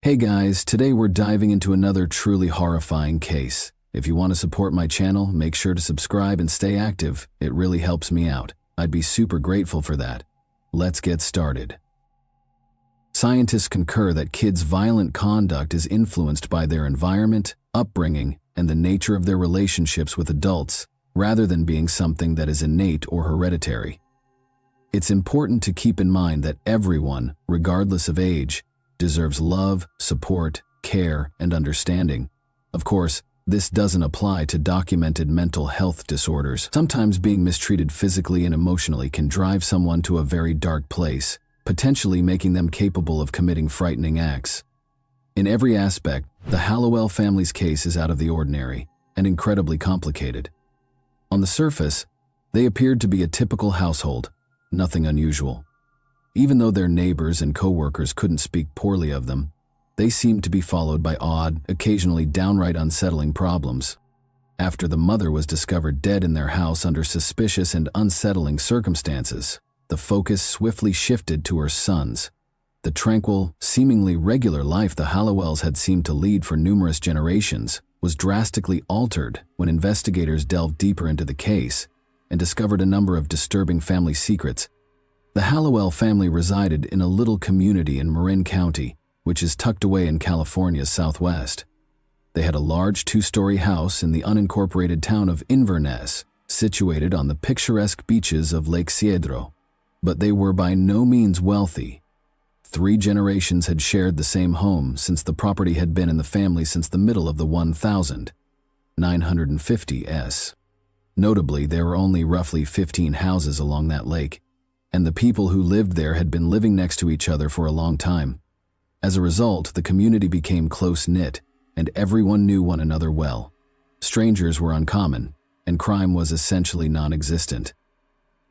Hey guys, today we're diving into another truly horrifying case. If you want to support my channel, make sure to subscribe and stay active. It really helps me out. I'd be super grateful for that. Let's get started. Scientists concur that kids' violent conduct is influenced by their environment, upbringing, and the nature of their relationships with adults, rather than being something that is innate or hereditary. It's important to keep in mind that everyone, regardless of age, deserves love, support, care, and understanding. Of course, this doesn't apply to documented mental health disorders. Sometimes being mistreated physically and emotionally can drive someone to a very dark place, potentially making them capable of committing frightening acts. In every aspect, the Hallowell family's case is out of the ordinary and incredibly complicated. On the surface, they appeared to be a typical household, nothing unusual. Even though their neighbors and co-workers couldn't speak poorly of them, they seemed to be followed by odd, occasionally downright unsettling problems. After the mother was discovered dead in their house under suspicious and unsettling circumstances, the focus swiftly shifted to her sons. The tranquil, seemingly regular life the Hallowells had seemed to lead for numerous generations was drastically altered when investigators delved deeper into the case and discovered a number of disturbing family secrets. The Hallowell family resided in a little community in Marin County, which is tucked away in California's southwest. They had a large two-story house in the unincorporated town of Inverness, situated on the picturesque beaches of Lake Cedro. But they were by no means wealthy. 3 generations had shared the same home since the property had been in the family since the middle of the 1950s. Notably, there were only roughly 15 houses along that lake, and the people who lived there had been living next to each other for a long time. As a result, the community became close-knit, and everyone knew one another well. Strangers were uncommon, and crime was essentially non-existent.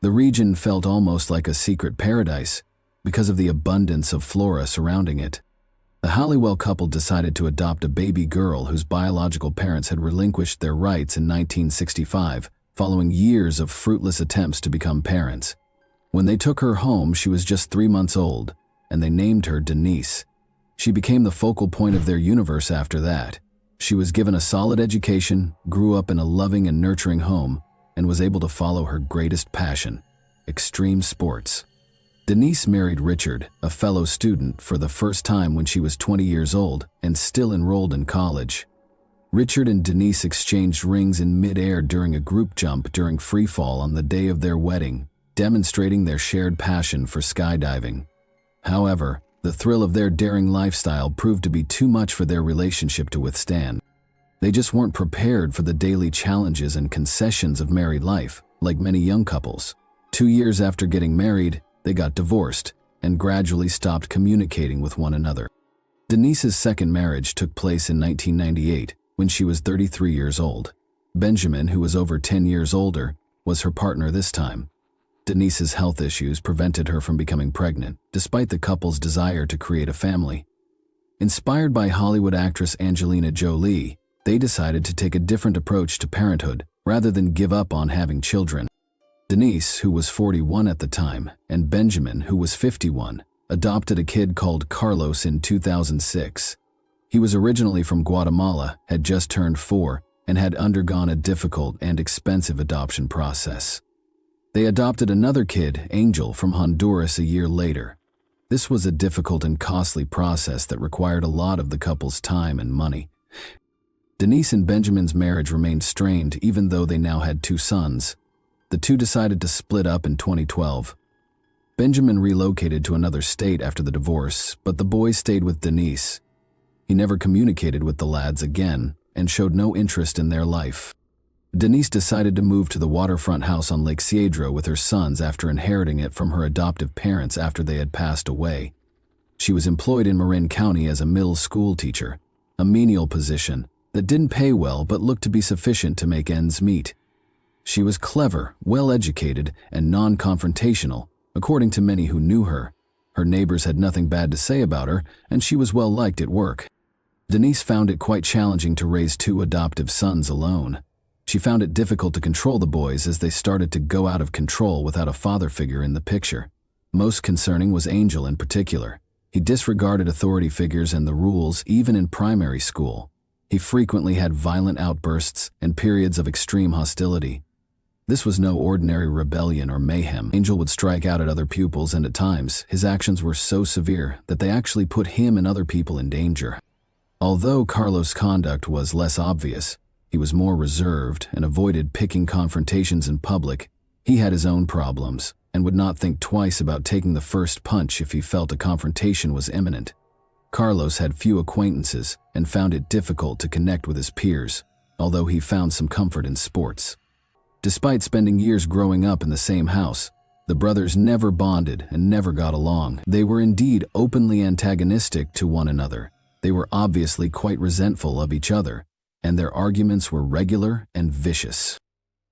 The region felt almost like a secret paradise because of the abundance of flora surrounding it. The Hallowell couple decided to adopt a baby girl whose biological parents had relinquished their rights in 1965, following years of fruitless attempts to become parents. When they took her home, she was just 3 months old, and they named her Denise. She became the focal point of their universe after that. She was given a solid education, grew up in a loving and nurturing home, and was able to follow her greatest passion, extreme sports. Denise married Richard, a fellow student, for the first time when she was 20 years old and still enrolled in college. Richard and Denise exchanged rings in mid-air during a group jump during freefall on the day of their wedding, demonstrating their shared passion for skydiving. However, the thrill of their daring lifestyle proved to be too much for their relationship to withstand. They just weren't prepared for the daily challenges and concessions of married life, like many young couples. 2 years after getting married, they got divorced and gradually stopped communicating with one another. Denise's second marriage took place in 1998, when she was 33 years old. Benjamin, who was over 10 years older, was her partner this time. Denise's health issues prevented her from becoming pregnant, despite the couple's desire to create a family. Inspired by Hollywood actress Angelina Jolie, they decided to take a different approach to parenthood rather than give up on having children. Denise, who was 41 at the time, and Benjamin, who was 51, adopted a kid called Carlos in 2006. He was originally from Guatemala, had just turned 4, and had undergone a difficult and expensive adoption process. They adopted another kid, Angel, from Honduras a year later. This was a difficult and costly process that required a lot of the couple's time and money. Denise and Benjamin's marriage remained strained even though they now had 2 sons. The two decided to split up in 2012. Benjamin relocated to another state after the divorce, but the boy stayed with Denise. He never communicated with the lads again and showed no interest in their life. Denise decided to move to the waterfront house on Lake Cedro with her sons after inheriting it from her adoptive parents after they had passed away. She was employed in Marin County as a middle school teacher, a menial position that didn't pay well but looked to be sufficient to make ends meet. She was clever, well-educated, and non-confrontational, according to many who knew her. Her neighbors had nothing bad to say about her, and she was well-liked at work. Denise found it quite challenging to raise 2 adoptive sons alone. She found it difficult to control the boys as they started to go out of control without a father figure in the picture. Most concerning was Angel in particular. He disregarded authority figures and the rules even in primary school. He frequently had violent outbursts and periods of extreme hostility. This was no ordinary rebellion or mayhem. Angel would strike out at other pupils, and at times, his actions were so severe that they actually put him and other people in danger. Although Carlos' conduct was less obvious, he was more reserved and avoided picking confrontations in public. He had his own problems and would not think twice about taking the first punch if he felt a confrontation was imminent. Carlos had few acquaintances and found it difficult to connect with his peers, although he found some comfort in sports. Despite spending years growing up in the same house, the brothers never bonded and never got along. They were indeed openly antagonistic to one another. They were obviously quite resentful of each other, and their arguments were regular and vicious.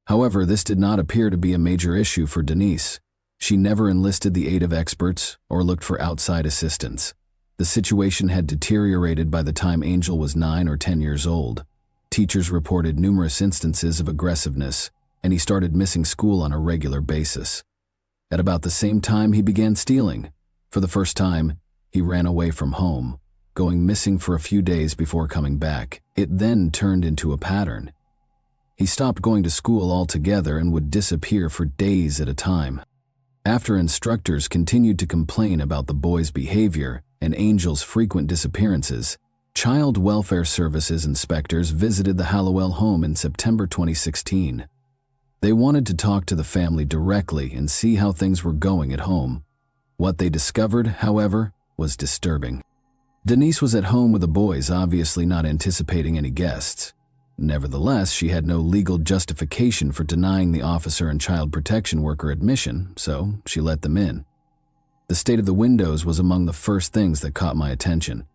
However, this did not appear to be a major issue for Denise. She never enlisted the aid of experts or looked for outside assistance. The situation had deteriorated by the time Angel was 9 or 10 years old. Teachers reported numerous instances of aggressiveness, and he started missing school on a regular basis. At about the same time, he began stealing. For the first time, he ran away from home, going missing for a few days before coming back. It then turned into a pattern. He stopped going to school altogether and would disappear for days at a time. After instructors continued to complain about the boy's behavior and Angel's frequent disappearances, Child Welfare Services inspectors visited the Hallowell home in September 2016. They wanted to talk to the family directly and see how things were going at home. What they discovered, however, was disturbing. Denise was at home with the boys, obviously not anticipating any guests. Nevertheless, she had no legal justification for denying the officer and child protection worker admission, so she let them in. The state of the windows was among the first things that caught my attention.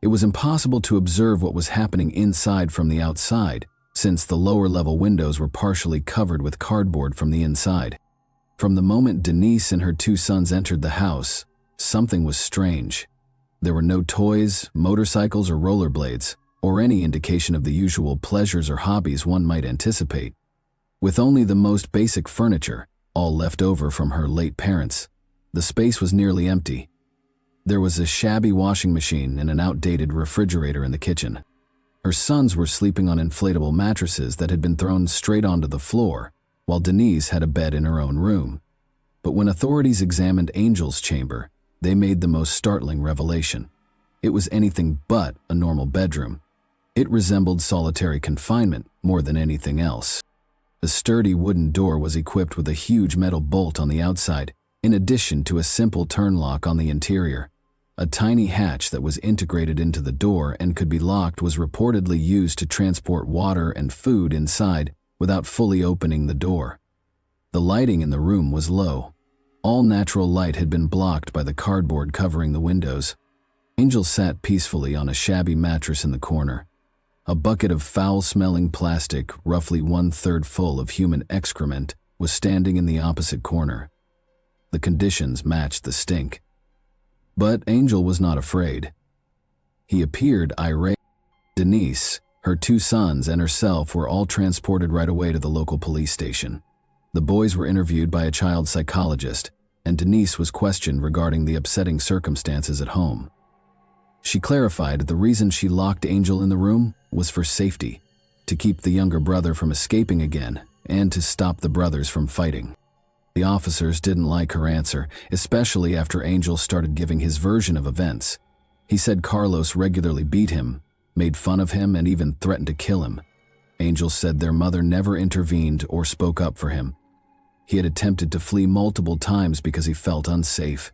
It was impossible to observe what was happening inside from the outside, since the lower-level windows were partially covered with cardboard from the inside. From the moment Denise and her 2 sons entered the house, something was strange. There were no toys, motorcycles, or rollerblades, or any indication of the usual pleasures or hobbies one might anticipate. With only the most basic furniture, all left over from her late parents, the space was nearly empty. There was a shabby washing machine and an outdated refrigerator in the kitchen. Her sons were sleeping on inflatable mattresses that had been thrown straight onto the floor, while Denise had a bed in her own room. But when authorities examined Angel's chamber, they made the most startling revelation. It was anything but a normal bedroom. It resembled solitary confinement more than anything else. A sturdy wooden door was equipped with a huge metal bolt on the outside, in addition to a simple turn lock on the interior. A tiny hatch that was integrated into the door and could be locked was reportedly used to transport water and food inside without fully opening the door. The lighting in the room was low. All natural light had been blocked by the cardboard covering the windows. Angel sat peacefully on a shabby mattress in the corner. A bucket of foul-smelling plastic, roughly 1/3 full of human excrement, was standing in the opposite corner. The conditions matched the stink. But Angel was not afraid. He appeared irate. Denise, her 2 sons, and herself were all transported right away to the local police station. The boys were interviewed by a child psychologist, and Denise was questioned regarding the upsetting circumstances at home. She clarified the reason she locked Angel in the room was for safety, to keep the younger brother from escaping again, and to stop the brothers from fighting. The officers didn't like her answer, especially after Angel started giving his version of events. He said Carlos regularly beat him, made fun of him, and even threatened to kill him. Angel said their mother never intervened or spoke up for him. He had attempted to flee multiple times because he felt unsafe.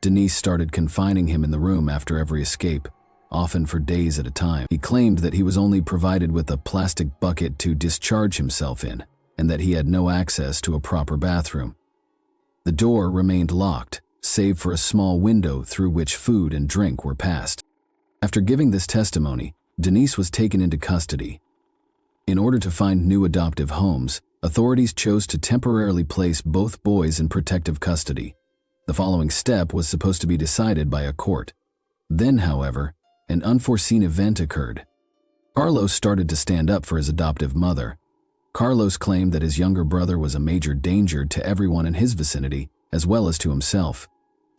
Denise started confining him in the room after every escape, often for days at a time. He claimed that he was only provided with a plastic bucket to discharge himself in, and that he had no access to a proper bathroom. The door remained locked, save for a small window through which food and drink were passed. After giving this testimony, Denise was taken into custody. In order to find new adoptive homes, authorities chose to temporarily place both boys in protective custody. The following step was supposed to be decided by a court. Then, however, an unforeseen event occurred. Carlos started to stand up for his adoptive mother. Carlos claimed that his younger brother was a major danger to everyone in his vicinity, as well as to himself.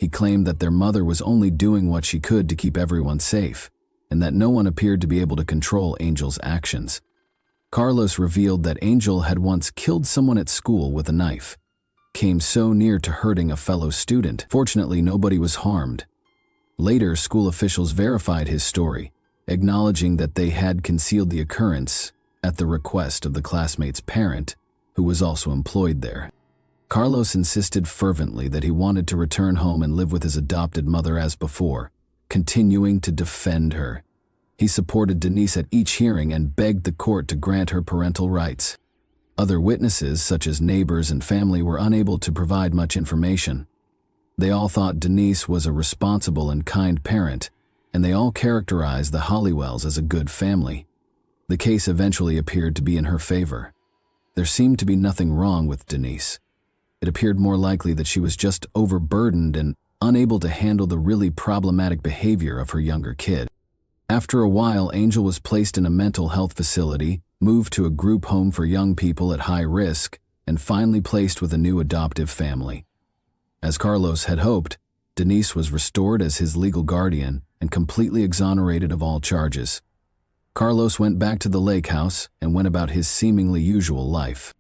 He claimed that their mother was only doing what she could to keep everyone safe, and that no one appeared to be able to control Angel's actions. Carlos revealed that Angel had once killed someone at school with a knife, came so near to hurting a fellow student. Fortunately, nobody was harmed. Later, school officials verified his story, acknowledging that they had concealed the occurrence at the request of the classmate's parent, who was also employed there. Carlos insisted fervently that he wanted to return home and live with his adopted mother as before, continuing to defend her. He supported Denise at each hearing and begged the court to grant her parental rights. Other witnesses, such as neighbors and family, were unable to provide much information. They all thought Denise was a responsible and kind parent, and they all characterized the Hollywells as a good family. The case eventually appeared to be in her favor. There seemed to be nothing wrong with Denise. It appeared more likely that she was just overburdened and unable to handle the really problematic behavior of her younger kid. After a while, Angel was placed in a mental health facility, moved to a group home for young people at high risk, and finally placed with a new adoptive family. As Carlos had hoped, Denise was restored as his legal guardian and completely exonerated of all charges. Carlos went back to the lake house and went about his seemingly usual life.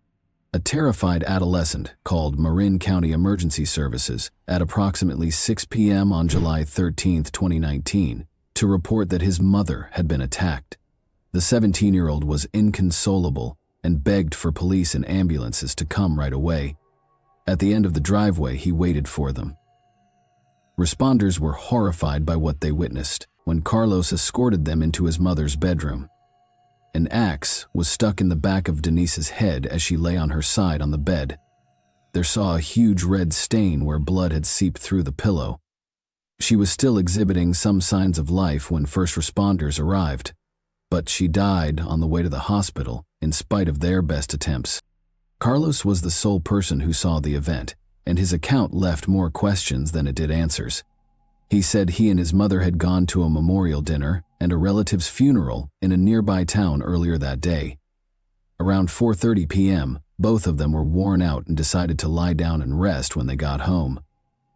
A terrified adolescent called Marin County Emergency Services at approximately 6 p.m. on July 13, 2019, to report that his mother had been attacked. The 17-year-old was inconsolable and begged for police and ambulances to come right away. At the end of the driveway, he waited for them. Responders were horrified by what they witnessed when Carlos escorted them into his mother's bedroom. An axe was stuck in the back of Denise's head as she lay on her side on the bed. They saw a huge red stain where blood had seeped through the pillow. She was still exhibiting some signs of life when first responders arrived, but she died on the way to the hospital in spite of their best attempts. Carlos was the sole person who saw the event, and his account left more questions than it did answers. He said he and his mother had gone to a memorial dinner and a relative's funeral in a nearby town earlier that day. Around 4:30 p.m., both of them were worn out and decided to lie down and rest when they got home.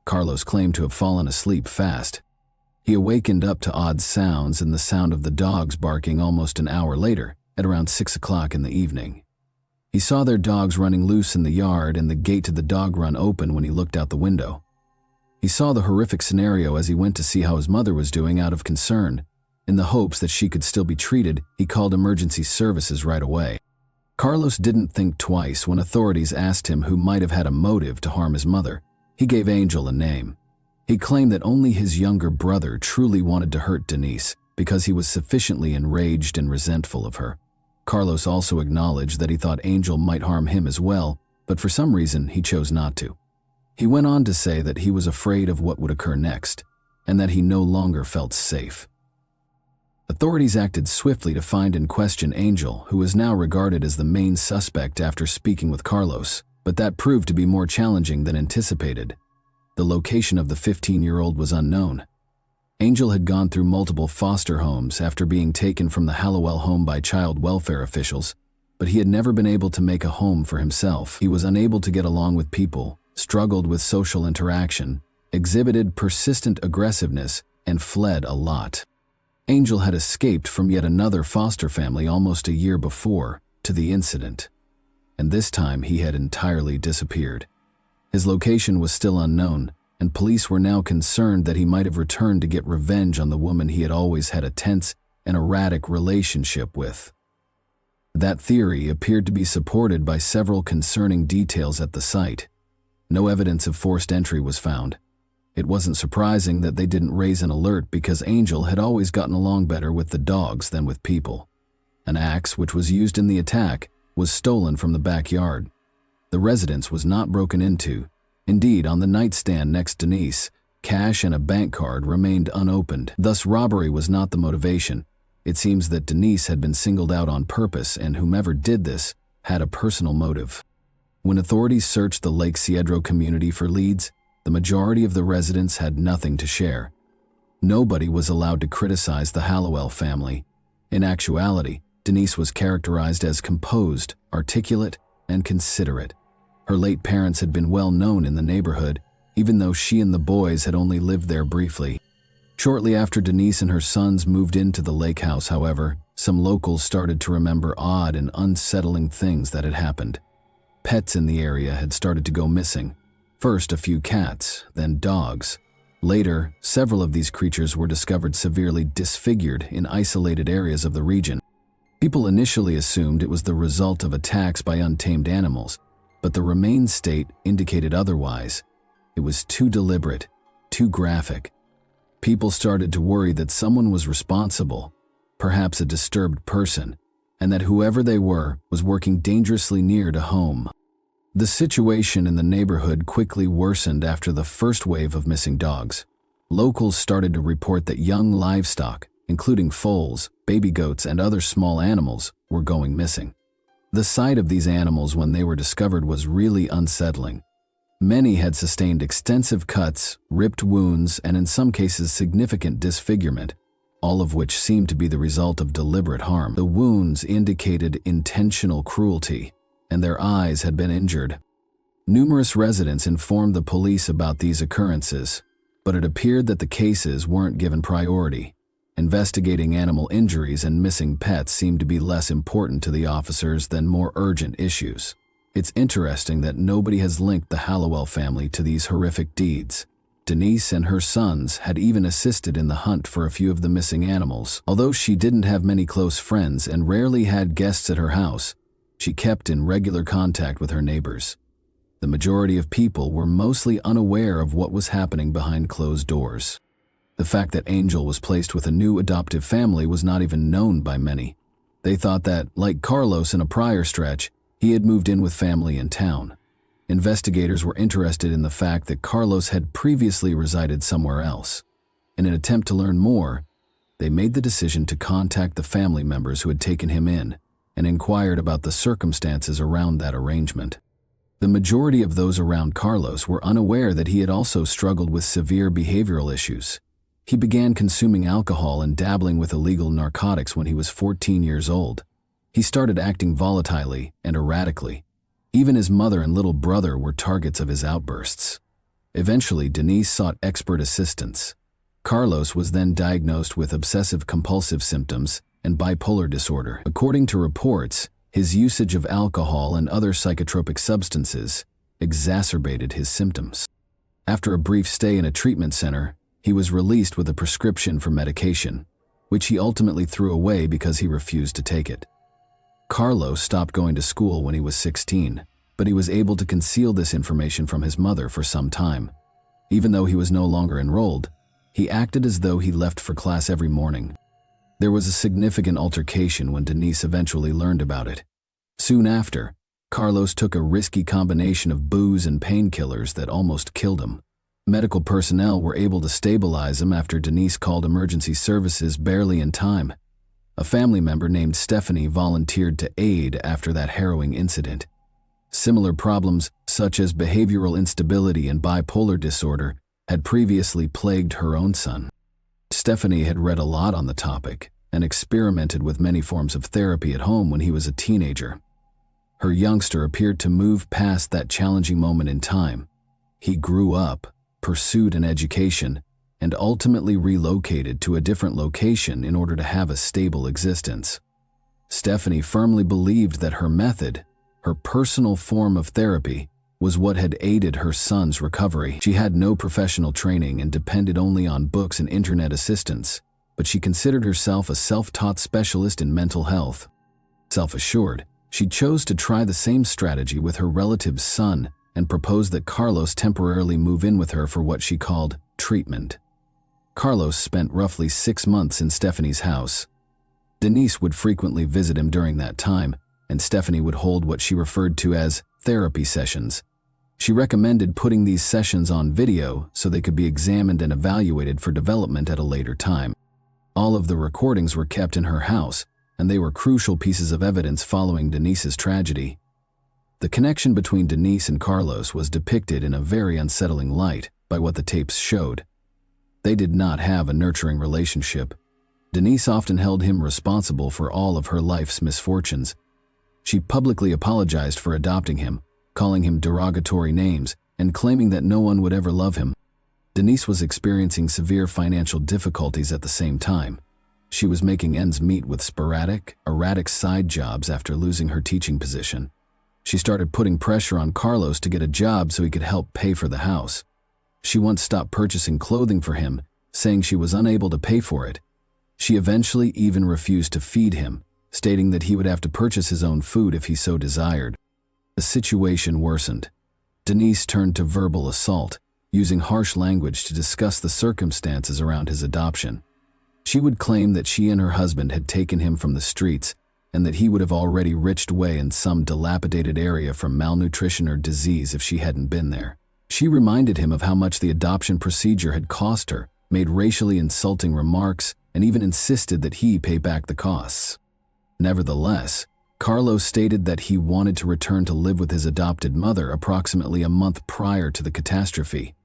Carlos claimed to have fallen asleep fast. He awakened up to odd sounds and the sound of the dogs barking almost an hour later, at around 6 o'clock in the evening. He saw their dogs running loose in the yard and the gate to the dog run open when he looked out the window. He saw the horrific scenario as he went to see how his mother was doing out of concern. In the hopes that she could still be treated, he called emergency services right away. Carlos didn't think twice when authorities asked him who might have had a motive to harm his mother. He gave Angel a name. He claimed that only his younger brother truly wanted to hurt Denise because he was sufficiently enraged and resentful of her. Carlos also acknowledged that he thought Angel might harm him as well, but for some reason he chose not to. He went on to say that he was afraid of what would occur next, and that he no longer felt safe. Authorities acted swiftly to find and question Angel, who is now regarded as the main suspect after speaking with Carlos, but that proved to be more challenging than anticipated. The location of the 15-year-old was unknown. Angel had gone through multiple foster homes after being taken from the Hallowell home by child welfare officials, but he had never been able to make a home for himself. He was unable to get along with people, struggled with social interaction, exhibited persistent aggressiveness, and fled a lot. Angel had escaped from yet another foster family almost a year before to the incident, and this time he had entirely disappeared. His location was still unknown, and police were now concerned that he might have returned to get revenge on the woman he had always had a tense and erratic relationship with. That theory appeared to be supported by several concerning details at the site. No evidence of forced entry was found. It wasn't surprising that they didn't raise an alert because Angel had always gotten along better with the dogs than with people. An axe, which was used in the attack, was stolen from the backyard. The residence was not broken into. Indeed, on the nightstand next to Denise, cash and a bank card remained unopened. Thus, robbery was not the motivation. It seems that Denise had been singled out on purpose, and whomever did this had a personal motive. When authorities searched the Lake Cedro community for leads, the majority of the residents had nothing to share. Nobody was allowed to criticize the Hallowell family. In actuality, Denise was characterized as composed, articulate, and considerate. Her late parents had been well known in the neighborhood, even though she and the boys had only lived there briefly. Shortly after Denise and her sons moved into the lake house, however, some locals started to remember odd and unsettling things that had happened. Pets in the area had started to go missing. First a few cats, then dogs. Later, several of these creatures were discovered severely disfigured in isolated areas of the region. People initially assumed it was the result of attacks by untamed animals, but the remain state indicated otherwise. It was too deliberate, too graphic. People started to worry that someone was responsible, perhaps a disturbed person, and that whoever they were was working dangerously near to home. The situation in the neighborhood quickly worsened after the first wave of missing dogs. Locals started to report that young livestock, including foals, baby goats, and other small animals, were going missing. The sight of these animals when they were discovered was really unsettling. Many had sustained extensive cuts, ripped wounds, and in some cases significant disfigurement, all of which seemed to be the result of deliberate harm. The wounds indicated intentional cruelty, and their eyes had been injured. Numerous residents informed the police about these occurrences, but it appeared that the cases weren't given priority. Investigating animal injuries and missing pets seemed to be less important to the officers than more urgent issues. It's interesting that nobody has linked the Hallowell family to these horrific deeds. Denise and her sons had even assisted in the hunt for a few of the missing animals. Although she didn't have many close friends and rarely had guests at her house, she kept in regular contact with her neighbors. The majority of people were mostly unaware of what was happening behind closed doors. The fact that Angel was placed with a new adoptive family was not even known by many. They thought that, like Carlos in a prior stretch, he had moved in with family in town. Investigators were interested in the fact that Carlos had previously resided somewhere else. In an attempt to learn more, they made the decision to contact the family members who had taken him in and inquired about the circumstances around that arrangement. The majority of those around Carlos were unaware that he had also struggled with severe behavioral issues. He began consuming alcohol and dabbling with illegal narcotics when he was 14 years old. He started acting volatilely and erratically. Even his mother and little brother were targets of his outbursts. Eventually, Denise sought expert assistance. Carlos was then diagnosed with obsessive-compulsive symptoms and bipolar disorder. According to reports, his usage of alcohol and other psychotropic substances exacerbated his symptoms. After a brief stay in a treatment center, he was released with a prescription for medication, which he ultimately threw away because he refused to take it. Carlos stopped going to school when he was 16, but he was able to conceal this information from his mother for some time. Even though he was no longer enrolled, he acted as though he left for class every morning. There was a significant altercation when Denise eventually learned about it. Soon after, Carlos took a risky combination of booze and painkillers that almost killed him. Medical personnel were able to stabilize him after Denise called emergency services barely in time. A family member named Stephanie volunteered to aid after that harrowing incident. Similar problems, such as behavioral instability and bipolar disorder, had previously plagued her own son. Stephanie had read a lot on the topic and experimented with many forms of therapy at home when he was a teenager. Her youngster appeared to move past that challenging moment in time. He grew up, pursued an education, and ultimately relocated to a different location in order to have a stable existence. Stephanie firmly believed that her method, her personal form of therapy, was what had aided her son's recovery. She had no professional training and depended only on books and internet assistance, but she considered herself a self-taught specialist in mental health. Self-assured, she chose to try the same strategy with her relative's son and proposed that Carlos temporarily move in with her for what she called treatment. Carlos spent roughly 6 months in Stephanie's house. Denise would frequently visit him during that time, and Stephanie would hold what she referred to as therapy sessions. She recommended putting these sessions on video so they could be examined and evaluated for development at a later time. All of the recordings were kept in her house, and they were crucial pieces of evidence following Denise's tragedy. The connection between Denise and Carlos was depicted in a very unsettling light by what the tapes showed. They did not have a nurturing relationship. Denise often held him responsible for all of her life's misfortunes. She publicly apologized for adopting him, calling him derogatory names, and claiming that no one would ever love him. Denise was experiencing severe financial difficulties at the same time. She was making ends meet with sporadic, erratic side jobs after losing her teaching position. She started putting pressure on Carlos to get a job so he could help pay for the house. She once stopped purchasing clothing for him, saying she was unable to pay for it. She eventually even refused to feed him, stating that he would have to purchase his own food if he so desired. The situation worsened. Denise turned to verbal assault, using harsh language to discuss the circumstances around his adoption. She would claim that she and her husband had taken him from the streets and that he would have already writhed away in some dilapidated area from malnutrition or disease if she hadn't been there. She reminded him of how much the adoption procedure had cost her, made racially insulting remarks, and even insisted that he pay back the costs. Nevertheless, Carlos stated that he wanted to return to live with his adopted mother approximately a month prior to the catastrophe.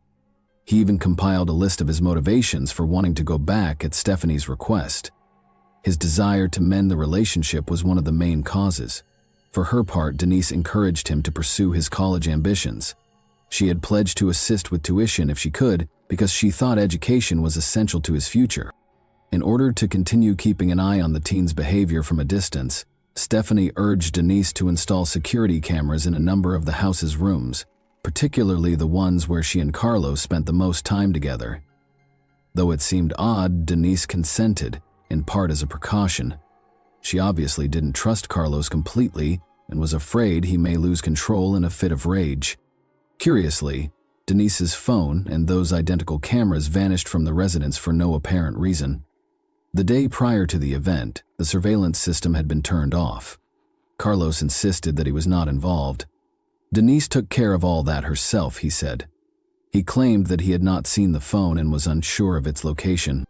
He even compiled a list of his motivations for wanting to go back at Stephanie's request. His desire to mend the relationship was one of the main causes. For her part, Denise encouraged him to pursue his college ambitions. She had pledged to assist with tuition if she could because she thought education was essential to his future. In order to continue keeping an eye on the teen's behavior from a distance, Stephanie urged Denise to install security cameras in a number of the house's rooms, particularly the ones where she and Carlos spent the most time together. Though it seemed odd, Denise consented, in part as a precaution. She obviously didn't trust Carlos completely and was afraid he may lose control in a fit of rage. Curiously, Denise's phone and those identical cameras vanished from the residence for no apparent reason. The day prior to the event, the surveillance system had been turned off. Carlos insisted that he was not involved. Denise took care of all that herself, he said. He claimed that he had not seen the phone and was unsure of its location.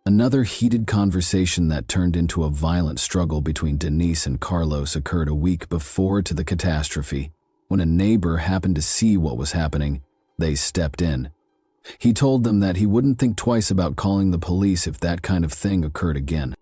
Another heated conversation that turned into a violent struggle between Denise and Carlos occurred a week before to the catastrophe. When a neighbor happened to see what was happening, they stepped in. He told them that he wouldn't think twice about calling the police if that kind of thing occurred again.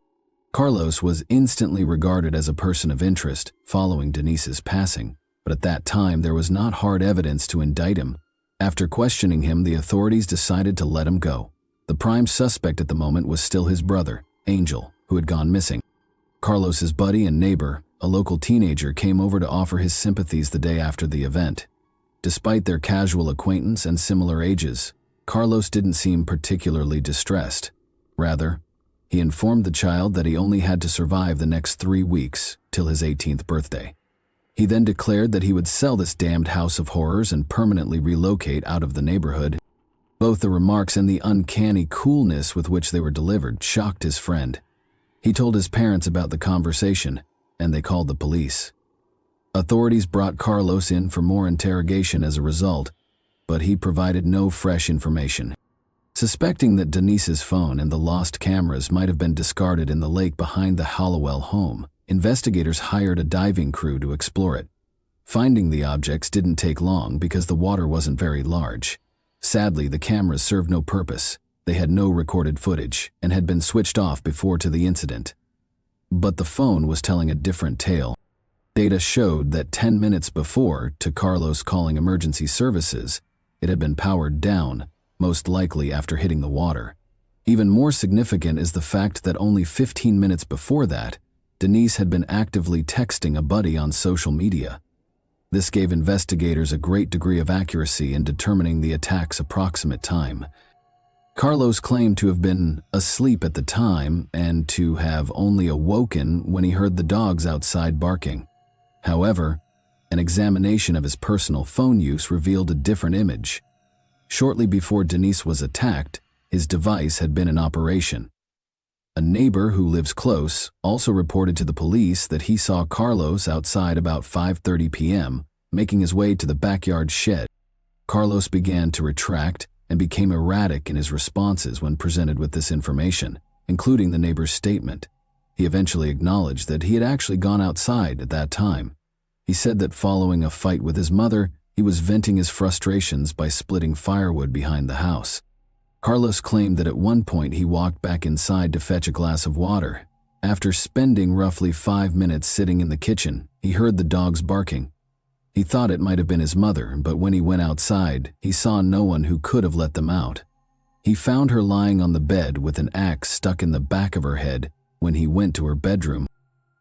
Carlos was instantly regarded as a person of interest following Denise's passing, but at that time there was not hard evidence to indict him. After questioning him, the authorities decided to let him go. The prime suspect at the moment was still his brother, Angel, who had gone missing. Carlos's buddy and neighbor, a local teenager, came over to offer his sympathies the day after the event. Despite their casual acquaintance and similar ages, Carlos didn't seem particularly distressed. Rather, he informed the child that he only had to survive the next 3 weeks till his 18th birthday. He then declared that he would sell this damned house of horrors and permanently relocate out of the neighborhood. Both the remarks and the uncanny coolness with which they were delivered shocked his friend. He told his parents about the conversation, and they called the police. Authorities brought Carlos in for more interrogation as a result, but he provided no fresh information. Suspecting that Denise's phone and the lost cameras might have been discarded in the lake behind the Hallowell home, investigators hired a diving crew to explore it. Finding the objects didn't take long because the water wasn't very large. Sadly, the cameras served no purpose. They had no recorded footage and had been switched off before to the incident. But the phone was telling a different tale. Data showed that 10 minutes before, to Carlos calling emergency services, it had been powered down, most likely after hitting the water. Even more significant is the fact that only 15 minutes before that, Denise had been actively texting a buddy on social media. This gave investigators a great degree of accuracy in determining the attack's approximate time. Carlos claimed to have been asleep at the time and to have only awoken when he heard the dogs outside barking. However, an examination of his personal phone use revealed a different image. Shortly before Denise was attacked, his device had been in operation. A neighbor who lives close also reported to the police that he saw Carlos outside about 5:30 p.m., making his way to the backyard shed. Carlos began to retract and became erratic in his responses when presented with this information, including the neighbor's statement. He eventually acknowledged that he had actually gone outside at that time. He said that following a fight with his mother, he was venting his frustrations by splitting firewood behind the house. Carlos claimed that at one point he walked back inside to fetch a glass of water. After spending roughly 5 minutes sitting in the kitchen, he heard the dogs barking. He thought it might have been his mother, but when he went outside, he saw no one who could have let them out. He found her lying on the bed with an axe stuck in the back of her head when he went to her bedroom.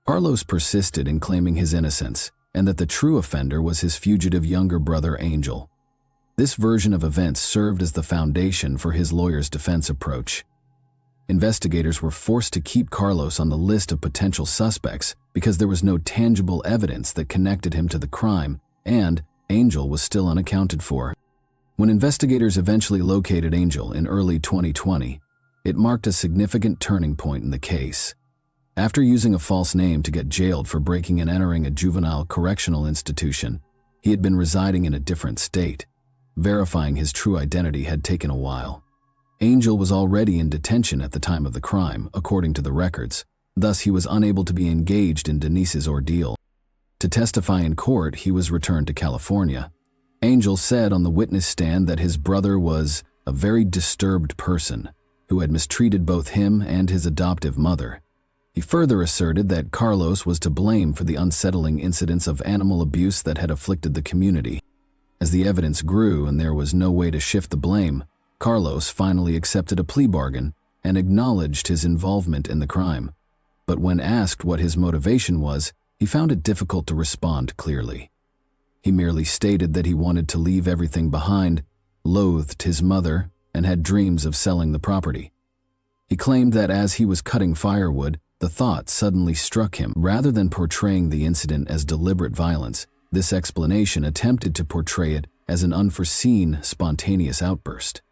Carlos persisted in claiming his innocence and that the true offender was his fugitive younger brother, Angel. This version of events served as the foundation for his lawyer's defense approach. Investigators were forced to keep Carlos on the list of potential suspects because there was no tangible evidence that connected him to the crime, and Angel was still unaccounted for. When investigators eventually located Angel in early 2020, it marked a significant turning point in the case. After using a false name to get jailed for breaking and entering a juvenile correctional institution, he had been residing in a different state. Verifying his true identity had taken a while. Angel was already in detention at the time of the crime, according to the records. Thus, he was unable to be engaged in Denise's ordeal. To testify in court, he was returned to California. Angel said on the witness stand that his brother was a very disturbed person who had mistreated both him and his adoptive mother. He further asserted that Carlos was to blame for the unsettling incidents of animal abuse that had afflicted the community. As the evidence grew and there was no way to shift the blame, Carlos finally accepted a plea bargain and acknowledged his involvement in the crime. But when asked what his motivation was, he found it difficult to respond clearly. He merely stated that he wanted to leave everything behind, loathed his mother, and had dreams of selling the property. He claimed that as he was cutting firewood, the thought suddenly struck him. Rather than portraying the incident as deliberate violence, this explanation attempted to portray it as an unforeseen, spontaneous outburst.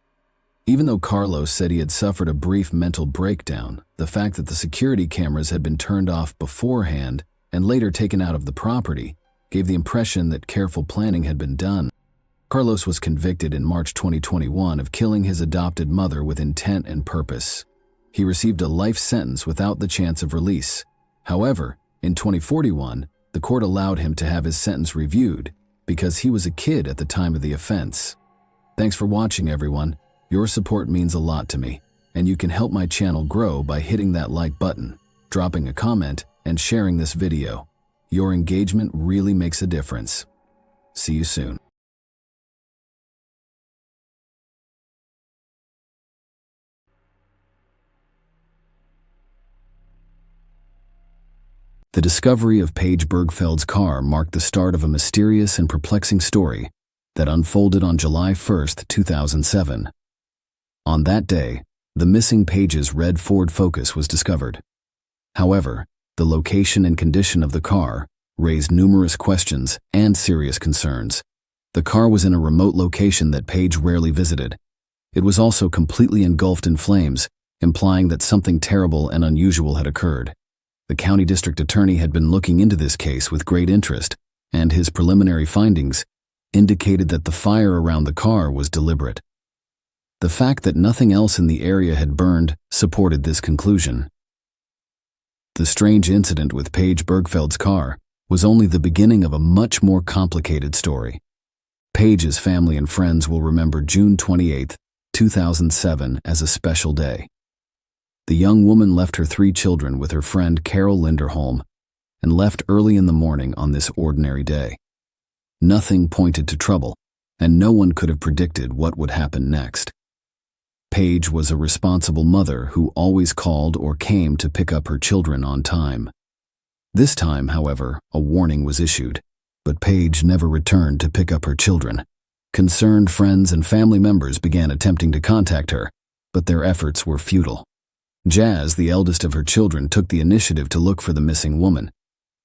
Even though Carlos said he had suffered a brief mental breakdown, the fact that the security cameras had been turned off beforehand and later taken out of the property gave the impression that careful planning had been done. Carlos was convicted in March 2021 of killing his adopted mother with intent and purpose. He received a life sentence without the chance of release. However, in 2041, the court allowed him to have his sentence reviewed because he was a kid at the time of the offense. Thanks for watching, everyone. Your support means a lot to me, and you can help my channel grow by hitting that like button, dropping a comment, and sharing this video. Your engagement really makes a difference. See you soon. The discovery of Paige Bergfeld's car marked the start of a mysterious and perplexing story that unfolded on July 1, 2007. On that day, the missing Paige's red Ford Focus was discovered. However, the location and condition of the car raised numerous questions and serious concerns. The car was in a remote location that Paige rarely visited. It was also completely engulfed in flames, implying that something terrible and unusual had occurred. The county district attorney had been looking into this case with great interest, and his preliminary findings indicated that the fire around the car was deliberate. The fact that nothing else in the area had burned supported this conclusion. The strange incident with Paige Bergfeld's car was only the beginning of a much more complicated story. Paige's family and friends will remember June 28, 2007 as a special day. The young woman left her 3 children with her friend Carol Linderholm and left early in the morning on this ordinary day. Nothing pointed to trouble, and no one could have predicted what would happen next. Paige was a responsible mother who always called or came to pick up her children on time. This time, however, a warning was issued, but Paige never returned to pick up her children. Concerned friends and family members began attempting to contact her, but their efforts were futile. Jazz, the eldest of her children, took the initiative to look for the missing woman.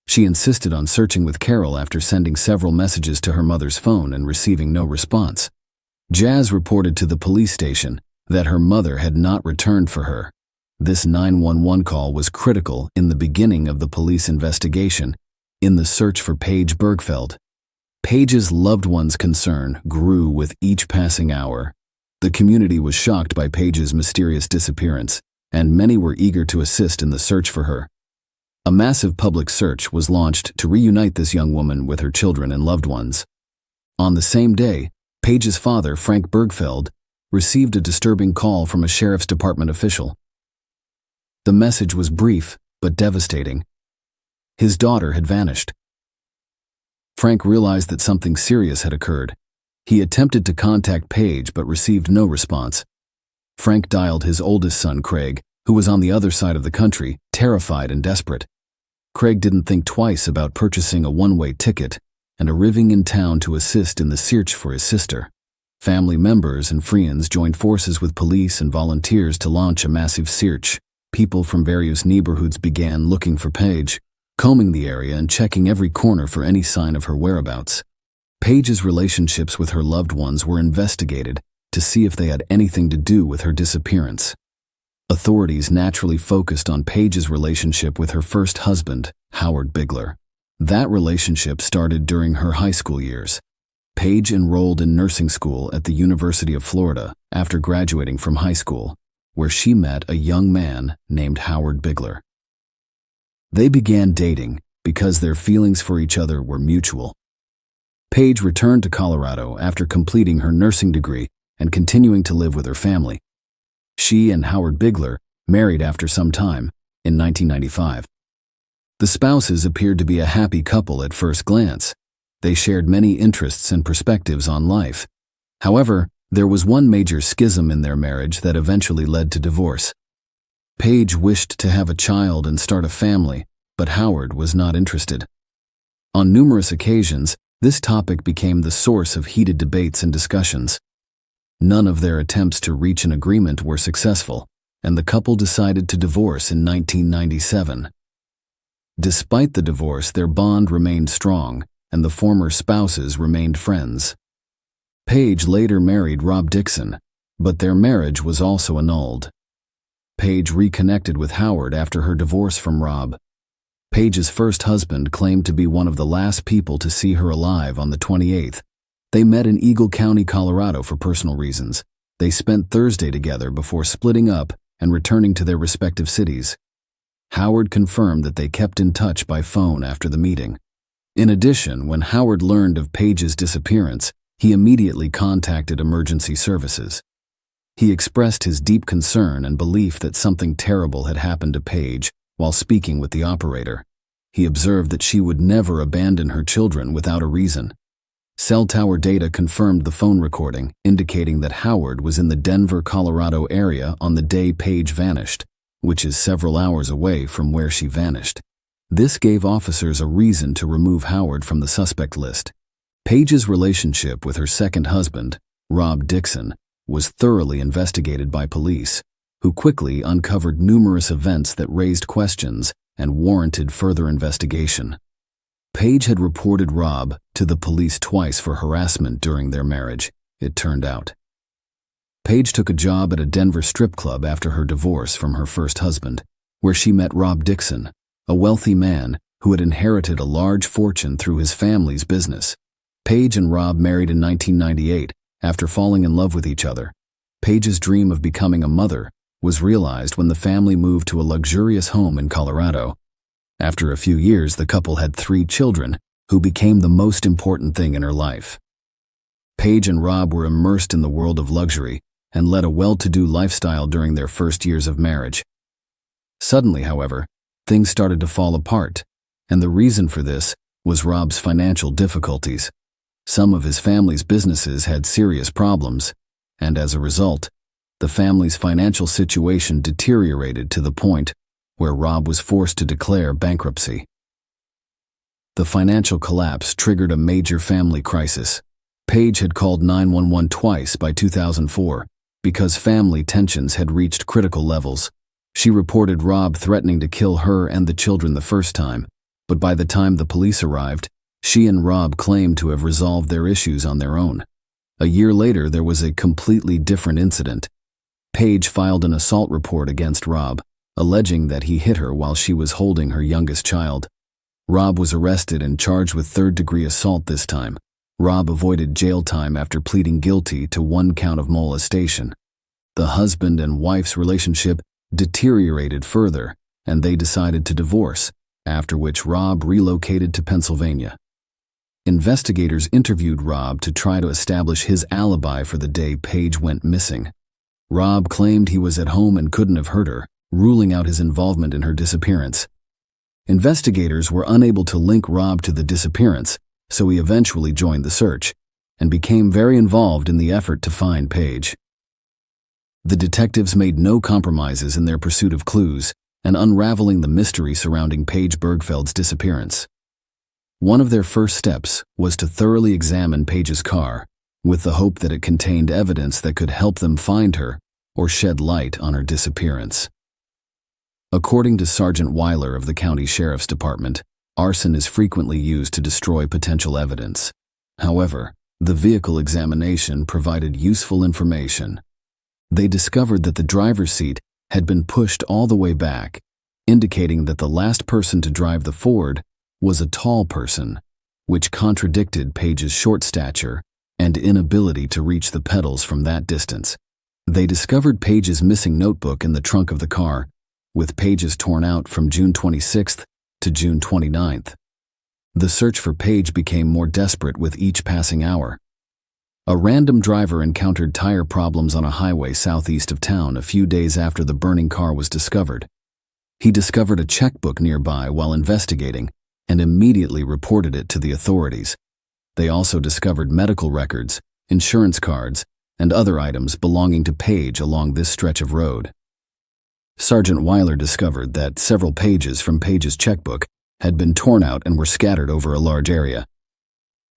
She insisted on searching with Carol after sending several messages to her mother's phone and receiving no response. Jazz reported to the police station that her mother had not returned for her. This 911 call was critical in the beginning of the police investigation in the search for Paige Bergfeld. Paige's loved one's concern grew with each passing hour. The community was shocked by Paige's mysterious disappearance, and many were eager to assist in the search for her. A massive public search was launched to reunite this young woman with her children and loved ones. On the same day, Paige's father, Frank Bergfeld, received a disturbing call from a sheriff's department official. The message was brief but devastating. His daughter had vanished. Frank realized that something serious had occurred. He attempted to contact Paige but received no response. Frank dialed his oldest son, Craig, who was on the other side of the country, terrified and desperate. Craig didn't think twice about purchasing a one-way ticket and arriving in town to assist in the search for his sister. Family members and friends joined forces with police and volunteers to launch a massive search. People from various neighborhoods began looking for Paige, combing the area and checking every corner for any sign of her whereabouts. Paige's relationships with her loved ones were investigated to see if they had anything to do with her disappearance. Authorities naturally focused on Paige's relationship with her first husband, Howard Bigler. That relationship started during her high school years. Paige enrolled in nursing school at the University of Florida after graduating from high school, where she met a young man named Howard Bigler. They began dating because their feelings for each other were mutual. Paige returned to Colorado after completing her nursing degree and continuing to live with her family. She and Howard Bigler married after some time, in 1995. The spouses appeared to be a happy couple at first glance. They shared many interests and perspectives on life. However, there was one major schism in their marriage that eventually led to divorce. Paige wished to have a child and start a family, but Howard was not interested. On numerous occasions, this topic became the source of heated debates and discussions. None of their attempts to reach an agreement were successful, and the couple decided to divorce in 1997. Despite the divorce, their bond remained strong, and the former spouses remained friends. Paige later married Rob Dixon, but their marriage was also annulled. Paige reconnected with Howard after her divorce from Rob. Paige's first husband claimed to be one of the last people to see her alive on the 28th. They met in Eagle County, Colorado for personal reasons. They spent Thursday together before splitting up and returning to their respective cities. Howard confirmed that they kept in touch by phone after the meeting. In addition, when Howard learned of Paige's disappearance, he immediately contacted emergency services. He expressed his deep concern and belief that something terrible had happened to Paige while speaking with the operator. He observed that she would never abandon her children without a reason. Cell tower data confirmed the phone recording, indicating that Howard was in the Denver, Colorado area on the day Paige vanished, which is several hours away from where she vanished. This gave officers a reason to remove Howard from the suspect list. Paige's relationship with her second husband, Rob Dixon, was thoroughly investigated by police, who quickly uncovered numerous events that raised questions and warranted further investigation. Paige had reported Rob to the police twice for harassment during their marriage, it turned out. Paige took a job at a Denver strip club after her divorce from her first husband, where she met Rob Dixon, a wealthy man who had inherited a large fortune through his family's business. Paige and Rob married in 1998 after falling in love with each other. Paige's dream of becoming a mother was realized when the family moved to a luxurious home in Colorado. After a few years, the couple had 3 children, who became the most important thing in her life. Paige and Rob were immersed in the world of luxury and led a well-to-do lifestyle during their first years of marriage. Suddenly, however, things started to fall apart, and the reason for this was Rob's financial difficulties. Some of his family's businesses had serious problems, and as a result, the family's financial situation deteriorated to the point where Rob was forced to declare bankruptcy. The financial collapse triggered a major family crisis. Paige had called 911 twice by 2004 because family tensions had reached critical levels. She reported Rob threatening to kill her and the children the first time, but by the time the police arrived, she and Rob claimed to have resolved their issues on their own. A year later, there was a completely different incident. Paige filed an assault report against Rob, alleging that he hit her while she was holding her youngest child. Rob was arrested and charged with third-degree assault this time. Rob avoided jail time after pleading guilty to 1 count of molestation. The husband and wife's relationship deteriorated further, and they decided to divorce, after which Rob relocated to Pennsylvania. Investigators interviewed Rob to try to establish his alibi for the day Paige went missing. Rob claimed he was at home and couldn't have hurt her, ruling out his involvement in her disappearance. Investigators were unable to link Rob to the disappearance so he eventually joined the search and became very involved in the effort to find Paige. The detectives made no compromises in their pursuit of clues and unraveling the mystery surrounding Paige Bergfeld's disappearance. One of their first steps was to thoroughly examine Paige's car, with the hope that it contained evidence that could help them find her or shed light on her disappearance. According to Sergeant Weiler of the County Sheriff's Department, arson is frequently used to destroy potential evidence. However, the vehicle examination provided useful information. They discovered that the driver's seat had been pushed all the way back, indicating that the last person to drive the Ford was a tall person, which contradicted Paige's short stature and inability to reach the pedals from that distance. They discovered Paige's missing notebook in the trunk of the car, with pages torn out from June 26th to June 29th. The search for Paige became more desperate with each passing hour. A random driver encountered tire problems on a highway southeast of town a few days after the burning car was discovered. He discovered a checkbook nearby while investigating and immediately reported it to the authorities. They also discovered medical records, insurance cards, and other items belonging to Paige along this stretch of road. Sergeant Weiler discovered that several pages from Paige's checkbook had been torn out and were scattered over a large area.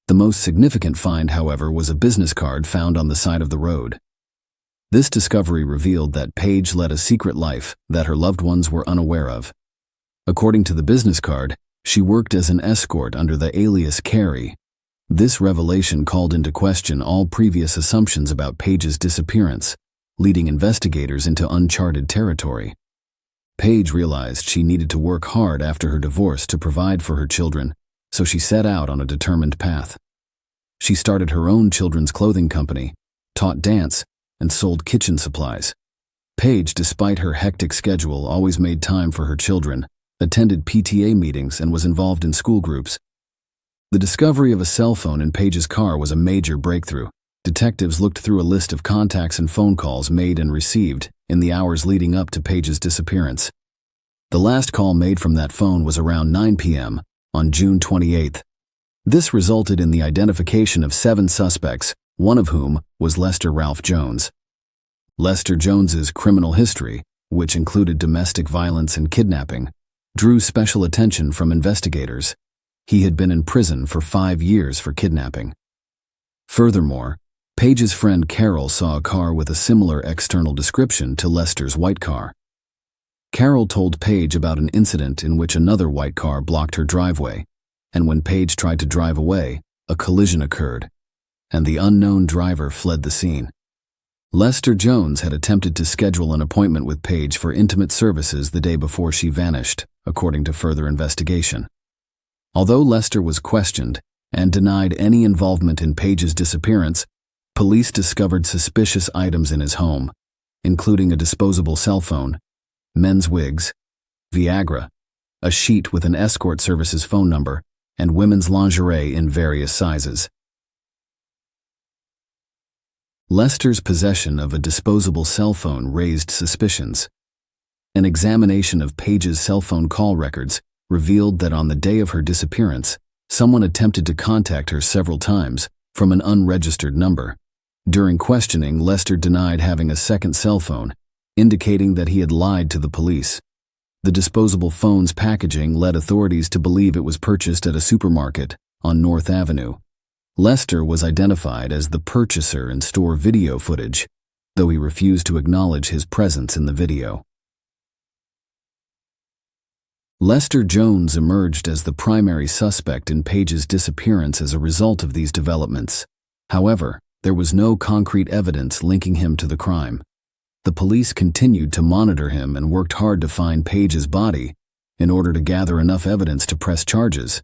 The most significant find, however, was a business card found on the side of the road. This discovery revealed that Paige led a secret life that her loved ones were unaware of. According to the business card, she worked as an escort under the alias Carrie. This revelation called into question all previous assumptions about Paige's disappearance, leading investigators into uncharted territory. Paige realized she needed to work hard after her divorce to provide for her children, so she set out on a determined path. She started her own children's clothing company, taught dance, and sold kitchen supplies. Paige, despite her hectic schedule, always made time for her children, attended PTA meetings, and was involved in school groups. The discovery of a cell phone in Paige's car was a major breakthrough. Detectives looked through a list of contacts and phone calls made and received in the hours leading up to Paige's disappearance. The last call made from that phone was around 9 p.m. on June 28th. This resulted in the identification of 7 suspects, one of whom was Lester Ralph Jones. Lester Jones's criminal history, which included domestic violence and kidnapping, drew special attention from investigators. He had been in prison for 5 years for kidnapping. Furthermore, Paige's friend Carol saw a car with a similar external description to Lester's white car. Carol told Paige about an incident in which another white car blocked her driveway, and when Paige tried to drive away, a collision occurred, and the unknown driver fled the scene. Lester Jones had attempted to schedule an appointment with Paige for intimate services the day before she vanished, according to further investigation. Although Lester was questioned and denied any involvement in Paige's disappearance, police discovered suspicious items in his home, including a disposable cell phone, men's wigs, Viagra, a sheet with an escort services phone number, and women's lingerie in various sizes. Lester's possession of a disposable cell phone raised suspicions. An examination of Paige's cell phone call records revealed that on the day of her disappearance, someone attempted to contact her several times from an unregistered number. During questioning, Lester denied having a second cell phone, indicating that he had lied to the police. The disposable phone's packaging led authorities to believe it was purchased at a supermarket on North Avenue. Lester was identified as the purchaser in store video footage, though he refused to acknowledge his presence in the video. Lester Jones emerged as the primary suspect in Paige's disappearance as a result of these developments. However, there was no concrete evidence linking him to the crime. The police continued to monitor him and worked hard to find Paige's body in order to gather enough evidence to press charges.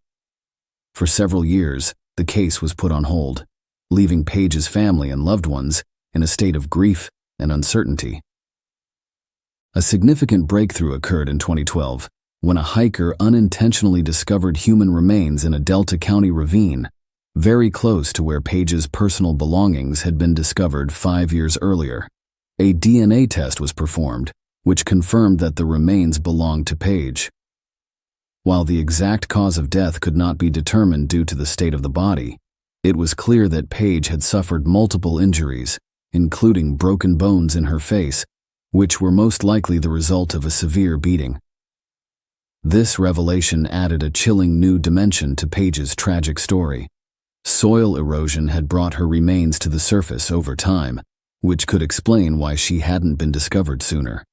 For several years, the case was put on hold, leaving Paige's family and loved ones in a state of grief and uncertainty. A significant breakthrough occurred in 2012 when a hiker unintentionally discovered human remains in a Delta County ravine, very close to where Paige's personal belongings had been discovered 5 years earlier. A DNA test was performed, which confirmed that the remains belonged to Paige. While the exact cause of death could not be determined due to the state of the body, it was clear that Paige had suffered multiple injuries, including broken bones in her face, which were most likely the result of a severe beating. This revelation added a chilling new dimension to Paige's tragic story. Soil erosion had brought her remains to the surface over time, which could explain why she hadn't been discovered sooner.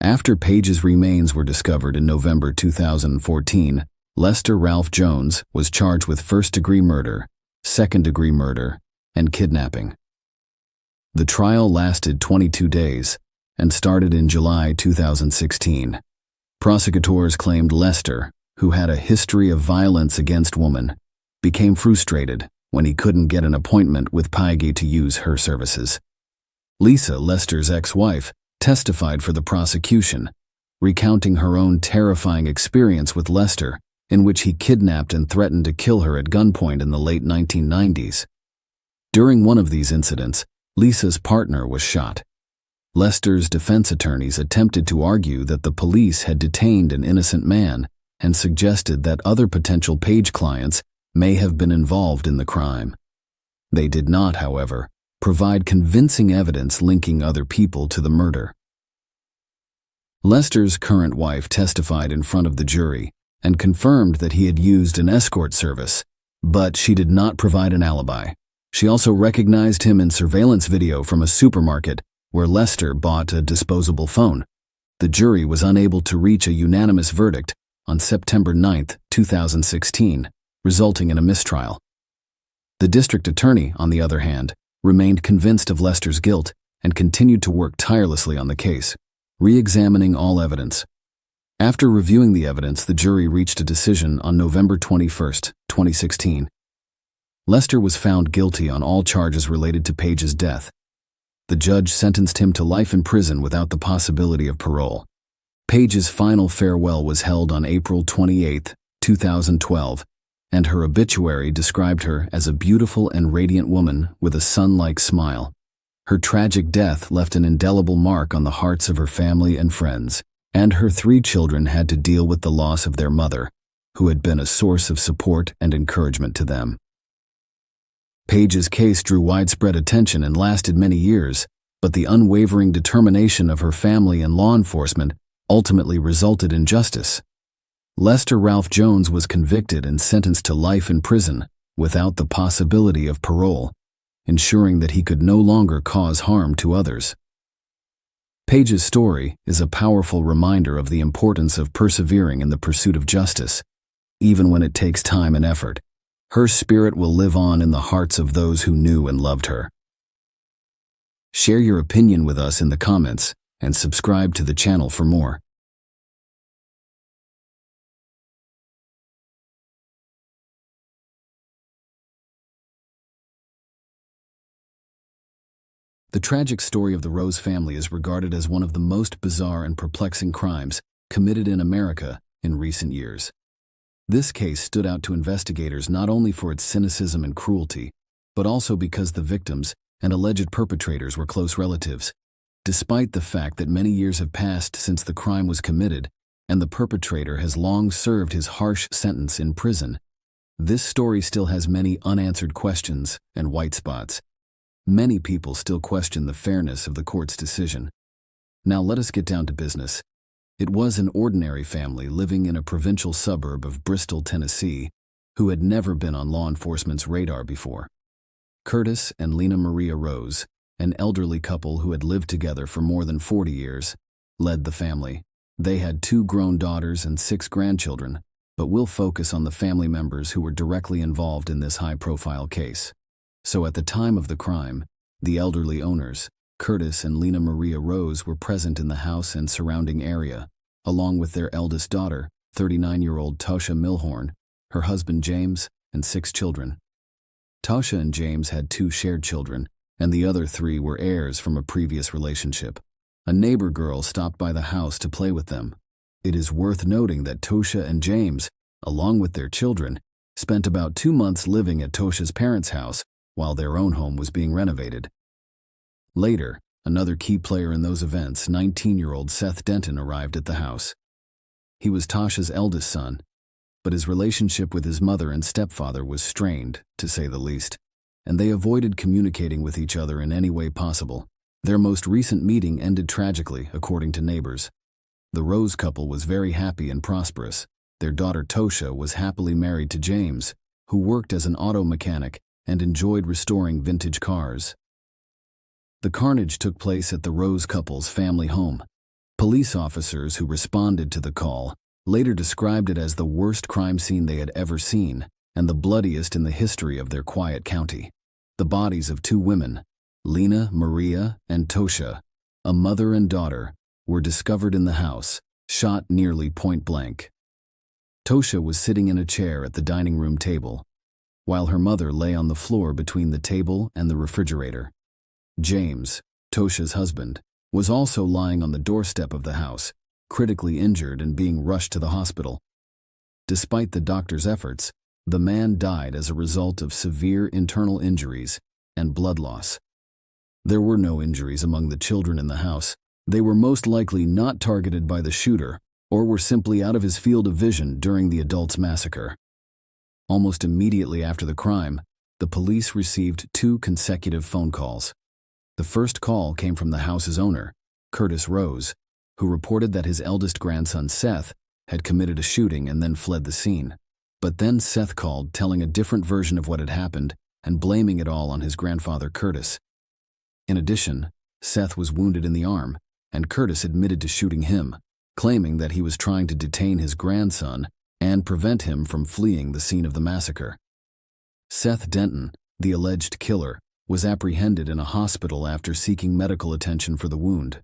After Paige's remains were discovered in November 2014, Lester Ralph Jones was charged with first-degree murder, second-degree murder, and kidnapping. The trial lasted 22 days and started in July 2016. Prosecutors claimed Lester, who had a history of violence against women, became frustrated when he couldn't get an appointment with Paige to use her services. Lisa, Lester's ex-wife, testified for the prosecution, recounting her own terrifying experience with Lester, in which he kidnapped and threatened to kill her at gunpoint in the late 1990s. During one of these incidents, Lisa's partner was shot. Lester's defense attorneys attempted to argue that the police had detained an innocent man and suggested that other potential Paige clients may have been involved in the crime. They did not, however, provide convincing evidence linking other people to the murder. Lester's current wife testified in front of the jury and confirmed that he had used an escort service, but she did not provide an alibi. She also recognized him in surveillance video from a supermarket where Lester bought a disposable phone. The jury was unable to reach a unanimous verdict on September 9, 2016, resulting in a mistrial. The district attorney, on the other hand, remained convinced of Lester's guilt and continued to work tirelessly on the case, re-examining all evidence. After reviewing the evidence, the jury reached a decision on November 21, 2016. Lester was found guilty on all charges related to Paige's death. The judge sentenced him to life in prison without the possibility of parole. Paige's final farewell was held on April 28, 2012, and her obituary described her as a beautiful and radiant woman with a sun-like smile. Her tragic death left an indelible mark on the hearts of her family and friends, and her 3 children had to deal with the loss of their mother, who had been a source of support and encouragement to them. Paige's case drew widespread attention and lasted many years, but the unwavering determination of her family and law enforcement ultimately resulted in justice. Lester Ralph Jones was convicted and sentenced to life in prison without the possibility of parole, ensuring that he could no longer cause harm to others. Paige's story is a powerful reminder of the importance of persevering in the pursuit of justice, even when it takes time and effort. Her spirit will live on in the hearts of those who knew and loved her. Share your opinion with us in the comments and subscribe to the channel for more. The tragic story of the Rose family is regarded as one of the most bizarre and perplexing crimes committed in America in recent years. This case stood out to investigators not only for its cynicism and cruelty, but also because the victims and alleged perpetrators were close relatives. Despite the fact that many years have passed since the crime was committed and the perpetrator has long served his harsh sentence in prison, this story still has many unanswered questions and white spots. Many people still question the fairness of the court's decision. Now let us get down to business. It was an ordinary family living in a provincial suburb of Bristol, Tennessee, who had never been on law enforcement's radar before. Curtis and Lena Maria Rose, an elderly couple who had lived together for more than 40 years, led the family. They had 2 grown daughters and 6 grandchildren, but we'll focus on the family members who were directly involved in this high-profile case. So at the time of the crime, the elderly owners, Curtis and Lena Maria Rose, were present in the house and surrounding area, along with their eldest daughter, 39-year-old Tasha Milhorn, her husband James, and 6 children. Tasha and James had 2 shared children, and the other 3 were heirs from a previous relationship. A neighbor girl stopped by the house to play with them. It is worth noting that Tasha and James, along with their children, spent about 2 months living at Tasha's parents' house while their own home was being renovated. Later, another key player in those events, 19-year-old Seth Denton, arrived at the house. He was Tasha's eldest son, but his relationship with his mother and stepfather was strained, to say the least, and they avoided communicating with each other in any way possible. Their most recent meeting ended tragically, according to neighbors. The Rose couple was very happy and prosperous. Their daughter Tosha was happily married to James, who worked as an auto mechanic and enjoyed restoring vintage cars. The carnage took place at the Rose couple's family home. Police officers who responded to the call later described it as the worst crime scene they had ever seen and the bloodiest in the history of their quiet county. The bodies of two women, Lena, Maria, and Tosha, a mother and daughter, were discovered in the house, shot nearly point blank. Tosha was sitting in a chair at the dining room table, while her mother lay on the floor between the table and the refrigerator. James, Tosha's husband, was also lying on the doorstep of the house, critically injured and being rushed to the hospital. Despite the doctor's efforts, the man died as a result of severe internal injuries and blood loss. There were no injuries among the children in the house. They were most likely not targeted by the shooter or were simply out of his field of vision during the adults' massacre. Almost immediately after the crime, the police received 2 consecutive phone calls. The first call came from the house's owner, Curtis Rose, who reported that his eldest grandson, Seth, had committed a shooting and then fled the scene. But then Seth called, telling a different version of what had happened and blaming it all on his grandfather, Curtis. In addition, Seth was wounded in the arm, and Curtis admitted to shooting him, claiming that he was trying to detain his grandson and prevent him from fleeing the scene of the massacre. Seth Denton, the alleged killer, was apprehended in a hospital after seeking medical attention for the wound.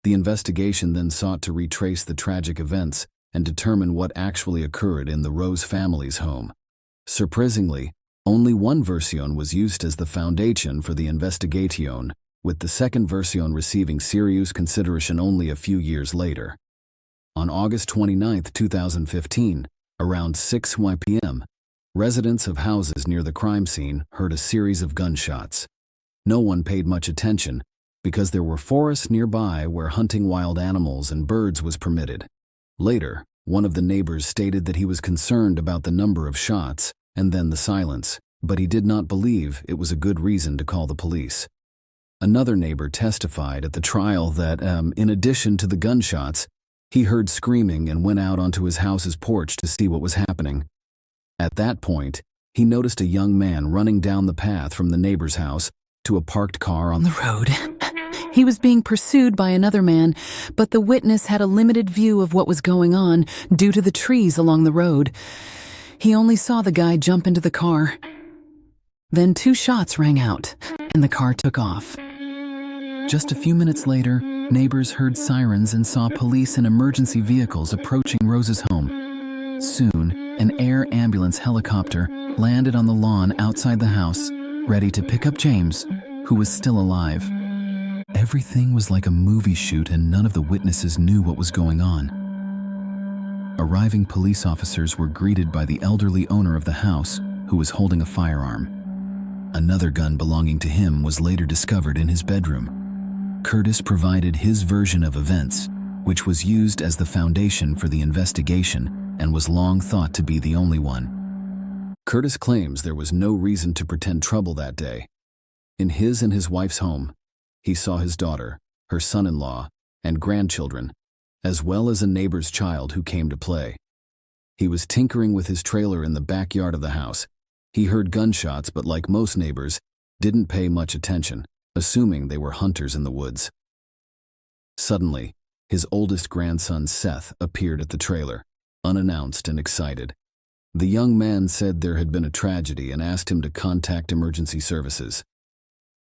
The investigation then sought to retrace the tragic events and determine what actually occurred in the Rose family's home. Surprisingly, only one version was used as the foundation for the investigation, with the second version receiving serious consideration only a few years later. On August 29, 2015, around 6 p.m., residents of houses near the crime scene heard a series of gunshots. No one paid much attention because there were forests nearby where hunting wild animals and birds was permitted. Later, one of the neighbors stated that he was concerned about the number of shots and then the silence, but he did not believe it was a good reason to call the police. Another neighbor testified at the trial that, in addition to the gunshots, he heard screaming and went out onto his house's porch to see what was happening. At that point, he noticed a young man running down the path from the neighbor's house to a parked car on the road. He was being pursued by another man, but the witness had a limited view of what was going on due to the trees along the road. He only saw the guy jump into the car. Then 2 shots rang out, and the car took off. Just a few minutes later, neighbors heard sirens and saw police and emergency vehicles approaching Rose's home. Soon, an air ambulance helicopter landed on the lawn outside the house, ready to pick up James, who was still alive. Everything was like a movie shoot and none of the witnesses knew what was going on. Arriving police officers were greeted by the elderly owner of the house, who was holding a firearm. Another gun belonging to him was later discovered in his bedroom. Curtis provided his version of events, which was used as the foundation for the investigation and was long thought to be the only one. Curtis claims there was no reason to pretend trouble that day. In his and his wife's home, he saw his daughter, her son-in-law, and grandchildren, as well as a neighbor's child who came to play. He was tinkering with his trailer in the backyard of the house. He heard gunshots, but like most neighbors, didn't pay much attention, assuming they were hunters in the woods. Suddenly, his oldest grandson, Seth, appeared at the trailer, unannounced and excited. The young man said there had been a tragedy and asked him to contact emergency services.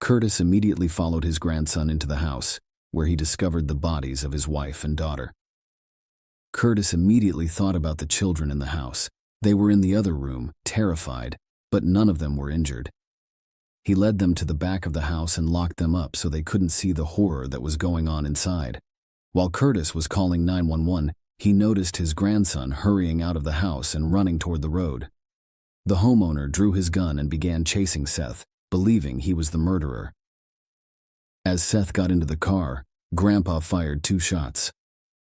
Curtis immediately followed his grandson into the house, where he discovered the bodies of his wife and daughter. Curtis immediately thought about the children in the house. They were in the other room, terrified, but none of them were injured. He led them to the back of the house and locked them up so they couldn't see the horror that was going on inside. While Curtis was calling 911, he noticed his grandson hurrying out of the house and running toward the road. The homeowner drew his gun and began chasing Seth, believing he was the murderer. As Seth got into the car, Grandpa fired 2 shots.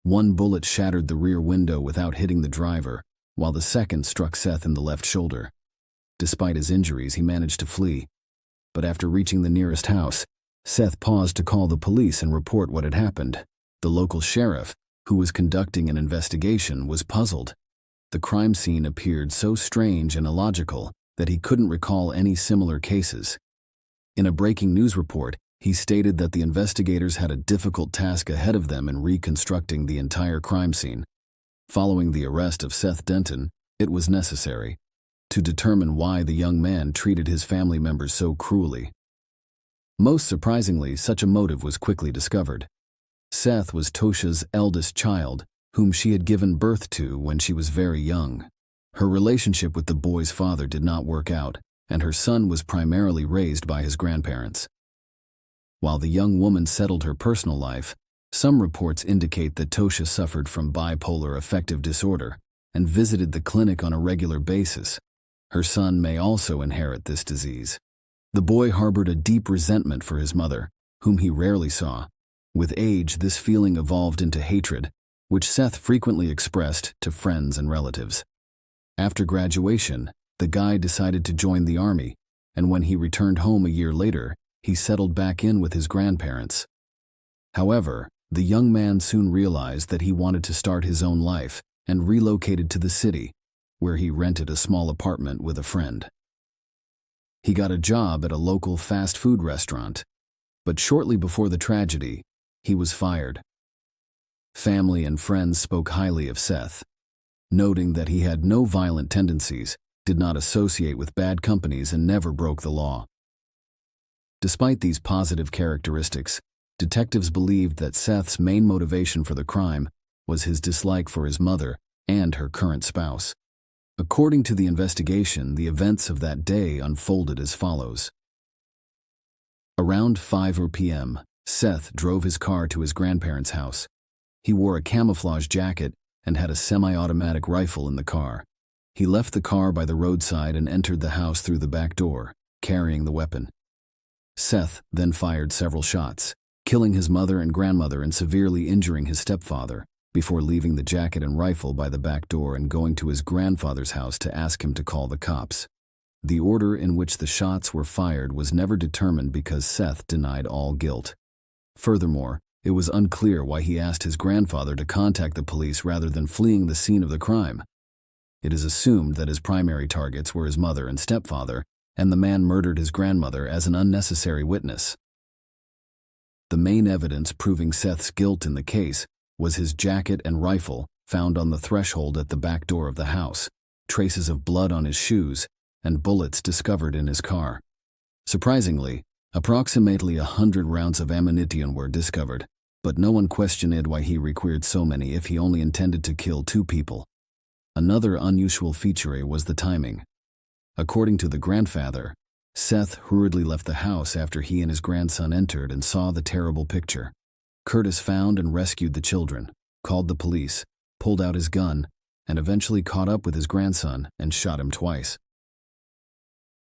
One bullet shattered the rear window without hitting the driver, while the second struck Seth in the left shoulder. Despite his injuries, he managed to flee. But after reaching the nearest house, Seth paused to call the police and report what had happened. The local sheriff, who was conducting an investigation, was puzzled. The crime scene appeared so strange and illogical that he couldn't recall any similar cases. In a breaking news report, he stated that the investigators had a difficult task ahead of them in reconstructing the entire crime scene. Following the arrest of Seth Denton, it was necessary to determine why the young man treated his family members so cruelly. Most surprisingly, such a motive was quickly discovered. Seth was Tosha's eldest child, whom she had given birth to when she was very young. Her relationship with the boy's father did not work out, and her son was primarily raised by his grandparents. While the young woman settled her personal life, some reports indicate that Tosha suffered from bipolar affective disorder and visited the clinic on a regular basis. Her son may also inherit this disease. The boy harbored a deep resentment for his mother, whom he rarely saw. With age, this feeling evolved into hatred, which Seth frequently expressed to friends and relatives. After graduation, the guy decided to join the army, and when he returned home a year later, he settled back in with his grandparents. However, the young man soon realized that he wanted to start his own life and relocated to the city, where he rented a small apartment with a friend. He got a job at a local fast food restaurant, but shortly before the tragedy, he was fired. Family and friends spoke highly of Seth, noting that he had no violent tendencies, did not associate with bad companies, and never broke the law. Despite these positive characteristics, detectives believed that Seth's main motivation for the crime was his dislike for his mother and her current spouse. According to the investigation, the events of that day unfolded as follows. Around 5 p.m., Seth drove his car to his grandparents' house. He wore a camouflage jacket and had a semi-automatic rifle in the car. He left the car by the roadside and entered the house through the back door, carrying the weapon. Seth then fired several shots, killing his mother and grandmother and severely injuring his stepfather, before leaving the jacket and rifle by the back door and going to his grandfather's house to ask him to call the cops. The order in which the shots were fired was never determined because Seth denied all guilt. Furthermore, it was unclear why he asked his grandfather to contact the police rather than fleeing the scene of the crime. It is assumed that his primary targets were his mother and stepfather, and the man murdered his grandmother as an unnecessary witness. The main evidence proving Seth's guilt in the case was his jacket and rifle found on the threshold at the back door of the house, traces of blood on his shoes, and bullets discovered in his car. Surprisingly, approximately 100 rounds of ammunition were discovered, but no one questioned why he required so many if he only intended to kill 2 people. Another unusual feature was the timing. According to the grandfather, Seth hurriedly left the house after he and his grandson entered and saw the terrible picture. Curtis found and rescued the children, called the police, pulled out his gun, and eventually caught up with his grandson and shot him twice.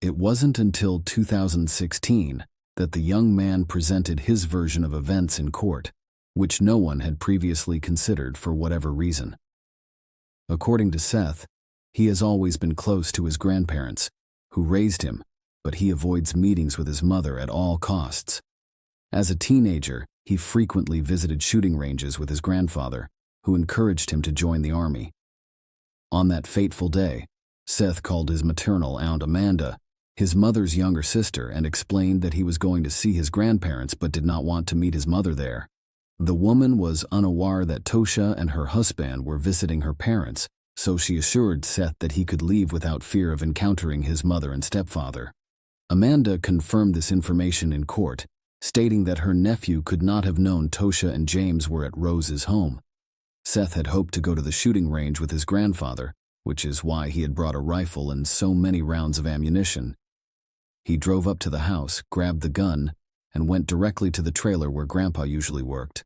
It wasn't until 2016 that the young man presented his version of events in court, which no one had previously considered for whatever reason. According to Seth, he has always been close to his grandparents, who raised him, but he avoids meetings with his mother at all costs. As a teenager, he frequently visited shooting ranges with his grandfather, who encouraged him to join the army. On that fateful day, Seth called his maternal aunt Amanda, his mother's younger sister, and explained that he was going to see his grandparents but did not want to meet his mother there. The woman was unaware that Tosha and her husband were visiting her parents, so she assured Seth that he could leave without fear of encountering his mother and stepfather. Amanda confirmed this information in court, stating that her nephew could not have known Tosha and James were at Rose's home. Seth had hoped to go to the shooting range with his grandfather, which is why he had brought a rifle and so many rounds of ammunition. He drove up to the house, grabbed the gun, and went directly to the trailer where Grandpa usually worked.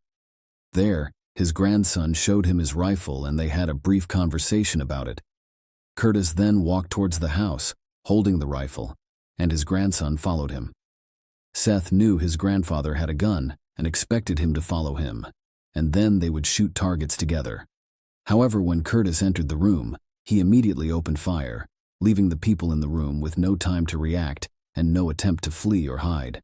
There, his grandson showed him his rifle and they had a brief conversation about it. Curtis then walked towards the house, holding the rifle, and his grandson followed him. Seth knew his grandfather had a gun and expected him to follow him, and then they would shoot targets together. However, when Curtis entered the room, He immediately opened fire, leaving the people in the room with no time to react and no attempt to flee or hide.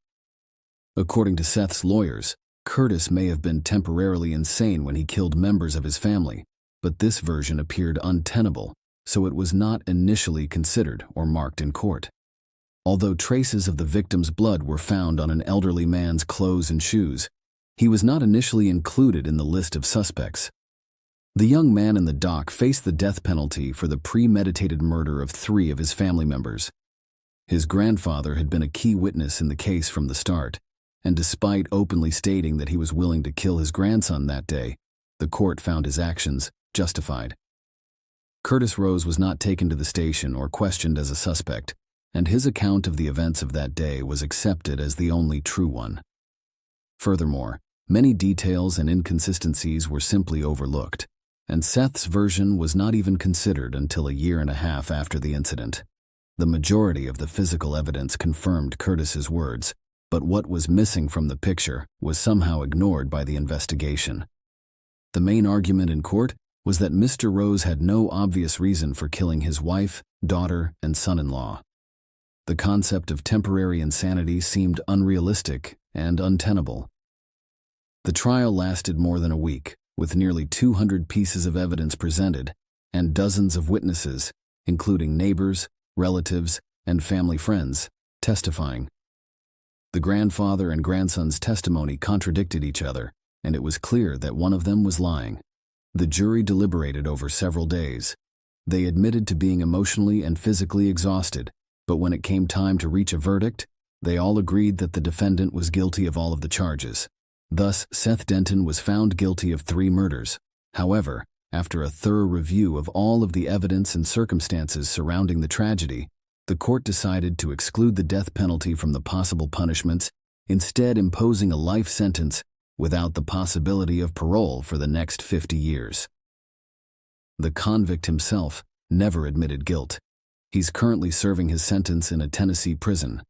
According to Seth's lawyers, Curtis may have been temporarily insane when he killed members of his family, but this version appeared untenable, so it was not initially considered or marked in court. Although traces of the victim's blood were found on an elderly man's clothes and shoes, he was not initially included in the list of suspects. The young man in the dock faced the death penalty for the premeditated murder of 3 of his family members. His grandfather had been a key witness in the case from the start, and despite openly stating that he was willing to kill his grandson that day, the court found his actions justified. Curtis Rose was not taken to the station or questioned as a suspect, and his account of the events of that day was accepted as the only true one. Furthermore, many details and inconsistencies were simply overlooked, and Seth's version was not even considered until a year and a half after the incident. The majority of the physical evidence confirmed Curtis's words, but what was missing from the picture was somehow ignored by the investigation. The main argument in court was that Mr. Rose had no obvious reason for killing his wife, daughter, and son-in-law. The concept of temporary insanity seemed unrealistic and untenable. The trial lasted more than a week, with nearly 200 pieces of evidence presented and dozens of witnesses, including neighbors, relatives, and family friends, testifying. The grandfather and grandson's testimony contradicted each other, and it was clear that one of them was lying. The jury deliberated over several days. They admitted to being emotionally and physically exhausted, but when it came time to reach a verdict, they all agreed that the defendant was guilty of all of the charges. Thus, Seth Denton was found guilty of 3 murders. However, after a thorough review of all of the evidence and circumstances surrounding the tragedy, the court decided to exclude the death penalty from the possible punishments, instead imposing a life sentence without the possibility of parole for the next 50 years. The convict himself never admitted guilt. He's currently serving his sentence in a Tennessee prison.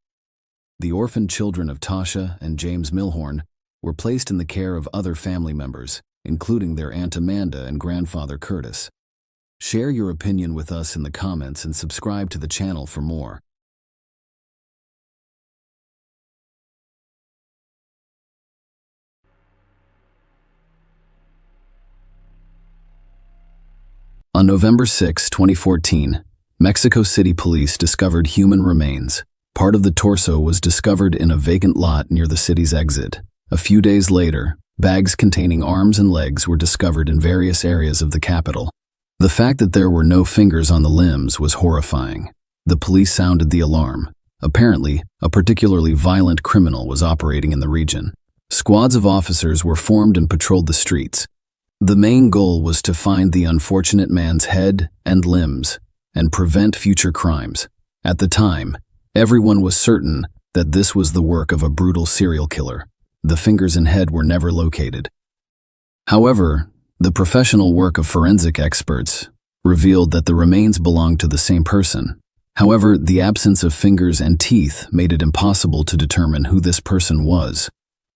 The orphaned children of Tasha and James Milhorn were placed in the care of other family members, including their Aunt Amanda and grandfather Curtis. Share your opinion with us in the comments and subscribe to the channel for more. On November 6, 2014, Mexico City police discovered human remains. Part of the torso was discovered in a vacant lot near the city's exit. A few days later, bags containing arms and legs were discovered in various areas of the capital. The fact that there were no fingers on the limbs was horrifying. The police sounded the alarm. Apparently, a particularly violent criminal was operating in the region. Squads of officers were formed and patrolled the streets. The main goal was to find the unfortunate man's head and limbs and prevent future crimes. At the time, everyone was certain that this was the work of a brutal serial killer. The fingers and head were never located. However, the professional work of forensic experts revealed that the remains belonged to the same person. However, the absence of fingers and teeth made it impossible to determine who this person was.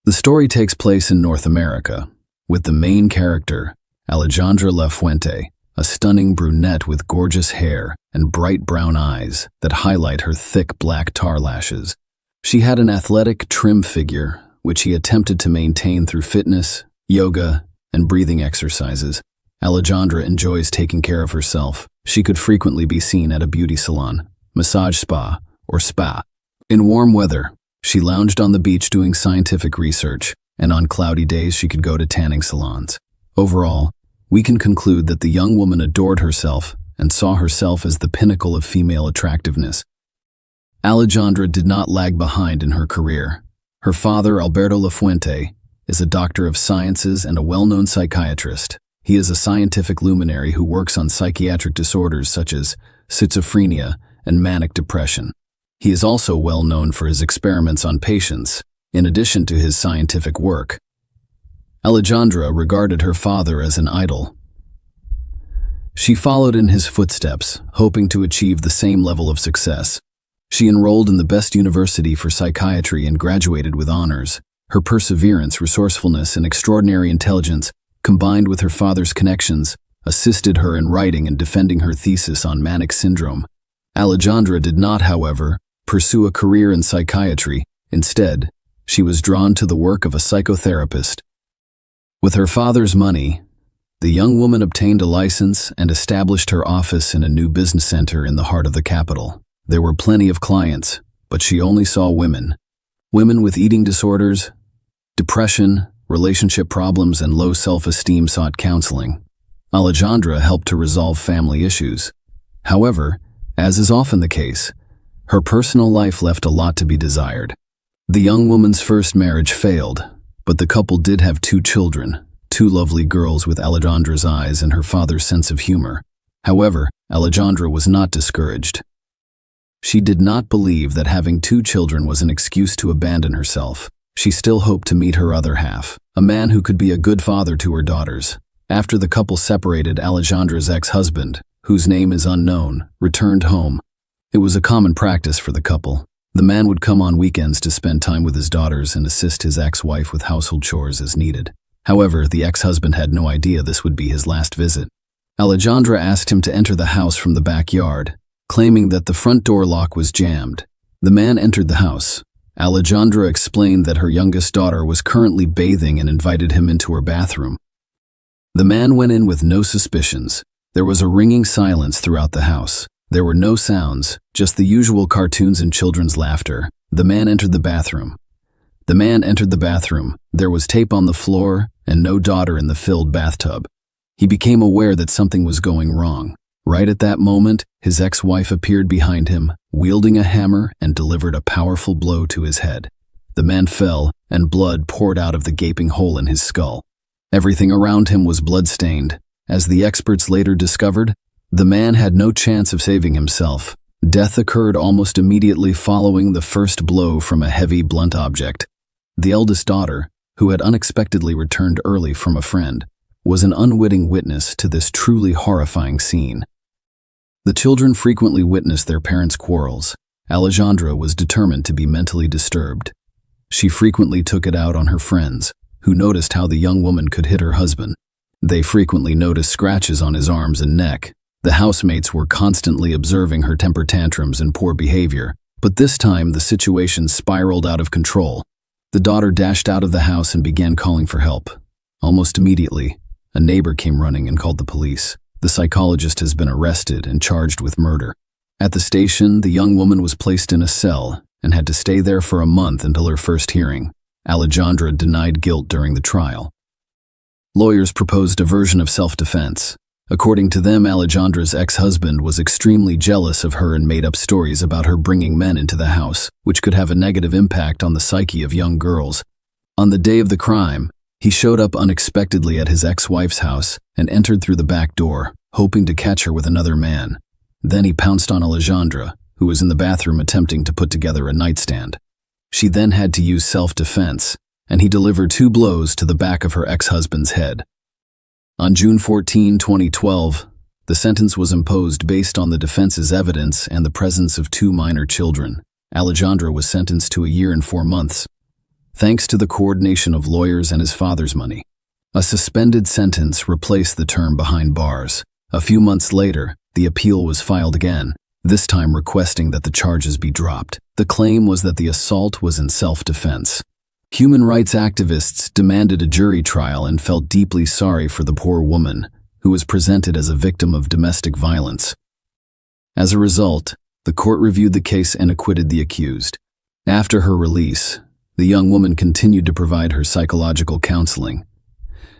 The story takes place in North America, with the main character, Alejandra La Fuente, a stunning brunette with gorgeous hair and bright brown eyes that highlight her thick black tar lashes. She had an athletic, trim figure, which he attempted to maintain through fitness, yoga, and breathing exercises. Alejandra enjoys taking care of herself. She could frequently be seen at a beauty salon, massage spa, or spa. In warm weather, she lounged on the beach doing scientific research, and on cloudy days she could go to tanning salons. Overall, we can conclude that the young woman adored herself and saw herself as the pinnacle of female attractiveness. Alejandra did not lag behind in her career. Her father, Alberto Lafuente, is a doctor of sciences and a well-known psychiatrist. He is a scientific luminary who works on psychiatric disorders such as schizophrenia and manic depression. He is also well known for his experiments on patients, in addition to his scientific work. Alejandra regarded her father as an idol. She followed in his footsteps, hoping to achieve the same level of success. She enrolled in the best university for psychiatry and graduated with honors. Her perseverance, resourcefulness, and extraordinary intelligence, combined with her father's connections, assisted her in writing and defending her thesis on manic syndrome. Alejandra did not, however, pursue a career in psychiatry. Instead, she was drawn to the work of a psychotherapist. With her father's money, the young woman obtained a license and established her office in a new business center in the heart of the capital. There were plenty of clients, but she only saw women. Women with eating disorders, depression, relationship problems, and low self-esteem sought counseling. Alejandra helped to resolve family issues. However, as is often the case, her personal life left a lot to be desired. The young woman's first marriage failed, but the couple did have 2 children, 2 lovely girls with Alejandra's eyes and her father's sense of humor. However, Alejandra was not discouraged. She did not believe that having 2 children was an excuse to abandon herself. She still hoped to meet her other half, a man who could be a good father to her daughters. After the couple separated, Alejandra's ex-husband, whose name is unknown, returned home. It was a common practice for the couple. The man would come on weekends to spend time with his daughters and assist his ex-wife with household chores as needed. However, the ex-husband had no idea this would be his last visit. Alejandra asked him to enter the house from the backyard, claiming that the front door lock was jammed. The man entered the house. Alejandra explained that her youngest daughter was currently bathing and invited him into her bathroom. The man went in with no suspicions. There was a ringing silence throughout the house. There were no sounds, just the usual cartoons and children's laughter. The man entered the bathroom. There was tape on the floor and no daughter in the filled bathtub. He became aware that something was going wrong. Right at that moment, his ex-wife appeared behind him, wielding a hammer, and delivered a powerful blow to his head. The man fell, and blood poured out of the gaping hole in his skull. Everything around him was blood-stained. As the experts later discovered, the man had no chance of saving himself. Death occurred almost immediately following the first blow from a heavy, blunt object. The eldest daughter, who had unexpectedly returned early from a friend, was an unwitting witness to this truly horrifying scene. The children frequently witnessed their parents' quarrels. Alejandra was determined to be mentally disturbed. She frequently took it out on her friends, who noticed how the young woman could hit her husband. They frequently noticed scratches on his arms and neck. The housemates were constantly observing her temper tantrums and poor behavior, but this time the situation spiraled out of control. The daughter dashed out of the house and began calling for help. Almost immediately, a neighbor came running and called the police. The psychologist has been arrested and charged with murder. At the station, the young woman was placed in a cell and had to stay there for a month until her first hearing. Alejandra denied guilt during the trial. Lawyers proposed a version of self-defense. According to them, Alejandra's ex-husband was extremely jealous of her and made up stories about her bringing men into the house, which could have a negative impact on the psyche of young girls. On the day of the crime, he showed up unexpectedly at his ex-wife's house and entered through the back door, hoping to catch her with another man. Then he pounced on Alejandra, who was in the bathroom attempting to put together a nightstand. She then had to use self-defense, and he delivered 2 blows to the back of her ex-husband's head. On June 14, 2012, the sentence was imposed based on the defense's evidence and the presence of 2 minor children. Alejandra was sentenced to 1 year and 4 months. Thanks to the coordination of lawyers and his father's money, a suspended sentence replaced the term behind bars. A few months later, the appeal was filed again, this time requesting that the charges be dropped. The claim was that the assault was in self-defense. Human rights activists demanded a jury trial and felt deeply sorry for the poor woman, who was presented as a victim of domestic violence. As a result, the court reviewed the case and acquitted the accused. After her release, the young woman continued to provide her psychological counseling.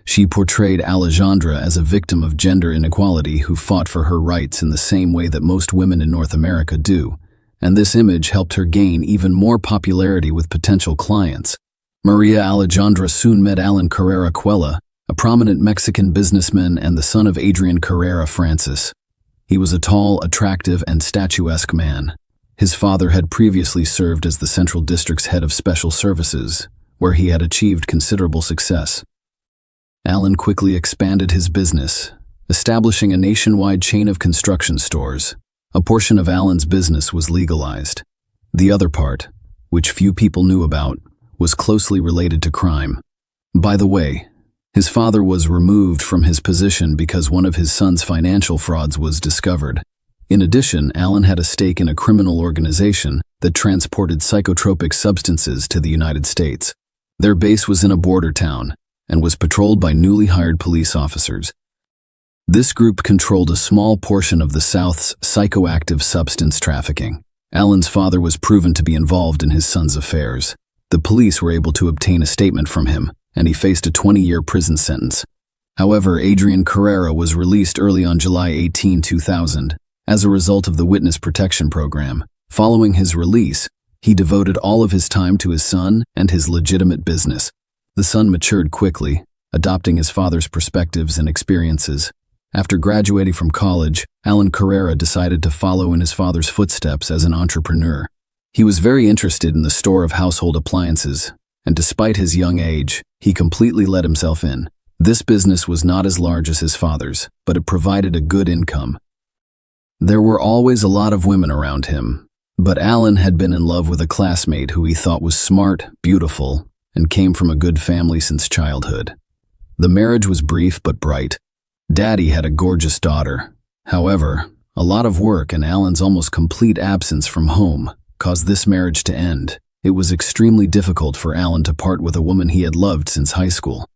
She portrayed Alejandra as a victim of gender inequality who fought for her rights in the same way that most women in North America do, and this image helped her gain even more popularity with potential clients. Maria Alejandra soon met Alan Carrera Cuella, a prominent Mexican businessman and the son of Adrian Carrera Francis. He was a tall, attractive, and statuesque man. His father had previously served as the Central District's head of special services, where he had achieved considerable success. Alan quickly expanded his business, establishing a nationwide chain of construction stores. A portion of Alan's business was legalized. The other part, which few people knew about, was closely related to crime. By the way, His father was removed from his position because one of his son's financial frauds was discovered. In addition, Alan had a stake in a criminal organization that transported psychotropic substances to the United States. Their base was in a border town and was patrolled by newly hired police officers. This group controlled a small portion of the South's psychoactive substance trafficking. Alan's father was proven to be involved in his son's affairs. The police were able to obtain a statement from him, and he faced a 20-year prison sentence. However, Adrian Carrera was released early on July 18, 2000, as a result of the Witness Protection Program. Following his release, he devoted all of his time to his son and his legitimate business. The son matured quickly, adopting his father's perspectives and experiences. After graduating from college, Alan Carrera decided to follow in his father's footsteps as an entrepreneur. He was very interested in the store of household appliances, and despite his young age, he completely let himself in. This business was not as large as his father's, but it provided a good income. There were always a lot of women around him, but Alan had been in love with a classmate who he thought was smart, beautiful, and came from a good family since childhood. The marriage was brief but bright. Daddy had a gorgeous daughter. However, a lot of work and Alan's almost complete absence from home caused this marriage to end. It was extremely difficult for Alan to part with a woman he had loved since high school.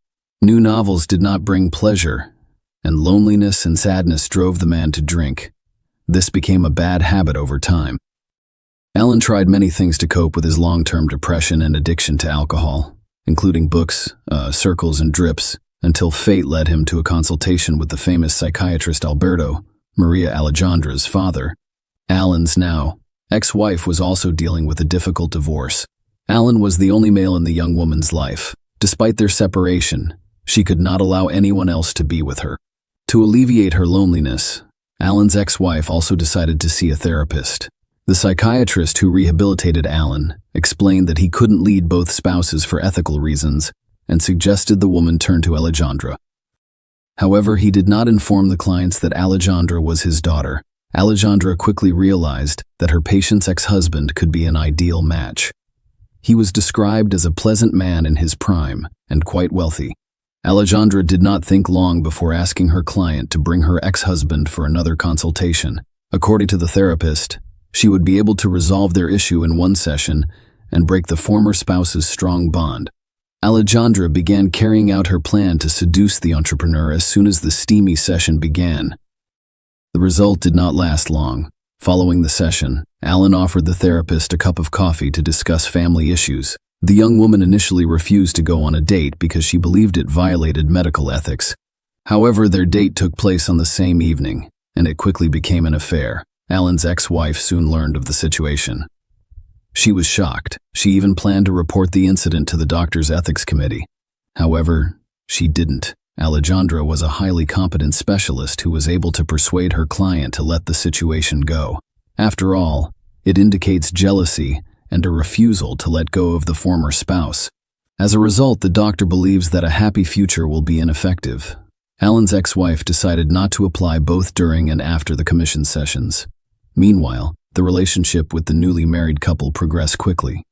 New novels did not bring pleasure, and loneliness and sadness drove the man to drink. This became a bad habit over time. Alan tried many things to cope with his long-term depression and addiction to alcohol, including books, circles, and drips, until fate led him to a consultation with the famous psychiatrist Alberto, Maria Alejandra's father. Alan's now ex-wife was also dealing with a difficult divorce. Alan was the only male in the young woman's life. Despite their separation, she could not allow anyone else to be with her. To alleviate her loneliness, Alan's ex-wife also decided to see a therapist. The psychiatrist who rehabilitated Alan explained that he couldn't lead both spouses for ethical reasons and suggested the woman turn to Alejandra. However, he did not inform the clients that Alejandra was his daughter. Alejandra quickly realized that her patient's ex-husband could be an ideal match. He was described as a pleasant man in his prime and quite wealthy. Alejandra did not think long before asking her client to bring her ex-husband for another consultation. According to the therapist, she would be able to resolve their issue in one session and break the former spouse's strong bond. Alejandra began carrying out her plan to seduce the entrepreneur as soon as the steamy session began. The result did not last long. Following the session, Alan offered the therapist a cup of coffee to discuss family issues. The young woman initially refused to go on a date because she believed it violated medical ethics. However, their date took place on the same evening, and it quickly became an affair. Alan's ex-wife soon learned of the situation. She was shocked. She even planned to report the incident to the doctor's ethics committee. However, she didn't. Alejandra was a highly competent specialist who was able to persuade her client to let the situation go. After all, it indicates jealousy and a refusal to let go of the former spouse. As a result, the doctor believes that a happy future will be ineffective. Alan's ex-wife decided not to apply both during and after the commission sessions. Meanwhile, the relationship with the newly married couple progressed quickly.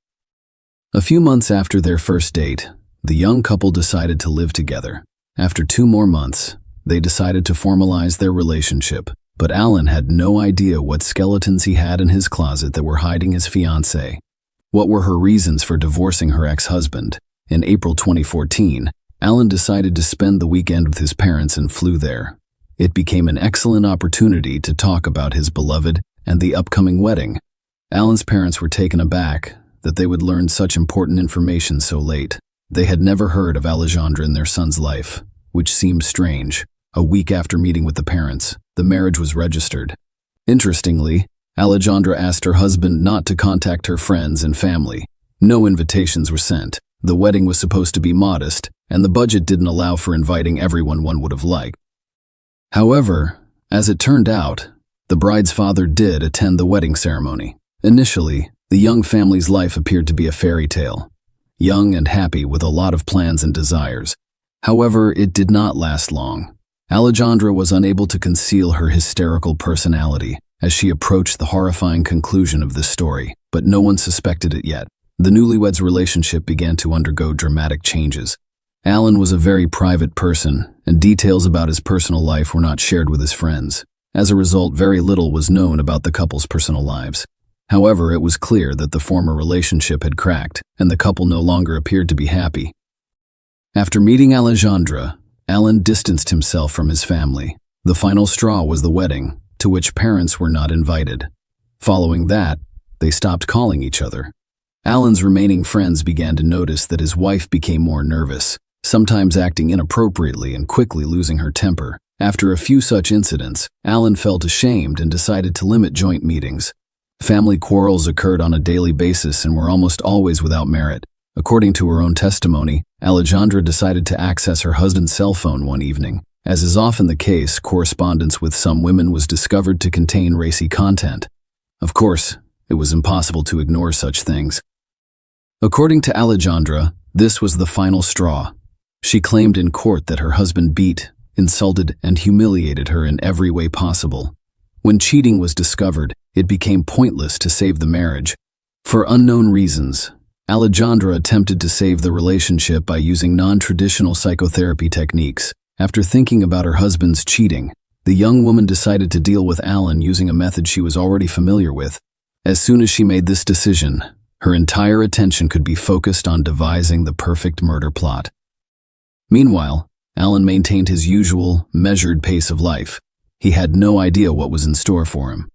A few months after their first date, the young couple decided to live together. After 2 more months, they decided to formalize their relationship, but Alan had no idea what skeletons he had in his closet that were hiding his fiancée. What were her reasons for divorcing her ex-husband? In April 2014, Alan decided to spend the weekend with his parents and flew there. It became an excellent opportunity to talk about his beloved and the upcoming wedding. Alan's parents were taken aback that they would learn such important information so late. They had never heard of Alejandra in their son's life, which seemed strange. A week after meeting with the parents, the marriage was registered. Interestingly, Alejandra asked her husband not to contact her friends and family. No invitations were sent. The wedding was supposed to be modest, and the budget didn't allow for inviting everyone one would have liked. However, as it turned out, the bride's father did attend the wedding ceremony. Initially, the young family's life appeared to be a fairy tale, young and happy with a lot of plans and desires. However, it did not last long. Alejandra was unable to conceal her hysterical personality as she approached the horrifying conclusion of this story, but no one suspected it yet. The newlyweds' relationship began to undergo dramatic changes. Alan was a very private person, and details about his personal life were not shared with his friends. As a result, very little was known about the couple's personal lives. However, it was clear that the former relationship had cracked, and the couple no longer appeared to be happy. After meeting Alejandra, Alan distanced himself from his family. The final straw was the wedding, to which parents were not invited. Following that, they stopped calling each other. Alan's remaining friends began to notice that his wife became more nervous, sometimes acting inappropriately and quickly losing her temper. After a few such incidents, Alan felt ashamed and decided to limit joint meetings. Family quarrels occurred on a daily basis and were almost always without merit. According to her own testimony, Alejandra decided to access her husband's cell phone one evening. As is often the case, correspondence with some women was discovered to contain racy content. Of course, it was impossible to ignore such things. According to Alejandra, this was the final straw. She claimed in court that her husband beat, insulted, and humiliated her in every way possible. When cheating was discovered, it became pointless to save the marriage. For unknown reasons, Alejandra attempted to save the relationship by using non-traditional psychotherapy techniques. After thinking about her husband's cheating, the young woman decided to deal with Alan using a method she was already familiar with. As soon as she made this decision, her entire attention could be focused on devising the perfect murder plot. Meanwhile, Alan maintained his usual, measured pace of life. He had no idea what was in store for him.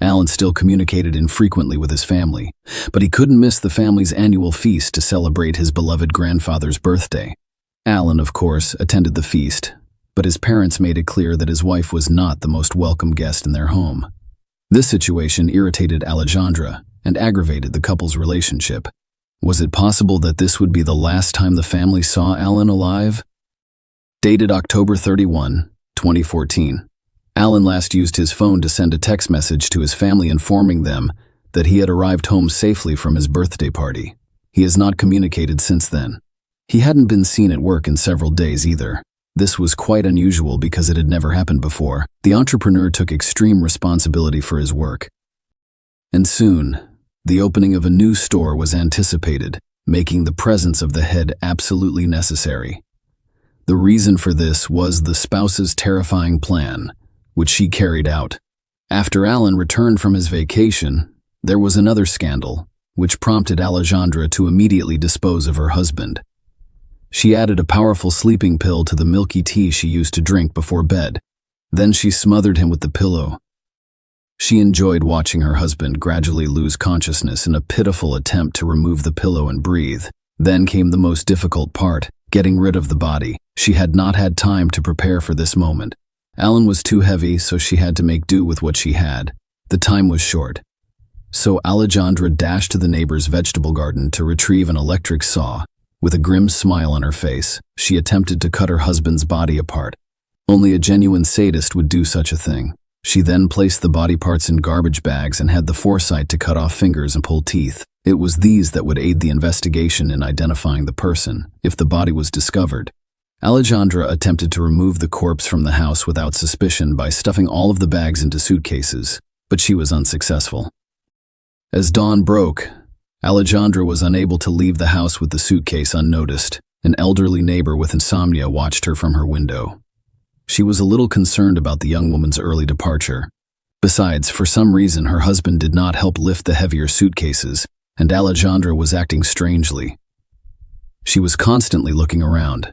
Alan still communicated infrequently with his family, but he couldn't miss the family's annual feast to celebrate his beloved grandfather's birthday. Alan, of course, attended the feast, but his parents made it clear that his wife was not the most welcome guest in their home. This situation irritated Alejandra and aggravated the couple's relationship. Was it possible that this would be the last time the family saw Alan alive? Dated October 31, 2014. Alan last used his phone to send a text message to his family informing them that he had arrived home safely from his birthday party. He has not communicated since then. He hadn't been seen at work in several days either. This was quite unusual because it had never happened before. The entrepreneur took extreme responsibility for his work. And soon, the opening of a new store was anticipated, making the presence of the head absolutely necessary. The reason for this was the spouse's terrifying plan, which she carried out. After Alan returned from his vacation, there was another scandal, which prompted Alejandra to immediately dispose of her husband. She added a powerful sleeping pill to the milky tea she used to drink before bed. Then she smothered him with the pillow. She enjoyed watching her husband gradually lose consciousness in a pitiful attempt to remove the pillow and breathe. Then came the most difficult part, getting rid of the body. She had not had time to prepare for this moment. Alan was too heavy, so she had to make do with what she had. The time was short. So Alejandra dashed to the neighbor's vegetable garden to retrieve an electric saw. With a grim smile on her face, she attempted to cut her husband's body apart. Only a genuine sadist would do such a thing. She then placed the body parts in garbage bags and had the foresight to cut off fingers and pull teeth. It was these that would aid the investigation in identifying the person, if the body was discovered. Alejandra attempted to remove the corpse from the house without suspicion by stuffing all of the bags into suitcases, but she was unsuccessful. As dawn broke, Alejandra was unable to leave the house with the suitcase unnoticed. An elderly neighbor with insomnia watched her from her window. She was a little concerned about the young woman's early departure. Besides, for some reason, her husband did not help lift the heavier suitcases, and Alejandra was acting strangely. She was constantly looking around.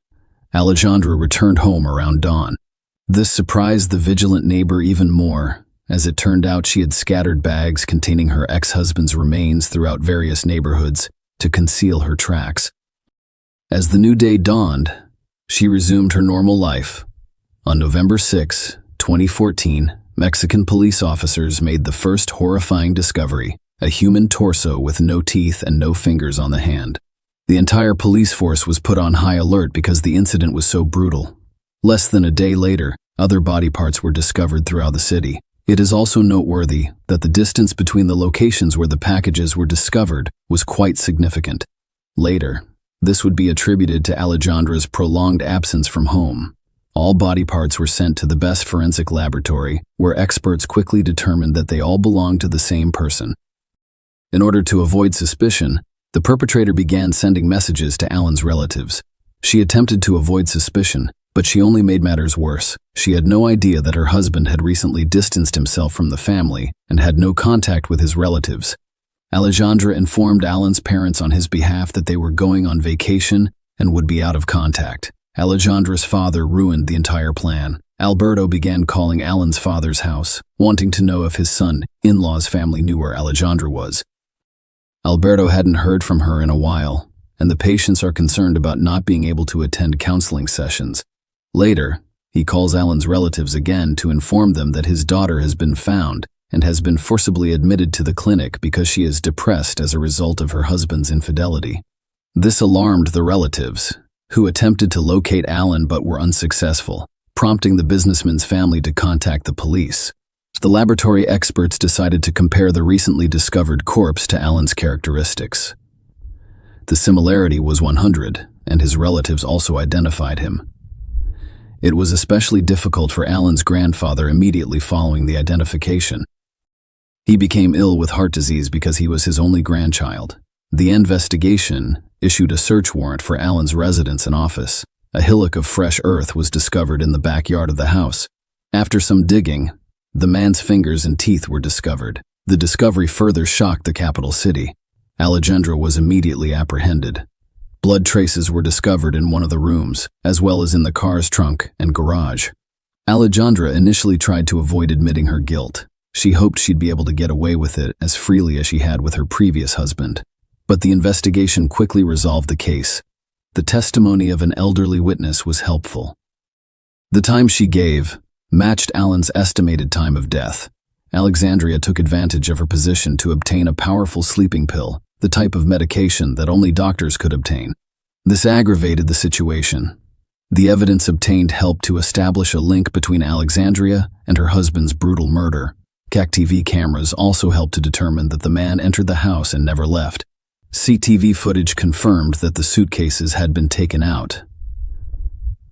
Alejandra returned home around dawn. This surprised the vigilant neighbor even more. As it turned out, she had scattered bags containing her ex-husband's remains throughout various neighborhoods to conceal her tracks. As the new day dawned, she resumed her normal life. On November 6, 2014, Mexican police officers made the first horrifying discovery: a human torso with no teeth and no fingers on the hand. The entire police force was put on high alert because the incident was so brutal. Less than a day later, other body parts were discovered throughout the city. It is also noteworthy that the distance between the locations where the packages were discovered was quite significant. Later, this would be attributed to Alejandra's prolonged absence from home. All body parts were sent to the best forensic laboratory, where experts quickly determined that they all belonged to the same person. In order to avoid suspicion, the perpetrator began sending messages to Alan's relatives. She attempted to avoid suspicion, but she only made matters worse. She had no idea that her husband had recently distanced himself from the family and had no contact with his relatives. Alejandra informed Alan's parents on his behalf that they were going on vacation and would be out of contact. Alejandra's father ruined the entire plan. Alberto began calling Alan's father's house, wanting to know if his son-in-law's family knew where Alejandra was. Alberto hadn't heard from her in a while, and the patients are concerned about not being able to attend counseling sessions. Later, he calls Alan's relatives again to inform them that his daughter has been found and has been forcibly admitted to the clinic because she is depressed as a result of her husband's infidelity. This alarmed the relatives, who attempted to locate Alan but were unsuccessful, prompting the businessman's family to contact the police. The laboratory experts decided to compare the recently discovered corpse to Alan's characteristics. The similarity was 100, and his relatives also identified him. It was especially difficult for Alan's grandfather immediately following the identification. He became ill with heart disease because he was his only grandchild. The investigation issued a search warrant for Alan's residence and office. A hillock of fresh earth was discovered in the backyard of the house. After some digging, the man's fingers and teeth were discovered. The discovery further shocked the capital city. Alejandra was immediately apprehended. Blood traces were discovered in one of the rooms, as well as in the car's trunk and garage. Alejandra initially tried to avoid admitting her guilt. She hoped she'd be able to get away with it as freely as she had with her previous husband. But the investigation quickly resolved the case. The testimony of an elderly witness was helpful. The time she gave matched Alan's estimated time of death. Alexandria took advantage of her position to obtain a powerful sleeping pill, the type of medication that only doctors could obtain. This aggravated the situation. The evidence obtained helped to establish a link between Alexandria and her husband's brutal murder. CCTV cameras also helped to determine that the man entered the house and never left. CCTV footage confirmed that the suitcases had been taken out.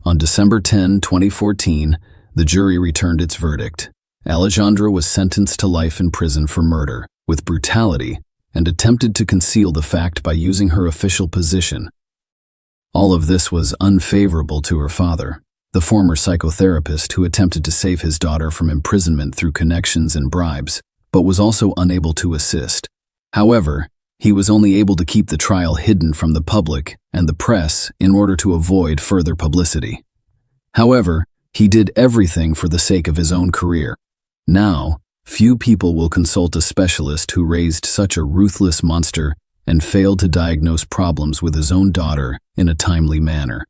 On December 10, 2014, the jury returned its verdict. Alejandra was sentenced to life in prison for murder, with brutality, and attempted to conceal the fact by using her official position. All of this was unfavorable to her father, the former psychotherapist who attempted to save his daughter from imprisonment through connections and bribes, but was also unable to assist. However, he was only able to keep the trial hidden from the public and the press in order to avoid further publicity. However, he did everything for the sake of his own career. Now, few people will consult a specialist who raised such a ruthless monster and failed to diagnose problems with his own daughter in a timely manner.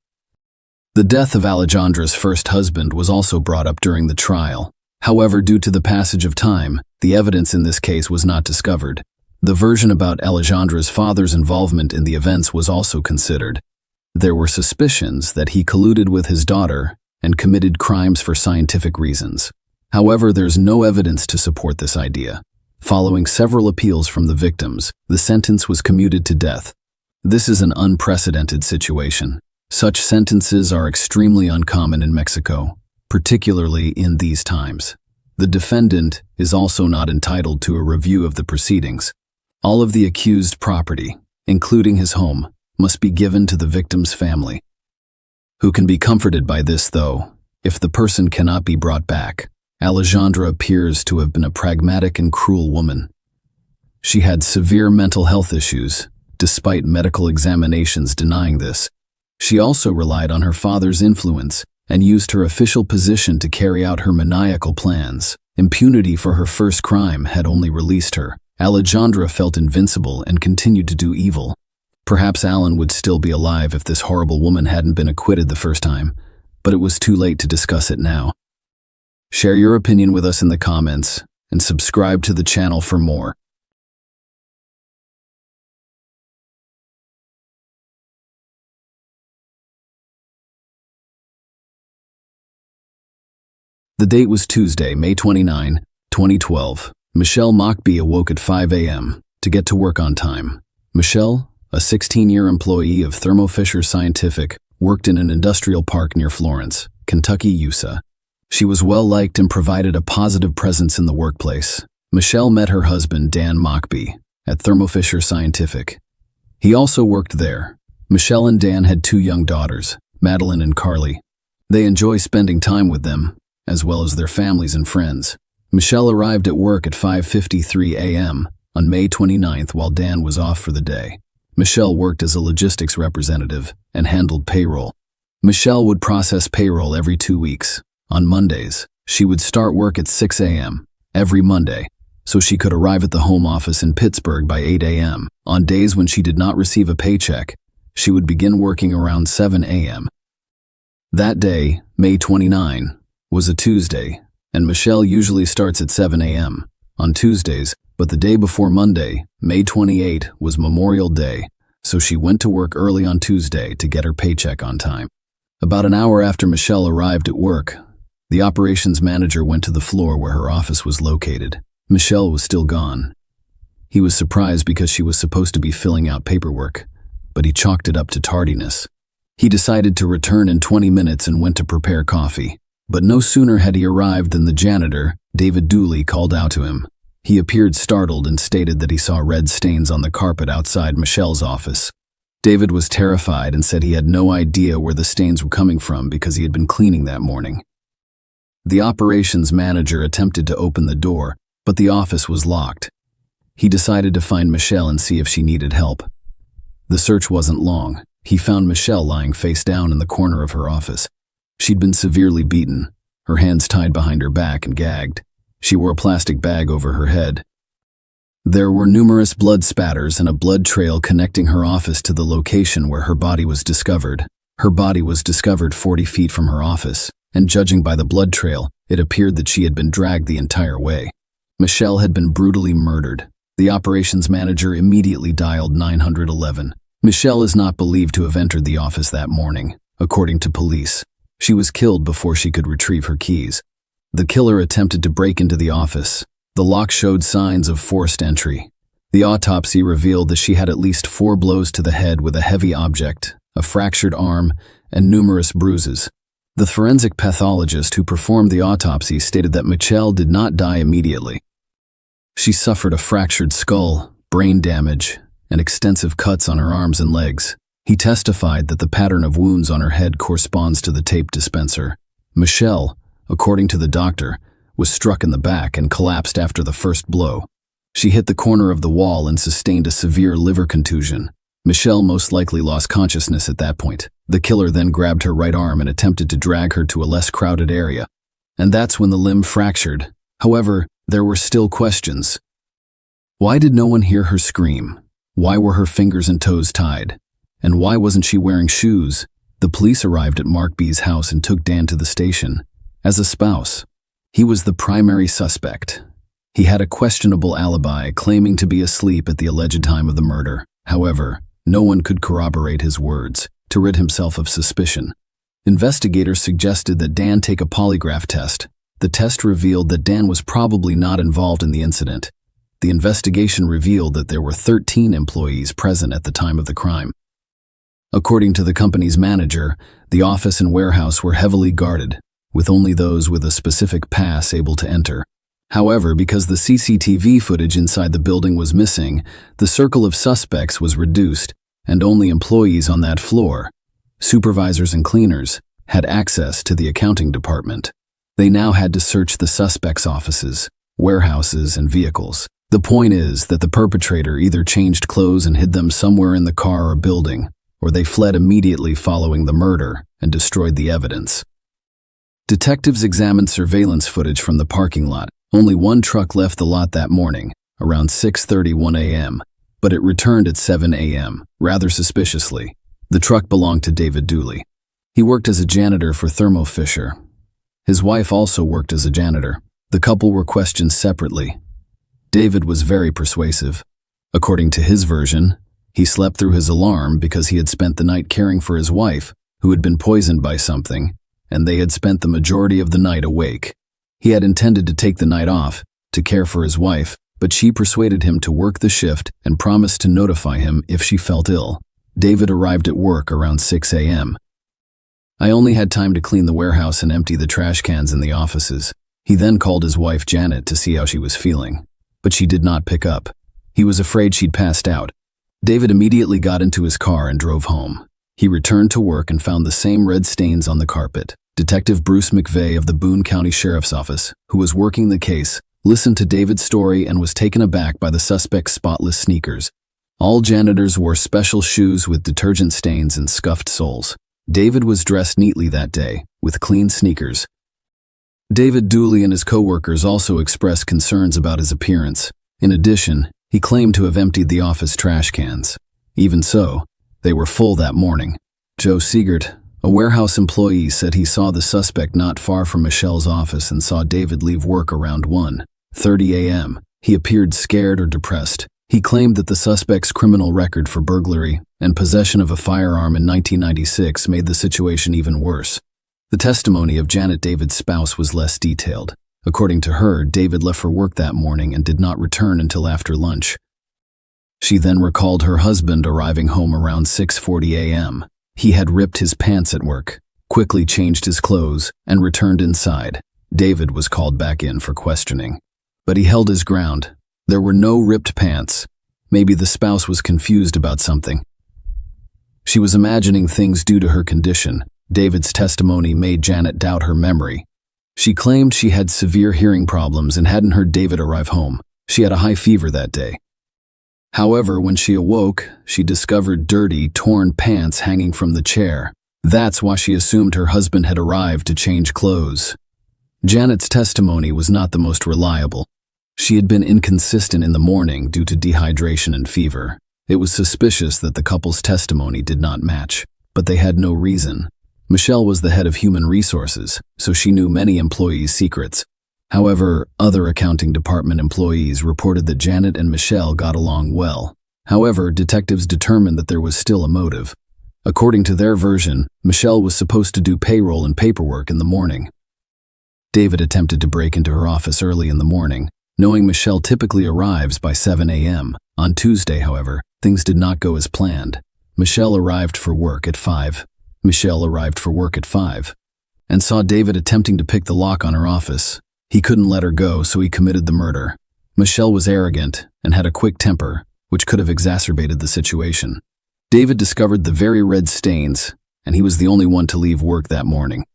The death of Alejandra's first husband was also brought up during the trial. However, due to the passage of time, the evidence in this case was not discovered. The version about Alejandra's father's involvement in the events was also considered. There were suspicions that he colluded with his daughter and committed crimes for scientific reasons. However, there's no evidence to support this idea. Following several appeals from the victims, the sentence was commuted to death. This is an unprecedented situation. Such sentences are extremely uncommon in Mexico, particularly in these times. The defendant is also not entitled to a review of the proceedings. All of the accused property, including his home, must be given to the victim's family. Who can be comforted by this, though, if the person cannot be brought back? Alejandra appears to have been a pragmatic and cruel woman. She had severe mental health issues, despite medical examinations denying this. She also relied on her father's influence and used her official position to carry out her maniacal plans. Impunity for her first crime had only released her. Alejandra felt invincible and continued to do evil. Perhaps Alan would still be alive if this horrible woman hadn't been acquitted the first time, but it was too late to discuss it now. Share your opinion with us in the comments and subscribe to the channel for more. The date was Tuesday, May 29, 2012. Michelle Mockbee awoke at 5 a.m. to get to work on time. Michelle, a 16-year employee of Thermo Fisher Scientific, worked in an industrial park near Florence, Kentucky, USA. She was well-liked and provided a positive presence in the workplace. Michelle met her husband, Dan Mockbee, at Thermo Fisher Scientific. He also worked there, Michelle and Dan had 2 young daughters, Madeline and Carly. They enjoy spending time with them, as well as their families and friends. Michelle arrived at work at 5:53 a.m. on May 29th while Dan was off for the day. Michelle worked as a logistics representative and handled payroll. Michelle would process payroll every 2 weeks. On Mondays, she would start work at 6 a.m. every Monday, so she could arrive at the home office in Pittsburgh by 8 a.m. On days when she did not receive a paycheck, she would begin working around 7 a.m. That day, May 29, was a Tuesday, and Michelle usually starts at 7 a.m. on Tuesdays, but the day before Monday, May 28, was Memorial Day, so she went to work early on Tuesday to get her paycheck on time. About an hour after Michelle arrived at work, the operations manager went to the floor where her office was located. Michelle was still gone. He was surprised because she was supposed to be filling out paperwork, but he chalked it up to tardiness. He decided to return in 20 minutes and went to prepare coffee. But no sooner had he arrived than the janitor, David Dooley, called out to him. He appeared startled and stated that he saw red stains on the carpet outside Michelle's office. David was terrified and said he had no idea where the stains were coming from because he had been cleaning that morning. The operations manager attempted to open the door, but the office was locked. He decided to find Michelle and see if she needed help. The search wasn't long. He found Michelle lying face down in the corner of her office. She'd been severely beaten, her hands tied behind her back and gagged. She wore a plastic bag over her head. There were numerous blood spatters and a blood trail connecting her office to the location where her body was discovered. Her body was discovered 40 feet from her office, and judging by the blood trail, it appeared that she had been dragged the entire way. Michelle had been brutally murdered. The operations manager immediately dialed 911. Michelle is not believed to have entered the office that morning, according to police. She was killed before she could retrieve her keys. The killer attempted to break into the office. The lock showed signs of forced entry. The autopsy revealed that she had at least 4 blows to the head with a heavy object, a fractured arm, and numerous bruises. The forensic pathologist who performed the autopsy stated that Michelle did not die immediately. She suffered a fractured skull, brain damage, and extensive cuts on her arms and legs. He testified that the pattern of wounds on her head corresponds to the tape dispenser. Michelle, according to the doctor, was struck in the back and collapsed after the first blow. She hit the corner of the wall and sustained a severe liver contusion. Michelle most likely lost consciousness at that point. The killer then grabbed her right arm and attempted to drag her to a less crowded area. And that's when the limb fractured. However, there were still questions. Why did no one hear her scream? Why were her fingers and toes tied? And why wasn't she wearing shoes? The police arrived at Mark B's house and took Dan to the station. As a spouse, he was the primary suspect. He had a questionable alibi, claiming to be asleep at the alleged time of the murder. However, no one could corroborate his words to rid himself of suspicion. Investigators suggested that Dan take a polygraph test. The test revealed that Dan was probably not involved in the incident. The investigation revealed that there were 13 employees present at the time of the crime. According to the company's manager, the office and warehouse were heavily guarded, with only those with a specific pass able to enter. However, because the CCTV footage inside the building was missing, the circle of suspects was reduced, and only employees on that floor, supervisors and cleaners, had access to the accounting department. They now had to search the suspects' offices, warehouses, and vehicles. The point is that the perpetrator either changed clothes and hid them somewhere in the car or building, or they fled immediately following the murder and destroyed the evidence. Detectives examined surveillance footage from the parking lot. Only one truck left the lot that morning, around 6:31 a.m., but it returned at 7 a.m., rather suspiciously. The truck belonged to David Dooley. He worked as a janitor for Thermo Fisher. His wife also worked as a janitor. The couple were questioned separately. David was very persuasive. According to his version, he slept through his alarm because he had spent the night caring for his wife, who had been poisoned by something, and they had spent the majority of the night awake. He had intended to take the night off, to care for his wife, but she persuaded him to work the shift and promised to notify him if she felt ill. David arrived at work around 6 a.m. I only had time to clean the warehouse and empty the trash cans in the offices. He then called his wife Janet to see how she was feeling, but she did not pick up. He was afraid she'd passed out. David immediately got into his car and drove home. He returned to work and found the same red stains on the carpet. Detective Bruce McVeigh of the Boone County Sheriff's Office, who was working the case, listened to David's story and was taken aback by the suspect's spotless sneakers. All janitors wore special shoes with detergent stains and scuffed soles. David was dressed neatly that day, with clean sneakers. David Dooley and his co-workers also expressed concerns about his appearance. In addition, he claimed to have emptied the office trash cans. Even so, they were full that morning. Joe Siegert, a warehouse employee, said he saw the suspect not far from Michelle's office and saw David leave work around 1:30 a.m. He appeared scared or depressed. He claimed that the suspect's criminal record for burglary and possession of a firearm in 1996 made the situation even worse. The testimony of Janet, David's spouse, was less detailed. According to her, David left for work that morning and did not return until after lunch. She then recalled her husband arriving home around 6:40 a.m. He had ripped his pants at work, quickly changed his clothes, and returned inside. David was called back in for questioning, but he held his ground. There were no ripped pants. Maybe the spouse was confused about something. She was imagining things due to her condition. David's testimony made Janet doubt her memory. She claimed she had severe hearing problems and hadn't heard David arrive home. She had a high fever that day. However, when she awoke, she discovered dirty, torn pants hanging from the chair. That's why she assumed her husband had arrived to change clothes. Janet's testimony was not the most reliable. She had been inconsistent in the morning due to dehydration and fever. It was suspicious that the couple's testimony did not match, but they had no reason. Michelle was the head of human resources, so she knew many employees' secrets. However, other accounting department employees reported that Janet and Michelle got along well. However, detectives determined that there was still a motive. According to their version, Michelle was supposed to do payroll and paperwork in the morning. David attempted to break into her office early in the morning, knowing Michelle typically arrives by 7 a.m. On Tuesday, however, things did not go as planned. Michelle arrived for work at 5, and saw David attempting to pick the lock on her office. He couldn't let her go, so he committed the murder. Michelle was arrogant and had a quick temper, which could have exacerbated the situation. David discovered the very red stains, and he was the only one to leave work that morning.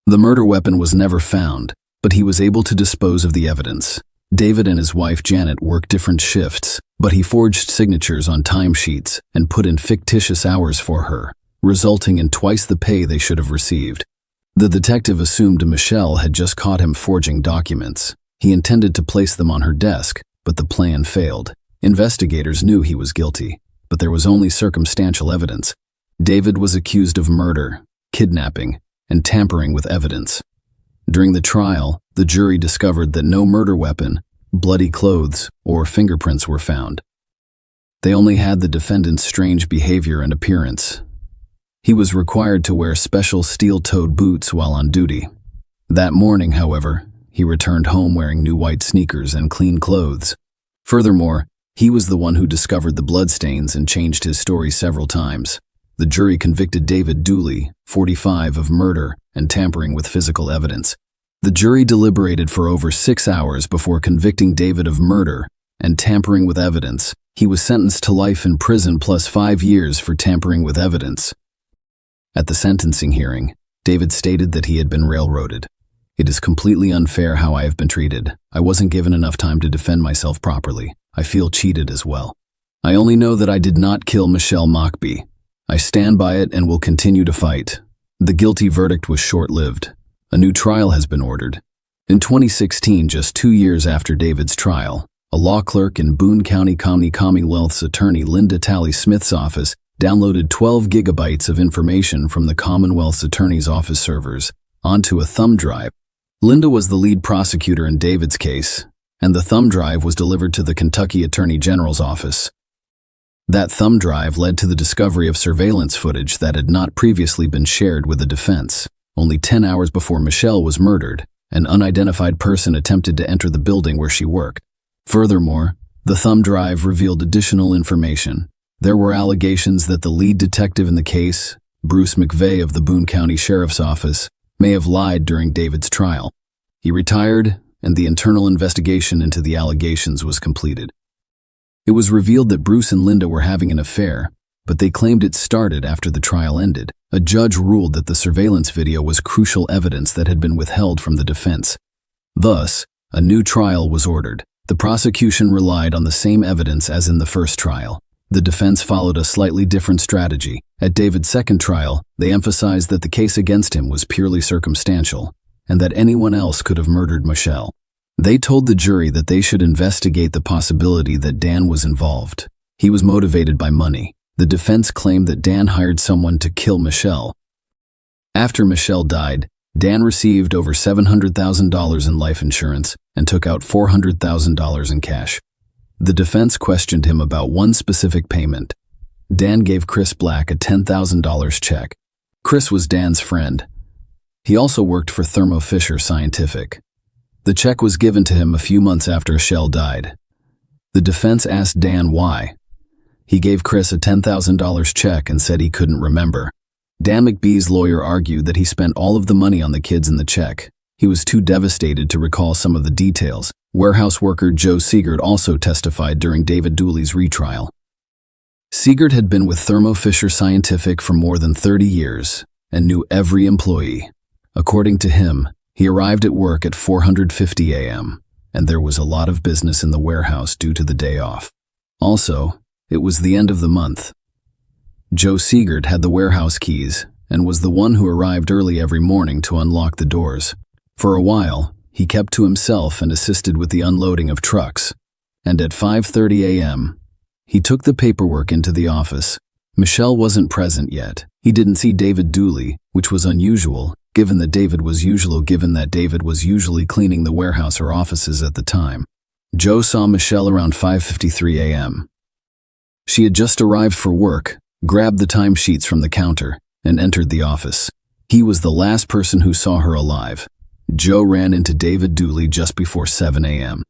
The murder weapon was never found, but he was able to dispose of the evidence. David and his wife Janet worked different shifts, but he forged signatures on timesheets and put in fictitious hours for her, resulting in twice the pay they should have received. The detective assumed Michelle had just caught him forging documents. He intended to place them on her desk, but the plan failed. Investigators knew he was guilty, but there was only circumstantial evidence. David was accused of murder, kidnapping, and tampering with evidence. During the trial, the jury discovered that no murder weapon, bloody clothes, or fingerprints were found. They only had the defendant's strange behavior and appearance. He was required to wear special steel-toed boots while on duty. That morning, however, he returned home wearing new white sneakers and clean clothes. Furthermore, he was the one who discovered the bloodstains and changed his story several times. The jury convicted David Dooley, 45, of murder and tampering with physical evidence. The jury deliberated for over 6 hours before convicting David of murder and tampering with evidence. He was sentenced to life in prison plus 5 years for tampering with evidence. At the sentencing hearing, David stated that he had been railroaded. "It is completely unfair how I have been treated. I wasn't given enough time to defend myself properly. I feel cheated as well. I only know that I did not kill Michelle Mockbee. I stand by it and will continue to fight." The guilty verdict was short-lived. A new trial has been ordered. In 2016, just 2 years after David's trial, a law clerk in Boone County Commonwealth's attorney Linda Talley Smith's office downloaded 12 gigabytes of information from the Commonwealth's attorney's office servers onto a thumb drive. Linda was the lead prosecutor in David's case, and the thumb drive was delivered to the Kentucky Attorney General's office. That thumb drive led to the discovery of surveillance footage that had not previously been shared with the defense. Only 10 hours before Michelle was murdered, an unidentified person attempted to enter the building where she worked. Furthermore, the thumb drive revealed additional information. There were allegations that the lead detective in the case, Bruce McVeigh of the Boone County Sheriff's Office, may have lied during David's trial. He retired, and the internal investigation into the allegations was completed. It was revealed that Bruce and Linda were having an affair, but they claimed it started after the trial ended. A judge ruled that the surveillance video was crucial evidence that had been withheld from the defense. Thus, a new trial was ordered. The prosecution relied on the same evidence as in the first trial. The defense followed a slightly different strategy. At David's second trial, they emphasized that the case against him was purely circumstantial, and that anyone else could have murdered Michelle. They told the jury that they should investigate the possibility that Dan was involved. He was motivated by money. The defense claimed that Dan hired someone to kill Michelle. After Michelle died, Dan received over $700,000 in life insurance and took out $400,000 in cash. The defense questioned him about one specific payment. Dan gave Chris Black a $10,000 check. Chris was Dan's friend. He also worked for Thermo Fisher Scientific. The check was given to him a few months after Michelle died. The defense asked Dan why. He gave Chris a $10,000 check and said he couldn't remember. Dan McBee's lawyer argued that he spent all of the money on the kids in the check. He was too devastated to recall some of the details. Warehouse worker Joe Siegert also testified during David Dooley's retrial. Siegert had been with Thermo Fisher Scientific for more than 30 years and knew every employee. According to him, he arrived at work at 4:50 a.m., and there was a lot of business in the warehouse due to the day off. Also, it was the end of the month. Joe Siegert had the warehouse keys and was the one who arrived early every morning to unlock the doors. For a while, he kept to himself and assisted with the unloading of trucks. And at 5:30 a.m., he took the paperwork into the office. Michelle wasn't present yet. He didn't see David Dooley, which was unusual, given that David was usually cleaning the warehouse or offices at the time. Joe saw Michelle around 5:53 a.m. She had just arrived for work, grabbed the timesheets from the counter, and entered the office. He was the last person who saw her alive. Joe ran into David Dooley just before 7 a.m.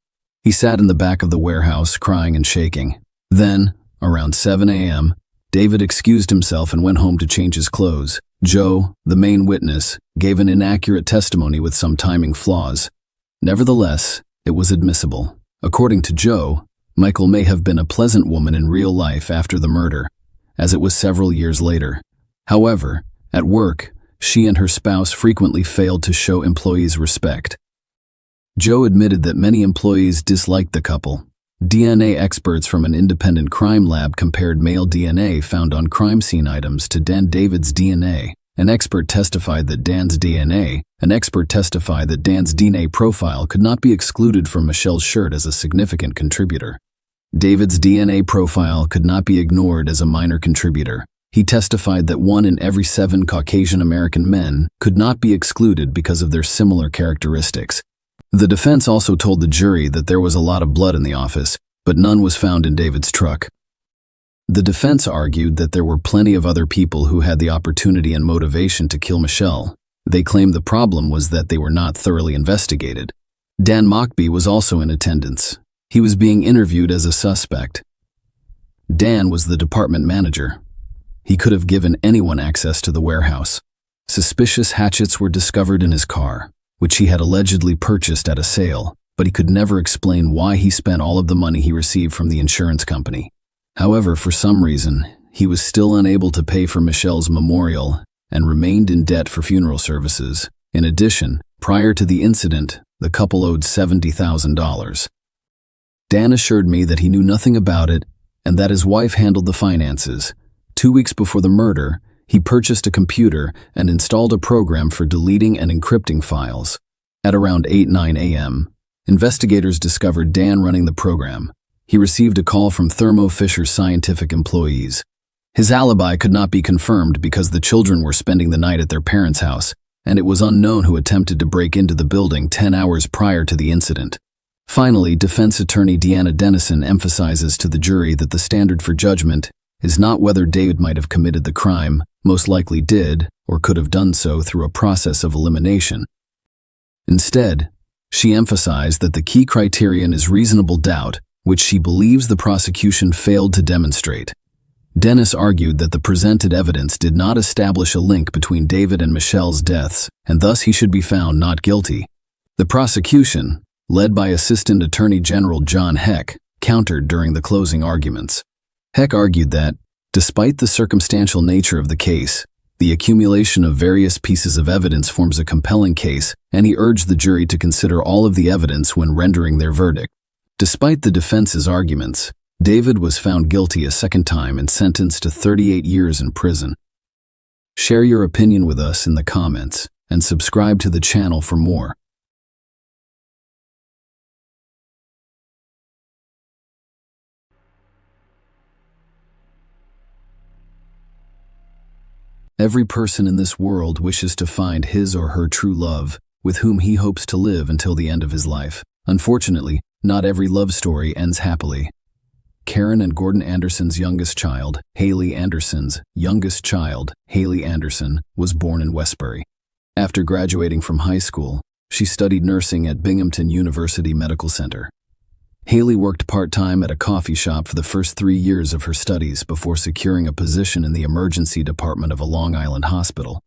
He sat in the back of the warehouse, crying and shaking. Then, around 7 a.m., David excused himself and went home to change his clothes. Joe, the main witness, gave an inaccurate testimony with some timing flaws. Nevertheless, it was admissible. According to Joe, Michael may have been a pleasant woman in real life after the murder, as it was several years later. However, at work, she and her spouse frequently failed to show employees respect. Joe admitted that many employees disliked the couple. DNA experts from an independent crime lab compared male DNA found on crime scene items to David's DNA. An expert testified that Dan's DNA profile could not be excluded from Michelle's shirt as a significant contributor. David's DNA profile could not be ignored as a minor contributor. He testified that 1 in every 7 Caucasian American men could not be excluded because of their similar characteristics. The defense also told the jury that there was a lot of blood in the office, but none was found in David's truck. The defense argued that there were plenty of other people who had the opportunity and motivation to kill Michelle. They claimed the problem was that they were not thoroughly investigated. Dan Mockbee was also in attendance. He was being interviewed as a suspect. Dan was the department manager. He could have given anyone access to the warehouse. Suspicious hatchets were discovered in his car, which he had allegedly purchased at a sale, but he could never explain why he spent all of the money he received from the insurance company. However, for some reason, he was still unable to pay for Michelle's memorial and remained in debt for funeral services. In addition, prior to the incident, the couple owed $70,000. Dan assured me that he knew nothing about it and that his wife handled the finances. 2 weeks before the murder, he purchased a computer and installed a program for deleting and encrypting files. At around 8:09 a.m., investigators discovered Dan running the program. He received a call from Thermo Fisher Scientific employees. His alibi could not be confirmed because the children were spending the night at their parents' house, and it was unknown who attempted to break into the building 10 hours prior to the incident. Finally, defense attorney Deanna Dennison emphasizes to the jury that the standard for judgment is not whether David might have committed the crime, most likely did, or could have done so through a process of elimination. Instead, she emphasized that the key criterion is reasonable doubt, which she believes the prosecution failed to demonstrate. Dennis argued that the presented evidence did not establish a link between David and Michelle's deaths, and thus he should be found not guilty. The prosecution, led by Assistant Attorney General John Heck, countered during the closing arguments. Heck argued that, despite the circumstantial nature of the case, the accumulation of various pieces of evidence forms a compelling case, and he urged the jury to consider all of the evidence when rendering their verdict. Despite the defense's arguments, David was found guilty a second time and sentenced to 38 years in prison. Share your opinion with us in the comments, and subscribe to the channel for more. Every person in this world wishes to find his or her true love, with whom he hopes to live until the end of his life. Unfortunately, not every love story ends happily. Karen and Gordon Anderson's youngest child, Haley Anderson's youngest child, Haley Anderson, was born in Westbury. After graduating from high school, she studied nursing at Binghamton University Medical Center. Haley worked part-time at a coffee shop for the first 3 years of her studies before securing a position in the emergency department of a Long Island hospital.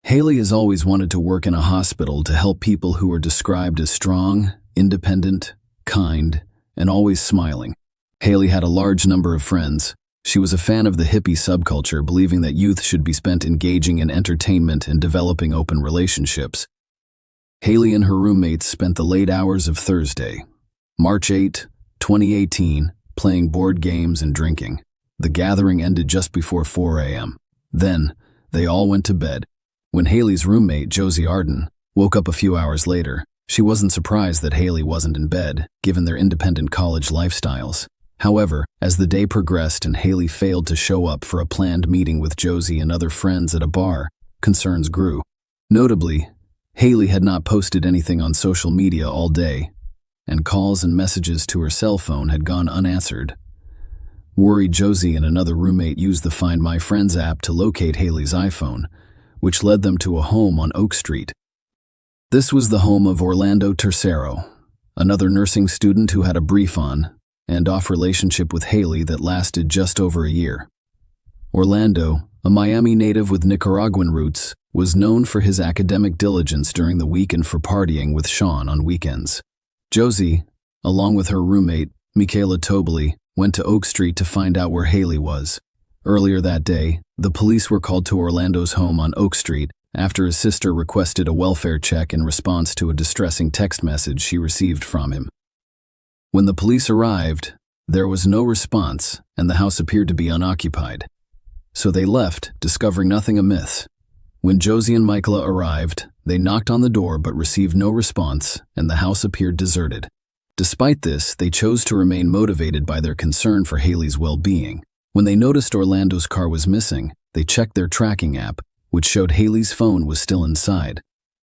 Haley has always wanted to work in a hospital to help people who are described as strong, independent, kind, and always smiling. Haley had a large number of friends. She was a fan of the hippie subculture, believing that youth should be spent engaging in entertainment and developing open relationships. Haley and her roommates spent the late hours of Thursday, March 8, 2018, playing board games and drinking. The gathering ended just before 4 a.m. Then, they all went to bed. When Haley's roommate, Josie Arden, woke up a few hours later, she wasn't surprised that Haley wasn't in bed, given their independent college lifestyles. However, as the day progressed and Haley failed to show up for a planned meeting with Josie and other friends at a bar, concerns grew. Notably, Haley had not posted anything on social media all day, and calls and messages to her cell phone had gone unanswered. Worried, Josie and another roommate used the Find My Friends app to locate Haley's iPhone, which led them to a home on Oak Street. This was the home of Orlando Tercero, another nursing student who had a brief on and off relationship with Haley that lasted just over a year. Orlando, a Miami native with Nicaraguan roots, was known for his academic diligence during the week and for partying with Sean on weekends. Josie, along with her roommate, Michaela Tobley, went to Oak Street to find out where Haley was. Earlier that day, the police were called to Orlando's home on Oak Street after his sister requested a welfare check in response to a distressing text message she received from him. When the police arrived, there was no response and the house appeared to be unoccupied. So they left, discovering nothing amiss. When Josie and Michaela arrived, they knocked on the door but received no response and the house appeared deserted. Despite this, they chose to remain motivated by their concern for Haley's well-being. When they noticed Orlando's car was missing, they checked their tracking app, which showed Haley's phone was still inside.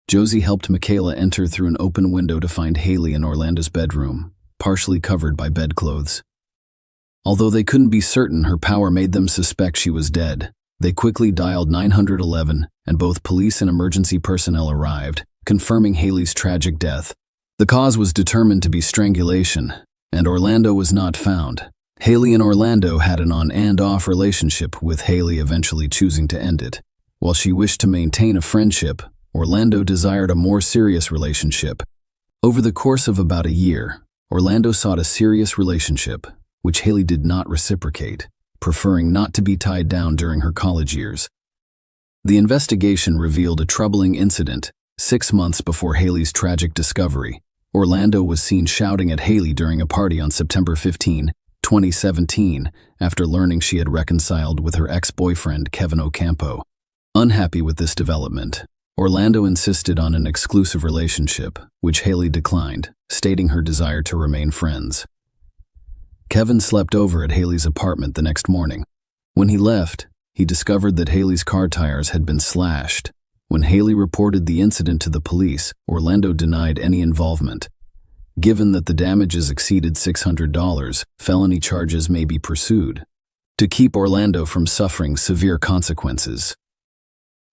Josie helped Michaela enter through an open window to find Haley in Orlando's bedroom, partially covered by bedclothes. Although they couldn't be certain, her power made them suspect she was dead. They quickly dialed 911, and both police and emergency personnel arrived, confirming Haley's tragic death. The cause was determined to be strangulation, and Orlando was not found. Haley and Orlando had an on and off relationship, with Haley eventually choosing to end it. While she wished to maintain a friendship, Orlando desired a more serious relationship. Over the course of about a year, Orlando sought a serious relationship, which Haley did not reciprocate, preferring not to be tied down during her college years. The investigation revealed a troubling incident. 6 months before Haley's tragic discovery, Orlando was seen shouting at Haley during a party on September 15, 2017, after learning she had reconciled with her ex-boyfriend Kevin Ocampo. Unhappy with this development, Orlando insisted on an exclusive relationship, which Haley declined, stating her desire to remain friends. Kevin slept over at Haley's apartment the next morning. When he left, he discovered that Haley's car tires had been slashed. When Haley reported the incident to the police, Orlando denied any involvement. Given that the damages exceeded $600, felony charges may be pursued to keep Orlando from suffering severe consequences.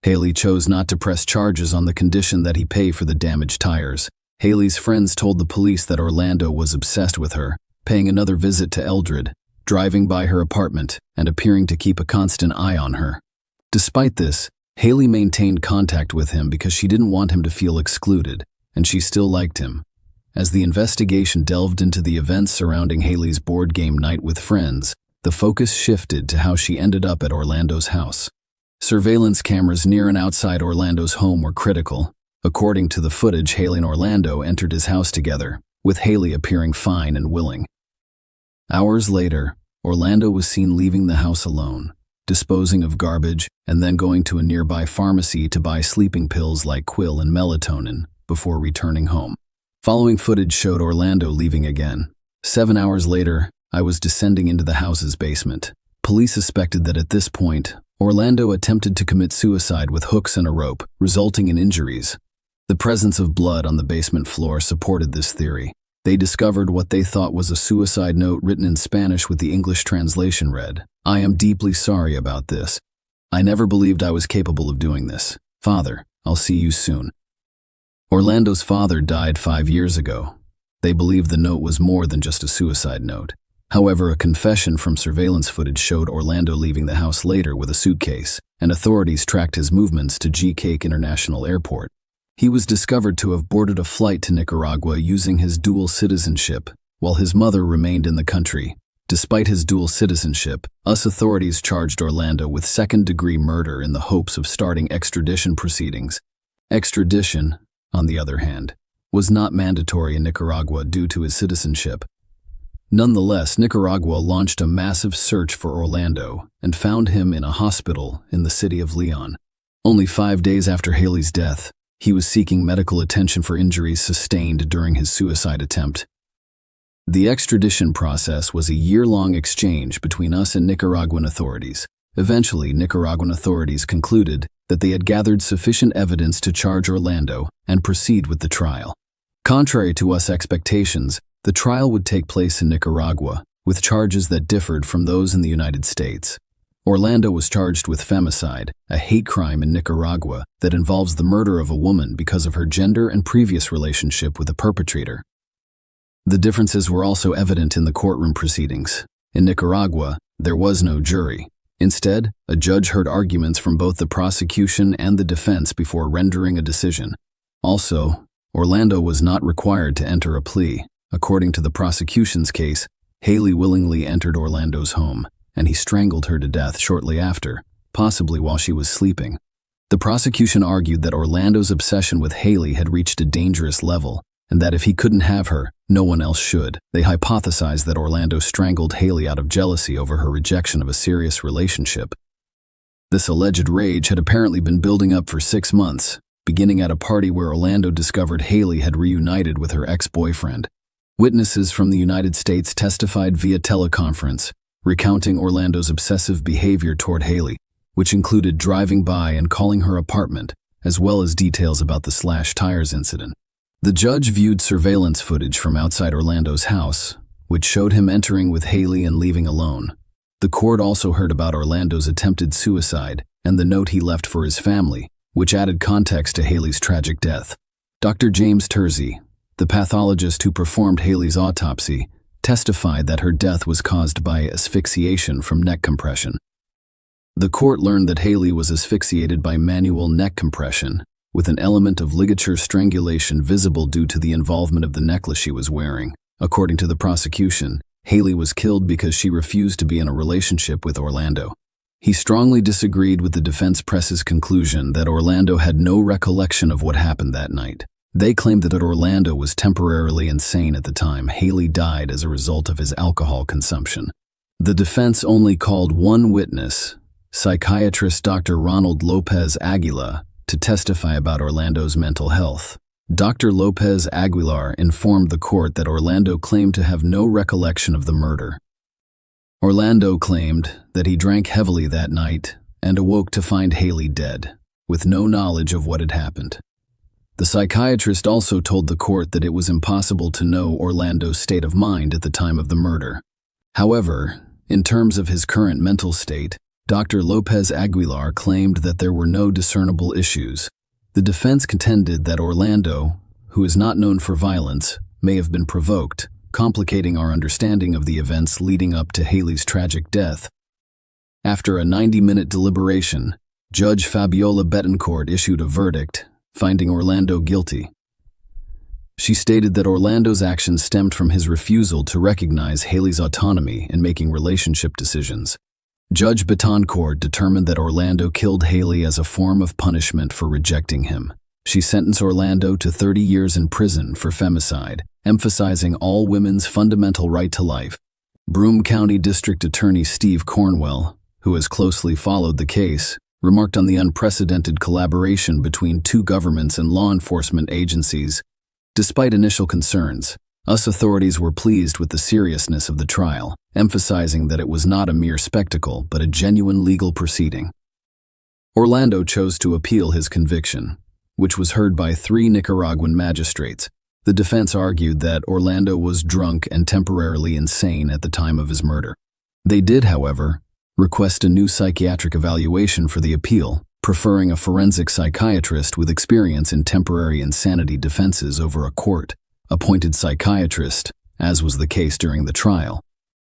Haley chose not to press charges on the condition that he pay for the damaged tires. Haley's friends told the police that Orlando was obsessed with her, paying another visit to Eldred, driving by her apartment, and appearing to keep a constant eye on her. Despite this, Haley maintained contact with him because she didn't want him to feel excluded, and she still liked him. As the investigation delved into the events surrounding Haley's board game night with friends, the focus shifted to how she ended up at Orlando's house. Surveillance cameras near and outside Orlando's home were critical. According to the footage, Haley and Orlando entered his house together, with Haley appearing fine and willing. Hours later, Orlando was seen leaving the house alone, disposing of garbage, and then going to a nearby pharmacy to buy sleeping pills like Quil and melatonin before returning home. Following footage showed Orlando leaving again. 7 hours later, I was descending into the house's basement. Police suspected that at this point, Orlando attempted to commit suicide with hooks and a rope, resulting in injuries. The presence of blood on the basement floor supported this theory. They discovered what they thought was a suicide note written in Spanish with the English translation read, "I am deeply sorry about this. I never believed I was capable of doing this. Father, I'll see you soon." Orlando's father died 5 years ago. They believed the note was more than just a suicide note. However, a confession from surveillance footage showed Orlando leaving the house later with a suitcase, and authorities tracked his movements to G-Cake International Airport. He was discovered to have boarded a flight to Nicaragua using his dual citizenship, while his mother remained in the country. Despite his dual citizenship, US authorities charged Orlando with second-degree murder in the hopes of starting extradition proceedings. Extradition, on the other hand, was not mandatory in Nicaragua due to his citizenship. Nonetheless, Nicaragua launched a massive search for Orlando and found him in a hospital in the city of Leon. Only 5 days after Haley's death, he was seeking medical attention for injuries sustained during his suicide attempt. The extradition process was a year-long exchange between us and Nicaraguan authorities. Eventually, Nicaraguan authorities concluded that they had gathered sufficient evidence to charge Orlando and proceed with the trial. Contrary to US expectations, the trial would take place in Nicaragua, with charges that differed from those in the United States. Orlando was charged with femicide, a hate crime in Nicaragua that involves the murder of a woman because of her gender and previous relationship with the perpetrator. The differences were also evident in the courtroom proceedings. In Nicaragua, there was no jury. Instead, a judge heard arguments from both the prosecution and the defense before rendering a decision. Also, Orlando was not required to enter a plea. According to the prosecution's case, Haley willingly entered Orlando's home, and he strangled her to death shortly after, possibly while she was sleeping. The prosecution argued that Orlando's obsession with Haley had reached a dangerous level, and that if he couldn't have her, no one else should. They hypothesized that Orlando strangled Haley out of jealousy over her rejection of a serious relationship. This alleged rage had apparently been building up for 6 months, beginning at a party where Orlando discovered Haley had reunited with her ex-boyfriend. Witnesses from the United States testified via teleconference, recounting Orlando's obsessive behavior toward Haley, which included driving by and calling her apartment, as well as details about the slashed tires incident. The judge viewed surveillance footage from outside Orlando's house, which showed him entering with Haley and leaving alone. The court also heard about Orlando's attempted suicide and the note he left for his family, which added context to Haley's tragic death. Dr. James Tersey, the pathologist who performed Haley's autopsy, testified that her death was caused by asphyxiation from neck compression. The court learned that Haley was asphyxiated by manual neck compression, with an element of ligature strangulation visible due to the involvement of the necklace she was wearing. According to the prosecution, Haley was killed because she refused to be in a relationship with Orlando. He strongly disagreed with the defense press's conclusion that Orlando had no recollection of what happened that night. They claimed that Orlando was temporarily insane at the time Haley died as a result of his alcohol consumption. The defense only called one witness, psychiatrist Dr. Ronald Lopez Aguilar, to testify about Orlando's mental health. Dr. Lopez Aguilar informed the court that Orlando claimed to have no recollection of the murder. Orlando claimed that he drank heavily that night and awoke to find Haley dead, with no knowledge of what had happened. The psychiatrist also told the court that it was impossible to know Orlando's state of mind at the time of the murder. However, in terms of his current mental state, Dr. Lopez Aguilar claimed that there were no discernible issues. The defense contended that Orlando, who is not known for violence, may have been provoked, complicating our understanding of the events leading up to Haley's tragic death. After a 90-minute deliberation, Judge Fabiola Betancourt issued a verdict, finding Orlando guilty. She stated that Orlando's actions stemmed from his refusal to recognize Haley's autonomy in making relationship decisions. Judge Betancourt determined that Orlando killed Haley as a form of punishment for rejecting him. She sentenced Orlando to 30 years in prison for femicide, emphasizing all women's fundamental right to life. Broome County District Attorney Steve Cornwell, who has closely followed the case, remarked on the unprecedented collaboration between two governments and law enforcement agencies. Despite initial concerns, us authorities were pleased with the seriousness of the trial, emphasizing that it was not a mere spectacle but a genuine legal proceeding. Orlando chose to appeal his conviction, which was heard by 3 Nicaraguan magistrates. The defense argued that Orlando was drunk and temporarily insane at the time of his murder. They did, however, request a new psychiatric evaluation for the appeal, preferring a forensic psychiatrist with experience in temporary insanity defenses over a court-appointed psychiatrist, as was the case during the trial.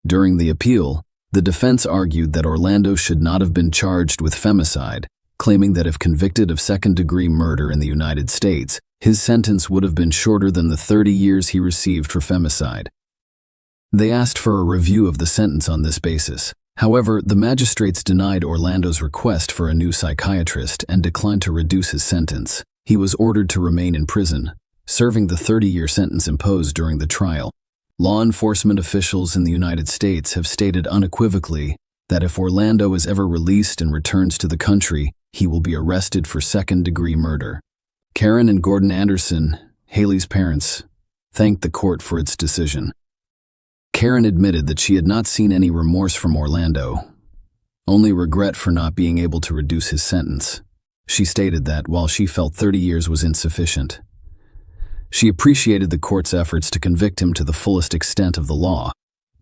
During the appeal, the defense argued that Orlando should not have been charged with femicide, claiming that if convicted of second-degree murder in the United States, his sentence would have been shorter than the 30 years he received for femicide. They asked for a review of the sentence on this basis. However, the magistrates denied Orlando's request for a new psychiatrist and declined to reduce his sentence. He was ordered to remain in prison, serving the 30-year sentence imposed during the trial. Law enforcement officials in the United States have stated unequivocally that if Orlando is ever released and returns to the country, he will be arrested for second-degree murder. Karen and Gordon Anderson, Haley's parents, thanked the court for its decision. Karen admitted that she had not seen any remorse from Orlando, only regret for not being able to reduce his sentence. She stated that, while she felt 30 years was insufficient, she appreciated the court's efforts to convict him to the fullest extent of the law.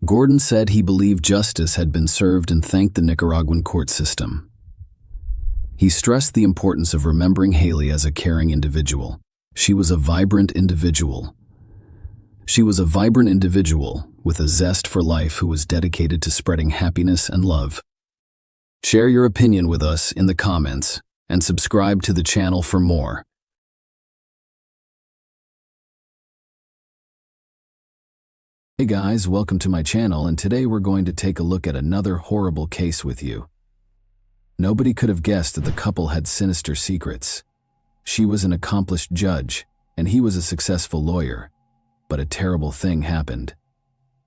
Gordon said he believed justice had been served and thanked the Nicaraguan court system. He stressed the importance of remembering Haley as a caring individual. She was a vibrant individual with a zest for life who was dedicated to spreading happiness and love. Share your opinion with us in the comments and subscribe to the channel for more. Hey guys, welcome to my channel, and today we're going to take a look at another horrible case with you. Nobody could have guessed that the couple had sinister secrets. She was an accomplished judge, and he was a successful lawyer. But a terrible thing happened.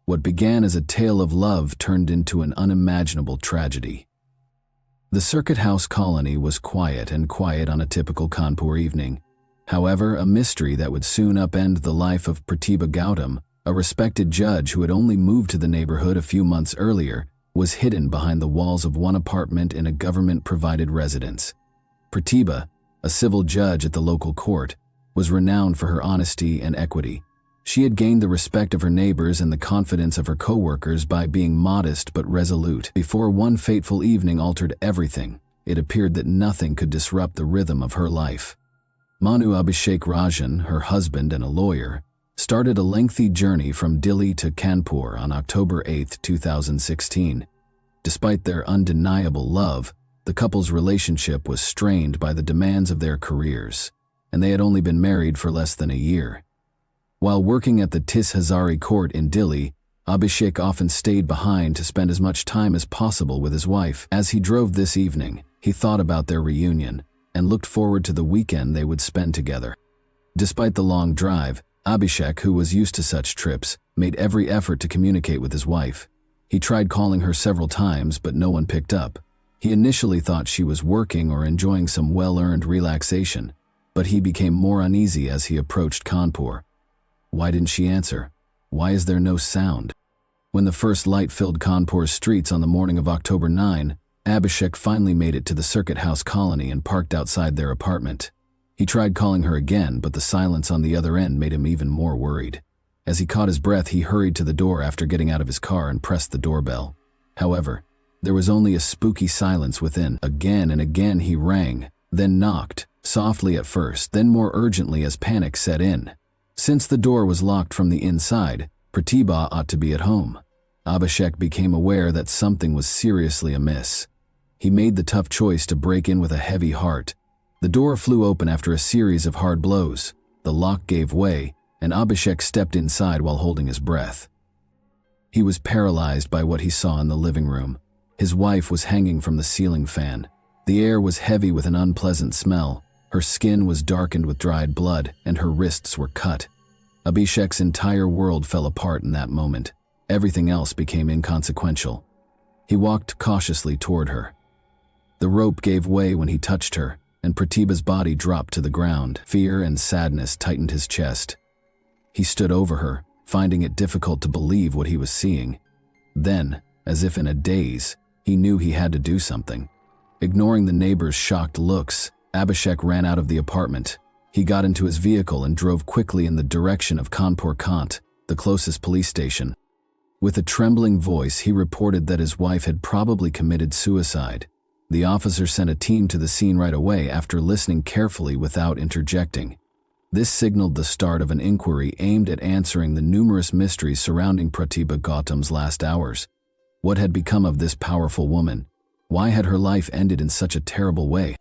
What began as a tale of love turned into an unimaginable tragedy. The Circuit House colony was quiet on a typical Kanpur evening. However, a mystery that would soon upend the life of Pratibha Gautam, a respected judge who had only moved to the neighborhood a few months earlier, was hidden behind the walls of one apartment in a government-provided residence. Pratibha, a civil judge at the local court, was renowned for her honesty and equity. She had gained the respect of her neighbors and the confidence of her co-workers by being modest but resolute. Before one fateful evening altered everything, it appeared that nothing could disrupt the rhythm of her life. Manu Abhishek Rajan, her husband and a lawyer, started a lengthy journey from Dili to Kanpur on October 8, 2016. Despite their undeniable love, the couple's relationship was strained by the demands of their careers, and they had only been married for less than a year. While working at the Tis Hazari court in Dili, Abhishek often stayed behind to spend as much time as possible with his wife. As he drove this evening, he thought about their reunion and looked forward to the weekend they would spend together. Despite the long drive, Abhishek, who was used to such trips, made every effort to communicate with his wife. He tried calling her several times, but no one picked up. He initially thought she was working or enjoying some well-earned relaxation, but he became more uneasy as he approached Kanpur. Why didn't she answer? Why is there no sound? When the first light filled Kanpur's streets on the morning of October 9, Abhishek finally made it to the Circuit House colony and parked outside their apartment. He tried calling her again, but the silence on the other end made him even more worried. As he caught his breath, he hurried to the door after getting out of his car and pressed the doorbell. However, there was only a spooky silence within. Again and again he rang, then knocked, softly at first, then more urgently as panic set in. Since the door was locked from the inside, Pratibha ought to be at home. Abhishek became aware that something was seriously amiss. He made the tough choice to break in with a heavy heart. The door flew open after a series of hard blows. The lock gave way, and Abhishek stepped inside while holding his breath. He was paralyzed by what he saw in the living room. His wife was hanging from the ceiling fan. The air was heavy with an unpleasant smell. Her skin was darkened with dried blood, and her wrists were cut. Abhishek's entire world fell apart in that moment. Everything else became inconsequential. He walked cautiously toward her. The rope gave way when he touched her, and Pratibha's body dropped to the ground. Fear and sadness tightened his chest. He stood over her, finding it difficult to believe what he was seeing. Then, as if in a daze, he knew he had to do something. Ignoring the neighbors' shocked looks, Abhishek ran out of the apartment. He got into his vehicle and drove quickly in the direction of Kanpur Kant, the closest police station. With a trembling voice, he reported that his wife had probably committed suicide. The officer sent a team to the scene right away after listening carefully without interjecting. This signaled the start of an inquiry aimed at answering the numerous mysteries surrounding Pratibha Gautam's last hours. What had become of this powerful woman? Why had her life ended in such a terrible way?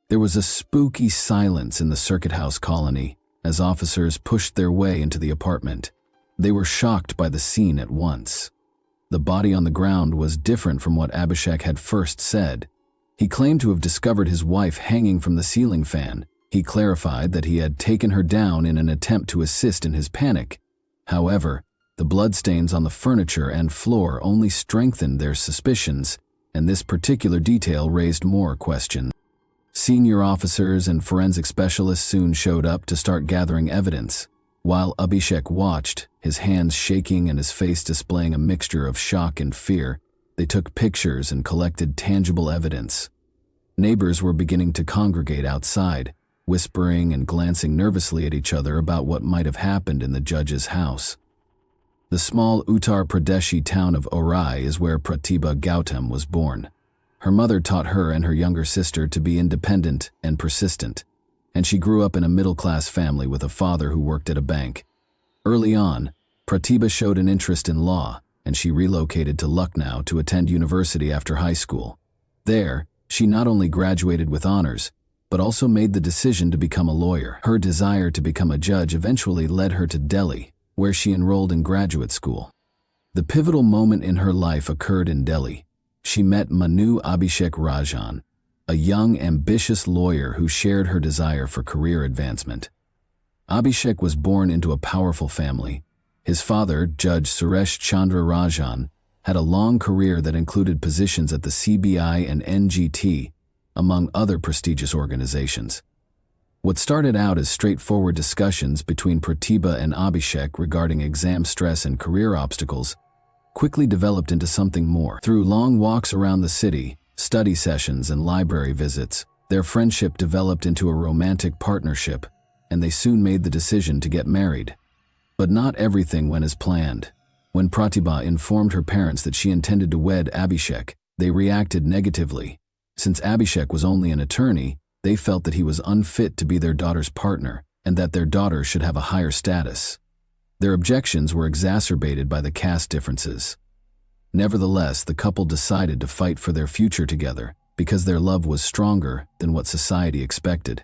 There was a spooky silence in the Circuit House colony as officers pushed their way into the apartment. They were shocked by the scene at once. The body on the ground was different from what Abhishek had first said. He claimed to have discovered his wife hanging from the ceiling fan. He clarified that he had taken her down in an attempt to assist in his panic. However, the bloodstains on the furniture and floor only strengthened their suspicions, and this particular detail raised more questions. Senior officers and forensic specialists soon showed up to start gathering evidence. While Abhishek watched, his hands shaking and his face displaying a mixture of shock and fear, they took pictures and collected tangible evidence. Neighbors were beginning to congregate outside, whispering and glancing nervously at each other about what might have happened in the judge's house. The small Uttar Pradeshi town of Orai is where Pratibha Gautam was born. Her mother taught her and her younger sister to be independent and persistent, and she grew up in a middle-class family with a father who worked at a bank. Early on, Pratibha showed an interest in law, and she relocated to Lucknow to attend university after high school. There, she not only graduated with honors, but also made the decision to become a lawyer. Her desire to become a judge eventually led her to Delhi, where she enrolled in graduate school. The pivotal moment in her life occurred in Delhi. She met Manu Abhishek Rajan, a young, ambitious lawyer who shared her desire for career advancement. Abhishek was born into a powerful family. His father, Judge Suresh Chandra Rajan, had a long career that included positions at the CBI and NGT, among other prestigious organizations. What started out as straightforward discussions between Pratibha and Abhishek regarding exam stress and career obstacles quickly developed into something more. Through long walks around the city, study sessions, and library visits, their friendship developed into a romantic partnership, and they soon made the decision to get married. But not everything went as planned. When Pratibha informed her parents that she intended to wed Abhishek, they reacted negatively. Since Abhishek was only an attorney, they felt that he was unfit to be their daughter's partner and that their daughter should have a higher status. Their objections were exacerbated by the caste differences. Nevertheless, the couple decided to fight for their future together because their love was stronger than what society expected.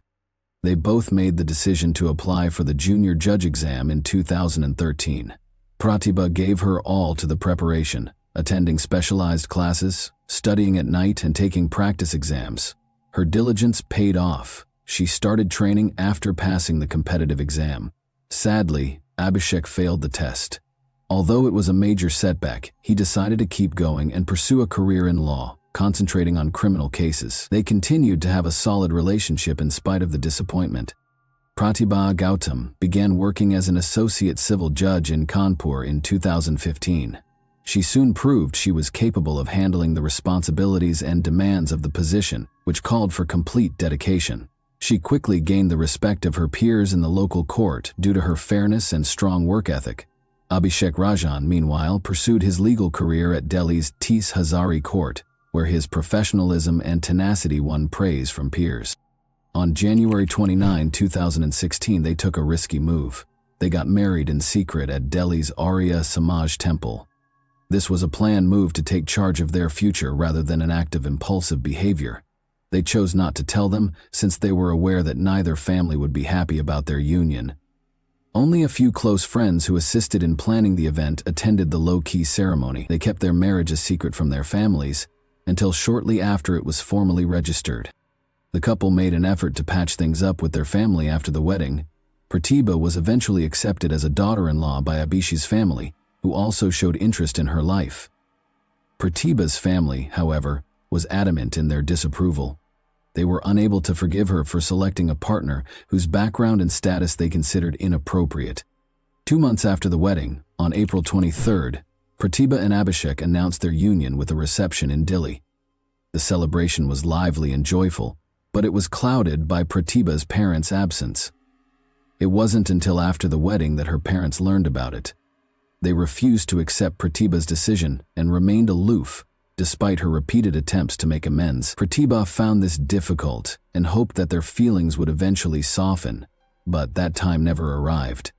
They both made the decision to apply for the junior judge exam in 2013. Pratibha gave her all to the preparation, attending specialized classes, studying at night, and taking practice exams. Her diligence paid off. She started training after passing the competitive exam. Sadly, Abhishek failed the test. Although it was a major setback, he decided to keep going and pursue a career in law, concentrating on criminal cases. They continued to have a solid relationship in spite of the disappointment. Pratibha Gautam began working as an associate civil judge in Kanpur in 2015. She soon proved she was capable of handling the responsibilities and demands of the position, which called for complete dedication. She quickly gained the respect of her peers in the local court due to her fairness and strong work ethic. Abhishek Rajan, meanwhile, pursued his legal career at Delhi's Tis Hazari Court, where his professionalism and tenacity won praise from peers. On January 29, 2016, they took a risky move. They got married in secret at Delhi's Arya Samaj temple. This was a planned move to take charge of their future rather than an act of impulsive behavior. They chose not to tell them since they were aware that neither family would be happy about their union. Only a few close friends who assisted in planning the event attended the low-key ceremony. They kept their marriage a secret from their families until shortly after it was formally registered. The couple made an effort to patch things up with their family after the wedding. Pratibha was eventually accepted as a daughter-in-law by Abhishek's family, who also showed interest in her life. Pratibha's family, however, was adamant in their disapproval. They were unable to forgive her for selecting a partner whose background and status they considered inappropriate. 2 months after the wedding, on April 23rd, Pratibha and Abhishek announced their union with a reception in Delhi. The celebration was lively and joyful, but it was clouded by Pratibha's parents' absence. It wasn't until after the wedding that her parents learned about it. They refused to accept Pratibha's decision and remained aloof, despite her repeated attempts to make amends. Pratibha found this difficult and hoped that their feelings would eventually soften, but that time never arrived.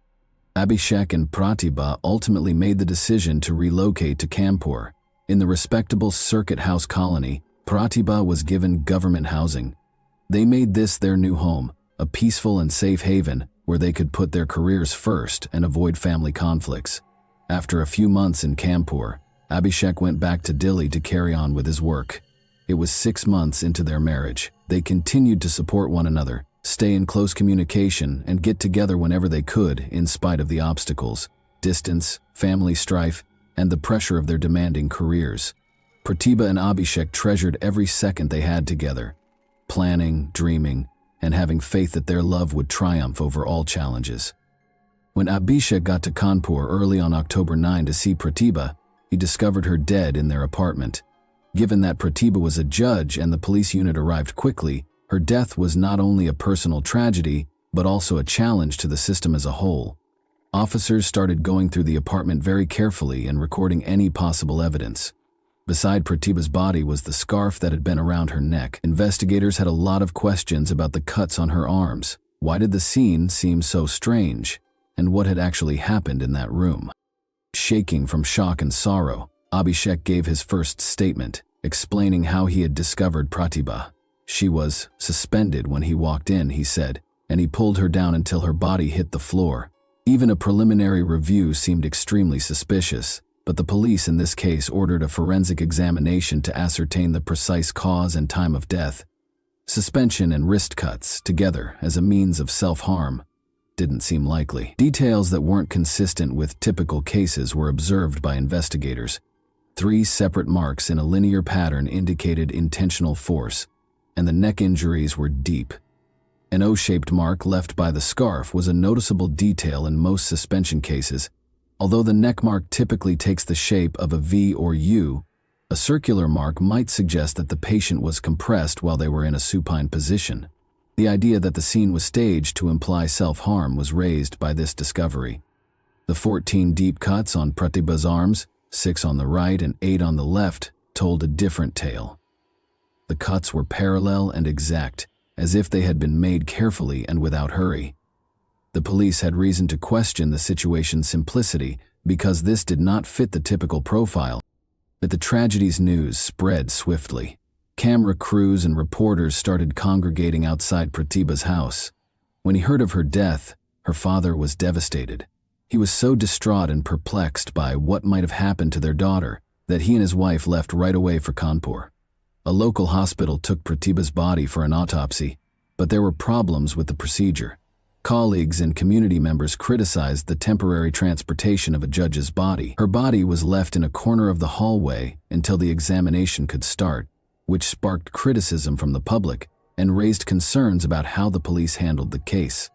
Abhishek and Pratibha ultimately made the decision to relocate to Kanpur. In the respectable Circuit House colony, Pratibha was given government housing. They made this their new home, a peaceful and safe haven where they could put their careers first and avoid family conflicts. After a few months in Kanpur, Abhishek went back to Delhi to carry on with his work. It was 6 months into their marriage. They continued to support one another, stay in close communication, and get together whenever they could in spite of the obstacles, distance, family strife, and the pressure of their demanding careers. Pratibha and Abhishek treasured every second they had together, planning, dreaming, and having faith that their love would triumph over all challenges. When Abhishek got to Kanpur early on October 9 to see Pratibha, he discovered her dead in their apartment. Given that Pratibha was a judge and the police unit arrived quickly, her death was not only a personal tragedy, but also a challenge to the system as a whole. Officers started going through the apartment very carefully and recording any possible evidence. Beside Pratibha's body was the scarf that had been around her neck. Investigators had a lot of questions about the cuts on her arms. Why did the scene seem so strange? And what had actually happened in that room? Shaking from shock and sorrow, Abhishek gave his first statement, explaining how he had discovered Pratibha. She was suspended when he walked in, he said, and he pulled her down until her body hit the floor. Even a preliminary review seemed extremely suspicious, but the police in this case ordered a forensic examination to ascertain the precise cause and time of death. Suspension and wrist cuts, together as a means of self-harm, didn't seem likely. Details that weren't consistent with typical cases were observed by investigators. 3 separate marks in a linear pattern indicated intentional force, and the neck injuries were deep. An O-shaped mark left by the scarf was a noticeable detail in most suspension cases. Although the neck mark typically takes the shape of a V or U, a circular mark might suggest that the patient was compressed while they were in a supine position. The idea that the scene was staged to imply self-harm was raised by this discovery. The 14 deep cuts on Pratibha's arms, 6 on the right and 8 on the left, told a different tale. The cuts were parallel and exact, as if they had been made carefully and without hurry. The police had reason to question the situation's simplicity because this did not fit the typical profile. But the tragedy's news spread swiftly. Camera crews and reporters started congregating outside Pratibha's house. When he heard of her death, her father was devastated. He was so distraught and perplexed by what might have happened to their daughter that he and his wife left right away for Kanpur. A local hospital took Pratibha's body for an autopsy, but there were problems with the procedure. Colleagues and community members criticized the temporary transportation of a judge's body. Her body was left in a corner of the hallway until the examination could start, which sparked criticism from the public and raised concerns about how the police handled the case.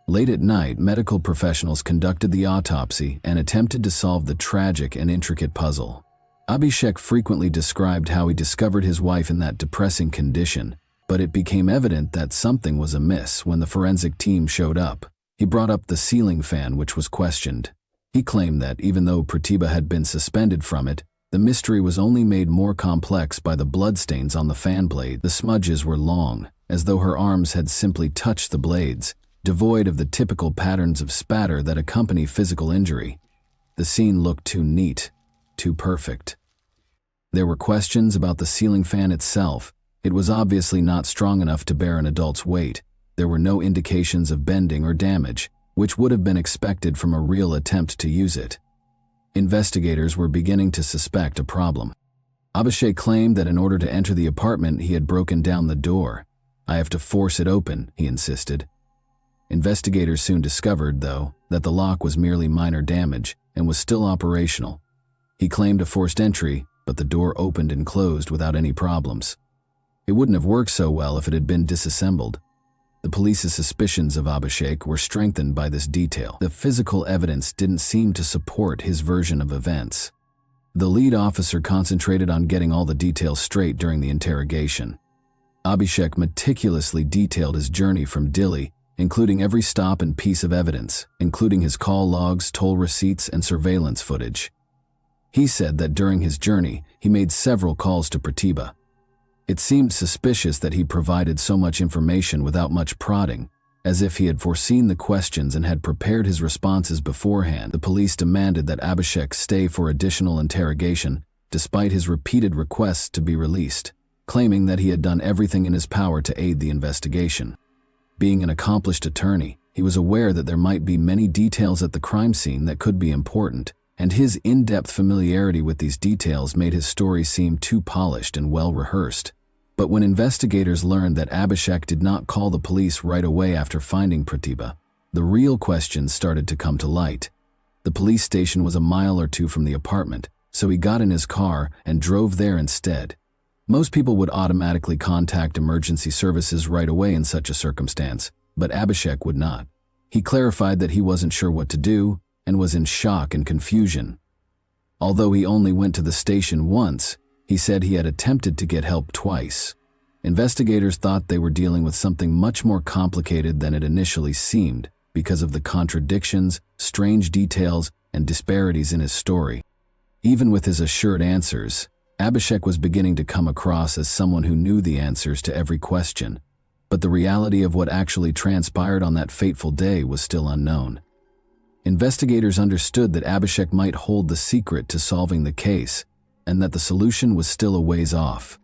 Late at night, medical professionals conducted the autopsy and attempted to solve the tragic and intricate puzzle. Abhishek frequently described how he discovered his wife in that depressing condition, but it became evident that something was amiss when the forensic team showed up. He brought up the ceiling fan, which was questioned. He claimed that even though Pratibha had been suspended from it, the mystery was only made more complex by the bloodstains on the fan blade. The smudges were long, as though her arms had simply touched the blades, devoid of the typical patterns of spatter that accompany physical injury. The scene looked too neat, too perfect. There were questions about the ceiling fan itself. It was obviously not strong enough to bear an adult's weight. There were no indications of bending or damage, which would have been expected from a real attempt to use it. Investigators were beginning to suspect a problem. Abhishek claimed that in order to enter the apartment, he had broken down the door. "I have to force it open," he insisted. Investigators soon discovered, though, that the lock was merely minor damage and was still operational. He claimed a forced entry, but the door opened and closed without any problems. It wouldn't have worked so well if it had been disassembled. The police's suspicions of Abhishek were strengthened by this detail. The physical evidence didn't seem to support his version of events. The lead officer concentrated on getting all the details straight during the interrogation. Abhishek meticulously detailed his journey from Delhi, including every stop and piece of evidence, including his call logs, toll receipts, and surveillance footage. He said that during his journey, he made several calls to Pratibha. It seemed suspicious that he provided so much information without much prodding, as if he had foreseen the questions and had prepared his responses beforehand. The police demanded that Abhishek stay for additional interrogation, despite his repeated requests to be released, claiming that he had done everything in his power to aid the investigation. Being an accomplished attorney, he was aware that there might be many details at the crime scene that could be important, and his in-depth familiarity with these details made his story seem too polished and well-rehearsed. But when investigators learned that Abhishek did not call the police right away after finding Pratibha, the real questions started to come to light. The police station was a mile or two from the apartment, so he got in his car and drove there instead. Most people would automatically contact emergency services right away in such a circumstance, but Abhishek would not. He clarified that he wasn't sure what to do and was in shock and confusion. Although he only went to the station once, he said he had attempted to get help twice. Investigators thought they were dealing with something much more complicated than it initially seemed because of the contradictions, strange details, and disparities in his story. Even with his assured answers, Abhishek was beginning to come across as someone who knew the answers to every question, but the reality of what actually transpired on that fateful day was still unknown. Investigators understood that Abhishek might hold the secret to solving the case, and that the solution was still a ways off.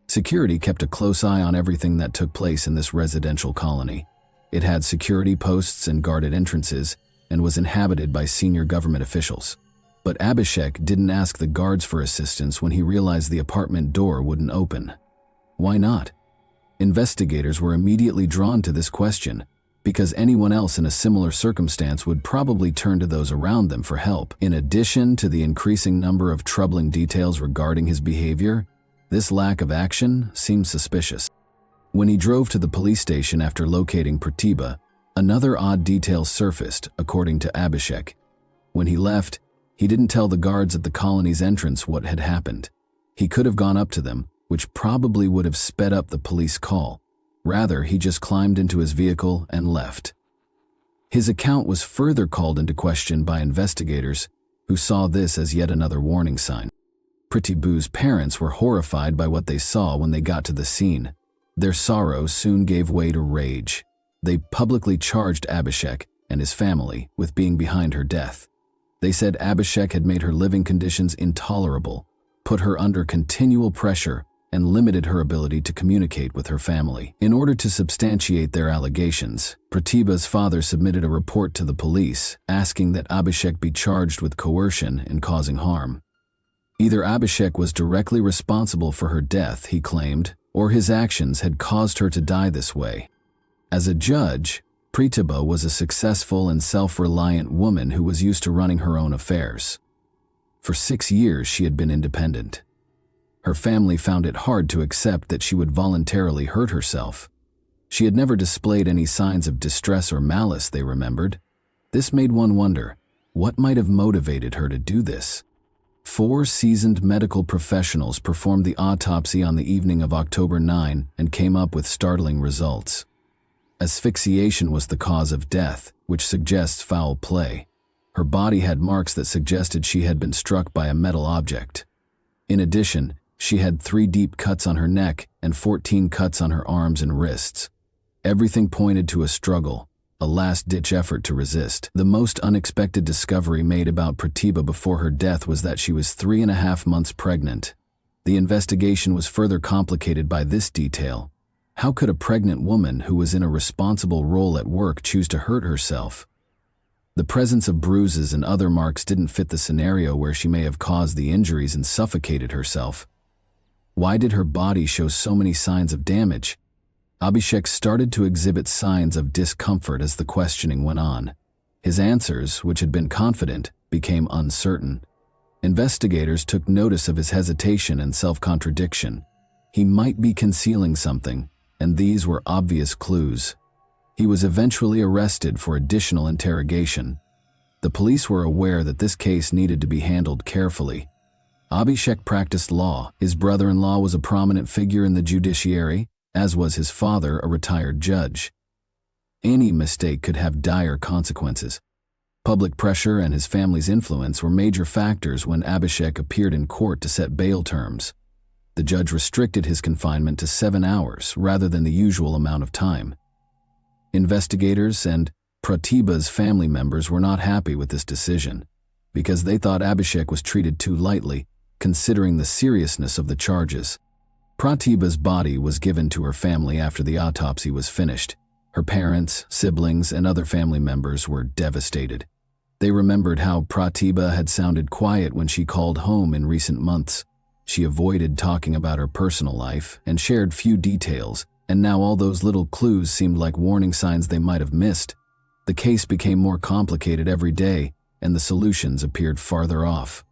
Security kept a close eye on everything that took place in this residential colony. It had security posts and guarded entrances, and was inhabited by senior government officials. But Abhishek didn't ask the guards for assistance when he realized the apartment door wouldn't open. Why not? Investigators were immediately drawn to this question, because anyone else in a similar circumstance would probably turn to those around them for help. In addition to the increasing number of troubling details regarding his behavior, this lack of action seemed suspicious. When he drove to the police station after locating Pratibha, another odd detail surfaced, according to Abhishek. When he left, he didn't tell the guards at the colony's entrance what had happened. He could have gone up to them, which probably would have sped up the police call. Rather, he just climbed into his vehicle and left. His account was further called into question by investigators, who saw this as yet another warning sign. Pratibha's parents were horrified by what they saw when they got to the scene. Their sorrow soon gave way to rage. They publicly charged Abhishek and his family with being behind her death. They said Abhishek had made her living conditions intolerable, put her under continual pressure, and limited her ability to communicate with her family. In order to substantiate their allegations, Pratibha's father submitted a report to the police, asking that Abhishek be charged with coercion and causing harm. Either Abhishek was directly responsible for her death, he claimed, or his actions had caused her to die this way. As a judge, Pratibha was a successful and self-reliant woman who was used to running her own affairs. For 6 years, she had been independent. Her family found it hard to accept that she would voluntarily hurt herself. She had never displayed any signs of distress or malice, they remembered. This made one wonder, what might have motivated her to do this? 4 seasoned medical professionals performed the autopsy on the evening of October 9 and came up with startling results. Asphyxiation was the cause of death, which suggests foul play. Her body had marks that suggested she had been struck by a metal object. In addition, she had 3 deep cuts on her neck and 14 cuts on her arms and wrists. Everything pointed to a struggle, a last-ditch effort to resist. The most unexpected discovery made about Pratibha before her death was that she was 3.5 months pregnant. The investigation was further complicated by this detail. How could a pregnant woman who was in a responsible role at work choose to hurt herself? The presence of bruises and other marks didn't fit the scenario where she may have caused the injuries and suffocated herself. Why did her body show so many signs of damage? Abhishek started to exhibit signs of discomfort as the questioning went on. His answers, which had been confident, became uncertain. Investigators took notice of his hesitation and self-contradiction. He might be concealing something, and these were obvious clues. He was eventually arrested for additional interrogation. The police were aware that this case needed to be handled carefully. Abhishek practiced law. His brother-in-law was a prominent figure in the judiciary, as was his father, a retired judge. Any mistake could have dire consequences. Public pressure and his family's influence were major factors when Abhishek appeared in court to set bail terms. The judge restricted his confinement to 7 hours rather than the usual amount of time. Investigators and Pratibha's family members were not happy with this decision because they thought Abhishek was treated too lightly, considering the seriousness of the charges. Pratibha's body was given to her family after the autopsy was finished. Her parents, siblings, and other family members were devastated. They remembered how Pratibha had sounded quiet when she called home in recent months. She avoided talking about her personal life and shared few details, and now all those little clues seemed like warning signs they might have missed. The case became more complicated every day, and the solutions appeared farther off.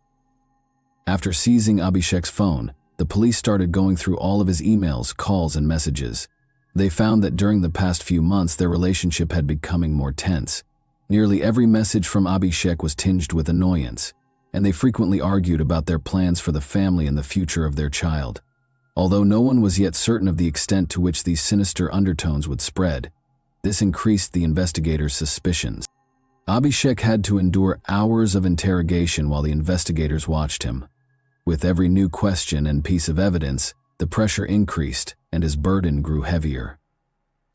After seizing Abhishek's phone, the police started going through all of his emails, calls, and messages. They found that during the past few months their relationship had becoming more tense. Nearly every message from Abhishek was tinged with annoyance, and they frequently argued about their plans for the family and the future of their child. Although no one was yet certain of the extent to which these sinister undertones would spread, this increased the investigators' suspicions. Abhishek had to endure hours of interrogation while the investigators watched him. With every new question and piece of evidence, the pressure increased and his burden grew heavier.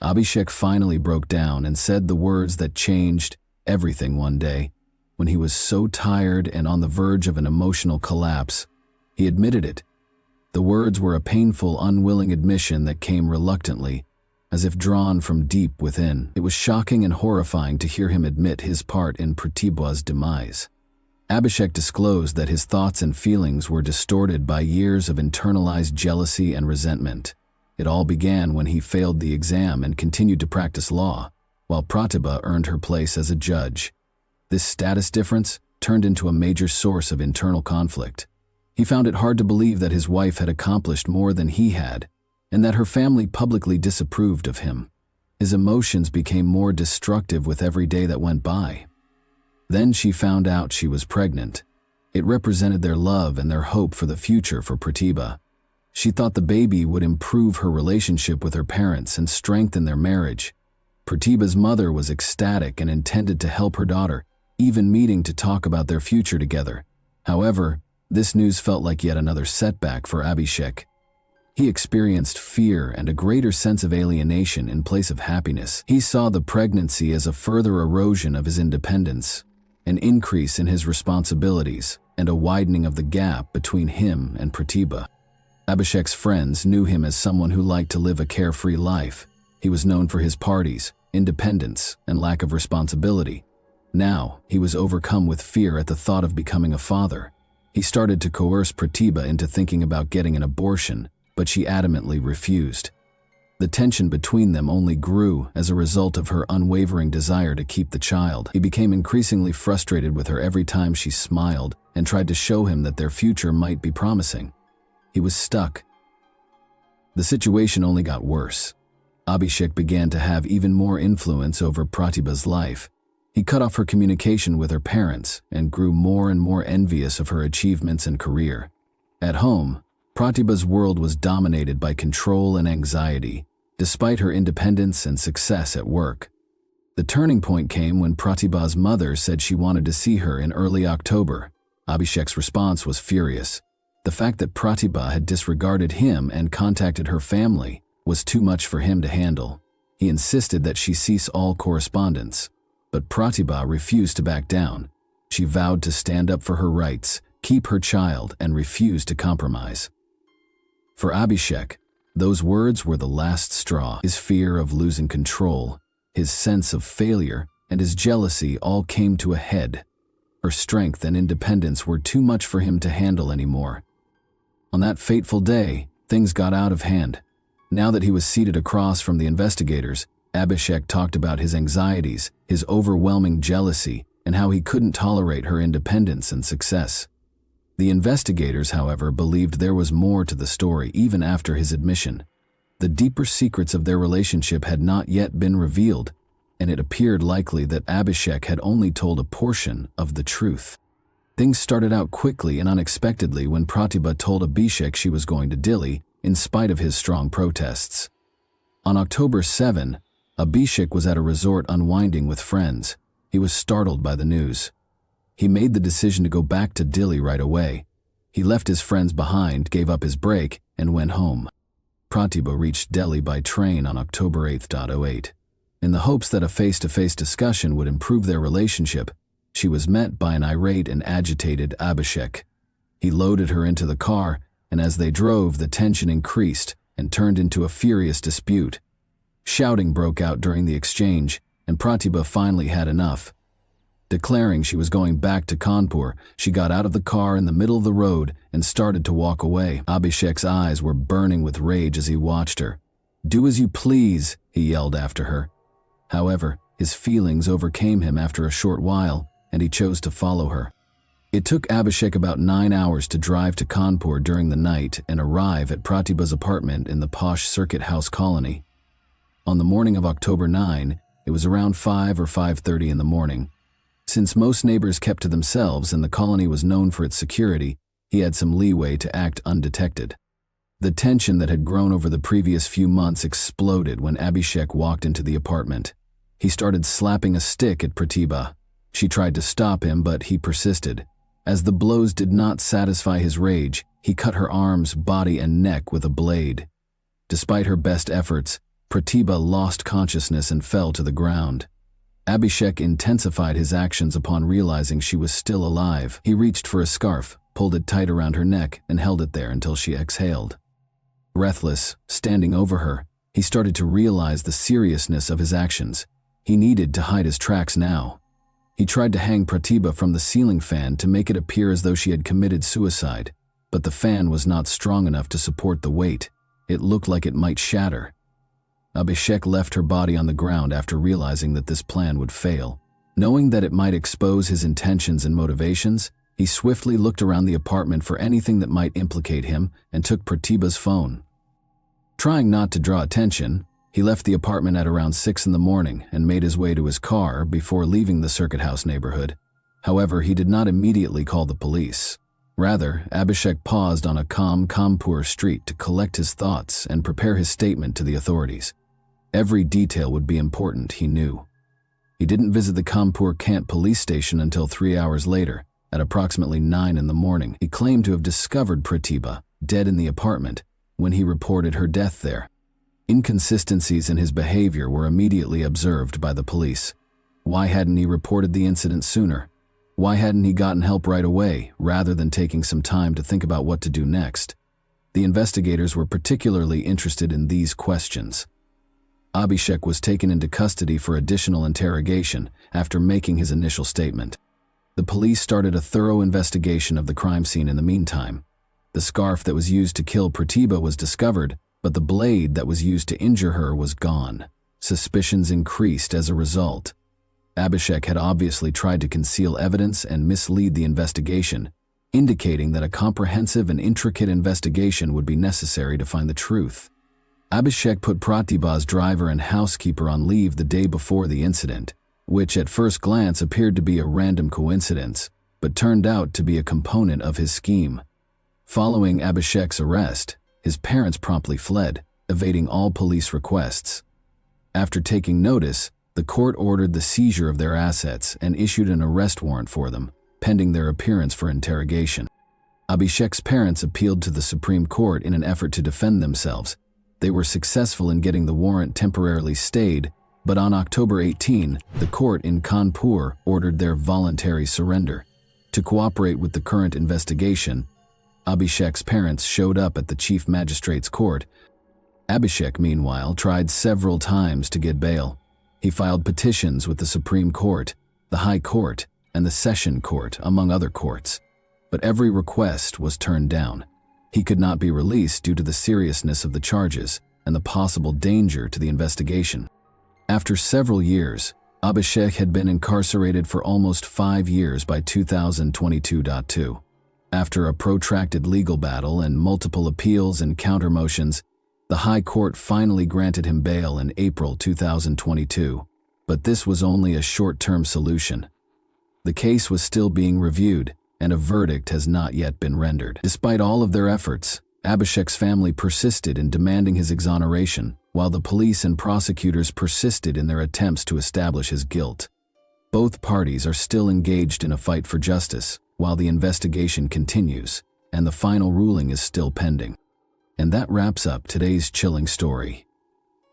Abhishek finally broke down and said the words that changed everything one day. When he was so tired and on the verge of an emotional collapse, he admitted it. The words were a painful, unwilling admission that came reluctantly, as if drawn from deep within. It was shocking and horrifying to hear him admit his part in Pratibha's demise. Abhishek disclosed that his thoughts and feelings were distorted by years of internalized jealousy and resentment. It all began when he failed the exam and continued to practice law, while Pratibha earned her place as a judge. This status difference turned into a major source of internal conflict. He found it hard to believe that his wife had accomplished more than he had, and that her family publicly disapproved of him. His emotions became more destructive with every day that went by. Then she found out she was pregnant. It represented their love and their hope for the future for Pratibha. She thought the baby would improve her relationship with her parents and strengthen their marriage. Pratibha's mother was ecstatic and intended to help her daughter, even meeting to talk about their future together. However, this news felt like yet another setback for Abhishek. He experienced fear and a greater sense of alienation in place of happiness. He saw the pregnancy as a further erosion of his independence, an increase in his responsibilities, and a widening of the gap between him and Pratibha. Abhishek's friends knew him as someone who liked to live a carefree life. He was known for his parties, independence, and lack of responsibility. Now, he was overcome with fear at the thought of becoming a father. He started to coerce Pratibha into thinking about getting an abortion, but she adamantly refused. The tension between them only grew as a result of her unwavering desire to keep the child. He became increasingly frustrated with her every time she smiled and tried to show him that their future might be promising. He was stuck. The situation only got worse. Abhishek began to have even more influence over Pratibha's life. He cut off her communication with her parents and grew more and more envious of her achievements and career. At home, Pratibha's world was dominated by control and anxiety, despite her independence and success at work. The turning point came when Pratibha's mother said she wanted to see her in early October. Abhishek's response was furious. The fact that Pratibha had disregarded him and contacted her family was too much for him to handle. He insisted that she cease all correspondence, but Pratibha refused to back down. She vowed to stand up for her rights, keep her child, and refuse to compromise. For Abhishek, those words were the last straw. His fear of losing control, his sense of failure, and his jealousy all came to a head. Her strength and independence were too much for him to handle anymore. On that fateful day, things got out of hand. Now that he was seated across from the investigators, Abhishek talked about his anxieties, his overwhelming jealousy, and how he couldn't tolerate her independence and success. The investigators, however, believed there was more to the story even after his admission. The deeper secrets of their relationship had not yet been revealed, and it appeared likely that Abhishek had only told a portion of the truth. Things started out quickly and unexpectedly when Pratibha told Abhishek she was going to Delhi, in spite of his strong protests. On October 7, Abhishek was at a resort unwinding with friends. He was startled by the news. He made the decision to go back to Delhi right away. He left his friends behind, gave up his break, and went home. Pratibha reached Delhi by train on October 8th. In the hopes that a face-to-face discussion would improve their relationship, she was met by an irate and agitated Abhishek. He loaded her into the car, and as they drove, the tension increased and turned into a furious dispute. Shouting broke out during the exchange, and Pratibha finally had enough. Declaring she was going back to Kanpur, she got out of the car in the middle of the road and started to walk away. Abhishek's eyes were burning with rage as he watched her. "Do as you please," he yelled after her. However, his feelings overcame him after a short while, and he chose to follow her. It took Abhishek about 9 hours to drive to Kanpur during the night and arrive at Pratibha's apartment in the posh Circuit House colony. On the morning of October 9, it was around 5 or 5:30 in the morning. Since most neighbors kept to themselves and the colony was known for its security, he had some leeway to act undetected. The tension that had grown over the previous few months exploded when Abhishek walked into the apartment. He started slapping a stick at Pratibha. She tried to stop him, but he persisted. As the blows did not satisfy his rage, he cut her arms, body, and neck with a blade. Despite her best efforts, Pratibha lost consciousness and fell to the ground. Abhishek intensified his actions upon realizing she was still alive. He reached for a scarf, pulled it tight around her neck, and held it there until she exhaled. Breathless, standing over her, he started to realize the seriousness of his actions. He needed to hide his tracks now. He tried to hang Pratibha from the ceiling fan to make it appear as though she had committed suicide, but the fan was not strong enough to support the weight. It looked like it might shatter. Abhishek left her body on the ground after realizing that this plan would fail. Knowing that it might expose his intentions and motivations, he swiftly looked around the apartment for anything that might implicate him and took Pratibha's phone. Trying not to draw attention, he left the apartment at around 6 in the morning and made his way to his car before leaving the Circuit House neighborhood. However, he did not immediately call the police. Rather, Abhishek paused on a calm Kanpur street to collect his thoughts and prepare his statement to the authorities. Every detail would be important, he knew. He didn't visit the Kanpur Cant police station until 3 hours later, at approximately 9 in the morning. He claimed to have discovered Pratibha, dead in the apartment, when he reported her death there. Inconsistencies in his behavior were immediately observed by the police. Why hadn't he reported the incident sooner? Why hadn't he gotten help right away, rather than taking some time to think about what to do next? The investigators were particularly interested in these questions. Abhishek was taken into custody for additional interrogation after making his initial statement. The police started a thorough investigation of the crime scene in the meantime. The scarf that was used to kill Pratibha was discovered, but the blade that was used to injure her was gone. Suspicions increased as a result. Abhishek had obviously tried to conceal evidence and mislead the investigation, indicating that a comprehensive and intricate investigation would be necessary to find the truth. Abhishek put Pratibha's driver and housekeeper on leave the day before the incident, which at first glance appeared to be a random coincidence, but turned out to be a component of his scheme. Following Abhishek's arrest, his parents promptly fled, evading all police requests. After taking notice, the court ordered the seizure of their assets and issued an arrest warrant for them, pending their appearance for interrogation. Abhishek's parents appealed to the Supreme Court in an effort to defend themselves. They were successful in getting the warrant temporarily stayed, but on October 18, the court in Kanpur ordered their voluntary surrender. To cooperate with the current investigation, Abhishek's parents showed up at the chief magistrate's court. Abhishek, meanwhile, tried several times to get bail. He filed petitions with the Supreme Court, the High Court, and the Session Court, among other courts. But every request was turned down. He could not be released due to the seriousness of the charges and the possible danger to the investigation. After several years, Abhishek had been incarcerated for almost 5 years by 2022. After a protracted legal battle and multiple appeals and counter-motions, the High Court finally granted him bail in April 2022, but this was only a short-term solution. The case was still being reviewed, and a verdict has not yet been rendered. Despite all of their efforts, Abhishek's family persisted in demanding his exoneration, while the police and prosecutors persisted in their attempts to establish his guilt. Both parties are still engaged in a fight for justice, while the investigation continues, and the final ruling is still pending. And that wraps up today's chilling story.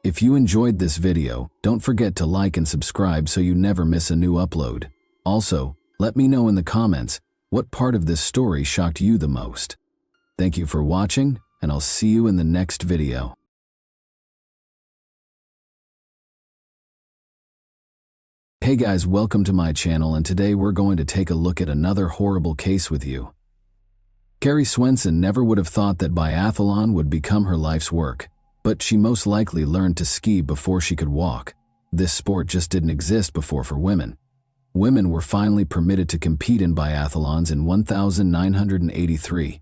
If you enjoyed this video, don't forget to like and subscribe so you never miss a new upload. Also, let me know in the comments what part of this story shocked you the most. Thank you for watching, and I'll see you in the next video. Hey guys, welcome to my channel, and today we're going to take a look at another horrible case with you. Carrie Swenson never would have thought that biathlon would become her life's work, but she most likely learned to ski before she could walk. This sport just didn't exist before for women. Women were finally permitted to compete in biathlons in 1983.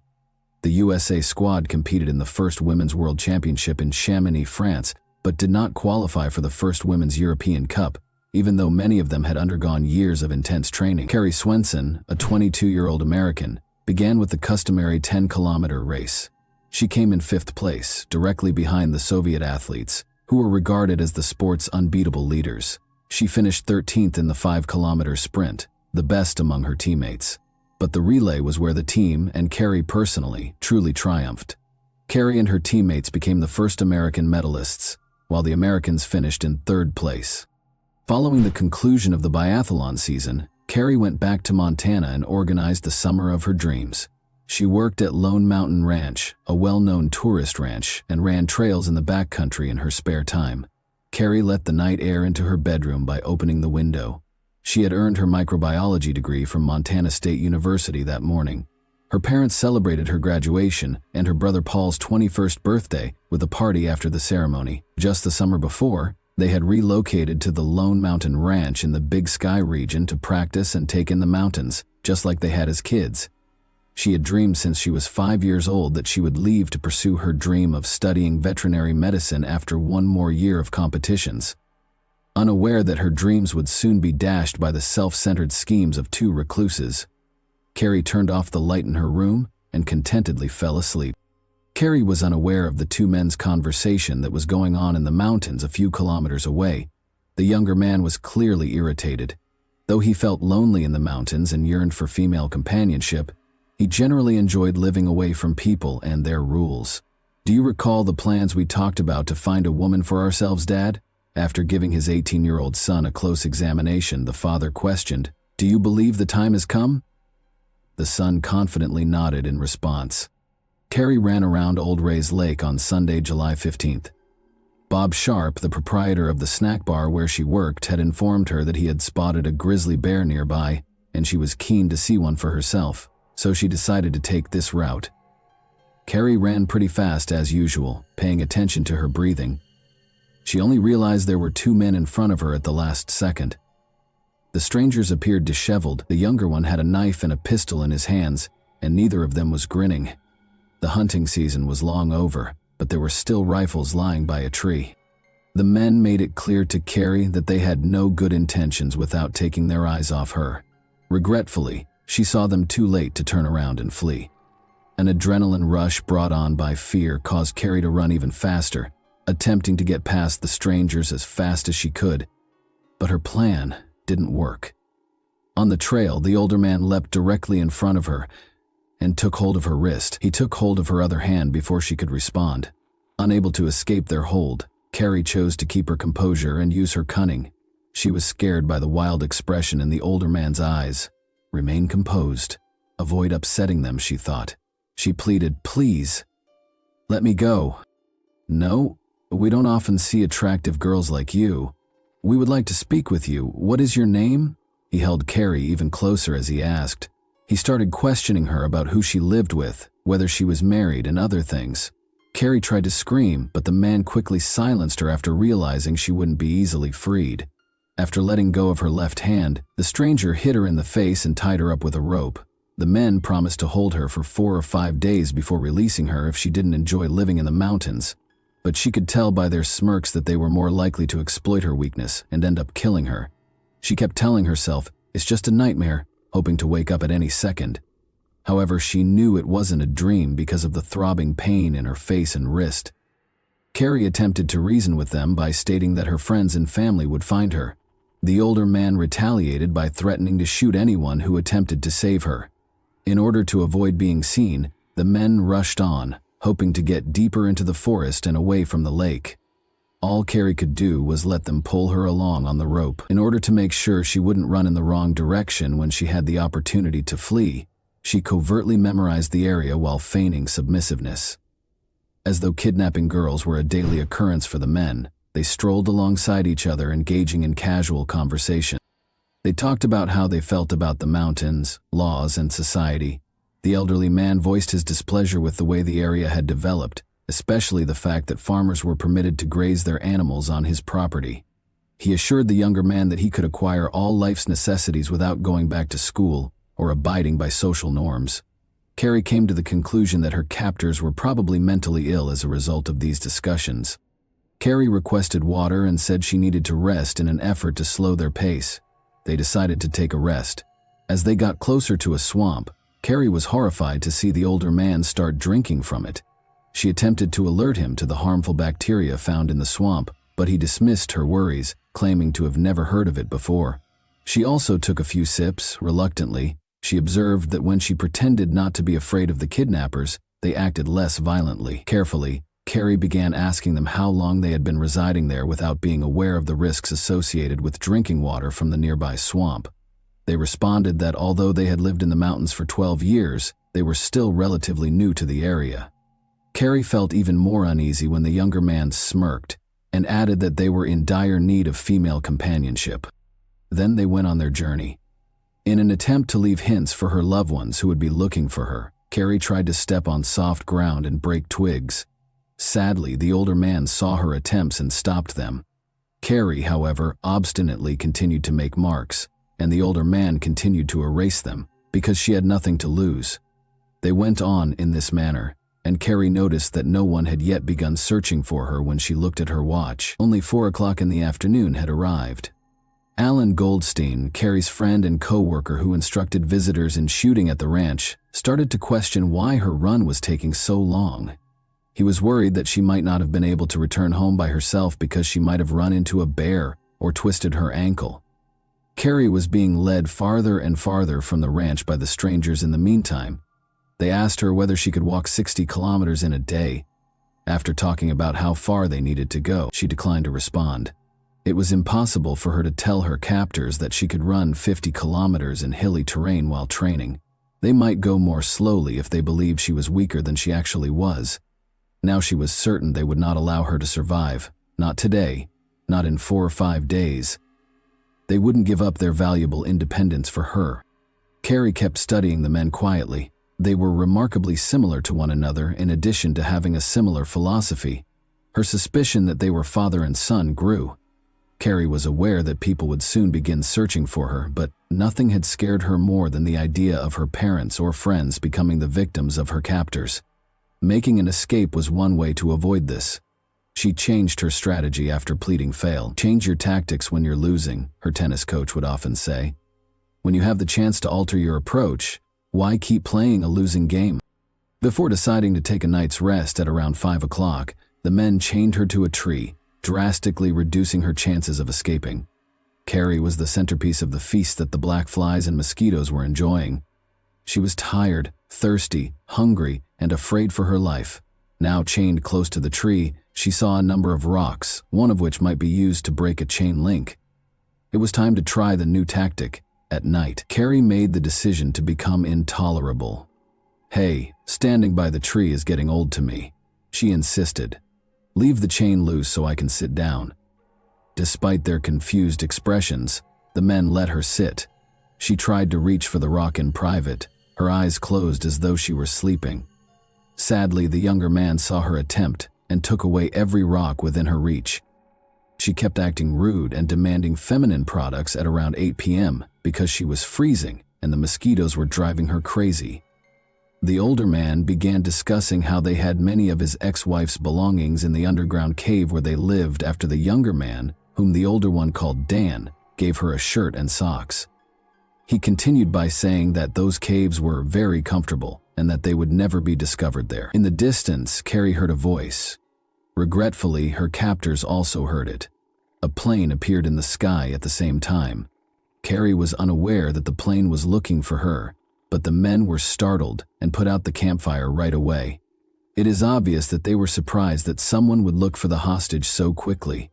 The USA squad competed in the first Women's World Championship in Chamonix, France, but did not qualify for the first Women's European Cup, even though many of them had undergone years of intense training. Carrie Swenson, a 22-year-old American, began with the customary 10-kilometer race. She came in 5th place, directly behind the Soviet athletes, who were regarded as the sport's unbeatable leaders. She finished 13th in the 5-kilometer sprint, the best among her teammates. But the relay was where the team, and Carrie personally, truly triumphed. Carrie and her teammates became the first American medalists, while the Americans finished in 3rd place. Following the conclusion of the biathlon season, Carrie went back to Montana and organized the summer of her dreams. She worked at Lone Mountain Ranch, a well-known tourist ranch, and ran trails in the backcountry in her spare time. Carrie let the night air into her bedroom by opening the window. She had earned her microbiology degree from Montana State University that morning. Her parents celebrated her graduation and her brother Paul's 21st birthday with a party after the ceremony. Just the summer before, they had relocated to the Lone Mountain Ranch in the Big Sky region to practice and take in the mountains, just like they had as kids. She had dreamed since she was 5 years old that she would leave to pursue her dream of studying veterinary medicine after one more year of competitions. Unaware that her dreams would soon be dashed by the self-centered schemes of 2 recluses, Carrie turned off the light in her room and contentedly fell asleep. Carrie was unaware of the 2 men's conversation that was going on in the mountains a few kilometers away. The younger man was clearly irritated. Though he felt lonely in the mountains and yearned for female companionship, he generally enjoyed living away from people and their rules. "Do you recall the plans we talked about to find a woman for ourselves, Dad?" After giving his 18-year-old son a close examination, the father questioned, "Do you believe the time has come?" The son confidently nodded in response. Carrie ran around Old Ray's Lake on Sunday, July 15th. Bob Sharp, the proprietor of the snack bar where she worked, had informed her that he had spotted a grizzly bear nearby, and she was keen to see one for herself, so she decided to take this route. Carrie ran pretty fast as usual, paying attention to her breathing. She only realized there were 2 men in front of her at the last second. The strangers appeared disheveled. The younger one had a knife and a pistol in his hands, and neither of them was grinning. The hunting season was long over, but there were still rifles lying by a tree. The men made it clear to Carrie that they had no good intentions without taking their eyes off her. Regretfully, she saw them too late to turn around and flee. An adrenaline rush brought on by fear caused Carrie to run even faster, attempting to get past the strangers as fast as she could. But her plan didn't work. On the trail, the older man leapt directly in front of her and took hold of her wrist. He took hold of her other hand before she could respond. Unable to escape their hold, Carrie chose to keep her composure and use her cunning. She was scared by the wild expression in the older man's eyes. Remain composed. Avoid upsetting them, she thought. She pleaded, "Please, let me go." "No, we don't often see attractive girls like you." "We would like to speak with you. What is your name?" He held Carrie even closer as he asked. He started questioning her about who she lived with, whether she was married, and other things. Carrie tried to scream, but the man quickly silenced her after realizing she wouldn't be easily freed. After letting go of her left hand, the stranger hit her in the face and tied her up with a rope. The men promised to hold her for 4 or 5 days before releasing her if she didn't enjoy living in the mountains. But she could tell by their smirks that they were more likely to exploit her weakness and end up killing her. She kept telling herself, "It's just a nightmare," hoping to wake up at any second. However, she knew it wasn't a dream because of the throbbing pain in her face and wrist. Carrie attempted to reason with them by stating that her friends and family would find her. The older man retaliated by threatening to shoot anyone who attempted to save her. In order to avoid being seen, the men rushed on, hoping to get deeper into the forest and away from the lake. All Carrie could do was let them pull her along on the rope. In order to make sure she wouldn't run in the wrong direction when she had the opportunity to flee, she covertly memorized the area while feigning submissiveness. As though kidnapping girls were a daily occurrence for the men, they strolled alongside each other, engaging in casual conversation. They talked about how they felt about the mountains, laws, and society. The elderly man voiced his displeasure with the way the area had developed, especially the fact that farmers were permitted to graze their animals on his property. He assured the younger man that he could acquire all life's necessities without going back to school or abiding by social norms. Carrie came to the conclusion that her captors were probably mentally ill as a result of these discussions. Carrie requested water and said she needed to rest in an effort to slow their pace. They decided to take a rest. As they got closer to a swamp, Carrie was horrified to see the older man start drinking from it. She attempted to alert him to the harmful bacteria found in the swamp, but he dismissed her worries, claiming to have never heard of it before. She also took a few sips, reluctantly. She observed that when she pretended not to be afraid of the kidnappers, they acted less violently. Carefully, Carrie began asking them how long they had been residing there without being aware of the risks associated with drinking water from the nearby swamp. They responded that although they had lived in the mountains for 12 years, they were still relatively new to the area. Carrie felt even more uneasy when the younger man smirked and added that they were in dire need of female companionship. Then they went on their journey. In an attempt to leave hints for her loved ones who would be looking for her, Carrie tried to step on soft ground and break twigs. Sadly, the older man saw her attempts and stopped them. Carrie, however, obstinately continued to make marks, and the older man continued to erase them because she had nothing to lose. They went on in this manner, and Carrie noticed that no one had yet begun searching for her when she looked at her watch. Only 4 o'clock in the afternoon had arrived. Alan Goldstein, Carrie's friend and co-worker who instructed visitors in shooting at the ranch, started to question why her run was taking so long. He was worried that she might not have been able to return home by herself because she might have run into a bear or twisted her ankle. Carrie was being led farther and farther from the ranch by the strangers in the meantime. They asked her whether she could walk 60 kilometers in a day. After talking about how far they needed to go, she declined to respond. It was impossible for her to tell her captors that she could run 50 kilometers in hilly terrain while training. They might go more slowly if they believed she was weaker than she actually was. Now she was certain they would not allow her to survive. Not today. Not in 4 or 5 days. They wouldn't give up their valuable independence for her. Carrie kept studying the men quietly. They were remarkably similar to one another in addition to having a similar philosophy. Her suspicion that they were father and son grew. Carrie was aware that people would soon begin searching for her, but nothing had scared her more than the idea of her parents or friends becoming the victims of her captors. Making an escape was one way to avoid this. She changed her strategy after pleading failed. "Change your tactics when you're losing," her tennis coach would often say. "When you have the chance to alter your approach, why keep playing a losing game?" Before deciding to take a night's rest at around 5 o'clock, the men chained her to a tree, drastically reducing her chances of escaping. Carrie was the centerpiece of the feast that the black flies and mosquitoes were enjoying. She was tired, thirsty, hungry, and afraid for her life. Now chained close to the tree, she saw a number of rocks, one of which might be used to break a chain link. It was time to try the new tactic. At night, Carrie made the decision to become intolerable. "Hey, standing by the tree is getting old to me," she insisted. "Leave the chain loose so I can sit down." Despite their confused expressions, the men let her sit. She tried to reach for the rock in private, her eyes closed as though she were sleeping. Sadly, the younger man saw her attempt and took away every rock within her reach. She kept acting rude and demanding feminine products at around 8 p.m. because she was freezing and the mosquitoes were driving her crazy. The older man began discussing how they had many of his ex-wife's belongings in the underground cave where they lived after the younger man, whom the older one called Dan, gave her a shirt and socks. He continued by saying that those caves were very comfortable and that they would never be discovered there. In the distance, Carrie heard a voice. Regretfully, her captors also heard it. A plane appeared in the sky at the same time. Carrie was unaware that the plane was looking for her, but the men were startled and put out the campfire right away. It is obvious that they were surprised that someone would look for the hostage so quickly.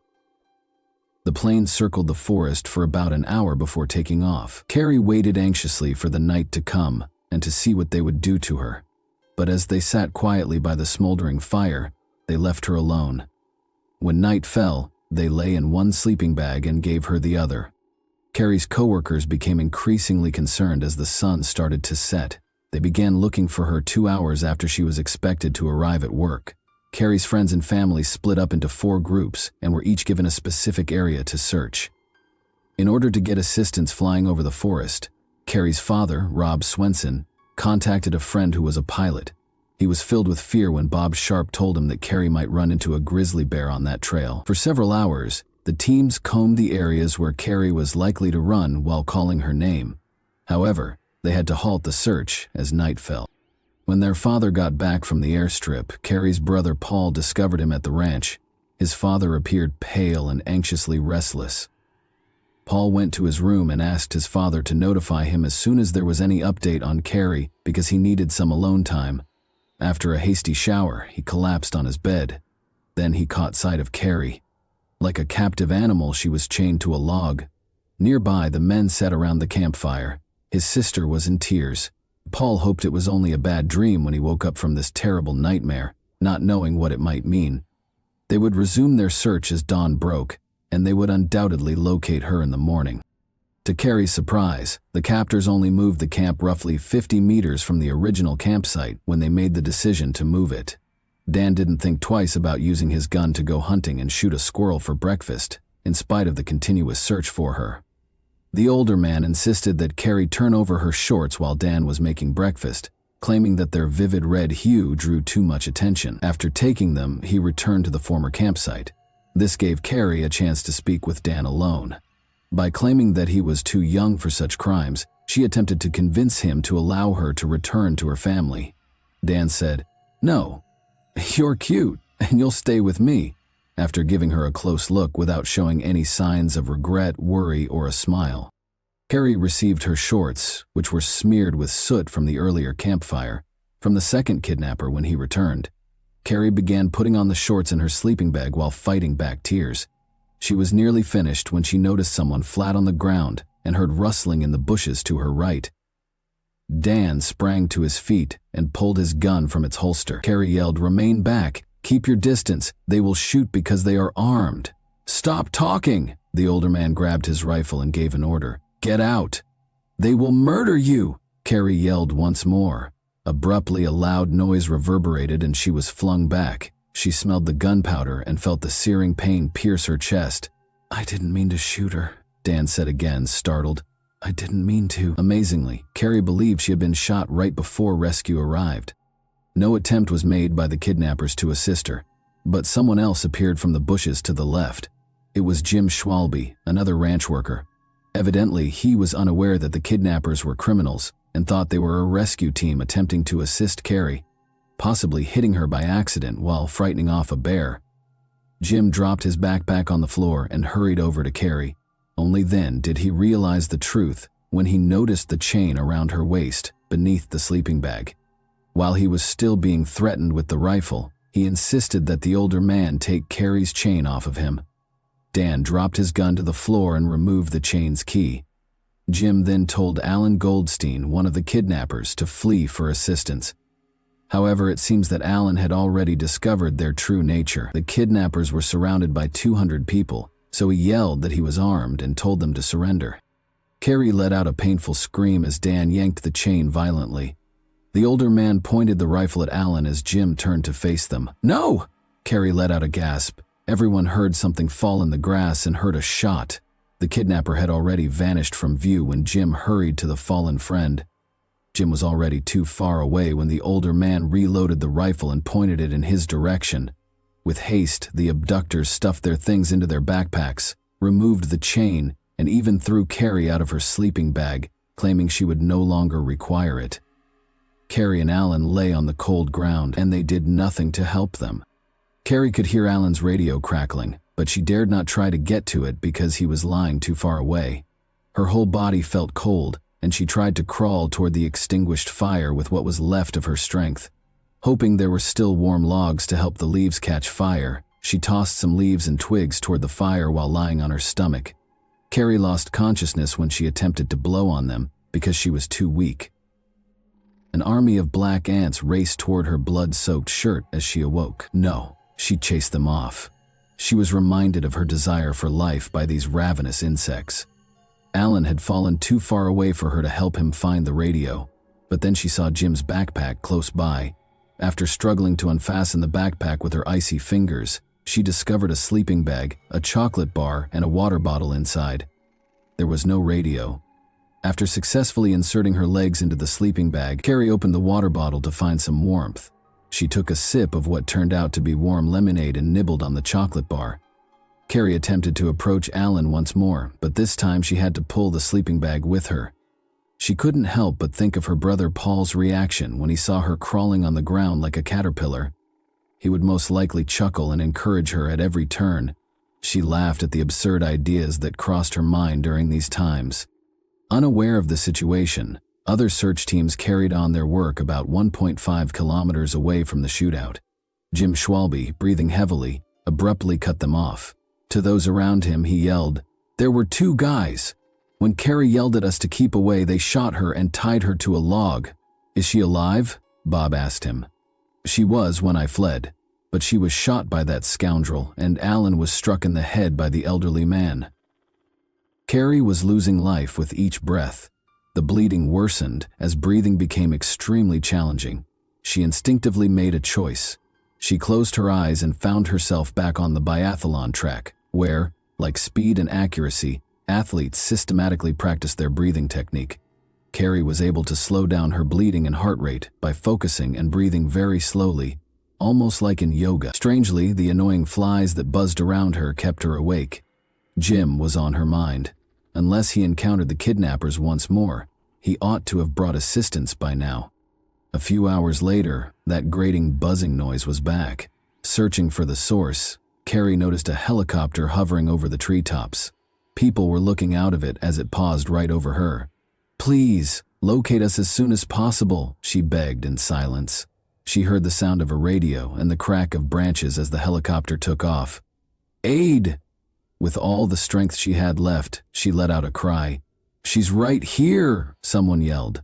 The plane circled the forest for about an hour before taking off. Carrie waited anxiously for the night to come and to see what they would do to her. But as they sat quietly by the smoldering fire, they left her alone. When night fell, they lay in one sleeping bag and gave her the other. Carrie's coworkers became increasingly concerned as the sun started to set. They began looking for her 2 hours after she was expected to arrive at work. Carrie's friends and family split up into 4 groups and were each given a specific area to search. In order to get assistance flying over the forest, Carrie's father, Rob Swenson, contacted a friend who was a pilot. He was filled with fear when Bob Sharp told him that Carrie might run into a grizzly bear on that trail. For several hours, the teams combed the areas where Carrie was likely to run while calling her name. However, they had to halt the search as night fell. When their father got back from the airstrip, Carrie's brother Paul discovered him at the ranch. His father appeared pale and anxiously restless. Paul went to his room and asked his father to notify him as soon as there was any update on Carrie because he needed some alone time. After a hasty shower, he collapsed on his bed. Then he caught sight of Carrie. Like a captive animal, she was chained to a log. Nearby, the men sat around the campfire. His sister was in tears. Paul hoped it was only a bad dream when he woke up from this terrible nightmare, not knowing what it might mean. They would resume their search as dawn broke, and they would undoubtedly locate her in the morning. To Carrie's surprise, the captors only moved the camp roughly 50 meters from the original campsite when they made the decision to move it. Dan didn't think twice about using his gun to go hunting and shoot a squirrel for breakfast, in spite of the continuous search for her. The older man insisted that Carrie turn over her shorts while Dan was making breakfast, claiming that their vivid red hue drew too much attention. After taking them, he returned to the former campsite. This gave Carrie a chance to speak with Dan alone. By claiming that he was too young for such crimes, she attempted to convince him to allow her to return to her family. Dan said, "No, you're cute, and you'll stay with me," after giving her a close look without showing any signs of regret, worry, or a smile. Carrie received her shorts, which were smeared with soot from the earlier campfire, from the second kidnapper when he returned. Carrie began putting on the shorts in her sleeping bag while fighting back tears. She was nearly finished when she noticed someone flat on the ground and heard rustling in the bushes to her right. Dan sprang to his feet and pulled his gun from its holster. Carrie yelled, "Remain back! Keep your distance! They will shoot because they are armed!" "Stop talking!" The older man grabbed his rifle and gave an order. "Get out!" "They will murder you!" Carrie yelled once more. Abruptly, a loud noise reverberated and she was flung back. She smelled the gunpowder and felt the searing pain pierce her chest. "I didn't mean to shoot her," Dan said again, startled. "I didn't mean to." Amazingly, Carrie believed she had been shot right before rescue arrived. No attempt was made by the kidnappers to assist her, but someone else appeared from the bushes to the left. It was Jim Schwalbe, another ranch worker. Evidently, he was unaware that the kidnappers were criminals and thought they were a rescue team attempting to assist Carrie, possibly hitting her by accident while frightening off a bear. Jim dropped his backpack on the floor and hurried over to Carrie. Only then did he realize the truth when he noticed the chain around her waist beneath the sleeping bag. While he was still being threatened with the rifle, he insisted that the older man take Carrie's chain off of him. Dan dropped his gun to the floor and removed the chain's key. Jim then told Alan Goldstein, one of the kidnappers, to flee for assistance. However, it seems that Alan had already discovered their true nature. The kidnappers were surrounded by 200 people, so he yelled that he was armed and told them to surrender. Carrie let out a painful scream as Dan yanked the chain violently. The older man pointed the rifle at Alan as Jim turned to face them. "No!" Carrie let out a gasp. Everyone heard something fall in the grass and heard a shot. The kidnapper had already vanished from view when Jim hurried to the fallen friend. Jim was already too far away when the older man reloaded the rifle and pointed it in his direction. With haste, the abductors stuffed their things into their backpacks, removed the chain, and even threw Carrie out of her sleeping bag, claiming she would no longer require it. Carrie and Alan lay on the cold ground, and they did nothing to help them. Carrie could hear Alan's radio crackling, but she dared not try to get to it because he was lying too far away. Her whole body felt cold, and she tried to crawl toward the extinguished fire with what was left of her strength. Hoping there were still warm logs to help the leaves catch fire, she tossed some leaves and twigs toward the fire while lying on her stomach. Carrie lost consciousness when she attempted to blow on them because she was too weak. An army of black ants raced toward her blood-soaked shirt as she awoke. No, she chased them off. She was reminded of her desire for life by these ravenous insects. Alan had fallen too far away for her to help him find the radio, but then she saw Jim's backpack close by. After struggling to unfasten the backpack with her icy fingers, she discovered a sleeping bag, a chocolate bar, and a water bottle inside. There was no radio. After successfully inserting her legs into the sleeping bag, Carrie opened the water bottle to find some warmth. She took a sip of what turned out to be warm lemonade and nibbled on the chocolate bar. Carrie attempted to approach Alan once more, but this time she had to pull the sleeping bag with her. She couldn't help but think of her brother Paul's reaction when he saw her crawling on the ground like a caterpillar. He would most likely chuckle and encourage her at every turn. She laughed at the absurd ideas that crossed her mind during these times. Unaware of the situation, other search teams carried on their work about 1.5 kilometers away from the shootout. Jim Schwalbe, breathing heavily, abruptly cut them off. To those around him, he yelled, "There were two guys. When Carrie yelled at us to keep away, they shot her and tied her to a log." "Is she alive?" Bob asked him. "She was when I fled, but she was shot by that scoundrel, and Alan was struck in the head by the elderly man." Carrie was losing life with each breath. The bleeding worsened as breathing became extremely challenging. She instinctively made a choice. She closed her eyes and found herself back on the biathlon track, where, like speed and accuracy, athletes systematically practice their breathing technique. Carrie was able to slow down her bleeding and heart rate by focusing and breathing very slowly, almost like in yoga. Strangely, the annoying flies that buzzed around her kept her awake. Jim was on her mind. Unless he encountered the kidnappers once more, he ought to have brought assistance by now. A few hours later, that grating buzzing noise was back. Searching for the source, Carrie noticed a helicopter hovering over the treetops. People were looking out of it as it paused right over her. "Please, locate us as soon as possible," she begged in silence. She heard the sound of a radio and the crack of branches as the helicopter took off. "Aid!" With all the strength she had left, she let out a cry. "She's right here," someone yelled.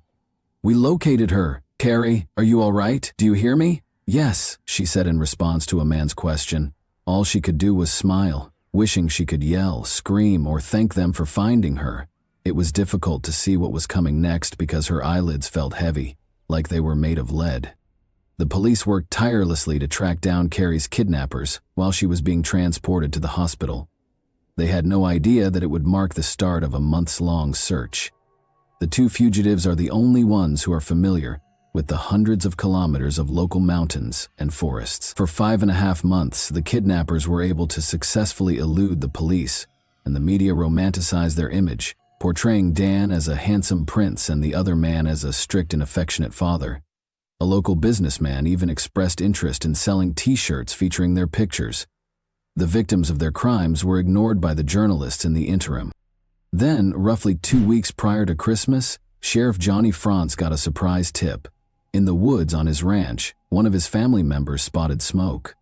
"We located her. Carrie, are you all right? Do you hear me?" "Yes," she said in response to a man's question. All she could do was smile, wishing she could yell, scream, or thank them for finding her. It was difficult to see what was coming next because her eyelids felt heavy, like they were made of lead. The police worked tirelessly to track down Carrie's kidnappers while she was being transported to the hospital. They had no idea that it would mark the start of a months-long search. The two fugitives are the only ones who are familiar with the hundreds of kilometers of local mountains and forests. For 5.5 months, the kidnappers were able to successfully elude the police, and the media romanticized their image, portraying Dan as a handsome prince and the other man as a strict and affectionate father. A local businessman even expressed interest in selling T-shirts featuring their pictures. The victims of their crimes were ignored by the journalists in the interim. Then, roughly 2 weeks prior to Christmas, Sheriff Johnny Frantz got a surprise tip. In the woods on his ranch, one of his family members spotted smoke.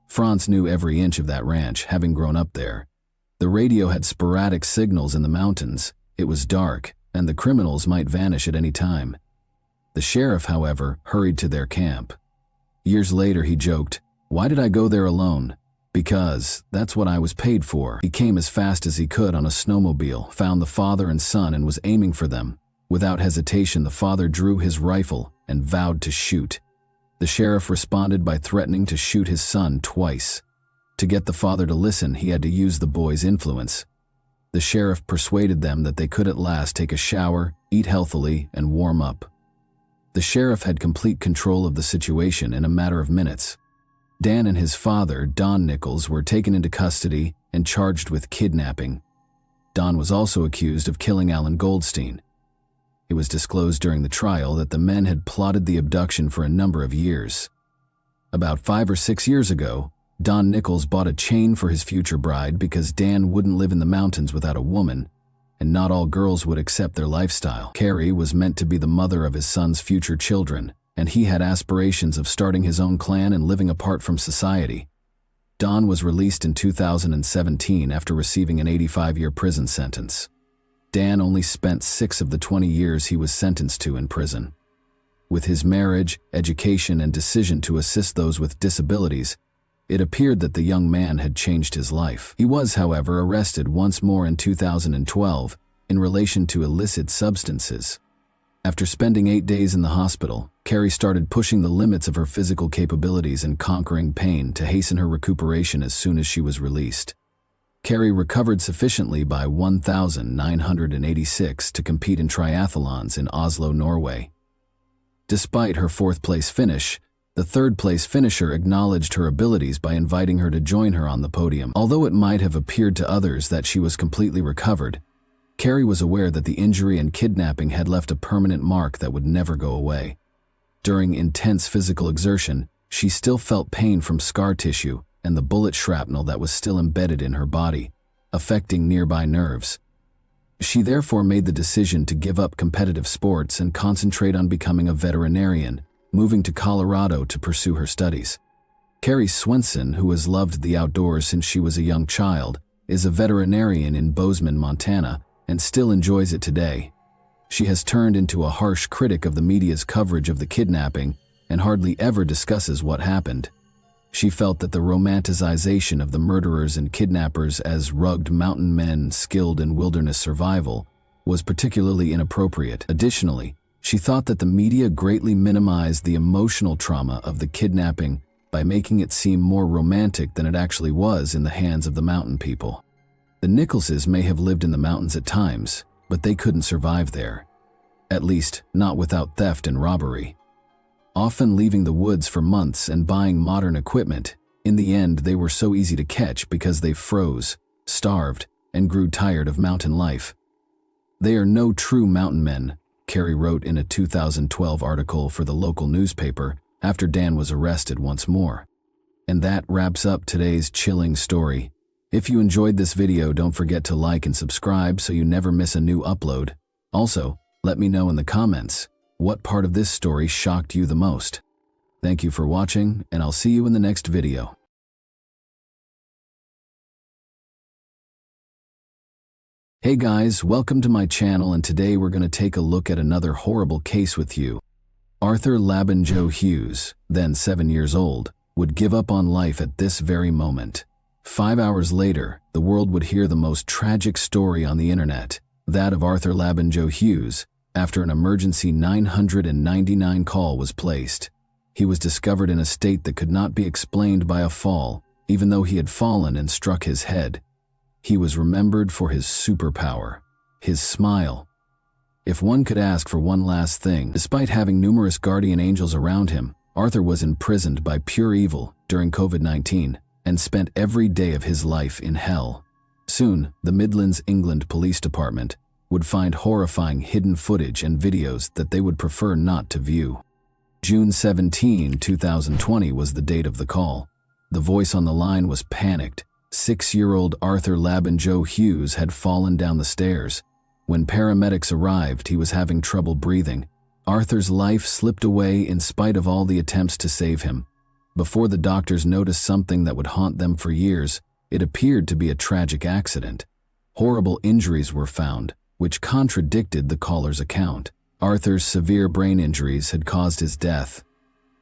Frantz knew every inch of that ranch, having grown up there. The radio had sporadic signals in the mountains. It was dark, and the criminals might vanish at any time. The sheriff, however, hurried to their camp. Years later, he joked, "Why did I go there alone? Because that's what I was paid for. He came as fast as he could on a snowmobile, found the father and son, and was aiming for them. Without hesitation, the father drew his rifle and vowed to shoot. The sheriff responded by threatening to shoot his son twice. To get the father to listen, he had to use the boy's influence. The sheriff persuaded them that they could at last take a shower, eat healthily, and warm up. The sheriff had complete control of the situation in a matter of minutes. Dan and his father, Don Nichols, were taken into custody and charged with kidnapping. Don was also accused of killing Alan Goldstein. It was disclosed during the trial that the men had plotted the abduction for a number of years. About 5 or 6 years ago, Don Nichols bought a chain for his future bride because Dan wouldn't live in the mountains without a woman, and not all girls would accept their lifestyle. Carrie was meant to be the mother of his son's future children, and he had aspirations of starting his own clan and living apart from society. Don was released in 2017 after receiving an 85-year prison sentence. Dan only spent 6 of the 20 years he was sentenced to in prison. With his marriage, education, and decision to assist those with disabilities, it appeared that the young man had changed his life. He was, however, arrested once more in 2012 in relation to illicit substances. After spending 8 days in the hospital, Carrie started pushing the limits of her physical capabilities and conquering pain to hasten her recuperation as soon as she was released. Carrie recovered sufficiently by 1,986 to compete in triathlons in Oslo, Norway. Despite her 4th-place finish, the 3rd-place finisher acknowledged her abilities by inviting her to join her on the podium. Although it might have appeared to others that she was completely recovered, Carrie was aware that the injury and kidnapping had left a permanent mark that would never go away. During intense physical exertion, she still felt pain from scar tissue and the bullet shrapnel that was still embedded in her body, affecting nearby nerves. She therefore made the decision to give up competitive sports and concentrate on becoming a veterinarian, moving to Colorado to pursue her studies. Carrie Swenson, who has loved the outdoors since she was a young child, is a veterinarian in Bozeman, Montana, and still enjoys it today. She has turned into a harsh critic of the media's coverage of the kidnapping and hardly ever discusses what happened. She felt that the romanticization of the murderers and kidnappers as rugged mountain men skilled in wilderness survival was particularly inappropriate. Additionally, she thought that the media greatly minimized the emotional trauma of the kidnapping by making it seem more romantic than it actually was in the hands of the mountain people. The Nicholses may have lived in the mountains at times, but they couldn't survive there. At least, not without theft and robbery. Often leaving the woods for months and buying modern equipment, in the end they were so easy to catch because they froze, starved, and grew tired of mountain life. They are no true mountain men, Carrie wrote in a 2012 article for the local newspaper after Dan was arrested once more. And that wraps up today's chilling story. If you enjoyed this video, don't forget to like and subscribe so you never miss a new upload. Also, let me know in the comments, what part of this story shocked you the most? Thank you for watching, and I'll see you in the next video. Hey guys, welcome to my channel, and today we're going to take a look at another horrible case with you. Arthur Labanjo Hughes, then 7 years old, would give up on life at this very moment. 5 hours later, the world would hear the most tragic story on the internet, that of Arthur Labanjo Hughes, after an emergency 999 call was placed. He was discovered in a state that could not be explained by a fall, even though he had fallen and struck his head. He was remembered for his superpower, his smile. If one could ask for one last thing, despite having numerous guardian angels around him, Arthur was imprisoned by pure evil during COVID-19 and spent every day of his life in hell. Soon, the Midlands, England Police Department would find horrifying hidden footage and videos that they would prefer not to view. June 17, 2020 was the date of the call. The voice on the line was panicked. 6-year-old Arthur Labanjo Hughes had fallen down the stairs. When paramedics arrived, he was having trouble breathing. Arthur's life slipped away in spite of all the attempts to save him. Before the doctors noticed something that would haunt them for years, it appeared to be a tragic accident. Horrible injuries were found, which contradicted the caller's account. Arthur's severe brain injuries had caused his death.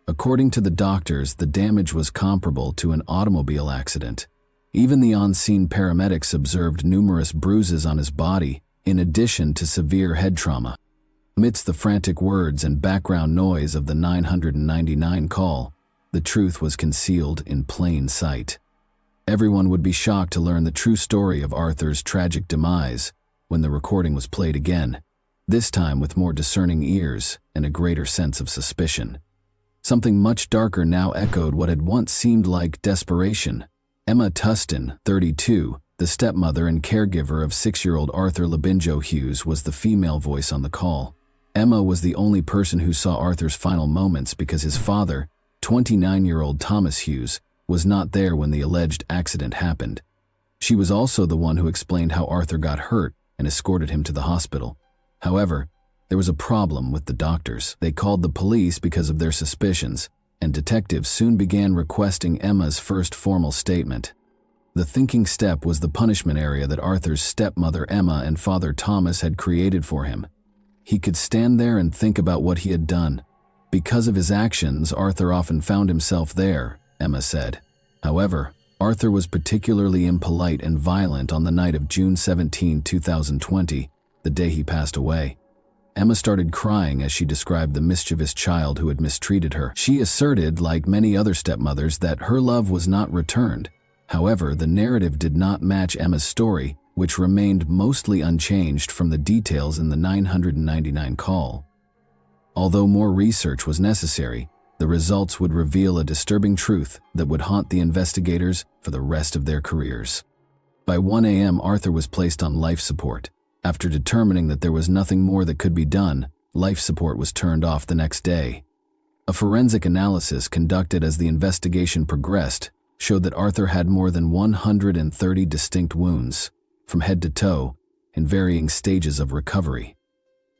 According to the doctors, the damage was comparable to an automobile accident. Even the on-scene paramedics observed numerous bruises on his body, in addition to severe head trauma. Amidst the frantic words and background noise of the 999 call, the truth was concealed in plain sight. Everyone would be shocked to learn the true story of Arthur's tragic demise when the recording was played again, this time with more discerning ears and a greater sense of suspicion. Something much darker now echoed what had once seemed like desperation. Emma Tustin, 32, the stepmother and caregiver of 6-year-old Arthur Labinjo Hughes, was the female voice on the call. Emma was the only person who saw Arthur's final moments because his father, 29-year-old Thomas Hughes, was not there when the alleged accident happened. She was also the one who explained how Arthur got hurt and escorted him to the hospital. However, there was a problem with the doctors. They called the police because of their suspicions, and detectives soon began requesting Emma's first formal statement. The thinking step was the punishment area that Arthur's stepmother Emma and father Thomas had created for him. He could stand there and think about what he had done. Because of his actions, Arthur often found himself there, Emma said. However, Arthur was particularly impolite and violent on the night of June 17, 2020, the day he passed away. Emma started crying as she described the mischievous child who had mistreated her. She asserted, like many other stepmothers, that her love was not returned. However, the narrative did not match Emma's story, which remained mostly unchanged from the details in the 999 call. Although more research was necessary, the results would reveal a disturbing truth that would haunt the investigators for the rest of their careers. By 1 a.m., Arthur was placed on life support. After determining that there was nothing more that could be done, life support was turned off the next day. A forensic analysis conducted as the investigation progressed showed that Arthur had more than 130 distinct wounds, from head to toe, in varying stages of recovery.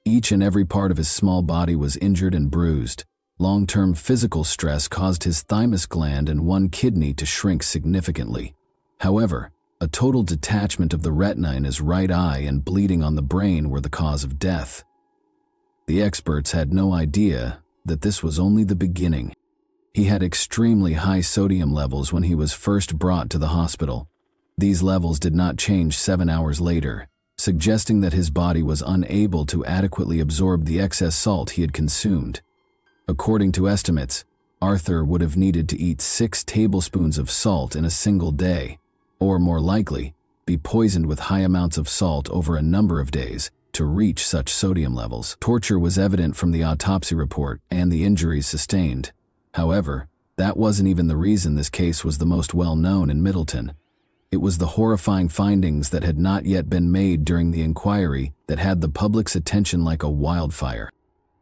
Each and every part of his small body was injured and bruised. Long-term physical stress caused his thymus gland and one kidney to shrink significantly. However, a total detachment of the retina in his right eye and bleeding on the brain were the cause of death. The experts had no idea that this was only the beginning. He had extremely high sodium levels when he was first brought to the hospital. These levels did not change 7 hours later, suggesting that his body was unable to adequately absorb the excess salt he had consumed. According to estimates, Arthur would have needed to eat 6 tablespoons of salt in a single day, or more likely, be poisoned with high amounts of salt over a number of days to reach such sodium levels. Torture was evident from the autopsy report and the injuries sustained. However, that wasn't even the reason this case was the most well-known in Middleton. It was the horrifying findings that had not yet been made during the inquiry that had the public's attention like a wildfire.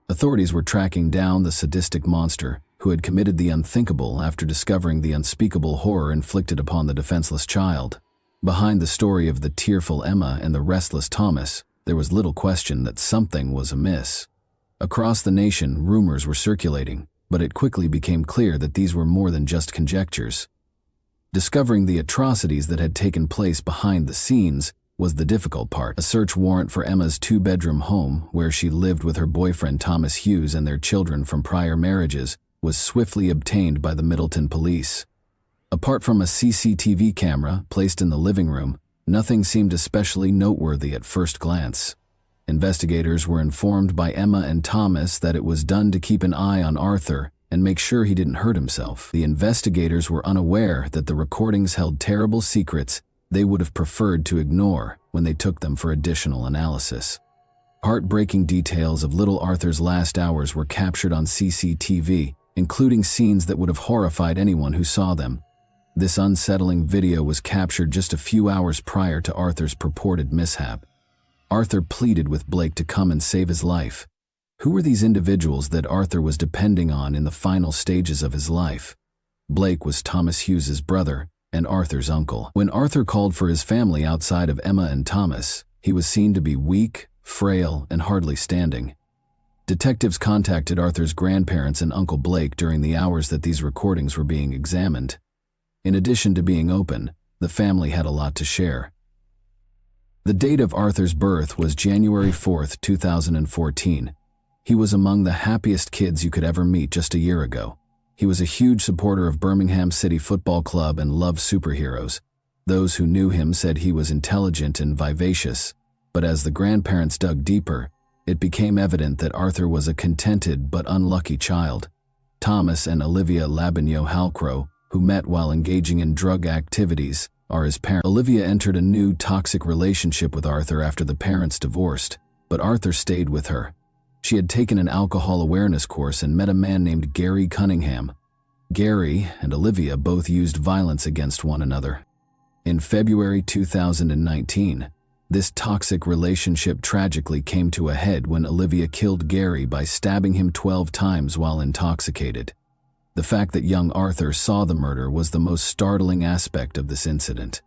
Authorities were tracking down the sadistic monster who had committed the unthinkable after discovering the unspeakable horror inflicted upon the defenseless child. Behind the story of the tearful Emma and the restless Thomas, there was little question that something was amiss. Across the nation, rumors were circulating, but it quickly became clear that these were more than just conjectures. Discovering the atrocities that had taken place behind the scenes was the difficult part. A search warrant for Emma's 2-bedroom home, where she lived with her boyfriend Thomas Hughes and their children from prior marriages, was swiftly obtained by the Middleton police. Apart from a CCTV camera placed in the living room, nothing seemed especially noteworthy at first glance. Investigators were informed by Emma and Thomas that it was done to keep an eye on Arthur and make sure he didn't hurt himself. The investigators were unaware that the recordings held terrible secrets they would have preferred to ignore when they took them for additional analysis. Heartbreaking details of little Arthur's last hours were captured on CCTV, including scenes that would have horrified anyone who saw them. This unsettling video was captured just a few hours prior to Arthur's purported mishap. Arthur pleaded with Blake to come and save his life. Who were these individuals that Arthur was depending on in the final stages of his life? Blake was Thomas Hughes's brother and Arthur's uncle. When Arthur called for his family outside of Emma and Thomas, he was seen to be weak, frail, and hardly standing. Detectives contacted Arthur's grandparents and Uncle Blake during the hours that these recordings were being examined. In addition to being open, the family had a lot to share. The date of Arthur's birth was January 4th, 2014. He was among the happiest kids you could ever meet just a year ago. He was a huge supporter of Birmingham City Football Club and loved superheroes. Those who knew him said he was intelligent and vivacious, but as the grandparents dug deeper, it became evident that Arthur was a contented but unlucky child. Thomas and Olivia Labagno-Halcrow, who met while engaging in drug activities, are his parents. Olivia entered a new toxic relationship with Arthur after the parents divorced, but Arthur stayed with her. She had taken an alcohol awareness course and met a man named Gary Cunningham. Gary and Olivia both used violence against one another. In February 2019, this toxic relationship tragically came to a head when Olivia killed Gary by stabbing him 12 times while intoxicated. The fact that young Arthur saw the murder was the most startling aspect of this incident.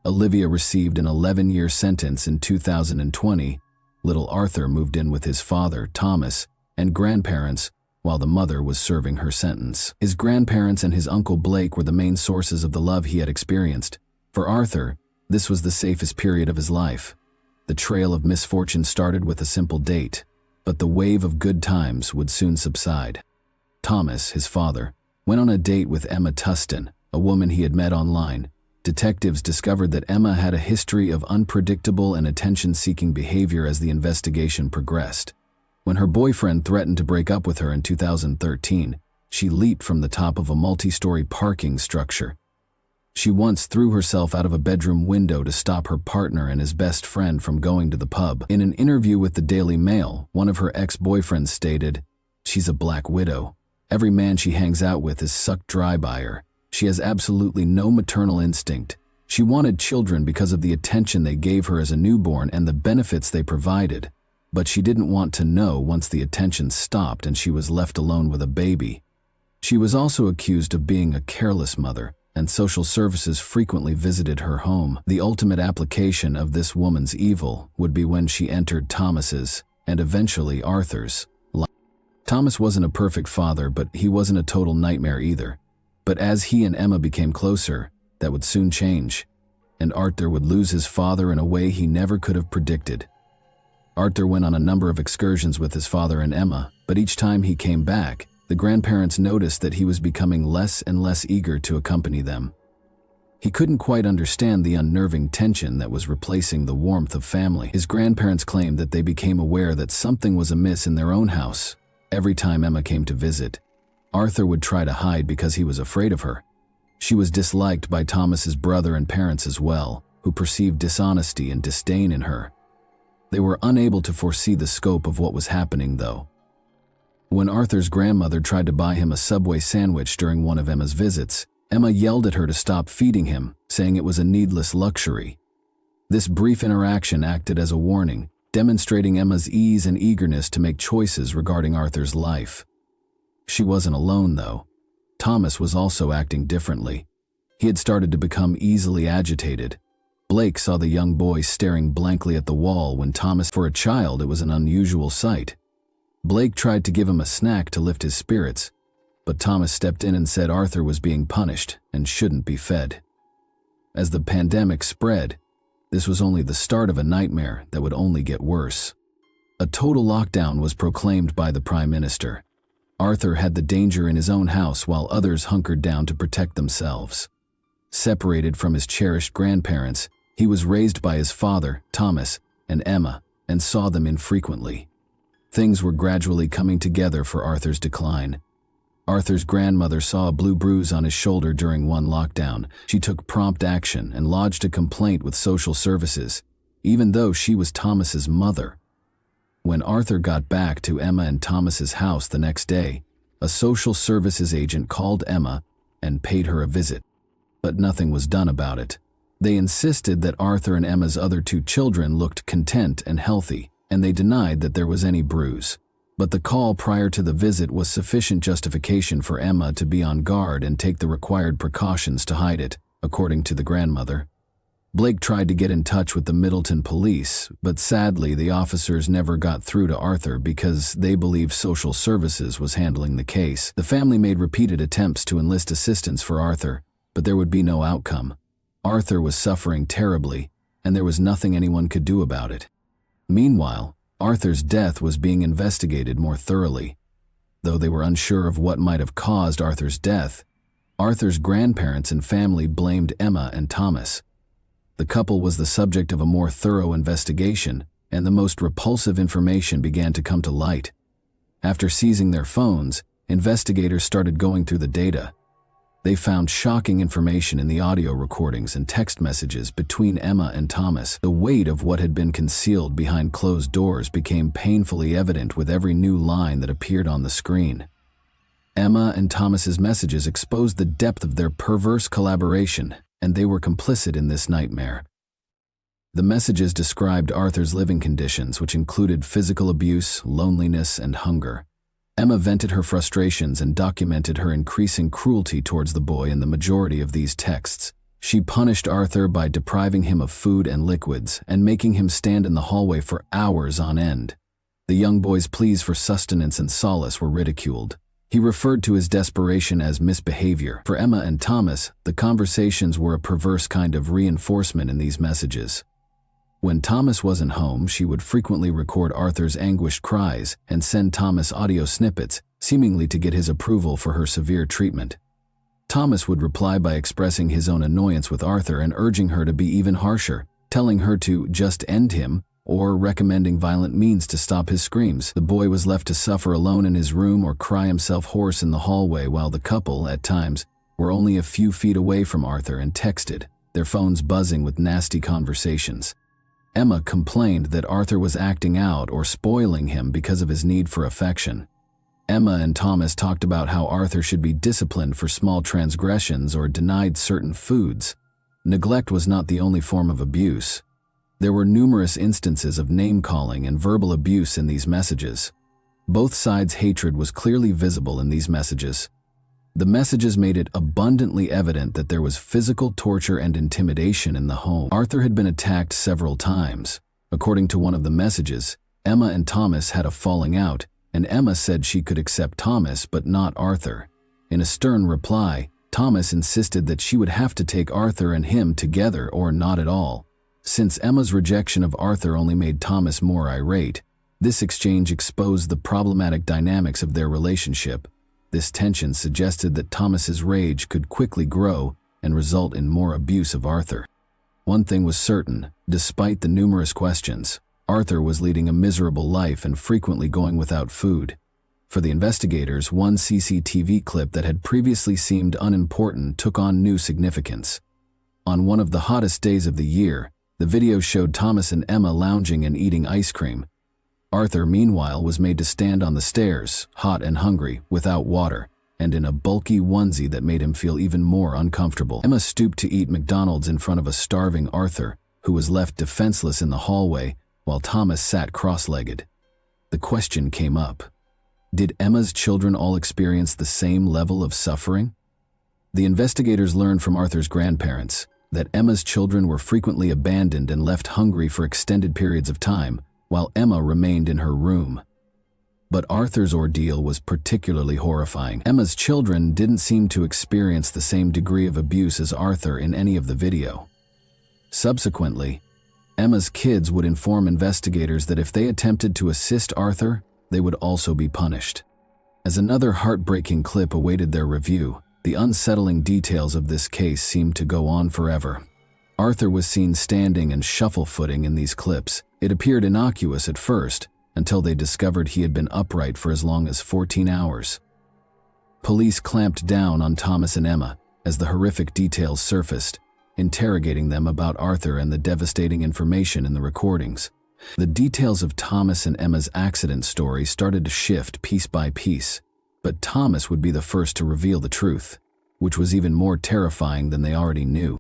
Olivia received an 11-year sentence in 2020. Little Arthur moved in with his father, Thomas, and grandparents, while the mother was serving her sentence. His grandparents and his uncle Blake were the main sources of the love he had experienced. For Arthur, this was the safest period of his life. The trail of misfortune started with a simple date, but the wave of good times would soon subside. Thomas, his father, went on a date with Emma Tustin, a woman he had met online. Detectives discovered that Emma had a history of unpredictable and attention-seeking behavior as the investigation progressed. When her boyfriend threatened to break up with her in 2013, she leaped from the top of a multi-story parking structure. She once threw herself out of a bedroom window to stop her partner and his best friend from going to the pub. In an interview with the Daily Mail, one of her ex-boyfriends stated, "She's a black widow. Every man she hangs out with is sucked dry by her. She has absolutely no maternal instinct. She wanted children because of the attention they gave her as a newborn and the benefits they provided. But she didn't want to know once the attention stopped and she was left alone with a baby." She was also accused of being a careless mother, and social services frequently visited her home. The ultimate application of this woman's evil would be when she entered Thomas's, and eventually Arthur's, life. Thomas wasn't a perfect father, but he wasn't a total nightmare either. But as he and Emma became closer, that would soon change, and Arthur would lose his father in a way he never could have predicted. Arthur went on a number of excursions with his father and Emma, but each time he came back, the grandparents noticed that he was becoming less and less eager to accompany them. He couldn't quite understand the unnerving tension that was replacing the warmth of family. His grandparents claimed that they became aware that something was amiss in their own house. Every time Emma came to visit, Arthur would try to hide because he was afraid of her. She was disliked by Thomas's brother and parents as well, who perceived dishonesty and disdain in her. They were unable to foresee the scope of what was happening, though. When Arthur's grandmother tried to buy him a Subway sandwich during one of Emma's visits, Emma yelled at her to stop feeding him, saying it was a needless luxury. This brief interaction acted as a warning, demonstrating Emma's ease and eagerness to make choices regarding Arthur's life. She wasn't alone, though. Thomas was also acting differently. He had started to become easily agitated. Blake saw the young boy staring blankly at the wall when Thomas, for a child, it was an unusual sight. Blake tried to give him a snack to lift his spirits, but Thomas stepped in and said Arthur was being punished and shouldn't be fed. As the pandemic spread, this was only the start of a nightmare that would only get worse. A total lockdown was proclaimed by the Prime Minister. Arthur had the danger in his own house while others hunkered down to protect themselves. Separated from his cherished grandparents, he was raised by his father, Thomas, and Emma, and saw them infrequently. Things were gradually coming together for Arthur's decline. Arthur's grandmother saw a blue bruise on his shoulder during one lockdown. She took prompt action and lodged a complaint with social services, even though she was Thomas's mother. When Arthur got back to Emma and Thomas's house the next day, a social services agent called Emma and paid her a visit. But nothing was done about it. They insisted that Arthur and Emma's other two children looked content and healthy, and they denied that there was any bruise. But the call prior to the visit was sufficient justification for Emma to be on guard and take the required precautions to hide it, according to the grandmother. Blake tried to get in touch with the Middleton police, but sadly the officers never got through to Arthur because they believed social services was handling the case. The family made repeated attempts to enlist assistance for Arthur, but there would be no outcome. Arthur was suffering terribly, and there was nothing anyone could do about it. Meanwhile, Arthur's death was being investigated more thoroughly. Though they were unsure of what might have caused Arthur's death, Arthur's grandparents and family blamed Emma and Thomas. The couple was the subject of a more thorough investigation, and the most repulsive information began to come to light. After seizing their phones, investigators started going through the data. They found shocking information in the audio recordings and text messages between Emma and Thomas. The weight of what had been concealed behind closed doors became painfully evident with every new line that appeared on the screen. Emma and Thomas's messages exposed the depth of their perverse collaboration, and they were complicit in this nightmare. The messages described Arthur's living conditions, which included physical abuse, loneliness, and hunger. Emma vented her frustrations and documented her increasing cruelty towards the boy in the majority of these texts. She punished Arthur by depriving him of food and liquids and making him stand in the hallway for hours on end. The young boy's pleas for sustenance and solace were ridiculed. He referred to his desperation as misbehavior. For Emma and Thomas, the conversations were a perverse kind of reinforcement in these messages. When Thomas wasn't home, she would frequently record Arthur's anguished cries and send Thomas audio snippets, seemingly to get his approval for her severe treatment. Thomas would reply by expressing his own annoyance with Arthur and urging her to be even harsher, telling her to just end him or recommending violent means to stop his screams. The boy was left to suffer alone in his room or cry himself hoarse in the hallway while the couple, at times, were only a few feet away from Arthur and texted, their phones buzzing with nasty conversations. Emma complained that Arthur was acting out or spoiling him because of his need for affection. Emma and Thomas talked about how Arthur should be disciplined for small transgressions or denied certain foods. Neglect was not the only form of abuse. There were numerous instances of name-calling and verbal abuse in these messages. Both sides' hatred was clearly visible in these messages. The messages made it abundantly evident that there was physical torture and intimidation in the home. Arthur had been attacked several times. According to one of the messages, Emma and Thomas had a falling out, and Emma said she could accept Thomas but not Arthur. In a stern reply, Thomas insisted that she would have to take Arthur and him together or not at all. Since Emma's rejection of Arthur only made Thomas more irate, this exchange exposed the problematic dynamics of their relationship. This tension suggested that Thomas's rage could quickly grow and result in more abuse of Arthur. One thing was certain, despite the numerous questions, Arthur was leading a miserable life and frequently going without food. For the investigators, one CCTV clip that had previously seemed unimportant took on new significance. On one of the hottest days of the year, the video showed Thomas and Emma lounging and eating ice cream. Arthur, meanwhile, was made to stand on the stairs, hot and hungry, without water, and in a bulky onesie that made him feel even more uncomfortable. Emma stooped to eat McDonald's in front of a starving Arthur, who was left defenseless in the hallway, while Thomas sat cross-legged. The question came up. Did Emma's children all experience the same level of suffering? The investigators learned from Arthur's grandparents that Emma's children were frequently abandoned and left hungry for extended periods of time, while Emma remained in her room. But Arthur's ordeal was particularly horrifying. Emma's children didn't seem to experience the same degree of abuse as Arthur in any of the video. Subsequently, Emma's kids would inform investigators that if they attempted to assist Arthur, they would also be punished. As another heartbreaking clip awaited their review, the unsettling details of this case seemed to go on forever. Arthur was seen standing and shuffle-footing in these clips. It appeared innocuous at first, until they discovered he had been upright for as long as 14 hours. Police clamped down on Thomas and Emma as the horrific details surfaced, interrogating them about Arthur and the devastating information in the recordings. The details of Thomas and Emma's accident story started to shift piece by piece, but Thomas would be the first to reveal the truth, which was even more terrifying than they already knew.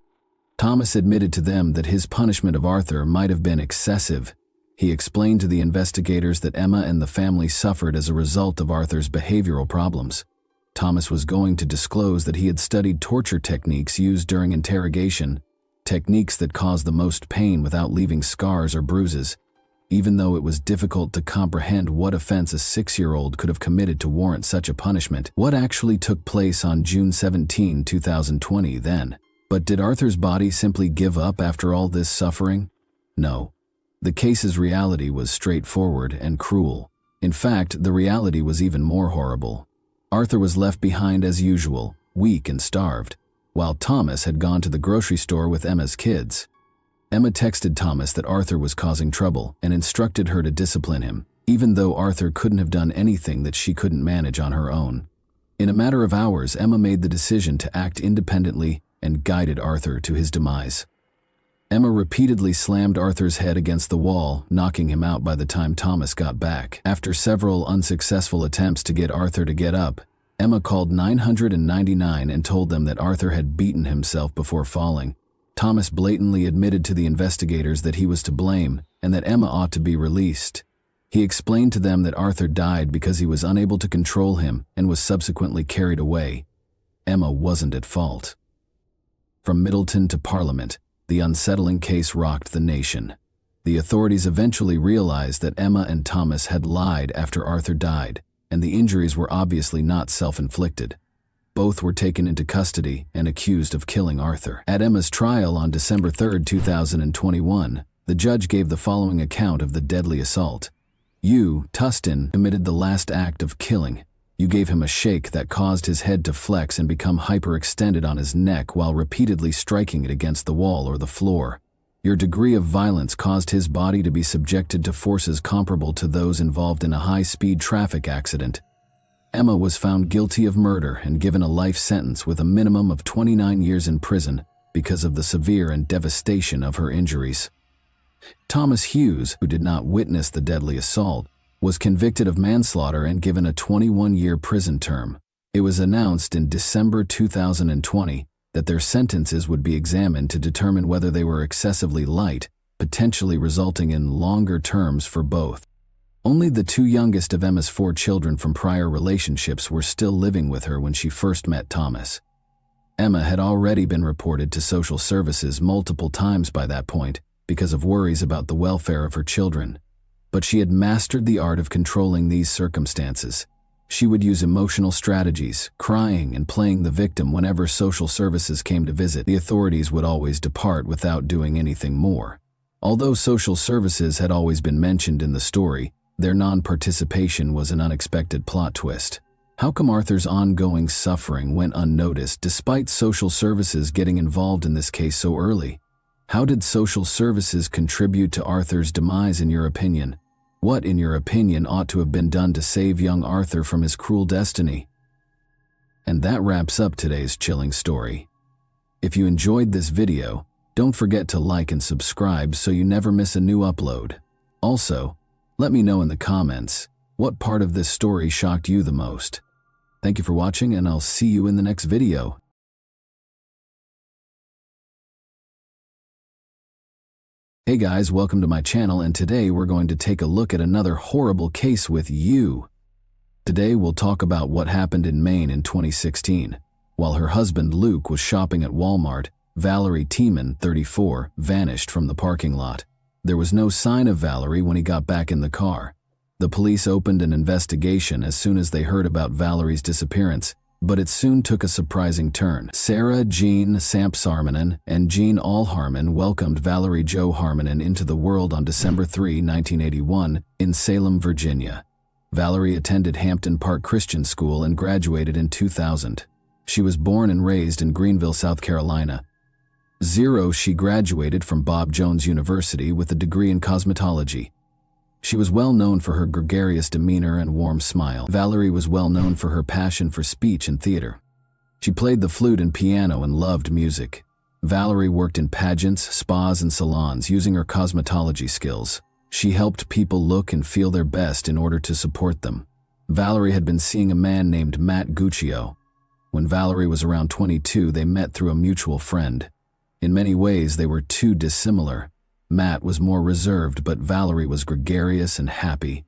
Thomas admitted to them that his punishment of Arthur might have been excessive. He explained to the investigators that Emma and the family suffered as a result of Arthur's behavioral problems. Thomas was going to disclose that he had studied torture techniques used during interrogation, techniques that caused the most pain without leaving scars or bruises, even though it was difficult to comprehend what offense a 6-year-old could have committed to warrant such a punishment. What actually took place on June 17, 2020 then? But did Arthur's body simply give up after all this suffering? No. The case's reality was straightforward and cruel. In fact, the reality was even more horrible. Arthur was left behind as usual, weak and starved, while Thomas had gone to the grocery store with Emma's kids. Emma texted Thomas that Arthur was causing trouble and instructed her to discipline him, even though Arthur couldn't have done anything that she couldn't manage on her own. In a matter of hours, Emma made the decision to act independently and guided Arthur to his demise. Emma repeatedly slammed Arthur's head against the wall, knocking him out by the time Thomas got back. After several unsuccessful attempts to get Arthur to get up, Emma called 999 and told them that Arthur had beaten himself before falling. Thomas blatantly admitted to the investigators that he was to blame and that Emma ought to be released. He explained to them that Arthur died because he was unable to control him and was subsequently carried away. Emma wasn't at fault. From Middleton to Parliament, the unsettling case rocked the nation. The authorities eventually realized that Emma and Thomas had lied after Arthur died, and the injuries were obviously not self-inflicted. Both were taken into custody and accused of killing Arthur. At Emma's trial on December 3, 2021, the judge gave the following account of the deadly assault. You, Tustin, committed the last act of killing. You gave him a shake that caused his head to flex and become hyperextended on his neck while repeatedly striking it against the wall or the floor. Your degree of violence caused his body to be subjected to forces comparable to those involved in a high-speed traffic accident. Emma was found guilty of murder and given a life sentence with a minimum of 29 years in prison because of the severe and devastation of her injuries. Thomas Hughes, who did not witness the deadly assault, was convicted of manslaughter and given a 21-year prison term. It was announced in December 2020 that their sentences would be examined to determine whether they were excessively light, potentially resulting in longer terms for both. Only the two youngest of Emma's 4 children from prior relationships were still living with her when she first met Thomas. Emma had already been reported to social services multiple times by that point because of worries about the welfare of her children. But she had mastered the art of controlling these circumstances. She would use emotional strategies, crying and playing the victim whenever social services came to visit. The authorities would always depart without doing anything more. Although social services had always been mentioned in the story, their non-participation was an unexpected plot twist. How come Arthur's ongoing suffering went unnoticed despite social services getting involved in this case so early? How did social services contribute to Arthur's demise in your opinion? What, in your opinion, ought to have been done to save young Arthur from his cruel destiny? And that wraps up today's chilling story. If you enjoyed this video, don't forget to like and subscribe so you never miss a new upload. Also, let me know in the comments what part of this story shocked you the most. Thank you for watching, and I'll see you in the next video. Hey guys, welcome to my channel, and today we're going to take a look at another horrible case with you. Today we'll talk about what happened in Maine in 2016. While her husband Luke was shopping at Walmart, Valerie Tiemann, 34, vanished from the parking lot. There was no sign of Valerie when he got back in the car. The police opened an investigation as soon as they heard about Valerie's disappearance, but it soon took a surprising turn. Sarah Jean Sampsarmanen and Jean Allharman welcomed Valerie Jo Harmanen into the world on December 3, 1981, in Salem, Virginia. Valerie attended Hampton Park Christian School and graduated in 2000. She was born and raised in Greenville, South Carolina. She graduated from Bob Jones University with a degree in cosmetology. She was well known for her gregarious demeanor and warm smile. Valerie was well known for her passion for speech and theater. She played the flute and piano and loved music. Valerie worked in pageants, spas, and salons using her cosmetology skills. She helped people look and feel their best in order to support them. Valerie had been seeing a man named Matt Guccio. When Valerie was around 22, they met through a mutual friend. In many ways, they were too dissimilar. Matt was more reserved, but Valerie was gregarious and happy.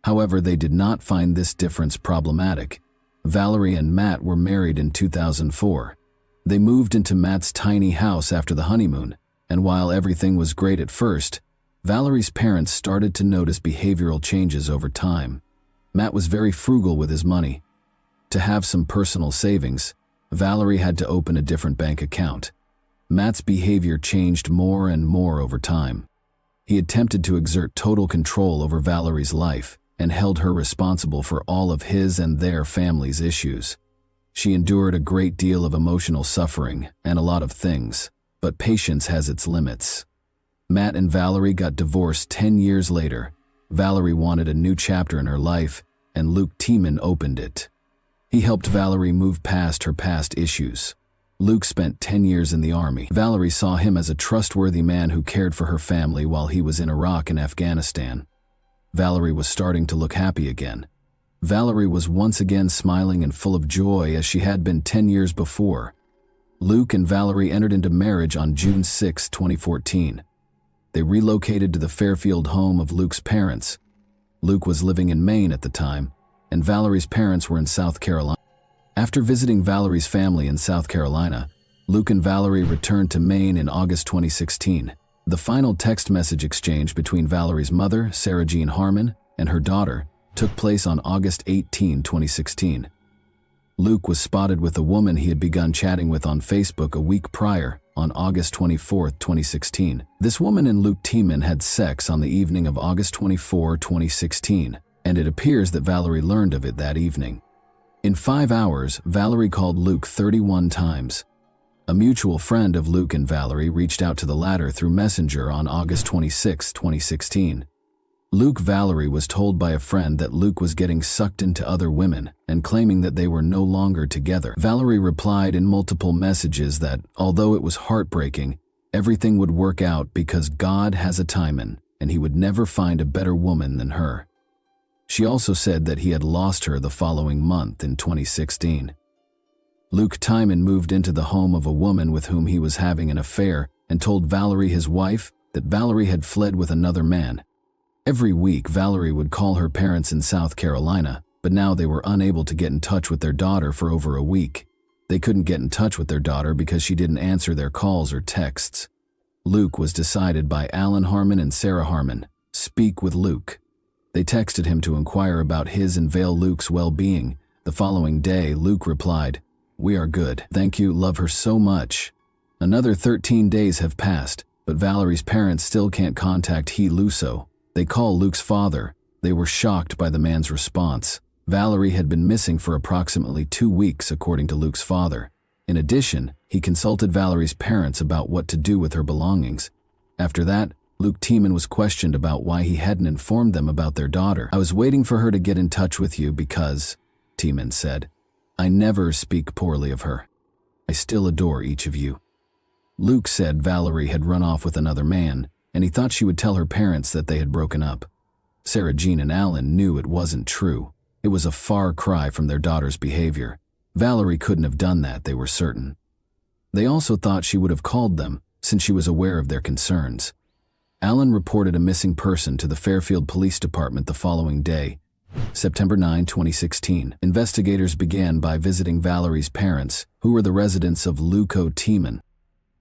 However, they did not find this difference problematic. Valerie and Matt were married in 2004. They moved into Matt's tiny house after the honeymoon, and while everything was great at first, Valerie's parents started to notice behavioral changes over time. Matt was very frugal with his money. To have some personal savings, Valerie had to open a different bank account. Matt's behavior changed more and more over time. He attempted to exert total control over Valerie's life, and held her responsible for all of his and their family's issues. She endured a great deal of emotional suffering and a lot of things, but patience has its limits. Matt and Valerie got divorced 10 years later. Valerie wanted a new chapter in her life, and Luke Tiemann opened it. He helped Valerie move past her past issues. Luke spent 10 years in the army. Valerie saw him as a trustworthy man who cared for her family while he was in Iraq and Afghanistan. Valerie was starting to look happy again. Valerie was once again smiling and full of joy as she had been 10 years before. Luke and Valerie entered into marriage on June 6, 2014. They relocated to the Fairfield home of Luke's parents. Luke was living in Maine at the time, and Valerie's parents were in South Carolina. After visiting Valerie's family in South Carolina, Luke and Valerie returned to Maine in August 2016. The final text message exchange between Valerie's mother, Sarah Jean Harmon, and her daughter took place on August 18, 2016. Luke was spotted with a woman he had begun chatting with on Facebook a week prior, on August 24, 2016. This woman and Luke Tiemann had sex on the evening of August 24, 2016, and it appears that Valerie learned of it that evening. In 5 hours, Valerie called Luke 31 times. A mutual friend of Luke and Valerie reached out to the latter through Messenger on August 26, 2016. Valerie was told by a friend that Luke was getting sucked into other women and claiming that they were no longer together. Valerie replied in multiple messages that, although it was heartbreaking, everything would work out because God has a Tiemann and he would never find a better woman than her. She also said that he had lost her the following month in 2016. Luke Tiemann moved into the home of a woman with whom he was having an affair and told Valerie, his wife, that Valerie had fled with another man. Every week, Valerie would call her parents in South Carolina, but now they were unable to get in touch with their daughter for over a week. They couldn't get in touch with their daughter because she didn't answer their calls or texts. Luke was decided by Alan Harmon and Sarah Harmon. Speak with Luke. They texted him to inquire about his and Vale Luke's well-being. The following day, Luke replied, "We are good. Thank you, love her so much." Another 13 days have passed, but Valerie's parents still can't contact He Luso. They call Luke's father. They were shocked by the man's response. Valerie had been missing for approximately 2 weeks, according to Luke's father. In addition, he consulted Valerie's parents about what to do with her belongings. After that, Luke Tiemann was questioned about why he hadn't informed them about their daughter. "I was waiting for her to get in touch with you because," Tiemann said, "I never speak poorly of her. I still adore each of you." Luke said Valerie had run off with another man, and he thought she would tell her parents that they had broken up. Sarah Jean and Alan knew it wasn't true. It was a far cry from their daughter's behavior. Valerie couldn't have done that, they were certain. They also thought she would have called them, since she was aware of their concerns. Alan reported a missing person to the Fairfield Police Department the following day, September 9, 2016. Investigators began by visiting Valerie's parents, who were the residents of Luke Tiemann.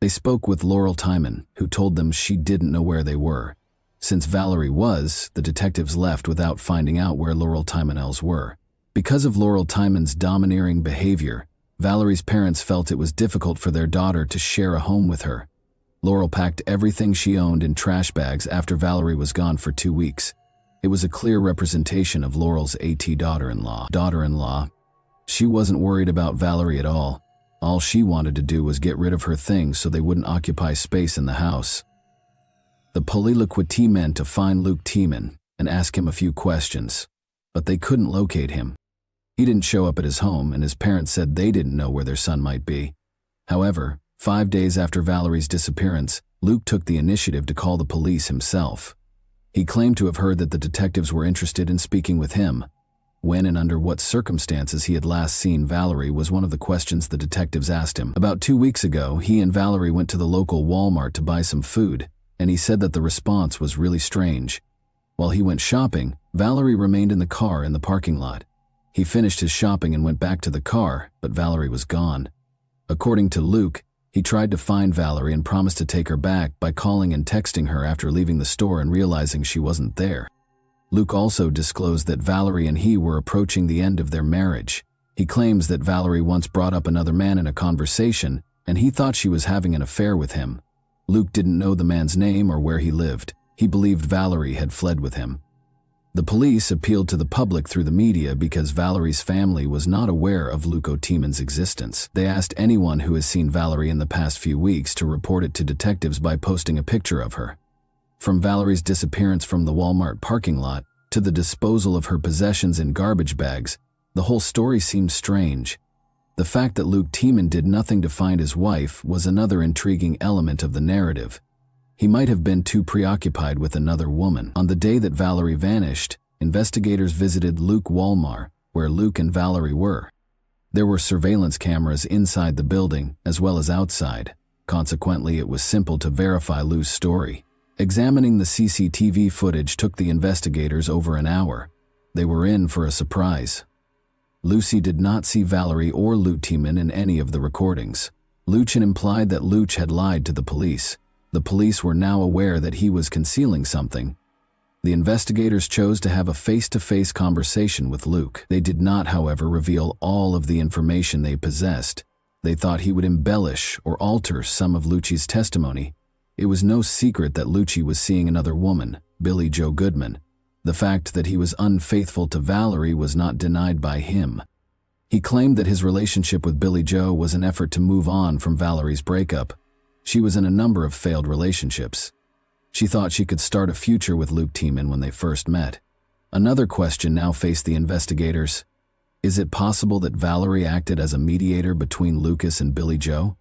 They spoke with Laurel Tiemann, who told them she didn't know where they were. Since Valerie was, the detectives left without finding out where Laurel Tiemann's were. Because of Laurel Tiemann's domineering behavior, Valerie's parents felt it was difficult for their daughter to share a home with her. Laurel packed everything she owned in trash bags after Valerie was gone for 2 weeks. It was a clear representation of Laurel's daughter-in-law. She wasn't worried about Valerie at all. All she wanted to do was get rid of her things so they wouldn't occupy space in the house. The police meant to find Luke Tiemann and ask him a few questions, but they couldn't locate him. He didn't show up at his home, and his parents said they didn't know where their son might be. However, 5 days after Valerie's disappearance, Luke took the initiative to call the police himself. He claimed to have heard that the detectives were interested in speaking with him. When and under what circumstances he had last seen Valerie was one of the questions the detectives asked him. About 2 weeks ago, he and Valerie went to the local Walmart to buy some food, and he said that the response was really strange. While he went shopping, Valerie remained in the car in the parking lot. He finished his shopping and went back to the car, but Valerie was gone. According to Luke, he tried to find Valerie and promised to take her back by calling and texting her after leaving the store and realizing she wasn't there. Luke also disclosed that Valerie and he were approaching the end of their marriage. He claims that Valerie once brought up another man in a conversation, and he thought she was having an affair with him. Luke didn't know the man's name or where he lived. He believed Valerie had fled with him. The police appealed to the public through the media because Valerie's family was not aware of Luke Tieman's existence. They asked anyone who has seen Valerie in the past few weeks to report it to detectives by posting a picture of her. From Valerie's disappearance from the Walmart parking lot to the disposal of her possessions in garbage bags, the whole story seemed strange. The fact that Luke Tiemann did nothing to find his wife was another intriguing element of the narrative. He might have been too preoccupied with another woman. On the day that Valerie vanished, investigators visited Luke Walmart, where Luke and Valerie were. There were surveillance cameras inside the building as well as outside. Consequently, it was simple to verify Lou's story. Examining the CCTV footage took the investigators over an hour. They were in for a surprise. Lucy did not see Valerie or Luke Tiemann in any of the recordings. Luchin implied that Luch had lied to the police. The police were now aware that he was concealing something. The investigators chose to have a face-to-face conversation with Luke. They did not, however, reveal all of the information they possessed. They thought he would embellish or alter some of Lucci's testimony. It was no secret that Lucci was seeing another woman, Billy Joe Goodman. The fact that he was unfaithful to Valerie was not denied by him. He claimed that his relationship with Billy Joe was an effort to move on from Valerie's breakup. She was in a number of failed relationships. She thought she could start a future with Luke Tiemann when they first met. Another question now faced the investigators. Is it possible that Valerie acted as a mediator between Lucas and Billy Joe?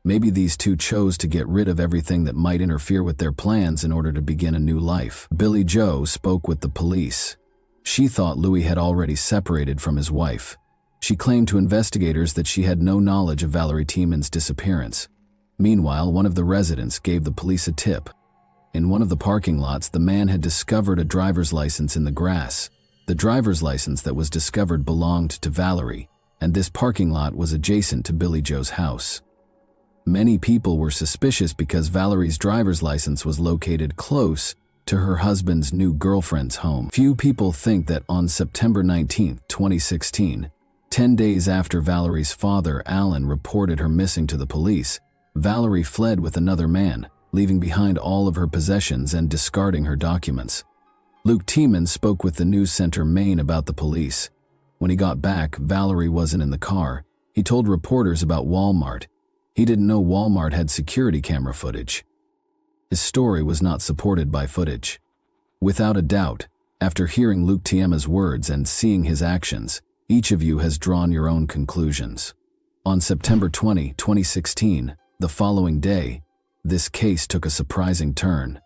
Maybe these two chose to get rid of everything that might interfere with their plans in order to begin a new life. Billy Joe spoke with the police. She thought Louis had already separated from his wife. She claimed to investigators that she had no knowledge of Valerie Tiemann's disappearance. Meanwhile, one of the residents gave the police a tip. In one of the parking lots, the man had discovered a driver's license in the grass. The driver's license that was discovered belonged to Valerie, and this parking lot was adjacent to Billy Joe's house. Many people were suspicious because Valerie's driver's license was located close to her husband's new girlfriend's home. Few people think that on September 19, 2016, 10 days after Valerie's father, Alan, reported her missing to the police, Valerie fled with another man, leaving behind all of her possessions and discarding her documents. Luke Tiemann spoke with the news center Maine about the police. When he got back, Valerie wasn't in the car. He told reporters about Walmart. He didn't know Walmart had security camera footage. His story was not supported by footage. Without a doubt, after hearing Luke Tiemann's words and seeing his actions, each of you has drawn your own conclusions. On September 20, 2016, the following day, this case took a surprising turn.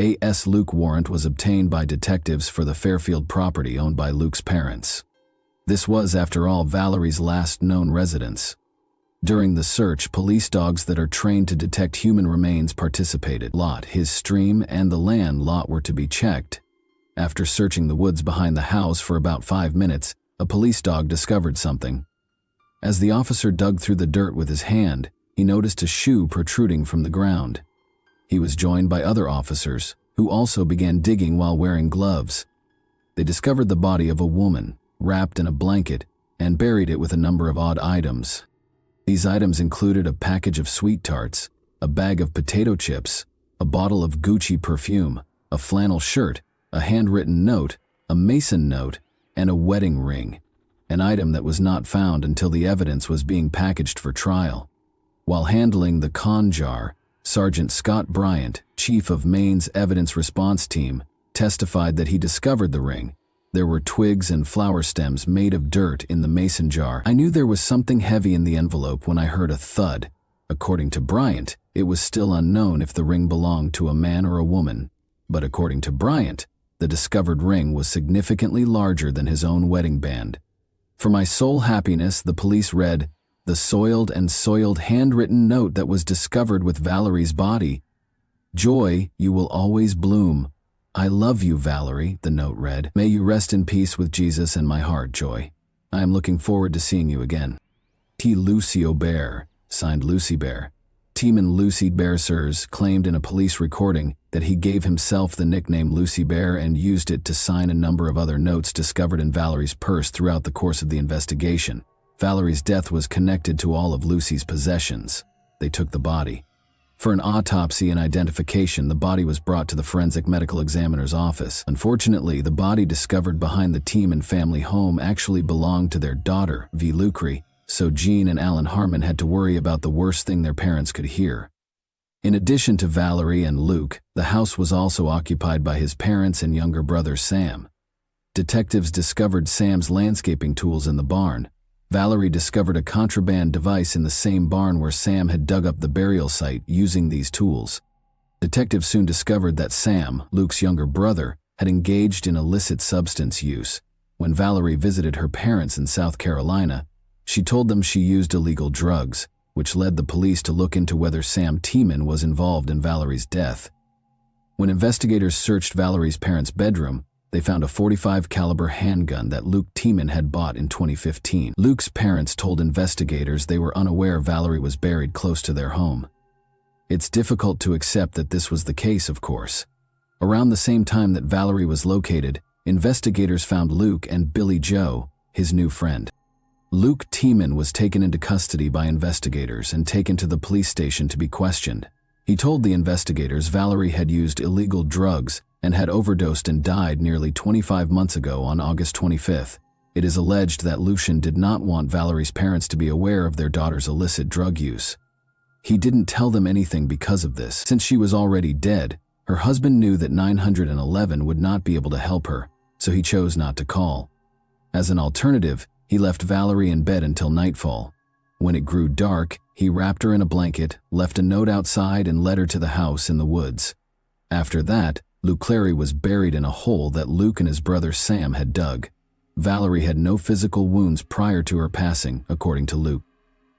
A Luke warrant was obtained by detectives for the Fairfield property owned by Luke's parents. This was, after all, Valerie's last known residence. During the search, police dogs that are trained to detect human remains participated. His stream, and the land lot were to be checked. After searching the woods behind the house for about 5 minutes, a police dog discovered something. As the officer dug through the dirt with his hand, he noticed a shoe protruding from the ground. He was joined by other officers, who also began digging while wearing gloves. They discovered the body of a woman, wrapped in a blanket, and buried it with a number of odd items. These items included a package of sweet tarts, a bag of potato chips, a bottle of Gucci perfume, a flannel shirt, a handwritten note, a Mason note, and a wedding ring, an item that was not found until the evidence was being packaged for trial. While handling the con jar, Sergeant Scott Bryant, chief of Maine's evidence response team, testified that he discovered the ring. There were twigs and flower stems made of dirt in the mason jar. I knew there was something heavy in the envelope when I heard a thud. According to Bryant, it was still unknown if the ring belonged to a man or a woman. But according to Bryant, the discovered ring was significantly larger than his own wedding band. For my sole happiness, the police read, the soiled handwritten note that was discovered with Valerie's body. Joy, you will always bloom. I love you, Valerie, the note read. May you rest in peace with Jesus in my heart, Joy. I am looking forward to seeing you again. T. Lucio Bear, signed Lucy Bear. Tiemann Lucy Bear Sirs claimed in a police recording that he gave himself the nickname Lucy Bear and used it to sign a number of other notes discovered in Valerie's purse throughout the course of the investigation. Valerie's death was connected to all of Lucy's possessions. They took the body. For an autopsy and identification, the body was brought to the forensic medical examiner's office. Unfortunately, the body discovered behind the Tiemann family home actually belonged to their daughter, V. Lucre, so Jean and Alan Harmon had to worry about the worst thing their parents could hear. In addition to Valerie and Luke, the house was also occupied by his parents and younger brother Sam. Detectives discovered Sam's landscaping tools in the barn. Valerie discovered a contraband device in the same barn where Sam had dug up the burial site using these tools. Detectives soon discovered that Sam, Luke's younger brother, had engaged in illicit substance use. When Valerie visited her parents in South Carolina, she told them she used illegal drugs, which led the police to look into whether Sam Tiemann was involved in Valerie's death. When investigators searched Valerie's parents' bedroom, they found a .45 caliber handgun that Luke Tiemann had bought in 2015. Luke's parents told investigators they were unaware Valerie was buried close to their home. It's difficult to accept that this was the case, of course. Around the same time that Valerie was located, investigators found Luke and Billy Joe, his new friend. Luke Tiemann was taken into custody by investigators and taken to the police station to be questioned. He told the investigators Valerie had used illegal drugs and had overdosed and died nearly 25 months ago on August 25th. It is alleged that Lucien did not want Valerie's parents to be aware of their daughter's illicit drug use. He didn't tell them anything because of this. Since she was already dead, her husband knew that 911 would not be able to help her, so he chose not to call. As an alternative, he left Valerie in bed until nightfall. When it grew dark, he wrapped her in a blanket, left a note outside, and led her to the house in the woods. After that, Luke Clary was buried in a hole that Luke and his brother Sam had dug. Valerie had no physical wounds prior to her passing, according to Luke.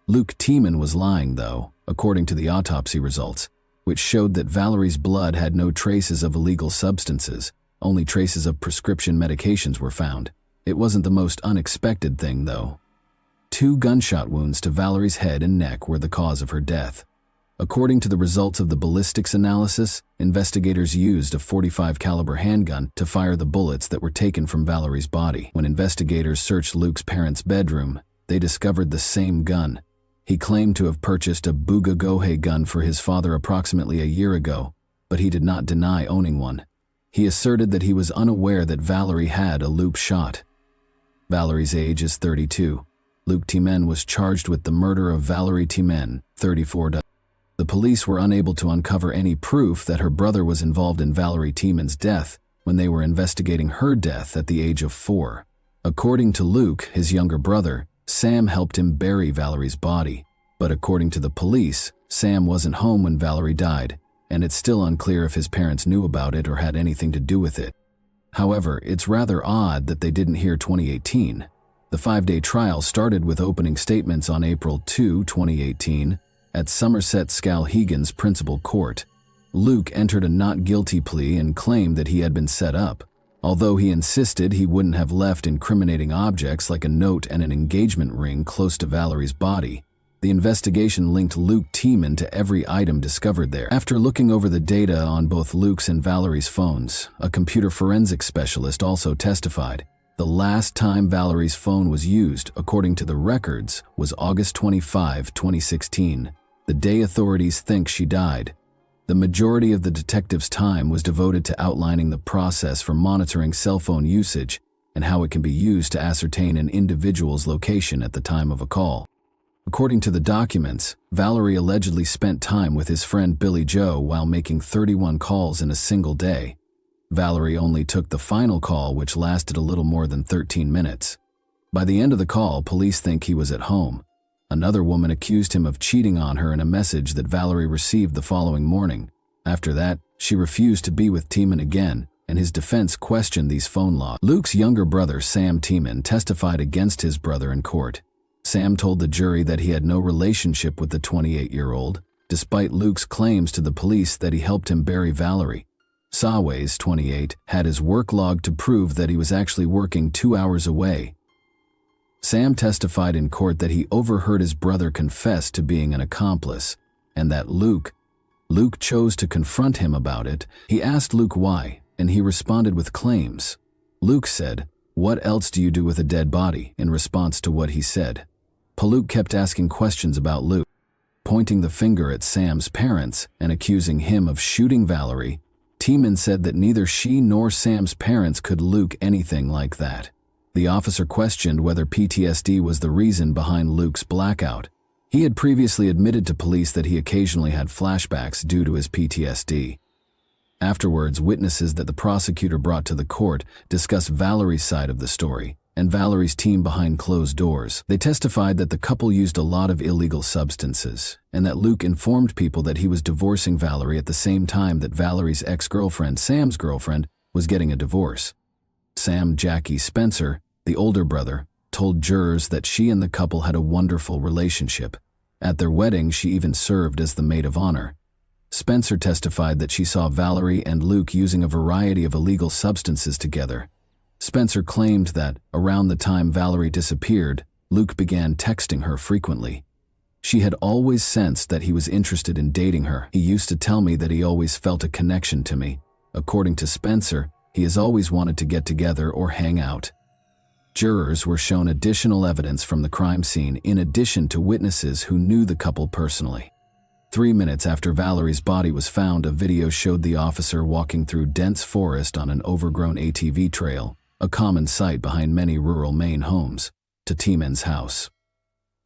Luke Tiemann was lying, though, according to the autopsy results, which showed that Valerie's blood had no traces of illegal substances, only traces of prescription medications were found. It wasn't the most unexpected thing, though. 2 gunshot wounds to Valerie's head and neck were the cause of her death. According to the results of the ballistics analysis, investigators used a .45 caliber handgun to fire the bullets that were taken from Valerie's body. When investigators searched Luke's parents' bedroom, they discovered the same gun. He claimed to have purchased a Bugagohe gun for his father approximately a year ago, but he did not deny owning one. He asserted that he was unaware that Valerie had a loop shot. Valerie's age is 32. Luke Tiemann was charged with the murder of Valerie Tiemann, 34. The police were unable to uncover any proof that her brother was involved in Valerie Tiemann's death when they were investigating her death at the age of 4. According to Luke, his younger brother, Sam helped him bury Valerie's body, but according to the police, Sam wasn't home when Valerie died, and it's still unclear if his parents knew about it or had anything to do with it. However, it's rather odd that they didn't hear 2018. The 5-day trial started with opening statements on April 2, 2018, at Somerset Skowhegan's principal court. Luke entered a not guilty plea and claimed that he had been set up, although he insisted he wouldn't have left incriminating objects like a note and an engagement ring close to Valerie's body. The investigation linked Luke Tiemann to every item discovered there. After looking over the data on both Luke's and Valerie's phones, a computer forensics specialist also testified. The last time Valerie's phone was used, according to the records, was August 25, 2016, the day authorities think she died. The majority of the detective's time was devoted to outlining the process for monitoring cell phone usage and how it can be used to ascertain an individual's location at the time of a call. According to the documents, Valerie allegedly spent time with his friend Billy Joe while making 31 calls in a single day. Valerie only took the final call, which lasted a little more than 13 minutes. By the end of the call, police think he was at home. Another woman accused him of cheating on her in a message that Valerie received the following morning. After that, she refused to be with Tiemann again, and his defense questioned these phone logs. Luke's younger brother, Sam Tiemann, testified against his brother in court. Sam told the jury that he had no relationship with the 28-year-old, despite Luke's claims to the police that he helped him bury Valerie. Saways, 28, had his work log to prove that he was actually working 2 hours away. Sam testified in court that he overheard his brother confess to being an accomplice, and that Luke chose to confront him about it. He asked Luke why, and he responded with claims. Luke said, "What else do you do with a dead body?" in response to what he said. Luke kept asking questions about Luke. pointing the finger at Sam's parents and accusing him of shooting Valerie, Tiemann said that neither she nor Sam's parents could Luke anything like that. The officer questioned whether PTSD was the reason behind Luke's blackout. He had previously admitted to police that he occasionally had flashbacks due to his PTSD. Afterwards, witnesses that the prosecutor brought to the court discussed Valerie's side of the story and Valerie's team behind closed doors. They testified that the couple used a lot of illegal substances and that Luke informed people that he was divorcing Valerie at the same time that Valerie's ex-girlfriend, Sam's girlfriend, was getting a divorce. Sam Jackie Spencer, the older brother, told jurors that she and the couple had a wonderful relationship. At their wedding, she even served as the maid of honor. Spencer testified that she saw Valerie and Luke using a variety of illegal substances together. Spencer claimed that, around the time Valerie disappeared, Luke began texting her frequently. She had always sensed that he was interested in dating her. He used to tell me that he always felt a connection to me. According to Spencer, he has always wanted to get together or hang out. Jurors were shown additional evidence from the crime scene in addition to witnesses who knew the couple personally. 3 minutes after Valerie's body was found, a video showed the officer walking through dense forest on an overgrown ATV trail, a common sight behind many rural Maine homes, to Tiemann's house.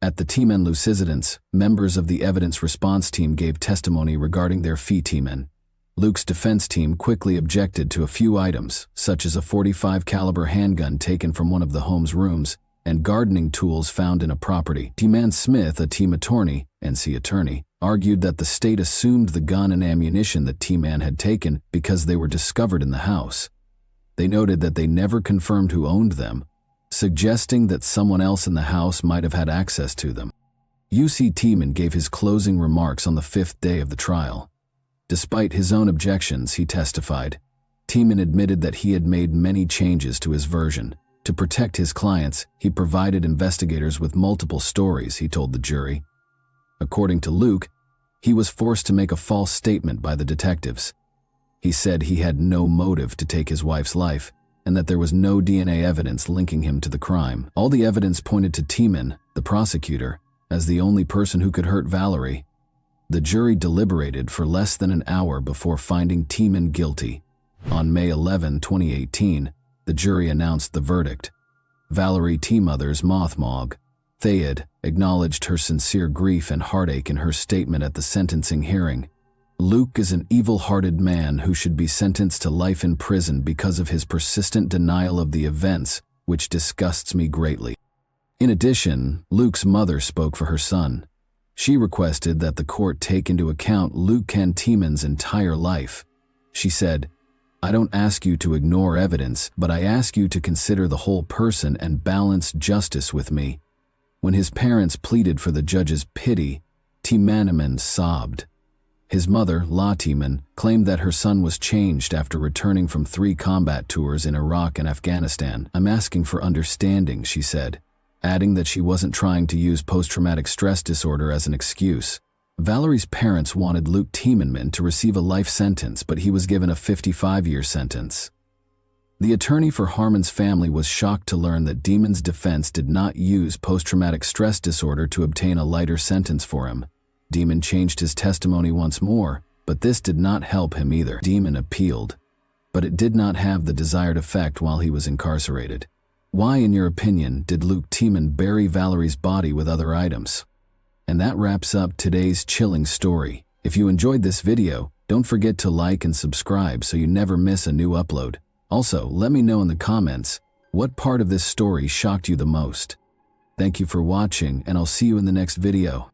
At the Tiemann Lucidance, members of the evidence response team gave testimony regarding their fee. Tiemann. Luke's defense team quickly objected to a few items, such as a .45 caliber handgun taken from one of the home's rooms and gardening tools found in a property. Tiemann Smith, a team attorney, NC attorney, argued that the state assumed the gun and ammunition that Tiemann had taken because they were discovered in the house. They noted that they never confirmed who owned them, suggesting that someone else in the house might have had access to them. UC Tiemann gave his closing remarks on the 5th day of the trial. Despite his own objections, he testified. Tiemann admitted that he had made many changes to his version. To protect his clients, he provided investigators with multiple stories, he told the jury. According to Luke, he was forced to make a false statement by the detectives. He said he had no motive to take his wife's life and that there was no DNA evidence linking him to the crime. All the evidence pointed to Tiemann, the prosecutor, as the only person who could hurt Valerie. The jury deliberated for less than an hour before finding Tiemann guilty. On May 11, 2018, the jury announced the verdict. Valerie T. Mothers Mothmog Thayed acknowledged her sincere grief and heartache in her statement at the sentencing hearing. Luke is an evil-hearted man who should be sentenced to life in prison because of his persistent denial of the events, which disgusts me greatly. In addition, Luke's mother spoke for her son. She requested that the court take into account Luke Tiemann's entire life. She said, "I don't ask you to ignore evidence, but I ask you to consider the whole person and balance justice with me." When his parents pleaded for the judge's pity, Tiemann sobbed. His mother, La Tiemann, claimed that her son was changed after returning from 3 combat tours in Iraq and Afghanistan. "I'm asking for understanding," she said, adding that she wasn't trying to use post-traumatic stress disorder as an excuse. Valerie's parents wanted Luke Tiemann to receive a life sentence, but he was given a 55-year sentence. The attorney for Harmon's family was shocked to learn that Tiemann's defense did not use post-traumatic stress disorder to obtain a lighter sentence for him. Tiemann changed his testimony once more, but this did not help him either. Tiemann appealed, but it did not have the desired effect while he was incarcerated. Why, in your opinion, did Luke Tiemann bury Valerie's body with other items? And that wraps up today's chilling story. If you enjoyed this video, don't forget to like and subscribe so you never miss a new upload. Also, let me know in the comments, what part of this story shocked you the most? Thank you for watching, and I'll see you in the next video.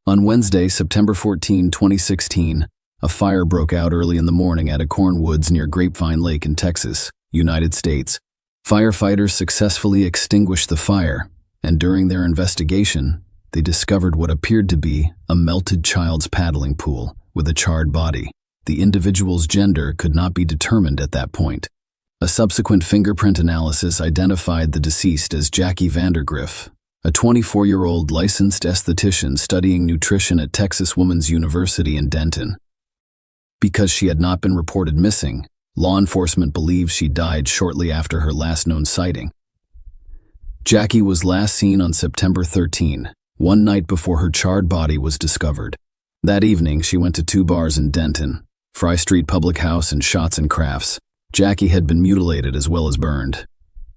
On Wednesday, September 14, 2016, a fire broke out early in the morning at a cornwoods near Grapevine Lake in Texas, United States. Firefighters successfully extinguished the fire, and during their investigation, they discovered what appeared to be a melted child's paddling pool with a charred body. The individual's gender could not be determined at that point. A subsequent fingerprint analysis identified the deceased as Jackie Vandergriff, a 24-year-old licensed esthetician studying nutrition at Texas Woman's University in Denton. Because she had not been reported missing, Law enforcement believes she died shortly after her last known sighting. Jackie was last seen on September 13, one night before her charred body was discovered. That evening, she went to 2 bars in Denton, Fry Street Public House and Shots and Crafts. Jackie had been mutilated as well as burned.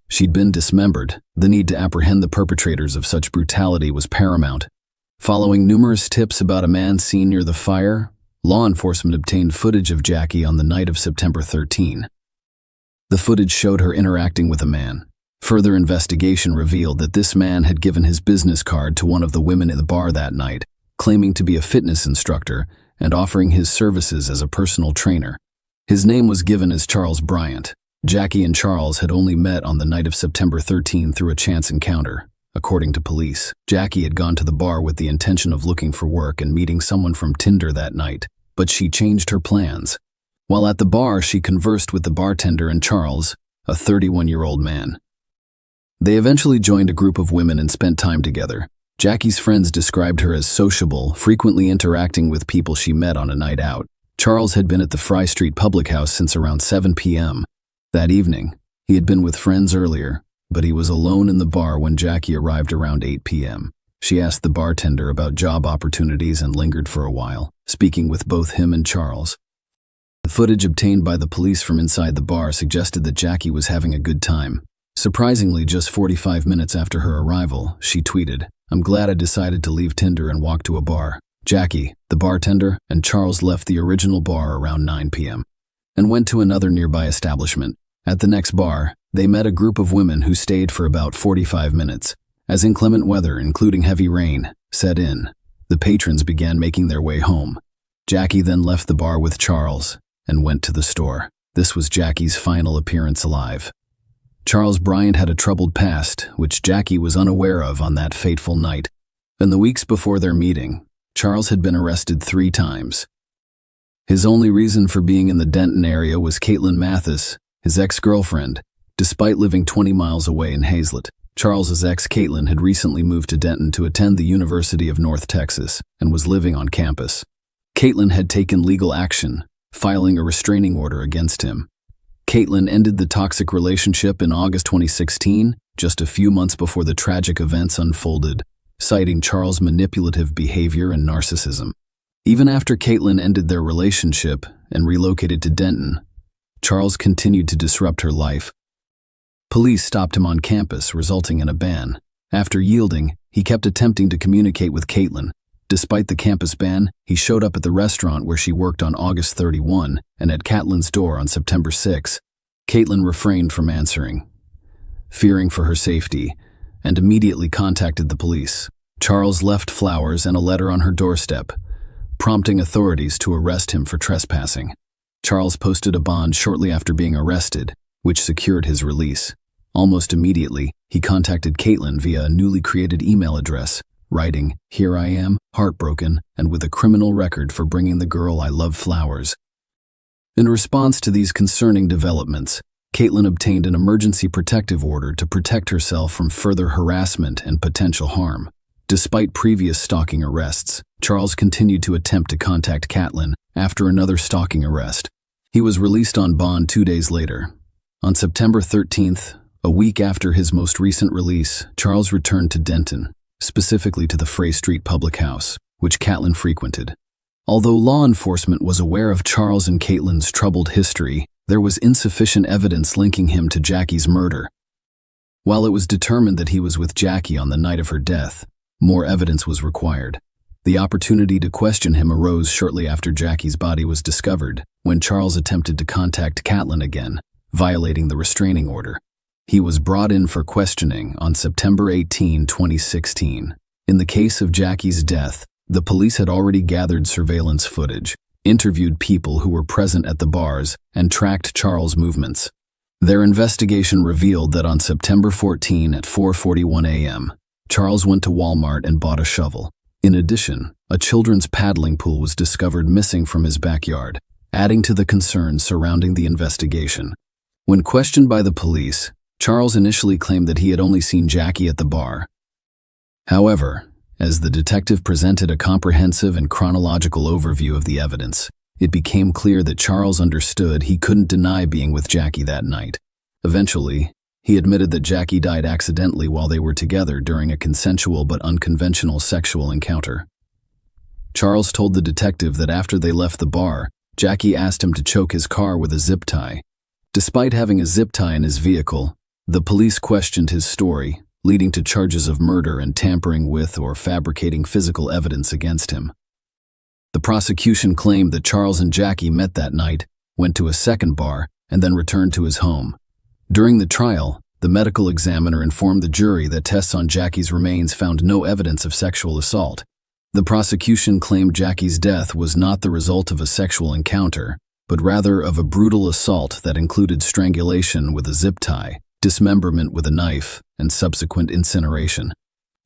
She'd been dismembered. The need to apprehend the perpetrators of such brutality was paramount. Following numerous tips about a man seen near the fire, law enforcement obtained footage of Jackie on the night of September 13. The footage showed her interacting with a man. Further investigation revealed that this man had given his business card to one of the women in the bar that night, claiming to be a fitness instructor and offering his services as a personal trainer. His name was given as Charles Bryant. Jackie and Charles had only met on the night of September 13 through a chance encounter. According to police, Jackie had gone to the bar with the intention of looking for work and meeting someone from Tinder that night, but she changed her plans. While at the bar, she conversed with the bartender and Charles, a 31-year-old man. They eventually joined a group of women and spent time together. Jackie's friends described her as sociable, frequently interacting with people she met on a night out. Charles had been at the Fry Street Public House since around 7 p.m. That evening. He had been with friends earlier, but he was alone in the bar when Jackie arrived around 8 p.m. She asked the bartender about job opportunities and lingered for a while, speaking with both him and Charles. The footage obtained by the police from inside the bar suggested that Jackie was having a good time. Surprisingly, just 45 minutes after her arrival, she tweeted, "I'm glad I decided to leave Tinder and walk to a bar." Jackie, the bartender, and Charles left the original bar around 9 p.m. and went to another nearby establishment. At the next bar, they met a group of women who stayed for about 45 minutes. As inclement weather, including heavy rain, set in, the patrons began making their way home. Jackie then left the bar with Charles and went to the store. This was Jackie's final appearance alive. Charles Bryant had a troubled past, which Jackie was unaware of on that fateful night. In the weeks before their meeting, Charles had been arrested 3 times. His only reason for being in the Denton area was Caitlin Mathis, his ex-girlfriend. Despite living 20 miles away in Hazlet, Charles's ex Caitlin had recently moved to Denton to attend the University of North Texas and was living on campus. Caitlin had taken legal action, filing a restraining order against him. Caitlin ended the toxic relationship in August 2016, just a few months before the tragic events unfolded, citing Charles' manipulative behavior and narcissism. Even after Caitlin ended their relationship and relocated to Denton, Charles continued to disrupt her life. Police stopped him on campus, resulting in a ban. After yielding, he kept attempting to communicate with Caitlin. Despite the campus ban, he showed up at the restaurant where she worked on August 31 and at Caitlin's door on September 6. Caitlin refrained from answering, fearing for her safety, and immediately contacted the police. Charles left flowers and a letter on her doorstep, prompting authorities to arrest him for trespassing. Charles posted a bond shortly after being arrested, which secured his release. Almost immediately, he contacted Caitlin via a newly created email address, writing, "Here I am, heartbroken, and with a criminal record for bringing the girl I love flowers." In response to these concerning developments, Caitlin obtained an emergency protective order to protect herself from further harassment and potential harm. Despite previous stalking arrests, Charles continued to attempt to contact Caitlin after another stalking arrest. He was released on bond 2 days later. On September 13th, a week after his most recent release, Charles returned to Denton, specifically to the Fray Street Public House, which Caitlin frequented. Although law enforcement was aware of Charles and Caitlin's troubled history, there was insufficient evidence linking him to Jackie's murder. While it was determined that he was with Jackie on the night of her death, more evidence was required. The opportunity to question him arose shortly after Jackie's body was discovered, when Charles attempted to contact Caitlin again, violating the restraining order. He was brought in for questioning on September 18, 2016. In the case of Jackie's death, the police had already gathered surveillance footage, interviewed people who were present at the bars, and tracked Charles' movements. Their investigation revealed that on September 14 at 4:41 a.m., Charles went to Walmart and bought a shovel. In addition, a children's paddling pool was discovered missing from his backyard, adding to the concerns surrounding the investigation. When questioned by the police, Charles initially claimed that he had only seen Jackie at the bar. However, as the detective presented a comprehensive and chronological overview of the evidence, it became clear that Charles understood he couldn't deny being with Jackie that night. Eventually, he admitted that Jackie died accidentally while they were together during a consensual but unconventional sexual encounter. Charles told the detective that after they left the bar, Jackie asked him to choke his car with a zip tie. Despite having a zip tie in his vehicle, the police questioned his story, leading to charges of murder and tampering with or fabricating physical evidence against him. The prosecution claimed that Charles and Jackie met that night, went to a second bar, and then returned to his home. During the trial, the medical examiner informed the jury that tests on Jackie's remains found no evidence of sexual assault. The prosecution claimed Jackie's death was not the result of a sexual encounter, but rather of a brutal assault that included strangulation with a zip tie, dismemberment with a knife, and subsequent incineration.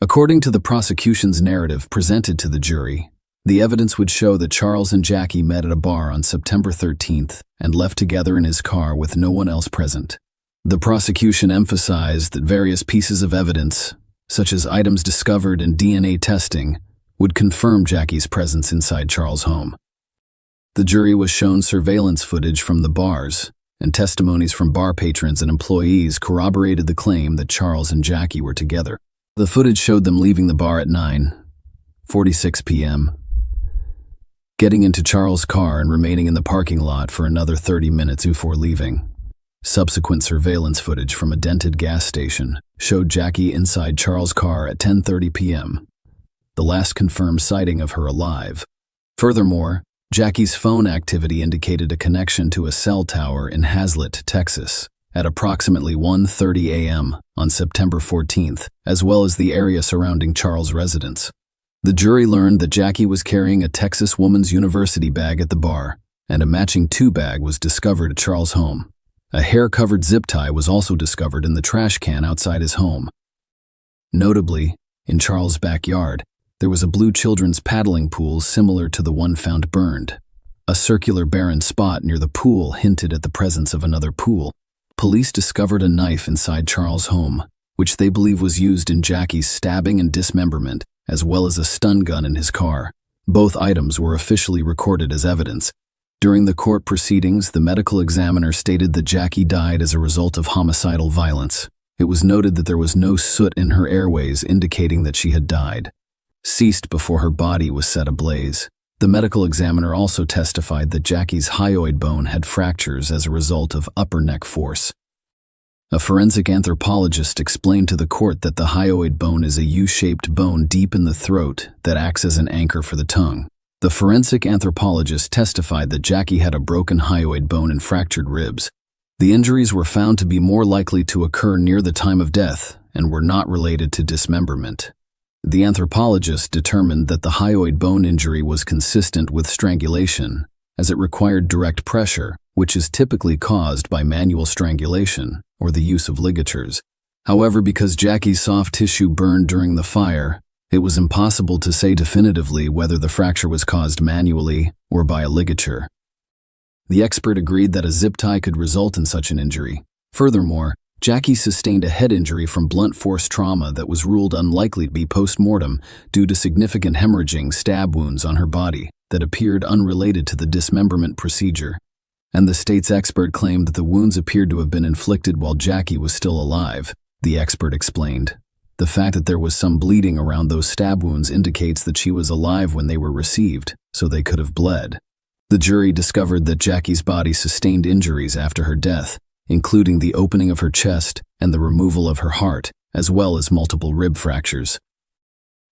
According to the prosecution's narrative presented to the jury, the evidence would show that Charles and Jackie met at a bar on September 13th and left together in his car with no one else present. The prosecution emphasized that various pieces of evidence, such as items discovered in DNA testing, would confirm Jackie's presence inside Charles' home. The jury was shown surveillance footage from the bars, and testimonies from bar patrons and employees corroborated the claim that Charles and Jackie were together. The footage showed them leaving the bar at 9:46 p.m., getting into Charles' car and remaining in the parking lot for another 30 minutes before leaving. Subsequent surveillance footage from a dented gas station showed Jackie inside Charles' car at 10:30 p.m., the last confirmed sighting of her alive. Furthermore, Jackie's phone activity indicated a connection to a cell tower in Hazlet, Texas, at approximately 1:30 a.m. on September 14th, as well as the area surrounding Charles' residence. The jury learned that Jackie was carrying a Texas Woman's University bag at the bar, and a matching bag was discovered at Charles' home. A hair-covered zip tie was also discovered in the trash can outside his home. Notably, in Charles' backyard, there was a blue children's paddling pool similar to the one found burned. A circular barren spot near the pool hinted at the presence of another pool. Police discovered a knife inside Charles' home, which they believe was used in Jackie's stabbing and dismemberment, as well as a stun gun in his car. Both items were officially recorded as evidence. During the court proceedings, the medical examiner stated that Jackie died as a result of homicidal violence. It was noted that there was no soot in her airways, indicating that she had died. Ceased before her body was set ablaze. The medical examiner also testified that Jackie's hyoid bone had fractures as a result of upper neck force. A forensic anthropologist explained to the court that the hyoid bone is a U-shaped bone deep in the throat that acts as an anchor for the tongue. The forensic anthropologist testified that Jackie had a broken hyoid bone and fractured ribs. The injuries were found to be more likely to occur near the time of death and were not related to dismemberment. The anthropologist determined that the hyoid bone injury was consistent with strangulation, as it required direct pressure, which is typically caused by manual strangulation or the use of ligatures. However, because Jackie's soft tissue burned during the fire, it was impossible to say definitively whether the fracture was caused manually or by a ligature. The expert agreed that a zip tie could result in such an injury. Furthermore, Jackie sustained a head injury from blunt force trauma that was ruled unlikely to be post-mortem due to significant hemorrhaging stab wounds on her body that appeared unrelated to the dismemberment procedure. And the state's expert claimed that the wounds appeared to have been inflicted while Jackie was still alive, the expert explained. The fact that there was some bleeding around those stab wounds indicates that she was alive when they were received, so they could have bled. The jury discovered that Jackie's body sustained injuries after her death, including the opening of her chest and the removal of her heart, as well as multiple rib fractures.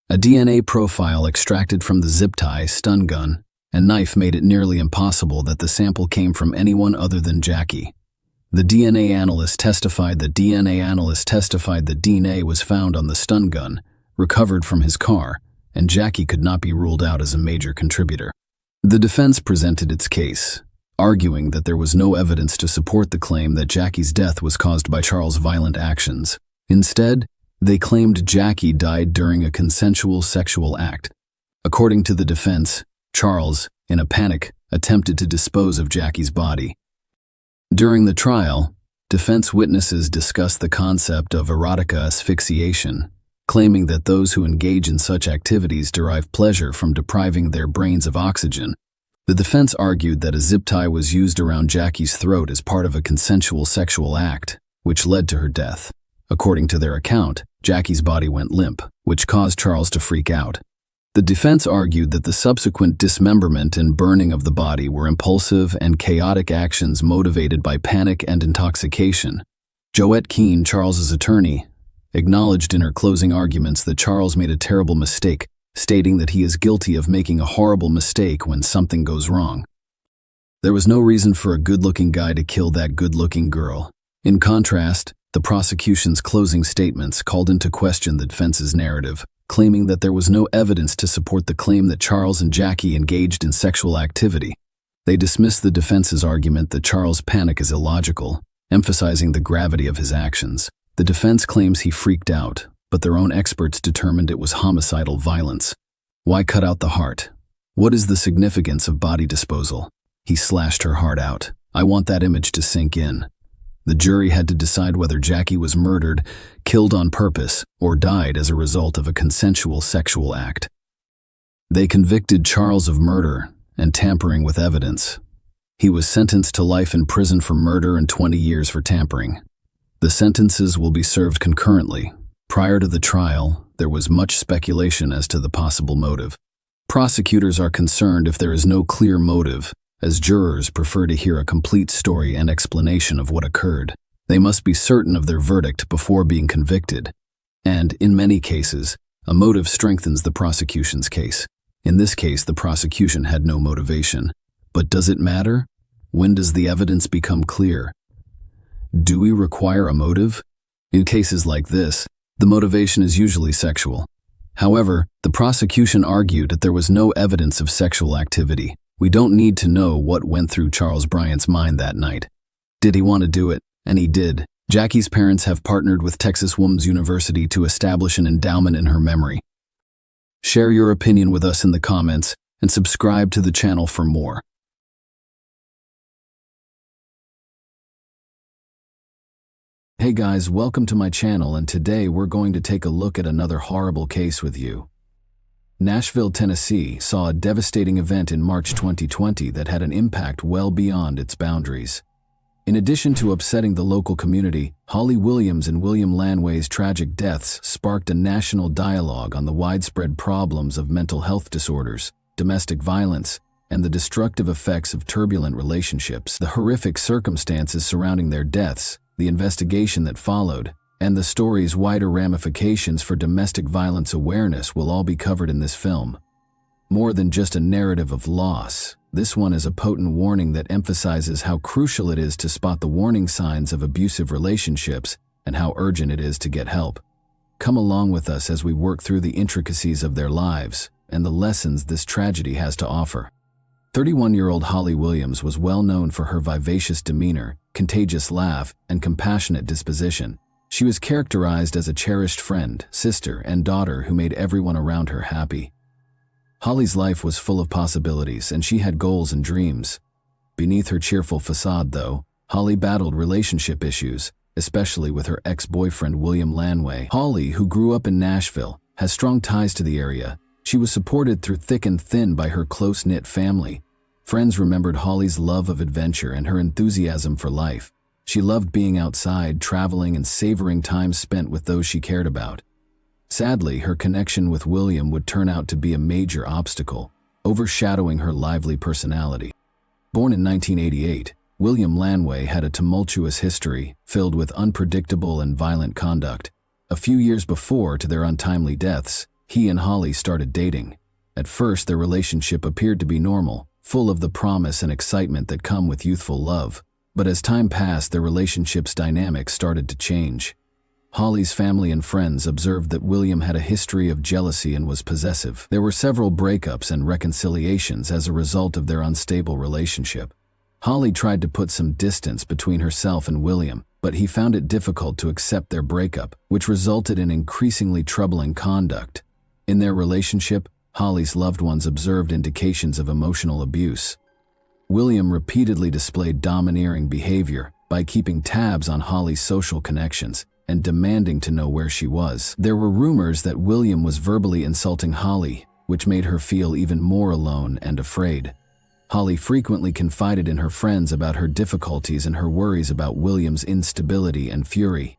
A DNA profile extracted from the zip tie, stun gun, and knife made it nearly impossible that the sample came from anyone other than Jackie. The DNA analyst testified that DNA was found on the stun gun, recovered from his car, and Jackie could not be ruled out as a major contributor. The defense presented its case, arguing that there was no evidence to support the claim that Jackie's death was caused by Charles' violent actions. Instead, they claimed Jackie died during a consensual sexual act. According to the defense, Charles, in a panic, attempted to dispose of Jackie's body. During the trial, defense witnesses discussed the concept of erotica asphyxiation, claiming that those who engage in such activities derive pleasure from depriving their brains of oxygen. The defense argued that a zip tie was used around Jackie's throat as part of a consensual sexual act, which led to her death. According to their account, Jackie's body went limp, which caused Charles to freak out. The defense argued that the subsequent dismemberment and burning of the body were impulsive and chaotic actions motivated by panic and intoxication. Joette Keene, Charles's attorney, acknowledged in her closing arguments that Charles made a terrible mistake, stating that he is guilty of making a horrible mistake when something goes wrong. There was no reason for a good-looking guy to kill that good-looking girl. In contrast, the prosecution's closing statements called into question the defense's narrative, claiming that there was no evidence to support the claim that Charles and Jackie engaged in sexual activity. They dismissed the defense's argument that Charles' panic is illogical, emphasizing the gravity of his actions. The defense claims he freaked out, but their own experts determined it was homicidal violence. Why cut out the heart? What is the significance of body disposal? He slashed her heart out. I want that image to sink in. The jury had to decide whether Jackie was murdered, killed on purpose, or died as a result of a consensual sexual act. They convicted Charles of murder and tampering with evidence. He was sentenced to life in prison for murder and 20 years for tampering. The sentences will be served concurrently. Prior to the trial, there was much speculation as to the possible motive. Prosecutors are concerned if there is no clear motive, as jurors prefer to hear a complete story and explanation of what occurred. They must be certain of their verdict before being convicted. And, in many cases, a motive strengthens the prosecution's case. In this case, the prosecution had no motivation. But does it matter? When does the evidence become clear? Do we require a motive? In cases like this, the motivation is usually sexual. However, the prosecution argued that there was no evidence of sexual activity. We don't need to know what went through Charles Bryant's mind that night. Did he want to do it? And he did. Jackie's parents have partnered with Texas Women's University to establish an endowment in her memory. Share your opinion with us in the comments and subscribe to the channel for more. Hey guys, welcome to my channel, and today we're going to take a look at another horrible case with you. Nashville, Tennessee saw a devastating event in March 2020 that had an impact well beyond its boundaries. In addition to upsetting the local community, Holly Williams and William Lanway's tragic deaths sparked a national dialogue on the widespread problems of mental health disorders, domestic violence, and the destructive effects of turbulent relationships. The horrific circumstances surrounding their deaths, the investigation that followed, and the story's wider ramifications for domestic violence awareness will all be covered in this film. More than just a narrative of loss, this one is a potent warning that emphasizes how crucial it is to spot the warning signs of abusive relationships and how urgent it is to get help. Come along with us as we work through the intricacies of their lives and the lessons this tragedy has to offer. 31-year-old Holly Williams was well known for her vivacious demeanor, contagious laugh, and compassionate disposition. She was characterized as a cherished friend, sister, and daughter who made everyone around her happy. Holly's life was full of possibilities, and she had goals and dreams. Beneath her cheerful facade, though, Holly battled relationship issues, especially with her ex-boyfriend William Lanway. Holly, who grew up in Nashville, has strong ties to the area. She was supported through thick and thin by her close-knit family. Friends remembered Holly's love of adventure and her enthusiasm for life. She loved being outside, traveling, and savoring time spent with those she cared about. Sadly, her connection with William would turn out to be a major obstacle, overshadowing her lively personality. Born in 1988, William Lanway had a tumultuous history filled with unpredictable and violent conduct. A few years before to their untimely deaths, he and Holly started dating. At first, their relationship appeared to be normal, full of the promise and excitement that come with youthful love. But as time passed, their relationship's dynamics started to change. Holly's family and friends observed that William had a history of jealousy and was possessive. There were several breakups and reconciliations as a result of their unstable relationship. Holly tried to put some distance between herself and William, but he found it difficult to accept their breakup, which resulted in increasingly troubling conduct. In their relationship, Holly's loved ones observed indications of emotional abuse. William repeatedly displayed domineering behavior by keeping tabs on Holly's social connections and demanding to know where she was. There were rumors that William was verbally insulting Holly, which made her feel even more alone and afraid. Holly frequently confided in her friends about her difficulties and her worries about William's instability and fury.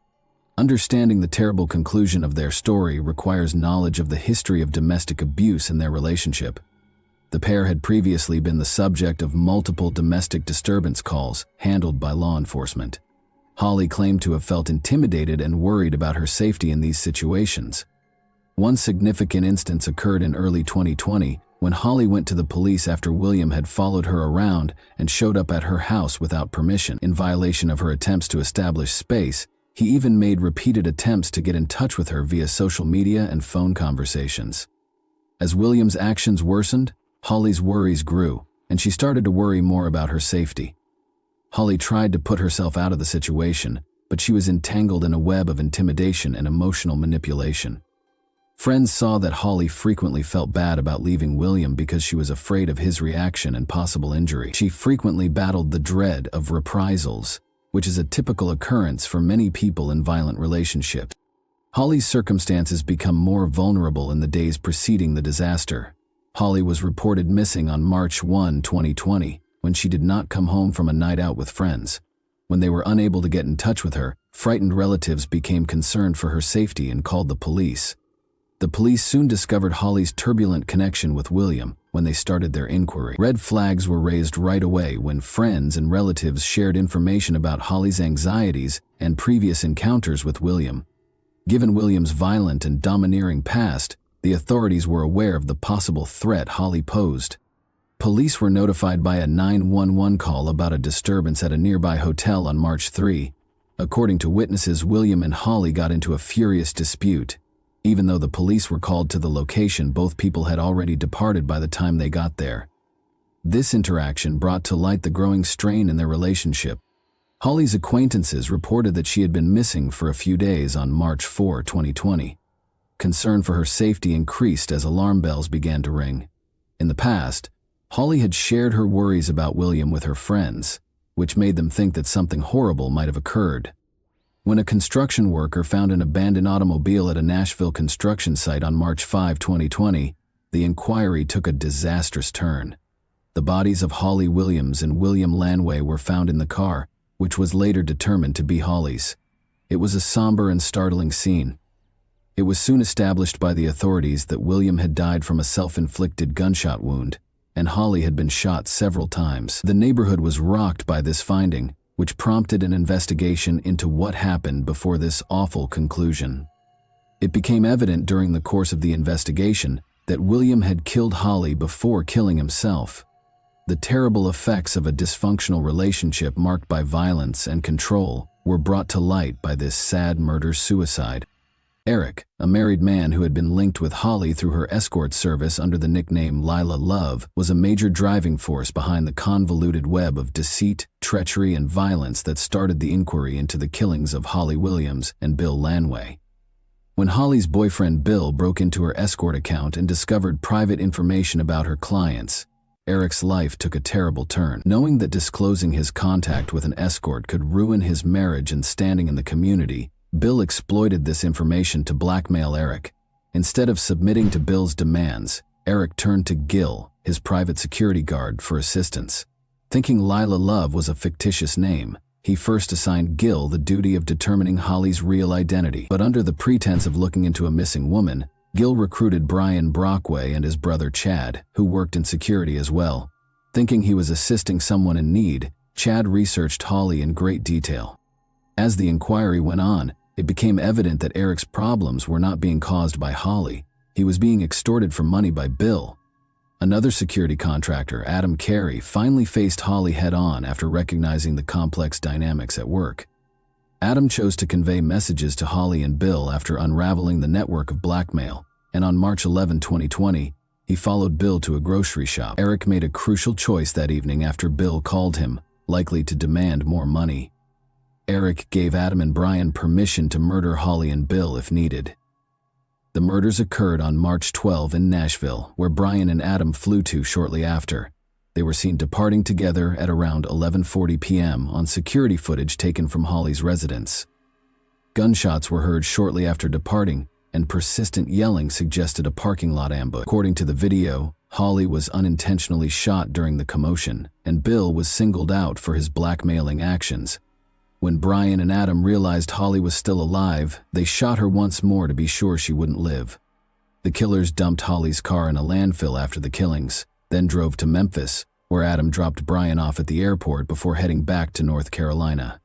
Understanding the terrible conclusion of their story requires knowledge of the history of domestic abuse in their relationship. The pair had previously been the subject of multiple domestic disturbance calls handled by law enforcement. Holly claimed to have felt intimidated and worried about her safety in these situations. One significant instance occurred in early 2020 when Holly went to the police after William had followed her around and showed up at her house without permission. In violation of her attempts to establish space, he even made repeated attempts to get in touch with her via social media and phone conversations. As William's actions worsened, Holly's worries grew, and she started to worry more about her safety. Holly tried to put herself out of the situation, but she was entangled in a web of intimidation and emotional manipulation. Friends saw that Holly frequently felt bad about leaving William because she was afraid of his reaction and possible injury. She frequently battled the dread of reprisals, which is a typical occurrence for many people in violent relationships. Holly's circumstances become more vulnerable in the days preceding the disaster. Holly was reported missing on March 1, 2020, when she did not come home from a night out with friends. When they were unable to get in touch with her, frightened relatives became concerned for her safety and called the police. The police soon discovered Holly's turbulent connection with William when they started their inquiry. Red flags were raised right away when friends and relatives shared information about Holly's anxieties and previous encounters with William. Given William's violent and domineering past, the authorities were aware of the possible threat Holly posed. Police were notified by a 911 call about a disturbance at a nearby hotel on March 3. According to witnesses, William and Holly got into a furious dispute. Even though the police were called to the location, both people had already departed by the time they got there. This interaction brought to light the growing strain in their relationship. Holly's acquaintances reported that she had been missing for a few days on March 4, 2020. Concern for her safety increased as alarm bells began to ring. In the past, Holly had shared her worries about William with her friends, which made them think that something horrible might have occurred. When a construction worker found an abandoned automobile at a Nashville construction site on March 5, 2020, the inquiry took a disastrous turn. The bodies of Holly Williams and William Lanway were found in the car, which was later determined to be Holly's. It was a somber and startling scene. It was soon established by the authorities that William had died from a self-inflicted gunshot wound, and Holly had been shot several times. The neighborhood was rocked by this finding, which prompted an investigation into what happened before this awful conclusion. It became evident during the course of the investigation that William had killed Holly before killing himself. The terrible effects of a dysfunctional relationship marked by violence and control were brought to light by this sad murder-suicide. Eric, a married man who had been linked with Holly through her escort service under the nickname Lila Love, was a major driving force behind the convoluted web of deceit, treachery, and violence that started the inquiry into the killings of Holly Williams and Bill Lanway. When Holly's boyfriend Bill broke into her escort account and discovered private information about her clients, Eric's life took a terrible turn. Knowing that disclosing his contact with an escort could ruin his marriage and standing in the community, Bill exploited this information to blackmail Eric. Instead of submitting to Bill's demands, Eric turned to Gil, his private security guard, for assistance. Thinking Lila Love was a fictitious name, he first assigned Gil the duty of determining Holly's real identity. But under the pretense of looking into a missing woman, Gil recruited Brian Brockway and his brother Chad, who worked in security as well. Thinking he was assisting someone in need, Chad researched Holly in great detail. As the inquiry went on, it became evident that Eric's problems were not being caused by Holly. He was being extorted for money by Bill. Another security contractor, Adam Carey, finally faced Holly head-on after recognizing the complex dynamics at work. Adam chose to convey messages to Holly and Bill after unraveling the network of blackmail, and on March 11, 2020, he followed Bill to a grocery shop. Eric made a crucial choice that evening after Bill called him, likely to demand more money. Eric gave Adam and Brian permission to murder Holly and Bill if needed. The murders occurred on March 12 in Nashville, where Brian and Adam flew to shortly after. They were seen departing together at around 11:40 p.m. on security footage taken from Holly's residence. Gunshots were heard shortly after departing, and persistent yelling suggested a parking lot ambush. According to the video, Holly was unintentionally shot during the commotion, and Bill was singled out for his blackmailing actions. When Brian and Adam realized Holly was still alive, they shot her once more to be sure she wouldn't live. The killers dumped Holly's car in a landfill after the killings, then drove to Memphis, where Adam dropped Brian off at the airport before heading back to North Carolina.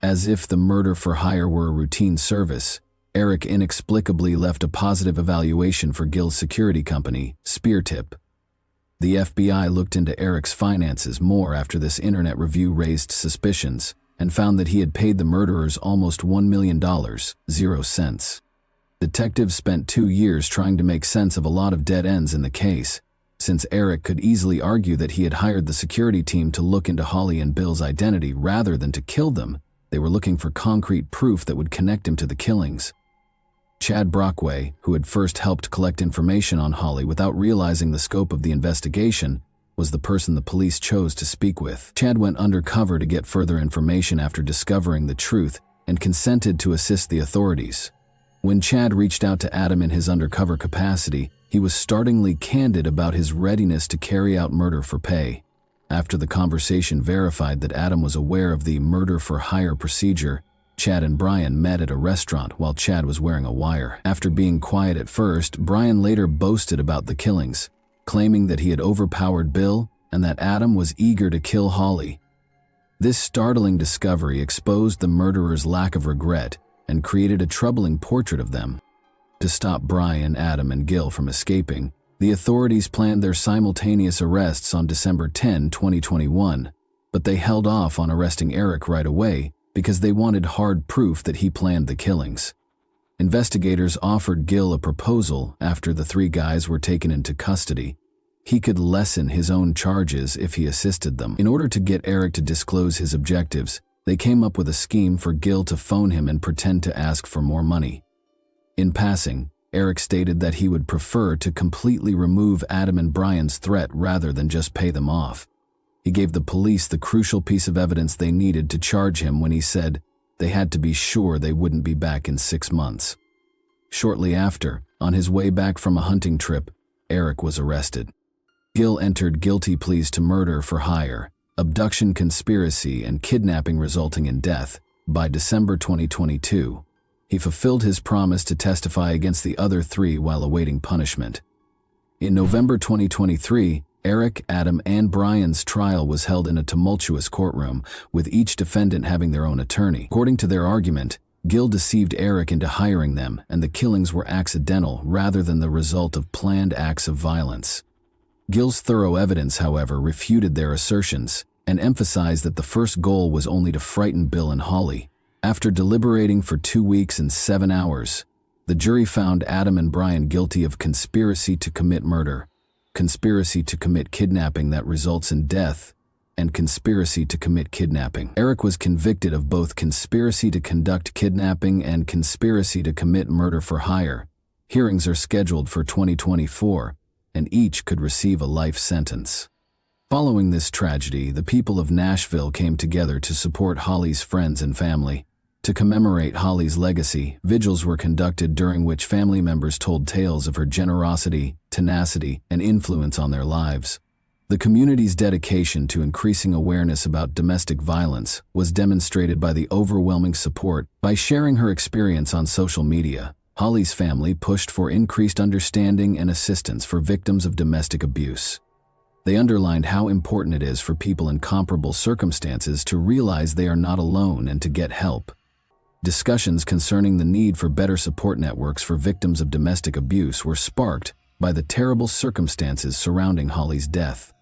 As if the murder for hire were a routine service, Eric inexplicably left a positive evaluation for Gil's security company, Speartip. The FBI looked into Eric's finances more after this internet review raised suspicions and found that he had paid the murderers almost $1 million, 0 cents. Detectives spent 2 years trying to make sense of a lot of dead ends in the case, since Eric could easily argue that he had hired the security team to look into Holly and Bill's identity rather than to kill them. They were looking for concrete proof that would connect him to the killings. Chad Brockway, who had first helped collect information on Holly without realizing the scope of the investigation, was the person the police chose to speak with. Chad went undercover to get further information after discovering the truth and consented to assist the authorities. When Chad reached out to Adam in his undercover capacity, he was startlingly candid about his readiness to carry out murder for pay. After the conversation verified that Adam was aware of the murder for hire procedure, Chad and Brian met at a restaurant while Chad was wearing a wire. After being quiet at first, Brian later boasted about the killings, claiming that he had overpowered Bill and that Adam was eager to kill Holly. This startling discovery exposed the murderers' lack of regret and created a troubling portrait of them. To stop Brian, Adam, and Gil from escaping, the authorities planned their simultaneous arrests on December 10, 2021, but they held off on arresting Eric right away because they wanted hard proof that he planned the killings. Investigators offered Gil a proposal after the 3 guys were taken into custody. He could lessen his own charges if he assisted them. In order to get Eric to disclose his objectives, they came up with a scheme for Gil to phone him and pretend to ask for more money. In passing, Eric stated that he would prefer to completely remove Adam and Brian's threat rather than just pay them off. He gave the police the crucial piece of evidence they needed to charge him when he said they had to be sure they wouldn't be back in 6 months. Shortly after, on his way back from a hunting trip, Eric was arrested. Gil entered guilty pleas to murder for hire, abduction conspiracy, and kidnapping resulting in death by December 2022. He fulfilled his promise to testify against the other 3 while awaiting punishment. In November 2023, Eric, Adam, and Brian's trial was held in a tumultuous courtroom, with each defendant having their own attorney. According to their argument, Gil deceived Eric into hiring them, and the killings were accidental rather than the result of planned acts of violence. Gil's thorough evidence, however, refuted their assertions and emphasized that the first goal was only to frighten Bill and Holly. After deliberating for 2 weeks and 7 hours, the jury found Adam and Brian guilty of conspiracy to commit murder, conspiracy to commit kidnapping that results in death, and conspiracy to commit kidnapping. Eric was convicted of both conspiracy to conduct kidnapping and conspiracy to commit murder for hire. Hearings are scheduled for 2024, and each could receive a life sentence. Following this tragedy, the people of Nashville came together to support Holly's friends and family. To commemorate Holly's legacy, vigils were conducted during which family members told tales of her generosity, tenacity, and influence on their lives. The community's dedication to increasing awareness about domestic violence was demonstrated by the overwhelming support. By sharing her experience on social media, Holly's family pushed for increased understanding and assistance for victims of domestic abuse. They underlined how important it is for people in comparable circumstances to realize they are not alone and to get help. Discussions concerning the need for better support networks for victims of domestic abuse were sparked by the terrible circumstances surrounding Holly's death.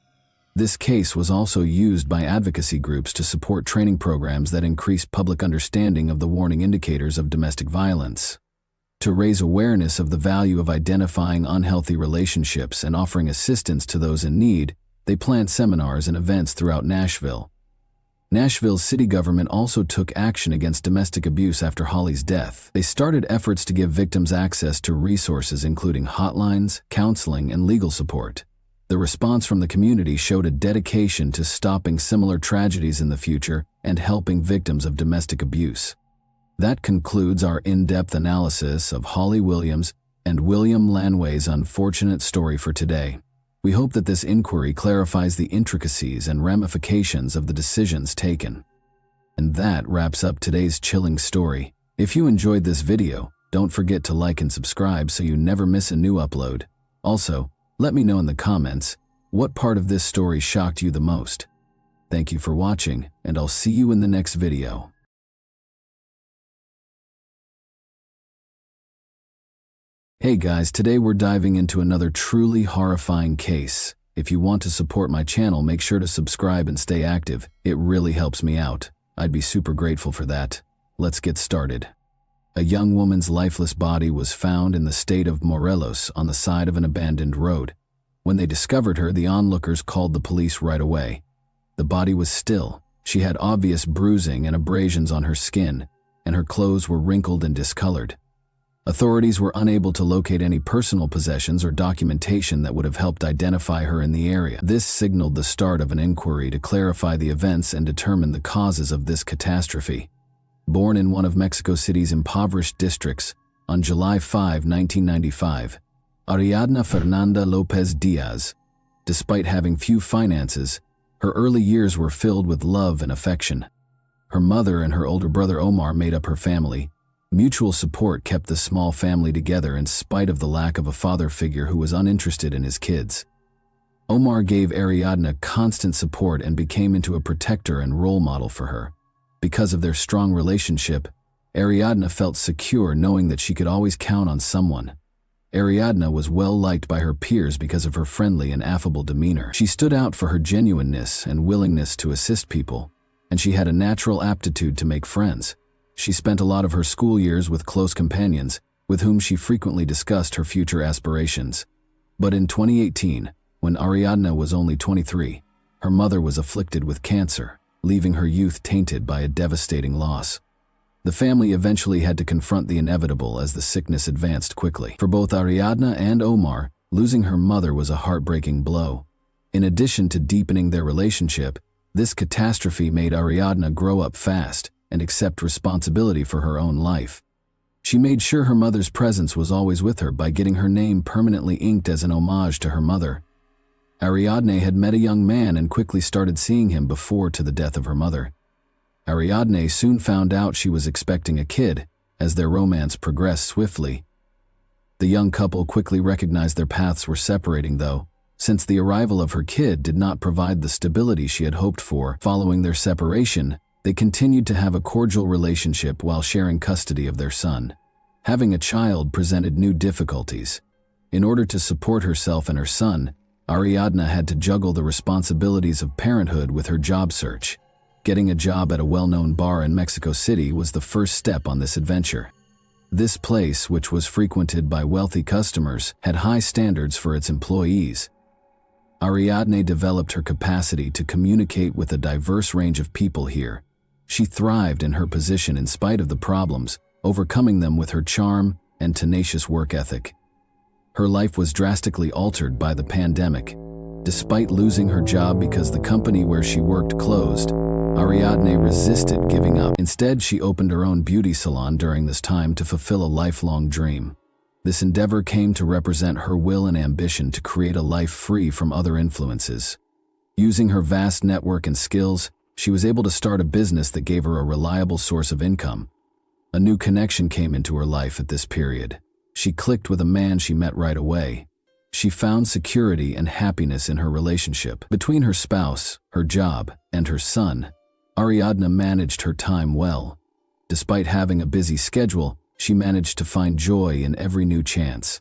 This case was also used by advocacy groups to support training programs that increase public understanding of the warning indicators of domestic violence. To raise awareness of the value of identifying unhealthy relationships and offering assistance to those in need, they planned seminars and events throughout Nashville. Nashville's city government also took action against domestic abuse after Holly's death. They started efforts to give victims access to resources including hotlines, counseling, and legal support. The response from the community showed a dedication to stopping similar tragedies in the future and helping victims of domestic abuse. That concludes our in-depth analysis of Holly Williams and William Lanway's unfortunate story for today. We hope that this inquiry clarifies the intricacies and ramifications of the decisions taken. And that wraps up today's chilling story. If you enjoyed this video, don't forget to like and subscribe so you never miss a new upload. Also, let me know in the comments what part of this story shocked you the most. Thank you for watching, and I'll see you in the next video. Hey guys, today we're diving into another truly horrifying case. If you want to support my channel, make sure to subscribe and stay active. It really helps me out. I'd be super grateful for that. Let's get started. A young woman's lifeless body was found in the state of Morelos on the side of an abandoned road. When they discovered her, the onlookers called the police right away. The body was still. She had obvious bruising and abrasions on her skin, and her clothes were wrinkled and discolored. Authorities were unable to locate any personal possessions or documentation that would have helped identify her in the area. This signaled the start of an inquiry to clarify the events and determine the causes of this catastrophe. Born in one of Mexico City's impoverished districts on July 5, 1995, Ariadna Fernanda Lopez Diaz, despite having few finances, her early years were filled with love and affection. Her mother and her older brother Omar made up her family. Mutual support kept the small family together in spite of the lack of a father figure who was uninterested in his kids. Omar gave Ariadna constant support and became into a protector and role model for her. Because of their strong relationship, Ariadna felt secure knowing that she could always count on someone. Ariadna was well liked by her peers because of her friendly and affable demeanor. She stood out for her genuineness and willingness to assist people, and she had a natural aptitude to make friends. She spent a lot of her school years with close companions, with whom she frequently discussed her future aspirations. But in 2018, when Ariadna was only 23, her mother was afflicted with cancer, leaving her youth tainted by a devastating loss. The family eventually had to confront the inevitable as the sickness advanced quickly. For both Ariadna and Omar, losing her mother was a heartbreaking blow. In addition to deepening their relationship, this catastrophe made Ariadna grow up fast and accept responsibility for her own life. She made sure her mother's presence was always with her by getting her name permanently inked as an homage to her mother. Ariadne had met a young man and quickly started seeing him before to the death of her mother. Ariadne soon found out she was expecting a kid, as their romance progressed swiftly. The young couple quickly recognized their paths were separating though, since the arrival of her kid did not provide the stability she had hoped for. Following their separation, they continued to have a cordial relationship while sharing custody of their son. Having a child presented new difficulties. In order to support herself and her son, Ariadna had to juggle the responsibilities of parenthood with her job search. Getting a job at a well-known bar in Mexico City was the first step on this adventure. This place, which was frequented by wealthy customers, had high standards for its employees. Ariadne developed her capacity to communicate with a diverse range of people here. She thrived in her position in spite of the problems, overcoming them with her charm and tenacious work ethic. Her life was drastically altered by the pandemic. Despite losing her job because the company where she worked closed, Ariadne resisted giving up. Instead, she opened her own beauty salon during this time to fulfill a lifelong dream. This endeavor came to represent her will and ambition to create a life free from other influences. Using her vast network and skills, she was able to start a business that gave her a reliable source of income. A new connection came into her life at this period. She clicked with a man she met right away. She found security and happiness in her relationship. Between her spouse, her job, and her son, Ariadna managed her time well. Despite having a busy schedule, she managed to find joy in every new chance.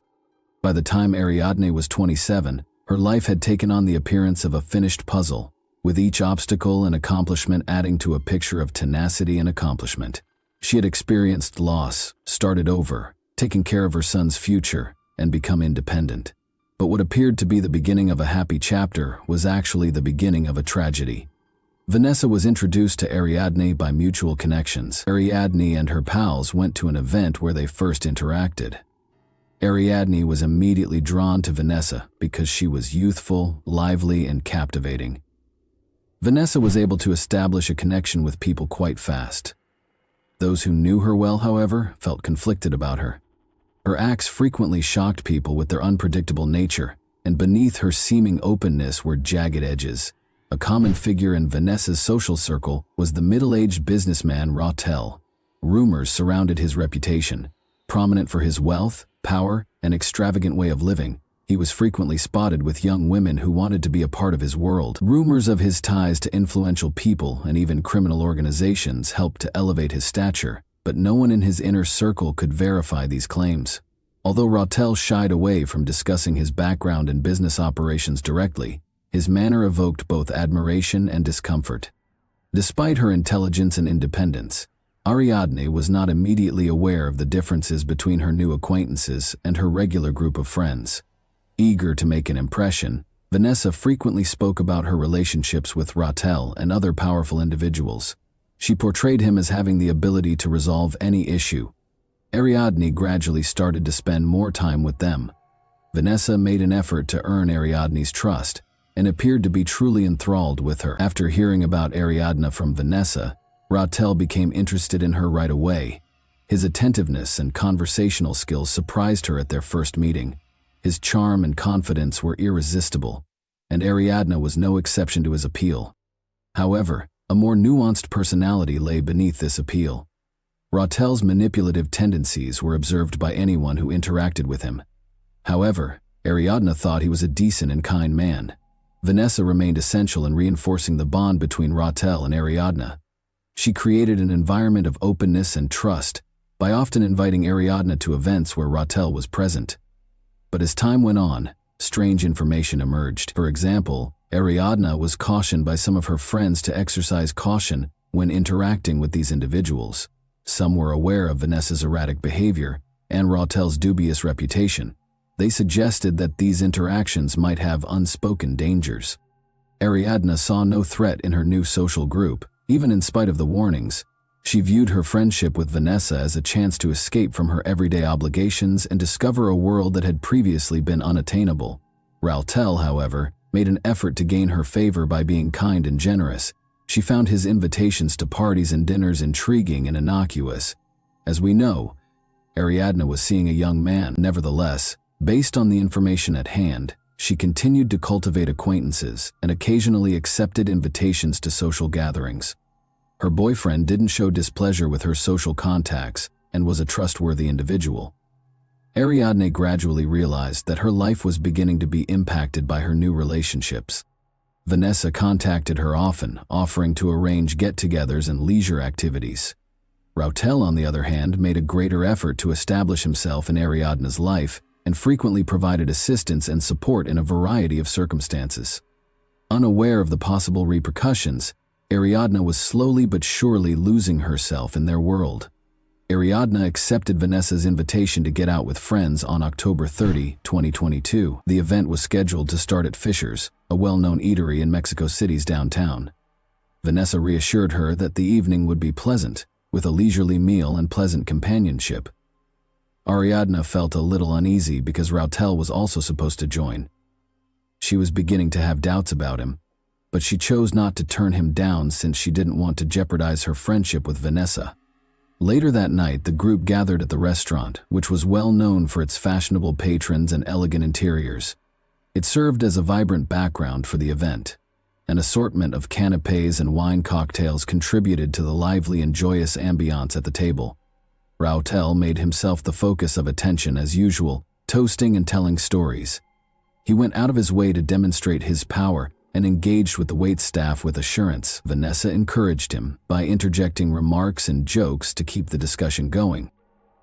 By the time Ariadne was 27, her life had taken on the appearance of a finished puzzle, with each obstacle and accomplishment adding to a picture of tenacity and accomplishment. She had experienced loss, started over, taken care of her son's future, and become independent. But what appeared to be the beginning of a happy chapter was actually the beginning of a tragedy. Vanessa was introduced to Ariadne by mutual connections. Ariadne and her pals went to an event where they first interacted. Ariadne was immediately drawn to Vanessa because she was youthful, lively, and captivating. Vanessa was able to establish a connection with people quite fast. Those who knew her well, however, felt conflicted about her. Her acts frequently shocked people with their unpredictable nature, and beneath her seeming openness were jagged edges. A common figure in Vanessa's social circle was the middle-aged businessman Rautel. Rumors surrounded his reputation. Prominent for his wealth, power, and extravagant way of living, he was frequently spotted with young women who wanted to be a part of his world. Rumors of his ties to influential people and even criminal organizations helped to elevate his stature, but no one in his inner circle could verify these claims. Although Rautel shied away from discussing his background and business operations directly, his manner evoked both admiration and discomfort. Despite her intelligence and independence, Ariadne was not immediately aware of the differences between her new acquaintances and her regular group of friends. Eager to make an impression, Vanessa frequently spoke about her relationships with Rautel and other powerful individuals. She portrayed him as having the ability to resolve any issue. Ariadne gradually started to spend more time with them. Vanessa made an effort to earn Ariadne's trust and appeared to be truly enthralled with her. After hearing about Ariadne from Vanessa, Rautel became interested in her right away. His attentiveness and conversational skills surprised her at their first meeting. His charm and confidence were irresistible, and Ariadne was no exception to his appeal. However, a more nuanced personality lay beneath this appeal. Rautel's manipulative tendencies were observed by anyone who interacted with him. However, Ariadne thought he was a decent and kind man. Vanessa remained essential in reinforcing the bond between Rautel and Ariadne. She created an environment of openness and trust by often inviting Ariadne to events where Rautel was present. But as time went on, strange information emerged. For example, Ariadne was cautioned by some of her friends to exercise caution when interacting with these individuals. Some were aware of Vanessa's erratic behavior and Rautel's dubious reputation. They suggested that these interactions might have unspoken dangers. Ariadne saw no threat in her new social group, even in spite of the warnings. She viewed her friendship with Vanessa as a chance to escape from her everyday obligations and discover a world that had previously been unattainable. Rautel, however, made an effort to gain her favor by being kind and generous. She found his invitations to parties and dinners intriguing and innocuous. As we know, Ariadne was seeing a young man. Nevertheless, based on the information at hand, she continued to cultivate acquaintances and occasionally accepted invitations to social gatherings. Her boyfriend didn't show displeasure with her social contacts and was a trustworthy individual. Ariadne gradually realized that her life was beginning to be impacted by her new relationships. Vanessa contacted her often, offering to arrange get-togethers and leisure activities. Rautel, on the other hand, made a greater effort to establish himself in Ariadne's life and frequently provided assistance and support in a variety of circumstances. Unaware of the possible repercussions, Ariadne was slowly but surely losing herself in their world. Ariadne accepted Vanessa's invitation to get out with friends on October 30, 2022. The event was scheduled to start at Fisher's, a well-known eatery in Mexico City's downtown. Vanessa reassured her that the evening would be pleasant, with a leisurely meal and pleasant companionship. Ariadne felt a little uneasy because Rautel was also supposed to join. She was beginning to have doubts about him, but she chose not to turn him down since she didn't want to jeopardize her friendship with Vanessa. Later that night, the group gathered at the restaurant, which was well known for its fashionable patrons and elegant interiors. It served as a vibrant background for the event. An assortment of canapés and wine cocktails contributed to the lively and joyous ambiance at the table. Rautel made himself the focus of attention as usual, toasting and telling stories. He went out of his way to demonstrate his power and engaged with the waitstaff with assurance. Vanessa encouraged him by interjecting remarks and jokes to keep the discussion going.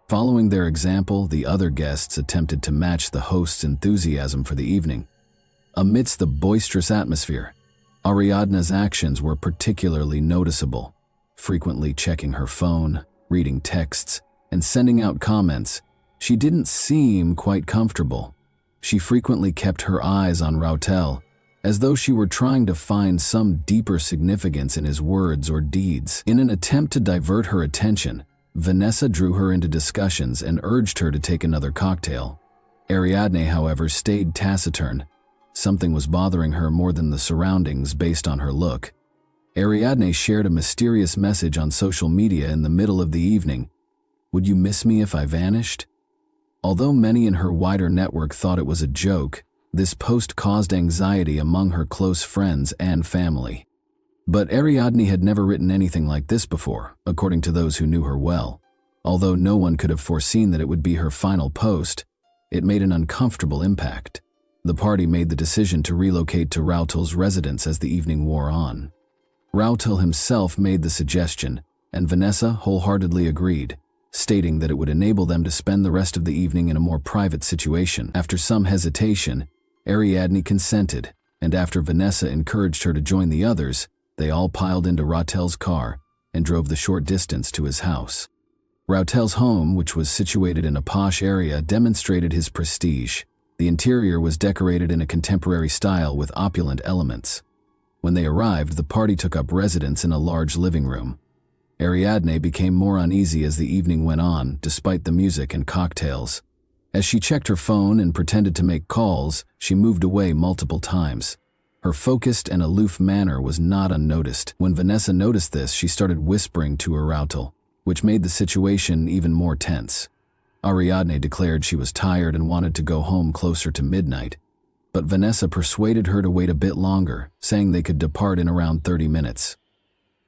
Following their example, the other guests attempted to match the host's enthusiasm for the evening. Amidst the boisterous atmosphere, Ariadne's actions were particularly noticeable, frequently checking her phone, reading texts, and sending out comments. She didn't seem quite comfortable. She frequently kept her eyes on Rautel, as though she were trying to find some deeper significance in his words or deeds. In an attempt to divert her attention, Vanessa drew her into discussions and urged her to take another cocktail. Ariadne, however, stayed taciturn. Something was bothering her more than the surroundings based on her look. Ariadne shared a mysterious message on social media in the middle of the evening. "Would you miss me if I vanished?" Although many in her wider network thought it was a joke, this post caused anxiety among her close friends and family. But Ariadne had never written anything like this before, according to those who knew her well. Although no one could have foreseen that it would be her final post, it made an uncomfortable impact. The party made the decision to relocate to Rautel's residence as the evening wore on. Rautel himself made the suggestion, and Vanessa wholeheartedly agreed, stating that it would enable them to spend the rest of the evening in a more private situation. After some hesitation, Ariadne consented, and after Vanessa encouraged her to join the others, they all piled into Rautel's car and drove the short distance to his house. Rautel's home, which was situated in a posh area, demonstrated his prestige. The interior was decorated in a contemporary style with opulent elements. When they arrived, the party took up residence in a large living room. Ariadne became more uneasy as the evening went on, despite the music and cocktails. As she checked her phone and pretended to make calls, she moved away multiple times. Her focused and aloof manner was not unnoticed. When Vanessa noticed this, she started whispering to her Rautel, which made the situation even more tense. Ariadne declared she was tired and wanted to go home closer to midnight, but Vanessa persuaded her to wait a bit longer, saying they could depart in around 30 minutes.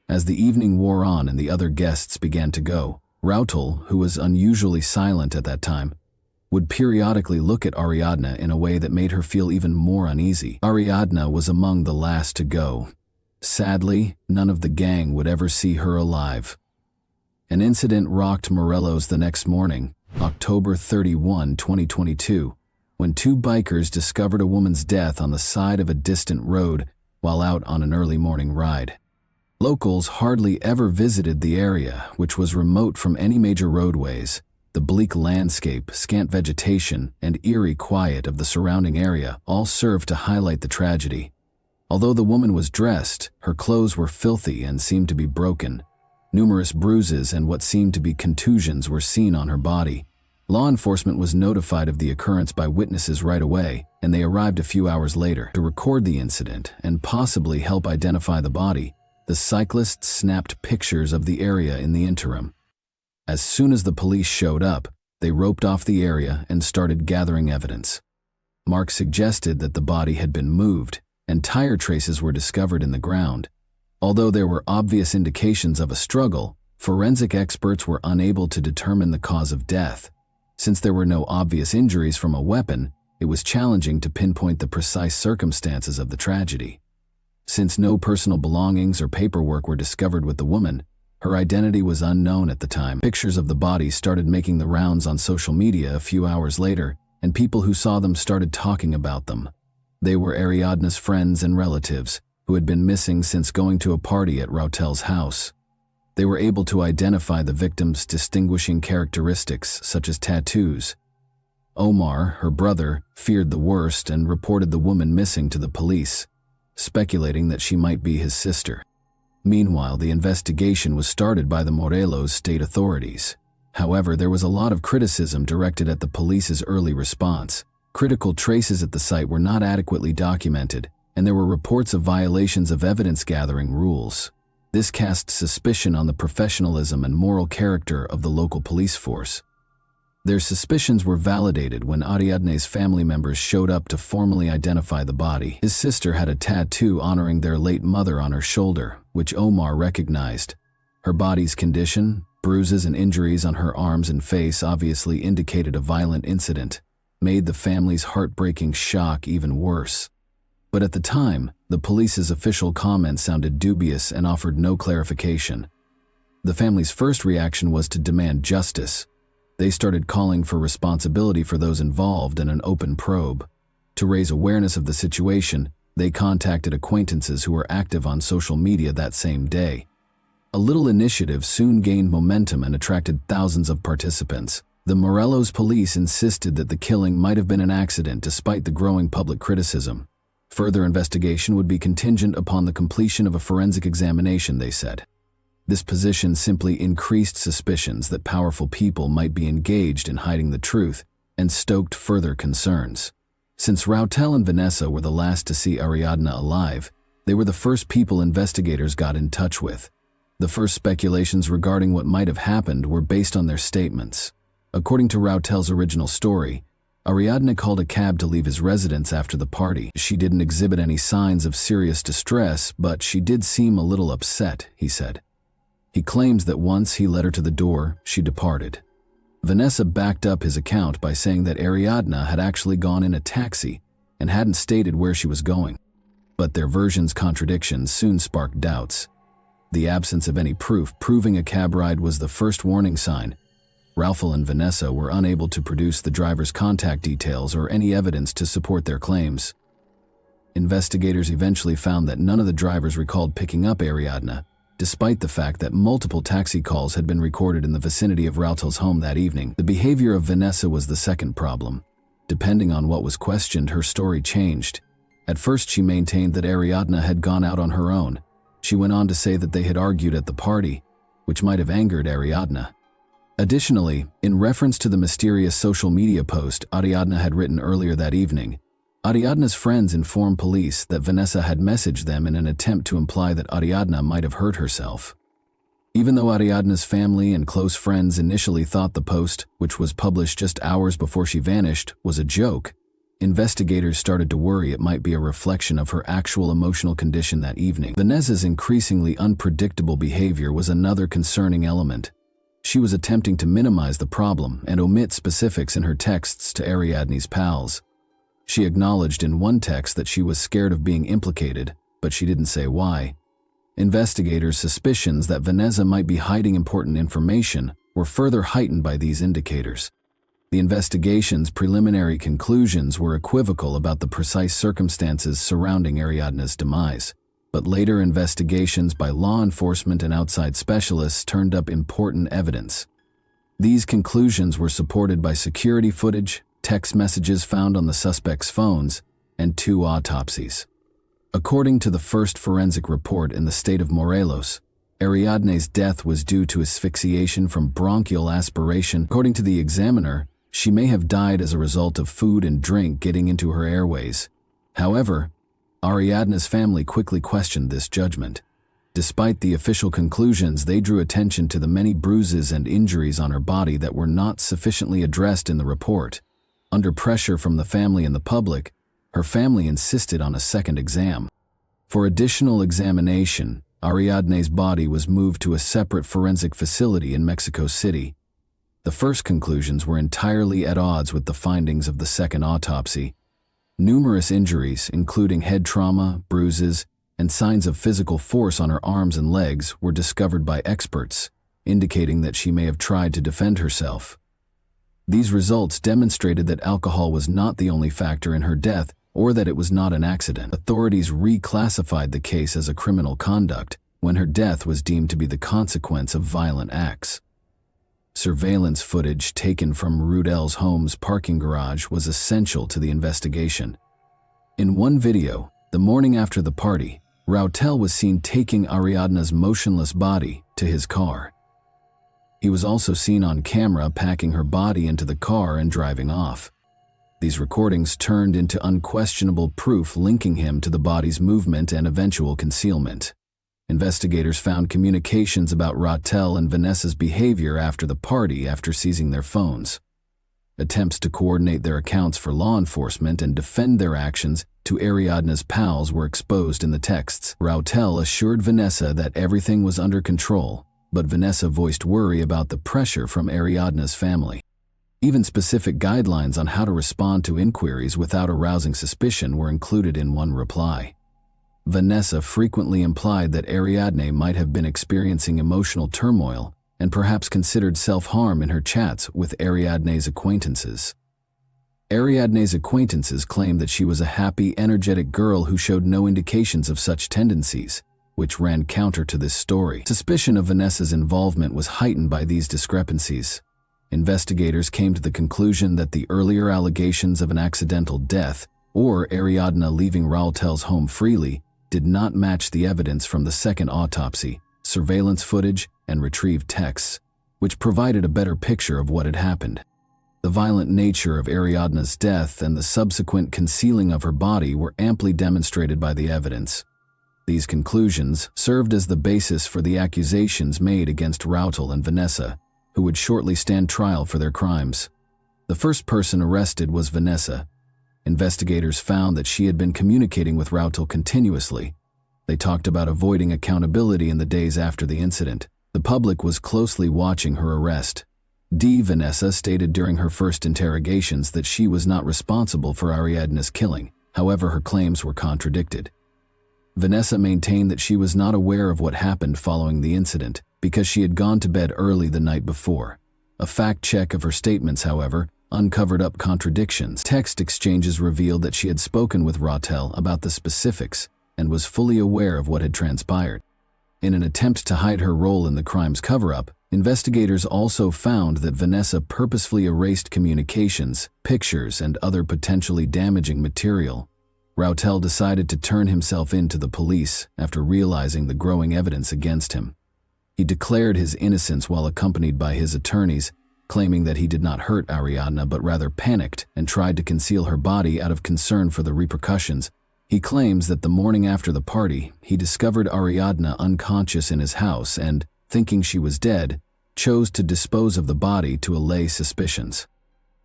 As the evening wore on and the other guests began to go, Rautel, who was unusually silent at that time, would periodically look at Ariadne in a way that made her feel even more uneasy. Ariadne was among the last to go. Sadly, none of the gang would ever see her alive. An incident rocked Morelos the next morning, October 31, 2022, when two bikers discovered a woman's death on the side of a distant road while out on an early morning ride. Locals hardly ever visited the area, which was remote from any major roadways. The bleak landscape, scant vegetation, and eerie quiet of the surrounding area all served to highlight the tragedy. Although the woman was dressed, her clothes were filthy and seemed to be broken. Numerous bruises and what seemed to be contusions were seen on her body. Law enforcement was notified of the occurrence by witnesses right away, and they arrived a few hours later to record the incident and possibly help identify the body. The cyclists snapped pictures of the area in the interim. As soon as the police showed up, they roped off the area and started gathering evidence. Mark suggested that the body had been moved, and tire traces were discovered in the ground. Although there were obvious indications of a struggle, forensic experts were unable to determine the cause of death. Since there were no obvious injuries from a weapon, it was challenging to pinpoint the precise circumstances of the tragedy. Since no personal belongings or paperwork were discovered with the woman, her identity was unknown at the time. Pictures of the body started making the rounds on social media a few hours later, and people who saw them started talking about them. They were Ariadne's friends and relatives, who had been missing since going to a party at Rautel's house. They were able to identify the victim's distinguishing characteristics, such as tattoos. Omar, her brother, feared the worst and reported the woman missing to the police, speculating that she might be his sister. Meanwhile, the investigation was started by the Morelos state authorities. However, there was a lot of criticism directed at the police's early response. Critical traces at the site were not adequately documented, and there were reports of violations of evidence-gathering rules. This cast suspicion on the professionalism and moral character of the local police force. Their suspicions were validated when Ariadne's family members showed up to formally identify the body. His sister had a tattoo honoring their late mother on her shoulder, which Omar recognized. Her body's condition, bruises and injuries on her arms and face obviously indicated a violent incident, made the family's heartbreaking shock even worse. But at the time, the police's official comments sounded dubious and offered no clarification. The family's first reaction was to demand justice. They started calling for responsibility for those involved and an open probe. To raise awareness of the situation, they contacted acquaintances who were active on social media that same day. A little initiative soon gained momentum and attracted thousands of participants. The Morelos police insisted that the killing might have been an accident despite the growing public criticism. Further investigation would be contingent upon the completion of a forensic examination, they said. This position simply increased suspicions that powerful people might be engaged in hiding the truth and stoked further concerns. Since Rautel and Vanessa were the last to see Ariadne alive, They were the first people investigators got in touch with. The first speculations regarding what might have happened were based on their statements. According to Rautel's original story, Ariadne called a cab to leave his residence after the party. She didn't exhibit any signs of serious distress, but she did seem a little upset, he said. He claims that once he led her to the door, she departed. Vanessa backed up his account by saying that Ariadne had actually gone in a taxi and hadn't stated where she was going. But their versions' contradictions soon sparked doubts. The absence of any proof proving a cab ride was the first warning sign. Raufel and Vanessa were unable to produce the driver's contact details or any evidence to support their claims. Investigators eventually found that none of the drivers recalled picking up Ariadne, despite the fact that multiple taxi calls had been recorded in the vicinity of Rautel's home that evening. The behavior of Vanessa was the second problem. Depending on what was questioned, her story changed. At first, she maintained that Ariadne had gone out on her own. She went on to say that they had argued at the party, which might have angered Ariadne. Additionally, in reference to the mysterious social media post Ariadne had written earlier that evening, Ariadne's friends informed police that Vanessa had messaged them in an attempt to imply that Ariadne might have hurt herself. Even though Ariadne's family and close friends initially thought the post, which was published just hours before she vanished, was a joke, investigators started to worry it might be a reflection of her actual emotional condition that evening. Vanessa's increasingly unpredictable behavior was another concerning element. She was attempting to minimize the problem and omit specifics in her texts to Ariadne's pals. She acknowledged in one text that she was scared of being implicated, but she didn't say why. Investigators' suspicions that Vanessa might be hiding important information were further heightened by these indicators. The investigation's preliminary conclusions were equivocal about the precise circumstances surrounding Ariadne's demise, but later investigations by law enforcement and outside specialists turned up important evidence. These conclusions were supported by security footage, text messages found on the suspects' phones, and 2 autopsies. According to the first forensic report in the state of Morelos, Ariadne's death was due to asphyxiation from bronchial aspiration. According to the examiner, she may have died as a result of food and drink getting into her airways. However, Ariadne's family quickly questioned this judgment. Despite the official conclusions, they drew attention to the many bruises and injuries on her body that were not sufficiently addressed in the report. Under pressure from the family and the public, her family insisted on a second exam. For additional examination, Ariadne's body was moved to a separate forensic facility in Mexico City. The first conclusions were entirely at odds with the findings of the second autopsy. Numerous injuries, including head trauma, bruises, and signs of physical force on her arms and legs, were discovered by experts, indicating that she may have tried to defend herself. These results demonstrated that alcohol was not the only factor in her death, or that it was not an accident. Authorities reclassified the case as a criminal conduct when her death was deemed to be the consequence of violent acts. Surveillance footage taken from Rautel's home's parking garage was essential to the investigation. In one video, the morning after the party, Rautel was seen taking Ariadne's motionless body to his car. He was also seen on camera packing her body into the car and driving off. These recordings turned into unquestionable proof linking him to the body's movement and eventual concealment. Investigators found communications about Rautel and Vanessa's behavior after the party after seizing their phones. Attempts to coordinate their accounts for law enforcement and defend their actions to Ariadne's pals were exposed in the texts. Rautel assured Vanessa that everything was under control, but Vanessa voiced worry about the pressure from Ariadne's family. Even specific guidelines on how to respond to inquiries without arousing suspicion were included in one reply. Vanessa frequently implied that Ariadne might have been experiencing emotional turmoil and perhaps considered self-harm in her chats with Ariadne's acquaintances. Ariadne's acquaintances claimed that she was a happy, energetic girl who showed no indications of such tendencies, which ran counter to this story. Suspicion of Vanessa's involvement was heightened by these discrepancies. Investigators came to the conclusion that the earlier allegations of an accidental death or Ariadne leaving Rautel's home freely did not match the evidence from the second autopsy, surveillance footage, and retrieved texts, which provided a better picture of what had happened. The violent nature of Ariadne's death and the subsequent concealing of her body were amply demonstrated by the evidence. These conclusions served as the basis for the accusations made against Rautel and Vanessa, who would shortly stand trial for their crimes. The first person arrested was Vanessa. Investigators found that she had been communicating with Rautel continuously. They talked about avoiding accountability in the days after the incident. The public was closely watching her arrest. Vanessa stated during her first interrogations that she was not responsible for Ariadna's killing. However, her claims were contradicted. Vanessa maintained that she was not aware of what happened following the incident because she had gone to bed early the night before. A fact check of her statements, however, uncovered up contradictions. Text exchanges revealed that she had spoken with Rautel about the specifics and was fully aware of what had transpired. In an attempt to hide her role in the crime's cover-up, investigators also found that Vanessa purposefully erased communications, pictures, and other potentially damaging material. Rautel decided to turn himself in to the police after realizing the growing evidence against him. He declared his innocence while accompanied by his attorneys, claiming that he did not hurt Ariadna but rather panicked and tried to conceal her body out of concern for the repercussions. He claims that the morning after the party, he discovered Ariadna unconscious in his house and, thinking she was dead, chose to dispose of the body to allay suspicions.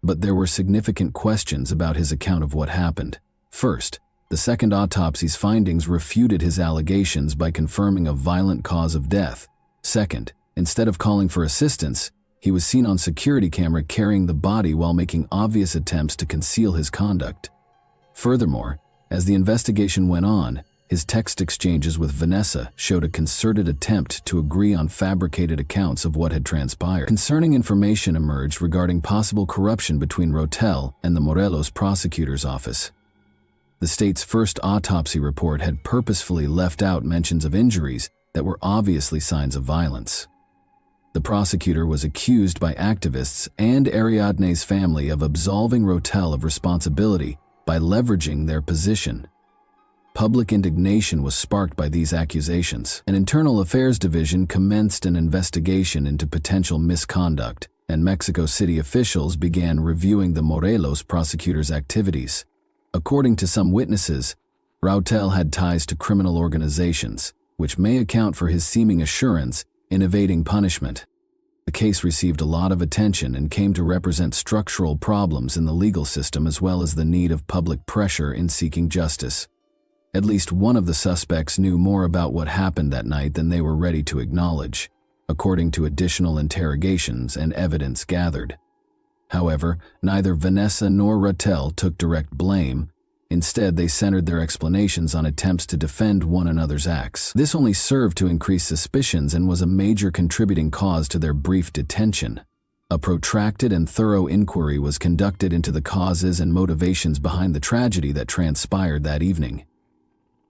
But there were significant questions about his account of what happened. First, the second autopsy's findings refuted his allegations by confirming a violent cause of death. Second, instead of calling for assistance, he was seen on security camera carrying the body while making obvious attempts to conceal his conduct. Furthermore, as the investigation went on, his text exchanges with Vanessa showed a concerted attempt to agree on fabricated accounts of what had transpired. Concerning information emerged regarding possible corruption between Rautel and the Morelos prosecutor's office. The state's first autopsy report had purposefully left out mentions of injuries that were obviously signs of violence. The prosecutor was accused by activists and Ariadne's family of absolving Rautel of responsibility by leveraging their position. Public indignation was sparked by these accusations. An internal affairs division commenced an investigation into potential misconduct, and Mexico City officials began reviewing the Morelos prosecutor's activities. According to some witnesses, Rautel had ties to criminal organizations, which may account for his seeming assurance in evading punishment. The case received a lot of attention and came to represent structural problems in the legal system as well as the need of public pressure in seeking justice. At least one of the suspects knew more about what happened that night than they were ready to acknowledge, according to additional interrogations and evidence gathered. However, neither Vanessa nor Rautel took direct blame. Instead, they centered their explanations on attempts to defend one another's acts. This only served to increase suspicions and was a major contributing cause to their brief detention. A protracted and thorough inquiry was conducted into the causes and motivations behind the tragedy that transpired that evening.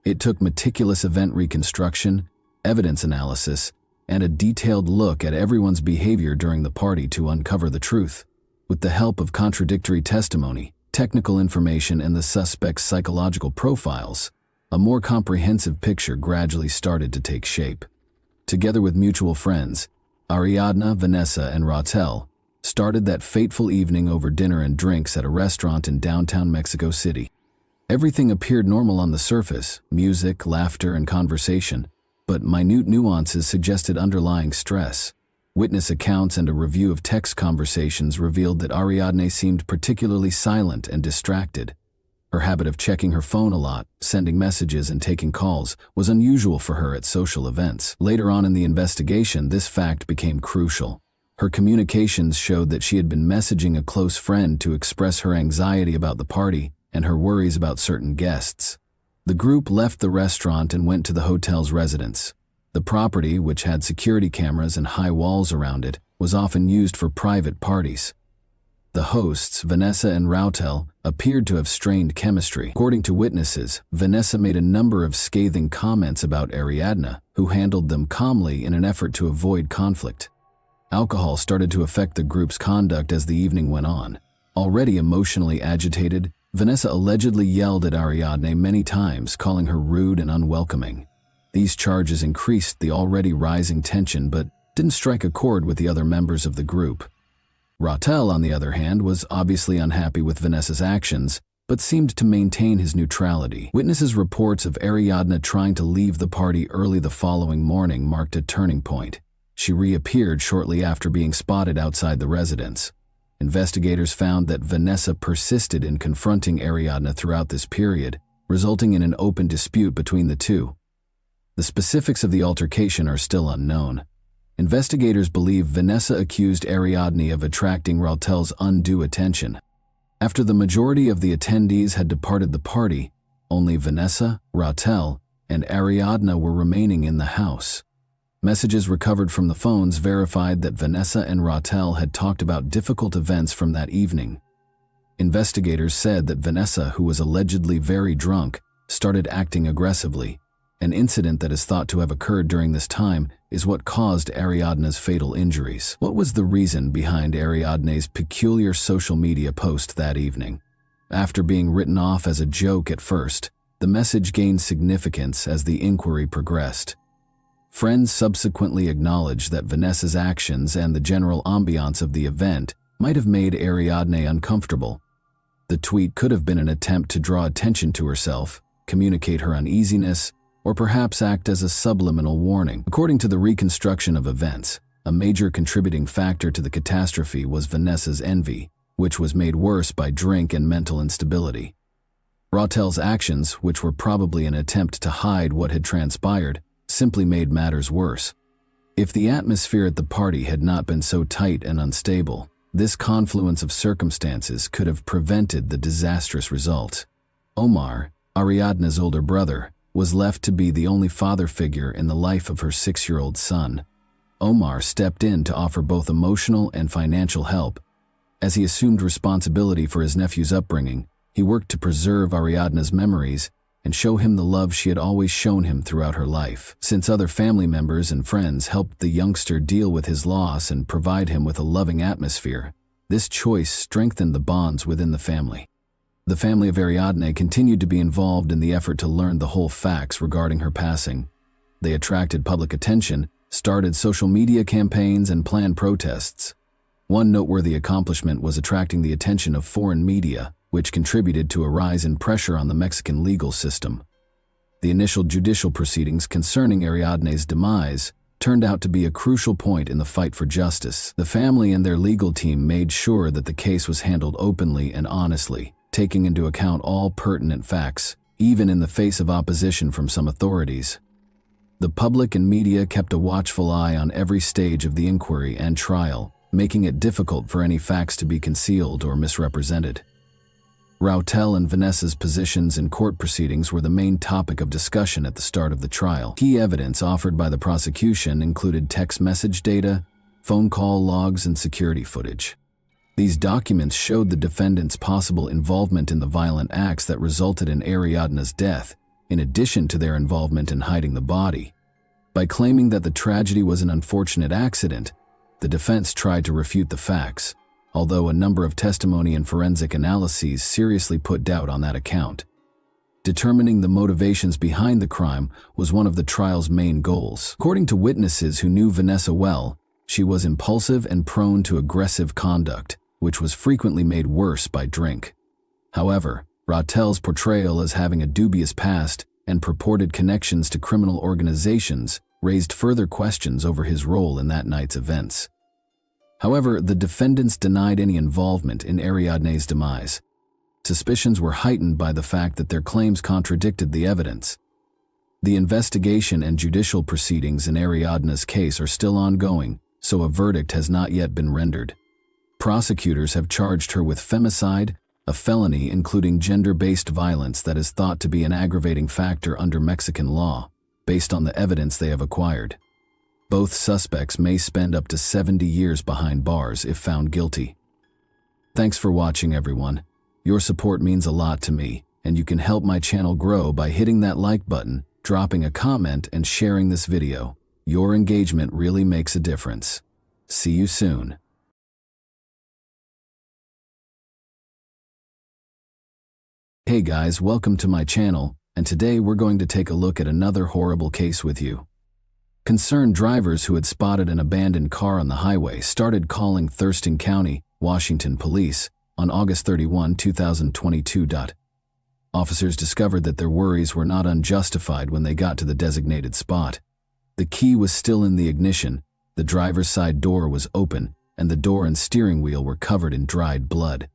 It took meticulous event reconstruction, evidence analysis, and a detailed look at everyone's behavior during the party to uncover the truth. With the help of contradictory testimony, technical information, and the suspect's psychological profiles, a more comprehensive picture gradually started to take shape. Together with mutual friends, Ariadna, Vanessa, and Rautel started that fateful evening over dinner and drinks at a restaurant in downtown Mexico City. Everything appeared normal on the surface: music, laughter, and conversation, but minute nuances suggested underlying stress. Witness accounts and a review of text conversations revealed that Ariadne seemed particularly silent and distracted. Her habit of checking her phone a lot, sending messages, and taking calls was unusual for her at social events. Later on in the investigation, this fact became crucial. Her communications showed that she had been messaging a close friend to express her anxiety about the party and her worries about certain guests. The group left the restaurant and went to the hotel's residence. The property, which had security cameras and high walls around it, was often used for private parties. The hosts, Vanessa and Rautel, appeared to have strained chemistry. According to witnesses, Vanessa made a number of scathing comments about Ariadna, who handled them calmly in an effort to avoid conflict. Alcohol started to affect the group's conduct as the evening went on. Already emotionally agitated, Vanessa allegedly yelled at Ariadne many times, calling her rude and unwelcoming. These charges increased the already rising tension but didn't strike a chord with the other members of the group. Rautel, on the other hand, was obviously unhappy with Vanessa's actions but seemed to maintain his neutrality. Witnesses' reports of Ariadna trying to leave the party early the following morning marked a turning point. She reappeared shortly after being spotted outside the residence. Investigators found that Vanessa persisted in confronting Ariadna throughout this period, resulting in an open dispute between the two. The specifics of the altercation are still unknown. Investigators believe Vanessa accused Ariadne of attracting Rautel's undue attention. After the majority of the attendees had departed the party, only Vanessa, Rautel, and Ariadna were remaining in the house. Messages recovered from the phones verified that Vanessa and Rautel had talked about difficult events from that evening. Investigators said that Vanessa, who was allegedly very drunk, started acting aggressively. An incident that is thought to have occurred during this time is what caused Ariadne's fatal injuries. What was the reason behind Ariadne's peculiar social media post that evening? After being written off as a joke at first, the message gained significance as the inquiry progressed. Friends subsequently acknowledged that Vanessa's actions and the general ambiance of the event might have made Ariadne uncomfortable. The tweet could have been an attempt to draw attention to herself, communicate her uneasiness, or perhaps act as a subliminal warning. According to the reconstruction of events, a major contributing factor to the catastrophe was Vanessa's envy, which was made worse by drink and mental instability. Rautel's actions, which were probably an attempt to hide what had transpired, simply made matters worse. If the atmosphere at the party had not been so tight and unstable, this confluence of circumstances could have prevented the disastrous result. Omar, Ariadna's older brother, was left to be the only father figure in the life of her 6-year-old son. Omar stepped in to offer both emotional and financial help. As he assumed responsibility for his nephew's upbringing, he worked to preserve Ariadna's memories and show him the love she had always shown him throughout her life. Since other family members and friends helped the youngster deal with his loss and provide him with a loving atmosphere, this choice strengthened the bonds within the family. The family of Ariadne continued to be involved in the effort to learn the whole facts regarding her passing. They attracted public attention, started social media campaigns, and planned protests. One noteworthy accomplishment was attracting the attention of foreign media, which contributed to a rise in pressure on the Mexican legal system. The initial judicial proceedings concerning Ariadne's demise turned out to be a crucial point in the fight for justice. The family and their legal team made sure that the case was handled openly and honestly, taking into account all pertinent facts, even in the face of opposition from some authorities. The public and media kept a watchful eye on every stage of the inquiry and trial, making it difficult for any facts to be concealed or misrepresented. Rautel and Vanessa's positions in court proceedings were the main topic of discussion at the start of the trial. Key evidence offered by the prosecution included text message data, phone call logs, and security footage. These documents showed the defendants' possible involvement in the violent acts that resulted in Ariadna's death, in addition to their involvement in hiding the body. By claiming that the tragedy was an unfortunate accident, the defense tried to refute the facts, although a number of testimony and forensic analyses seriously put doubt on that account. Determining the motivations behind the crime was one of the trial's main goals. According to witnesses who knew Vanessa well, she was impulsive and prone to aggressive conduct, which was frequently made worse by drink. However, Rautel's portrayal as having a dubious past and purported connections to criminal organizations raised further questions over his role in that night's events. However, the defendants denied any involvement in Ariadne's demise. Suspicions were heightened by the fact that their claims contradicted the evidence. The investigation and judicial proceedings in Ariadne's case are still ongoing, so a verdict has not yet been rendered. Prosecutors have charged her with femicide, a felony including gender-based violence that is thought to be an aggravating factor under Mexican law, based on the evidence they have acquired. Both suspects may spend up to 70 years behind bars if found guilty. Thanks for watching, everyone. Your support means a lot to me, and you can help my channel grow by hitting that like button, dropping a comment, and sharing this video. Your engagement really makes a difference. See you soon. Hey guys, welcome to my channel, and today we're going to take a look at another horrible case with you. Concerned drivers who had spotted an abandoned car on the highway started calling Thurston County, Washington police On August 31, 2022. Officers discovered that their worries were not unjustified when they got to the designated spot. The key was still in the ignition, the driver's side door was open, and the door and steering wheel were covered in dried blood.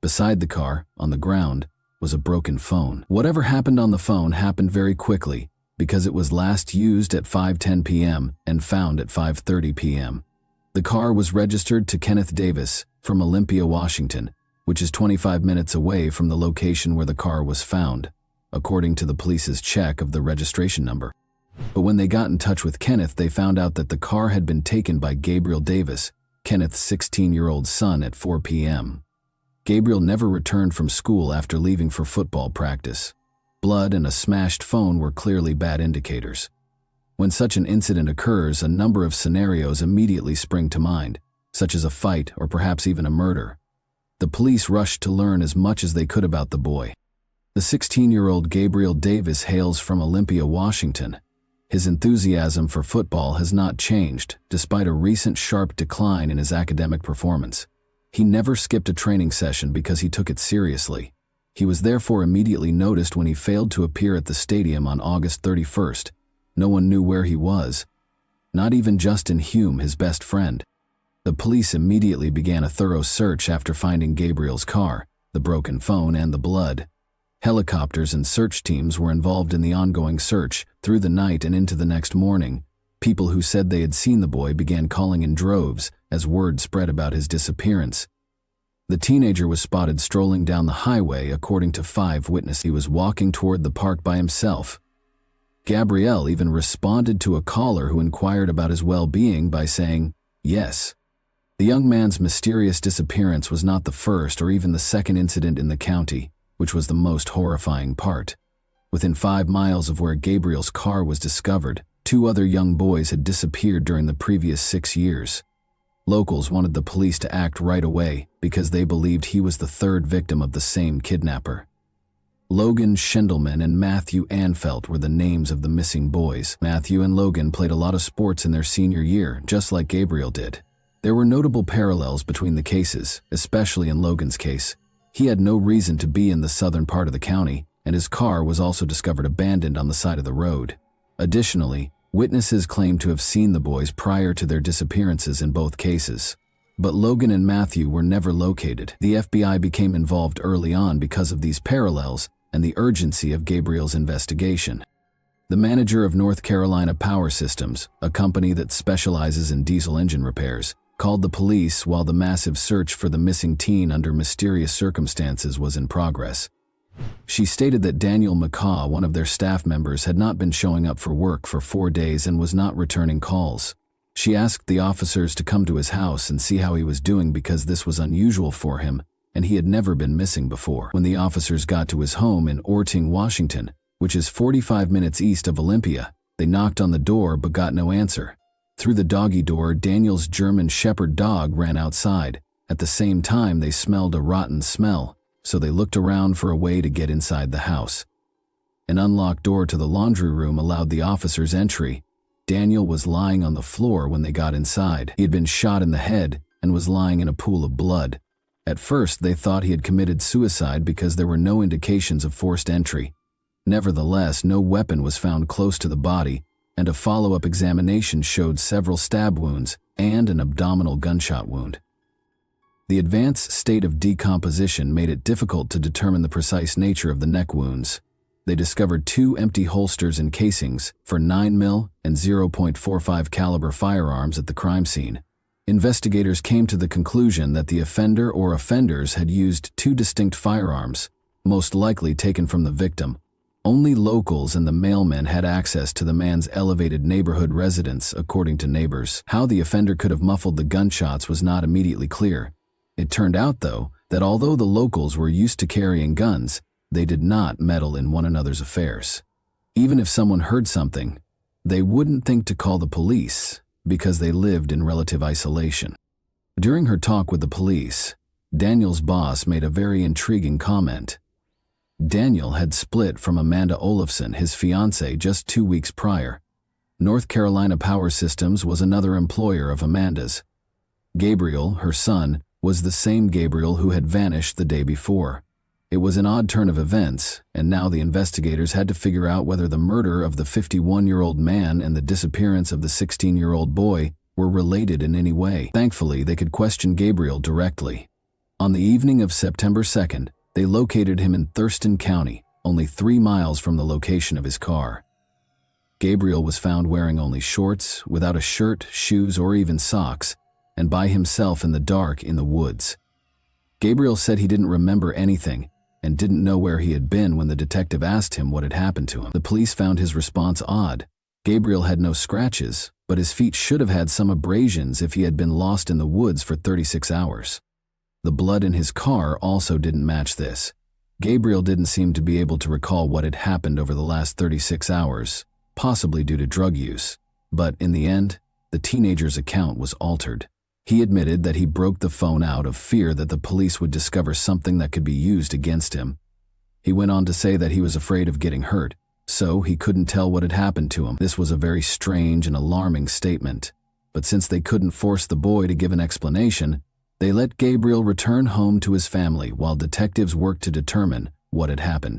Beside the car, on the ground, was a broken phone. Whatever happened on the phone happened very quickly, because it was last used at 5:10 p.m. and found at 5:30 p.m. The car was registered to Kenneth Davis from Olympia, Washington, which is 25 minutes away from the location where the car was found, according to the police's check of the registration number. But when they got in touch with Kenneth, they found out that the car had been taken by Gabriel Davis, Kenneth's 16-year-old son, at 4 p.m. Gabriel never returned from school after leaving for football practice. Blood and a smashed phone were clearly bad indicators. When such an incident occurs, a number of scenarios immediately spring to mind, such as a fight or perhaps even a murder. The police rushed to learn as much as they could about the boy. The 16-year-old Gabriel Davis hails from Olympia, Washington. His enthusiasm for football has not changed, despite a recent sharp decline in his academic performance. He never skipped a training session because he took it seriously. He was therefore immediately noticed when he failed to appear at the stadium on August 31st. No one knew where he was. Not even Justin Hume, his best friend. The police immediately began a thorough search after finding Gabriel's car, the broken phone, and the blood. Helicopters and search teams were involved in the ongoing search through the night and into the next morning. People who said they had seen the boy began calling in droves as word spread about his disappearance. The teenager was spotted strolling down the highway, according to 5 witnesses. He was walking toward the park by himself. Gabriel even responded to a caller who inquired about his well-being by saying, "Yes." The young man's mysterious disappearance was not the first or even the second incident in the county, which was the most horrifying part. Within 5 miles of where Gabriel's car was discovered, 2 other young boys had disappeared during the previous 6 years. Locals wanted the police to act right away because they believed he was the 3rd victim of the same kidnapper. Logan Schindelman and Matthew Anfelt were the names of the missing boys. Matthew and Logan played a lot of sports in their senior year, just like Gabriel did. There were notable parallels between the cases, especially in Logan's case. He had no reason to be in the southern part of the county, and his car was also discovered abandoned on the side of the road. Additionally, witnesses claimed to have seen the boys prior to their disappearances in both cases. But Logan and Matthew were never located. The FBI became involved early on because of these parallels and the urgency of Gabriel's investigation. The manager of North Carolina Power Systems, a company that specializes in diesel engine repairs, called the police while the massive search for the missing teen under mysterious circumstances was in progress. She stated that Daniel McCaw, one of their staff members, had not been showing up for work for 4 days and was not returning calls. She asked the officers to come to his house and see how he was doing because this was unusual for him, and he had never been missing before. When the officers got to his home in Orting, Washington, which is 45 minutes east of Olympia, they knocked on the door but got no answer. Through the doggy door, Daniel's German Shepherd dog ran outside. At the same time, they smelled a rotten smell, so they looked around for a way to get inside the house. An unlocked door to the laundry room allowed the officers entry. Daniel was lying on the floor when they got inside. He had been shot in the head and was lying in a pool of blood. At first, they thought he had committed suicide because there were no indications of forced entry. Nevertheless, no weapon was found close to the body, and a follow-up examination showed several stab wounds and an abdominal gunshot wound. The advanced state of decomposition made it difficult to determine the precise nature of the neck wounds. They discovered 2 empty holsters and casings for 9mm and .45 caliber firearms at the crime scene. Investigators came to the conclusion that the offender or offenders had used 2 distinct firearms, most likely taken from the victim. Only locals and the mailman had access to the man's elevated neighborhood residence, according to neighbors. How the offender could have muffled the gunshots was not immediately clear. It turned out, though, that although the locals were used to carrying guns, they did not meddle in one another's affairs. Even if someone heard something, they wouldn't think to call the police because they lived in relative isolation. During her talk with the police, Daniel's boss made a very intriguing comment. Daniel had split from Amanda Olafson, his fiancée, just 2 weeks prior. North Carolina Power Systems was another employer of Amanda's. Gabriel, her son, was the same Gabriel who had vanished the day before. It was an odd turn of events, and now the investigators had to figure out whether the murder of the 51-year-old man and the disappearance of the 16-year-old boy were related in any way. Thankfully, they could question Gabriel directly. On the evening of September 2nd, they located him in Thurston County, only 3 miles from the location of his car. Gabriel was found wearing only shorts, without a shirt, shoes, or even socks, and by himself in the dark in the woods. Gabriel said he didn't remember anything and didn't know where he had been when the detective asked him what had happened to him. The police found his response odd. Gabriel had no scratches, but his feet should have had some abrasions if he had been lost in the woods for 36 hours. The blood in his car also didn't match this. Gabriel didn't seem to be able to recall what had happened over the last 36 hours, possibly due to drug use. But in the end, the teenager's account was altered. He admitted that he broke the phone out of fear that the police would discover something that could be used against him. He went on to say that he was afraid of getting hurt, so he couldn't tell what had happened to him. This was a very strange and alarming statement, but since they couldn't force the boy to give an explanation, they let Gabriel return home to his family while detectives worked to determine what had happened.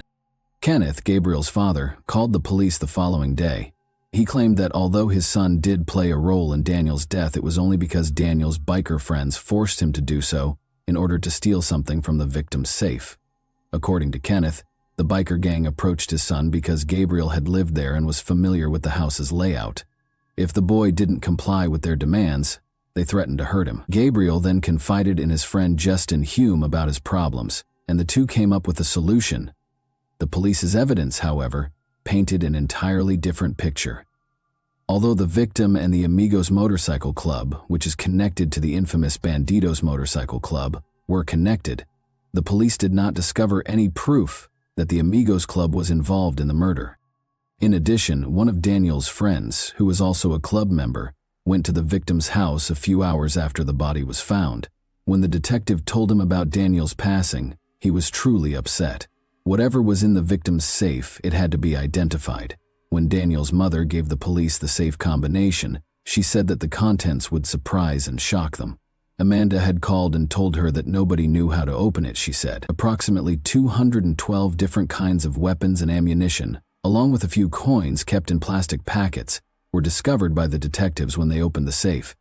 Kenneth, Gabriel's father, called the police the following day. He claimed that although his son did play a role in Daniel's death, it was only because Daniel's biker friends forced him to do so in order to steal something from the victim's safe. According to Kenneth, the biker gang approached his son because Gabriel had lived there and was familiar with the house's layout. If the boy didn't comply with their demands, they threatened to hurt him. Gabriel then confided in his friend Justin Hume about his problems, and the two came up with a solution. The police's evidence, however, painted an entirely different picture. Although the victim and the Amigos Motorcycle Club, which is connected to the infamous Bandidos Motorcycle Club, were connected, the police did not discover any proof that the Amigos Club was involved in the murder. In addition, one of Daniel's friends, who was also a club member, went to the victim's house a few hours after the body was found. When the detective told him about Daniel's passing, he was truly upset. Whatever was in the victim's safe, it had to be identified. When Daniel's mother gave the police the safe combination, she said that the contents would surprise and shock them. Amanda had called and told her that nobody knew how to open it, she said. Approximately 212 different kinds of weapons and ammunition, along with a few coins kept in plastic packets, were discovered by the detectives when they opened the safe.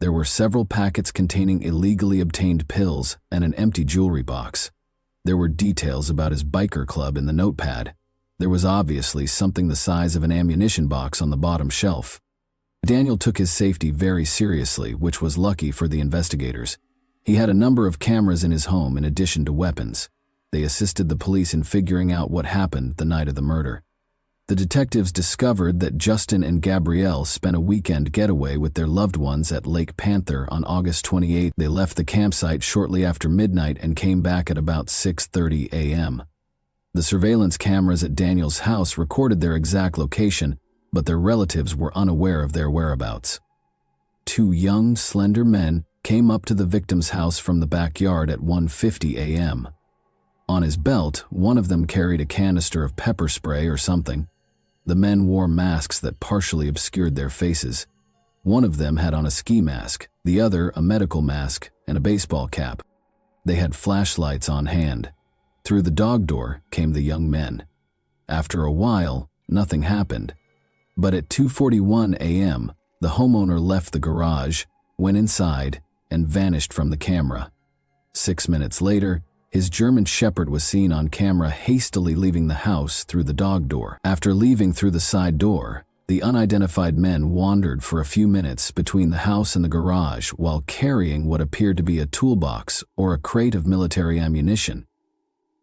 There were several packets containing illegally obtained pills and an empty jewelry box. There were details about his biker club in the notepad. There was obviously something the size of an ammunition box on the bottom shelf. Daniel took his safety very seriously, which was lucky for the investigators. He had a number of cameras in his home in addition to weapons. They assisted the police in figuring out what happened the night of the murder. The detectives discovered that Justin and Gabrielle spent a weekend getaway with their loved ones at Lake Panther on August 28. They left the campsite shortly after midnight and came back at about 6:30 a.m. The surveillance cameras at Daniel's house recorded their exact location, but their relatives were unaware of their whereabouts. 2 young, slender men came up to the victim's house from the backyard at 1:50 a.m. On his belt, one of them carried a canister of pepper spray or something. The men wore masks that partially obscured their faces. One of them had on a ski mask, the other a medical mask and a baseball cap. They had flashlights on hand. Through the dog door came the young men. After a while, nothing happened. But at 2:41 a.m., the homeowner left the garage, went inside, and vanished from the camera. 6 minutes later, his German Shepherd was seen on camera hastily leaving the house through the dog door. After leaving through the side door, the unidentified men wandered for a few minutes between the house and the garage while carrying what appeared to be a toolbox or a crate of military ammunition.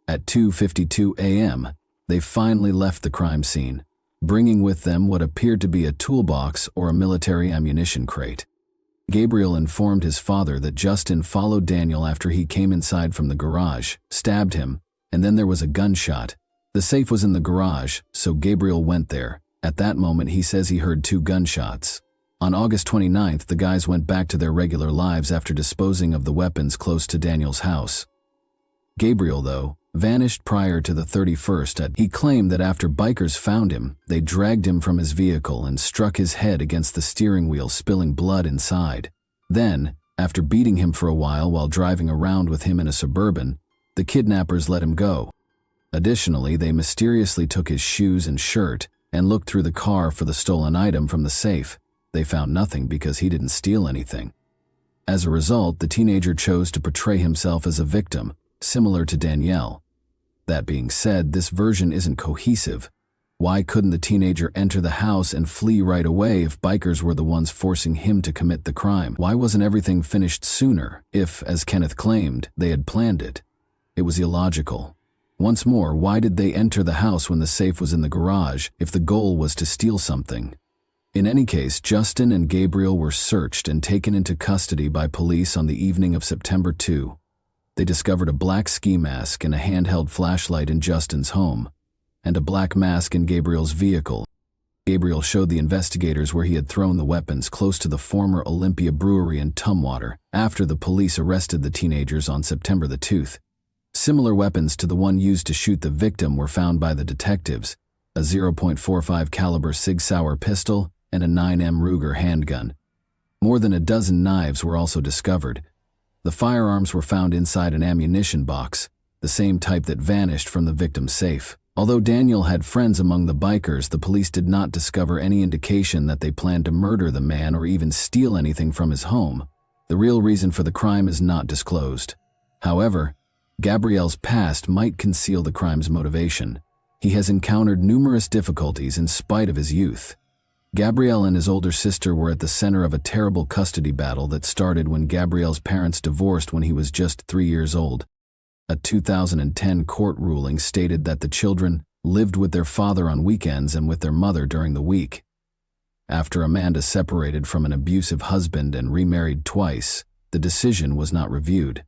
At 2:52 a.m., they finally left the crime scene, bringing with them what appeared to be a toolbox or a military ammunition crate. Gabriel informed his father that Justin followed Daniel after he came inside from the garage, stabbed him, and then there was a gunshot. The safe was in the garage, so Gabriel went there. At that moment, he says he heard 2 gunshots. On August 29th, the guys went back to their regular lives after disposing of the weapons close to Daniel's house. Gabriel, though, vanished prior to the 31st. He claimed that after bikers found him, they dragged him from his vehicle and struck his head against the steering wheel, spilling blood inside. Then, After beating him for a while driving around with him in a Suburban, the kidnappers let him go. Additionally, they mysteriously took his shoes and shirt and looked through the car for the stolen item from the safe. They found nothing because he didn't steal anything. As a result, the teenager chose to portray himself as a victim, similar to Danielle. That being said, this version isn't cohesive. Why couldn't the teenager enter the house and flee right away if bikers were the ones forcing him to commit the crime? Why wasn't everything finished sooner if, as Kenneth claimed, they had planned it? It was illogical. Once more, why did they enter the house when the safe was in the garage if the goal was to steal something? In any case, Justin and Gabriel were searched and taken into custody by police on the evening of September 2. They discovered a black ski mask and a handheld flashlight in Justin's home, and a black mask in Gabriel's vehicle. Gabriel showed the investigators where he had thrown the weapons close to the former Olympia Brewery in Tumwater after the police arrested the teenagers on September the 2nd. Similar weapons to the one used to shoot the victim were found by the detectives, a .45 caliber Sig Sauer pistol and a 9mm Ruger handgun. More than a dozen knives were also discovered. The firearms were found inside an ammunition box, the same type that vanished from the victim's safe. Although Daniel had friends among the bikers, the police did not discover any indication that they planned to murder the man or even steal anything from his home. The real reason for the crime is not disclosed. However, Gabriel's past might conceal the crime's motivation. He has encountered numerous difficulties in spite of his youth. Gabriel and his older sister were at the center of a terrible custody battle that started when Gabriel's parents divorced when he was just 3 years old. A 2010 court ruling stated that the children lived with their father on weekends and with their mother during the week. After Amanda separated from an abusive husband and remarried twice, the decision was not reviewed.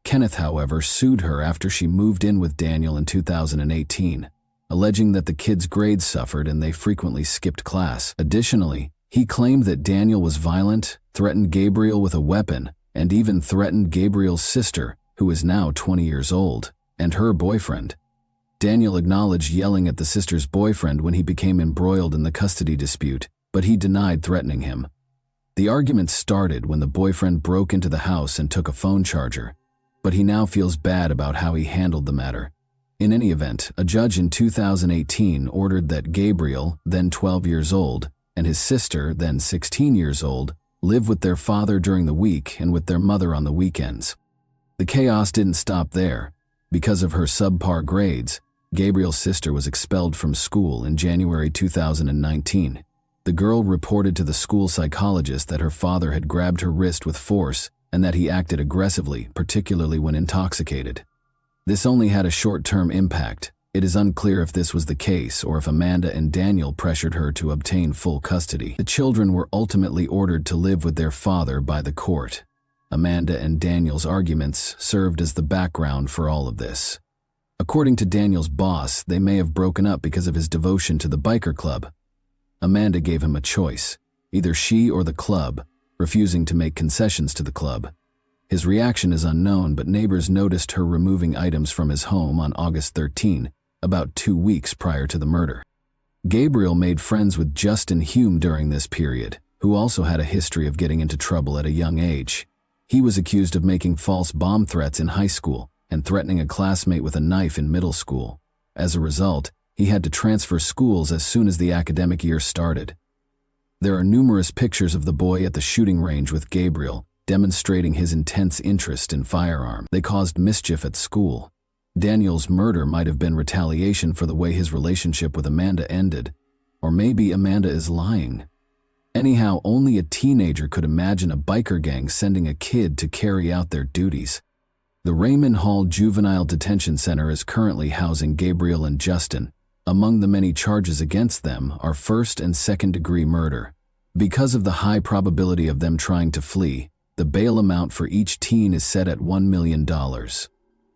Kenneth, however, sued her after she moved in with Daniel in 2018, alleging that the kids' grades suffered and they frequently skipped class. Additionally, he claimed that Daniel was violent, threatened Gabriel with a weapon, and even threatened Gabriel's sister, who is now 20 years old, and her boyfriend. Daniel acknowledged yelling at the sister's boyfriend when he became embroiled in the custody dispute, but he denied threatening him. The argument started when the boyfriend broke into the house and took a phone charger, but he now feels bad about how he handled the matter. In any event, a judge in 2018 ordered that Gabriel, then 12 years old, and his sister, then 16 years old, live with their father during the week and with their mother on the weekends. The chaos didn't stop there. Because of her subpar grades, Gabriel's sister was expelled from school in January 2019. The girl reported to the school psychologist that her father had grabbed her wrist with force and that he acted aggressively, particularly when intoxicated. This only had a short-term impact. It is unclear if this was the case or if Amanda and Daniel pressured her to obtain full custody. The children were ultimately ordered to live with their father by the court. Amanda and Daniel's arguments served as the background for all of this. According to Daniel's boss, they may have broken up because of his devotion to the biker club. Amanda gave him a choice, either she or the club, refusing to make concessions to the club. His reaction is unknown, but neighbors noticed her removing items from his home on August 13, about 2 weeks prior to the murder. Gabriel made friends with Justin Hume during this period, who also had a history of getting into trouble at a young age. He was accused of making false bomb threats in high school and threatening a classmate with a knife in middle school. As a result, he had to transfer schools as soon as the academic year started. There are numerous pictures of the boy at the shooting range with Gabriel, demonstrating his intense interest in firearms. They caused mischief at school. Daniel's murder might have been retaliation for the way his relationship with Amanda ended, or maybe Amanda is lying. Anyhow, only a teenager could imagine a biker gang sending a kid to carry out their duties. The Raymond Hall Juvenile Detention Center is currently housing Gabriel and Justin. Among the many charges against them are first- and second-degree murder. Because of the high probability of them trying to flee, the bail amount for each teen is set at $1 million.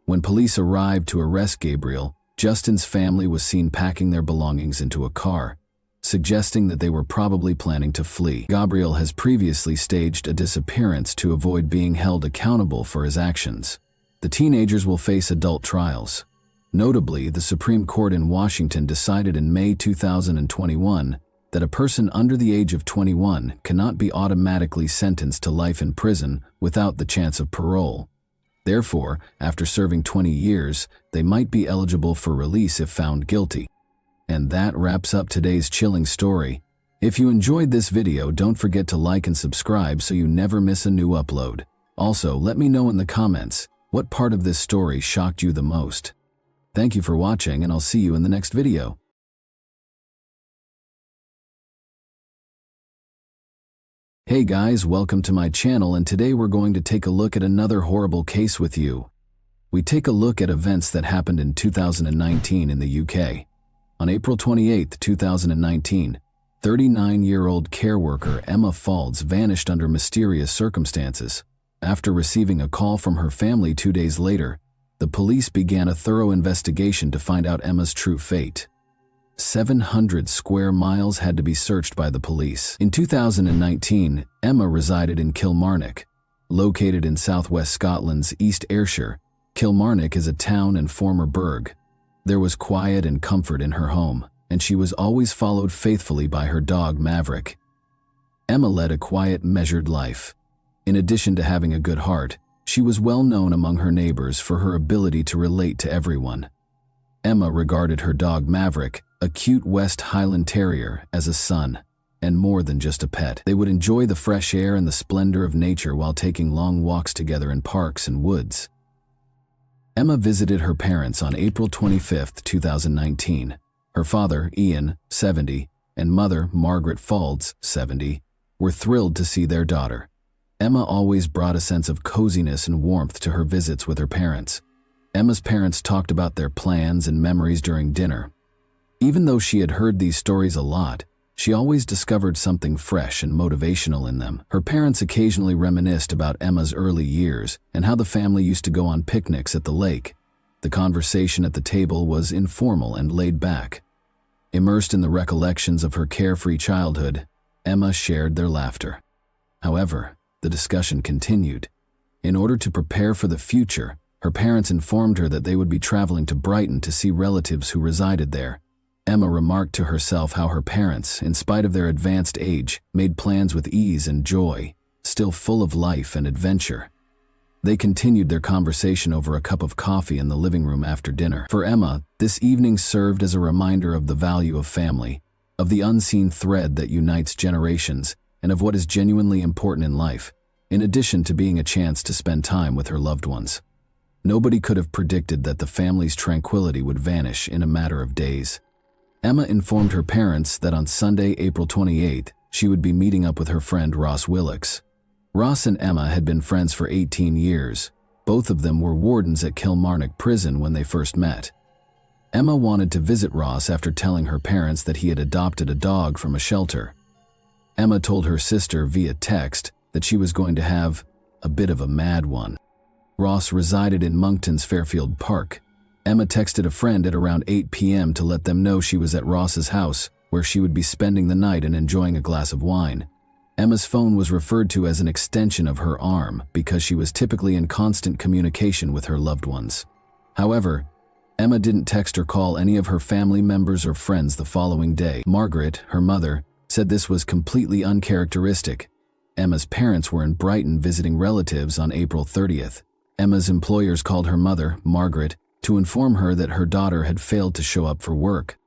When police arrived to arrest Gabriel, Justin's family was seen packing their belongings into a car, suggesting that they were probably planning to flee. Gabriel has previously staged a disappearance to avoid being held accountable for his actions. The teenagers will face adult trials. Notably, the Supreme Court in Washington decided in May 2021 that that a person under the age of 21 cannot be automatically sentenced to life in prison without the chance of parole. Therefore, after serving 20 years, they might be eligible for release if found guilty. And that wraps up today's chilling story. If you enjoyed this video, don't forget to like and subscribe so you never miss a new upload. Also, let me know in the comments, what part of this story shocked you the most? Thank you for watching, and I'll see you in the next video. Hey guys, welcome to my channel, and today we're going to take a look at another horrible case with you. We take a look at events that happened in 2019 in the UK. On April 28, 2019, 39-year-old care worker Emma Faulds vanished under mysterious circumstances. After receiving a call from her family 2 days later, the police began a thorough investigation to find out Emma's true fate. 700 square miles had to be searched by the police. In 2019, Emma resided in Kilmarnock. Located in southwest Scotland's East Ayrshire, Kilmarnock is a town and former burgh. There was quiet and comfort in her home, and she was always followed faithfully by her dog Maverick. Emma led a quiet, measured life. In addition to having a good heart, she was well known among her neighbors for her ability to relate to everyone. Emma regarded her dog Maverick, a cute West Highland Terrier, as a son, and more than just a pet. They would enjoy the fresh air and the splendor of nature while taking long walks together in parks and woods. Emma visited her parents on April 25, 2019. Her father, Ian, 70, and mother, Margaret Faulds, 70, were thrilled to see their daughter. Emma always brought a sense of coziness and warmth to her visits with her parents. Emma's parents talked about their plans and memories during dinner. Even though she had heard these stories a lot, she always discovered something fresh and motivational in them. Her parents occasionally reminisced about Emma's early years and how the family used to go on picnics at the lake. The conversation at the table was informal and laid back. Immersed in the recollections of her carefree childhood, Emma shared their laughter. However, the discussion continued. In order to prepare for the future, her parents informed her that they would be traveling to Brighton to see relatives who resided there. Emma remarked to herself how her parents, in spite of their advanced age, made plans with ease and joy, still full of life and adventure. They continued their conversation over a cup of coffee in the living room after dinner. For Emma, this evening served as a reminder of the value of family, of the unseen thread that unites generations, and of what is genuinely important in life, in addition to being a chance to spend time with her loved ones. Nobody could have predicted that the family's tranquility would vanish in a matter of days. Emma informed her parents that on Sunday, April 28th, she would be meeting up with her friend Ross Willicks. Ross and Emma had been friends for 18 years. Both of them were wardens at Kilmarnock Prison when they first met. Emma wanted to visit Ross after telling her parents that he had adopted a dog from a shelter. Emma told her sister via text that she was going to have a bit of a mad one. Ross resided in Monkton's Fairfield Park. Emma texted a friend at around 8 p.m. to let them know she was at Ross's house, where she would be spending the night and enjoying a glass of wine. Emma's phone was referred to as an extension of her arm because she was typically in constant communication with her loved ones. However, Emma didn't text or call any of her family members or friends the following day. Margaret, her mother, said this was completely uncharacteristic. Emma's parents were in Brighton visiting relatives on April 30th. Emma's employers called her mother, Margaret, to inform her that her daughter had failed to show up for work.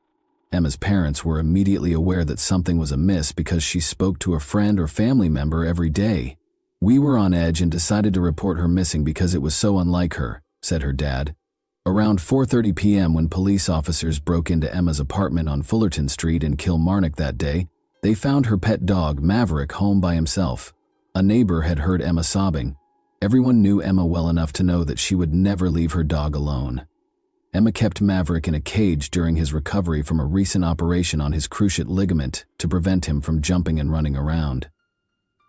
Emma's parents were immediately aware that something was amiss because she spoke to a friend or family member every day. "We were on edge and decided to report her missing because it was so unlike her," said her dad. Around 4:30 p.m. when police officers broke into Emma's apartment on Fullerton Street in Kilmarnock that day, they found her pet dog, Maverick, home by himself. A neighbor had heard Emma sobbing. Everyone knew Emma well enough to know that she would never leave her dog alone. Emma kept Maverick in a cage during his recovery from a recent operation on his cruciate ligament to prevent him from jumping and running around.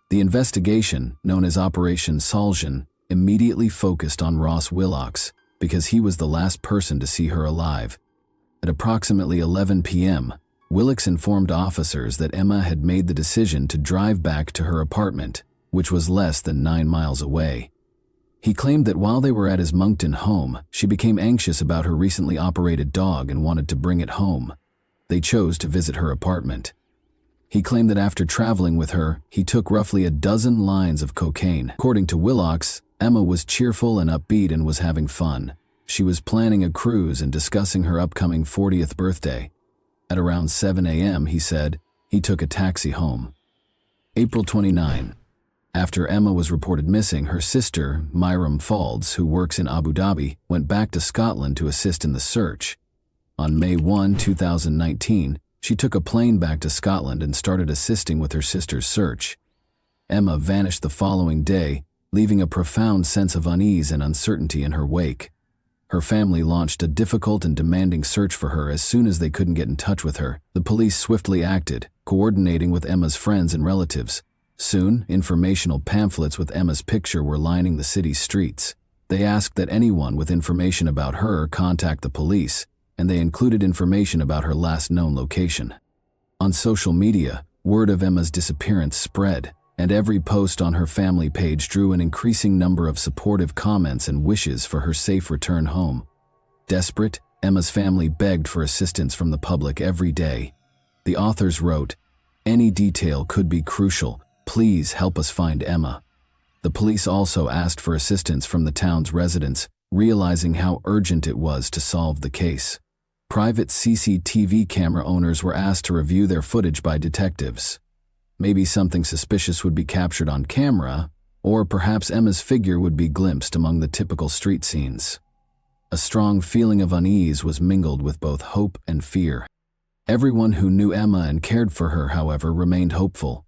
The investigation, known as Operation Salsion, immediately focused on Ross Willicks because he was the last person to see her alive. At approximately 11 p.m., Willicks informed officers that Emma had made the decision to drive back to her apartment, which was less than 9 miles away. He claimed that while they were at his Monkton home, she became anxious about her recently operated dog and wanted to bring it home. They chose to visit her apartment. He claimed that after traveling with her, he took roughly a dozen lines of cocaine. According to Willox, Emma was cheerful and upbeat and was having fun. She was planning a cruise and discussing her upcoming 40th birthday. At around 7 a.m., he said, he took a taxi home. April 29. After Emma was reported missing, her sister, Myram Faulds, who works in Abu Dhabi, went back to Scotland to assist in the search. On May 1, 2019, she took a plane back to Scotland and started assisting with her sister's search. Emma vanished the following day, leaving a profound sense of unease and uncertainty in her wake. Her family launched a difficult and demanding search for her as soon as they couldn't get in touch with her. The police swiftly acted, coordinating with Emma's friends and relatives. Soon, informational pamphlets with Emma's picture were lining the city's streets. They asked that anyone with information about her contact the police, and they included information about her last known location. On social media, word of Emma's disappearance spread, and every post on her family page drew an increasing number of supportive comments and wishes for her safe return home. Desperate, Emma's family begged for assistance from the public every day. The authors wrote, "Any detail could be crucial. Please help us find Emma." The police also asked for assistance from the town's residents, realizing how urgent it was to solve the case. Private CCTV camera owners were asked to review their footage by detectives. Maybe something suspicious would be captured on camera, or perhaps Emma's figure would be glimpsed among the typical street scenes. A strong feeling of unease was mingled with both hope and fear. Everyone who knew Emma and cared for her, however, remained hopeful.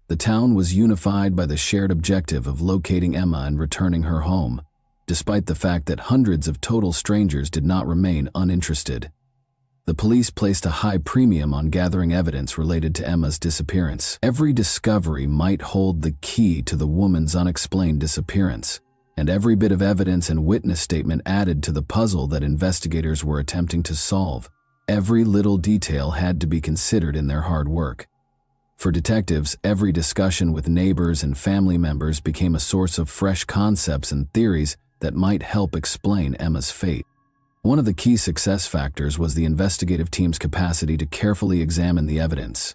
The town was unified by the shared objective of locating Emma and returning her home, despite the fact that hundreds of total strangers did not remain uninterested. The police placed a high premium on gathering evidence related to Emma's disappearance. Every discovery might hold the key to the woman's unexplained disappearance, and every bit of evidence and witness statement added to the puzzle that investigators were attempting to solve. Every little detail had to be considered in their hard work. For detectives, every discussion with neighbors and family members became a source of fresh concepts and theories that might help explain Emma's fate. One of the key success factors was the investigative team's capacity to carefully examine the evidence.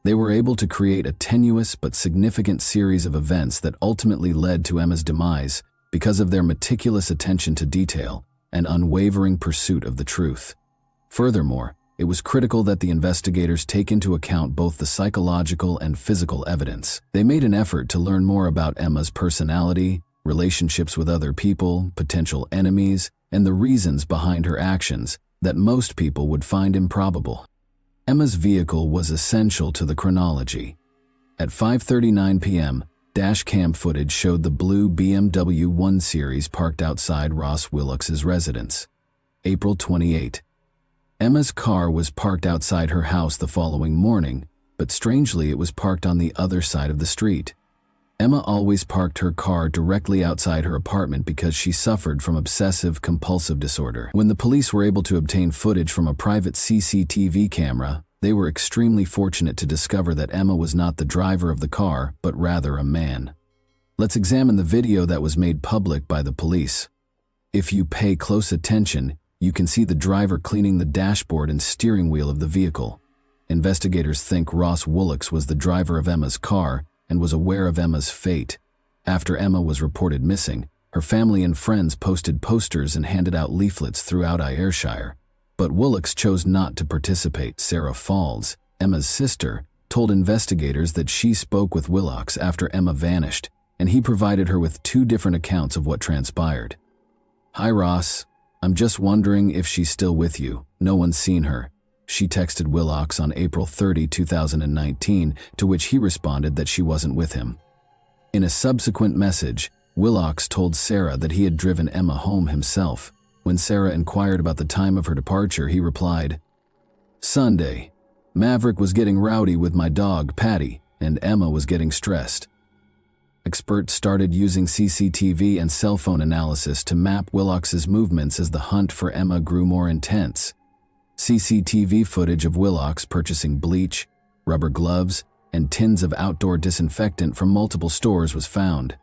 They were able to create a tenuous but significant series of events that ultimately led to Emma's demise because of their meticulous attention to detail and unwavering pursuit of the truth. Furthermore, it was critical that the investigators take into account both the psychological and physical evidence. They made an effort to learn more about Emma's personality, relationships with other people, potential enemies, and the reasons behind her actions that most people would find improbable. Emma's vehicle was essential to the chronology. At 5:39 p.m., dashcam footage showed the blue BMW 1 Series parked outside Ross Willox's residence. April 28. Emma's car was parked outside her house the following morning, but strangely it was parked on the other side of the street. Emma always parked her car directly outside her apartment because she suffered from obsessive-compulsive disorder. When the police were able to obtain footage from a private CCTV camera, they were extremely fortunate to discover that Emma was not the driver of the car, but rather a man. Let's examine the video that was made public by the police. If you pay close attention, you can see the driver cleaning the dashboard and steering wheel of the vehicle. Investigators think Ross Willox was the driver of Emma's car and was aware of Emma's fate. After Emma was reported missing, her family and friends posted posters and handed out leaflets throughout Ayrshire. But Willox chose not to participate. Sarah Faulds, Emma's sister, told investigators that she spoke with Willox after Emma vanished, and he provided her with two different accounts of what transpired. "Hi Ross, I'm just wondering if she's still with you. No one's seen her," she texted Willox on April 30, 2019, to which he responded that she wasn't with him. In a subsequent message, Willox told Sarah that he had driven Emma home himself. When Sarah inquired about the time of her departure, he replied, "Sunday. Maverick was getting rowdy with my dog, Patty, and Emma was getting stressed." Experts started using CCTV and cell phone analysis to map Willox's movements as the hunt for Emma grew more intense. CCTV footage of Willox purchasing bleach, rubber gloves, and tins of outdoor disinfectant from multiple stores was found.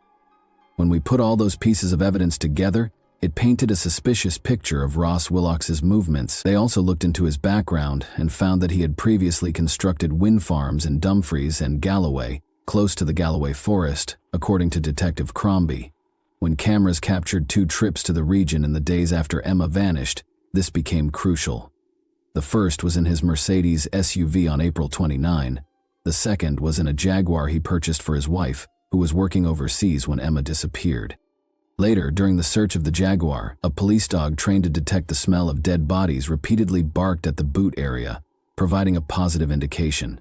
When we put all those pieces of evidence together, It painted a suspicious picture of Ross Willox's movements. They also looked into his background and found that he had previously constructed wind farms in Dumfries and Galloway, close to the Galloway Forest, according to Detective Crombie. When cameras captured 2 trips to the region in the days after Emma vanished, this became crucial. The first was in his Mercedes SUV on April 29. The second was in a Jaguar he purchased for his wife, who was working overseas when Emma disappeared. Later, during the search of the Jaguar, a police dog trained to detect the smell of dead bodies repeatedly barked at the boot area, providing a positive indication.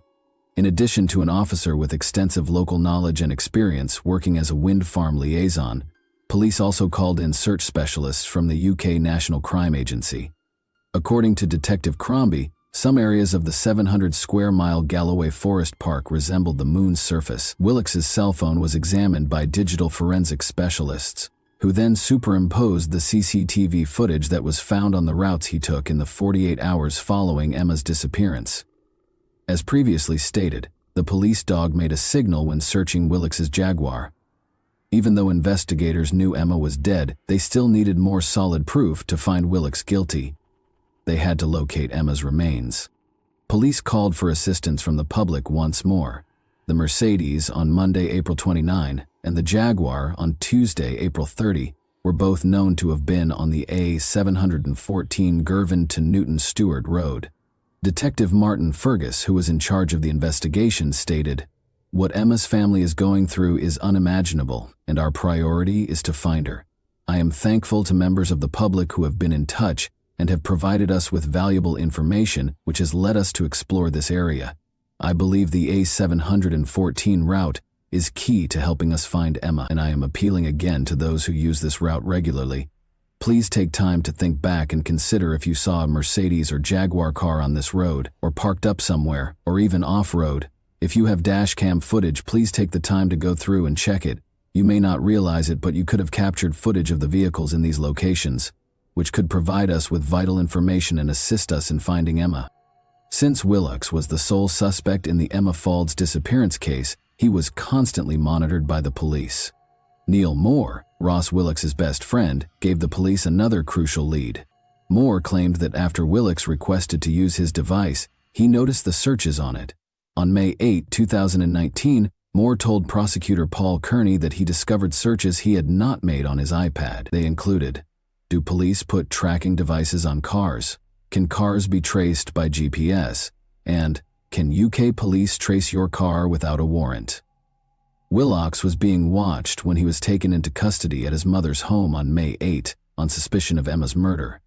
In addition to an officer with extensive local knowledge and experience working as a wind farm liaison, police also called in search specialists from the UK National Crime Agency. According to Detective Crombie, some areas of the 700-square-mile Galloway Forest Park resembled the moon's surface. Willox's cell phone was examined by digital forensic specialists, who then superimposed the CCTV footage that was found on the routes he took in the 48 hours following Emma's disappearance. As previously stated, the police dog made a signal when searching Willox's Jaguar. Even though investigators knew Emma was dead, they still needed more solid proof to find Willox guilty. They had to locate Emma's remains. Police called for assistance from the public once more. The Mercedes on Monday, April 29, and the Jaguar on Tuesday, April 30, were both known to have been on the A714 Girvan to Newton Stewart Road. Detective Martin Fergus, who was in charge of the investigation, stated, "What Emma's family is going through is unimaginable, and our priority is to find her. I am thankful to members of the public who have been in touch and have provided us with valuable information which has led us to explore this area. I believe the A714 route is key to helping us find Emma, and I am appealing again to those who use this route regularly. Please take time to think back and consider if you saw a Mercedes or Jaguar car on this road, or parked up somewhere, or even off-road. If you have dashcam footage, please take the time to go through and check it. You may not realize it, but you could have captured footage of the vehicles in these locations, which could provide us with vital information and assist us in finding Emma." Since Willox was the sole suspect in the Emma Faulds disappearance case, he was constantly monitored by the police. Neil Moore, Ross Willox's best friend, gave the police another crucial lead. Moore claimed that after Willox requested to use his device, he noticed the searches on it. On May 8, 2019, Moore told prosecutor Paul Kearney that he discovered searches he had not made on his iPad. They included: do police put tracking devices on cars? Can cars be traced by GPS? And can UK police trace your car without a warrant? Willox was being watched when he was taken into custody at his mother's home on May 8 on suspicion of Emma's murder.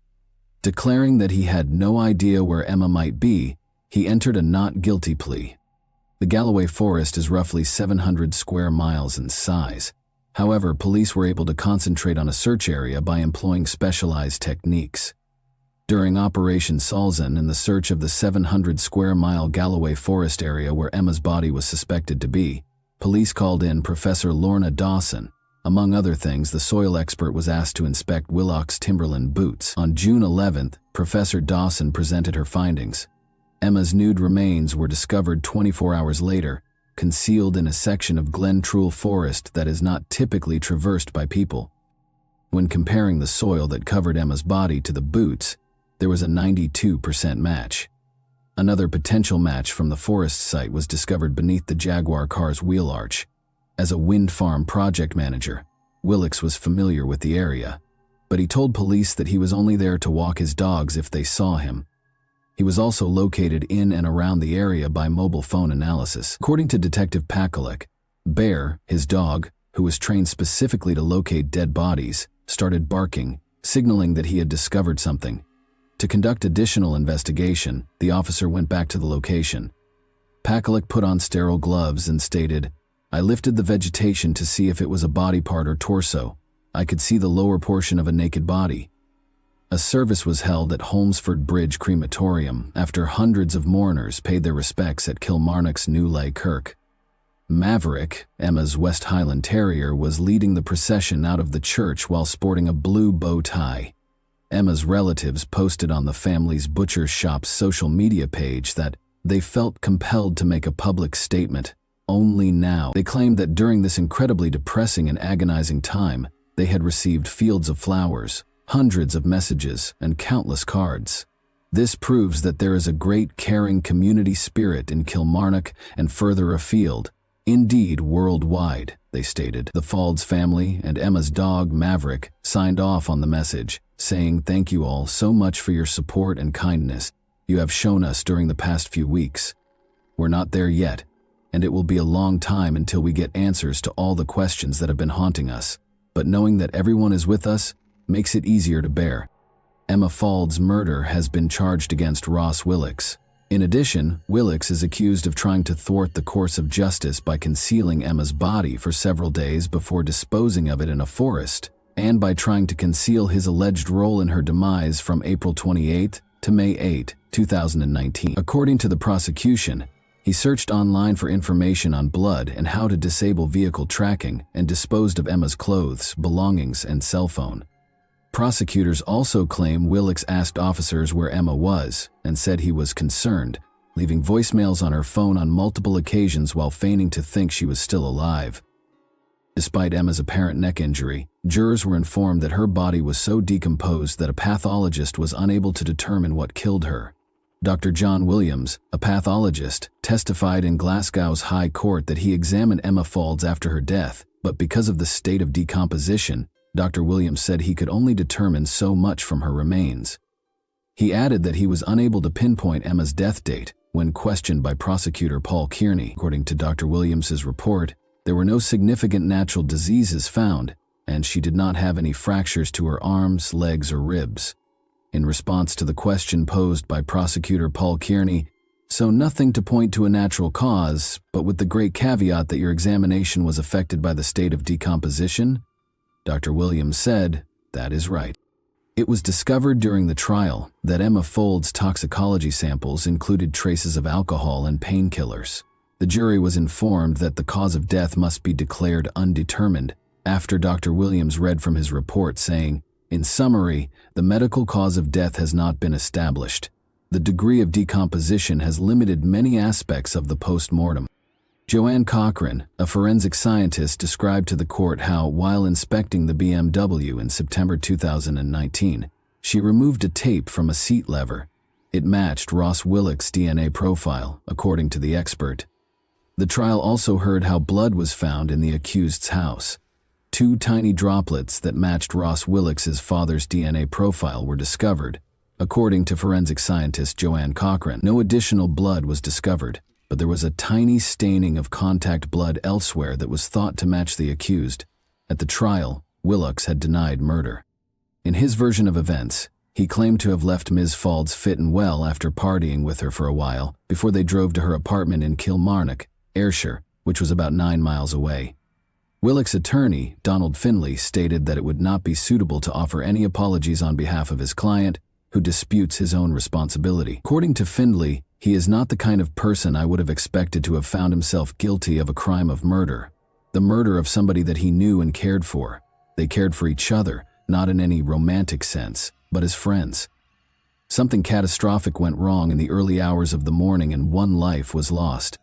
Declaring that he had no idea where Emma might be, he entered a not guilty plea. The Galloway Forest is roughly 700 square miles in size. However, police were able to concentrate on a search area by employing specialized techniques. During Operation Salzan, in the search of the 700-square-mile Galloway Forest area where Emma's body was suspected to be, police called in Professor Lorna Dawson. Among other things, the soil expert was asked to inspect Willox Timberland boots. On June 11th, Professor Dawson presented her findings. Emma's nude remains were discovered 24 hours later, concealed in a section of Glen Truel Forest that is not typically traversed by people. When comparing the soil that covered Emma's body to the boots, there was a 92% match. Another potential match from the forest site was discovered beneath the Jaguar car's wheel arch. As a wind farm project manager, Willox was familiar with the area, but he told police that he was only there to walk his dogs if they saw him. He was also located in and around the area by mobile phone analysis. According to Detective Pakalek, Bear, his dog, who was trained specifically to locate dead bodies, started barking, signaling that he had discovered something. To conduct additional investigation, the officer went back to the location. Pakalek put on sterile gloves and stated, "I lifted the vegetation to see if it was a body part or torso. I could see the lower portion of a naked body." A service was held at Holmesford Bridge Crematorium after hundreds of mourners paid their respects at Kilmarnock's New Lay Kirk. Maverick, Emma's West Highland Terrier, was leading the procession out of the church while sporting a blue bow tie. Emma's relatives posted on the family's butcher shop's social media page that they felt compelled to make a public statement only now. They claimed that during this incredibly depressing and agonizing time, They had received fields of flowers, hundreds of messages, and countless cards. This proves that there is a great caring community spirit in Kilmarnock and further afield, indeed worldwide, they stated. The Faulds family and Emma's dog, Maverick, signed off on the message, saying, "Thank you all so much for your support and kindness you have shown us during the past few weeks. We're not there yet, and it will be a long time until we get answers to all the questions that have been haunting us, but knowing that everyone is with us makes it easier to bear." Emma Faulds' murder has been charged against Ross Willix. In addition, Willix is accused of trying to thwart the course of justice by concealing Emma's body for several days before disposing of it in a forest, and by trying to conceal his alleged role in her demise from April 28 to May 8, 2019. According to the prosecution, he searched online for information on blood and how to disable vehicle tracking and disposed of Emma's clothes, belongings, and cell phone. Prosecutors also claim Willix asked officers where Emma was and said he was concerned, leaving voicemails on her phone on multiple occasions while feigning to think she was still alive. Despite Emma's apparent neck injury, jurors were informed that her body was so decomposed that a pathologist was unable to determine what killed her. Dr. John Williams, a pathologist, testified in Glasgow's High Court that he examined Emma Faulds after her death, but because of the state of decomposition, Dr. Williams said he could only determine so much from her remains. He added that he was unable to pinpoint Emma's death date when questioned by prosecutor Paul Kearney. According to Dr. Williams's report, there were no significant natural diseases found, and she did not have any fractures to her arms, legs, or ribs. In response to the question posed by prosecutor Paul Kearney, "So nothing to point to a natural cause, but with the great caveat that your examination was affected by the state of decomposition?" Dr. Williams said, "That is right." It was discovered during the trial that Emma Faulds' toxicology samples included traces of alcohol and painkillers. The jury was informed that the cause of death must be declared undetermined after Dr. Williams read from his report saying, "In summary, the medical cause of death has not been established. The degree of decomposition has limited many aspects of the post-mortem." Joanne Cochran, a forensic scientist, described to the court how, while inspecting the BMW in September 2019, she removed a tape from a seat lever. It matched Ross Willix's DNA profile, according to the expert. The trial also heard how blood was found in the accused's house. 2 tiny droplets that matched Ross Willix's father's DNA profile were discovered. According to forensic scientist Joanne Cochran, no additional blood was discovered, but there was a tiny staining of contact blood elsewhere that was thought to match the accused. At the trial, Willix had denied murder. In his version of events, he claimed to have left Ms. Faulds fit and well after partying with her for a while before they drove to her apartment in Kilmarnock, Ayrshire, which was about 9 miles away. Willix's attorney, Donald Findlay, stated that it would not be suitable to offer any apologies on behalf of his client, who disputes his own responsibility. According to Findlay, he is not the kind of person I would have expected to have found himself guilty of a crime of murder. The murder of somebody that he knew and cared for. They cared for each other, not in any romantic sense, but as friends. Something catastrophic went wrong in the early hours of the morning and one life was lost.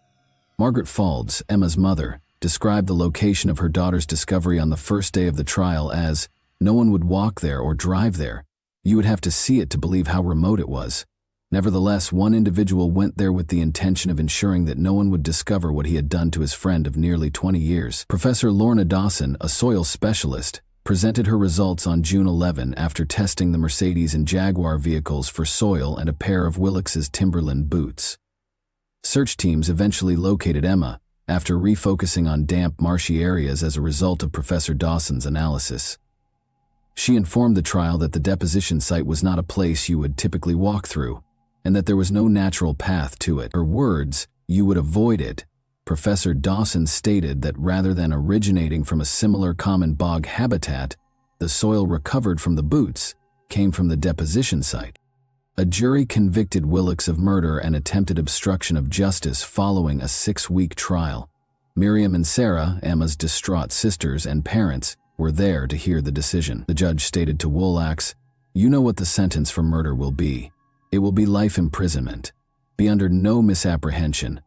Margaret Faulds, Emma's mother, described the location of her daughter's discovery on the first day of the trial as, "No one would walk there or drive there. You would have to see it to believe how remote it was." Nevertheless, one individual went there with the intention of ensuring that no one would discover what he had done to his friend of nearly 20 years. Professor Lorna Dawson, a soil specialist, presented her results on June 11 after testing the Mercedes and Jaguar vehicles for soil and a pair of Willix's Timberland boots. Search teams eventually located Emma after refocusing on damp, marshy areas as a result of Professor Dawson's analysis. She informed the trial that the deposition site was not a place you would typically walk through, and that there was no natural path to it. Her words, "You would avoid it." Professor Dawson stated that rather than originating from a similar common bog habitat, the soil recovered from the boots came from the deposition site. A jury convicted Willix of murder and attempted obstruction of justice following a 6-week trial. Miriam and Sarah, Emma's distraught sisters and parents, were there to hear the decision. The judge stated to Wolax, "You know what the sentence for murder will be. It will be life imprisonment. Be under no misapprehension.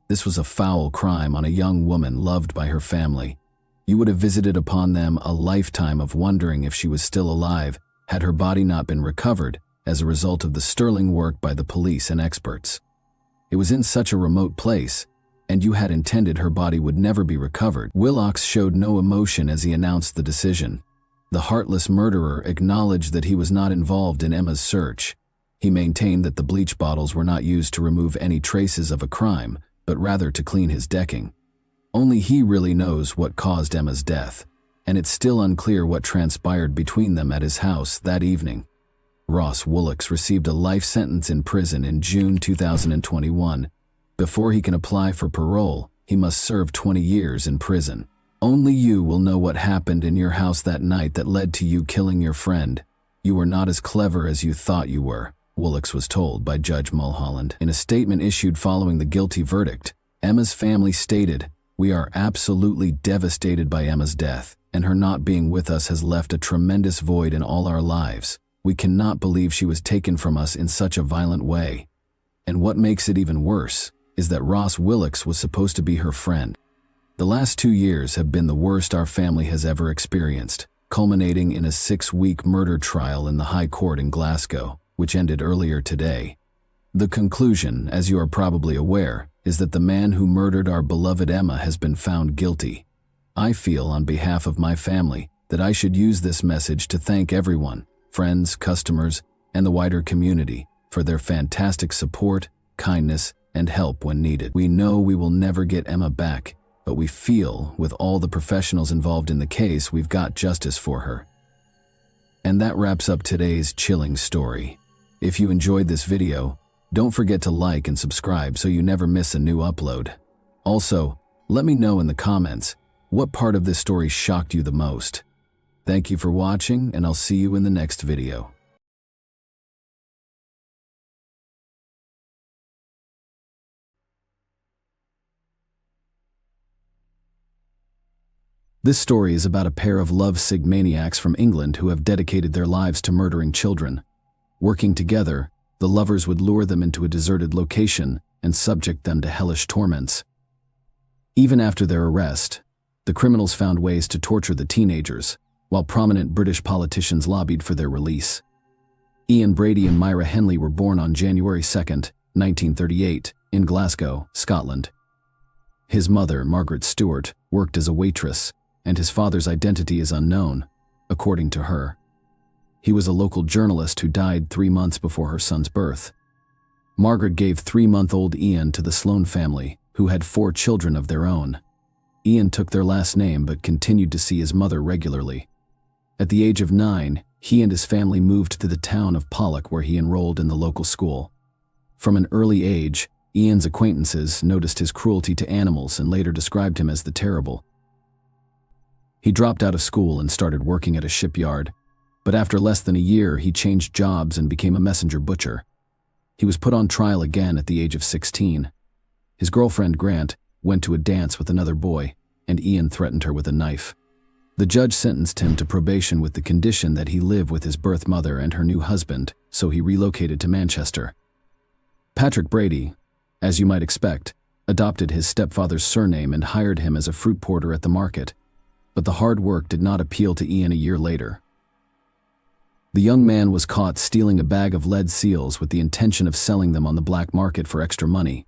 This was a foul crime on a young woman loved by her family. You would have visited upon them a lifetime of wondering if she was still alive had her body not been recovered as a result of the sterling work by the police and experts. It was in such a remote place, and you had intended her body would never be recovered. Willox showed no emotion as he announced the decision. The heartless murderer acknowledged that he was not involved in Emma's search. He maintained that the bleach bottles were not used to remove any traces of a crime, but rather to clean his decking. Only he really knows what caused Emma's death, and it's still unclear what transpired between them at his house that evening. Ross Willox received a life sentence in prison in June 2021. Before he can apply for parole, he must serve 20 years in prison. Only you will know what happened in your house that night that led to you killing your friend. You were not as clever as you thought you were, Willox was told by Judge Mulholland. In a statement issued following the guilty verdict, Emma's family stated, "We are absolutely devastated by Emma's death, and her not being with us has left a tremendous void in all our lives. We cannot believe she was taken from us in such a violent way. And what makes it even worse is that Ross Willox was supposed to be her friend. The last 2 years have been the worst our family has ever experienced, culminating in a 6-week murder trial in the High Court in Glasgow, which ended earlier today. The conclusion, as you are probably aware, is that the man who murdered our beloved Emma has been found guilty. I feel, on behalf of my family, that I should use this message to thank everyone, friends, customers, and the wider community, for their fantastic support, kindness, and help when needed. We know we will never get Emma back, but we feel, with all the professionals involved in the case, we've got justice for her." And that wraps up today's chilling story. If you enjoyed this video, don't forget to like and subscribe so you never miss a new upload. Also, let me know in the comments what part of this story shocked you the most. Thank you for watching, and I'll see you in the next video. This story is about a pair of lovesick maniacs from England who have dedicated their lives to murdering children. Working together, the lovers would lure them into a deserted location and subject them to hellish torments. Even after their arrest, the criminals found ways to torture the teenagers, while prominent British politicians lobbied for their release. Ian Brady and Myra Henley were born on January 2, 1938, in Glasgow, Scotland. His mother, Margaret Stewart, worked as a waitress, and his father's identity is unknown, according to her. He was a local journalist who died 3 months before her son's birth. Margaret gave 3-month-old Ian to the Sloane family, who had 4 children of their own. Ian took their last name but continued to see his mother regularly. At the age of 9, he and his family moved to the town of Pollock, where he enrolled in the local school. From an early age, Ian's acquaintances noticed his cruelty to animals and later described him as the Terrible. He dropped out of school and started working at a shipyard, but after less than a year, he changed jobs and became a messenger butcher. He was put on trial again at the age of 16. His girlfriend, Grant, went to a dance with another boy, and Ian threatened her with a knife. The judge sentenced him to probation with the condition that he live with his birth mother and her new husband, so he relocated to Manchester. Patrick Brady, as you might expect, adopted his stepfather's surname and hired him as a fruit porter at the market, but the hard work did not appeal to Ian a year later. The young man was caught stealing a bag of lead seals with the intention of selling them on the black market for extra money.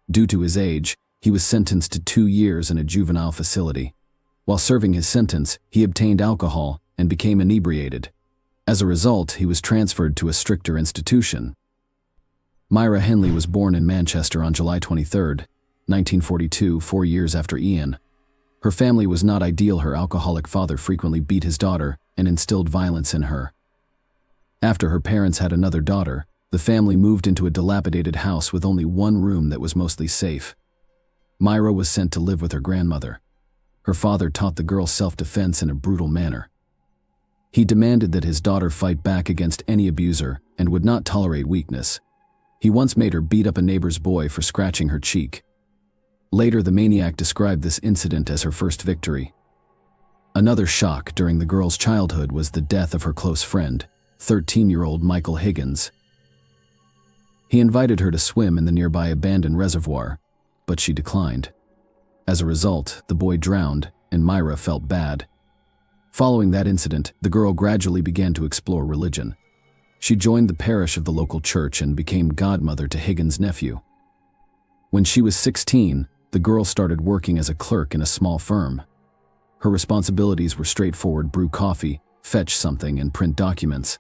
Due to his age, he was sentenced to 2 years in a juvenile facility. While serving his sentence, he obtained alcohol and became inebriated. As a result, he was transferred to a stricter institution. Myra Henley was born in Manchester on July 23, 1942, 4 years after Ian. Her family was not ideal. Her alcoholic father frequently beat his daughter and instilled violence in her. After her parents had another daughter, the family moved into a dilapidated house with only one room that was mostly safe. Myra was sent to live with her grandmother. Her father taught the girl self-defense in a brutal manner. He demanded that his daughter fight back against any abuser and would not tolerate weakness. He once made her beat up a neighbor's boy for scratching her cheek. Later, the maniac described this incident as her first victory. Another shock during the girl's childhood was the death of her close friend, 13-year-old Michael Higgins. He invited her to swim in the nearby abandoned reservoir, but she declined. As a result, the boy drowned, and Myra felt bad. Following that incident, the girl gradually began to explore religion. She joined the parish of the local church and became godmother to Higgins' nephew. When she was 16, the girl started working as a clerk in a small firm. Her responsibilities were straightforward: brew coffee, fetch something, and print documents.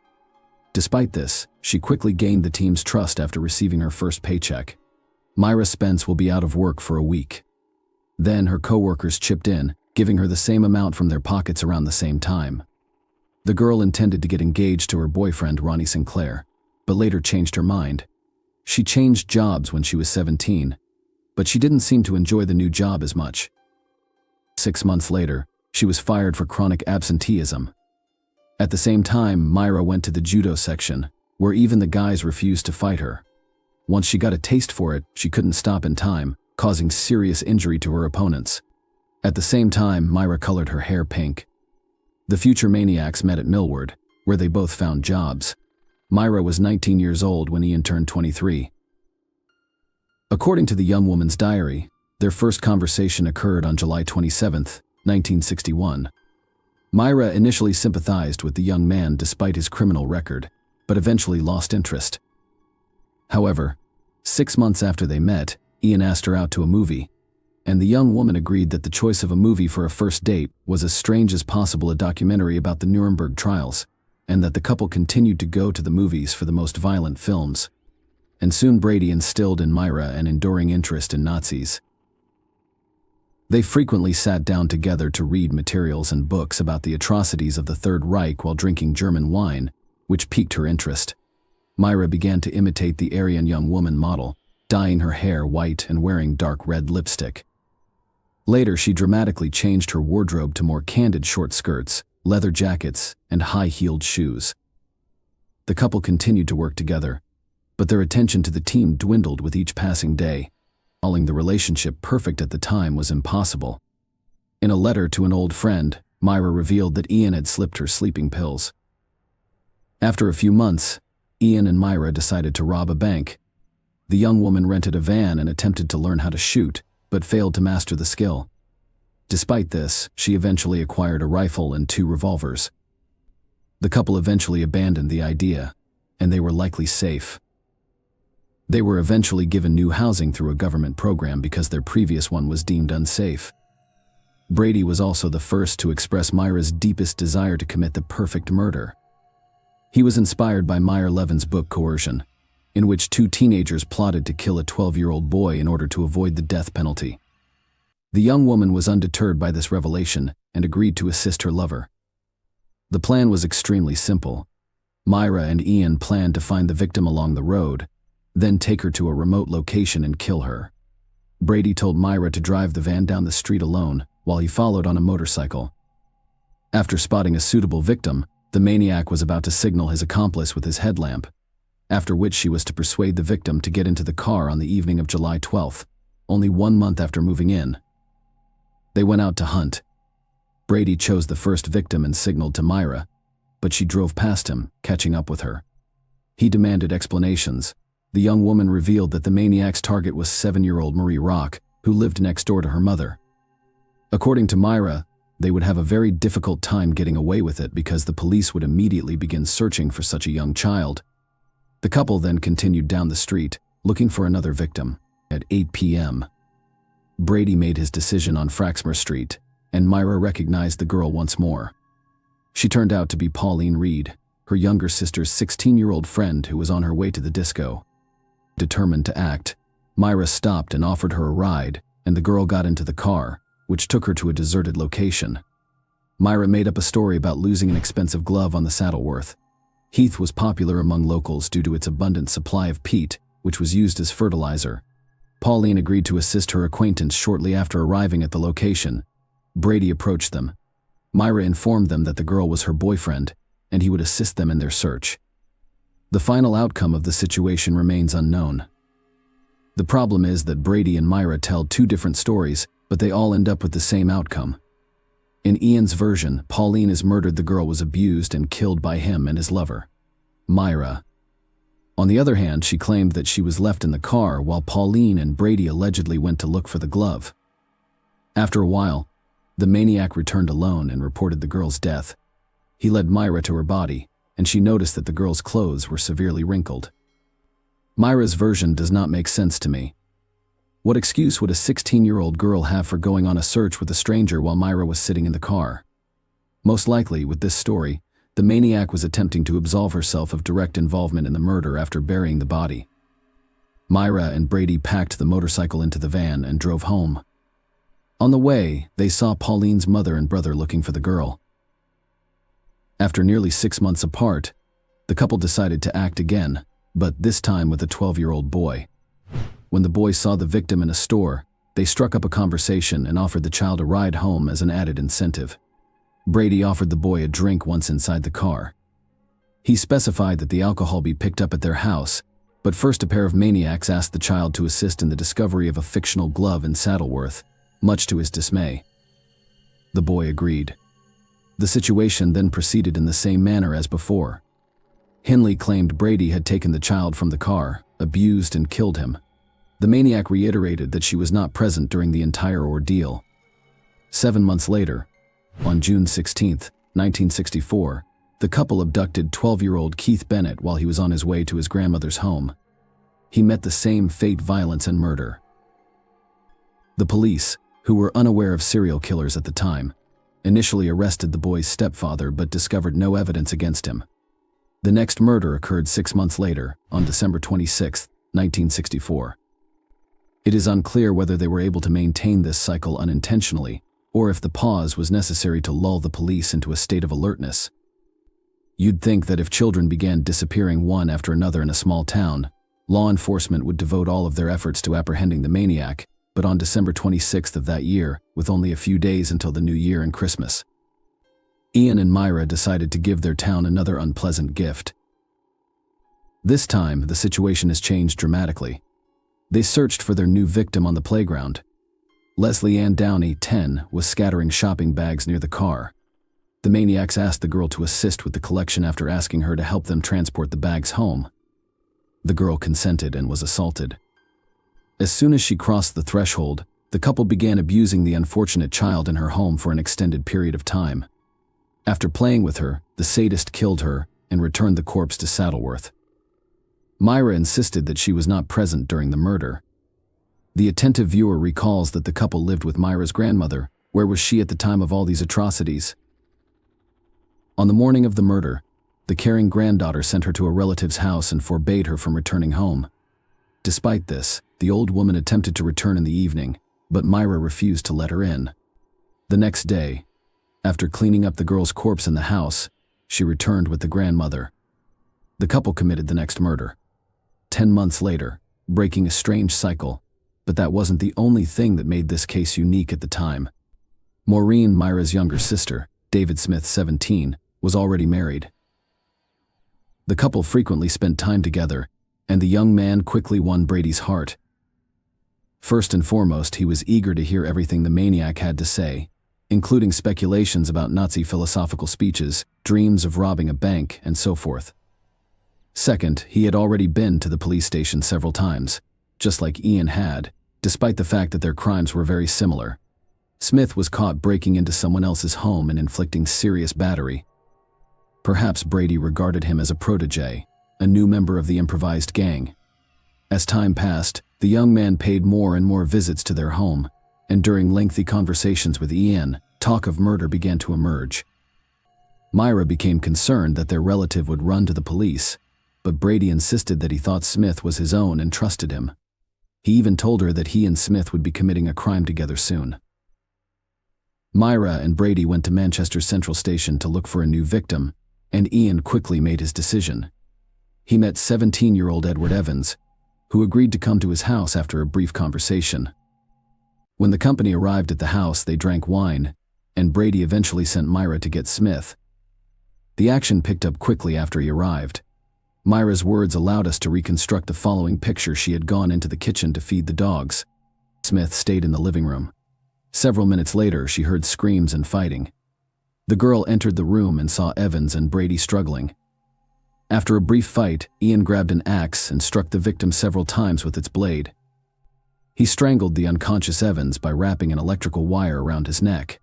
Despite this, she quickly gained the team's trust after receiving her first paycheck. Myra Spence will be out of work for a week. Then her co-workers chipped in, giving her the same amount from their pockets around the same time. The girl intended to get engaged to her boyfriend, Ronnie Sinclair, but later changed her mind. She changed jobs when she was 17, but she didn't seem to enjoy the new job as much. 6 months later, she was fired for chronic absenteeism. At the same time, Myra went to the judo section, where even the guys refused to fight her. Once she got a taste for it, she couldn't stop in time, causing serious injury to her opponents. At the same time, Myra colored her hair pink. The future maniacs met at Millward, where they both found jobs. Myra was 19 years old when Ian turned 23. According to the young woman's diary, their first conversation occurred on July 27, 1961. Myra initially sympathized with the young man despite his criminal record, but eventually lost interest. However, 6 months after they met, Ian asked her out to a movie, and the young woman agreed that the choice of a movie for a first date was as strange as possible, a documentary about the Nuremberg trials, and that the couple continued to go to the movies for the most violent films. And soon Brady instilled in Myra an enduring interest in Nazis. They frequently sat down together to read materials and books about the atrocities of the Third Reich while drinking German wine, which piqued her interest. Myra began to imitate the Aryan young woman model, dyeing her hair white and wearing dark red lipstick. Later, she dramatically changed her wardrobe to more candid short skirts, leather jackets, and high-heeled shoes. The couple continued to work together, but their attention to the team dwindled with each passing day. Calling the relationship perfect at the time was impossible. In a letter to an old friend, Myra revealed that Ian had slipped her sleeping pills. After a few months, Ian and Myra decided to rob a bank. The young woman rented a van and attempted to learn how to shoot, but failed to master the skill. Despite this, she eventually acquired a rifle and 2 revolvers. The couple eventually abandoned the idea, and they were likely safe. They were eventually given new housing through a government program because their previous one was deemed unsafe. Brady was also the first to express Myra's deepest desire to commit the perfect murder. He was inspired by Meyer Levin's book Coercion, in which 2 teenagers plotted to kill a 12-year-old boy in order to avoid the death penalty. The young woman was undeterred by this revelation and agreed to assist her lover. The plan was extremely simple. Myra and Ian planned to find the victim along the road, then take her to a remote location and kill her. Brady told Myra to drive the van down the street alone while he followed on a motorcycle. After spotting a suitable victim, the maniac was about to signal his accomplice with his headlamp, after which she was to persuade the victim to get into the car on the evening of July 12th, only 1 month after moving in. They went out to hunt. Brady chose the first victim and signaled to Myra, but she drove past him, catching up with her. He demanded explanations. The young woman revealed that the maniac's target was 7-year-old Marie Rock, who lived next door to her mother. According to Myra, they would have a very difficult time getting away with it because the police would immediately begin searching for such a young child. The couple then continued down the street, looking for another victim. At 8 p.m., Brady made his decision on Fraxmer Street, and Myra recognized the girl once more. She turned out to be Pauline Reed, her younger sister's 16-year-old friend who was on her way to the disco. Determined to act, Myra stopped and offered her a ride, and the girl got into the car, which took her to a deserted location. Myra made up a story about losing an expensive glove on the Saddleworth. Heath was popular among locals due to its abundant supply of peat, which was used as fertilizer. Pauline agreed to assist her acquaintance shortly after arriving at the location. Brady approached them. Myra informed them that the girl was her boyfriend, and he would assist them in their search. The final outcome of the situation remains unknown. The problem is that Brady and Myra tell 2 different stories, but they all end up with the same outcome. In Ian's version, Pauline is murdered. The girl was abused and killed by him and his lover. Myra, on the other hand, she claimed that she was left in the car while Pauline and Brady allegedly went to look for the glove. After a while, The maniac returned alone and reported the girl's death. He led Myra to her body, and she noticed that the girl's clothes were severely wrinkled. Myra's version does not make sense to me. What excuse would a 16-year-old girl have for going on a search with a stranger while Myra was sitting in the car? Most likely, with this story, the maniac was attempting to absolve herself of direct involvement in the murder after burying the body. Myra and Brady packed the motorcycle into the van and drove home. On the way, they saw Pauline's mother and brother looking for the girl. After nearly 6 months apart, the couple decided to act again, but this time with a 12-year-old boy. When the boy saw the victim in a store, they struck up a conversation and offered the child a ride home as an added incentive. Brady offered the boy a drink once inside the car. He specified that the alcohol be picked up at their house, but first a pair of maniacs asked the child to assist in the discovery of a fictional glove in Saddleworth, much to his dismay. The boy agreed. The situation then proceeded in the same manner as before. Hinley claimed Brady had taken the child from the car, abused and killed him. The maniac reiterated that she was not present during the entire ordeal. 7 months later, on June 16, 1964, the couple abducted 12-year-old Keith Bennett while he was on his way to his grandmother's home. He met the same fate, violence, and murder. The police, who were unaware of serial killers at the time, initially arrested the boy's stepfather but discovered no evidence against him. The next murder occurred 6 months later, on December 26, 1964. It is unclear whether they were able to maintain this cycle unintentionally, or if the pause was necessary to lull the police into a state of alertness. You'd think that if children began disappearing one after another in a small town, law enforcement would devote all of their efforts to apprehending the maniac, but on December 26th of that year, with only a few days until the New Year and Christmas, Ian and Myra decided to give their town another unpleasant gift. This time, the situation has changed dramatically. They searched for their new victim on the playground. Leslie Ann Downey, 10, was scattering shopping bags near the car. The maniacs asked the girl to assist with the collection after asking her to help them transport the bags home. The girl consented and was assaulted. As soon as she crossed the threshold, the couple began abusing the unfortunate child in her home for an extended period of time. After playing with her, the sadist killed her and returned the corpse to Saddleworth. Myra insisted that she was not present during the murder. The attentive viewer recalls that the couple lived with Myra's grandmother. Where was she at the time of all these atrocities? On the morning of the murder, the caring granddaughter sent her to a relative's house and forbade her from returning home. Despite this, the old woman attempted to return in the evening, but Myra refused to let her in. The next day, after cleaning up the girl's corpse in the house, she returned with the grandmother. The couple committed the next murder. 10 months later, breaking a strange cycle, but that wasn't the only thing that made this case unique at the time. Maureen, Myra's younger sister, David Smith, 17, was already married. The couple frequently spent time together, and the young man quickly won Brady's heart. First and foremost, he was eager to hear everything the maniac had to say, including speculations about Nazi philosophical speeches, dreams of robbing a bank, and so forth. Second, he had already been to the police station several times, just like Ian had, despite the fact that their crimes were very similar. Smith was caught breaking into someone else's home and inflicting serious battery. Perhaps Brady regarded him as a protege, a new member of the improvised gang. As time passed, the young man paid more and more visits to their home, and during lengthy conversations with Ian, talk of murder began to emerge. Myra became concerned that their relative would run to the police, but Brady insisted that he thought Smith was his own and trusted him. He even told her that he and Smith would be committing a crime together soon. Myra and Brady went to Manchester Central Station to look for a new victim, and Ian quickly made his decision. He met 17-year-old Edward Evans, who agreed to come to his house after a brief conversation. When the company arrived at the house, they drank wine, and Brady eventually sent Myra to get Smith. The action picked up quickly after he arrived. Myra's words allowed us to reconstruct the following picture. She had gone into the kitchen to feed the dogs. Smith stayed in the living room. Several minutes later, she heard screams and fighting. The girl entered the room and saw Evans and Brady struggling. After a brief fight, Ian grabbed an axe and struck the victim several times with its blade. He strangled the unconscious Evans by wrapping an electrical wire around his neck.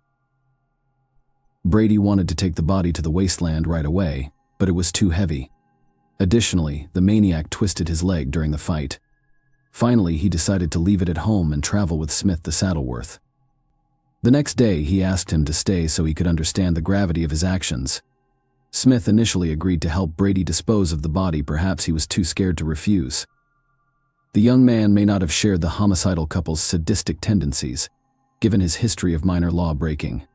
Brady wanted to take the body to the wasteland right away, but it was too heavy. Additionally, the maniac twisted his leg during the fight. Finally, he decided to leave it at home and travel with Smith to Saddleworth. The next day, he asked him to stay so he could understand the gravity of his actions. Smith initially agreed to help Brady dispose of the body, perhaps he was too scared to refuse. The young man may not have shared the homicidal couple's sadistic tendencies, given his history of minor law breaking.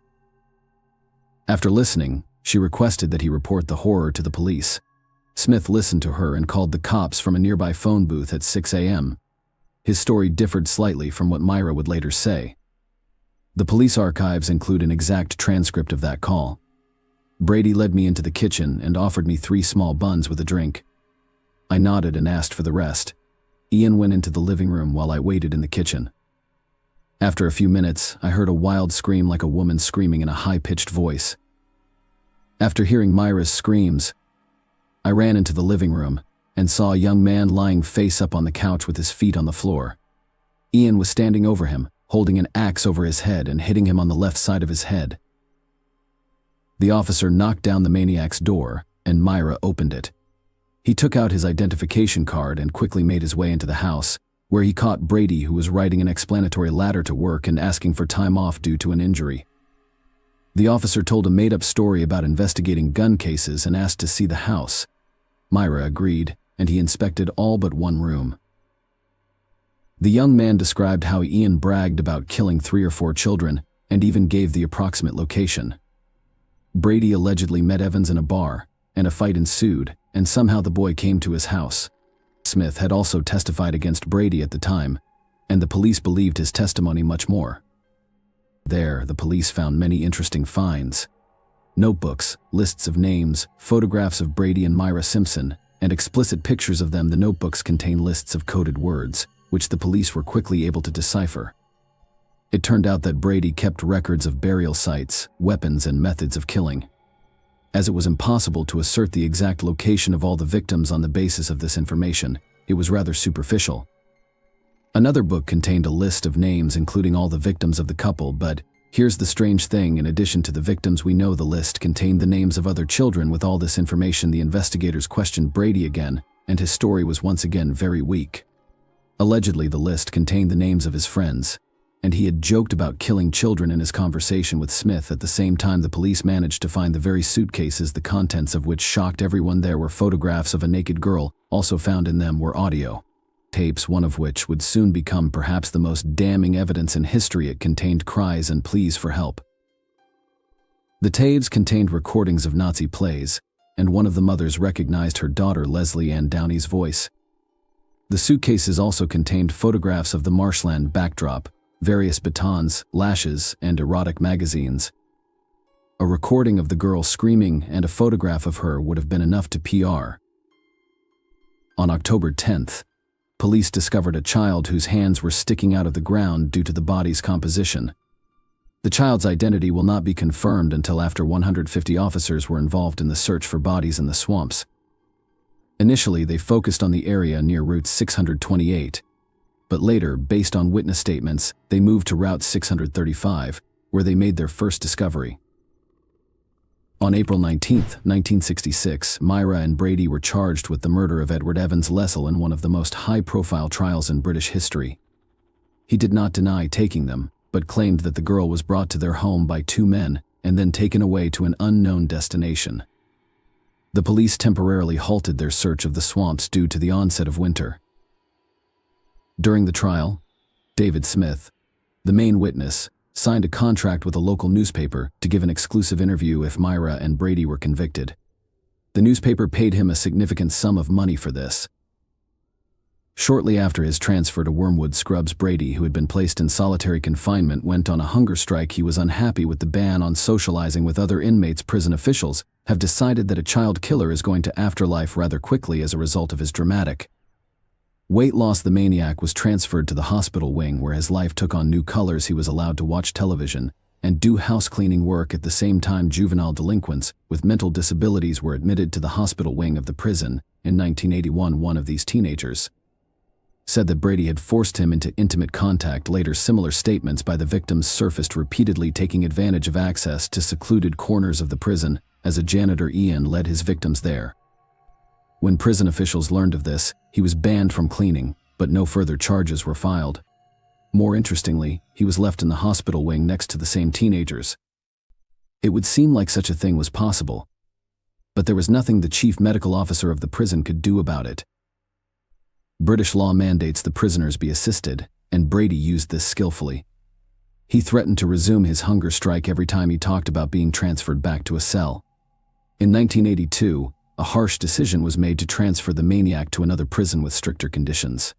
After listening, she requested that he report the horror to the police. Smith listened to her and called the cops from a nearby phone booth at 6 a.m. His story differed slightly from what Myra would later say. The police archives include an exact transcript of that call. Brady led me into the kitchen and offered me 3 small buns with a drink. I nodded and asked for the rest. Ian went into the living room while I waited in the kitchen. After a few minutes, I heard a wild scream like a woman screaming in a high-pitched voice. After hearing Myra's screams, I ran into the living room and saw a young man lying face up on the couch with his feet on the floor. Ian was standing over him, holding an axe over his head and hitting him on the left side of his head. The officer knocked down the maniac's door, and Myra opened it. He took out his identification card and quickly made his way into the house, where he caught Brady, who was writing an explanatory letter to work and asking for time off due to an injury. The officer told a made-up story about investigating gun cases and asked to see the house. Myra agreed, and he inspected all but one room. The young man described how Ian bragged about killing 3 or 4 children and even gave the approximate location. Brady allegedly met Evans in a bar, and a fight ensued, and somehow the boy came to his house. Smith had also testified against Brady at the time, and the police believed his testimony much more. There, the police found many interesting finds. Notebooks, lists of names, photographs of Brady and Myra Simpson, and explicit pictures of them. The notebooks contain lists of coded words, which the police were quickly able to decipher. It turned out that Brady kept records of burial sites, weapons, and methods of killing. As it was impossible to assert the exact location of all the victims on the basis of this information, it was rather superficial. Another book contained a list of names including all the victims of the couple, but here's the strange thing: in addition to the victims we know, the list contained the names of other children. With all this information, the investigators questioned Brady again, and his story was once again very weak. Allegedly, the list contained the names of his friends, and he had joked about killing children in his conversation with Smith. At the same time, the police managed to find the very suitcases, the contents of which shocked everyone. There were photographs of a naked girl. Also found in them were audio tapes, one of which would soon become perhaps the most damning evidence in history. It contained cries and pleas for help. The tapes contained recordings of Nazi plays, and one of the mothers recognized her daughter Leslie Ann Downey's voice. The suitcases also contained photographs of the marshland backdrop, various batons, lashes, and erotic magazines. A recording of the girl screaming and a photograph of her would have been enough to PR. On October 10th, police discovered a child whose hands were sticking out of the ground due to the body's composition. The child's identity will not be confirmed until after 150 officers were involved in the search for bodies in the swamps. Initially, they focused on the area near Route 628, but later, based on witness statements, they moved to Route 635, where they made their first discovery. On April 19, 1966, Myra and Brady were charged with the murder of Edward Evans Lessell in one of the most high-profile trials in British history. He did not deny taking them, but claimed that the girl was brought to their home by 2 men and then taken away to an unknown destination. The police temporarily halted their search of the swamps due to the onset of winter. During the trial, David Smith, the main witness, signed a contract with a local newspaper to give an exclusive interview if Myra and Brady were convicted. The newspaper paid him a significant sum of money for this. Shortly after his transfer to Wormwood Scrubs, Brady, who had been placed in solitary confinement, went on a hunger strike. He was unhappy with the ban on socializing with other inmates. Prison officials have decided that a child killer is going to afterlife rather quickly as a result of his dramatic weight loss. The maniac was transferred to the hospital wing, where his life took on new colors. He was allowed to watch television and do house cleaning work. At the same time, juvenile delinquents with mental disabilities were admitted to the hospital wing of the prison. In 1981, one of these teenagers said that Brady had forced him into intimate contact. Later, similar statements by the victims surfaced, repeatedly taking advantage of access to secluded corners of the prison as a janitor. Ian led his victims there. When prison officials learned of this, he was banned from cleaning, but no further charges were filed. More interestingly, he was left in the hospital wing next to the same teenagers. It would seem like such a thing was possible, but there was nothing the chief medical officer of the prison could do about it. British law mandates the prisoners be assisted, and Brady used this skillfully. He threatened to resume his hunger strike every time he talked about being transferred back to a cell. In 1982, a harsh decision was made to transfer the maniac to another prison with stricter conditions.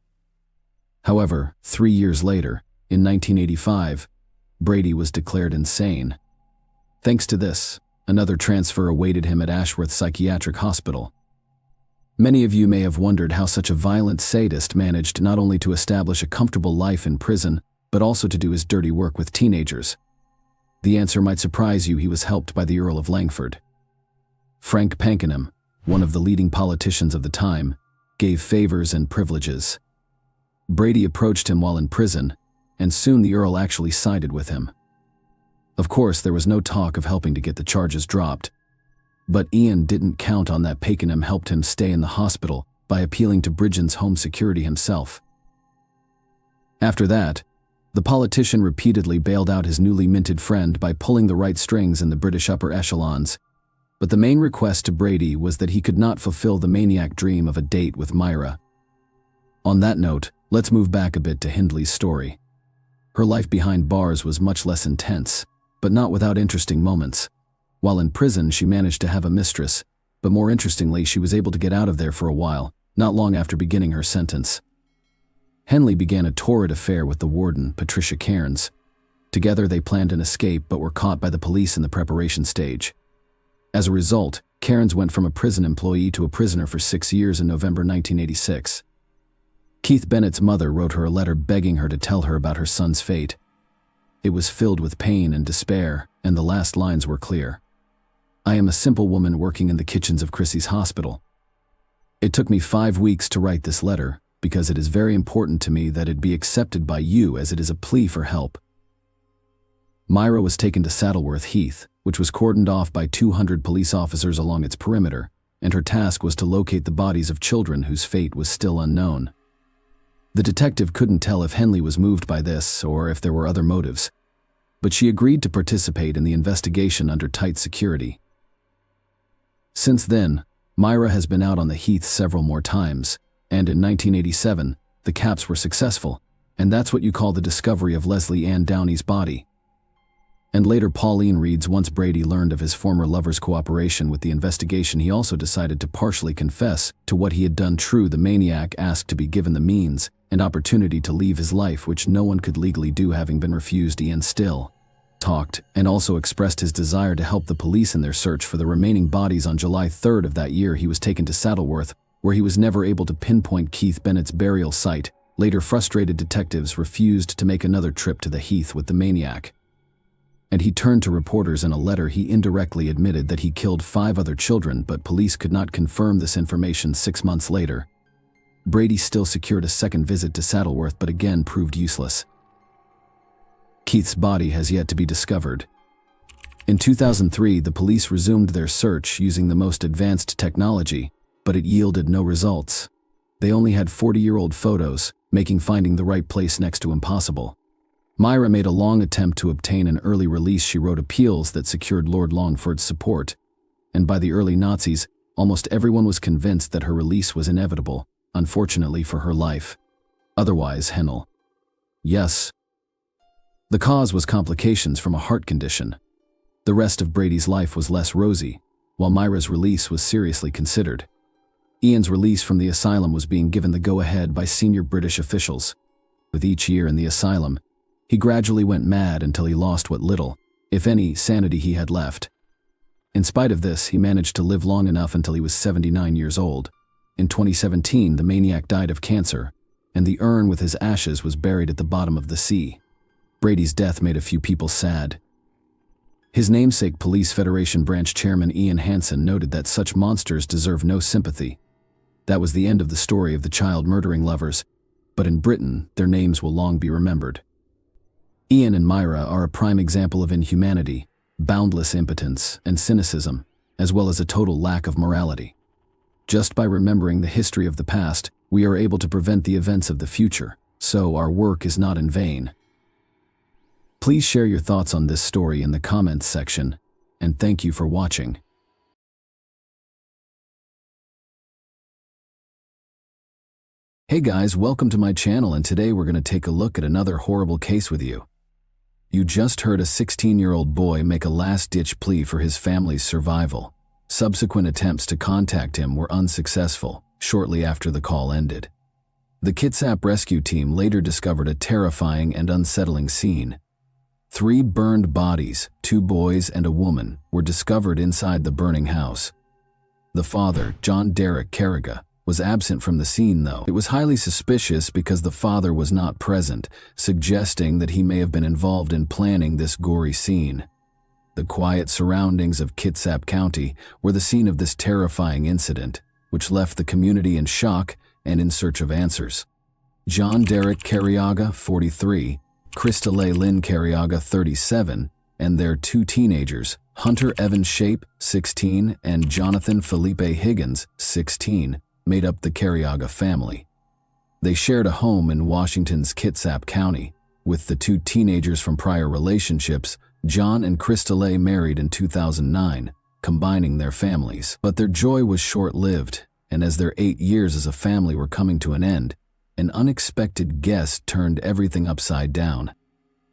However, 3 years later, in 1985, Brady was declared insane. Thanks to this, another transfer awaited him at Ashworth Psychiatric Hospital. Many of you may have wondered how such a violent sadist managed not only to establish a comfortable life in prison, but also to do his dirty work with teenagers. The answer might surprise you. He was helped by the Earl of Langford. Frank Pakenham, one of the leading politicians of the time, gave favors and privileges. Brady approached him while in prison, and soon the Earl actually sided with him. Of course, there was no talk of helping to get the charges dropped, but Ian didn't count on that. Pakenham helped him stay in the hospital by appealing to Britain's Home Security himself. After that, the politician repeatedly bailed out his newly minted friend by pulling the right strings in the British upper echelons, but the main request to Brady was that he could not fulfill the maniac dream of a date with Myra. On that note, let's move back a bit to Hindley's story. Her life behind bars was much less intense, but not without interesting moments. While in prison, she managed to have a mistress, but more interestingly, she was able to get out of there for a while, not long after beginning her sentence. Henley began a torrid affair with the warden, Patricia Cairns. Together, they planned an escape but were caught by the police in the preparation stage. As a result, Cairns went from a prison employee to a prisoner for 6 years in November 1986. Keith Bennett's mother wrote her a letter begging her to tell her about her son's fate. It was filled with pain and despair, and the last lines were clear. "I am a simple woman working in the kitchens of Chrissy's hospital. It took me 5 weeks to write this letter because it is very important to me that it be accepted by you, as it is a plea for help." Myra was taken to Saddleworth Heath, which was cordoned off by 200 police officers along its perimeter, and her task was to locate the bodies of children whose fate was still unknown. The detective couldn't tell if Henley was moved by this or if there were other motives, but she agreed to participate in the investigation under tight security. Since then, Myra has been out on the heath several more times, and in 1987, the caps were successful, and that's what you call the discovery of Leslie Ann Downey's body. And later, Pauline reads, once Brady learned of his former lover's cooperation with the investigation, he also decided to partially confess to what he had done. True, the maniac asked to be given the means and opportunity to leave his life, which no one could legally do, having been refused. Ian still talked and also expressed his desire to help the police in their search for the remaining bodies. On July 3rd of that year, he was taken to Saddleworth, where he was never able to pinpoint Keith Bennett's burial site. Later, frustrated detectives refused to make another trip to the heath with the maniac, and he turned to reporters. In a letter, he indirectly admitted that he killed 5 other children, but police could not confirm this information. 6 months later, Brady still secured a second visit to Saddleworth, but again proved useless. Keith's body has yet to be discovered. In 2003, the police resumed their search using the most advanced technology, but it yielded no results. They only had 40-year-old photos, making finding the right place next to impossible. Myra made a long attempt to obtain an early release. She wrote appeals that secured Lord Longford's support, and by the early Nazis, almost everyone was convinced that her release was inevitable, unfortunately for her life. Otherwise, Hennel. Yes. The cause was complications from a heart condition. The rest of Brady's life was less rosy, while Myra's release was seriously considered. Ian's release from the asylum was being given the go-ahead by senior British officials. With each year in the asylum, he gradually went mad until he lost what little, if any, sanity he had left. In spite of this, he managed to live long enough until he was 79 years old. In 2017, the maniac died of cancer, and the urn with his ashes was buried at the bottom of the sea. Brady's death made a few people sad. His namesake Police Federation branch chairman Ian Hansen noted that such monsters deserve no sympathy. That was the end of the story of the child murdering lovers, but in Britain, their names will long be remembered. Ian and Myra are a prime example of inhumanity, boundless impotence, and cynicism, as well as a total lack of morality. Just by remembering the history of the past, we are able to prevent the events of the future, so our work is not in vain. Please share your thoughts on this story in the comments section, and thank you for watching. Hey guys, welcome to my channel, and today we're going to take a look at another horrible case with you. You just heard a 16-year-old boy make a last-ditch plea for his family's survival. Subsequent attempts to contact him were unsuccessful shortly after the call ended. The Kitsap rescue team later discovered a terrifying and unsettling scene. 3 burned bodies, 2 boys and a woman, were discovered inside the burning house. The father, John Derek Carriga, was absent from the scene though. It was highly suspicious because the father was not present, suggesting that he may have been involved in planning this gory scene. The quiet surroundings of Kitsap County were the scene of this terrifying incident, which left the community in shock and in search of answers. John Derek Carriaga, 43, Christale Lynn Carriaga, 37, and their 2 teenagers, Hunter Evan Shape, 16, and Jonathan Felipe Higgins, 16, made up the Carriaga family. They shared a home in Washington's Kitsap County, with the 2 teenagers from prior relationships. John and Christale married in 2009, combining their families. But their joy was short-lived, and as their 8 years as a family were coming to an end, an unexpected guest turned everything upside down.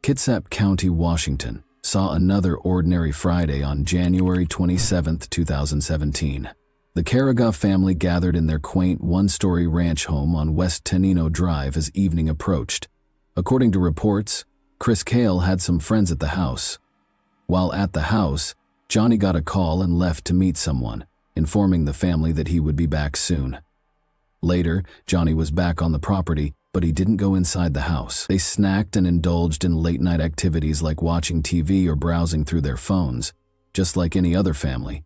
Kitsap County, Washington, saw another ordinary Friday on January 27, 2017. The Carriga family gathered in their quaint 1-story ranch home on West Tenino Drive as evening approached. According to reports, Chris Cale had some friends at the house. While at the house, Johnny got a call and left to meet someone, informing the family that he would be back soon. Later, Johnny was back on the property, but he didn't go inside the house. They snacked and indulged in late-night activities like watching TV or browsing through their phones, just like any other family.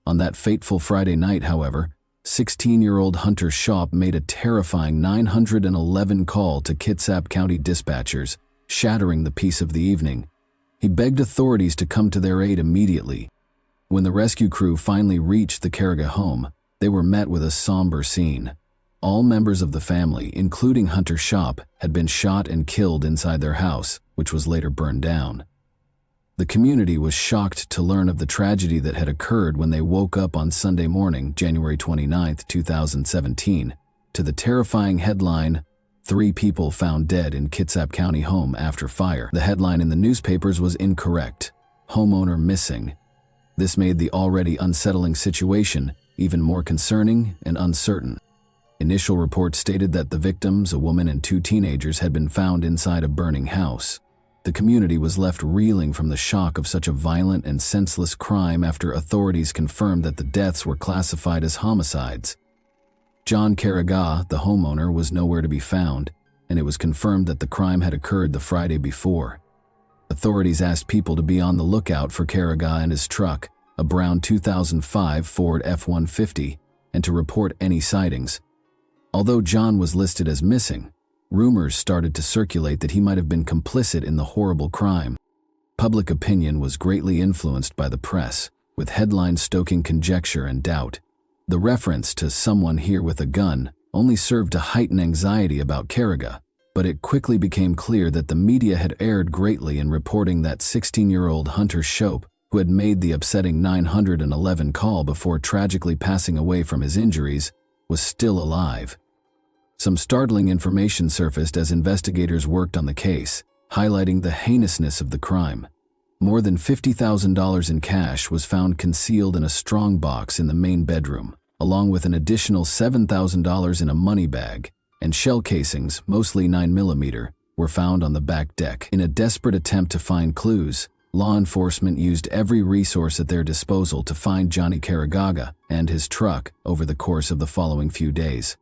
On that fateful Friday night, however, 16-year-old Hunter Shape made a terrifying 911 call to Kitsap County dispatchers, shattering the peace of the evening. He begged authorities to come to their aid immediately. When the rescue crew finally reached the Carriga home, they were met with a somber scene. All members of the family, including Hunter Shape, had been shot and killed inside their house, which was later burned down. The community was shocked to learn of the tragedy that had occurred when they woke up on Sunday morning, January 29, 2017, to the terrifying headline, 3 people found dead in Kitsap County home after fire. The headline in the newspapers was incorrect. Homeowner missing. This made the already unsettling situation even more concerning and uncertain. Initial reports stated that the victims, a woman and 2 teenagers, had been found inside a burning house. The community was left reeling from the shock of such a violent and senseless crime after authorities confirmed that the deaths were classified as homicides. John Carriga, the homeowner, was nowhere to be found, and it was confirmed that the crime had occurred the Friday before. Authorities asked people to be on the lookout for Carriga and his truck, a brown 2005 Ford F-150, and to report any sightings. Although John was listed as missing, rumors started to circulate that he might have been complicit in the horrible crime. Public opinion was greatly influenced by the press, with headlines stoking conjecture and doubt. The reference to someone here with a gun only served to heighten anxiety about Carriga, but it quickly became clear that the media had erred greatly in reporting that 16-year-old Hunter Shape, who had made the upsetting 911 call before tragically passing away from his injuries, was still alive. Some startling information surfaced as investigators worked on the case, highlighting the heinousness of the crime. More than $50,000 in cash was found concealed in a strong box in the main bedroom, along with an additional $7,000 in a money bag, and shell casings, mostly 9mm, were found on the back deck. In a desperate attempt to find clues, law enforcement used every resource at their disposal to find Johnny Carriga and his truck over the course of the following few days.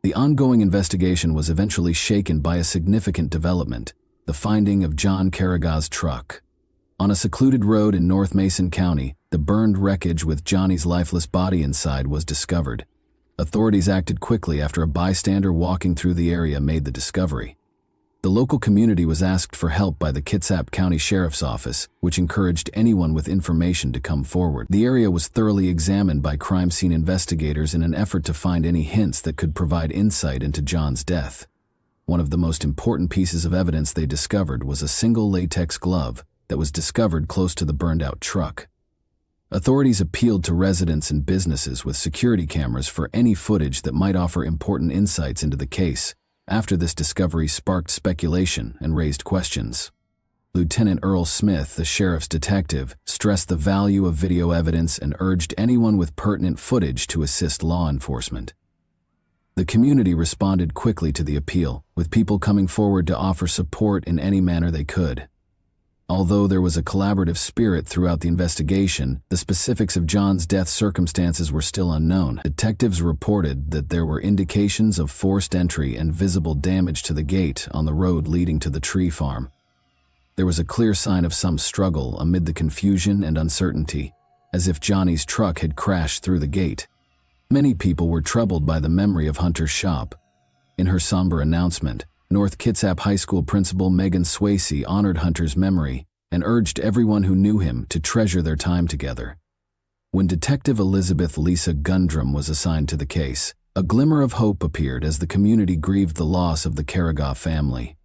The ongoing investigation was eventually shaken by a significant development, the finding of John Carriga's truck. On a secluded road in North Mason County, the burned wreckage with Johnny's lifeless body inside was discovered. Authorities acted quickly after a bystander walking through the area made the discovery. The local community was asked for help by the Kitsap County Sheriff's Office, which encouraged anyone with information to come forward. The area was thoroughly examined by crime scene investigators in an effort to find any hints that could provide insight into John's death. One of the most important pieces of evidence they discovered was a single latex glove that was discovered close to the burned-out truck. Authorities appealed to residents and businesses with security cameras for any footage that might offer important insights into the case. After this discovery sparked speculation and raised questions. Lieutenant Earl Smith, the sheriff's detective, stressed the value of video evidence and urged anyone with pertinent footage to assist law enforcement. The community responded quickly to the appeal, with people coming forward to offer support in any manner they could. Although there was a collaborative spirit throughout the investigation, the specifics of John's death circumstances were still unknown. Detectives reported that there were indications of forced entry and visible damage to the gate on the road leading to the tree farm. There was a clear sign of some struggle amid the confusion and uncertainty, as if Johnny's truck had crashed through the gate. Many people were troubled by the memory of Hunter's shop. In her somber announcement, North Kitsap High School Principal Megan Swayze honored Hunter's memory and urged everyone who knew him to treasure their time together. When Detective Elizabeth Lisa Gundrum was assigned to the case, a glimmer of hope appeared as the community grieved the loss of the Carrigaw family.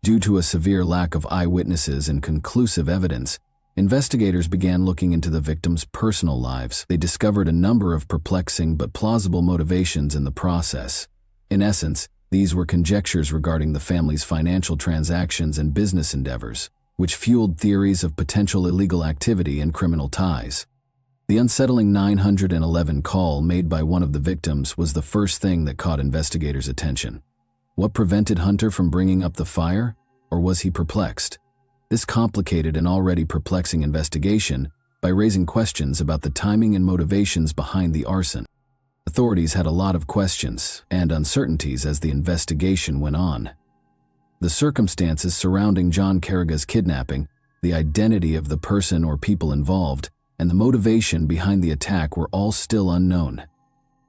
Due to a severe lack of eyewitnesses and conclusive evidence, investigators began looking into the victims' personal lives. They discovered a number of perplexing but plausible motivations in the process. In essence, these were conjectures regarding the family's financial transactions and business endeavors, which fueled theories of potential illegal activity and criminal ties. The unsettling 911 call made by one of the victims was the first thing that caught investigators' attention. What prevented Hunter from bringing up the fire, or was he perplexed? This complicated an already perplexing investigation by raising questions about the timing and motivations behind the arson. Authorities had a lot of questions and uncertainties as the investigation went on. The circumstances surrounding John Carrigaw's kidnapping, the identity of the person or people involved, and the motivation behind the attack were all still unknown.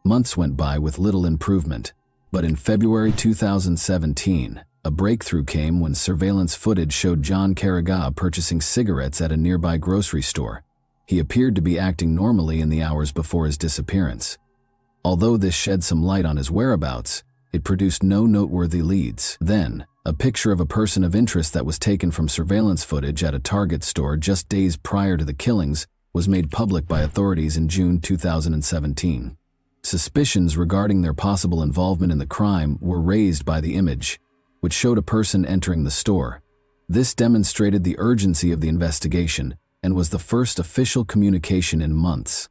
Months went by with little improvement, but in February 2017, a breakthrough came when surveillance footage showed John Carrigaw purchasing cigarettes at a nearby grocery store. He appeared to be acting normally in the hours before his disappearance. Although this shed some light on his whereabouts, it produced no noteworthy leads. Then, a picture of a person of interest that was taken from surveillance footage at a Target store just days prior to the killings was made public by authorities in June 2017. Suspicions regarding their possible involvement in the crime were raised by the image, which showed a person entering the store. This demonstrated the urgency of the investigation and was the first official communication in months.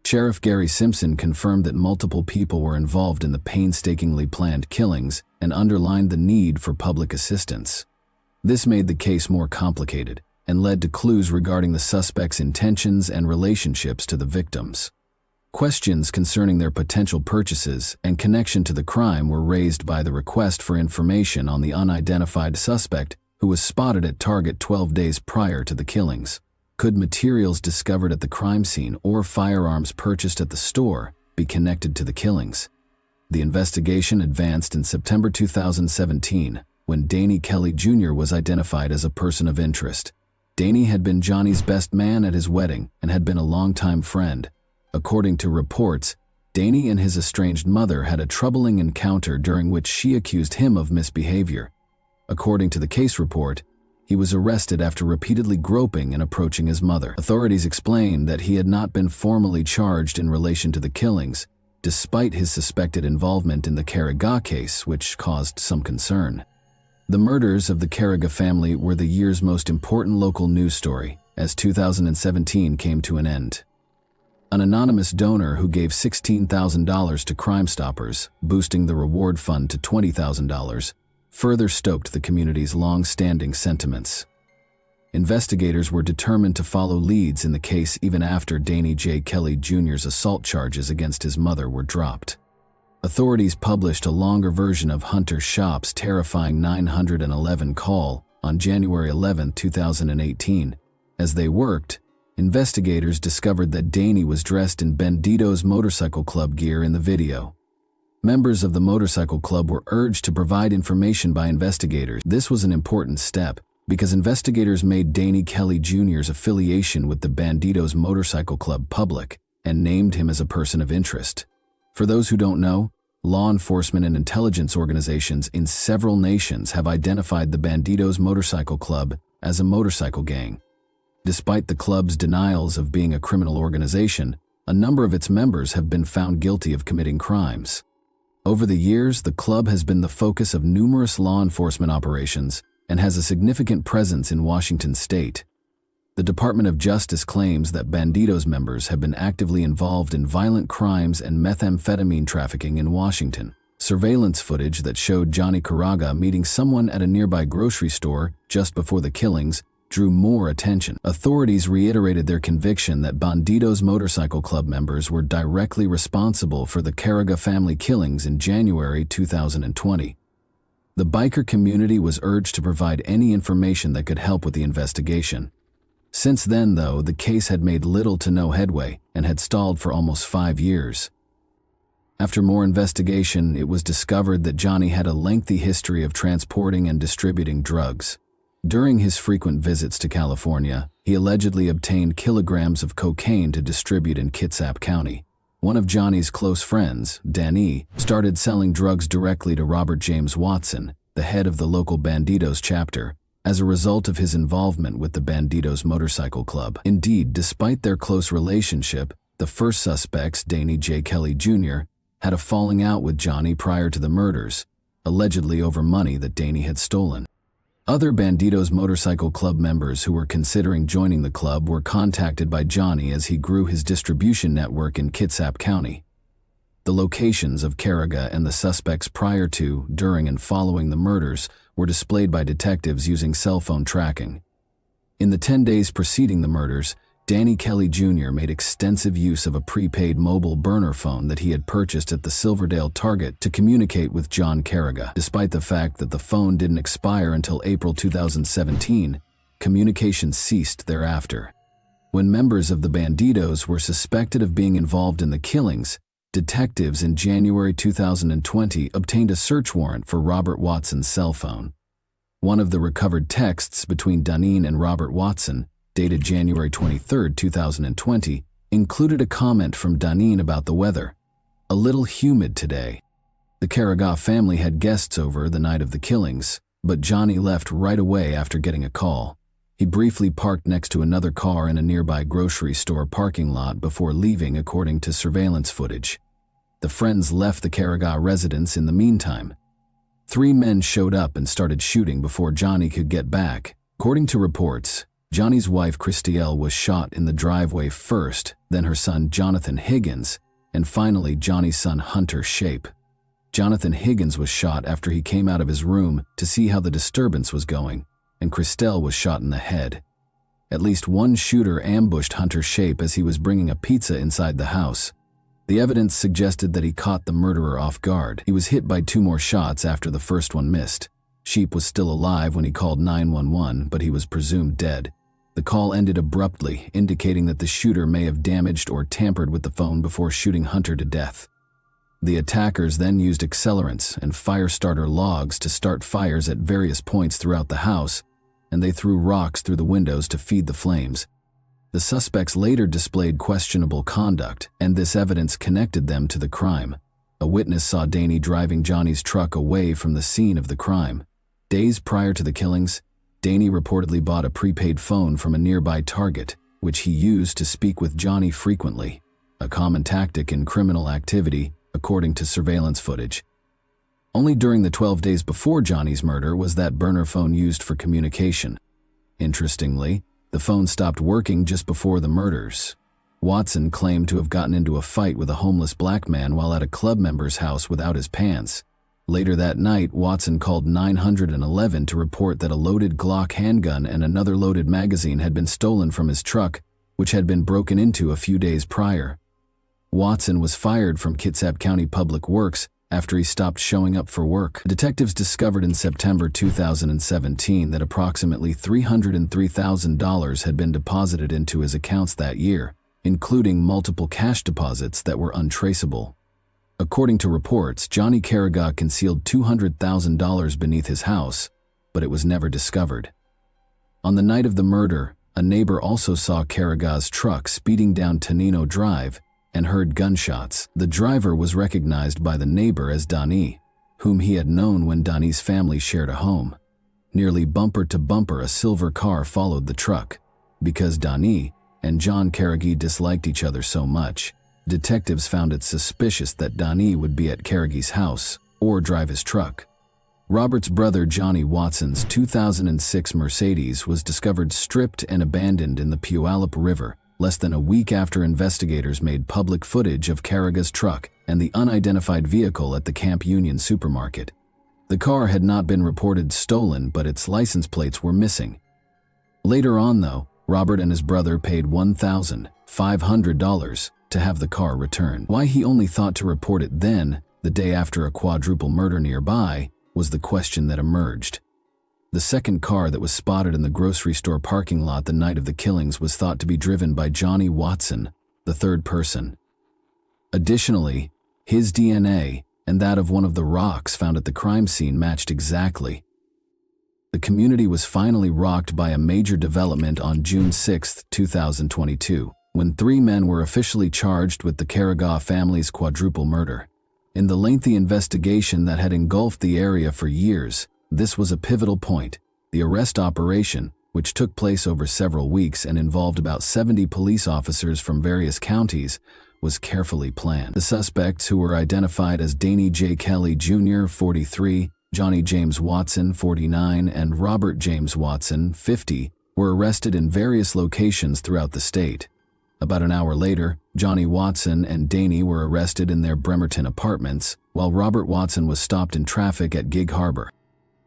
Sheriff Gary Simpson confirmed that multiple people were involved in the painstakingly planned killings and underlined the need for public assistance. This made the case more complicated and led to clues regarding the suspects' intentions and relationships to the victims. Questions concerning their potential purchases and connection to the crime were raised by the request for information on the unidentified suspect who was spotted at Target 12 days prior to the killings. Could materials discovered at the crime scene or firearms purchased at the store be connected to the killings? The investigation advanced in September 2017 when Danny Kelly Jr. was identified as a person of interest. Danny had been Johnny's best man at his wedding and had been a longtime friend. According to reports, Danny and his estranged mother had a troubling encounter during which she accused him of misbehavior. According to the case report, he was arrested after repeatedly groping and approaching his mother. Authorities explained that he had not been formally charged in relation to the killings, despite his suspected involvement in the Carrigaw case, which caused some concern. The murders of the Carrigaw family were the year's most important local news story, as 2017 came to an end. An anonymous donor who gave $16,000 to Crime Stoppers, boosting the reward fund to $20,000, further stoked the community's long-standing sentiments. Investigators were determined to follow leads in the case even after Danny J. Kelly Jr.'s assault charges against his mother were dropped. Authorities published a longer version of Hunter Shop's terrifying 911 call on January 11, 2018. As they worked, investigators discovered that Danny was dressed in Bandito's motorcycle club gear in the video, Members of the motorcycle club were urged to provide information by investigators. This was an important step because investigators made Danny Kelly Jr.'s affiliation with the Bandidos Motorcycle Club public and named him as a person of interest. For those who don't know, law enforcement and intelligence organizations in several nations have identified the Bandidos Motorcycle Club as a motorcycle gang. Despite the club's denials of being a criminal organization, a number of its members have been found guilty of committing crimes. Over the years, the club has been the focus of numerous law enforcement operations and has a significant presence in Washington state. The Department of Justice claims that Bandidos members have been actively involved in violent crimes and methamphetamine trafficking in Washington. Surveillance footage that showed Johnny Caraga meeting someone at a nearby grocery store just before the killings drew more attention. Authorities reiterated their conviction that Bandidos Motorcycle Club members were directly responsible for the Caraga family killings in January 2020. The biker community was urged to provide any information that could help with the investigation. Since then, though, the case had made little to no headway and had stalled for almost 5 years. After more investigation, it was discovered that Johnny had a lengthy history of transporting and distributing drugs. During his frequent visits to California, he allegedly obtained kilograms of cocaine to distribute in Kitsap County. One of Johnny's close friends, Danny, started selling drugs directly to Robert James Watson, the head of the local Bandidos chapter, as a result of his involvement with the Bandidos Motorcycle Club. Indeed, despite their close relationship, the first suspects, Danny J. Kelly Jr., had a falling out with Johnny prior to the murders, allegedly over money that Danny had stolen. Other Bandidos Motorcycle Club members who were considering joining the club were contacted by Johnny as he grew his distribution network in Kitsap County. The locations of Caraga and the suspects prior to, during, and following the murders were displayed by detectives using cell phone tracking. In the 10 days preceding the murders, Danny Kelly Jr. made extensive use of a prepaid mobile burner phone that he had purchased at the Silverdale Target to communicate with John Caraga. Despite the fact that the phone didn't expire until April 2017, communication ceased thereafter. When members of the Bandidos were suspected of being involved in the killings, detectives in January 2020 obtained a search warrant for Robert Watson's cell phone. One of the recovered texts between Duneen and Robert Watson, dated January 23, 2020, included a comment from Duneen about the weather. "A little humid today." The Caraga family had guests over the night of the killings, but Johnny left right away after getting a call. He briefly parked next to another car in a nearby grocery store parking lot before leaving, according to surveillance footage. The friends left the Caraga residence in the meantime. 3 men showed up and started shooting before Johnny could get back. According to reports, Johnny's wife Christielle was shot in the driveway first, then her son Jonathan Higgins, and finally Johnny's son Hunter Shape. Jonathan Higgins was shot after he came out of his room to see how the disturbance was going, and Christelle was shot in the head. At least one shooter ambushed Hunter Shape as he was bringing a pizza inside the house. The evidence suggested that he caught the murderer off guard. He was hit by 2 more shots after the first one missed. Sheep was still alive when he called 911, but he was presumed dead. The call ended abruptly, indicating that the shooter may have damaged or tampered with the phone before shooting Hunter to death. The attackers then used accelerants and fire starter logs to start fires at various points throughout the house, and they threw rocks through the windows to feed the flames. The suspects later displayed questionable conduct, and this evidence connected them to the crime. A witness saw Danny driving Johnny's truck away from the scene of the crime. Days prior to the killings, Danny reportedly bought a prepaid phone from a nearby Target, which he used to speak with Johnny frequently, a common tactic in criminal activity, according to surveillance footage. Only during the 12 days before Johnny's murder was that burner phone used for communication. Interestingly, the phone stopped working just before the murders. Watson claimed to have gotten into a fight with a homeless black man while at a club member's house without his pants. Later that night, Watson called 911 to report that a loaded Glock handgun and another loaded magazine had been stolen from his truck, which had been broken into a few days prior. Watson was fired from Kitsap County Public Works after he stopped showing up for work. Detectives discovered in September 2017 that approximately $303,000 had been deposited into his accounts that year, including multiple cash deposits that were untraceable. According to reports, Johnny Carragher concealed $200,000 beneath his house, but it was never discovered. On the night of the murder, a neighbor also saw Carragher's truck speeding down Tonino Drive and heard gunshots. The driver was recognized by the neighbor as Donnie, whom he had known when Donnie's family shared a home. Nearly bumper to bumper, a silver car followed the truck. Because Donnie and John Carragher disliked each other so much, detectives found it suspicious that Donnie would be at Carragher's house or drive his truck. Robert's brother Johnny Watson's 2006 Mercedes was discovered stripped and abandoned in the Puyallup River less than a week after investigators made public footage of Carragher's truck and the unidentified vehicle at the Camp Union supermarket. The car had not been reported stolen, but its license plates were missing. Later on, though, Robert and his brother paid $1,500 to have the car returned. Why he only thought to report it then, the day after a quadruple murder nearby, was the question that emerged. The second car that was spotted in the grocery store parking lot the night of the killings was thought to be driven by Johnny Watson, the third person. Additionally, his DNA and that of one of the rocks found at the crime scene matched exactly. The community was finally rocked by a major development on June 6, 2022, when 3 men were officially charged with the Carragher family's quadruple murder. In the lengthy investigation that had engulfed the area for years, this was a pivotal point. The arrest operation, which took place over several weeks and involved about 70 police officers from various counties, was carefully planned. The suspects, who were identified as Danny J. Kelly Jr., 43, Johnny James Watson, 49, and Robert James Watson, 50, were arrested in various locations throughout the state. About an hour later, Johnny Watson and Danny were arrested in their Bremerton apartments, while Robert Watson was stopped in traffic at Gig Harbor.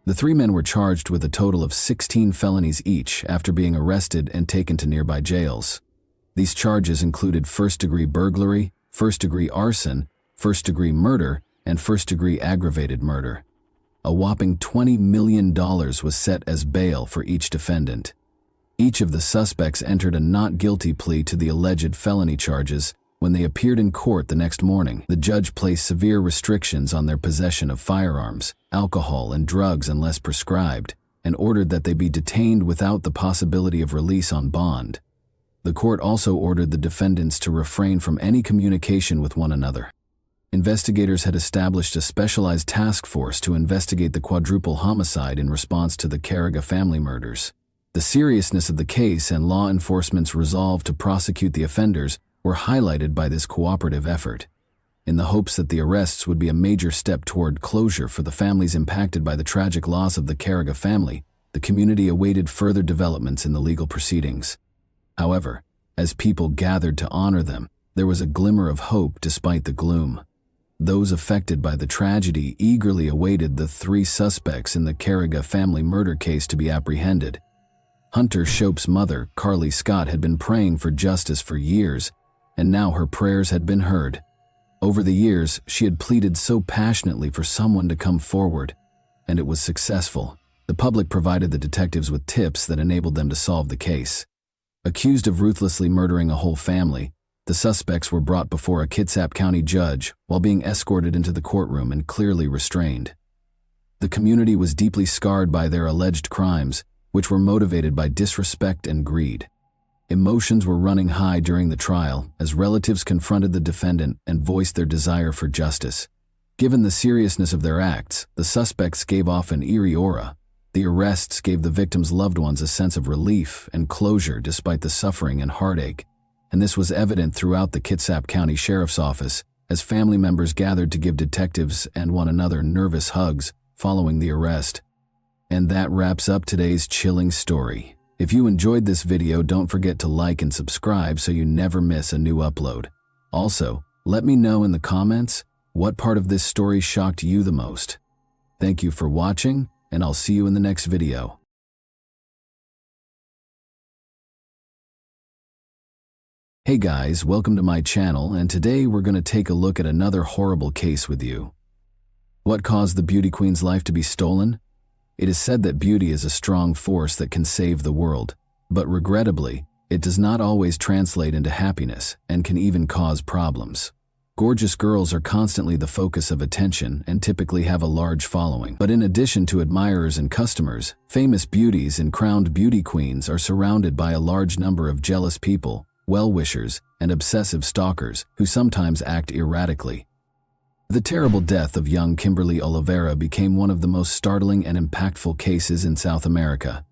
The 3 men were charged with a total of 16 felonies each after being arrested and taken to nearby jails. These charges included first-degree burglary, first-degree arson, first-degree murder, and first-degree aggravated murder. A whopping $20 million was set as bail for each defendant. Each of the suspects entered a not guilty plea to the alleged felony charges. When they appeared in court the next morning, the judge placed severe restrictions on their possession of firearms, alcohol, and drugs unless prescribed, and ordered that they be detained without the possibility of release on bond. The court also ordered the defendants to refrain from any communication with one another. Investigators had established a specialized task force to investigate the quadruple homicide in response to the Carragher family murders. The seriousness of the case and law enforcement's resolve to prosecute the offenders were highlighted by this cooperative effort. In the hopes that the arrests would be a major step toward closure for the families impacted by the tragic loss of the Carragher family, the community awaited further developments in the legal proceedings. However, as people gathered to honor them, there was a glimmer of hope despite the gloom. Those affected by the tragedy eagerly awaited the 3 suspects in the Carragher family murder case to be apprehended. Hunter Shope's mother, Carly Scott, had been praying for justice for years, and now her prayers had been heard. Over the years, she had pleaded so passionately for someone to come forward, and it was successful. The public provided the detectives with tips that enabled them to solve the case. Accused of ruthlessly murdering a whole family, the suspects were brought before a Kitsap County judge while being escorted into the courtroom and clearly restrained. The community was deeply scarred by their alleged crimes, which were motivated by disrespect and greed. Emotions were running high during the trial as relatives confronted the defendant and voiced their desire for justice. Given the seriousness of their acts, the suspects gave off an eerie aura. The arrests gave the victims' loved ones a sense of relief and closure despite the suffering and heartache, and this was evident throughout the Kitsap County Sheriff's Office as family members gathered to give detectives and one another nervous hugs following the arrest. And that wraps up today's chilling story. If you enjoyed this video, don't forget to like and subscribe so you never miss a new upload. Also, let me know in the comments what part of this story shocked you the most. Thank you for watching, and I'll see you in the next video. Hey guys, welcome to my channel, and today we're going to take a look at another horrible case with you. What caused the beauty queen's life to be stolen? It is said that beauty is a strong force that can save the world, but regrettably, it does not always translate into happiness and can even cause problems. Gorgeous girls are constantly the focus of attention and typically have a large following. But in addition to admirers and customers, famous beauties and crowned beauty queens are surrounded by a large number of jealous people, well-wishers, and obsessive stalkers who sometimes act erratically. The terrible death of young Kimberly Oliveira became one of the most startling and impactful cases in South America.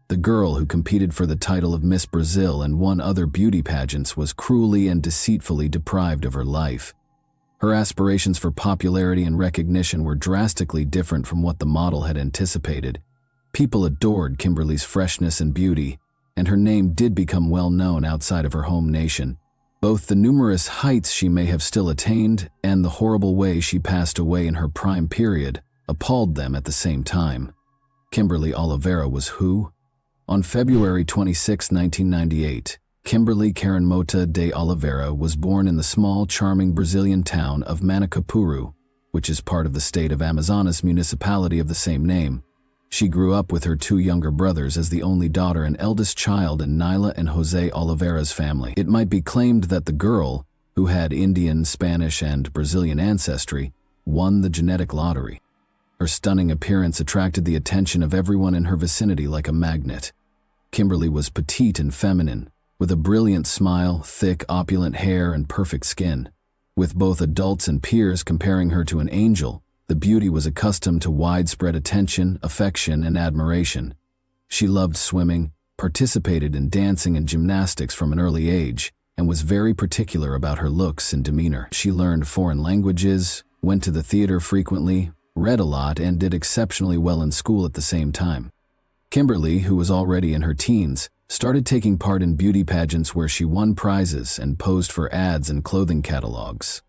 The girl who competed for the title of Miss Brazil and won other beauty pageants was cruelly and deceitfully deprived of her life. Her aspirations for popularity and recognition were drastically different from what the model had anticipated. People adored Kimberly's freshness and beauty, and her name did become well known outside of her home nation. Both the numerous heights she may have still attained and the horrible way she passed away in her prime period appalled them at the same time. Kimberly Oliveira was who? On February 26, 1998, Kimberly Karen Mota de Oliveira was born in the small, charming Brazilian town of Manacapuru, which is part of the state of Amazonas municipality of the same name. She grew up with her two younger brothers as the only daughter and eldest child in Nyla and Jose Oliveira's family. It might be claimed that the girl, who had Indian, Spanish, and Brazilian ancestry, won the genetic lottery. Her stunning appearance attracted the attention of everyone in her vicinity like a magnet. Kimberly was petite and feminine, with a brilliant smile, thick, opulent hair, and perfect skin. With both adults and peers comparing her to an angel, the beauty was accustomed to widespread attention, affection, and admiration. She loved swimming, participated in dancing and gymnastics from an early age, and was very particular about her looks and demeanor. She learned foreign languages, went to the theater frequently, read a lot, and did exceptionally well in school at the same time. Kimberly, who was already in her teens, started taking part in beauty pageants where she won prizes and posed for ads and clothing catalogs.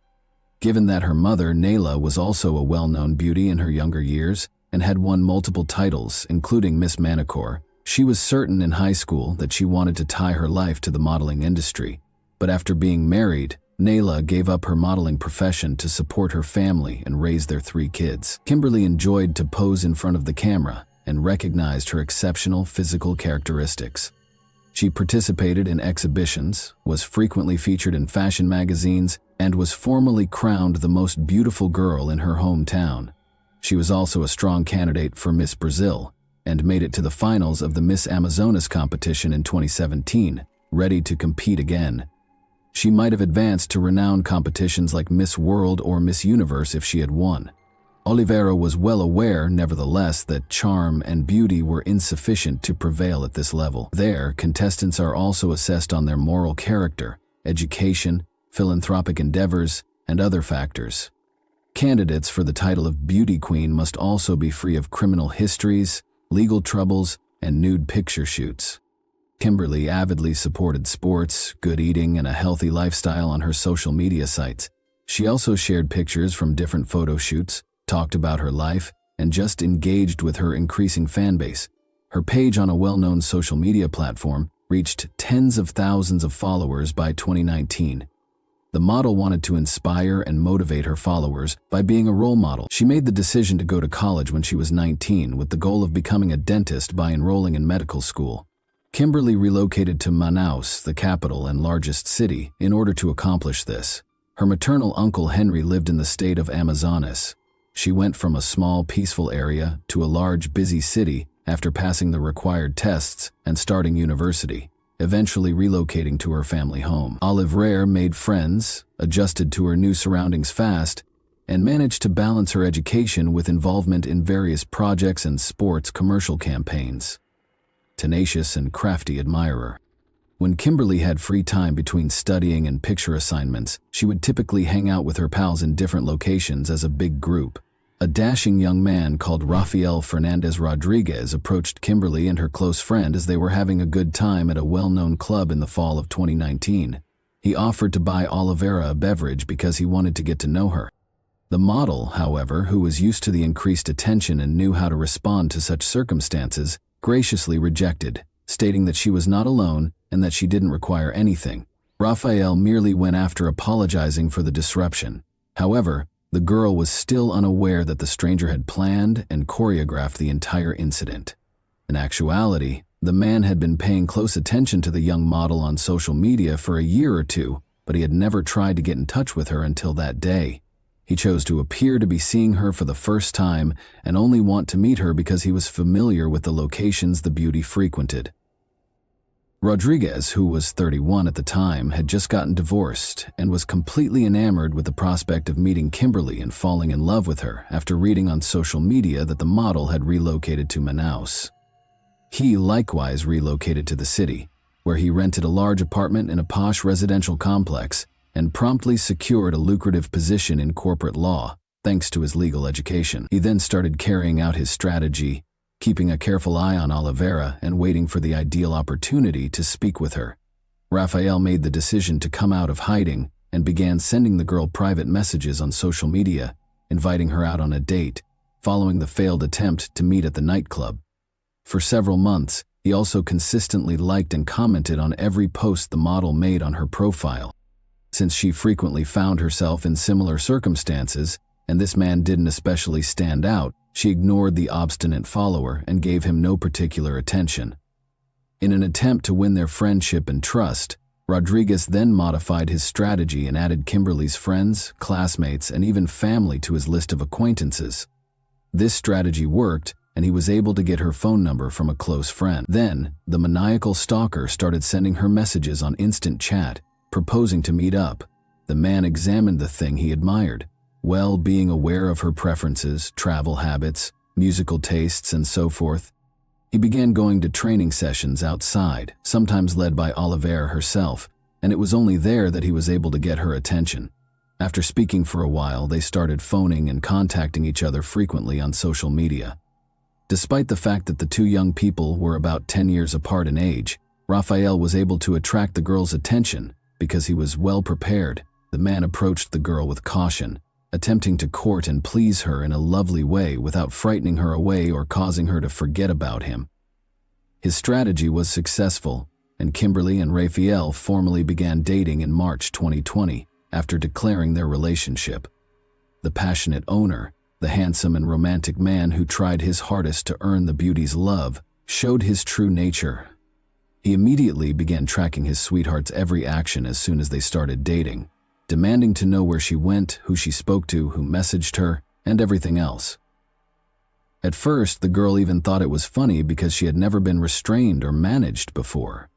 Given that her mother, Nayla, was also a well-known beauty in her younger years and had won multiple titles, including Miss Manicure, she was certain in high school that she wanted to tie her life to the modeling industry. But after being married, Nayla gave up her modeling profession to support her family and raise their 3 kids. Kimberly enjoyed to pose in front of the camera and recognized her exceptional physical characteristics. She participated in exhibitions, was frequently featured in fashion magazines, and was formally crowned the most beautiful girl in her hometown. She was also a strong candidate for Miss Brazil and made it to the finals of the Miss Amazonas competition in 2017, ready to compete again. She might have advanced to renowned competitions like Miss World or Miss Universe if she had won. Oliveira was well aware, nevertheless, that charm and beauty were insufficient to prevail at this level. There, contestants are also assessed on their moral character, education, philanthropic endeavors, and other factors. Candidates for the title of Beauty Queen must also be free of criminal histories, legal troubles, and nude picture shoots. Kimberly avidly supported sports, good eating, and a healthy lifestyle on her social media sites. She also shared pictures from different photo shoots, talked about her life, and just engaged with her increasing fan base. Her page on a well-known social media platform reached tens of thousands of followers by 2019. The model wanted to inspire and motivate her followers by being a role model. She made the decision to go to college when she was 19 with the goal of becoming a dentist by enrolling in medical school. Kimberly relocated to Manaus, the capital and largest city, in order to accomplish this. Her maternal uncle Henry lived in the state of Amazonas. She went from a small, peaceful area to a large, busy city after passing the required tests and starting university, eventually relocating to her family home. Oliveira made friends, adjusted to her new surroundings fast, and managed to balance her education with involvement in various projects and sports commercial campaigns. Tenacious and crafty admirer. When Kimberly had free time between studying and picture assignments, she would typically hang out with her pals in different locations as a big group. A dashing young man called Rafael Fernandez Rodriguez approached Kimberly and her close friend as they were having a good time at a well-known club in the fall of 2019. He offered to buy Oliveira a beverage because he wanted to get to know her. The model, however, who was used to the increased attention and knew how to respond to such circumstances, graciously rejected, stating that she was not alone and that she didn't require anything. Rafael merely went after apologizing for the disruption. However, the girl was still unaware that the stranger had planned and choreographed the entire incident. In actuality, the man had been paying close attention to the young model on social media for a year or two but he had never tried to get in touch with her until that day. He chose to appear to be seeing her for the first time and only want to meet her because he was familiar with the locations the beauty frequented. Rodriguez, who was 31 at the time, had just gotten divorced and was completely enamored with the prospect of meeting Kimberly and falling in love with her after reading on social media that the model had relocated to Manaus. He likewise relocated to the city, where he rented a large apartment in a posh residential complex and promptly secured a lucrative position in corporate law, thanks to his legal education. He then started carrying out his strategy, keeping a careful eye on Oliveira and waiting for the ideal opportunity to speak with her. Rafael made the decision to come out of hiding and began sending the girl private messages on social media, inviting her out on a date, following the failed attempt to meet at the nightclub. For several months, he also consistently liked and commented on every post the model made on her profile. Since she frequently found herself in similar circumstances, and this man didn't especially stand out, she ignored the obstinate follower and gave him no particular attention. In an attempt to win their friendship and trust, Rodriguez then modified his strategy and added Kimberly's friends, classmates, and even family to his list of acquaintances. This strategy worked, and he was able to get her phone number from a close friend. Then, the maniacal stalker started sending her messages on instant chat, proposing to meet up. The man examined the thing he admired, well, being aware of her preferences, travel habits, musical tastes, and so forth. He began going to training sessions outside, sometimes led by Oliveira herself, and it was only there that he was able to get her attention. After speaking for a while, they started phoning and contacting each other frequently on social media. Despite the fact that the two young people were about 10 years apart in age, Rafael was able to attract the girl's attention because he was well prepared. The man approached the girl with caution, attempting to court and please her in a lovely way without frightening her away or causing her to forget about him. His strategy was successful, and Kimberly and Rafael formally began dating in March 2020 after declaring their relationship. The passionate owner, the handsome and romantic man who tried his hardest to earn the beauty's love, showed his true nature. He immediately began tracking his sweetheart's every action as soon as they started dating, demanding to know where she went, who she spoke to, who messaged her, and everything else. At first, the girl even thought it was funny because she had never been restrained or managed before.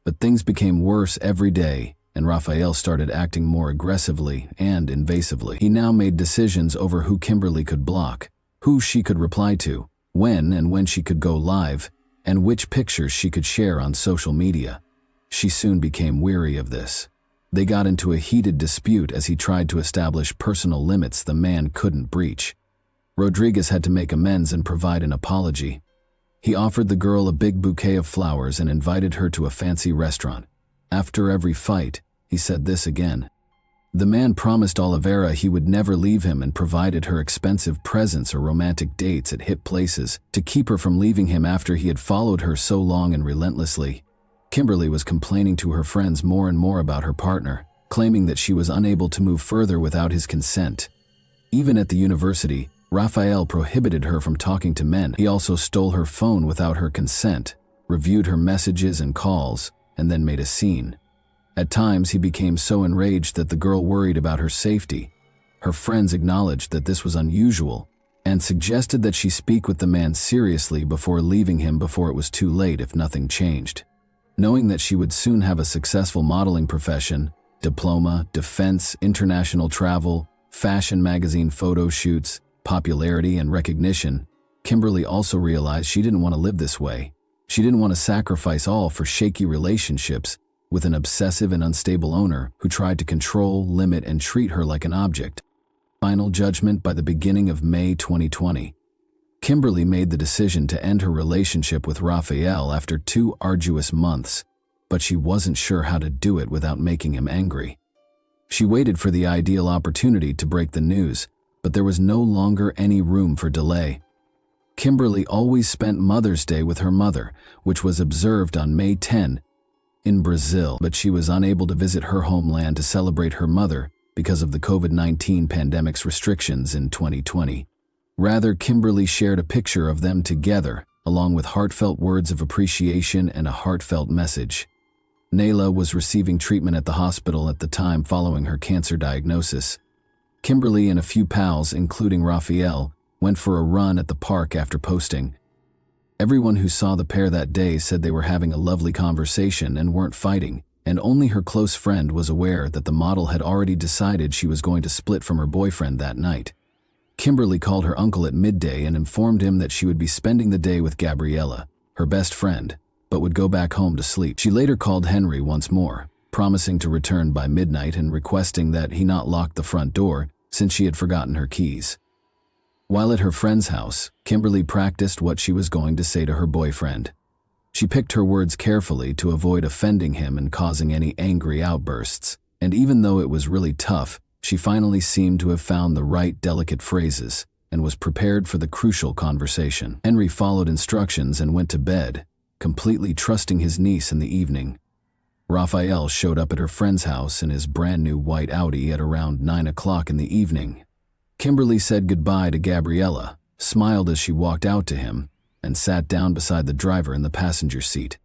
But things became worse every day, and Rafael started acting more aggressively and invasively. He now made decisions over who Kimberly could block, who she could reply to, when she could go live, and which pictures she could share on social media. She soon became weary of this. They got into a heated dispute as he tried to establish personal limits the man couldn't breach. Rodriguez had to make amends and provide an apology. He offered the girl a big bouquet of flowers and invited her to a fancy restaurant. After every fight, he said this again. The man promised Oliveira he would never leave him and provided her expensive presents or romantic dates at hip places to keep her from leaving him after he had followed her so long and relentlessly. Kimberly was complaining to her friends more and more about her partner, claiming that she was unable to move further without his consent. Even at the university, Rafael prohibited her from talking to men. He also stole her phone without her consent, reviewed her messages and calls, and then made a scene. At times, he became so enraged that the girl worried about her safety. Her friends acknowledged that this was unusual and suggested that she speak with the man seriously before leaving him before it was too late if nothing changed. Knowing that she would soon have a successful modeling profession, diploma, defense, international travel, fashion magazine photo shoots, popularity, and recognition, Kimberly also realized she didn't want to live this way. She didn't want to sacrifice all for shaky relationships with an obsessive and unstable owner who tried to control, limit, and treat her like an object. Final judgment by the beginning of May 2020. Kimberly made the decision to end her relationship with Rafael after 2 arduous months, but she wasn't sure how to do it without making him angry. She waited for the ideal opportunity to break the news, but there was no longer any room for delay. Kimberly always spent Mother's Day with her mother, which was observed on May 10 in Brazil, but she was unable to visit her homeland to celebrate her mother because of the COVID-19 pandemic's restrictions in 2020. Rather, Kimberly shared a picture of them together, along with heartfelt words of appreciation and a heartfelt message. Nayla was receiving treatment at the hospital at the time following her cancer diagnosis. Kimberly and a few pals, including Raphael, went for a run at the park after posting. Everyone who saw the pair that day said they were having a lovely conversation and weren't fighting, and only her close friend was aware that the model had already decided she was going to split from her boyfriend that night. Kimberly called her uncle at midday and informed him that she would be spending the day with Gabriella, her best friend, but would go back home to sleep. She later called Henry once more, promising to return by midnight and requesting that he not lock the front door since she had forgotten her keys. While at her friend's house, Kimberly practiced what she was going to say to her boyfriend. She picked her words carefully to avoid offending him and causing any angry outbursts, and even though it was really tough, she finally seemed to have found the right delicate phrases and was prepared for the crucial conversation. Henry followed instructions and went to bed, completely trusting his niece in the evening. Raphael showed up at her friend's house in his brand new white Audi at around 9 o'clock in the evening. Kimberly said goodbye to Gabriella, smiled as she walked out to him, and sat down beside the driver in the passenger seat.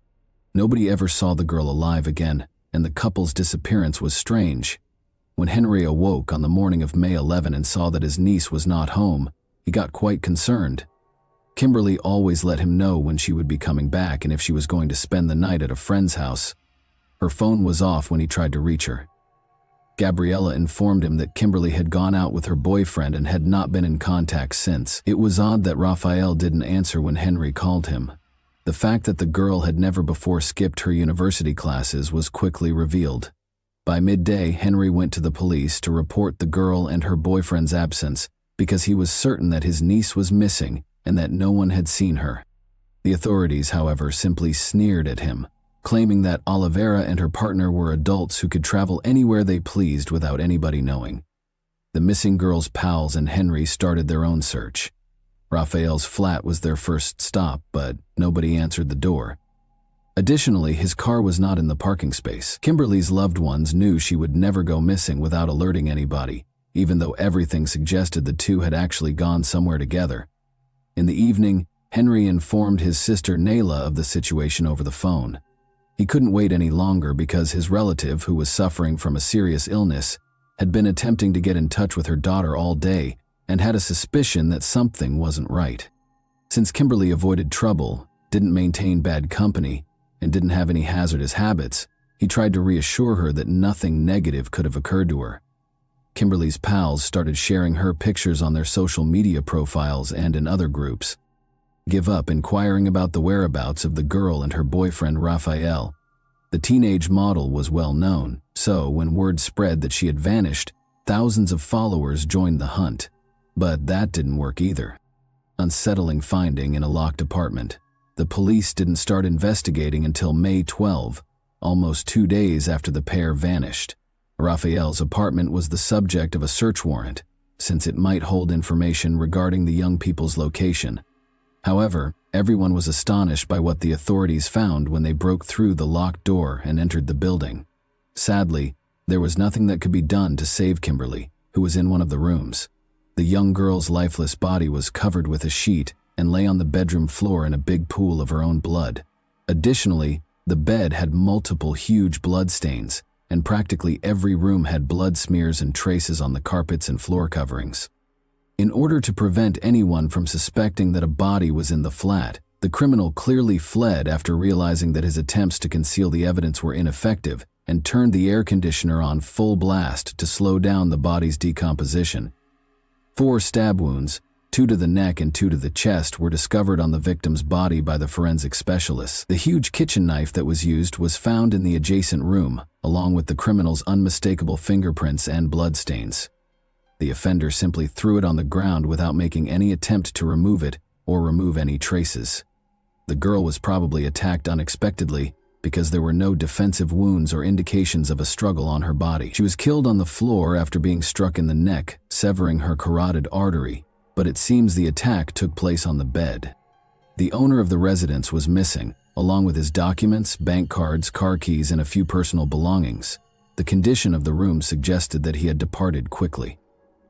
Nobody ever saw the girl alive again, and the couple's disappearance was strange. When Henry awoke on the morning of May 11 and saw that his niece was not home, he got quite concerned. Kimberly always let him know when she would be coming back and if she was going to spend the night at a friend's house. Her phone was off when he tried to reach her. Gabriella informed him that Kimberly had gone out with her boyfriend and had not been in contact since. It was odd that Raphael didn't answer when Henry called him. The fact that the girl had never before skipped her university classes was quickly revealed. By midday, Henry went to the police to report the girl and her boyfriend's absence because he was certain that his niece was missing and that no one had seen her. The authorities, however, simply sneered at him, claiming that Olivera and her partner were adults who could travel anywhere they pleased without anybody knowing. The missing girl's pals and Henry started their own search. Raphael's flat was their first stop, but nobody answered the door. Additionally, his car was not in the parking space. Kimberly's loved ones knew she would never go missing without alerting anybody, even though everything suggested the two had actually gone somewhere together. In the evening, Henry informed his sister Nayla of the situation over the phone. He couldn't wait any longer because his relative, who was suffering from a serious illness, had been attempting to get in touch with her daughter all day and had a suspicion that something wasn't right. Since Kimberly avoided trouble, didn't maintain bad company, and didn't have any hazardous habits, he tried to reassure her that nothing negative could have occurred to her. Kimberly's pals started sharing her pictures on their social media profiles and in other groups. Give up inquiring about the whereabouts of the girl and her boyfriend Raphael. The teenage model was well known, so when word spread that she had vanished, thousands of followers joined the hunt. But that didn't work either. Unsettling finding in a locked apartment. The police didn't start investigating until May 12, almost 2 days after the pair vanished. Raphael's apartment was the subject of a search warrant, since it might hold information regarding the young people's location. However, everyone was astonished by what the authorities found when they broke through the locked door and entered the building. Sadly, there was nothing that could be done to save Kimberly, who was in one of the rooms. The young girl's lifeless body was covered with a sheet and lay on the bedroom floor in a big pool of her own blood. Additionally, the bed had multiple huge blood stains, and practically every room had blood smears and traces on the carpets and floor coverings. In order to prevent anyone from suspecting that a body was in the flat, the criminal clearly fled after realizing that his attempts to conceal the evidence were ineffective and turned the air conditioner on full blast to slow down the body's decomposition. 4 stab wounds, 2 to the neck and 2 to the chest, were discovered on the victim's body by the forensic specialists. The huge kitchen knife that was used was found in the adjacent room, along with the criminal's unmistakable fingerprints and bloodstains. The offender simply threw it on the ground without making any attempt to remove it or remove any traces. The girl was probably attacked unexpectedly because there were no defensive wounds or indications of a struggle on her body. She was killed on the floor after being struck in the neck, severing her carotid artery, but it seems the attack took place on the bed. The owner of the residence was missing, along with his documents, bank cards, car keys, and a few personal belongings. The condition of the room suggested that he had departed quickly.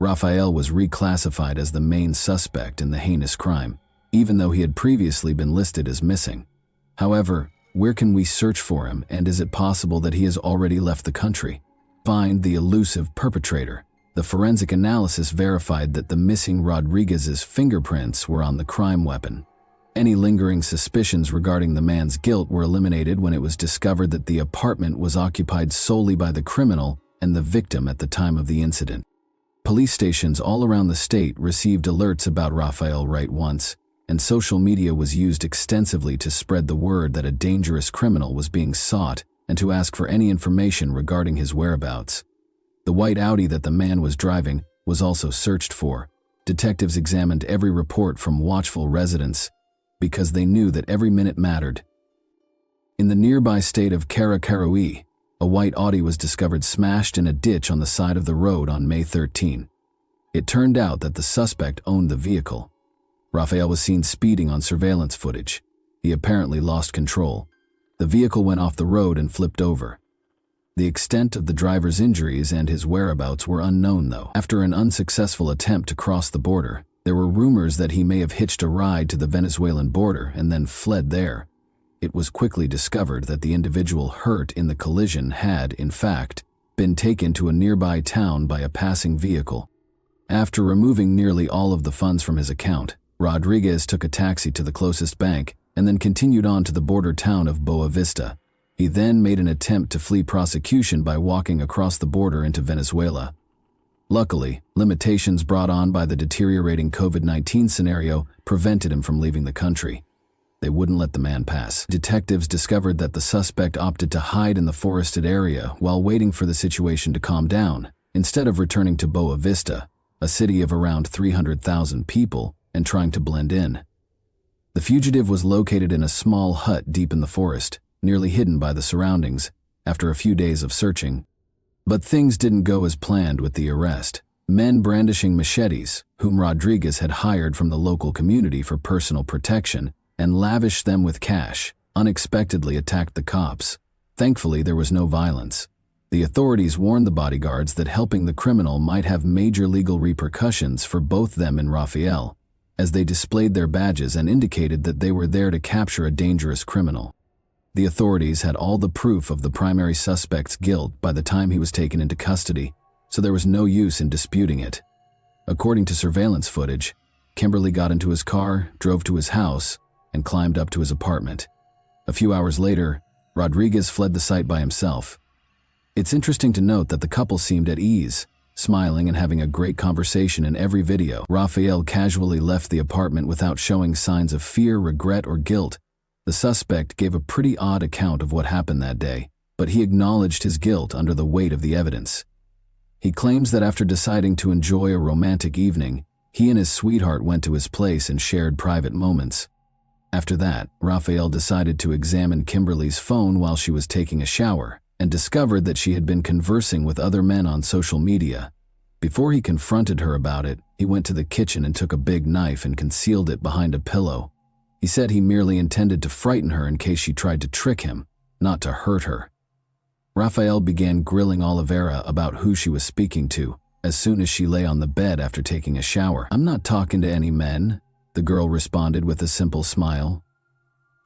Raphael was reclassified as the main suspect in the heinous crime, even though he had previously been listed as missing. However, Where can we search for him, and is it possible that he has already left the country? Find the elusive perpetrator. The forensic analysis verified that the missing Rodriguez's fingerprints were on the crime weapon. Any lingering suspicions regarding the man's guilt were eliminated when it was discovered that the apartment was occupied solely by the criminal and the victim at the time of the incident. Police stations all around the state received alerts about Rafael Wright once, and social media was used extensively to spread the word that a dangerous criminal was being sought and to ask for any information regarding his whereabouts. The white Audi that the man was driving was also searched for. Detectives examined every report from watchful residents because they knew that every minute mattered. In the nearby state of Caracaroí, a white Audi was discovered smashed in a ditch on the side of the road on May 13. It turned out that the suspect owned the vehicle. Rafael was seen speeding on surveillance footage. He apparently lost control. The vehicle went off the road and flipped over. The extent of the driver's injuries and his whereabouts were unknown, though. After an unsuccessful attempt to cross the border, there were rumors that he may have hitched a ride to the Venezuelan border and then fled there. It was quickly discovered that the individual hurt in the collision had, in fact, been taken to a nearby town by a passing vehicle. After removing nearly all of the funds from his account, Rodriguez took a taxi to the closest bank and then continued on to the border town of Boa Vista. He then made an attempt to flee prosecution by walking across the border into Venezuela. Luckily, limitations brought on by the deteriorating COVID-19 scenario prevented him from leaving the country. They wouldn't let the man pass. Detectives discovered that the suspect opted to hide in the forested area while waiting for the situation to calm down, instead of returning to Boa Vista, a city of around 300,000 people, and trying to blend in. The fugitive was located in a small hut deep in the forest, nearly hidden by the surroundings, after a few days of searching. But things didn't go as planned with the arrest. Men brandishing machetes, whom Rodriguez had hired from the local community for personal protection and lavished them with cash, unexpectedly attacked the cops. Thankfully, there was no violence. The authorities warned the bodyguards that helping the criminal might have major legal repercussions for both them and Rafael, as they displayed their badges and indicated that they were there to capture a dangerous criminal. The authorities had all the proof of the primary suspect's guilt by the time he was taken into custody, so there was no use in disputing it. According to surveillance footage, Kimberly got into his car, drove to his house, and climbed up to his apartment. A few hours later, Rodriguez fled the site by himself. It's interesting to note that the couple seemed at ease, smiling and having a great conversation in every video. Rafael casually left the apartment without showing signs of fear, regret, or guilt. The suspect gave a pretty odd account of what happened that day, but he acknowledged his guilt under the weight of the evidence. He claims that after deciding to enjoy a romantic evening, he and his sweetheart went to his place and shared private moments. After that, Rafael decided to examine Kimberly's phone while she was taking a shower, and discovered that she had been conversing with other men on social media. Before he confronted her about it, he went to the kitchen and took a big knife and concealed it behind a pillow. He said he merely intended to frighten her in case she tried to trick him, not to hurt her. Rafael began grilling Olivera about who she was speaking to as soon as she lay on the bed after taking a shower. "I'm not talking to any men," the girl responded with a simple smile.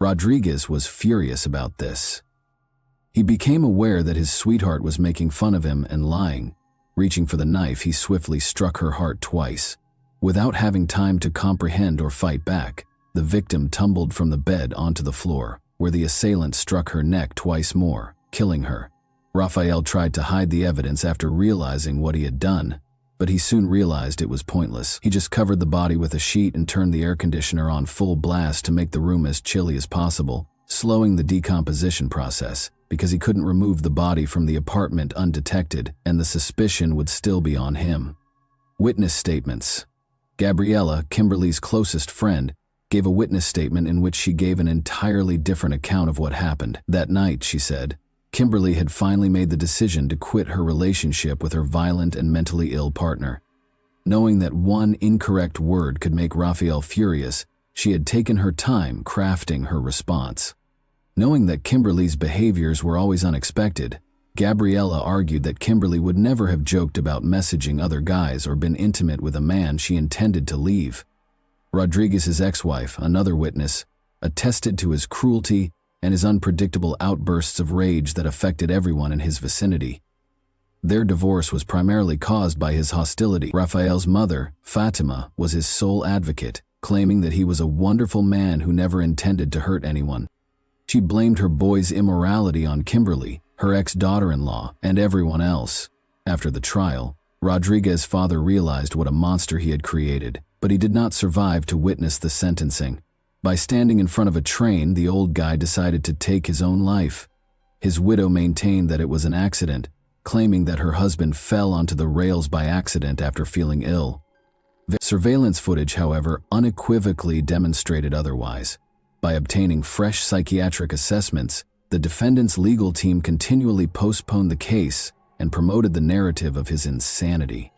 Rodriguez was furious about this. He became aware that his sweetheart was making fun of him and lying. Reaching for the knife, he swiftly struck her heart twice. Without having time to comprehend or fight back, the victim tumbled from the bed onto the floor, where the assailant struck her neck twice more, killing her. Rafael tried to hide the evidence after realizing what he had done, but he soon realized it was pointless. He just covered the body with a sheet and turned the air conditioner on full blast to make the room as chilly as possible, slowing the decomposition process, because he couldn't remove the body from the apartment undetected and the suspicion would still be on him. Witness statements. Gabriella, Kimberly's closest friend, gave a witness statement in which she gave an entirely different account of what happened. That night, she said, Kimberly had finally made the decision to quit her relationship with her violent and mentally ill partner. Knowing that one incorrect word could make Rafael furious, she had taken her time crafting her response. Knowing that Kimberly's behaviors were always unexpected, Gabriella argued that Kimberly would never have joked about messaging other guys or been intimate with a man she intended to leave. Rodriguez's ex-wife, another witness, attested to his cruelty and his unpredictable outbursts of rage that affected everyone in his vicinity. Their divorce was primarily caused by his hostility. Raphael's mother, Fatima, was his sole advocate, claiming that he was a wonderful man who never intended to hurt anyone. She blamed her boy's immorality on Kimberly, her ex-daughter-in-law, and everyone else. After the trial, Rodriguez's father realized what a monster he had created, but he did not survive to witness the sentencing. By standing in front of a train, the old guy decided to take his own life. His widow maintained that it was an accident, claiming that her husband fell onto the rails by accident after feeling ill. The surveillance footage, however, unequivocally demonstrated otherwise. By obtaining fresh psychiatric assessments, the defendant's legal team continually postponed the case and promoted the narrative of his insanity.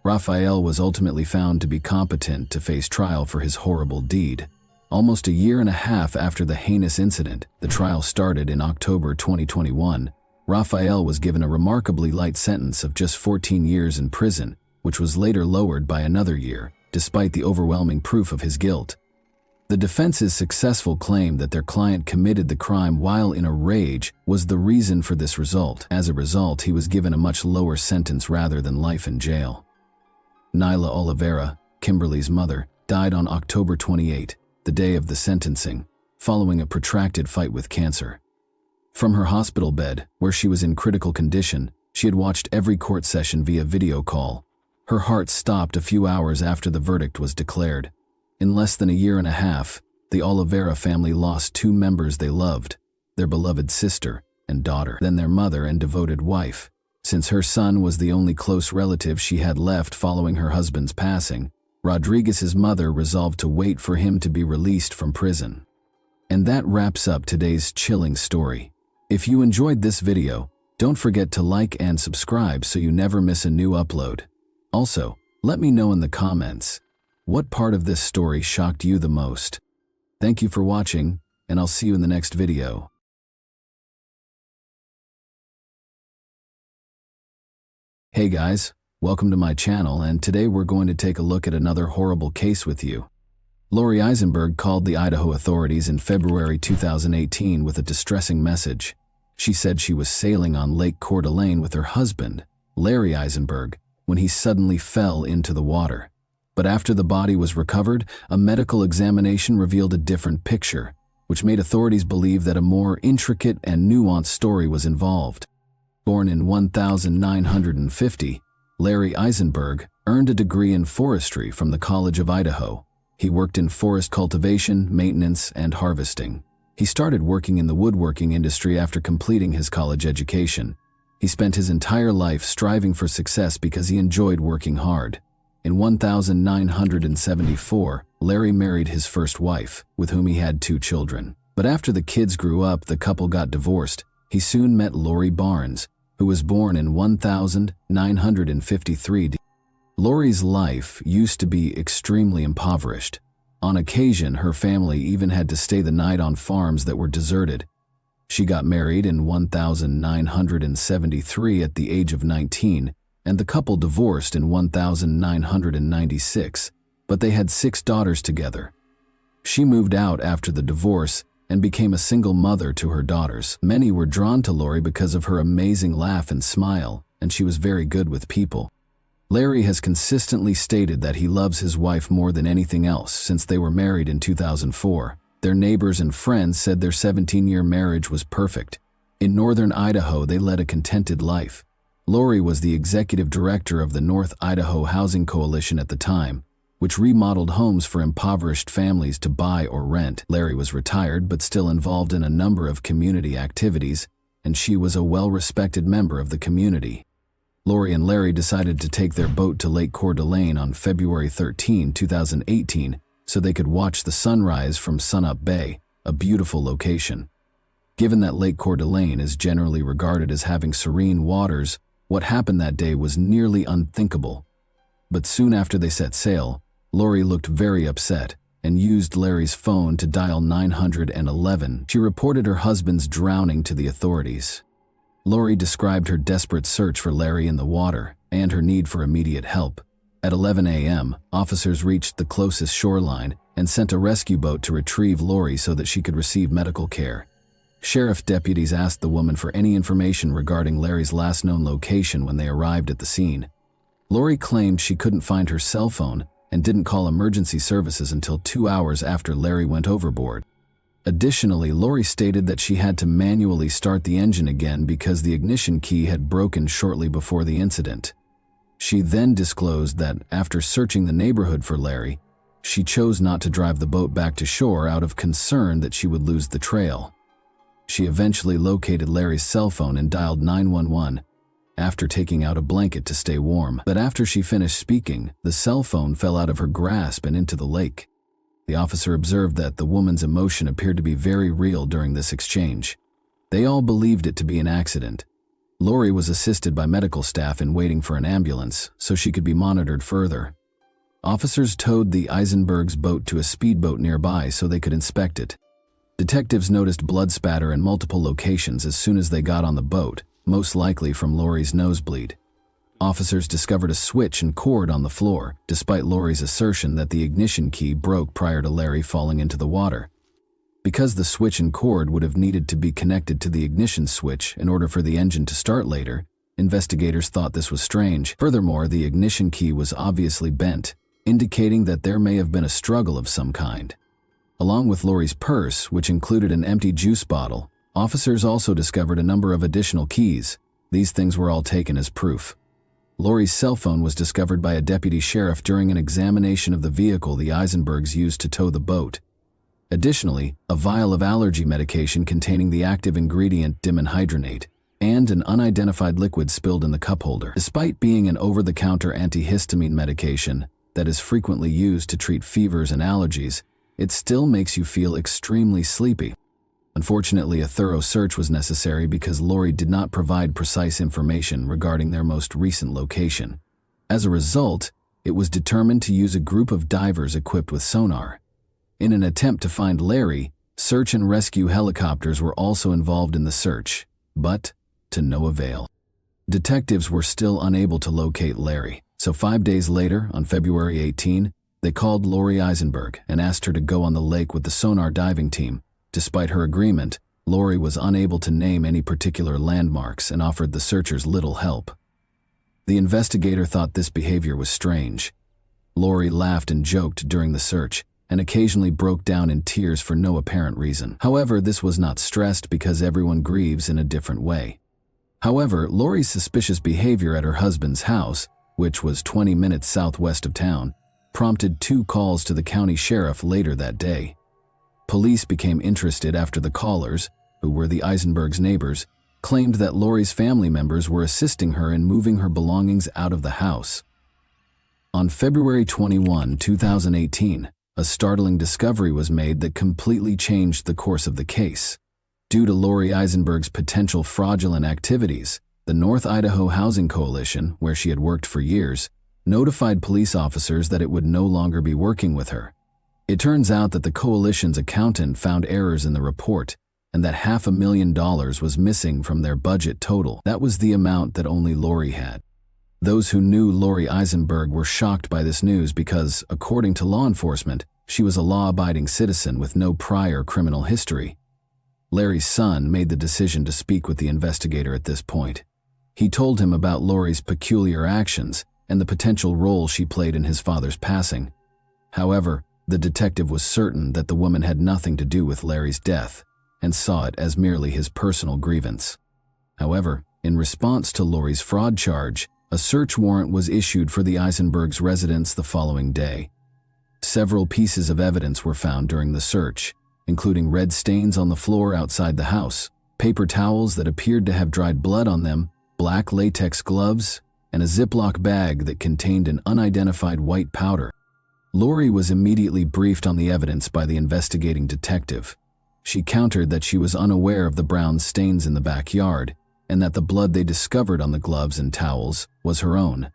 Raphael was ultimately found to be competent to face trial for his horrible deed. Almost a year and a half after the heinous incident, the trial started in October 2021. Raphael was given a remarkably light sentence of just 14 years in prison, which was later lowered by another year, despite the overwhelming proof of his guilt. The defense's successful claim that their client committed the crime while in a rage was the reason for this result. As a result, he was given a much lower sentence rather than life in jail. Nyla Oliveira, Kimberly's mother, died on October 28, the day of the sentencing, following a protracted fight with cancer. From her hospital bed, where she was in critical condition, she had watched every court session via video call. Her heart stopped a few hours after the verdict was declared. In less than a year and a half, the Oliveira family lost two members they loved, their beloved sister and daughter, then their mother and devoted wife. Since her son was the only close relative she had left following her husband's passing, Rodriguez's mother resolved to wait for him to be released from prison. And that wraps up today's chilling story. If you enjoyed this video, don't forget to like and subscribe so you never miss a new upload. Also, let me know in the comments, what part of this story shocked you the most? Thank you for watching, and I'll see you in the next video. Hey guys, welcome to my channel, and today we're going to take a look at another horrible case with you. Lori Eisenberg called the Idaho authorities in February 2018 with a distressing message. She said she was sailing on Lake Coeur d'Alene with her husband, Larry Eisenberg, when he suddenly fell into the water. But after the body was recovered, a medical examination revealed a different picture, which made authorities believe that a more intricate and nuanced story was involved. Born in 1950, Larry Eisenberg earned a degree in forestry from the College of Idaho. He worked in forest cultivation, maintenance, and harvesting. He started working in the woodworking industry after completing his college education. He spent his entire life striving for success because he enjoyed working hard. In 1974, Larry married his first wife, with whom he had 2 children. But after the kids grew up, the couple got divorced. He soon met Lori Barnes, who was born in 1953. Lori's life used to be extremely impoverished. On occasion, her family even had to stay the night on farms that were deserted. She got married in 1973 at the age of 19, and the couple divorced in 1996, but they had 6 daughters together. She moved out after the divorce and became a single mother to her daughters. Many were drawn to Lori because of her amazing laugh and smile, and she was very good with people. Larry has consistently stated that he loves his wife more than anything else since they were married in 2004. Their neighbors and friends said their 17-year marriage was perfect. In northern Idaho, they led a contented life. Lori was the executive director of the North Idaho Housing Coalition at the time, which remodeled homes for impoverished families to buy or rent. Larry was retired but still involved in a number of community activities, and she was a well-respected member of the community. Lori and Larry decided to take their boat to Lake Coeur d'Alene on February 13, 2018, so they could watch the sunrise from Sunup Bay, a beautiful location. Given that Lake Coeur d'Alene is generally regarded as having serene waters, what happened that day was nearly unthinkable. But soon after they set sail, Lori looked very upset and used Larry's phone to dial 911. She reported her husband's drowning to the authorities. Lori described her desperate search for Larry in the water and her need for immediate help. At 11 a.m., officers reached the closest shoreline and sent a rescue boat to retrieve Lori so that she could receive medical care. Sheriff deputies asked the woman for any information regarding Larry's last known location when they arrived at the scene. Lori claimed she couldn't find her cell phone and didn't call emergency services until 2 hours after Larry went overboard. Additionally, Lori stated that she had to manually start the engine again because the ignition key had broken shortly before the incident. She then disclosed that after searching the neighborhood for Larry, she chose not to drive the boat back to shore out of concern that she would lose the trail. She eventually located Larry's cell phone and dialed 911 after taking out a blanket to stay warm. But after she finished speaking, the cell phone fell out of her grasp and into the lake. The officer observed that the woman's emotion appeared to be very real during this exchange. They all believed it to be an accident. Lori was assisted by medical staff in waiting for an ambulance so she could be monitored further. Officers towed the Eisenbergs' boat to a speedboat nearby so they could inspect it. Detectives noticed blood spatter in multiple locations as soon as they got on the boat, most likely from Lori's nosebleed. Officers discovered a switch and cord on the floor, despite Lori's assertion that the ignition key broke prior to Larry falling into the water. Because the switch and cord would have needed to be connected to the ignition switch in order for the engine to start later, investigators thought this was strange. Furthermore, the ignition key was obviously bent, indicating that there may have been a struggle of some kind. Along with Lori's purse, which included an empty juice bottle, officers also discovered a number of additional keys. These things were all taken as proof. Lori's cell phone was discovered by a deputy sheriff during an examination of the vehicle the Eisenbergs used to tow the boat. Additionally, a vial of allergy medication containing the active ingredient dimenhydrinate and an unidentified liquid spilled in the cup holder. Despite being an over-the-counter antihistamine medication that is frequently used to treat fevers and allergies, it still makes you feel extremely sleepy. Unfortunately, a thorough search was necessary because Lori did not provide precise information regarding their most recent location. As a result, it was determined to use a group of divers equipped with sonar. In an attempt to find Larry, search and rescue helicopters were also involved in the search, but to no avail. Detectives were still unable to locate Larry, so 5 days later, on February 18, they called Lori Eisenberg and asked her to go on the lake with the sonar diving team. Despite her agreement, Lori was unable to name any particular landmarks and offered the searchers little help. The investigator thought this behavior was strange. Lori laughed and joked during the search and occasionally broke down in tears for no apparent reason. However, this was not stressed because everyone grieves in a different way. However, Lori's suspicious behavior at her husband's house, which was 20 minutes southwest of town, prompted 2 calls to the county sheriff later that day. Police became interested after the callers, who were the Eisenbergs' neighbors, claimed that Lori's family members were assisting her in moving her belongings out of the house. On February 21, 2018, a startling discovery was made that completely changed the course of the case. Due to Lori Eisenberg's potential fraudulent activities, the North Idaho Housing Coalition, where she had worked for years, notified police officers that it would no longer be working with her. It turns out that the coalition's accountant found errors in the report and that $500,000 was missing from their budget total. That was the amount that only Lori had. Those who knew Lori Eisenberg were shocked by this news because, according to law enforcement, she was a law-abiding citizen with no prior criminal history. Larry's son made the decision to speak with the investigator at this point. He told him about Lori's peculiar actions and the potential role she played in his father's passing. However, the detective was certain that the woman had nothing to do with Larry's death and saw it as merely his personal grievance. However, in response to Lori's fraud charge, a search warrant was issued for the Eisenbergs' residence the following day. Several pieces of evidence were found during the search, including red stains on the floor outside the house, paper towels that appeared to have dried blood on them, black latex gloves, and a Ziploc bag that contained an unidentified white powder. Lori was immediately briefed on the evidence by the investigating detective. She countered that she was unaware of the brown stains in the backyard and that the blood they discovered on the gloves and towels was her own.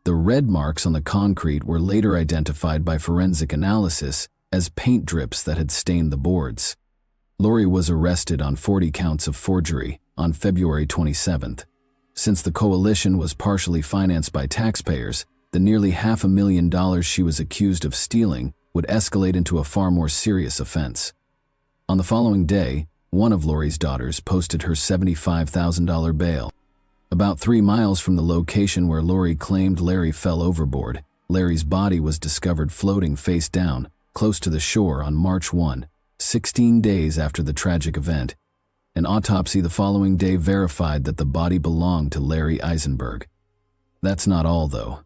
The red marks on the concrete were later identified by forensic analysis as paint drips that had stained the boards. Lori was arrested on 40 counts of forgery on February 27th. Since the coalition was partially financed by taxpayers, the nearly $500,000 she was accused of stealing would escalate into a far more serious offense. On the following day, One of Lori's daughters posted her $75,000 bail. About 3 miles from the location where Lori claimed Larry fell overboard, Larry's body was discovered floating face down, close to the shore on March 1, 16 days after the tragic event. An autopsy the following day verified that the body belonged to Larry Eisenberg. That's not all, though.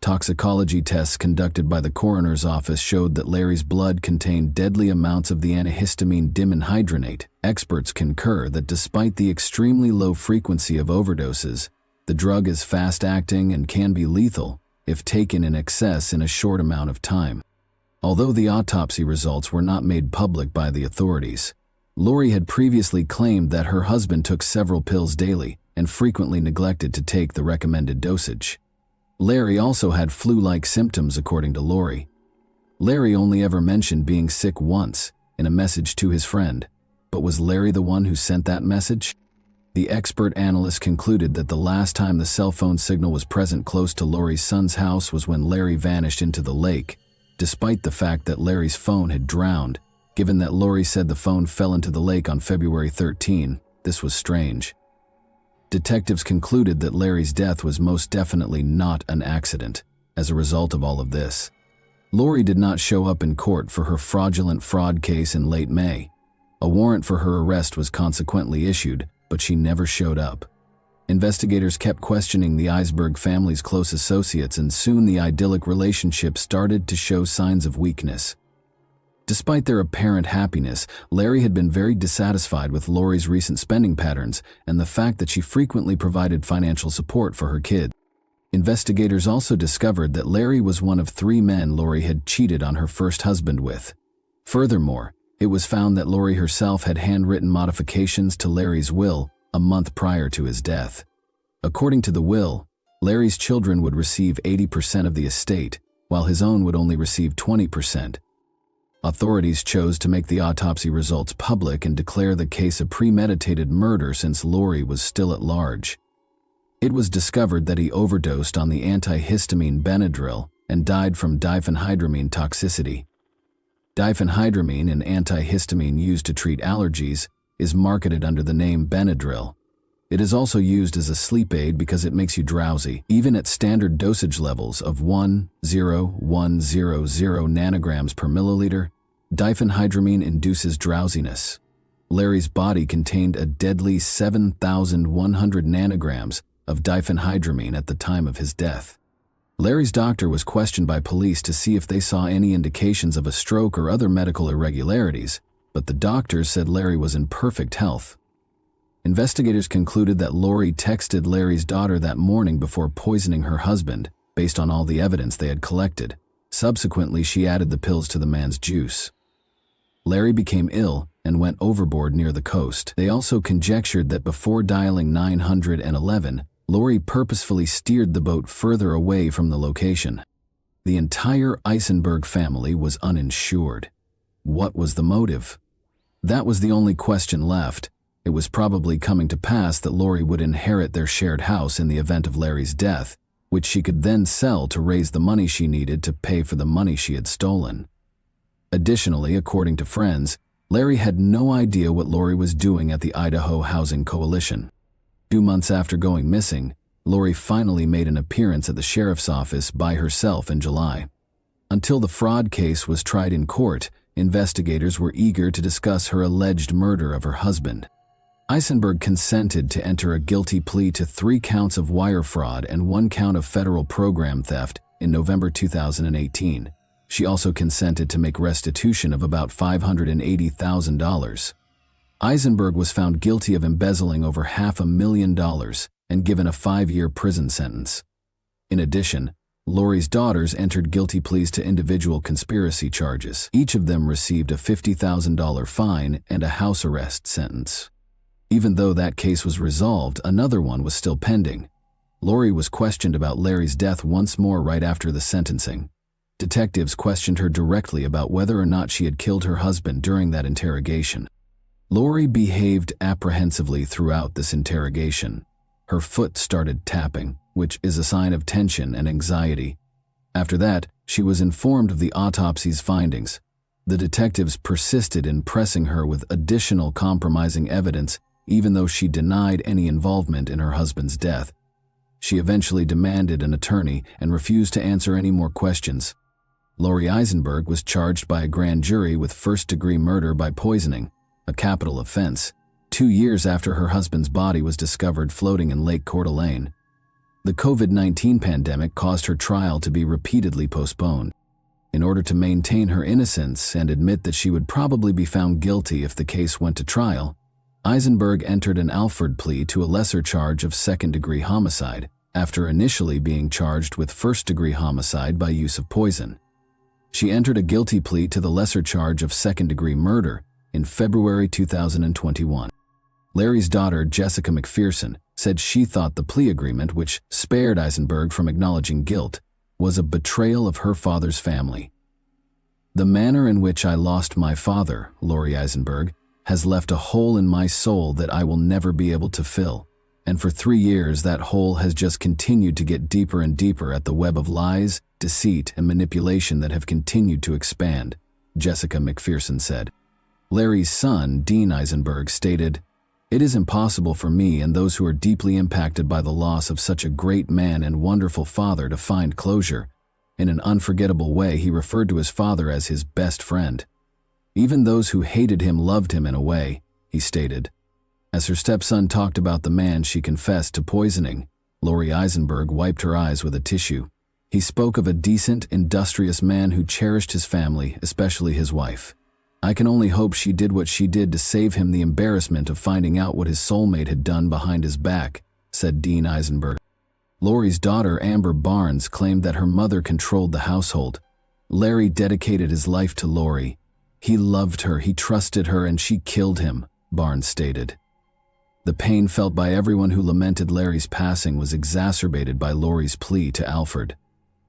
Toxicology tests conducted by the coroner's office showed that Larry's blood contained deadly amounts of the antihistamine dimenhydrinate. Experts concur that despite the extremely low frequency of overdoses, the drug is fast-acting and can be lethal if taken in excess in a short amount of time. Although the autopsy results were not made public by the authorities, Lori had previously claimed that her husband took several pills daily and frequently neglected to take the recommended dosage. Larry also had flu-like symptoms, according to Lori. Larry only ever mentioned being sick once, in a message to his friend. But was Larry the one who sent that message? The expert analyst concluded that the last time the cell phone signal was present close to Lori's son's house was when Larry vanished into the lake, despite the fact that Larry's phone had drowned. Given that Lori said the phone fell into the lake on February 13, this was strange. Detectives concluded that Larry's death was most definitely not an accident. As a result of all of this, Lori did not show up in court for her fraudulent fraud case in late May. A warrant for her arrest was consequently issued, but she never showed up. Investigators kept questioning the Eisenberg family's close associates, and soon the idyllic relationship started to show signs of weakness. Despite their apparent happiness, Larry had been very dissatisfied with Lori's recent spending patterns and the fact that she frequently provided financial support for her kids. Investigators also discovered that Larry was one of 3 men Lori had cheated on her first husband with. Furthermore, it was found that Lori herself had handwritten modifications to Larry's will a month prior to his death. According to the will, Larry's children would receive 80% of the estate, while his own would only receive 20%. Authorities chose to make the autopsy results public and declare the case a premeditated murder since Lori was still at large. It was discovered that he overdosed on the antihistamine Benadryl and died from diphenhydramine toxicity. Diphenhydramine, an antihistamine used to treat allergies, is marketed under the name Benadryl. It is also used as a sleep aid because it makes you drowsy. Even at standard dosage levels of 1,0,100 nanograms per milliliter, diphenhydramine induces drowsiness. Larry's body contained a deadly 7,100 nanograms of diphenhydramine at the time of his death. Larry's doctor was questioned by police to see if they saw any indications of a stroke or other medical irregularities, but the doctors said Larry was in perfect health. Investigators concluded that Lori texted Larry's daughter that morning before poisoning her husband, based on all the evidence they had collected. Subsequently, she added the pills to the man's juice. Larry became ill and went overboard near the coast. They also conjectured that before dialing 911, Lori purposefully steered the boat further away from the location. The entire Eisenberg family was uninsured. What was the motive? That was the only question left. It was probably coming to pass that Lori would inherit their shared house in the event of Larry's death, which she could then sell to raise the money she needed to pay for the money she had stolen. Additionally, according to friends, Larry had no idea what Lori was doing at the Idaho Housing Coalition. 2 months after going missing, Lori finally made an appearance at the sheriff's office by herself in July. Until the fraud case was tried in court, investigators were eager to discuss her alleged murder of her husband. Eisenberg consented to enter a guilty plea to 3 counts of wire fraud and 1 count of federal program theft in November 2018. She also consented to make restitution of about $580,000. Eisenberg was found guilty of embezzling over $500,000 and given a 5-year prison sentence. In addition, Lori's daughters entered guilty pleas to individual conspiracy charges. Each of them received a $50,000 fine and a house arrest sentence. Even though that case was resolved, another one was still pending. Lori was questioned about Larry's death once more right after the sentencing. Detectives questioned her directly about whether or not she had killed her husband during that interrogation. Lori behaved apprehensively throughout this interrogation. Her foot started tapping, which is a sign of tension and anxiety. After that, she was informed of the autopsy's findings. The detectives persisted in pressing her with additional compromising evidence, even though she denied any involvement in her husband's death. She eventually demanded an attorney and refused to answer any more questions. Lori Eisenberg was charged by a grand jury with first-degree murder by poisoning, a capital offense, 2 years after her husband's body was discovered floating in Lake Coeur d'Alene. The COVID-19 pandemic caused her trial to be repeatedly postponed. In order to maintain her innocence and admit that she would probably be found guilty if the case went to trial, Eisenberg entered an Alford plea to a lesser charge of second-degree homicide, after initially being charged with first-degree homicide by use of poison. She entered a guilty plea to the lesser charge of second-degree murder in February 2021. Larry's daughter, Jessica McPherson, said she thought the plea agreement, which spared Eisenberg from acknowledging guilt, was a betrayal of her father's family. "The manner in which I lost my father," Lori Eisenberg, "has left a hole in my soul that I will never be able to fill. And for 3 years that hole has just continued to get deeper and deeper at the web of lies, deceit, and manipulation that have continued to expand," Jessica McPherson said. Larry's son, Dean Eisenberg, stated, "It is impossible for me and those who are deeply impacted by the loss of such a great man and wonderful father to find closure." In an unforgettable way, he referred to his father as his best friend. "Even those who hated him loved him in a way," he stated. As her stepson talked about the man she confessed to poisoning, Lori Eisenberg wiped her eyes with a tissue. He spoke of a decent, industrious man who cherished his family, especially his wife. "I can only hope she did what she did to save him the embarrassment of finding out what his soulmate had done behind his back," said Dean Eisenberg. Lori's daughter, Amber Barnes, claimed that her mother controlled the household. "Larry dedicated his life to Lori. He loved her, he trusted her, and she killed him," Barnes stated. The pain felt by everyone who lamented Larry's passing was exacerbated by Lori's plea to Alford.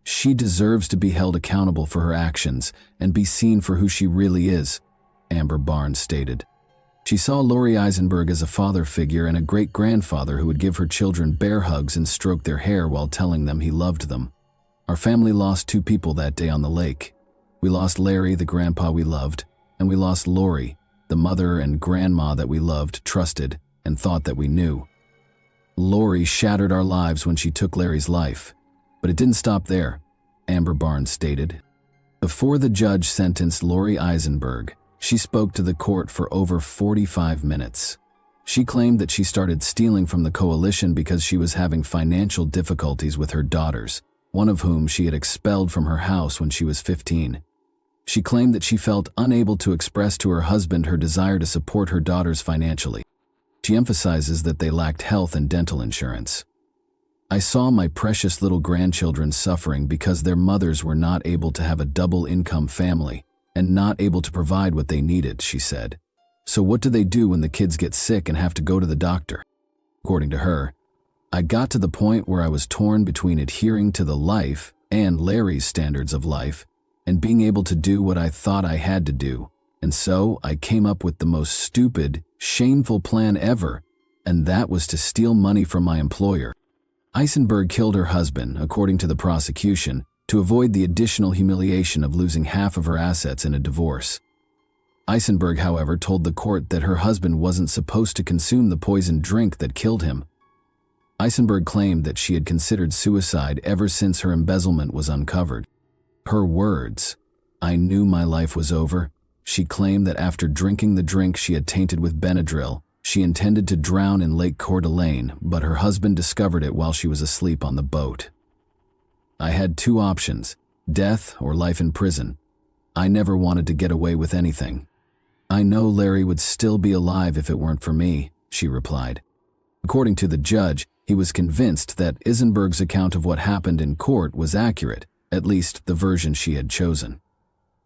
"She deserves to be held accountable for her actions and be seen for who she really is," Amber Barnes stated. She saw Lori Eisenberg as a father figure and a great-grandfather who would give her children bear hugs and stroke their hair while telling them he loved them. "Our family lost 2 people that day on the lake. We lost Larry, the grandpa we loved, and we lost Lori, the mother and grandma that we loved, trusted, and thought that we knew. Lori shattered our lives when she took Larry's life. But it didn't stop there," Amber Barnes stated. Before the judge sentenced Lori Eisenberg, she spoke to the court for over 45 minutes. She claimed that she started stealing from the coalition because she was having financial difficulties with her daughters, one of whom she had expelled from her house when she was 15. She claimed that she felt unable to express to her husband her desire to support her daughters financially. She emphasizes that they lacked health and dental insurance. "I saw my precious little grandchildren suffering because their mothers were not able to have a double-income family and not able to provide what they needed," she said. "So what do they do when the kids get sick and have to go to the doctor?" According to her, "I got to the point where I was torn between adhering to the life and Larry's standards of life and being able to do what I thought I had to do. And so I came up with the most stupid, shameful plan ever, and that was to steal money from my employer." Eisenberg killed her husband, according to the prosecution, to avoid the additional humiliation of losing half of her assets in a divorce. Eisenberg, however, told the court that her husband wasn't supposed to consume the poisoned drink that killed him. Eisenberg claimed that she had considered suicide ever since her embezzlement was uncovered. Her words, "I knew my life was over." She claimed that after drinking the drink she had tainted with Benadryl, she intended to drown in Lake Coeur d'Alene, but her husband discovered it while she was asleep on the boat. "I had 2 options, death or life in prison. I never wanted to get away with anything. I know Larry would still be alive if it weren't for me," she replied. According to the judge, he was convinced that Eisenberg's account of what happened in court was accurate, at least the version she had chosen.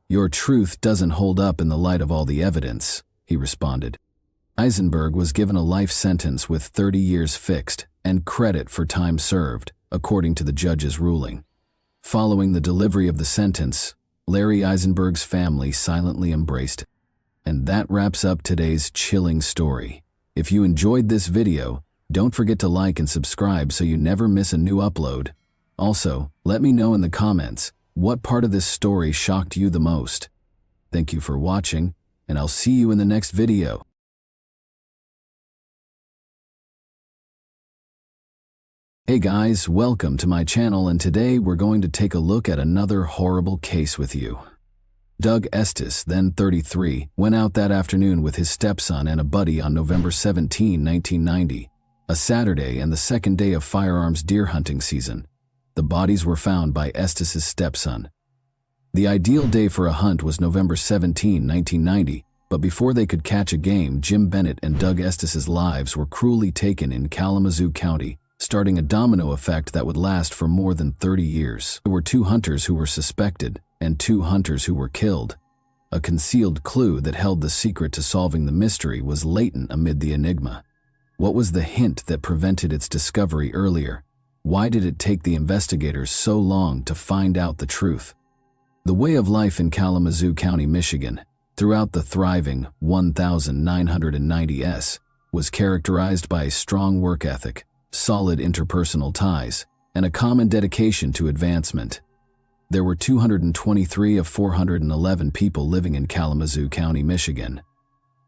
"Your truth doesn't hold up in the light of all the evidence," he responded. Eisenberg was given a life sentence with 30 years fixed and credit for time served, according to the judge's ruling. Following the delivery of the sentence, Larry Eisenberg's family silently embraced it. And that wraps up today's chilling story. If you enjoyed this video, don't forget to like and subscribe so you never miss a new upload. Also, let me know in the comments, what part of this story shocked you the most? Thank you for watching, and I'll see you in the next video. Hey guys, welcome to my channel, and today we're going to take a look at another horrible case with you. Doug Estes, then 33, went out that afternoon with his stepson and a buddy on November 17, 1990, a Saturday and the second day of firearms deer hunting season. The bodies were found by Estes' stepson. The ideal day for a hunt was November 17, 1990, but before they could catch a game, Jim Bennett and Doug Estes' lives were cruelly taken in Kalamazoo County, starting a domino effect that would last for more than 30 years. There were 2 hunters who were suspected and 2 hunters who were killed. A concealed clue that held the secret to solving the mystery was latent amid the enigma. What was the hint that prevented its discovery earlier? Why did it take the investigators so long to find out the truth? The way of life in Kalamazoo County, Michigan, throughout the thriving 1990s, was characterized by a strong work ethic, solid interpersonal ties, and a common dedication to advancement. There were 223 of 411 people living in Kalamazoo County, Michigan.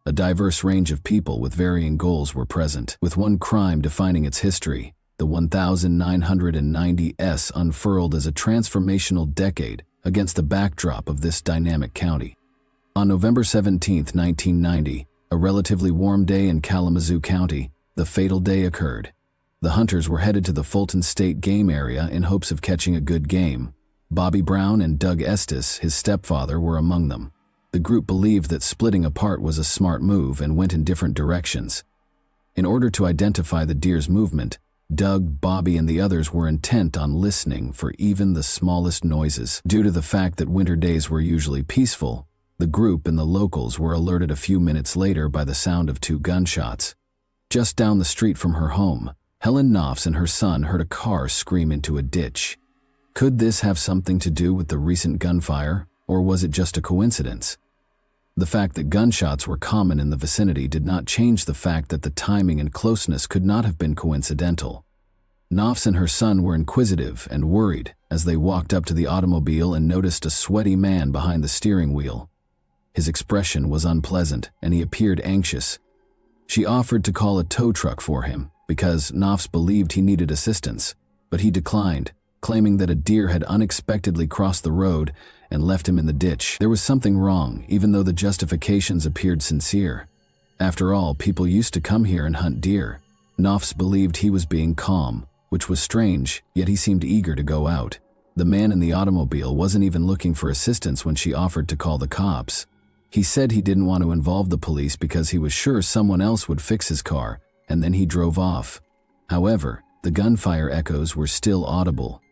A diverse range of people with varying goals were present, with one crime defining its history. The 1990s unfurled as a transformational decade against the backdrop of this dynamic county. On November 17, 1990, a relatively warm day in Kalamazoo County, the fatal day occurred. The hunters were headed to the Fulton State Game Area in hopes of catching a good game. Bobby Brown and Doug Estes, his stepfather, were among them. The group believed that splitting apart was a smart move and went in different directions. In order to identify the deer's movement, Doug, Bobby, and the others were intent on listening for even the smallest noises. Due to the fact that winter days were usually peaceful, the group and the locals were alerted a few minutes later by the sound of 2 gunshots. Just down the street from her home, Helen Knopfs and her son heard a car scream into a ditch. Could this have something to do with the recent gunfire, or was it just a coincidence? The fact that gunshots were common in the vicinity did not change the fact that the timing and closeness could not have been coincidental. Knopfs and her son were inquisitive and worried as they walked up to the automobile and noticed a sweaty man behind the steering wheel. His expression was unpleasant, and he appeared anxious. She offered to call a tow truck for him because Knopfs believed he needed assistance, but he declined, claiming that a deer had unexpectedly crossed the road and left him in the ditch. There was something wrong, even though the justifications appeared sincere. After all, people used to come here and hunt deer. Knopfs believed he was being calm, which was strange, yet he seemed eager to go out. The man in the automobile wasn't even looking for assistance when she offered to call the cops. He said he didn't want to involve the police because he was sure someone else would fix his car, and then he drove off. However, the gunfire echoes were still audible.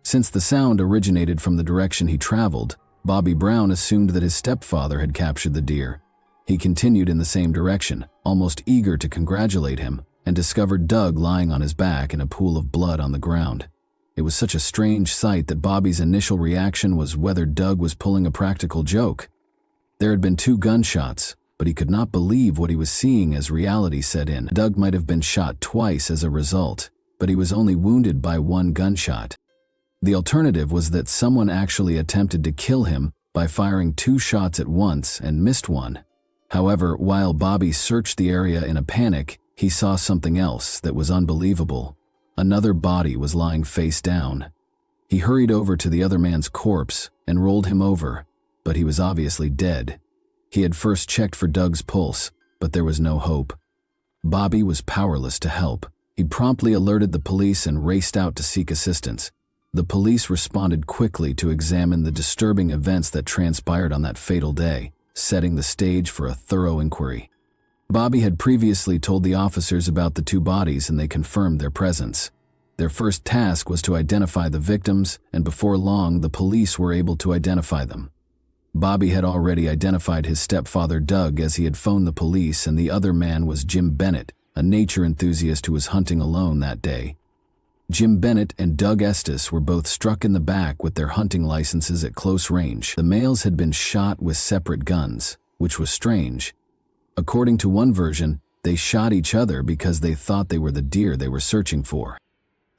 Since the sound originated from the direction he traveled, Bobby Brown assumed that his stepfather had captured the deer. He continued in the same direction, almost eager to congratulate him, and discovered Doug lying on his back in a pool of blood on the ground. It was such a strange sight that Bobby's initial reaction was whether Doug was pulling a practical joke. There had been 2 gunshots, but he could not believe what he was seeing as reality set in. Doug might have been shot twice as a result, but he was only wounded by 1 gunshot. The alternative was that someone actually attempted to kill him by firing 2 shots at once and missed one. However, while Bobby searched the area in a panic, he saw something else that was unbelievable. Another body was lying face down. He hurried over to the other man's corpse and rolled him over, but he was obviously dead. He had first checked for Doug's pulse, but there was no hope. Bobby was powerless to help. He promptly alerted the police and raced out to seek assistance. The police responded quickly to examine the disturbing events that transpired on that fatal day, setting the stage for a thorough inquiry. Bobby had previously told the officers about the 2 bodies, and they confirmed their presence. Their first task was to identify the victims, and before long, the police were able to identify them. Bobby had already identified his stepfather Doug as he had phoned the police, and the other man was Jim Bennett, a nature enthusiast who was hunting alone that day. Jim Bennett and Doug Estes were both struck in the back with their hunting licenses at close range. The males had been shot with separate guns, which was strange. According to one version, they shot each other because they thought they were the deer they were searching for.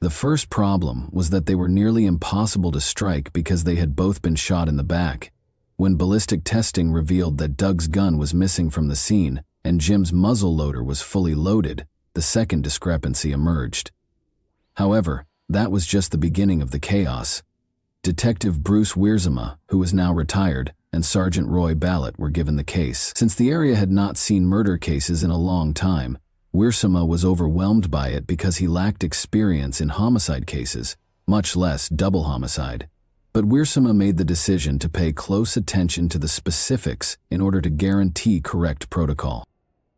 The first problem was that they were nearly impossible to strike because they had both been shot in the back. When ballistic testing revealed that Doug's gun was missing from the scene and Jim's muzzle loader was fully loaded, the second discrepancy emerged. However, that was just the beginning of the chaos. Detective Bruce Wiersema, who was now retired, and Sergeant Roy Ballett were given the case. Since the area had not seen murder cases in a long time, Wiersema was overwhelmed by it because he lacked experience in homicide cases, much less double homicide. But Wiersema made the decision to pay close attention to the specifics in order to guarantee correct protocol.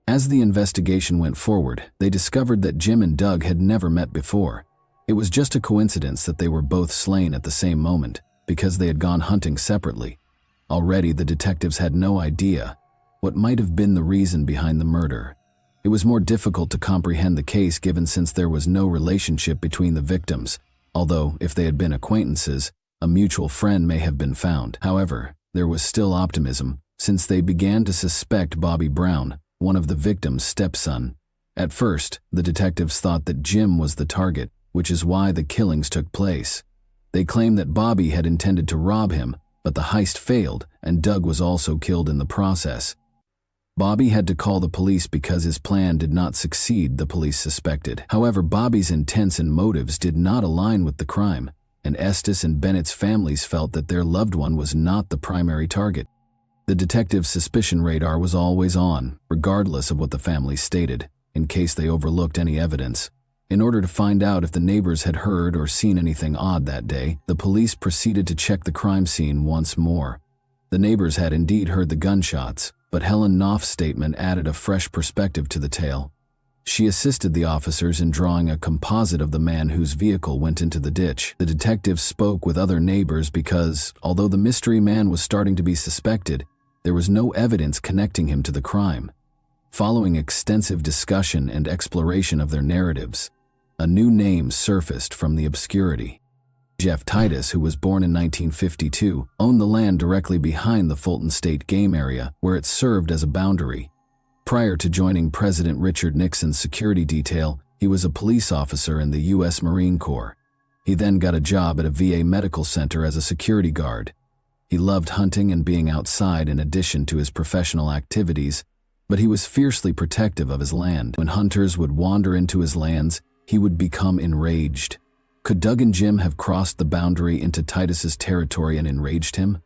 As the investigation went forward, they discovered that Jim and Doug had never met before. It was just a coincidence that they were both slain at the same moment, because they had gone hunting separately. Already, the detectives had no idea what might have been the reason behind the murder. It was more difficult to comprehend the case given since there was no relationship between the victims, although, if they had been acquaintances, a mutual friend may have been found. However, there was still optimism, since they began to suspect Bobby Brown, one of the victim's stepson. At first, the detectives thought that Jim was the target, which is why the killings took place. They claimed that Bobby had intended to rob him, but the heist failed, and Doug was also killed in the process. Bobby had to call the police because his plan did not succeed, the police suspected. However, Bobby's intents and motives did not align with the crime, and Estes and Bennett's families felt that their loved one was not the primary target. The detective's suspicion radar was always on, regardless of what the families stated, in case they overlooked any evidence. In order to find out if the neighbors had heard or seen anything odd that day, the police proceeded to check the crime scene once more. The neighbors had indeed heard the gunshots, but Helen Knopf's statement added a fresh perspective to the tale. She assisted the officers in drawing a composite of the man whose vehicle went into the ditch. The detectives spoke with other neighbors because, although the mystery man was starting to be suspected, there was no evidence connecting him to the crime. Following extensive discussion and exploration of their narratives, a new name surfaced from the obscurity. Jeff Titus, who was born in 1952, owned the land directly behind the Fulton State Game Area, where it served as a boundary. Prior to joining President Richard Nixon's security detail, he was a police officer in the U.S. Marine Corps. He then got a job at a VA medical center as a security guard. He loved hunting and being outside in addition to his professional activities, but he was fiercely protective of his land. When hunters would wander into his lands, he would become enraged. Could Doug and Jim have crossed the boundary into Titus's territory and enraged him?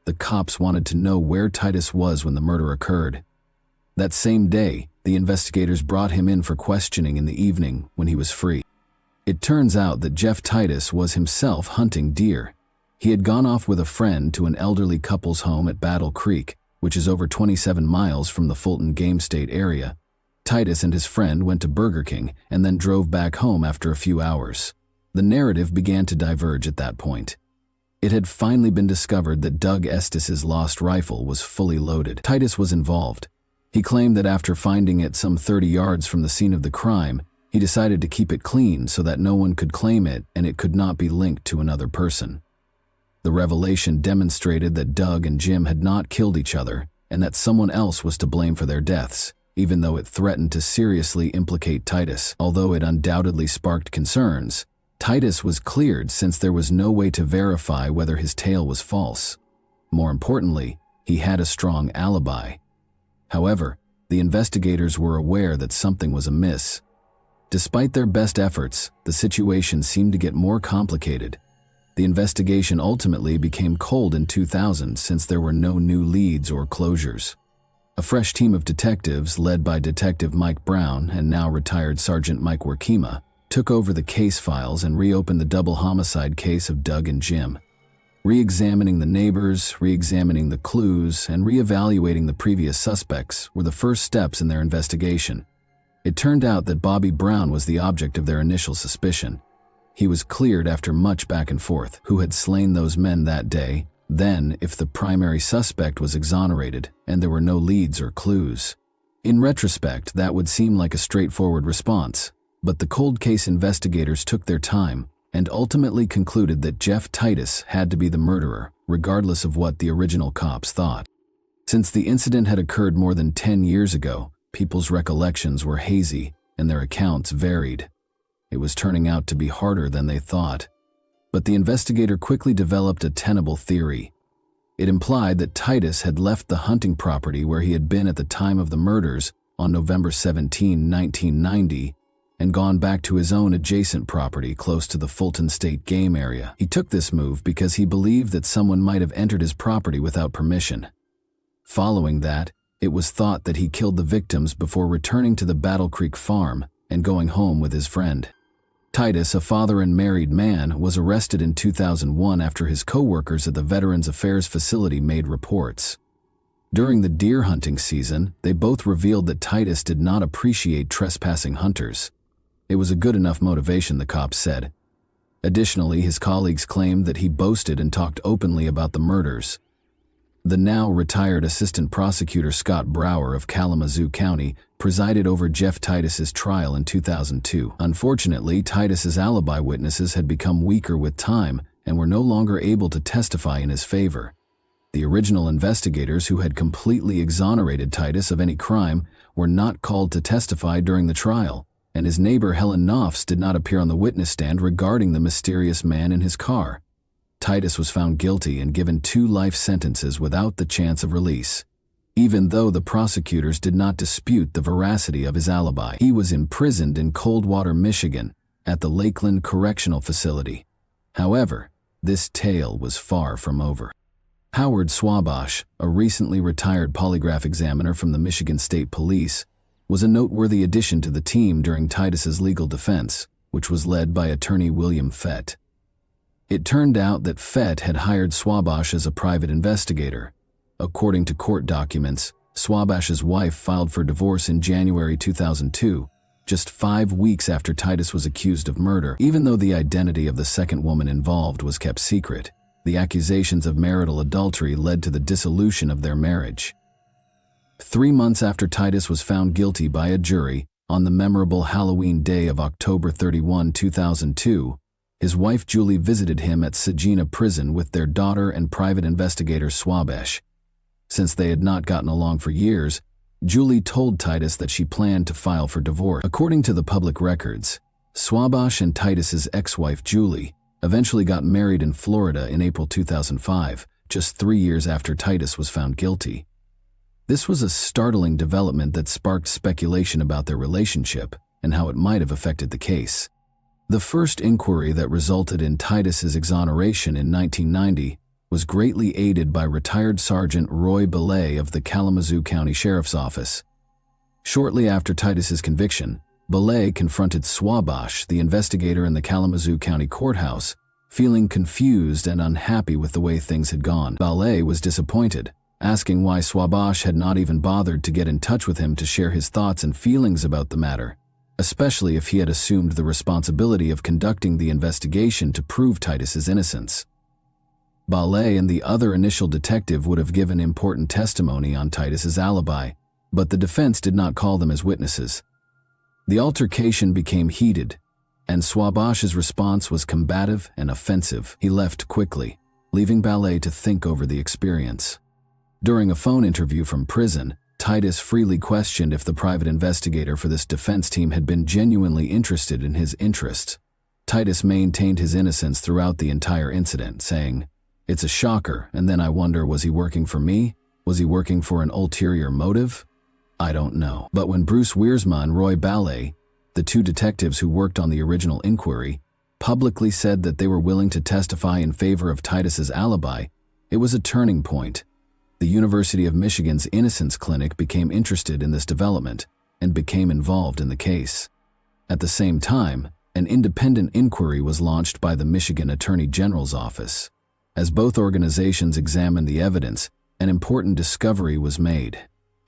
The cops wanted to know where Titus was when the murder occurred. That same day, the investigators brought him in for questioning in the evening when he was free. It turns out that Jeff Titus was himself hunting deer. He had gone off with a friend to an elderly couple's home at Battle Creek, which is over 27 miles from the Fulton Game State area. Titus and his friend went to Burger King and then drove back home after a few hours. The narrative began to diverge at that point. It had finally been discovered that Doug Estes's lost rifle was fully loaded. Titus was involved. He claimed that after finding it some 30 yards from the scene of the crime, he decided to keep it clean so that no one could claim it and it could not be linked to another person. The revelation demonstrated that Doug and Jim had not killed each other and that someone else was to blame for their deaths, even though it threatened to seriously implicate Titus. Although it undoubtedly sparked concerns, Titus was cleared since there was no way to verify whether his tale was false. More importantly, he had a strong alibi. However, the investigators were aware that something was amiss. Despite their best efforts, the situation seemed to get more complicated. The investigation ultimately became cold in 2000 since there were no new leads or closures. A fresh team of detectives, led by Detective Mike Brown and now retired Sergeant Mike Workema, took over the case files and reopened the double homicide case of Doug and Jim. Re-examining the neighbors, re-examining the clues, and re-evaluating the previous suspects were the first steps in their investigation. It turned out that Bobby Brown was the object of their initial suspicion. He was cleared after much back and forth. Who had slain those men that day? Then, if the primary suspect was exonerated and there were no leads or clues. In retrospect, that would seem like a straightforward response, but the cold case investigators took their time and ultimately concluded that Jeff Titus had to be the murderer, regardless of what the original cops thought. Since the incident had occurred more than 10 years ago, people's recollections were hazy and their accounts varied. It was turning out to be harder than they thought. But the investigator quickly developed a tenable theory. It implied that Titus had left the hunting property where he had been at the time of the murders on November 17, 1990, and gone back to his own adjacent property close to the Fulton State Game Area. He took this move because he believed that someone might have entered his property without permission. Following that, it was thought that he killed the victims before returning to the Battle Creek farm and going home with his friend. Titus, a father and married man, was arrested in 2001 after his co-workers at the Veterans Affairs facility made reports. During the deer hunting season, they both revealed that Titus did not appreciate trespassing hunters. It was a good enough motivation, the cops said. Additionally, his colleagues claimed that he boasted and talked openly about the murders. The now retired assistant prosecutor Scott Brower of Kalamazoo County presided over Jeff Titus's trial in 2002. Unfortunately, Titus's alibi witnesses had become weaker with time and were no longer able to testify in his favor. The original investigators who had completely exonerated Titus of any crime were not called to testify during the trial, and his neighbor Helen Knopfs did not appear on the witness stand regarding the mysterious man in his car. Titus was found guilty and given 2 life sentences without the chance of release. Even though the prosecutors did not dispute the veracity of his alibi, he was imprisoned in Coldwater, Michigan, at the Lakeland Correctional Facility. However, this tale was far from over. Howard Swabash, a recently retired polygraph examiner from the Michigan State Police, was a noteworthy addition to the team during Titus's legal defense, which was led by attorney William Fett. It turned out that Fett had hired Swabash as a private investigator. According to court documents, Swabash's wife filed for divorce in January 2002, just 5 weeks after Titus was accused of murder. Even though the identity of the second woman involved was kept secret, the accusations of marital adultery led to the dissolution of their marriage. 3 months after Titus was found guilty by a jury, on the memorable Halloween day of October 31, 2002, his wife Julie visited him at Saginaw Prison with their daughter and private investigator Swabash. Since they had not gotten along for years, Julie told Titus that she planned to file for divorce. According to the public records, Swabash and Titus's ex-wife Julie eventually got married in Florida in April 2005, just 3 years after Titus was found guilty. This was a startling development that sparked speculation about their relationship and how it might have affected the case. The first inquiry that resulted in Titus's exoneration in 1990 was greatly aided by retired Sergeant Roy Belay of the Kalamazoo County Sheriff's Office. Shortly after Titus's conviction, Belay confronted Swabash, the investigator in the Kalamazoo County Courthouse, feeling confused and unhappy with the way things had gone. Belay was disappointed, asking why Swabash had not even bothered to get in touch with him to share his thoughts and feelings about the matter, especially if he had assumed the responsibility of conducting the investigation to prove Titus's innocence. Belay and the other initial detective would have given important testimony on Titus's alibi, but the defense did not call them as witnesses. The altercation became heated, and Swabash's response was combative and offensive. He left quickly, leaving Belay to think over the experience. During a phone interview from prison, Titus freely questioned if the private investigator for this defense team had been genuinely interested in his interests. Titus maintained his innocence throughout the entire incident, saying, "It's a shocker, and then I wonder, was he working for me? Was he working for an ulterior motive? I don't know." But when Bruce Wiersma and Roy Belay, the 2 detectives who worked on the original inquiry, publicly said that they were willing to testify in favor of Titus's alibi, it was a turning point. The University of Michigan's Innocence Clinic became interested in this development and became involved in the case. At the same time, an independent inquiry was launched by the Michigan Attorney General's office. As both organizations examined the evidence, an important discovery was made.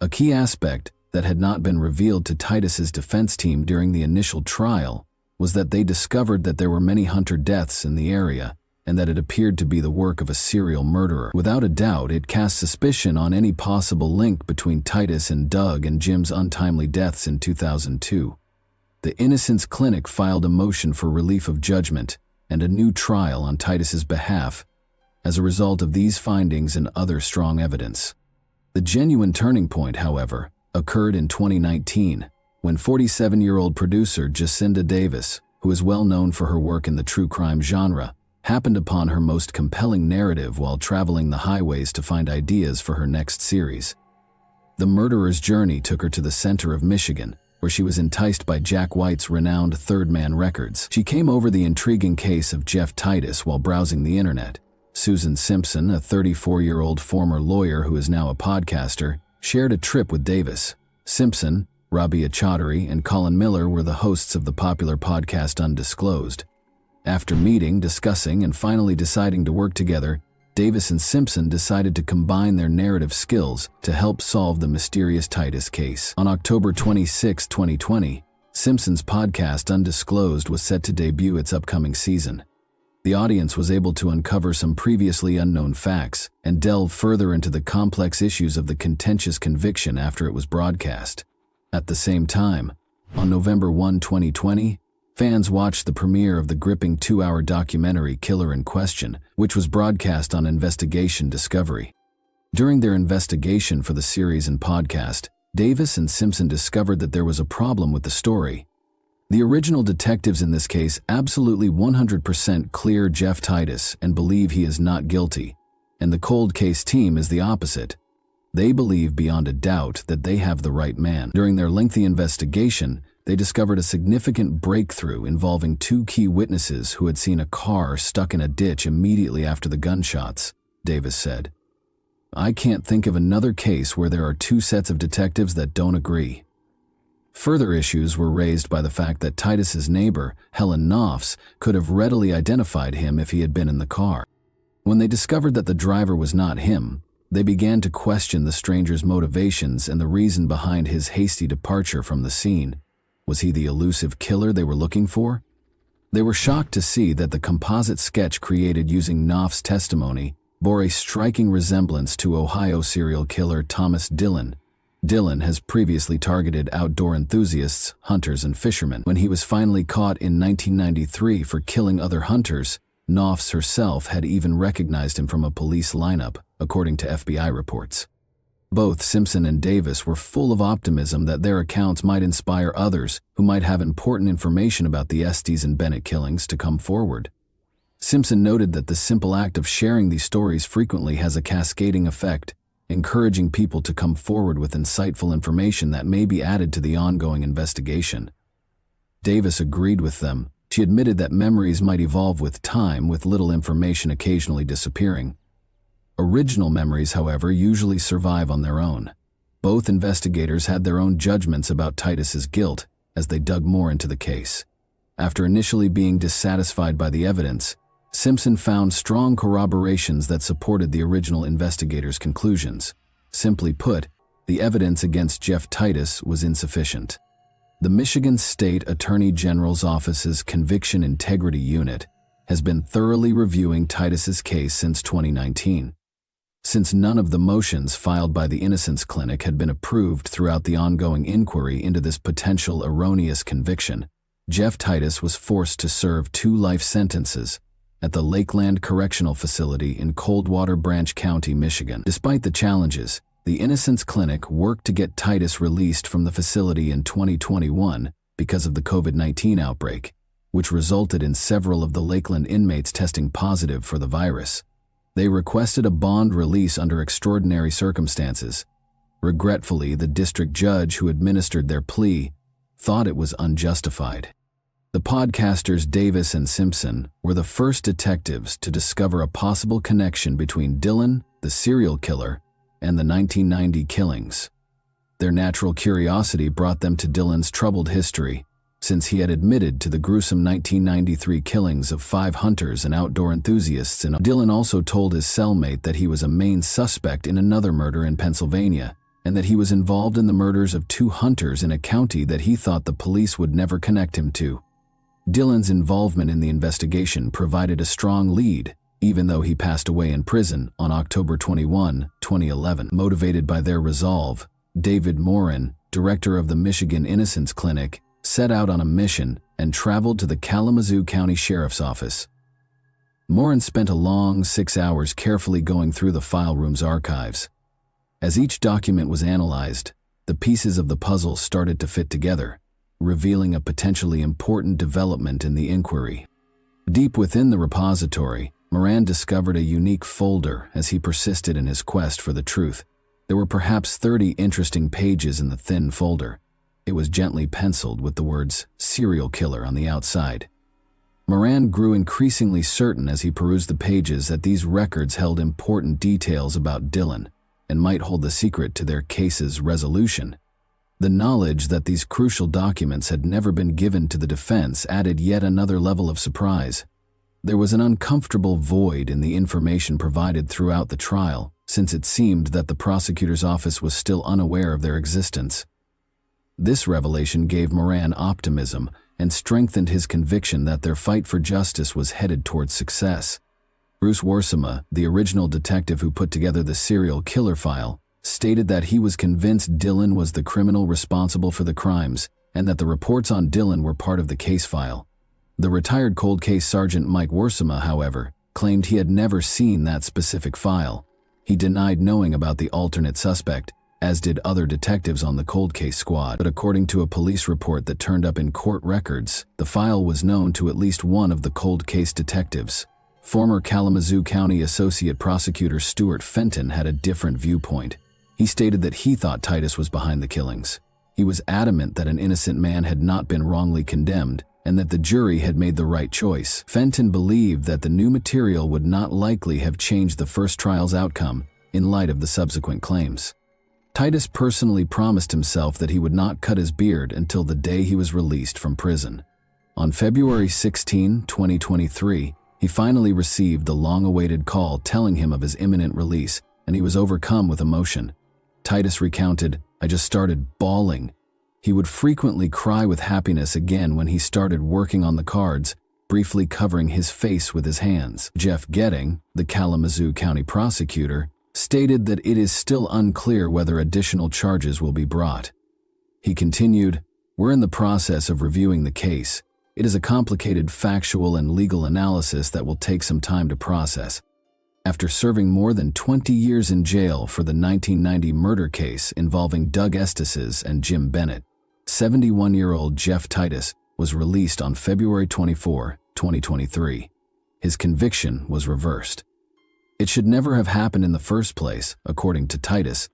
A key aspect that had not been revealed to Titus's defense team during the initial trial was that they discovered that there were many hunter deaths in the area, and that it appeared to be the work of a serial murderer. Without a doubt, it cast suspicion on any possible link between Titus and Doug and Jim's untimely deaths in 2002. The Innocence Clinic filed a motion for relief of judgment and a new trial on Titus's behalf as a result of these findings and other strong evidence. The genuine turning point, however, occurred in 2019, when 47-year-old producer Jacinda Davis, who is well known for her work in the true crime genre, happened upon her most compelling narrative while traveling the highways to find ideas for her next series. The murderer's journey took her to the center of Michigan, where she was enticed by Jack White's renowned Third Man Records. She came over the intriguing case of Jeff Titus while browsing the internet. Susan Simpson, a 34-year-old former lawyer who is now a podcaster, shared a trip with Davis. Simpson, Rabia Chaudhry, and Colin Miller were the hosts of the popular podcast Undisclosed. After meeting, discussing, and finally deciding to work together, Davis and Simpson decided to combine their narrative skills to help solve the mysterious Titus case. On October 26, 2020, Simpson's podcast Undisclosed was set to debut its upcoming season. The audience was able to uncover some previously unknown facts and delve further into the complex issues of the contentious conviction after it was broadcast. At the same time, on November 1, 2020, fans watched the premiere of the gripping 2-hour documentary Killer in Question, which was broadcast on Investigation Discovery. During their investigation for the series and podcast, Davis and Simpson discovered that there was a problem with the story. The original detectives in this case absolutely 100% clear Jeff Titus and believe he is not guilty, and the cold case team is the opposite. They believe beyond a doubt that they have the right man. During their lengthy investigation, they discovered a significant breakthrough involving 2 key witnesses who had seen a car stuck in a ditch immediately after the gunshots, Davis said. I can't think of another case where there are 2 sets of detectives that don't agree. Further issues were raised by the fact that Titus's neighbor, Helen Knopfs, could have readily identified him if he had been in the car. When they discovered that the driver was not him, they began to question the stranger's motivations and the reason behind his hasty departure from the scene. Was he the elusive killer they were looking for? They were shocked to see that the composite sketch created using Knopf's testimony bore a striking resemblance to Ohio serial killer Thomas Dillon. Dillon has previously targeted outdoor enthusiasts, hunters, and fishermen. When he was finally caught in 1993 for killing other hunters, Knopfs herself had even recognized him from a police lineup, according to FBI reports. Both Simpson and Davis were full of optimism that their accounts might inspire others who might have important information about the Estes and Bennett killings to come forward. Simpson noted that the simple act of sharing these stories frequently has a cascading effect, encouraging people to come forward with insightful information that may be added to the ongoing investigation. Davis agreed with them. She admitted that memories might evolve with time, with little information occasionally disappearing. Original memories, however, usually survive on their own. Both investigators had their own judgments about Titus's guilt as they dug more into the case. After initially being dissatisfied by the evidence, Simpson found strong corroborations that supported the original investigators' conclusions. Simply put, the evidence against Jeff Titus was insufficient. The Michigan State Attorney General's Office's Conviction Integrity Unit has been thoroughly reviewing Titus's case since 2019. Since none of the motions filed by the Innocence Clinic had been approved throughout the ongoing inquiry into this potential erroneous conviction, Jeff Titus was forced to serve 2 life sentences at the Lakeland Correctional Facility in Coldwater Branch County, Michigan. Despite the challenges, the Innocence Clinic worked to get Titus released from the facility in 2021 because of the COVID-19 outbreak, which resulted in several of the Lakeland inmates testing positive for the virus. They requested a bond release under extraordinary circumstances. Regretfully, the district judge who administered their plea thought it was unjustified. The podcasters Davis and Simpson were the first detectives to discover a possible connection between Dillon, the serial killer, and the 1990 killings. Their natural curiosity brought them to Dillon's troubled history, since he had admitted to the gruesome 1993 killings of 5 hunters and outdoor enthusiasts. Dillon also told his cellmate that he was a main suspect in another murder in Pennsylvania, and that he was involved in the murders of 2 hunters in a county that he thought the police would never connect him to. Dillon's involvement in the investigation provided a strong lead, even though he passed away in prison on October 21, 2011. Motivated by their resolve, David Morin, director of the Michigan Innocence Clinic, set out on a mission and traveled to the Kalamazoo County Sheriff's Office. Morin spent a long 6 hours carefully going through the file room's archives. As each document was analyzed, the pieces of the puzzle started to fit together, revealing a potentially important development in the inquiry. Deep within the repository, Moran discovered a unique folder as he persisted in his quest for the truth. There were perhaps 30 interesting pages in the thin folder. It was gently penciled with the words "serial killer" on the outside. Moran grew increasingly certain as he perused the pages that these records held important details about Dylan and might hold the secret to their case's resolution. The knowledge that these crucial documents had never been given to the defense added yet another level of surprise. There was an uncomfortable void in the information provided throughout the trial, since it seemed that the prosecutor's office was still unaware of their existence. This revelation gave Moran optimism and strengthened his conviction that their fight for justice was headed towards success. Bruce Warsema, the original detective who put together the serial killer file, stated that he was convinced Dylan was the criminal responsible for the crimes and that the reports on Dylan were part of the case file. The retired cold case sergeant Mike Warsema, however, claimed he had never seen that specific file. He denied knowing about the alternate suspect, as did other detectives on the cold case squad. But according to a police report that turned up in court records, the file was known to at least one of the cold case detectives. Former Kalamazoo County Associate Prosecutor Stuart Fenton had a different viewpoint. He stated that he thought Titus was behind the killings. He was adamant that an innocent man had not been wrongly condemned and that the jury had made the right choice. Fenton believed that the new material would not likely have changed the first trial's outcome in light of the subsequent claims. Titus personally promised himself that he would not cut his beard until the day he was released from prison. On February 16, 2023, he finally received the long-awaited call telling him of his imminent release, and he was overcome with emotion. Titus recounted, "I just started bawling." He would frequently cry with happiness again when he started working on the cards, briefly covering his face with his hands. Jeff Getting, the Kalamazoo County prosecutor, stated that it is still unclear whether additional charges will be brought. He continued, "We're in the process of reviewing the case. It is a complicated factual and legal analysis that will take some time to process." After serving more than 20 years in jail for the 1990 murder case involving Doug Estes and Jim Bennett, 71-year-old Jeff Titus was released on February 24, 2023. His conviction was reversed. It should never have happened in the first place, according to Titus,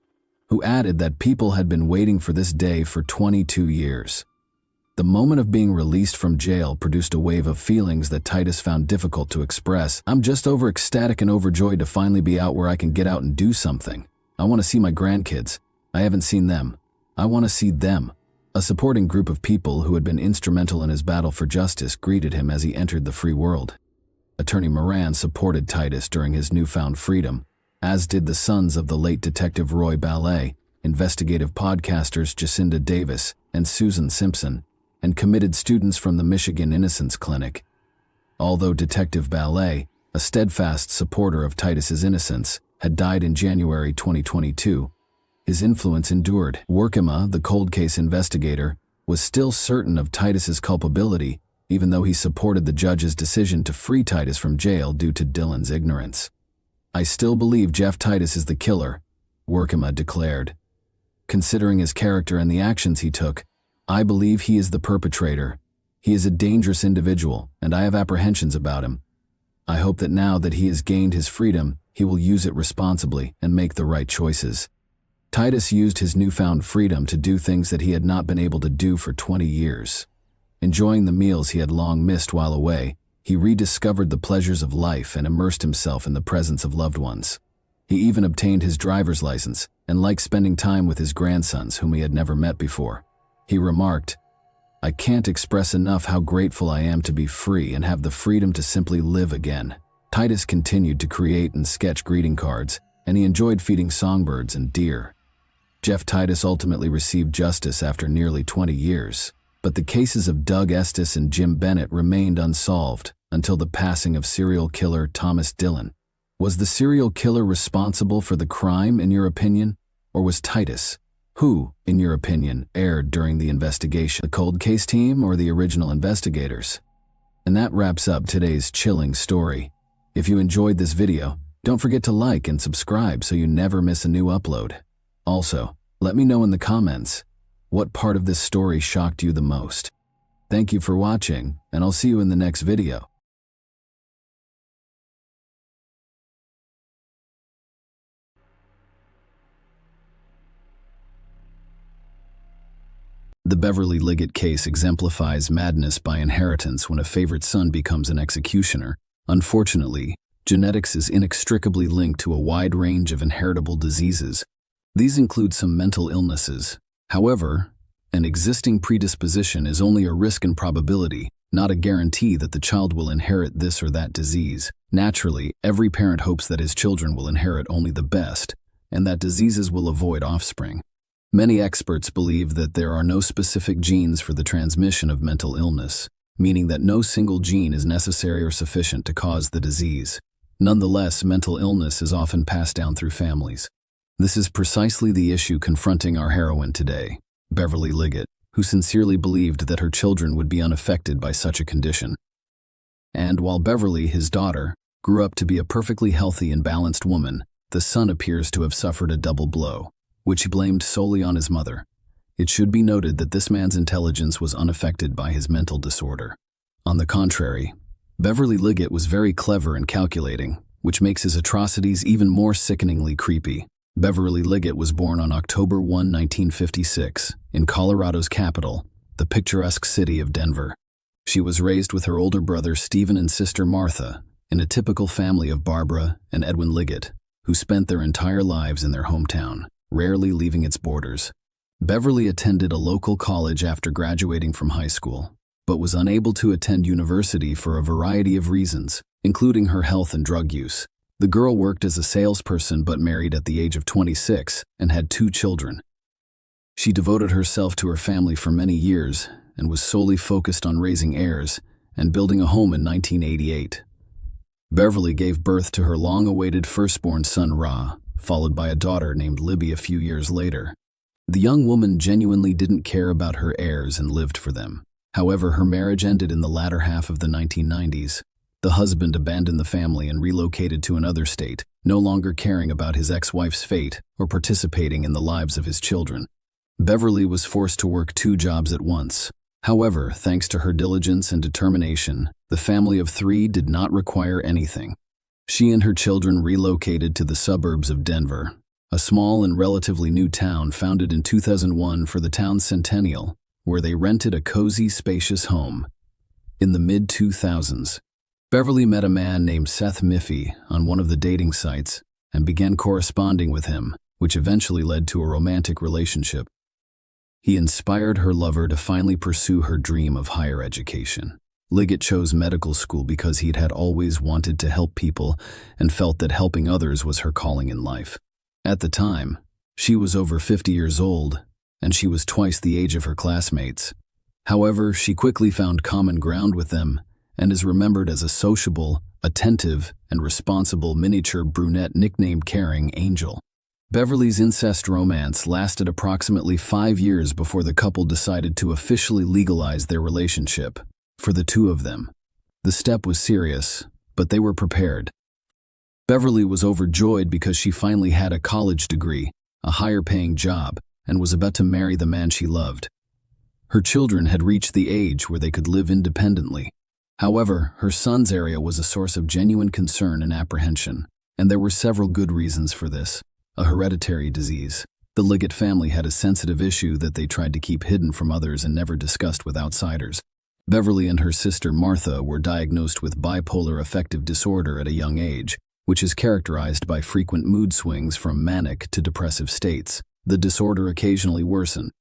who added that people had been waiting for this day for 22 years. The moment of being released from jail produced a wave of feelings that Titus found difficult to express. "I'm just ecstatic and overjoyed to finally be out where I can get out and do something. I want to see my grandkids. I haven't seen them. I want to see them." A supporting group of people who had been instrumental in his battle for justice greeted him as he entered the free world. Attorney Moran supported Titus during his newfound freedom, as did the sons of the late Detective Roy Ballet, investigative podcasters Jacinda Davis and Susan Simpson, and committed students from the Michigan Innocence Clinic. Although Detective Ballet, a steadfast supporter of Titus's innocence, had died in January 2022, his influence endured. Warsema, the cold case investigator, was still certain of Titus's culpability, even though he supported the judge's decision to free Titus from jail due to Dylan's ignorance. "I still believe Jeff Titus is the killer," Warsema declared. "Considering his character and the actions he took, I believe he is the perpetrator. He is a dangerous individual, and I have apprehensions about him. I hope that now that he has gained his freedom, he will use it responsibly and make the right choices." Titus used his newfound freedom to do things that he had not been able to do for 20 years. Enjoying the meals he had long missed while away, he rediscovered the pleasures of life and immersed himself in the presence of loved ones. He even obtained his driver's license and liked spending time with his grandsons whom he had never met before. He remarked, "I can't express enough how grateful I am to be free and have the freedom to simply live again." Titus continued to create and sketch greeting cards, and he enjoyed feeding songbirds and deer. Jeff Titus ultimately received justice after nearly 20 years. But the cases of Doug Estes and Jim Bennett remained unsolved until the passing of serial killer Thomas Dylan. Was the serial killer responsible for the crime, in your opinion, or was Titus? Who, in your opinion, erred during the investigation? The cold case team or the original investigators? And that wraps up today's chilling story. If you enjoyed this video, don't forget to like and subscribe so you never miss a new upload. Also, let me know in the comments, what part of this story shocked you the most? Thank you for watching, and I'll see you in the next video. The Beverly Liggett case exemplifies madness by inheritance when a favorite son becomes an executioner. Unfortunately, genetics is inextricably linked to a wide range of inheritable diseases. These include some mental illnesses. However, an existing predisposition is only a risk and probability, not a guarantee that the child will inherit this or that disease. Naturally, every parent hopes that his children will inherit only the best, and that diseases will avoid offspring. Many experts believe that there are no specific genes for the transmission of mental illness, meaning that no single gene is necessary or sufficient to cause the disease. Nonetheless, mental illness is often passed down through families. This is precisely the issue confronting our heroine today, Beverly Liggett, who sincerely believed that her children would be unaffected by such a condition. And while Beverly, his daughter, grew up to be a perfectly healthy and balanced woman, the son appears to have suffered a double blow, which he blamed solely on his mother. It should be noted that this man's intelligence was unaffected by his mental disorder. On the contrary, Beverly Liggett was very clever and calculating, which makes his atrocities even more sickeningly creepy. Beverly Liggett was born on October 1, 1956, in Colorado's capital, the picturesque city of Denver. She was raised with her older brother Stephen and sister Martha, in a typical family of Barbara and Edwin Liggett, who spent their entire lives in their hometown, rarely leaving its borders. Beverly attended a local college after graduating from high school, but was unable to attend university for a variety of reasons, including her health and drug use. The girl worked as a salesperson but married at the age of 26 and had 2 children. She devoted herself to her family for many years and was solely focused on raising heirs and building a home in 1988. Beverly gave birth to her long-awaited firstborn son Ra, followed by a daughter named Libby a few years later. The young woman genuinely didn't care about her heirs and lived for them. However, her marriage ended in the latter half of the 1990s. The husband abandoned the family and relocated to another state, no longer caring about his ex-wife's fate or participating in the lives of his children. Beverly was forced to work 2 jobs at once. However, thanks to her diligence and determination, the family of 3 did not require anything. She and her children relocated to the suburbs of Denver, a small and relatively new town founded in 2001 for the town's centennial, where they rented a cozy, spacious home. In the mid-2000s, Beverly met a man named Seth Miffy on one of the dating sites and began corresponding with him, which eventually led to a romantic relationship. He inspired her lover to finally pursue her dream of higher education. Liggett chose medical school because he'd had always wanted to help people and felt that helping others was her calling in life. At the time, she was over 50 years old, and she was twice the age of her classmates. However, she quickly found common ground with them and is remembered as a sociable, attentive, and responsible miniature brunette nicknamed Caring Angel. Beverly's incest romance lasted approximately 5 years before the couple decided to officially legalize their relationship. For the 2 of them, the step was serious, but they were prepared. Beverly was overjoyed because she finally had a college degree, a higher-paying job, and was about to marry the man she loved. Her children had reached the age where they could live independently. However, her son's area was a source of genuine concern and apprehension, and there were several good reasons for this. A hereditary disease. The Liggett family had a sensitive issue that they tried to keep hidden from others and never discussed with outsiders. Beverly and her sister Martha were diagnosed with bipolar affective disorder at a young age, which is characterized by frequent mood swings from manic to depressive states. The disorder occasionally worsened.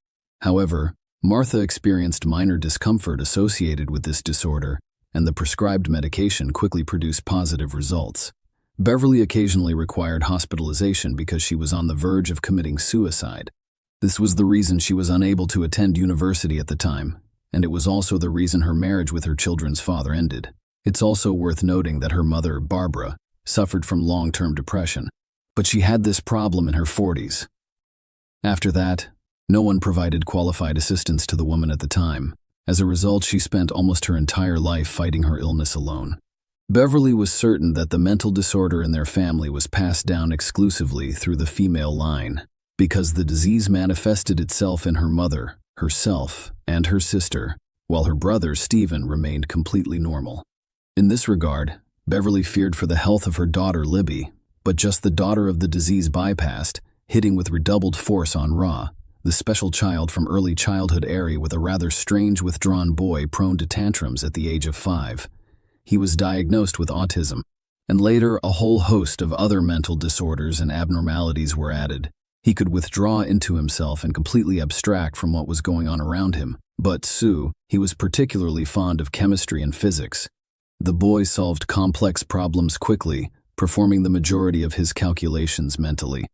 However, Martha experienced minor discomfort associated with this disorder, and the prescribed medication quickly produced positive results. Beverly occasionally required hospitalization because she was on the verge of committing suicide. This was the reason she was unable to attend university at the time, and it was also the reason her marriage with her children's father ended. It's also worth noting that her mother, Barbara, suffered from long-term depression, but she had this problem in her 40s. After that, no one provided qualified assistance to the woman at the time. As a result, she spent almost her entire life fighting her illness alone. Beverly was certain that the mental disorder in their family was passed down exclusively through the female line, because the disease manifested itself in her mother, herself, and her sister, while her brother, Stephen, remained completely normal. In this regard, Beverly feared for the health of her daughter, Libby, but just the daughter of the disease bypassed, hitting with redoubled force on Ra, the special child from early childhood Ari with a rather strange withdrawn boy prone to tantrums at the age of 5. He was diagnosed with autism, and later a whole host of other mental disorders and abnormalities were added. He could withdraw into himself and completely abstract from what was going on around him. But he was particularly fond of chemistry and physics. The boy solved complex problems quickly, performing the majority of his calculations mentally.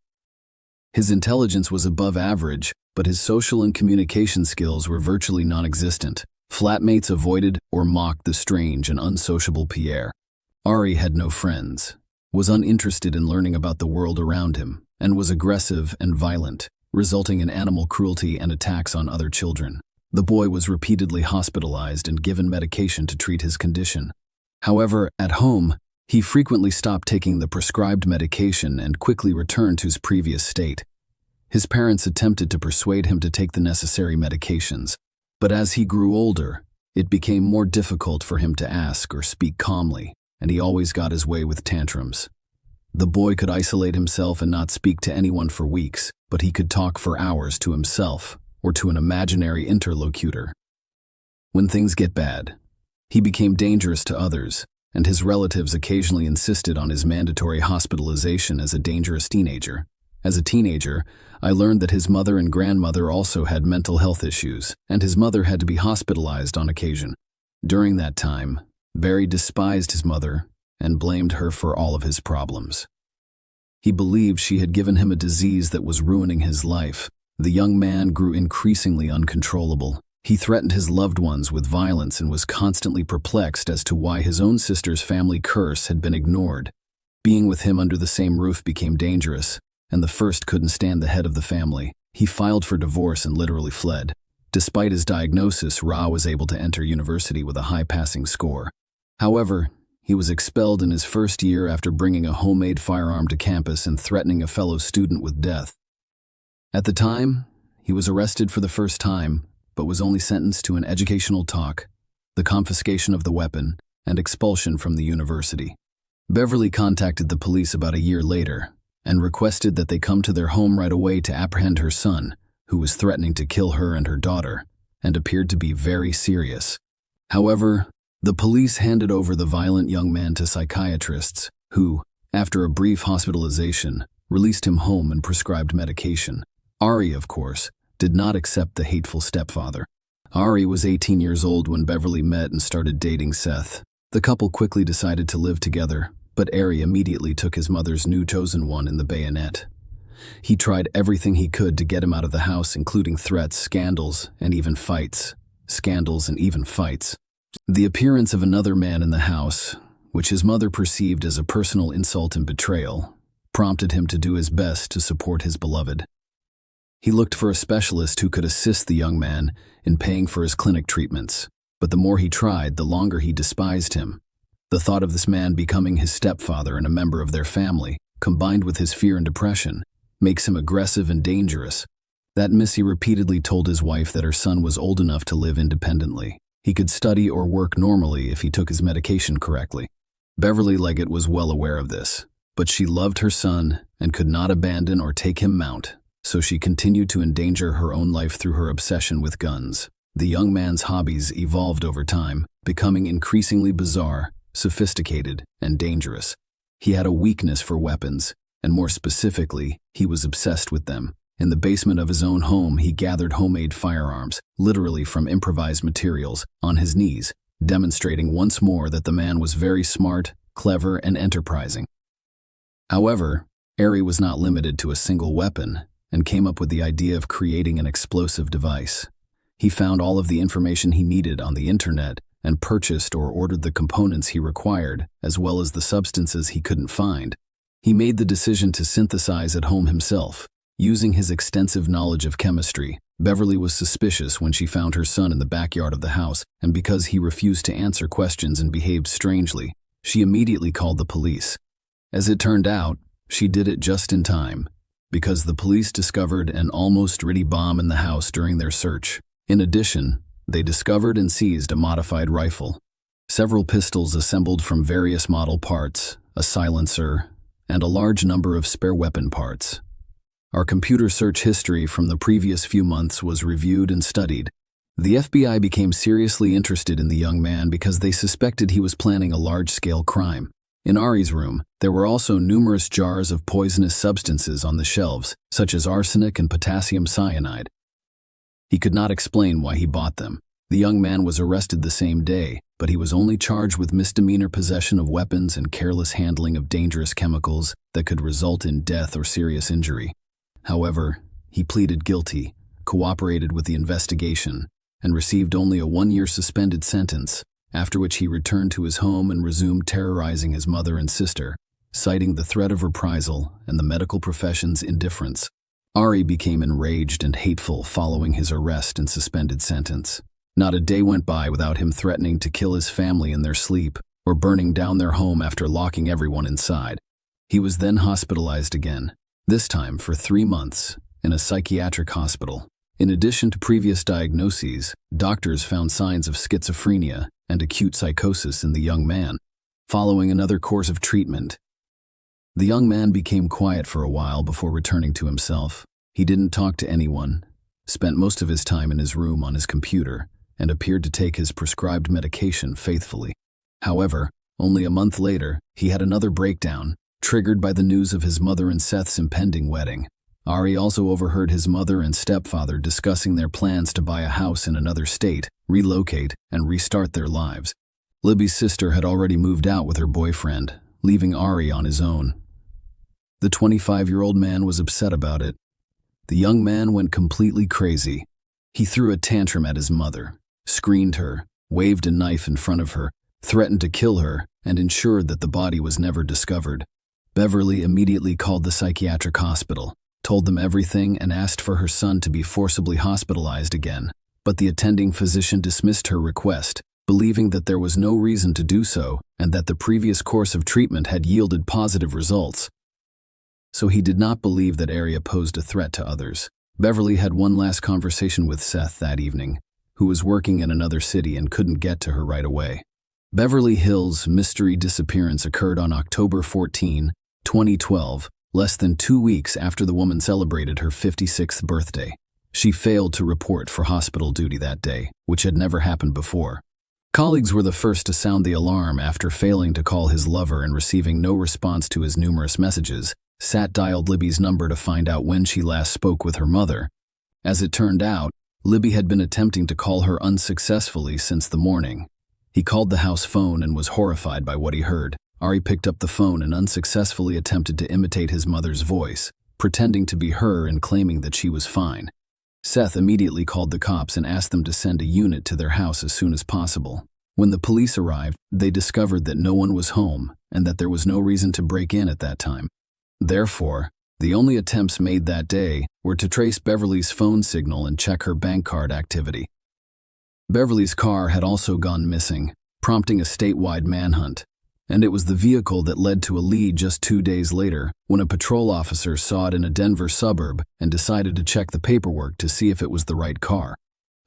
His intelligence was above average, but his social and communication skills were virtually non-existent. Flatmates avoided or mocked the strange and unsociable Pierre. Ari had no friends, was uninterested in learning about the world around him, and was aggressive and violent, resulting in animal cruelty and attacks on other children. The boy was repeatedly hospitalized and given medication to treat his condition. However, at home, he frequently stopped taking the prescribed medication and quickly returned to his previous state. His parents attempted to persuade him to take the necessary medications, but as he grew older, it became more difficult for him to ask or speak calmly, and he always got his way with tantrums. The boy could isolate himself and not speak to anyone for weeks, but he could talk for hours to himself or to an imaginary interlocutor. When things get bad, he became dangerous to others, and his relatives occasionally insisted on his mandatory hospitalization as a dangerous teenager. As a teenager, I learned that his mother and grandmother also had mental health issues, and his mother had to be hospitalized on occasion. During that time, Barry despised his mother and blamed her for all of his problems. He believed she had given him a disease that was ruining his life. The young man grew increasingly uncontrollable. He threatened his loved ones with violence and was constantly perplexed as to why his own sister's family curse had been ignored. Being with him under the same roof became dangerous, and the first couldn't stand the head of the family. He filed for divorce and literally fled. Despite his diagnosis, Ra was able to enter university with a high passing score. However, he was expelled in his first year after bringing a homemade firearm to campus and threatening a fellow student with death. At the time, he was arrested for the first time, but was only sentenced to an educational talk, the confiscation of the weapon, and expulsion from the university. Beverly contacted the police about a year later and requested that they come to their home right away to apprehend her son, who was threatening to kill her and her daughter, and appeared to be very serious. However, the police handed over the violent young man to psychiatrists, who, after a brief hospitalization, released him home and prescribed medication. Ari, of course, did not accept the hateful stepfather. Ari was 18 years old when Beverly met and started dating Seth. The couple quickly decided to live together, but Ari immediately took his mother's new chosen one in the bayonet. He tried everything he could to get him out of the house, including threats, scandals, and even fights. The appearance of another man in the house, which his mother perceived as a personal insult and betrayal, prompted him to do his best to support his beloved. He looked for a specialist who could assist the young man in paying for his clinic treatments, but the more he tried, the longer he despised him. The thought of this man becoming his stepfather and a member of their family, combined with his fear and depression, makes him aggressive and dangerous. That Missy repeatedly told his wife that her son was old enough to live independently. He could study or work normally if he took his medication correctly. Beverly Leggett was well aware of this, but she loved her son and could not abandon or take him mount, so she continued to endanger her own life through her obsession with guns. The young man's hobbies evolved over time, becoming increasingly bizarre, sophisticated, and dangerous. He had a weakness for weapons, and more specifically, he was obsessed with them. In the basement of his own home, he gathered homemade firearms, literally from improvised materials, on his knees, demonstrating once more that the man was very smart, clever, and enterprising. However, Ari was not limited to a single weapon, and came up with the idea of creating an explosive device. He found all of the information he needed on the internet and purchased or ordered the components he required, as well as the substances he couldn't find. He made the decision to synthesize at home himself. Using his extensive knowledge of chemistry, Beverly was suspicious when she found her son in the backyard of the house, and because he refused to answer questions and behaved strangely, she immediately called the police. As it turned out, she did it just in time, because the police discovered an almost ready bomb in the house during their search. In addition, they discovered and seized a modified rifle, several pistols assembled from various model parts, a silencer, and a large number of spare weapon parts. Our computer search history from the previous few months was reviewed and studied. The FBI became seriously interested in the young man because they suspected he was planning a large-scale crime. In Ari's room, there were also numerous jars of poisonous substances on the shelves, such as arsenic and potassium cyanide. He could not explain why he bought them. The young man was arrested the same day, but he was only charged with misdemeanor possession of weapons and careless handling of dangerous chemicals that could result in death or serious injury. However, he pleaded guilty, cooperated with the investigation, and received only a 1-year suspended sentence, after which he returned to his home and resumed terrorizing his mother and sister, citing the threat of reprisal and the medical profession's indifference. Ari became enraged and hateful following his arrest and suspended sentence. Not a day went by without him threatening to kill his family in their sleep or burning down their home after locking everyone inside. He was then hospitalized again, this time for 3 months, in a psychiatric hospital. In addition to previous diagnoses, doctors found signs of schizophrenia and acute psychosis in the young man. Following another course of treatment, the young man became quiet for a while before returning to himself. He didn't talk to anyone, spent most of his time in his room on his computer, and appeared to take his prescribed medication faithfully. However, only a month later, he had another breakdown, triggered by the news of his mother and Seth's impending wedding. Ari also overheard his mother and stepfather discussing their plans to buy a house in another state, relocate, and restart their lives. Libby's sister had already moved out with her boyfriend, leaving Ari on his own. The 25-year-old man was upset about it. The young man went completely crazy. He threw a tantrum at his mother, screamed her, waved a knife in front of her, threatened to kill her, and ensured that the body was never discovered. Beverly immediately called the psychiatric hospital, told them everything, and asked for her son to be forcibly hospitalized again. But the attending physician dismissed her request, believing that there was no reason to do so and that the previous course of treatment had yielded positive results. So he did not believe that Ari posed a threat to others. Beverly had one last conversation with Seth that evening, who was working in another city and couldn't get to her right away. Beverly Hill's mystery disappearance occurred on October 14, 2012, less than 2 weeks after the woman celebrated her 56th birthday. She failed to report for hospital duty that day, which had never happened before. Colleagues were the first to sound the alarm after failing to call his lover and receiving no response to his numerous messages. Sat dialed Libby's number to find out when she last spoke with her mother. As it turned out, Libby had been attempting to call her unsuccessfully since the morning. He called the house phone and was horrified by what he heard. Ari picked up the phone and unsuccessfully attempted to imitate his mother's voice, pretending to be her and claiming that she was fine. Seth immediately called the cops and asked them to send a unit to their house as soon as possible. When the police arrived, they discovered that no one was home and that there was no reason to break in at that time. Therefore, the only attempts made that day were to trace Beverly's phone signal and check her bank card activity. Beverly's car had also gone missing, prompting a statewide manhunt, and it was the vehicle that led to a lead just 2 days later when a patrol officer saw it in a Denver suburb and decided to check the paperwork to see if it was the right car.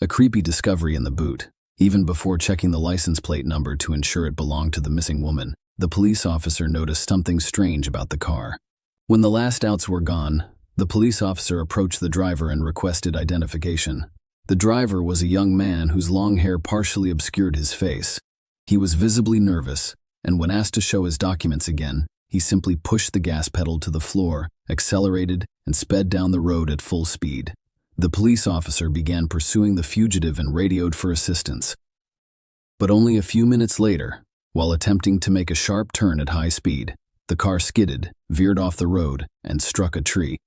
A creepy discovery in the boot. Even before checking the license plate number to ensure it belonged to the missing woman, the police officer noticed something strange about the car. When the last outs were gone, the police officer approached the driver and requested identification. The driver was a young man whose long hair partially obscured his face. He was visibly nervous, and when asked to show his documents again, he simply pushed the gas pedal to the floor, accelerated, and sped down the road at full speed. The police officer began pursuing the fugitive and radioed for assistance. But only a few minutes later, while attempting to make a sharp turn at high speed, the car skidded, veered off the road, and struck a tree.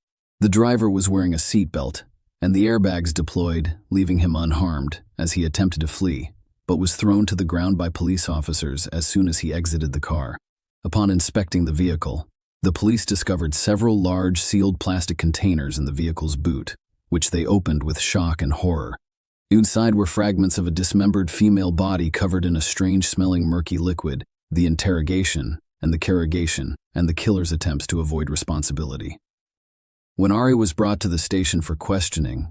The driver was wearing a seatbelt, and the airbags deployed, leaving him unharmed as he attempted to flee, but was thrown to the ground by police officers as soon as he exited the car. Upon inspecting the vehicle, the police discovered several large sealed plastic containers in the vehicle's boot, which they opened with shock and horror. Inside were fragments of a dismembered female body covered in a strange-smelling murky liquid, the interrogation, and the carrogation, and the killer's attempts to avoid responsibility. When Ari was brought to the station for questioning,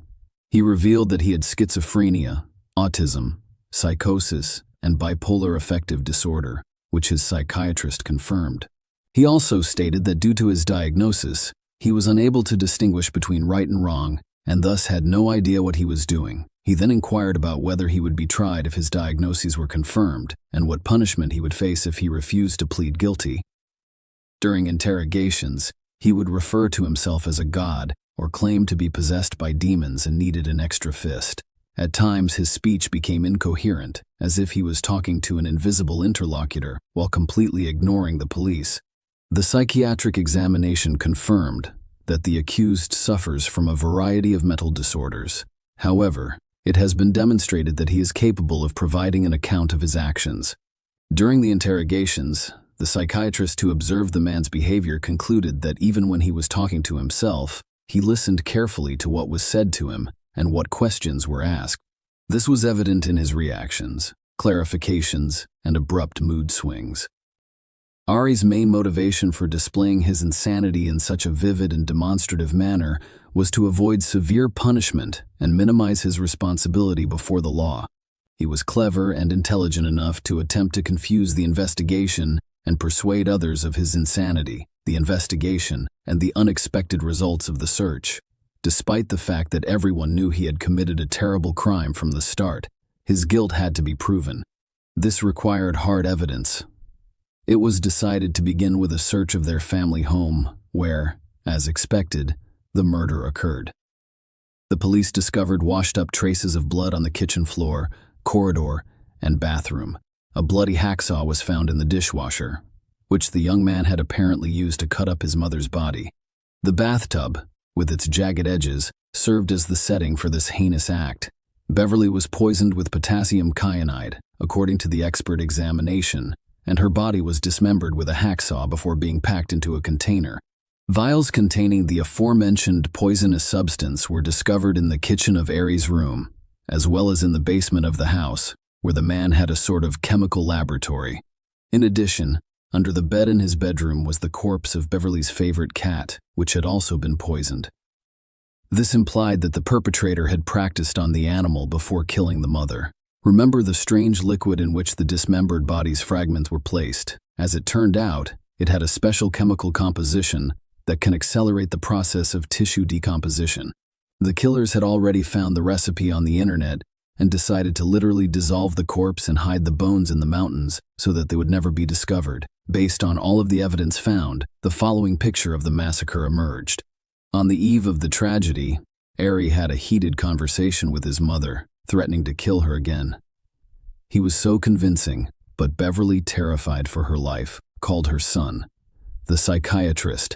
he revealed that he had schizophrenia, autism, psychosis, and bipolar affective disorder, which his psychiatrist confirmed. He also stated that due to his diagnosis, He was unable to distinguish between right and wrong, and thus had no idea what he was doing. He then inquired about whether he would be tried if his diagnoses were confirmed, and what punishment he would face if he refused to plead guilty. During interrogations, he would refer to himself as a god, or claim to be possessed by demons and needed an extra fist. At times, his speech became incoherent, as if he was talking to an invisible interlocutor while completely ignoring the police. The psychiatric examination confirmed that the accused suffers from a variety of mental disorders. However, it has been demonstrated that he is capable of providing an account of his actions. During the interrogations, the psychiatrist who observed the man's behavior concluded that even when he was talking to himself, he listened carefully to what was said to him and what questions were asked. This was evident in his reactions, clarifications, and abrupt mood swings. Ari's main motivation for displaying his insanity in such a vivid and demonstrative manner was to avoid severe punishment and minimize his responsibility before the law. He was clever and intelligent enough to attempt to confuse the investigation and persuade others of his insanity, the investigation, and the unexpected results of the search. Despite the fact that everyone knew he had committed a terrible crime from the start, his guilt had to be proven. This required hard evidence. It was decided to begin with a search of their family home, where, as expected, the murder occurred. The police discovered washed-up traces of blood on the kitchen floor, corridor, and bathroom. A bloody hacksaw was found in the dishwasher, which the young man had apparently used to cut up his mother's body. The bathtub, with its jagged edges, served as the setting for this heinous act. Beverly was poisoned with potassium cyanide, according to the expert examination, and her body was dismembered with a hacksaw before being packed into a container. Vials containing the aforementioned poisonous substance were discovered in the kitchen of Ari's room, as well as in the basement of the house, where the man had a sort of chemical laboratory. In addition, under the bed in his bedroom was the corpse of Beverly's favorite cat, which had also been poisoned. This implied that the perpetrator had practiced on the animal before killing the mother. Remember the strange liquid in which the dismembered body's fragments were placed. As it turned out, it had a special chemical composition that can accelerate the process of tissue decomposition. The killers had already found the recipe on the internet and decided to literally dissolve the corpse and hide the bones in the mountains so that they would never be discovered. Based on all of the evidence found, the following picture of the massacre emerged. On the eve of the tragedy, Ari had a heated conversation with his mother, threatening to kill her again. He was so convincing, but Beverly, terrified for her life, called her son, the psychiatrist,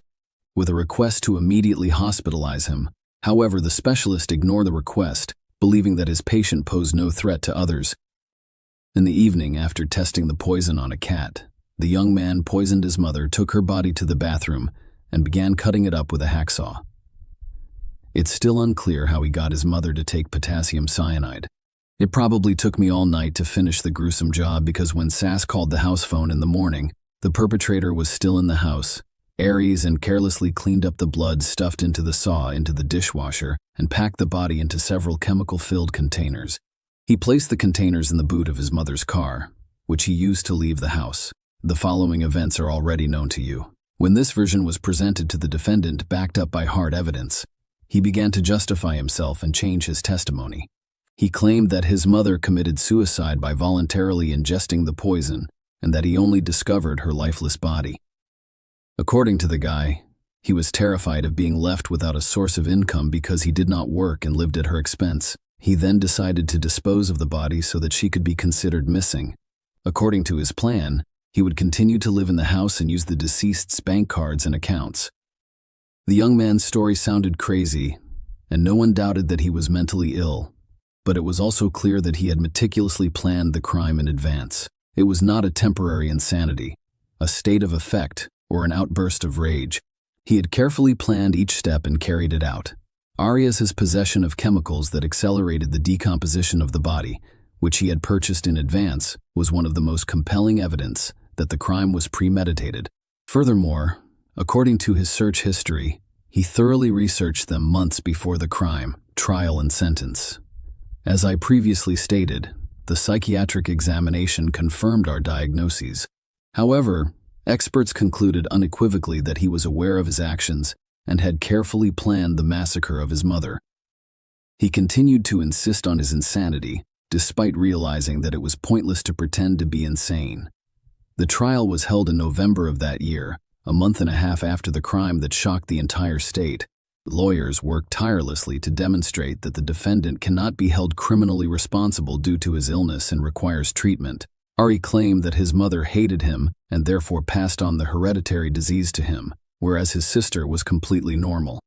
with a request to immediately hospitalize him. However, the specialist ignored the request, believing that his patient posed no threat to others. In the evening, after testing the poison on a cat, the young man poisoned his mother, took her body to the bathroom, and began cutting it up with a hacksaw. It's still unclear how he got his mother to take potassium cyanide. It probably took me all night to finish the gruesome job because when Sass called the house phone in the morning, the perpetrator was still in the house. Aries and carelessly cleaned up the blood stuffed into the saw into the dishwasher and packed the body into several chemical-filled containers. He placed the containers in the boot of his mother's car, which he used to leave the house. The following events are already known to you. When this version was presented to the defendant backed up by hard evidence, he began to justify himself and change his testimony. He claimed that his mother committed suicide by voluntarily ingesting the poison and that he only discovered her lifeless body. According to the guy, he was terrified of being left without a source of income because he did not work and lived at her expense. He then decided to dispose of the body so that she could be considered missing. According to his plan, he would continue to live in the house and use the deceased's bank cards and accounts. The young man's story sounded crazy, and no one doubted that he was mentally ill, but it was also clear that he had meticulously planned the crime in advance. It was not a temporary insanity, a state of affect, or an outburst of rage. He had carefully planned each step and carried it out. Arias's possession of chemicals that accelerated the decomposition of the body, which he had purchased in advance, was one of the most compelling evidence that the crime was premeditated. Furthermore, according to his search history, he thoroughly researched them months before the crime, trial, and sentence. As I previously stated, the psychiatric examination confirmed our diagnoses. However, experts concluded unequivocally that he was aware of his actions and had carefully planned the massacre of his mother. He continued to insist on his insanity, despite realizing that it was pointless to pretend to be insane. The trial was held in November of that year, a month and a half after the crime that shocked the entire state. Lawyers worked tirelessly to demonstrate that the defendant cannot be held criminally responsible due to his illness and requires treatment. Ari claimed that his mother hated him and therefore passed on the hereditary disease to him, whereas his sister was completely normal.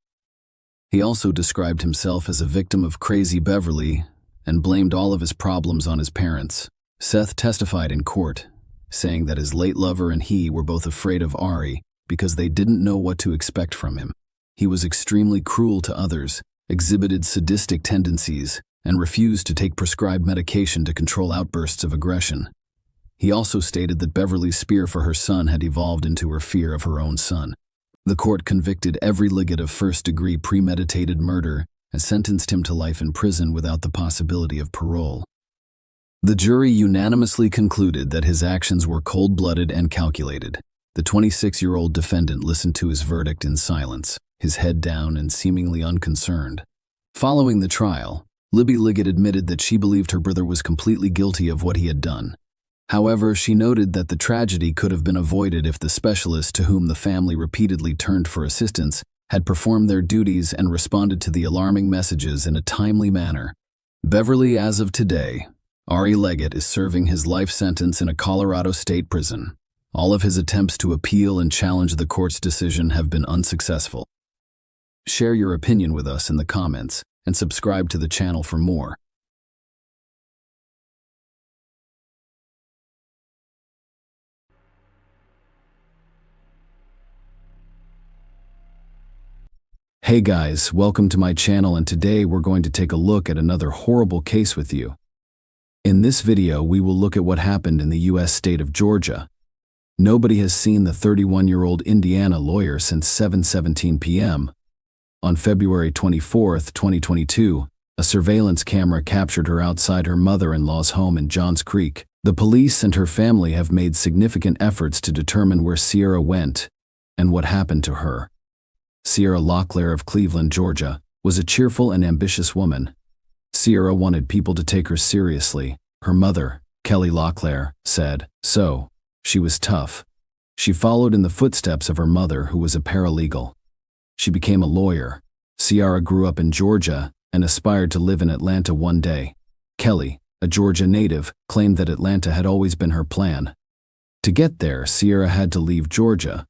He also described himself as a victim of crazy Beverly and blamed all of his problems on his parents. Seth testified in court, saying that his late lover and he were both afraid of Ari because they didn't know what to expect from him. He was extremely cruel to others, exhibited sadistic tendencies, and refused to take prescribed medication to control outbursts of aggression. He also stated that Beverly's fear for her son had evolved into her fear of her own son. The court convicted every Liggett of first-degree premeditated murder and sentenced him to life in prison without the possibility of parole. The jury unanimously concluded that his actions were cold-blooded and calculated. The 26-year-old defendant listened to his verdict in silence, his head down and seemingly unconcerned. Following the trial, Libby Liggett admitted that she believed her brother was completely guilty of what he had done. However, she noted that the tragedy could have been avoided if the specialists to whom the family repeatedly turned for assistance had performed their duties and responded to the alarming messages in a timely manner. Beverly, as of today, Ari Liggett is serving his life sentence in a Colorado state prison. All of his attempts to appeal and challenge the court's decision have been unsuccessful. Share your opinion with us in the comments and subscribe to the channel for more. Hey guys, welcome to my channel, and today we're going to take a look at another horrible case with you. In this video, we will look at what happened in the US state of Georgia. Nobody has seen the 31-year-old Indiana lawyer since 7:17 p.m. On February 24, 2022, a surveillance camera captured her outside her mother-in-law's home in Johns Creek. The police and her family have made significant efforts to determine where Sierra went and what happened to her. Sierra Locklear of Cleveland, Georgia, was a cheerful and ambitious woman. Sierra wanted people to take her seriously. Her mother, Kelly Locklear, said so. She was tough. She followed in the footsteps of her mother, who was a paralegal. She became a lawyer. Sierra grew up in Georgia and aspired to live in Atlanta one day. Kelly, a Georgia native, claimed that Atlanta had always been her plan. To get there, Sierra had to leave Georgia.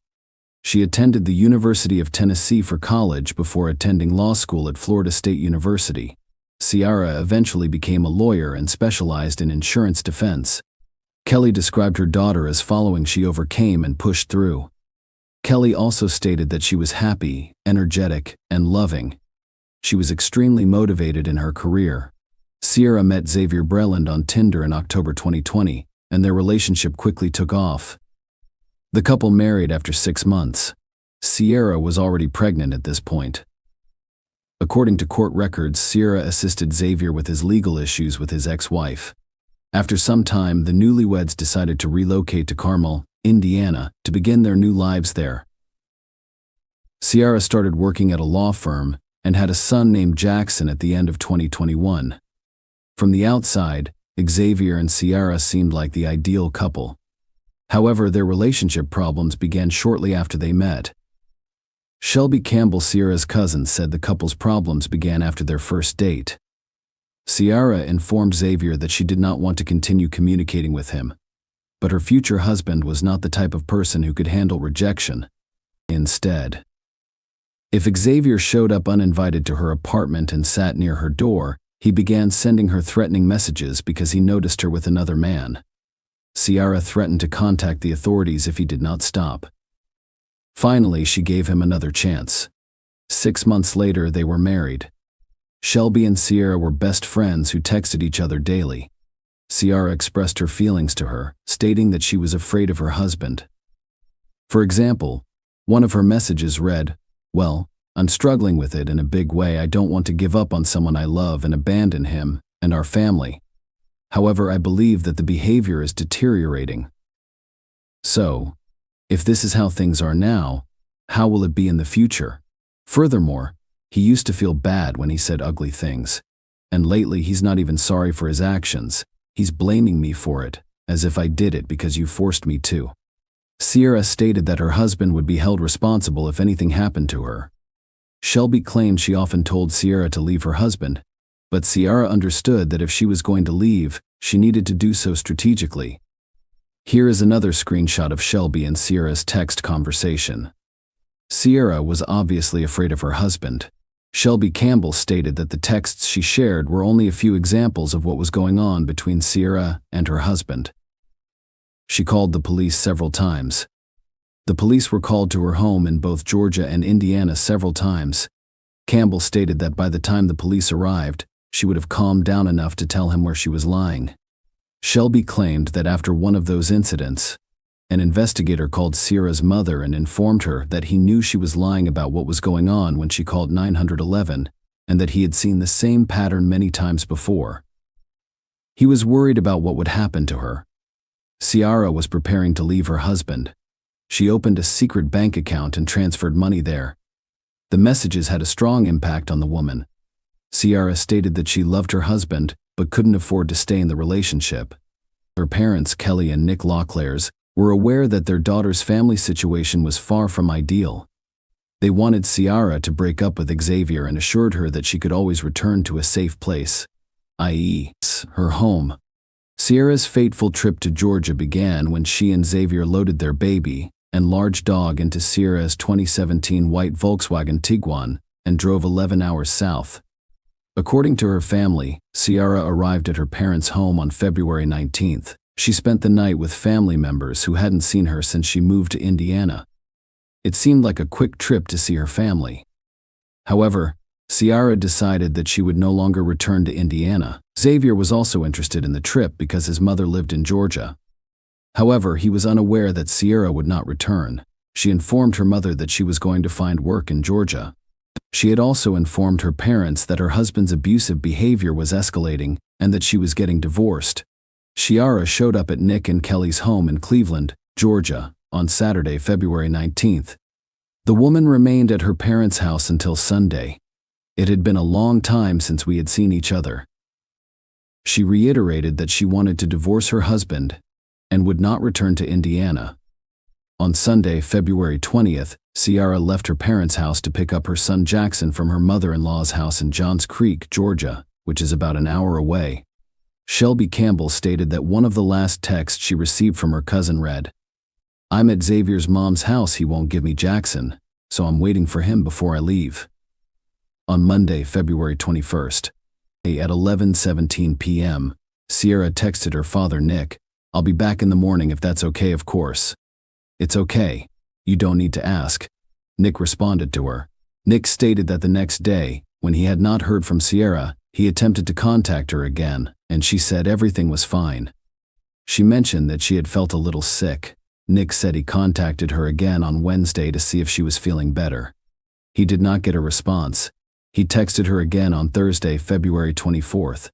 She attended the University of Tennessee for college before attending law school at Florida State University. Sierra eventually became a lawyer and specialized in insurance defense. Kelly described her daughter as following: she overcame and pushed through. Kelly also stated that she was happy, energetic, and loving. She was extremely motivated in her career. Sierra met Xavier Breland on Tinder in October 2020, and their relationship quickly took off. The couple married after 6 months. Sierra was already pregnant at this point. According to court records, Sierra assisted Xavier with his legal issues with his ex-wife. After some time, the newlyweds decided to relocate to Carmel, Indiana, to begin their new lives there. Sierra started working at a law firm and had a son named Jackson at the end of 2021. From the outside, Xavier and Sierra seemed like the ideal couple. However, their relationship problems began shortly after they met. Shelby Campbell, Sierra's cousin, said the couple's problems began after their first date. Sierra informed Xavier that she did not want to continue communicating with him, but her future husband was not the type of person who could handle rejection. Instead, if Xavier showed up uninvited to her apartment and sat near her door, he began sending her threatening messages because he noticed her with another man. Sierra threatened to contact the authorities if he did not stop. Finally, she gave him another chance. 6 months later, they were married. Shelby and Sierra were best friends who texted each other daily. Sierra expressed her feelings to her, stating that she was afraid of her husband. For example, one of her messages read, "Well, I'm struggling with it in a big way. I don't want to give up on someone I love and abandon him and our family. However, I believe that the behavior is deteriorating. So, if this is how things are now, how will it be in the future? Furthermore, he used to feel bad when he said ugly things. And lately he's not even sorry for his actions. He's blaming me for it, as if I did it because you forced me to. Sierra stated that her husband would be held responsible if anything happened to her. Shelby claimed she often told Sierra to leave her husband, but Sierra understood that if she was going to leave, she needed to do so strategically. Here is another screenshot of Shelby and Sierra's text conversation. Sierra was obviously afraid of her husband. Shelby Campbell stated that the texts she shared were only a few examples of what was going on between Sierra and her husband. She called the police several times. The police were called to her home in both Georgia and Indiana several times. Campbell stated that by the time the police arrived, she would have calmed down enough to tell him where she was lying. Shelby claimed that after one of those incidents, an investigator called Sierra's mother and informed her that he knew she was lying about what was going on when she called 911, and that he had seen the same pattern many times before. He was worried about what would happen to her. Sierra was preparing to leave her husband. She opened a secret bank account and transferred money there. The messages had a strong impact on the woman. Sierra stated that she loved her husband, but couldn't afford to stay in the relationship. Her parents, Kelly and Nick Locklears, were aware that their daughter's family situation was far from ideal. They wanted Sierra to break up with Xavier and assured her that she could always return to a safe place, i.e., her home. Sierra's fateful trip to Georgia began when she and Xavier loaded their baby and large dog into Sierra's 2017 white Volkswagen Tiguan and drove 11 hours south. According to her family, Sierra arrived at her parents' home on February 19th. She spent the night with family members who hadn't seen her since she moved to Indiana. It seemed like a quick trip to see her family. However, Sierra decided that she would no longer return to Indiana. Xavier was also interested in the trip because his mother lived in Georgia. However, he was unaware that Sierra would not return. She informed her mother that she was going to find work in Georgia. She had also informed her parents that her husband's abusive behavior was escalating and that she was getting divorced. Sierra showed up at Nick and Kelly's home in Cleveland, Georgia, on Saturday, February 19th. The woman remained at her parents' house until Sunday. It had been a long time since we had seen each other. She reiterated that she wanted to divorce her husband and would not return to Indiana. On Sunday, February 20th, Sierra left her parents' house to pick up her son Jackson from her mother-in-law's house in Johns Creek, Georgia, which is about an hour away. Shelby Campbell stated that one of the last texts she received from her cousin read, "I'm at Xavier's mom's house, he won't give me Jackson, so I'm waiting for him before I leave." On Monday, February 21st, at 11:17 p.m., Sierra texted her father Nick, "I'll be back in the morning if that's okay, of course." "It's okay. You don't need to ask," Nick responded to her. Nick stated that the next day, when he had not heard from Sierra, he attempted to contact her again, and she said everything was fine. She mentioned that she had felt a little sick. Nick said he contacted her again on Wednesday to see if she was feeling better. He did not get a response. He texted her again on Thursday, February 24th.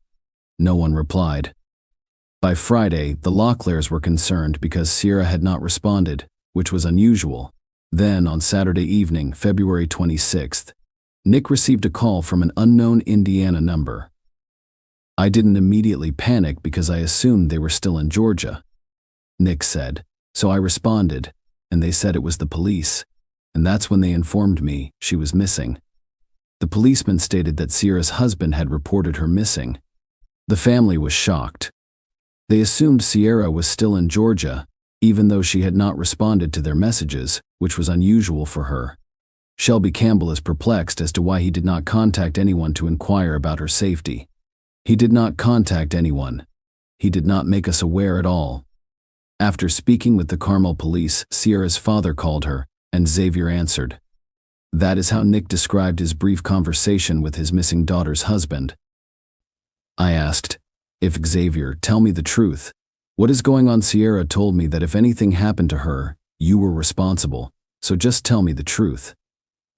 No one replied. By Friday, the Locklears were concerned because Sierra had not responded, which was unusual. Then, on Saturday evening, February 26th, Nick received a call from an unknown Indiana number. "I didn't immediately panic because I assumed they were still in Georgia," Nick said. "So I responded, and they said it was the police, and that's when they informed me she was missing." The policeman stated that Sierra's husband had reported her missing. The family was shocked. They assumed Sierra was still in Georgia, even though she had not responded to their messages, which was unusual for her. Shelby Campbell is perplexed as to why he did not contact anyone to inquire about her safety. "He did not contact anyone. He did not make us aware at all." After speaking with the Carmel police, Sierra's father called her, and Xavier answered. That is how Nick described his brief conversation with his missing daughter's husband. I asked, "If Xavier, tell me the truth. What is going on?" Sierra told me that if anything happened to her, you were responsible, so just tell me the truth.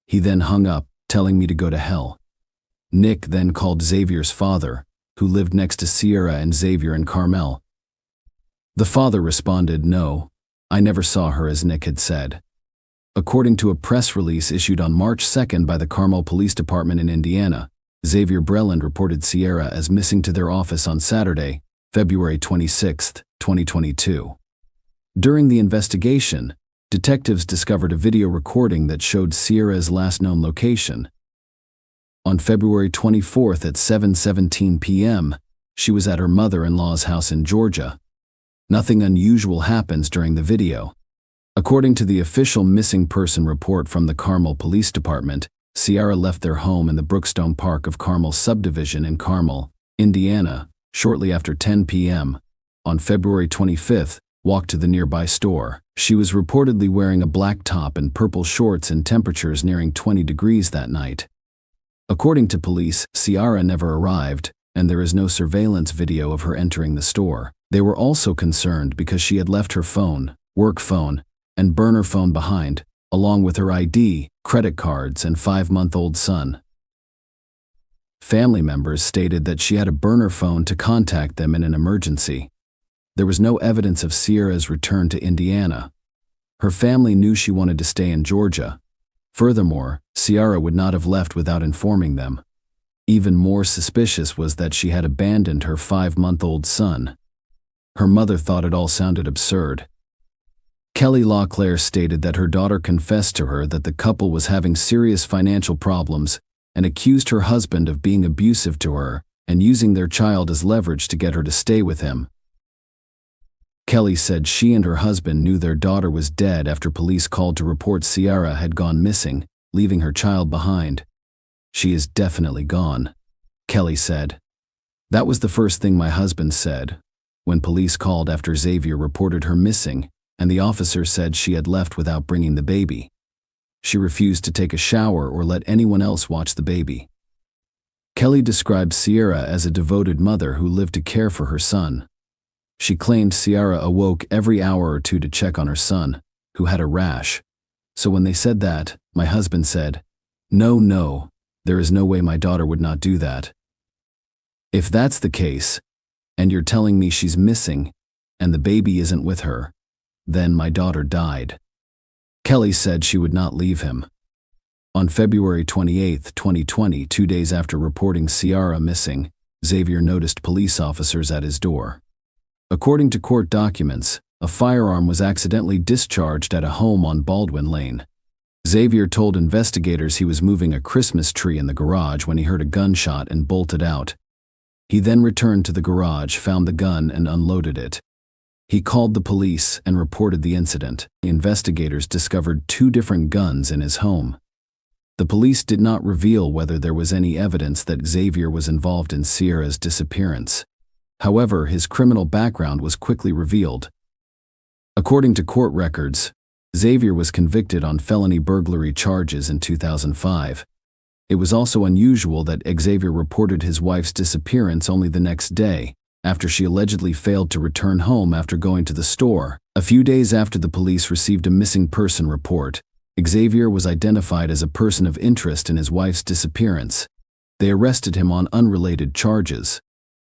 He then hung up, telling me to go to hell. Nick then called Xavier's father, who lived next to Sierra and Xavier in Carmel. The father responded, "No, I never saw her," as Nick had said. According to a press release issued on March 2nd by the Carmel Police Department in Indiana, Xavier Breland reported Sierra as missing to their office on Saturday, February 26, 2022. During the investigation, detectives discovered a video recording that showed Sierra's last known location. On February 24 at 7:17 p.m., she was at her mother-in-law's house in Georgia. Nothing unusual happens during the video. According to the official missing person report from the Carmel Police Department, Sierra left their home in the Brookstone Park of Carmel subdivision in Carmel, Indiana, shortly after 10 p.m. On February 25th, walked to the nearby store. She was reportedly wearing a black top and purple shorts in temperatures nearing 20 degrees that night. According to police, Sierra never arrived, and there is no surveillance video of her entering the store. They were also concerned because she had left her phone, work phone, and burner phone behind, along with her ID, credit cards, and 5-month-old son. Family members stated that she had a burner phone to contact them in an emergency. There was no evidence of Sierra's return to Indiana. Her family knew she wanted to stay in Georgia. Furthermore, Sierra would not have left without informing them. Even more suspicious was that she had abandoned her 5-month-old son. Her mother thought it all sounded absurd. Kelly LaClaire stated that her daughter confessed to her that the couple was having serious financial problems and accused her husband of being abusive to her and using their child as leverage to get her to stay with him. Kelly said she and her husband knew their daughter was dead after police called to report Sierra had gone missing, leaving her child behind. "She is definitely gone," Kelly said. "That was the first thing my husband said when police called after Xavier reported her missing, and the officer said she had left without bringing the baby. She refused to take a shower or let anyone else watch the baby." Kelly described Sierra as a devoted mother who lived to care for her son. She claimed Sierra awoke every hour or two to check on her son, who had a rash. "So when they said that, my husband said, 'No, there is no way my daughter would not do that.' If that's the case, and you're telling me she's missing, and the baby isn't with her, then my daughter died." Kelly said she would not leave him. On February 28, 2020, 2 days after reporting Sierra missing, Xavier noticed police officers at his door. According to court documents, a firearm was accidentally discharged at a home on Baldwin Lane. Xavier told investigators he was moving a Christmas tree in the garage when he heard a gunshot and bolted out. He then returned to the garage, found the gun, and unloaded it. He called the police and reported the incident. The investigators discovered 2 different guns in his home. The police did not reveal whether there was any evidence that Xavier was involved in Sierra's disappearance. However, his criminal background was quickly revealed. According to court records, Xavier was convicted on felony burglary charges in 2005. It was also unusual that Xavier reported his wife's disappearance only the next day, after she allegedly failed to return home after going to the store. A few days after the police received a missing person report, Xavier was identified as a person of interest in his wife's disappearance. They arrested him on unrelated charges.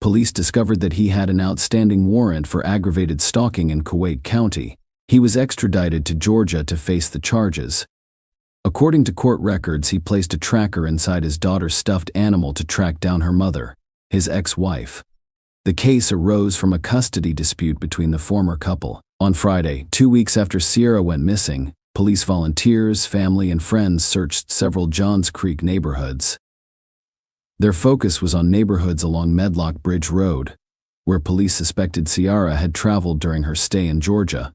Police discovered that he had an outstanding warrant for aggravated stalking in Kuwait County. He was extradited to Georgia to face the charges. According to court records, he placed a tracker inside his daughter's stuffed animal to track down her mother, his ex-wife. The case arose from a custody dispute between the former couple. On Friday, 2 weeks after Sierra went missing, police volunteers, family, and friends searched several Johns Creek neighborhoods. Their focus was on neighborhoods along Medlock Bridge Road, where police suspected Sierra had traveled during her stay in Georgia.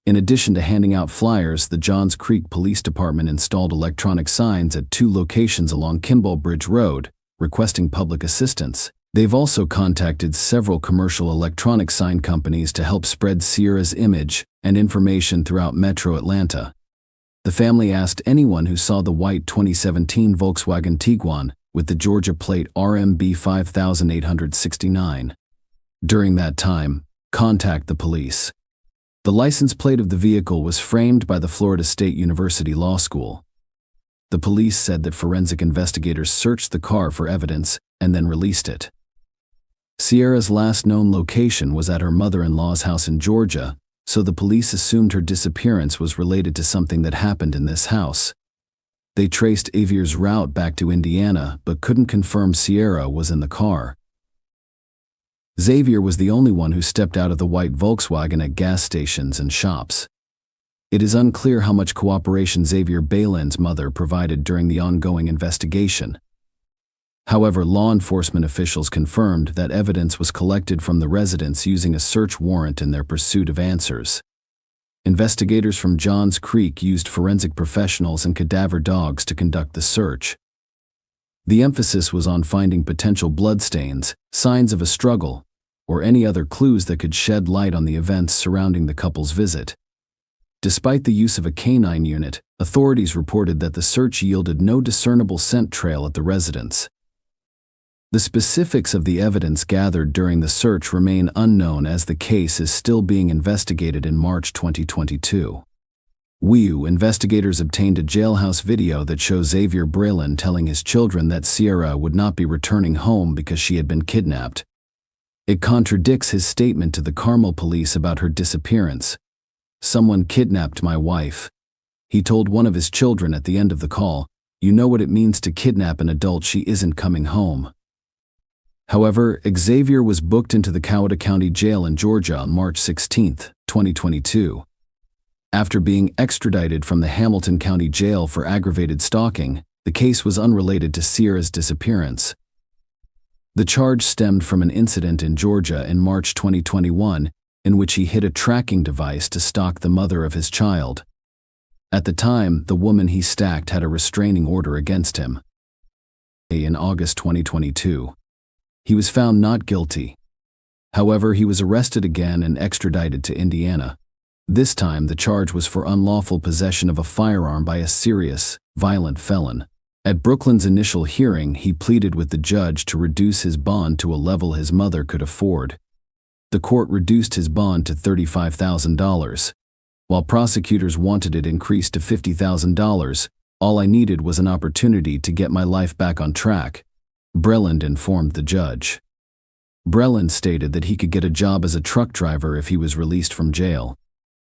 In addition to handing out flyers, the Johns Creek Police Department installed electronic signs at 2 locations along Kimball Bridge Road, requesting public assistance. They've also contacted several commercial electronic sign companies to help spread Sierra's image and information throughout Metro Atlanta. The family asked anyone who saw the white 2017 Volkswagen Tiguan with the Georgia plate RMB 5869. During that time, contact the police. The license plate of the vehicle was framed by the Florida State University Law School. The police said that forensic investigators searched the car for evidence and then released it. Sierra's last known location was at her mother-in-law's house in Georgia, so the police assumed her disappearance was related to something that happened in this house. They traced Xavier's route back to Indiana but couldn't confirm Sierra was in the car. Xavier was the only one who stepped out of the white Volkswagen at gas stations and shops. It is unclear how much cooperation Xavier Balin's mother provided during the ongoing investigation. However, law enforcement officials confirmed that evidence was collected from the residence using a search warrant in their pursuit of answers. Investigators from Johns Creek used forensic professionals and cadaver dogs to conduct the search. The emphasis was on finding potential bloodstains, signs of a struggle, or any other clues that could shed light on the events surrounding the couple's visit. Despite the use of a canine unit, authorities reported that the search yielded no discernible scent trail at the residence. The specifics of the evidence gathered during the search remain unknown as the case is still being investigated in March 2022. Investigators obtained a jailhouse video that shows Xavier Brelin telling his children that Sierra would not be returning home because she had been kidnapped. It contradicts his statement to the Carmel police about her disappearance. "Someone kidnapped my wife." He told one of his children at the end of the call, "You know what it means to kidnap an adult, she isn't coming home." However, Xavier was booked into the Coweta County Jail in Georgia on March 16, 2022. After being extradited from the Hamilton County Jail for aggravated stalking, the case was unrelated to Sierra's disappearance. The charge stemmed from an incident in Georgia in March 2021 in which he hid a tracking device to stalk the mother of his child. At the time, the woman he stalked had a restraining order against him. In August 2022, he was found not guilty. However, he was arrested again and extradited to Indiana. This time, the charge was for unlawful possession of a firearm by a serious, violent felon. At Brooklyn's initial hearing, he pleaded with the judge to reduce his bond to a level his mother could afford. The court reduced his bond to $35,000. While prosecutors wanted it increased to $50,000, all I needed was an opportunity to get my life back on track, Brelin informed the judge. Brelin stated that he could get a job as a truck driver if he was released from jail.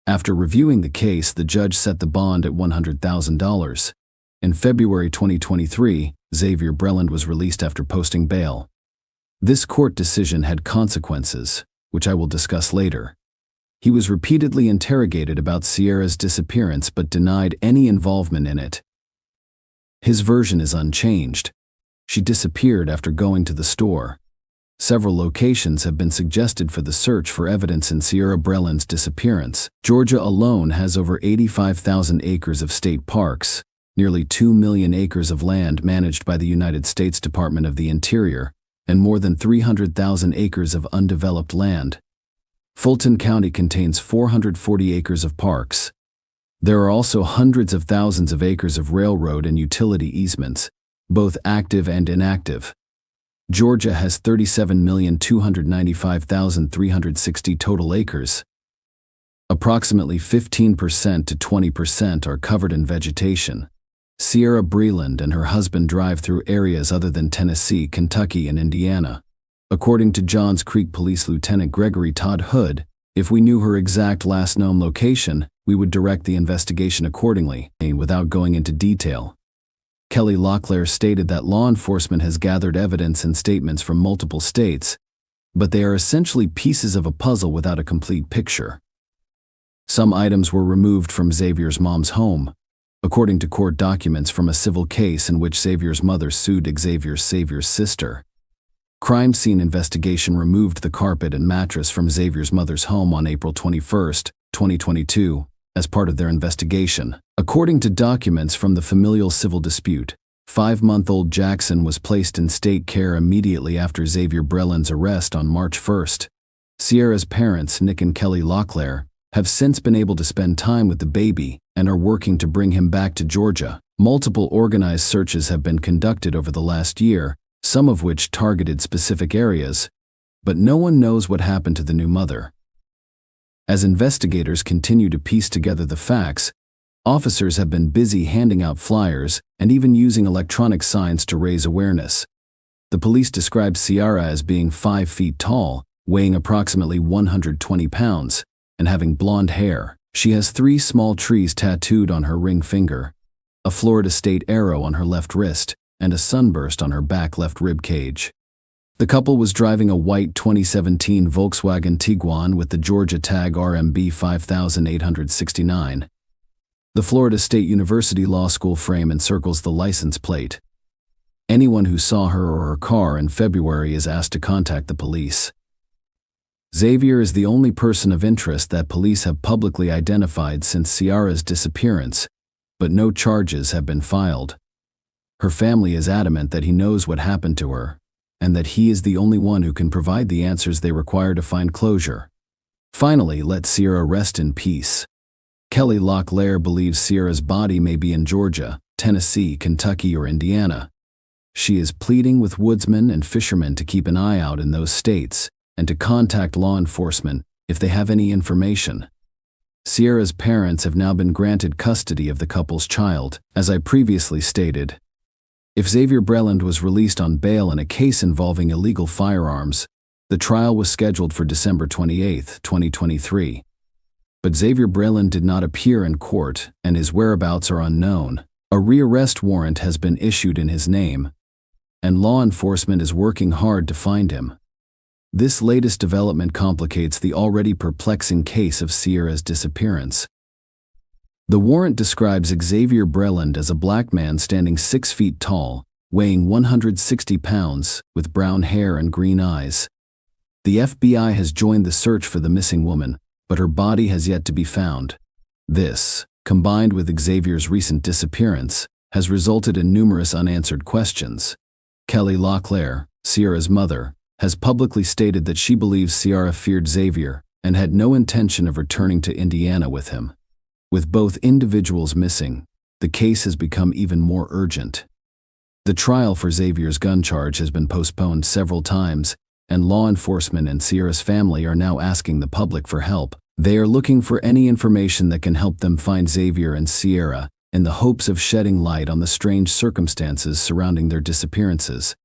After reviewing the case, the judge set the bond at $100,000. In February 2023, Xavier Brelin was released after posting bail. This court decision had consequences, which I will discuss later. He was repeatedly interrogated about Sierra's disappearance but denied any involvement in it. His version is unchanged. She disappeared after going to the store. Several locations have been suggested for the search for evidence in Sierra Brelin's disappearance. Georgia alone has over 85,000 acres of state parks, nearly 2 million acres of land managed by the United States Department of the Interior, and more than 300,000 acres of undeveloped land. Fulton County contains 440 acres of parks. There are also hundreds of thousands of acres of railroad and utility easements, both active and inactive. Georgia has 37,295,360 total acres. Approximately 15% to 20% are covered in vegetation. Sierra Breland and her husband drive through areas other than Tennessee, Kentucky, and Indiana. According to Johns Creek Police Lieutenant Gregory Todd Hood, if we knew her exact last known location, we would direct the investigation accordingly, without going into detail. Kelly Locklear stated that law enforcement has gathered evidence and statements from multiple states, but they are essentially pieces of a puzzle without a complete picture. Some items were removed from Xavier's mom's home, according to court documents from a civil case in which Xavier's mother sued Xavier's sister. Crime scene investigation removed the carpet and mattress from Xavier's mother's home on April 21, 2022, as part of their investigation. According to documents from the familial civil dispute, 5-month-old Jackson was placed in state care immediately after Xavier Brelin's arrest on March 1. Sierra's parents, Nick and Kelly Locklear, have since been able to spend time with the baby and are working to bring him back to Georgia. Multiple organized searches have been conducted over the last year, some of which targeted specific areas, but no one knows what happened to the new mother. As investigators continue to piece together the facts, officers have been busy handing out flyers and even using electronic signs to raise awareness. The police describe Sierra as being 5 feet tall, weighing approximately 120 pounds, and having blonde hair. She has 3 small trees tattooed on her ring finger, a Florida State arrow on her left wrist, and a sunburst on her back left rib cage. The couple was driving a white 2017 Volkswagen Tiguan with the Georgia tag RMB 5869. The Florida State University Law School frame encircles the license plate. Anyone who saw her or her car in February is asked to contact the police. Xavier is the only person of interest that police have publicly identified since Ciara's disappearance, but no charges have been filed. Her family is adamant that he knows what happened to her, and that he is the only one who can provide the answers they require to find closure. Finally, let Ciara rest in peace. Kelly Locklear believes Ciara's body may be in Georgia, Tennessee, Kentucky, or Indiana. She is pleading with woodsmen and fishermen to keep an eye out in those states and to contact law enforcement if they have any information. Ciara's parents have now been granted custody of the couple's child, as I previously stated. If Xavier Breland was released on bail in a case involving illegal firearms, the trial was scheduled for December 28, 2023. But Xavier Breland did not appear in court, and his whereabouts are unknown. A rearrest warrant has been issued in his name, and law enforcement is working hard to find him. This latest development complicates the already perplexing case of Ciara's disappearance. The warrant describes Xavier Breland as a black man standing 6 feet tall, weighing 160 pounds, with brown hair and green eyes. The FBI has joined the search for the missing woman, but her body has yet to be found. This, combined with Xavier's recent disappearance, has resulted in numerous unanswered questions. Kelly Locklear, Ciara's mother, has publicly stated that she believes Ciara feared Xavier and had no intention of returning to Indiana with him. With both individuals missing, the case has become even more urgent. The trial for Xavier's gun charge has been postponed several times, and law enforcement and Ciara's family are now asking the public for help. They are looking for any information that can help them find Xavier and Ciara, in the hopes of shedding light on the strange circumstances surrounding their disappearances.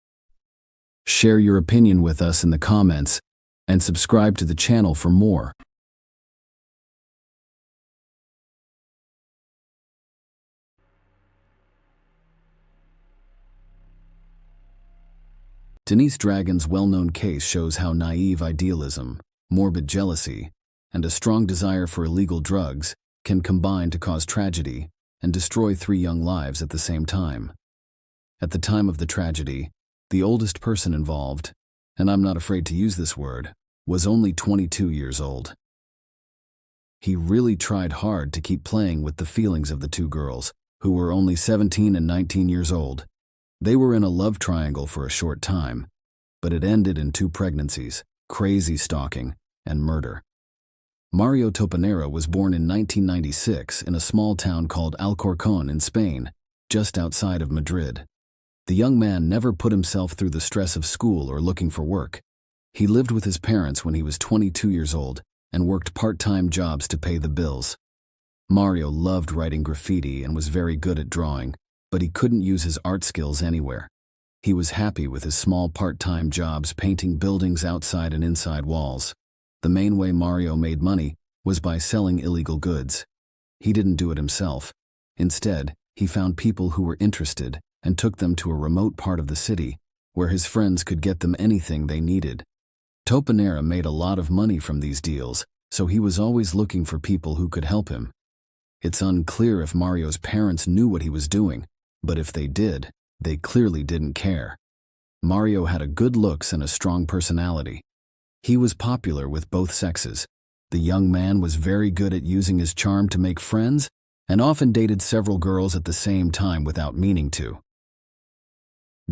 Share your opinion with us in the comments, and subscribe to the channel for more. Denise Dragon's well-known case shows how naive idealism, morbid jealousy, and a strong desire for illegal drugs can combine to cause tragedy and destroy 3 young lives at the same time. At the time of the tragedy, the oldest person involved, and I'm not afraid to use this word, was only 22 years old. He really tried hard to keep playing with the feelings of the 2 girls, who were only 17 and 19 years old. They were in a love triangle for a short time, but it ended in 2 pregnancies, crazy stalking, and murder. Mario Topanera was born in 1996 in a small town called Alcorcón in Spain, just outside of Madrid. The young man never put himself through the stress of school or looking for work. He lived with his parents when he was 22 years old and worked part-time jobs to pay the bills. Mario loved writing graffiti and was very good at drawing, but he couldn't use his art skills anywhere. He was happy with his small part-time jobs painting buildings outside and inside walls. The main way Mario made money was by selling illegal goods. He didn't do it himself. Instead, he found people who were interested and took them to a remote part of the city where his friends could get them anything they needed. Topanera made a lot of money from these deals, so he was always looking for people who could help him. It's unclear if Mario's parents knew what he was doing, but if they did, they clearly didn't care. Mario had a good looks and a strong personality. He was popular with both sexes. The young man was very good at using his charm to make friends and often dated several girls at the same time without meaning to.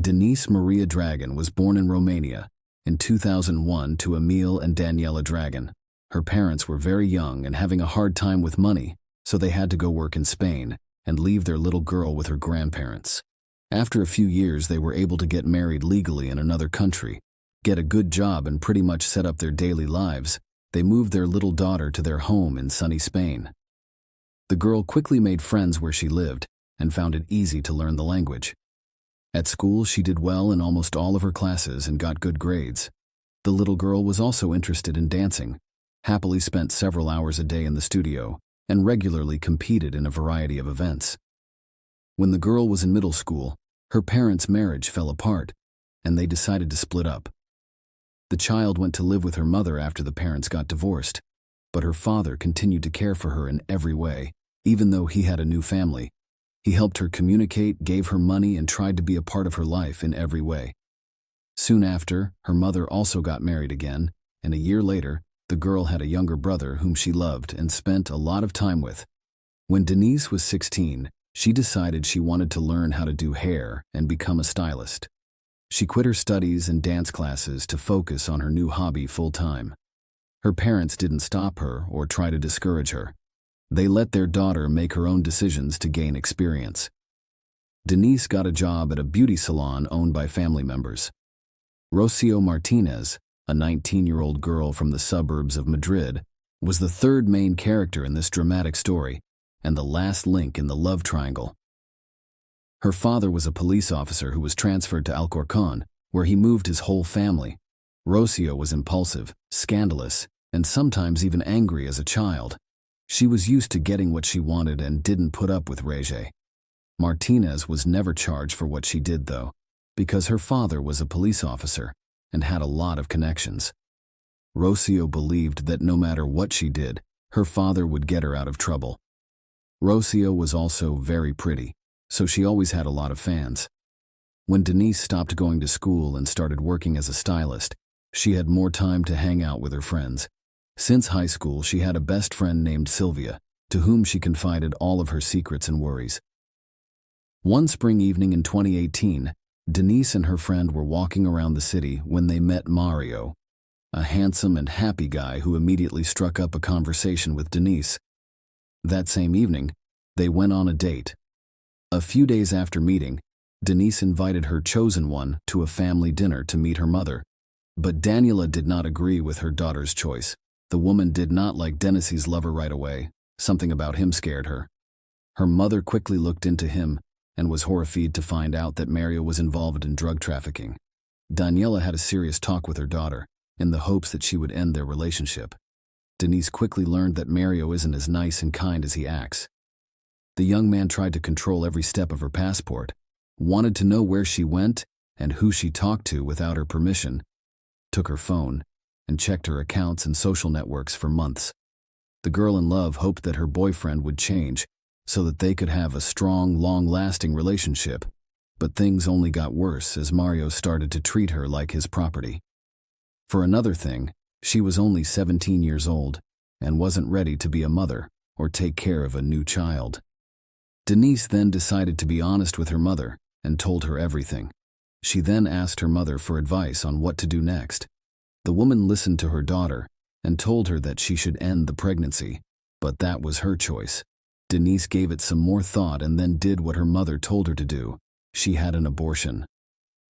Denise Maria Dragon was born in Romania in 2001 to Emil and Daniela Dragon. Her parents were very young and having a hard time with money, so they had to go work in Spain and leave their little girl with her grandparents. After a few years, they were able to get married legally in another country, get a good job, and pretty much set up their daily lives. They moved their little daughter to their home in sunny Spain. The girl quickly made friends where she lived and found it easy to learn the language. At school, she did well in almost all of her classes and got good grades. The little girl was also interested in dancing. happily spent several hours a day in the studio, and regularly competed in a variety of events. When the girl was in middle school, her parents' marriage fell apart, and they decided to split up. The child went to live with her mother after the parents got divorced, but her father continued to care for her in every way, even though he had a new family. He helped her communicate, gave her money, and tried to be a part of her life in every way. Soon after, her mother also got married again, and a year later, the girl had a younger brother whom she loved and spent a lot of time with. When Denise was 16, she decided she wanted to learn how to do hair and become a stylist. She quit her studies and dance classes to focus on her new hobby full-time. Her parents didn't stop her or try to discourage her. They let their daughter make her own decisions to gain experience. Denise got a job at a beauty salon owned by family members. Rocio Martinez, a 19-year-old girl from the suburbs of Madrid, was the third main character in this dramatic story and the last link in the love triangle. Her father was a police officer who was transferred to Alcorcón, where he moved his whole family. Rocio was impulsive, scandalous, and sometimes even angry as a child. She was used to getting what she wanted and didn't put up with Rege. Martinez was never charged for what she did, though, because her father was a police officer and had a lot of connections. Rocio believed that no matter what she did, her father would get her out of trouble. Rocio was also very pretty, so she always had a lot of fans. When Denise stopped going to school and started working as a stylist, she had more time to hang out with her friends. Since high school, she had a best friend named Sylvia, to whom she confided all of her secrets and worries. One spring evening in 2018, Denise and her friend were walking around the city when they met Mario, a handsome and happy guy who immediately struck up a conversation with Denise. That same evening, they went on a date. A few days after meeting, Denise invited her chosen one to a family dinner to meet her mother. But Daniela did not agree with her daughter's choice. The woman did not like Denise's lover right away. Something about him scared her. Her mother quickly looked into him and was horrified to find out that Mario was involved in drug trafficking. Daniela had a serious talk with her daughter, in the hopes that she would end their relationship. Denise quickly learned that Mario isn't as nice and kind as he acts. The young man tried to control every step of her passport, wanted to know where she went and who she talked to without her permission, took her phone, and checked her accounts and social networks for months. The girl in love hoped that her boyfriend would change so that they could have a strong, long-lasting relationship, but things only got worse as Mario started to treat her like his property. For another thing, she was only 17 years old and wasn't ready to be a mother or take care of a new child. Denise then decided to be honest with her mother and told her everything. She then asked her mother for advice on what to do next. The woman listened to her daughter and told her that she should end the pregnancy, but that was her choice. Denise gave it some more thought and then did what her mother told her to do. She had an abortion.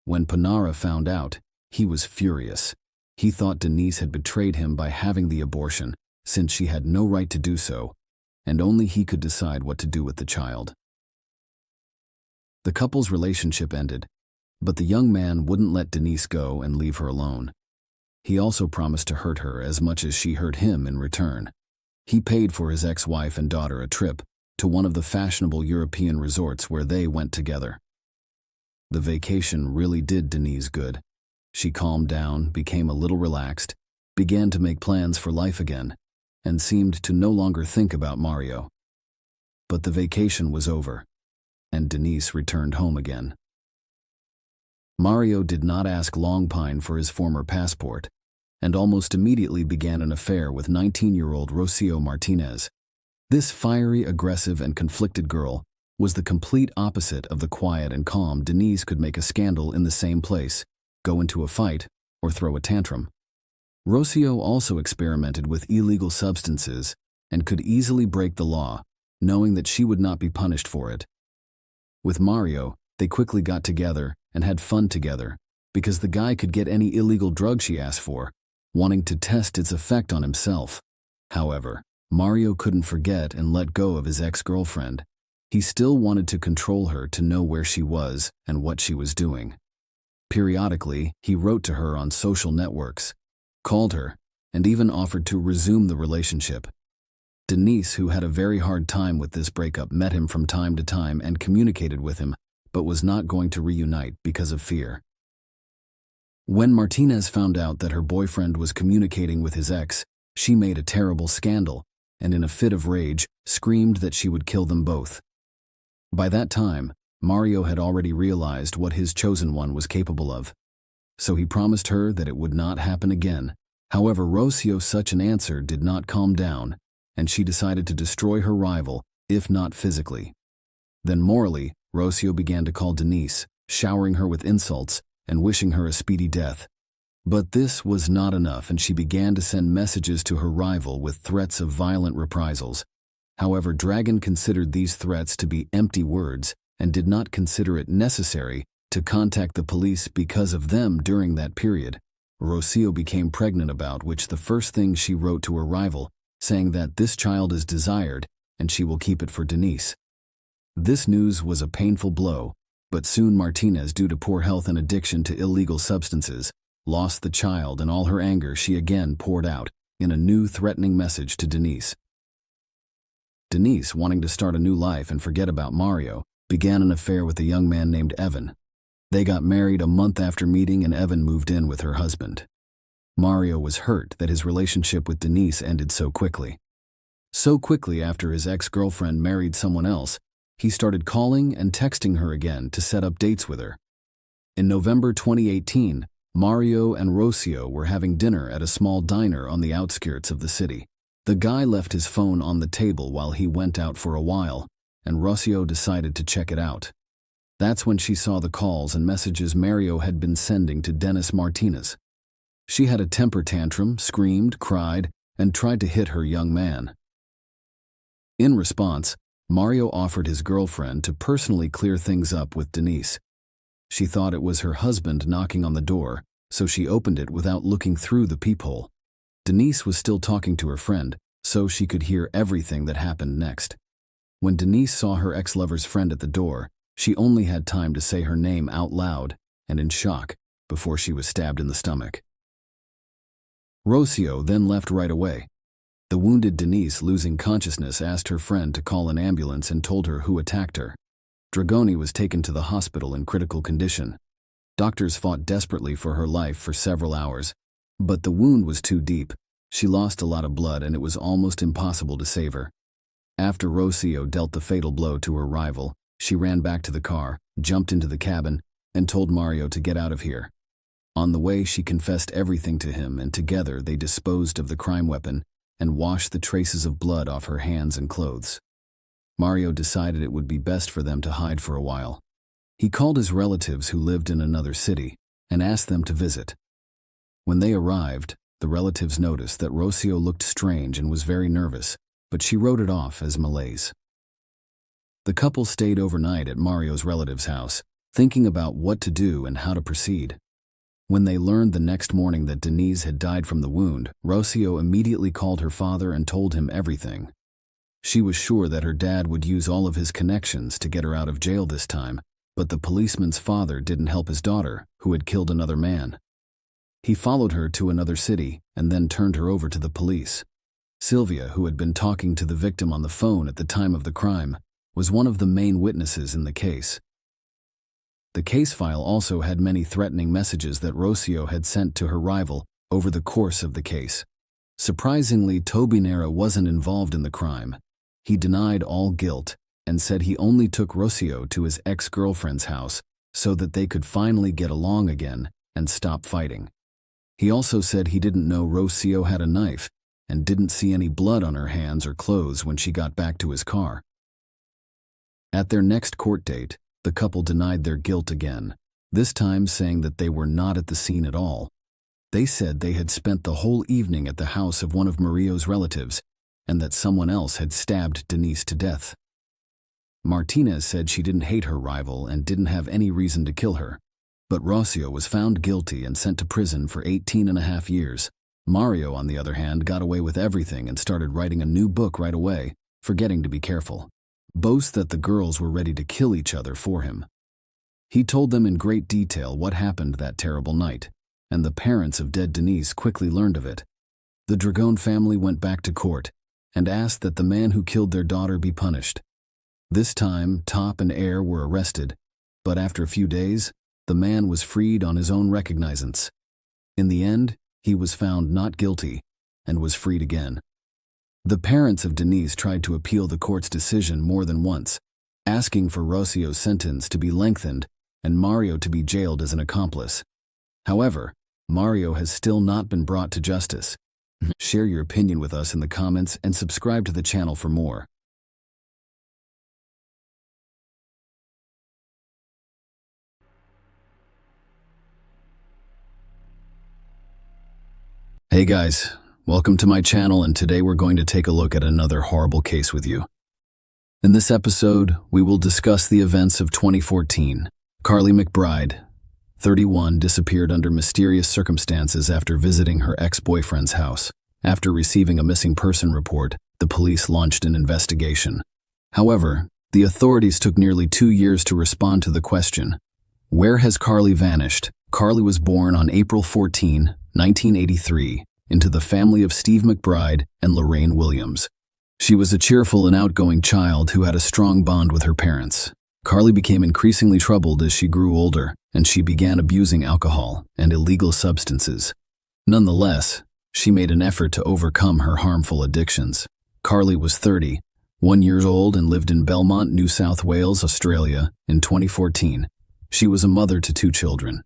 When Panara found out, he was furious. He thought Denise had betrayed him by having the abortion, since she had no right to do so, and only he could decide what to do with the child. The couple's relationship ended, but the young man wouldn't let Denise go and leave her alone. He also promised to hurt her as much as she hurt him in return. He paid for his ex-wife and daughter a trip to one of the fashionable European resorts where they went together. The vacation really did Denise good. She calmed down, became a little relaxed, began to make plans for life again, and seemed to no longer think about Mario. But the vacation was over, and Denise returned home again. Mario did not ask Longpine for his former passport, and almost immediately began an affair with 19-year-old Rocio Martinez. This fiery, aggressive, and conflicted girl was the complete opposite of the quiet and calm Denise could make a scandal in the same place, go into a fight, or throw a tantrum. Rocio also experimented with illegal substances and could easily break the law, knowing that she would not be punished for it. With Mario, they quickly got together and had fun together, because the guy could get any illegal drug she asked for, wanting to test its effect on himself. However, Mario couldn't forget and let go of his ex-girlfriend. He still wanted to control her to know where she was and what she was doing. Periodically, he wrote to her on social networks, called her, and even offered to resume the relationship. Denise, who had a very hard time with this breakup, met him from time to time and communicated with him, but was not going to reunite because of fear. When Martinez found out that her boyfriend was communicating with his ex, she made a terrible scandal, and in a fit of rage, screamed that she would kill them both. By that time, Mario had already realized what his chosen one was capable of, so he promised her that it would not happen again. However, Rocio's such an answer did not calm down, and she decided to destroy her rival, if not physically. Then morally, Rocio began to call Denise, showering her with insults and wishing her a speedy death. But this was not enough, and she began to send messages to her rival with threats of violent reprisals. However, Dragon considered these threats to be empty words and did not consider it necessary to contact the police because of them during that period. Rocio became pregnant, about which the first thing she wrote to her rival, saying that this child is desired and she will keep it for Denise. This news was a painful blow, but soon Martinez, due to poor health and addiction to illegal substances, lost the child, and all her anger she again poured out in a new threatening message to Denise. Denise, wanting to start a new life and forget about Mario, began an affair with a young man named Evan. They got married a month after meeting, and Evan moved in with her husband. Mario was hurt that his relationship with Denise ended so quickly. So quickly after his ex-girlfriend married someone else, he started calling and texting her again to set up dates with her. In November 2018, Mario and Rocio were having dinner at a small diner on the outskirts of the city. The guy left his phone on the table while he went out for a while, and Rocio decided to check it out. That's when she saw the calls and messages Mario had been sending to Dennis Martinez. She had a temper tantrum, screamed, cried, and tried to hit her young man. In response, Mario offered his girlfriend to personally clear things up with Denise. She thought it was her husband knocking on the door, so she opened it without looking through the peephole. Denise was still talking to her friend, so she could hear everything that happened next. When Denise saw her ex-lover's friend at the door, she only had time to say her name out loud and in shock before she was stabbed in the stomach. Rocio then left right away. The wounded Denise, losing consciousness, asked her friend to call an ambulance and told her who attacked her. Dragoni was taken to the hospital in critical condition. Doctors fought desperately for her life for several hours, but the wound was too deep. She lost a lot of blood and it was almost impossible to save her. After Rocio dealt the fatal blow to her rival, she ran back to the car, jumped into the cabin, and told Mario to get out of here. On the way, she confessed everything to him, and together they disposed of the crime weapon and washed the traces of blood off her hands and clothes. Mario decided it would be best for them to hide for a while. He called his relatives who lived in another city and asked them to visit. When they arrived, the relatives noticed that Rocio looked strange and was very nervous, but she wrote it off as malaise. The couple stayed overnight at Mario's relative's house, thinking about what to do and how to proceed. When they learned the next morning that Denise had died from the wound, Rocio immediately called her father and told him everything. She was sure that her dad would use all of his connections to get her out of jail this time, but the policeman's father didn't help his daughter, who had killed another man. He followed her to another city and then turned her over to the police. Sylvia, who had been talking to the victim on the phone at the time of the crime, was one of the main witnesses in the case. The case file also had many threatening messages that Rocio had sent to her rival over the course of the case. Surprisingly, Tobinera wasn't involved in the crime. He denied all guilt and said he only took Rocio to his ex-girlfriend's house so that they could finally get along again and stop fighting. He also said he didn't know Rocio had a knife and didn't see any blood on her hands or clothes when she got back to his car. At their next court date, the couple denied their guilt again, this time saying that they were not at the scene at all. They said they had spent the whole evening at the house of one of Mario's relatives and that someone else had stabbed Denise to death. Martinez said she didn't hate her rival and didn't have any reason to kill her, but Rocio was found guilty and sent to prison for 18.5 years. Mario, on the other hand, got away with everything and started writing a new book right away, forgetting to be careful. Boasts that the girls were ready to kill each other for him. He told them in great detail what happened that terrible night, and the parents of dead Denise quickly learned of it. The Dragone family went back to court and asked that the man who killed their daughter be punished. This time, Top and Air were arrested, but after a few days, the man was freed on his own recognizance. In the end, he was found not guilty and was freed again. The parents of Denise tried to appeal the court's decision more than once, asking for Rocio's sentence to be lengthened and Mario to be jailed as an accomplice. However, Mario has still not been brought to justice. Share your opinion with us in the comments and subscribe to the channel for more. Hey guys, welcome to my channel, and today we're going to take a look at another horrible case with you. In this episode, we will discuss the events of 2014. Carly McBride, 31, disappeared under mysterious circumstances after visiting her ex-boyfriend's house. After receiving a missing person report, the police launched an investigation. However, the authorities took nearly 2 years to respond to the question, where has Carly vanished? Carly was born on April 14, 1983, into the family of Steve McBride and Lorraine Williams. She was a cheerful and outgoing child who had a strong bond with her parents. Carly became increasingly troubled as she grew older, and she began abusing alcohol and illegal substances. Nonetheless, she made an effort to overcome her harmful addictions. Carly was 31 years old and lived in Belmont, New South Wales, Australia, in 2014. She was a mother to 2 children.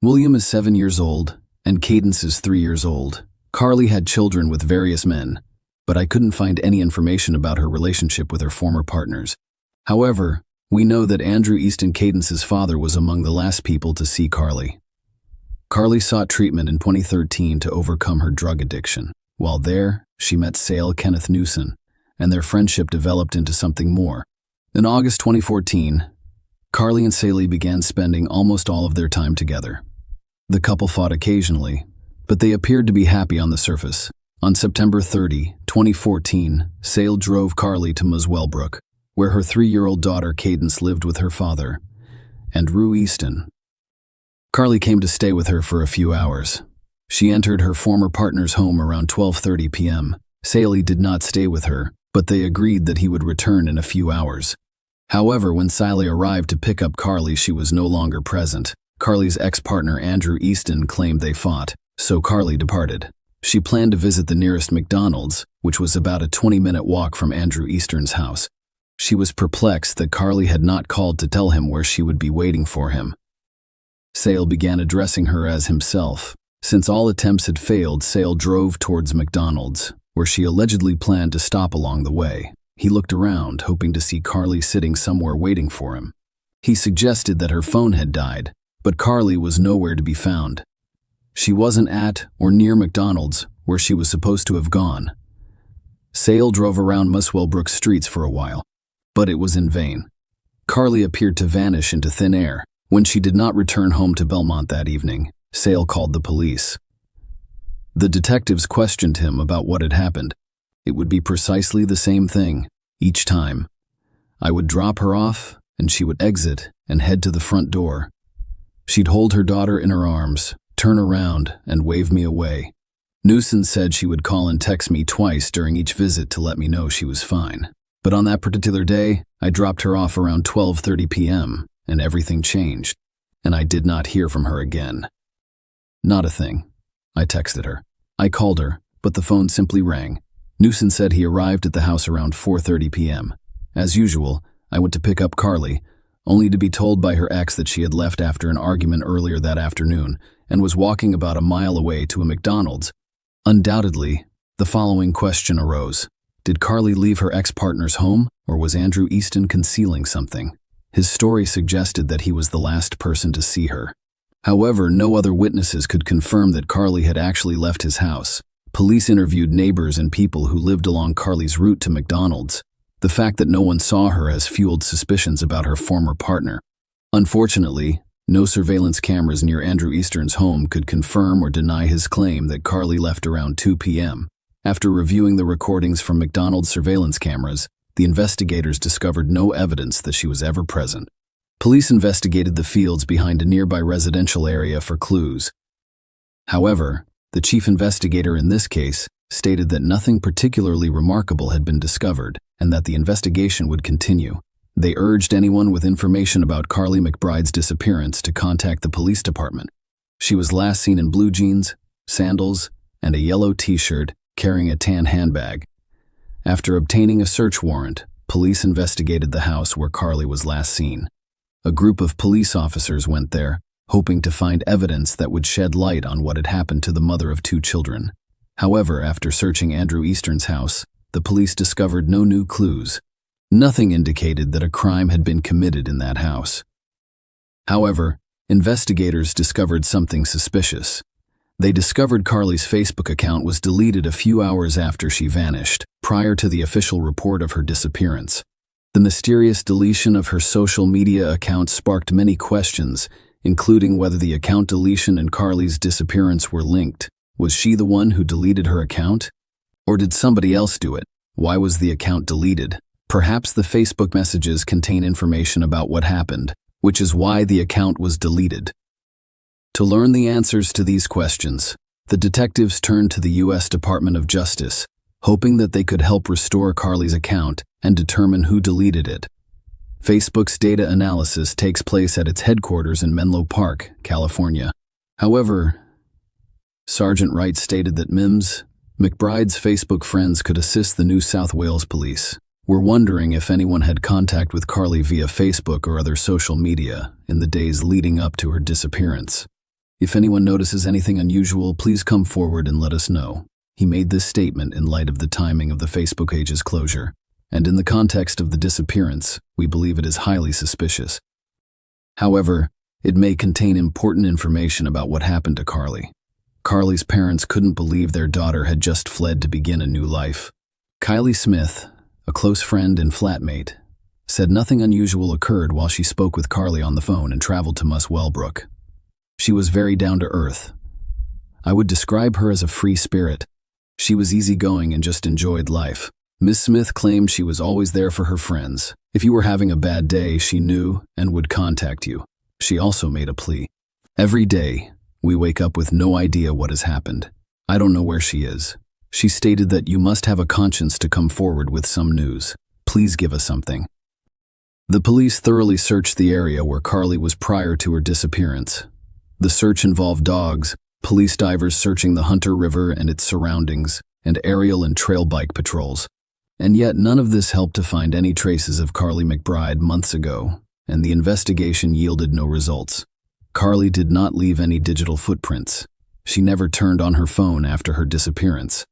William is 7 years old, and Cadence is 3 years old. Carly had children with various men, but I couldn't find any information about her relationship with her former partners. However, we know that Andrew Easton, Cadence's father, was among the last people to see Carly. Carly sought treatment in 2013 to overcome her drug addiction. While there, she met Sale Kenneth Newson, and their friendship developed into something more. In August 2014, Carly and Sale began spending almost all of their time together. The couple fought occasionally, but they appeared to be happy on the surface. On September 30, 2014, Sale drove Carly to Muswellbrook, where her 3-year-old daughter Cadence lived with her father, Andrew Easton. Carly came to stay with her for a few hours. She entered her former partner's home around 12:30 p.m. Sale did not stay with her, but they agreed that he would return in a few hours. However, when Sale arrived to pick up Carly, she was no longer present. Carly's ex-partner Andrew Easton claimed they fought, so Carly departed. She planned to visit the nearest McDonald's, which was about a 20-minute walk from Andrew Easton's house. She was perplexed that Carly had not called to tell him where she would be waiting for him. Sale began addressing her as himself. Since all attempts had failed, Sale drove towards McDonald's, where she allegedly planned to stop along the way. He looked around, hoping to see Carly sitting somewhere waiting for him. He suggested that her phone had died, but Carly was nowhere to be found. She wasn't at or near McDonald's, where she was supposed to have gone. Sale drove around Muswellbrook streets for a while, but it was in vain. Carly appeared to vanish into thin air. When she did not return home to Belmont that evening, Sale called the police. The detectives questioned him about what had happened. It would be precisely the same thing, each time. I would drop her off, and she would exit and head to the front door. She'd hold her daughter in her arms, turn around, and wave me away. Newson said she would call and text me twice during each visit to let me know she was fine. But on that particular day, I dropped her off around 12:30 p.m., and everything changed, and I did not hear from her again. Not a thing. I texted her. I called her, but the phone simply rang. Newson said he arrived at the house around 4:30 p.m. As usual, I went to pick up Carly, only to be told by her ex that she had left after an argument earlier that afternoon and was walking about a mile away to a McDonald's. Undoubtedly, the following question arose. Did Carly leave her ex-partner's home, or was Andrew Easton concealing something? His story suggested that he was the last person to see her. However, no other witnesses could confirm that Carly had actually left his house. Police interviewed neighbors and people who lived along Carly's route to McDonald's. The fact that no one saw her has fueled suspicions about her former partner. Unfortunately, no surveillance cameras near Andrew Easton's home could confirm or deny his claim that Carly left around 2 p.m. After reviewing the recordings from McDonald's surveillance cameras, the investigators discovered no evidence that she was ever present. Police investigated the fields behind a nearby residential area for clues. However, The chief investigator in this case stated that nothing particularly remarkable had been discovered and that the investigation would continue. They urged anyone with information about Carly McBride's disappearance to contact the police department. She was last seen in blue jeans, sandals, and a yellow t-shirt, carrying a tan handbag. After obtaining a search warrant, police investigated the house where Carly was last seen. A group of police officers went there, hoping to find evidence that would shed light on what had happened to the mother of 2 children. However, after searching Andrew Eastern's house, the police discovered no new clues. Nothing indicated that a crime had been committed in that house. However, investigators discovered something suspicious. They discovered Carly's Facebook account was deleted a few hours after she vanished, prior to the official report of her disappearance. The mysterious deletion of her social media account sparked many questions, including whether the account deletion and Carly's disappearance were linked. Was she the one who deleted her account? Or did somebody else do it? Why was the account deleted? Perhaps the Facebook messages contain information about what happened, which is why the account was deleted. To learn the answers to these questions, the detectives turned to the U.S. Department of Justice, hoping that they could help restore Carly's account and determine who deleted it. Facebook's data analysis takes place at its headquarters in Menlo Park, California. However, Sergeant Wright stated that McBride's Facebook friends could assist the New South Wales police. We're wondering if anyone had contact with Carly via Facebook or other social media in the days leading up to her disappearance. If anyone notices anything unusual, please come forward and let us know. He made this statement in light of the timing of the Facebook page's closure, and in the context of the disappearance, we believe it is highly suspicious. However, it may contain important information about what happened to Carly. Carly's parents couldn't believe their daughter had just fled to begin a new life. Kylie Smith, a close friend and flatmate, said nothing unusual occurred while she spoke with Carly on the phone and traveled to Muswellbrook. She was very down to earth. I would describe her as a free spirit. She was easygoing and just enjoyed life. Miss Smith claimed she was always there for her friends. If you were having a bad day, she knew and would contact you. She also made a plea. Every day, we wake up with no idea what has happened. I don't know where she is. She stated that you must have a conscience to come forward with some news. Please give us something. The police thoroughly searched the area where Carly was prior to her disappearance. The search involved dogs, police divers searching the Hunter River and its surroundings, and aerial and trail bike patrols. And yet none of this helped to find any traces of Carly McBride months ago, and the investigation yielded no results. Carly did not leave any digital footprints. She never turned on her phone after her disappearance.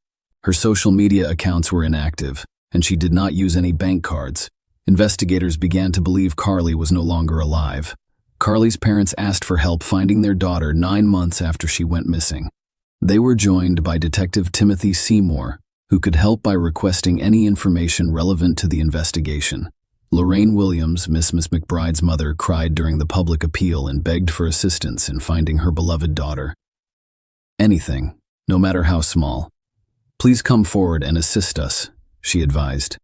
Her social media accounts were inactive, and she did not use any bank cards. Investigators began to believe Carly was no longer alive. Carly's parents asked for help finding their daughter 9 months after she went missing. They were joined by Detective Timothy Seymour, who could help by requesting any information relevant to the investigation. Lorraine Williams, Miss McBride's mother, cried during the public appeal and begged for assistance in finding her beloved daughter. Anything, no matter how small. Please come forward and assist us, she advised.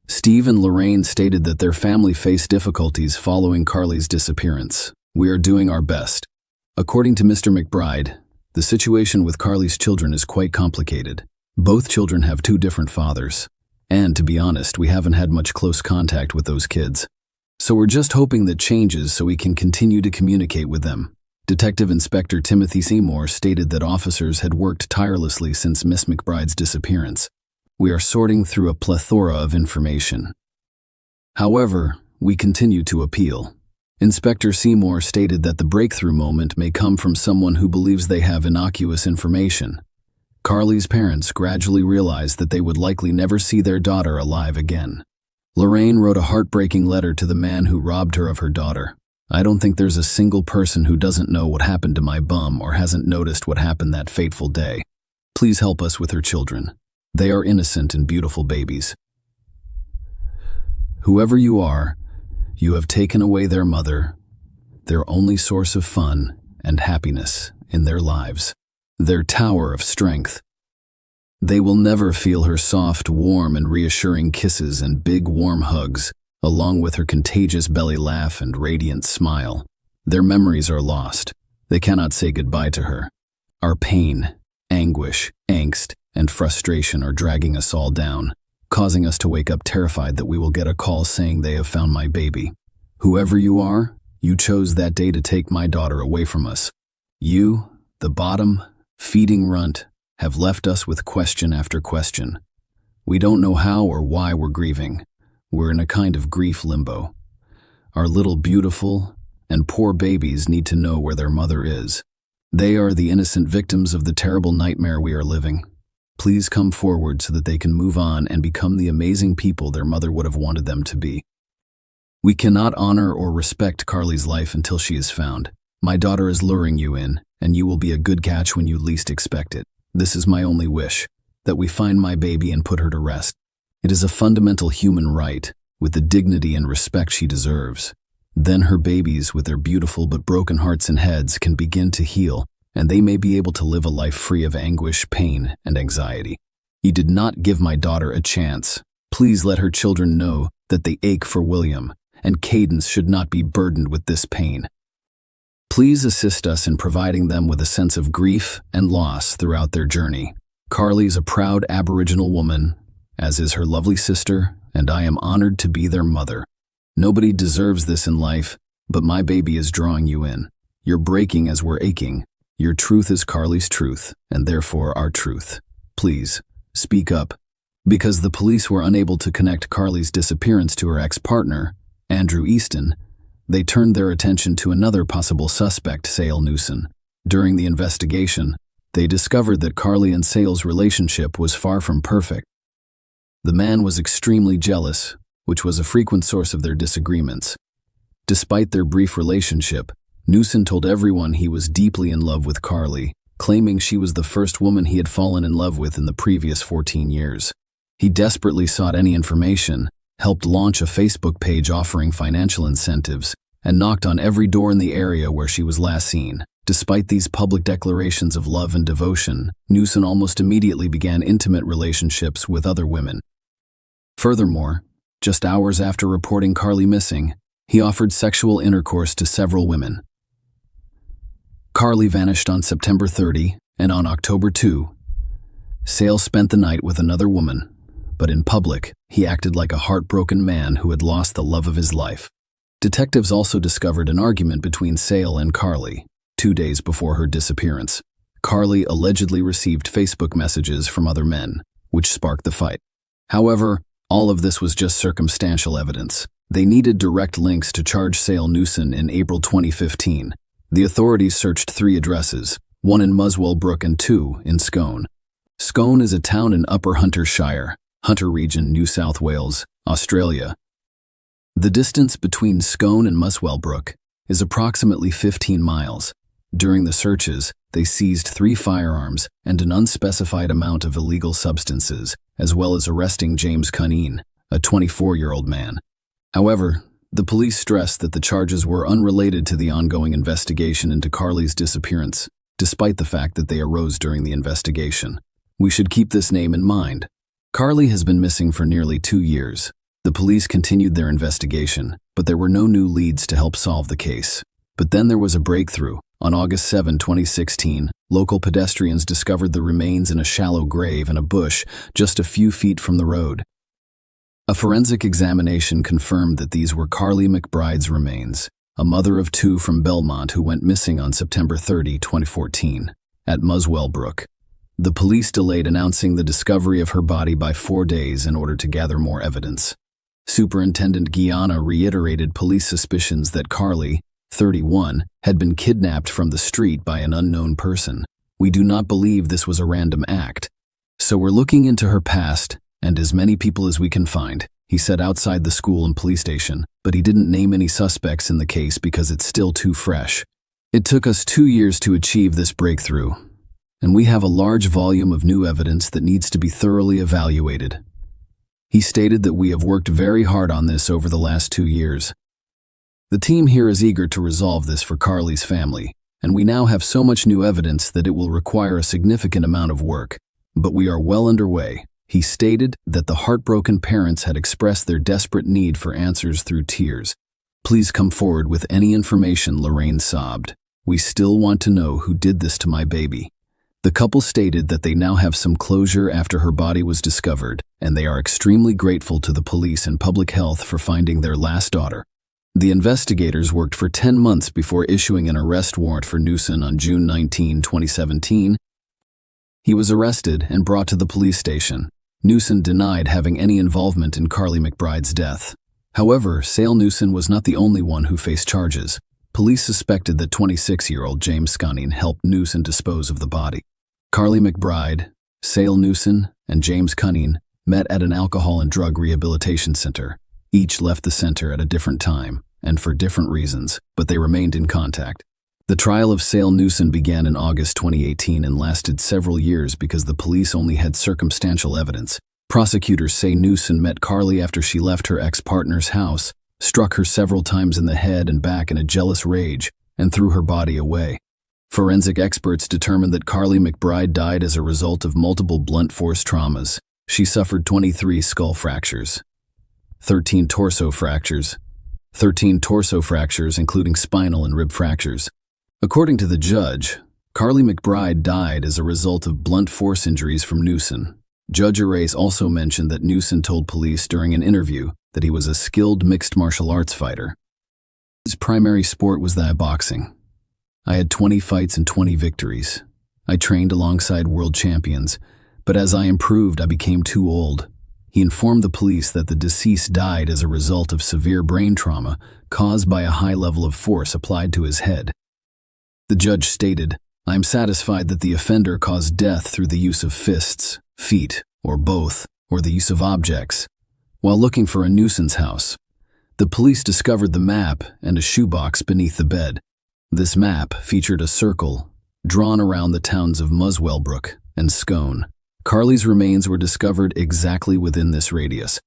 Steve and Lorraine stated that their family faced difficulties following Carly's disappearance. We are doing our best. According to Mr. McBride, the situation with Carly's children is quite complicated. Both children have 2 different fathers. And to be honest, we haven't had much close contact with those kids. So we're just hoping that changes so we can continue to communicate with them. Detective Inspector Timothy Seymour stated that officers had worked tirelessly since Miss McBride's disappearance. We are sorting through a plethora of information. However, we continue to appeal. Inspector Seymour stated that the breakthrough moment may come from someone who believes they have innocuous information. Carly's parents gradually realized that they would likely never see their daughter alive again. Lorraine wrote a heartbreaking letter to the man who robbed her of her daughter. I don't think there's a single person who doesn't know what happened to my bum or hasn't noticed what happened that fateful day. Please help us with her children. They are innocent and beautiful babies. Whoever you are, you have taken away their mother, their only source of fun and happiness in their lives, their tower of strength. They will never feel her soft, warm, and reassuring kisses and big, warm hugs, along with her contagious belly laugh and radiant smile. Their memories are lost. They cannot say goodbye to her. Our pain, anguish, angst, and frustration are dragging us all down, causing us to wake up terrified that we will get a call saying they have found my baby. Whoever you are, you chose that day to take my daughter away from us. You, the bottom, feeding runt, have left us with question after question. We don't know how or why we're grieving. We're in a kind of grief limbo. Our little beautiful and poor babies need to know where their mother is. They are the innocent victims of the terrible nightmare we are living. Please come forward so that they can move on and become the amazing people their mother would have wanted them to be. We cannot honor or respect Carly's life until she is found. My daughter is luring you in, and you will be a good catch when you least expect it. This is my only wish, that we find my baby and put her to rest. It is a fundamental human right, with the dignity and respect she deserves. Then her babies, with their beautiful but broken hearts and heads, can begin to heal, and they may be able to live a life free of anguish, pain, and anxiety. You did not give my daughter a chance. Please let her children know that they ache for William, and Cadence should not be burdened with this pain. Please assist us in providing them with a sense of grief and loss throughout their journey. Carly is a proud Aboriginal woman, as is her lovely sister, and I am honored to be their mother. Nobody deserves this in life, but my baby is drawing you in. You're breaking as we're aching. Your truth is Carly's truth, and therefore our truth. Please, speak up. Because the police were unable to connect Carly's disappearance to her ex-partner, Andrew Easton, they turned their attention to another possible suspect, Sale Newson. During the investigation, they discovered that Carly and Sale's relationship was far from perfect. The man was extremely jealous, which was a frequent source of their disagreements. Despite their brief relationship, Newson told everyone he was deeply in love with Carly, claiming she was the first woman he had fallen in love with in the previous 14 years. He desperately sought any information, helped launch a Facebook page offering financial incentives, and knocked on every door in the area where she was last seen. Despite these public declarations of love and devotion, Newson almost immediately began intimate relationships with other women. Furthermore, just hours after reporting Carly missing, he offered sexual intercourse to several women. Carly vanished on September 30, and on October 2, Sale spent the night with another woman, but in public, he acted like a heartbroken man who had lost the love of his life. Detectives also discovered an argument between Sale and Carly 2 days before her disappearance. Carly allegedly received Facebook messages from other men, which sparked the fight. However, all of this was just circumstantial evidence. They needed direct links to charge Sale Newson in April 2015. The authorities searched 3 addresses, 1 in Muswell Brook and 2 in Scone. Scone is a town in Upper Hunter Shire, Hunter Region, New South Wales, Australia. The distance between Scone and Muswell Brook is approximately 15 miles. During the searches, they seized 3 firearms and an unspecified amount of illegal substances, as well as arresting James Cunneen, a 24-year-old man. However, the police stressed that the charges were unrelated to the ongoing investigation into Carly's disappearance, despite the fact that they arose during the investigation. We should keep this name in mind. Carly has been missing for nearly 2 years. The police continued their investigation, but there were no new leads to help solve the case. But then there was a breakthrough. On August 7, 2016, local pedestrians discovered the remains in a shallow grave in a bush just a few feet from the road. A forensic examination confirmed that these were Carly McBride's remains, a mother of 2 from Belmont who went missing on September 30, 2014, at Muswell Brook. The police delayed announcing the discovery of her body by 4 days in order to gather more evidence. Superintendent Guiana reiterated police suspicions that Carly, 31, had been kidnapped from the street by an unknown person. We do not believe this was a random act. So we're looking into her past, and as many people as we can find, he said outside the school and police station, but he didn't name any suspects in the case because it's still too fresh. It took us 2 years to achieve this breakthrough, and we have a large volume of new evidence that needs to be thoroughly evaluated. He stated that we have worked very hard on this over the last 2 years. The team here is eager to resolve this for Carly's family, and we now have so much new evidence that it will require a significant amount of work. But we are well underway. He stated that the heartbroken parents had expressed their desperate need for answers through tears. Please come forward with any information, Lorraine sobbed. We still want to know who did this to my baby. The couple stated that they now have some closure after her body was discovered, and they are extremely grateful to the police and public health for finding their last daughter. The investigators worked for 10 months before issuing an arrest warrant for Newson on June 19, 2017. He was arrested and brought to the police station. Newson denied having any involvement in Carly McBride's death. However, Sale Newson was not the only one who faced charges. Police suspected that 26-year-old James Cunning helped Newson dispose of the body. Carly McBride, Sale Newson, and James Cunning met at an alcohol and drug rehabilitation center. Each left the center at a different time and for different reasons, but they remained in contact. The trial of Sale Newson began in August 2018 and lasted several years because the police only had circumstantial evidence. Prosecutors say Newson met Carly after she left her ex-partner's house, struck her several times in the head and back in a jealous rage, and threw her body away. Forensic experts determined that Carly McBride died as a result of multiple blunt force traumas. She suffered 23 skull fractures, 13 torso fractures, including spinal and rib fractures. According to the judge, Carly McBride died as a result of blunt force injuries from Newson. Judge Arraes also mentioned that Newson told police during an interview that he was a skilled mixed martial arts fighter. His primary sport was boxing. I had 20 fights and 20 victories. I trained alongside world champions, but as I improved, I became too old. He informed the police that the deceased died as a result of severe brain trauma caused by a high level of force applied to his head. The judge stated, "I am satisfied that the offender caused death through the use of fists, feet, or both, or the use of objects." While looking for a Newson's house, the police discovered the map and a shoebox beneath the bed. This map featured a circle drawn around the towns of Muswellbrook and Scone. Carly's remains were discovered exactly within this radius.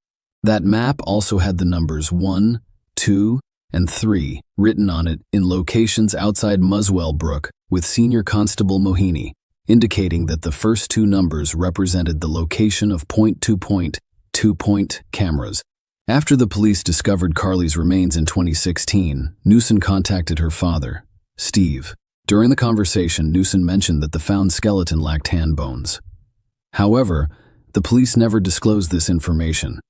That map also had the numbers 1, 2, and 3 written on it in locations outside Muswellbrook with Senior Constable Mohini, indicating that the first two numbers represented the location of point-to-point, two-point cameras. After the police discovered Carly's remains in 2016, Newson contacted her father, Steve. During the conversation, Newson mentioned that the found skeleton lacked hand bones. However, the police never disclosed this information.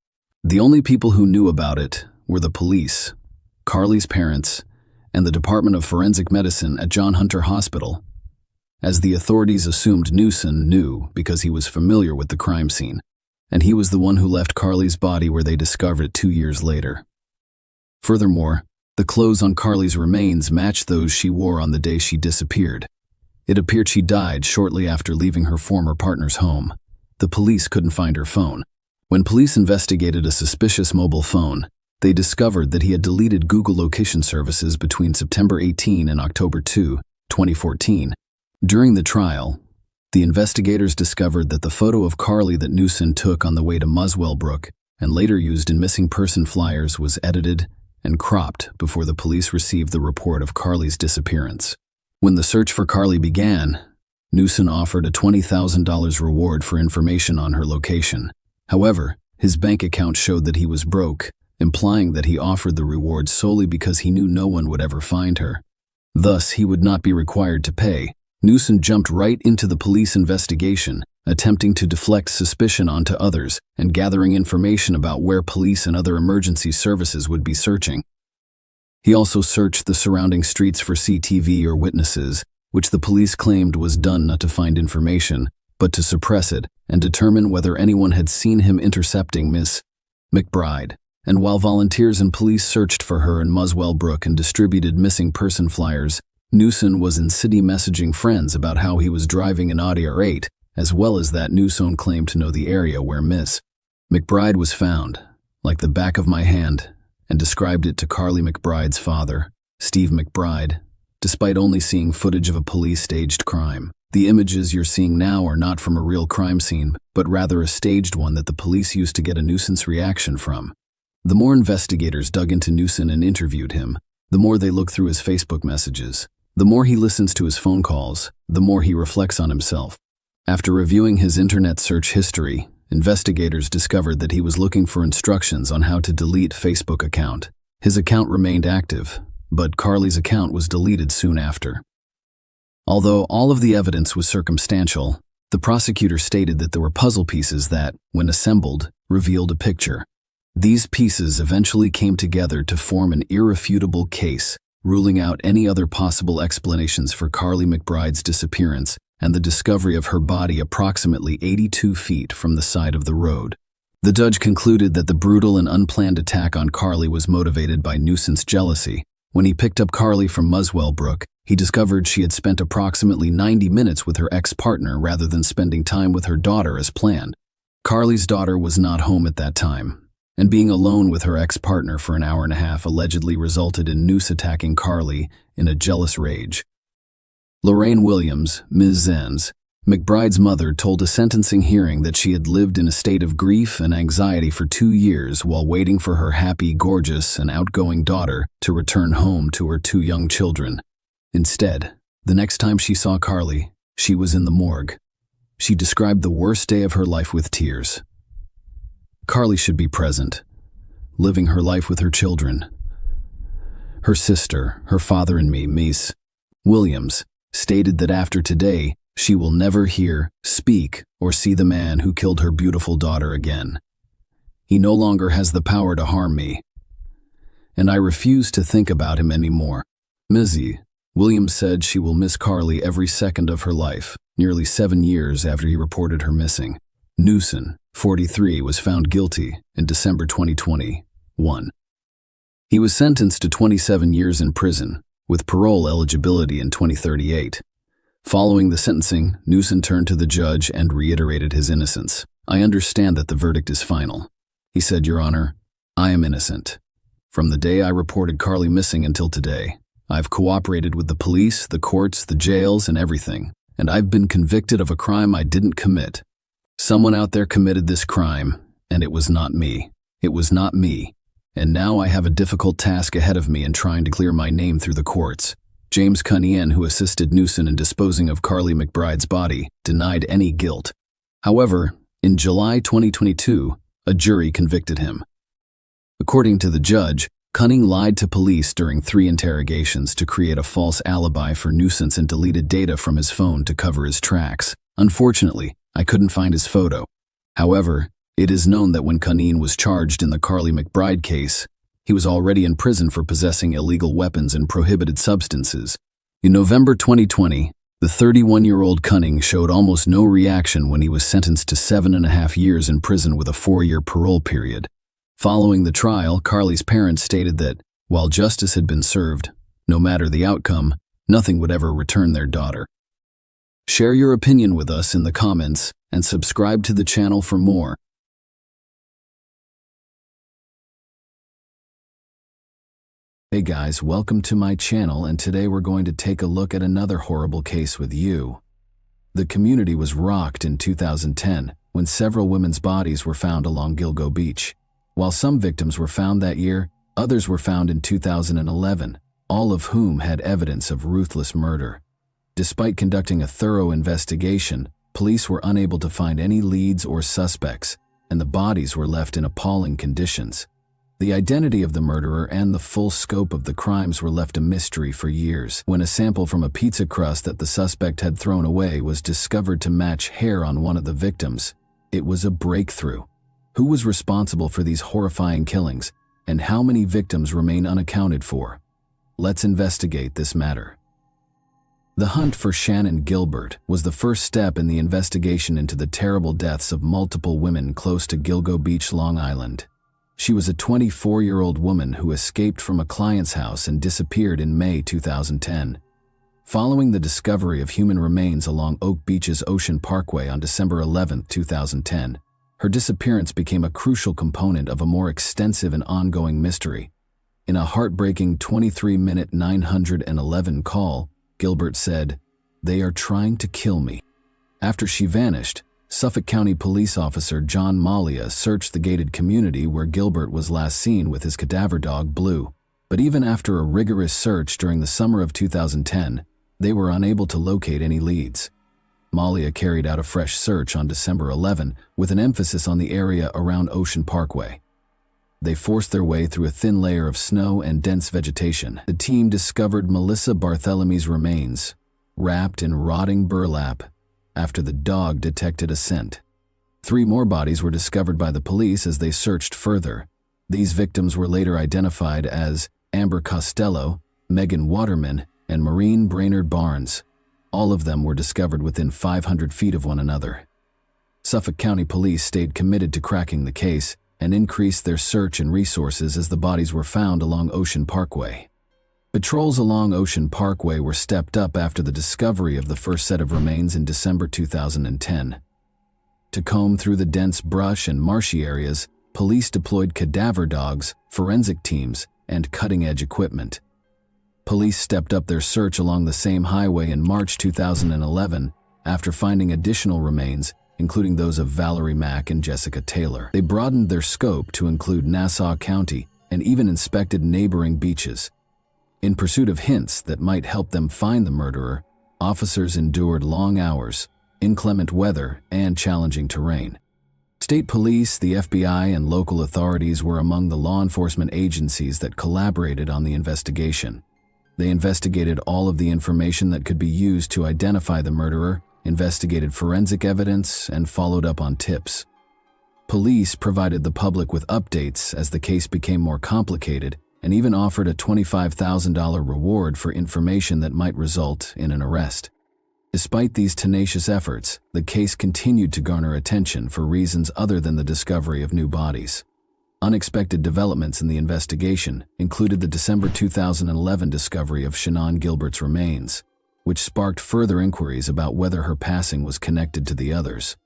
The only people who knew about it were the police, Carly's parents, and the Department of Forensic Medicine at John Hunter Hospital, as the authorities assumed Newson knew because he was familiar with the crime scene, and he was the one who left Carly's body where they discovered it 2 years later. Furthermore, the clothes on Carly's remains matched those she wore on the day she disappeared. It appeared she died shortly after leaving her former partner's home. The police couldn't find her phone. When police investigated a suspicious mobile phone, they discovered that he had deleted Google location services between September 18 and October 2, 2014. During the trial, the investigators discovered that the photo of Carly that Newson took on the way to Muswellbrook and later used in missing person flyers was edited and cropped before the police received the report of Carly's disappearance. When the search for Carly began, Newson offered a $20,000 reward for information on her location. However, his bank account showed that he was broke, implying that he offered the reward solely because he knew no one would ever find her. Thus, he would not be required to pay. Newson jumped right into the police investigation, attempting to deflect suspicion onto others and gathering information about where police and other emergency services would be searching. He also searched the surrounding streets for CCTV or witnesses, which the police claimed was done not to find information, but to suppress it and determine whether anyone had seen him intercepting Miss McBride. And while volunteers and police searched for her in Muswellbrook and distributed missing person flyers, Newson was in city messaging friends about how he was driving an Audi R8, as well as that Newson claimed to know the area where Miss McBride was found, like the back of my hand, and described it to Carly McBride's father, Steve McBride, despite only seeing footage of a police-staged crime. The images you're seeing now are not from a real crime scene, but rather a staged one that the police used to get a nuisance reaction from. The more investigators dug into Newson and interviewed him, the more they looked through his Facebook messages. The more he listens to his phone calls, the more he reflects on himself. After reviewing his internet search history, investigators discovered that he was looking for instructions on how to delete Facebook account. His account remained active, but Carly's account was deleted soon after. Although all of the evidence was circumstantial, the prosecutor stated that there were puzzle pieces that, when assembled, revealed a picture. These pieces eventually came together to form an irrefutable case, ruling out any other possible explanations for Carly McBride's disappearance and the discovery of her body approximately 82 feet from the side of the road. The judge concluded that the brutal and unplanned attack on Carly was motivated by nuisance jealousy. When he picked up Carly from Muswell Brook, he discovered she had spent approximately 90 minutes with her ex-partner rather than spending time with her daughter as planned. Carly's daughter was not home at that time, and being alone with her ex-partner for an hour and a half allegedly resulted in Noose attacking Carly in a jealous rage. Lorraine Williams, Ms. Zenz, McBride's mother, told a sentencing hearing that she had lived in a state of grief and anxiety for 2 years while waiting for her happy, gorgeous, and outgoing daughter to return home to her 2 young children. Instead, the next time she saw Carly, she was in the morgue. She described the worst day of her life with tears. Carly should be present, living her life with her children. Her sister, her father, and me, Ms. Williams, stated that after today, she will never hear, speak, or see the man who killed her beautiful daughter again. He no longer has the power to harm me, and I refuse to think about him anymore. Ms. Williams said she will miss Carly every second of her life, nearly 7 years after he reported her missing. Newson, 43, was found guilty in December 2021. He was sentenced to 27 years in prison, with parole eligibility in 2038. Following the sentencing, Newson turned to the judge and reiterated his innocence. "I understand that the verdict is final," he said, "Your Honor, I am innocent. From the day I reported Carly missing until today, I've cooperated with the police, the courts, the jails, and everything, and I've been convicted of a crime I didn't commit. Someone out there committed this crime, and it was not me. It was not me. And now I have a difficult task ahead of me in trying to clear my name through the courts." James Cunningham, who assisted Newson in disposing of Carly McBride's body, denied any guilt. However, in July 2022, a jury convicted him. According to the judge, Cunningham lied to police during 3 interrogations to create a false alibi for nuisance and deleted data from his phone to cover his tracks. Unfortunately, I couldn't find his photo. However, it is known that when Cunningham was charged in the Carly McBride case, he was already in prison for possessing illegal weapons and prohibited substances. In November 2020, the 31-year-old Cunningham showed almost no reaction when he was sentenced to 7.5 years in prison with a 4-year parole period. Following the trial, Carly's parents stated that, while justice had been served, no matter the outcome, nothing would ever return their daughter. Share your opinion with us in the comments and subscribe to the channel for more. Hey guys, welcome to my channel, and today we're going to take a look at another horrible case with you. The community was rocked in 2010 when several women's bodies were found along Gilgo Beach. While some victims were found that year, others were found in 2011, all of whom had evidence of ruthless murder. Despite conducting a thorough investigation, police were unable to find any leads or suspects, and the bodies were left in appalling conditions. The identity of the murderer and the full scope of the crimes were left a mystery for years. When a sample from a pizza crust that the suspect had thrown away was discovered to match hair on one of the victims, it was a breakthrough. Who was responsible for these horrifying killings, and how many victims remain unaccounted for? Let's investigate this matter. The hunt for Shannon Gilbert was the first step in the investigation into the terrible deaths of multiple women close to Gilgo Beach, Long Island. She was a 24-year-old woman who escaped from a client's house and disappeared in May 2010. Following the discovery of human remains along Oak Beach's Ocean Parkway on December 11, 2010, her disappearance became a crucial component of a more extensive and ongoing mystery. In a heartbreaking 23-minute 911 call, Gilbert said, "They are trying to kill me." After she vanished, Suffolk County Police Officer John Malia searched the gated community where Gilbert was last seen with his cadaver dog Blue. But even after a rigorous search during the summer of 2010, they were unable to locate any leads. Malia carried out a fresh search on December 11 with an emphasis on the area around Ocean Parkway. They forced their way through a thin layer of snow and dense vegetation. The team discovered Melissa Barthelomew's remains, wrapped in rotting burlap, after the dog detected a scent. 3 more bodies were discovered by the police as they searched further. These victims were later identified as Amber Costello, Megan Waterman, and Maureen Brainerd Barnes. All of them were discovered within 500 feet of one another. Suffolk County Police stayed committed to cracking the case and increased their search and resources as the bodies were found along Ocean Parkway. Patrols along Ocean Parkway were stepped up after the discovery of the first set of remains in December 2010. To comb through the dense brush and marshy areas, police deployed cadaver dogs, forensic teams, and cutting-edge equipment. Police stepped up their search along the same highway in March 2011 after finding additional remains, including those of Valerie Mack and Jessica Taylor. They broadened their scope to include Nassau County and even inspected neighboring beaches. In pursuit of hints that might help them find the murderer, officers endured long hours, inclement weather, and challenging terrain. State police, the FBI, and local authorities were among the law enforcement agencies that collaborated on the investigation. They investigated all of the information that could be used to identify the murderer, investigated forensic evidence, and followed up on tips. Police provided the public with updates as the case became more complicated and even offered a $25,000 reward for information that might result in an arrest. Despite these tenacious efforts, the case continued to garner attention for reasons other than the discovery of new bodies. Unexpected developments in the investigation included the December 2011 discovery of Shannon Gilbert's remains, which sparked further inquiries about whether her passing was connected to the others.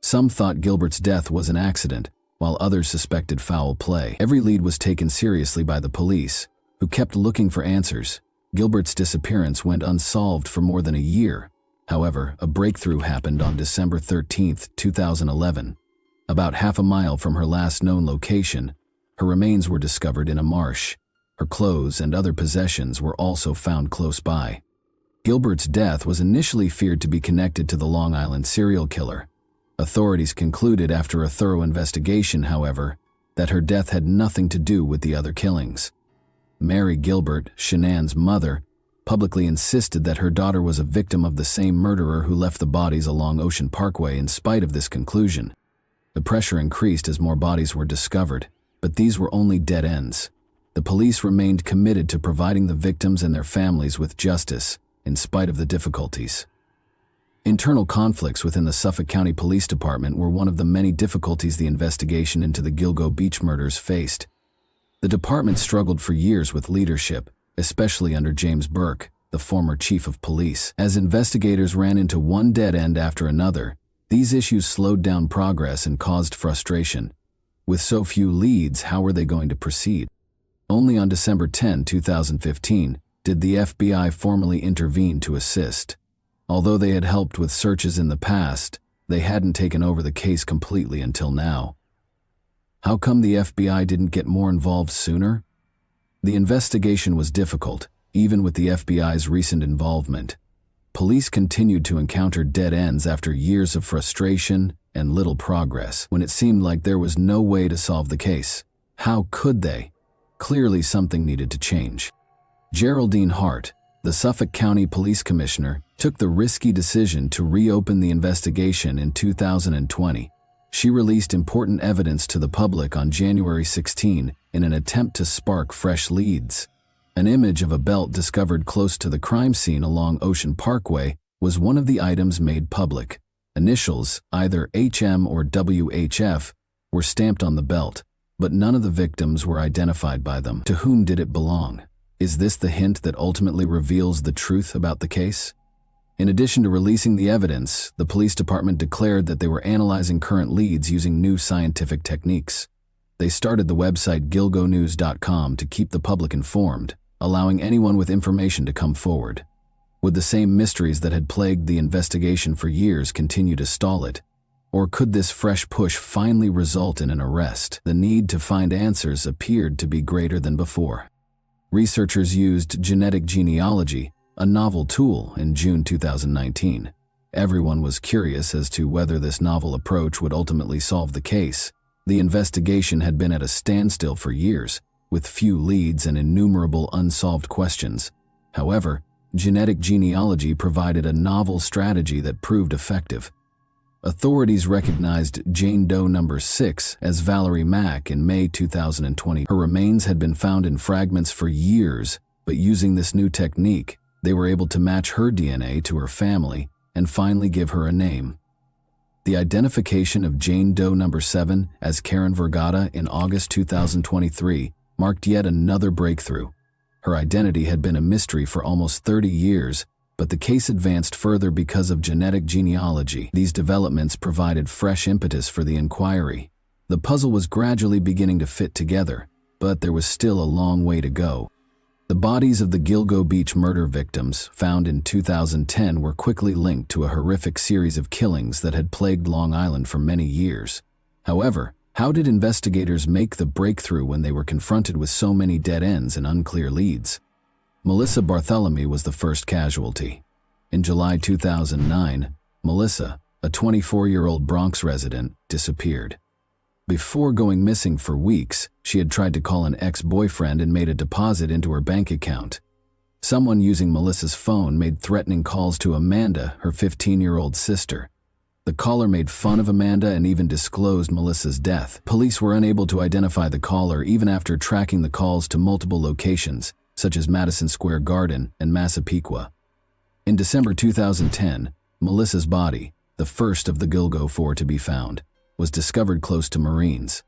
Some thought Gilbert's death was an accident, while others suspected foul play. Every lead was taken seriously by the police, who kept looking for answers. Gilbert's disappearance went unsolved for more than a year. However, a breakthrough happened on December 13, 2011. About half a mile from her last known location, her remains were discovered in a marsh. Her clothes and other possessions were also found close by. Gilbert's death was initially feared to be connected to the Long Island serial killer. Authorities concluded after a thorough investigation, however, that her death had nothing to do with the other killings. Mary Gilbert, Shannon's mother, publicly insisted that her daughter was a victim of the same murderer who left the bodies along Ocean Parkway in spite of this conclusion. The pressure increased as more bodies were discovered, but these were only dead ends. The police remained committed to providing the victims and their families with justice, in spite of the difficulties. Internal conflicts within the Suffolk County Police Department were one of the many difficulties the investigation into the Gilgo Beach murders faced. The department struggled for years with leadership, especially under James Burke, the former chief of police. As investigators ran into one dead end after another, these issues slowed down progress and caused frustration. With so few leads, how were they going to proceed? Only on December 10, 2015, did the FBI formally intervene to assist. Although they had helped with searches in the past, they hadn't taken over the case completely until now. How come the FBI didn't get more involved sooner? The investigation was difficult, even with the FBI's recent involvement. Police continued to encounter dead ends after years of frustration and little progress, when it seemed like there was no way to solve the case. How could they? Clearly something needed to change. Geraldine Hart, the Suffolk County Police Commissioner, took the risky decision to reopen the investigation in 2020. She released important evidence to the public on January 16 in an attempt to spark fresh leads. An image of a belt discovered close to the crime scene along Ocean Parkway was one of the items made public. Initials, either HM or WHF, were stamped on the belt, but none of the victims were identified by them. To whom did it belong? Is this the hint that ultimately reveals the truth about the case? In addition to releasing the evidence, the police department declared that they were analyzing current leads using new scientific techniques. They started the website gilgonews.com to keep the public informed, allowing anyone with information to come forward. Would the same mysteries that had plagued the investigation for years continue to stall it? Or could this fresh push finally result in an arrest? The need to find answers appeared to be greater than before. Researchers used genetic genealogy, a novel tool, in June 2019. Everyone was curious as to whether this novel approach would ultimately solve the case. The investigation had been at a standstill for years, with few leads and innumerable unsolved questions. However, Genetic genealogy provided a novel strategy that proved effective. Authorities recognized Jane Doe number 6 as Valerie Mack in May 2020. Her remains had been found in fragments for years, but using this new technique, they were able to match her DNA to her family and finally give her a name. The identification of Jane Doe number 7 as Karen Vergata in August 2023 marked yet another breakthrough. Her identity had been a mystery for almost 30 years, but the case advanced further because of genetic genealogy. These developments provided fresh impetus for the inquiry. The puzzle was gradually beginning to fit together, but there was still a long way to go. The bodies of the Gilgo Beach murder victims, found in 2010, were quickly linked to a horrific series of killings that had plagued Long Island for many years. However, how did investigators make the breakthrough when they were confronted with so many dead ends and unclear leads? Melissa Bartholomew was the first casualty. In July 2009, Melissa, a 24-year-old Bronx resident, disappeared. Before going missing for weeks, she had tried to call an ex-boyfriend and made a deposit into her bank account. Someone using Melissa's phone made threatening calls to Amanda, her 15-year-old sister. The caller made fun of Amanda and even disclosed Melissa's death. Police were unable to identify the caller even after tracking the calls to multiple locations, such as Madison Square Garden and Massapequa. In December 2010, Melissa's body, the first of the Gilgo Four to be found, was discovered close to Marines.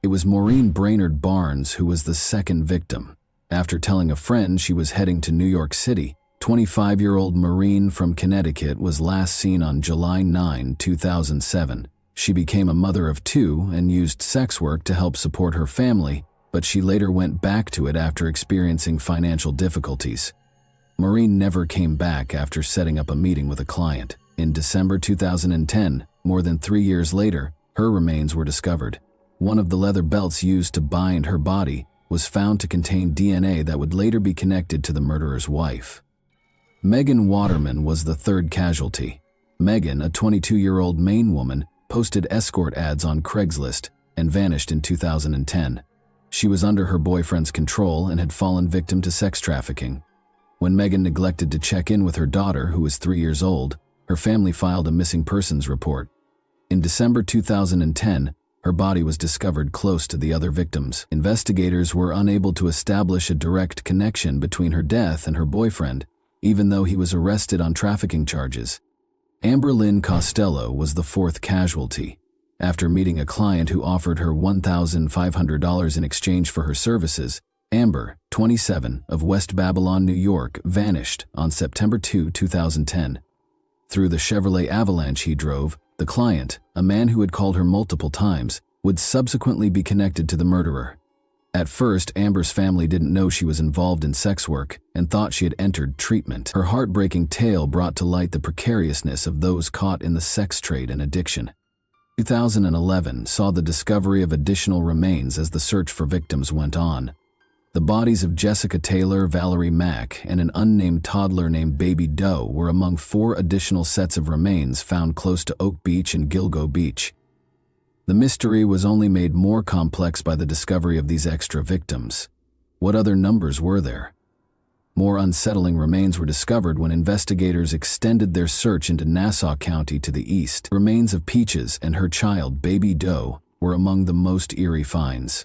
It was Maureen Brainerd Barnes who was the second victim. After telling a friend she was heading to New York City, 25-year-old Maureen from Connecticut was last seen on July 9, 2007. She became a mother of two and used sex work to help support her family, but she later went back to it after experiencing financial difficulties. Maureen never came back after setting up a meeting with a client. In December 2010, more than 3 years later, her remains were discovered. One of the leather belts used to bind her body was found to contain DNA that would later be connected to the murderer's wife. Megan Waterman was the third casualty. Megan, a 22-year-old Maine woman, posted escort ads on Craigslist and vanished in 2010. She was under her boyfriend's control and had fallen victim to sex trafficking. When Megan neglected to check in with her daughter, who was 3 years old, her family filed a missing persons report. In December 2010, her body was discovered close to the other victims. Investigators were unable to establish a direct connection between her death and her boyfriend, even though he was arrested on trafficking charges. Amber Lynn Costello was the fourth casualty. After meeting a client who offered her $1,500 in exchange for her services, Amber, 27, of West Babylon, New York, vanished on September 2, 2010. Through the Chevrolet Avalanche he drove, the client, a man who had called her multiple times, would subsequently be connected to the murderer. At first, Amber's family didn't know she was involved in sex work and thought she had entered treatment. Her heartbreaking tale brought to light the precariousness of those caught in the sex trade and addiction. 2011 saw the discovery of additional remains as the search for victims went on. The bodies of Jessica Taylor, Valerie Mack, and an unnamed toddler named Baby Doe were among 4 additional sets of remains found close to Oak Beach and Gilgo Beach. The mystery was only made more complex by the discovery of these extra victims. What other numbers were there? More unsettling remains were discovered when investigators extended their search into Nassau County to the east. Remains of Peaches and her child, Baby Doe, were among the most eerie finds.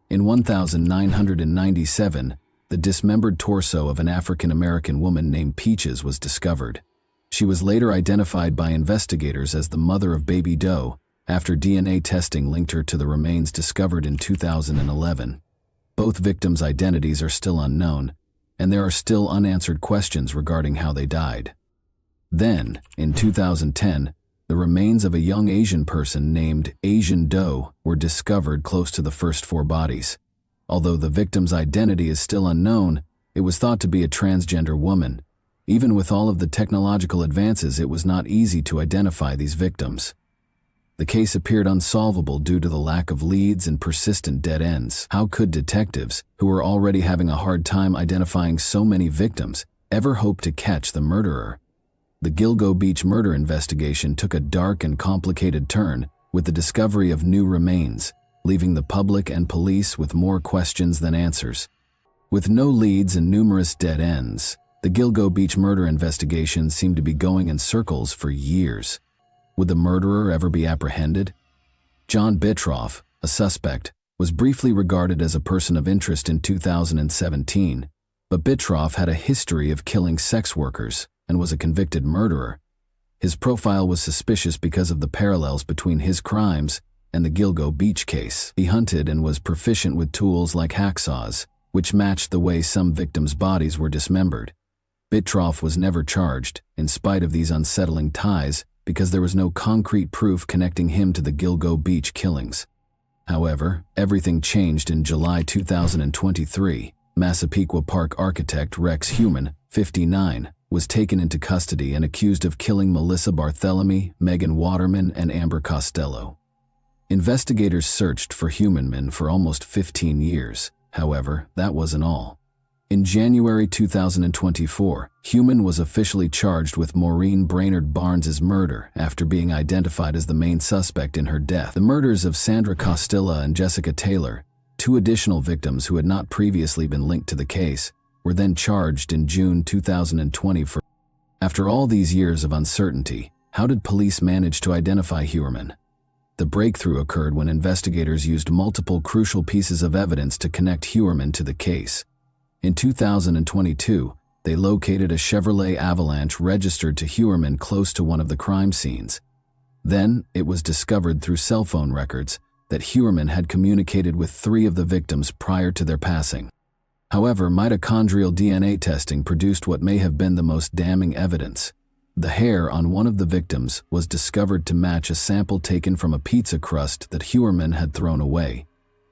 In 1997, the dismembered torso of an African-American woman named Peaches was discovered. She was later identified by investigators as the mother of Baby Doe, after DNA testing linked her to the remains discovered in 2011. Both victims' identities are still unknown, and there are still unanswered questions regarding how they died. Then, in 2010, the remains of a young Asian person named Asian Doe were discovered close to the first 4 bodies. Although the victim's identity is still unknown, it was thought to be a transgender woman. Even with all of the technological advances, it was not easy to identify these victims. The case appeared unsolvable due to the lack of leads and persistent dead ends. How could detectives, who were already having a hard time identifying so many victims, ever hope to catch the murderer? The Gilgo Beach murder investigation took a dark and complicated turn with the discovery of new remains, leaving the public and police with more questions than answers. With no leads and numerous dead ends, The Gilgo Beach murder investigation seemed to be going in circles for years. Would the murderer ever be apprehended? John Bittroff, a suspect, was briefly regarded as a person of interest in 2017, but Bittroff had a history of killing sex workers and was a convicted murderer. His profile was suspicious because of the parallels between his crimes and the Gilgo Beach case. He hunted and was proficient with tools like hacksaws, which matched the way some victims' bodies were dismembered. Bittroff was never charged, in spite of these unsettling ties, because there was no concrete proof connecting him to the Gilgo Beach killings. However, everything changed in July 2023. Massapequa Park architect Rex Heumann, 59, was taken into custody and accused of killing Melissa Barthelemy, Megan Waterman, and Amber Costello. Investigators searched for Heumann for almost 15 years. However, that wasn't all. In January 2024, Heumann was officially charged with Maureen Brainerd Barnes's murder after being identified as the main suspect in her death. The murders of Sandra Costilla and Jessica Taylor, two additional victims who had not previously been linked to the case, were then charged in June 2020 for. After all these years of uncertainty, how did police manage to identify Heumann? The breakthrough occurred when investigators used multiple crucial pieces of evidence to connect Heumann to the case. In 2022, they located a Chevrolet Avalanche registered to Heumann close to one of the crime scenes. Then, it was discovered through cell phone records that Heumann had communicated with 3 of the victims prior to their passing. However, mitochondrial DNA testing produced what may have been the most damning evidence. The hair on one of the victims was discovered to match a sample taken from a pizza crust that Heumann had thrown away.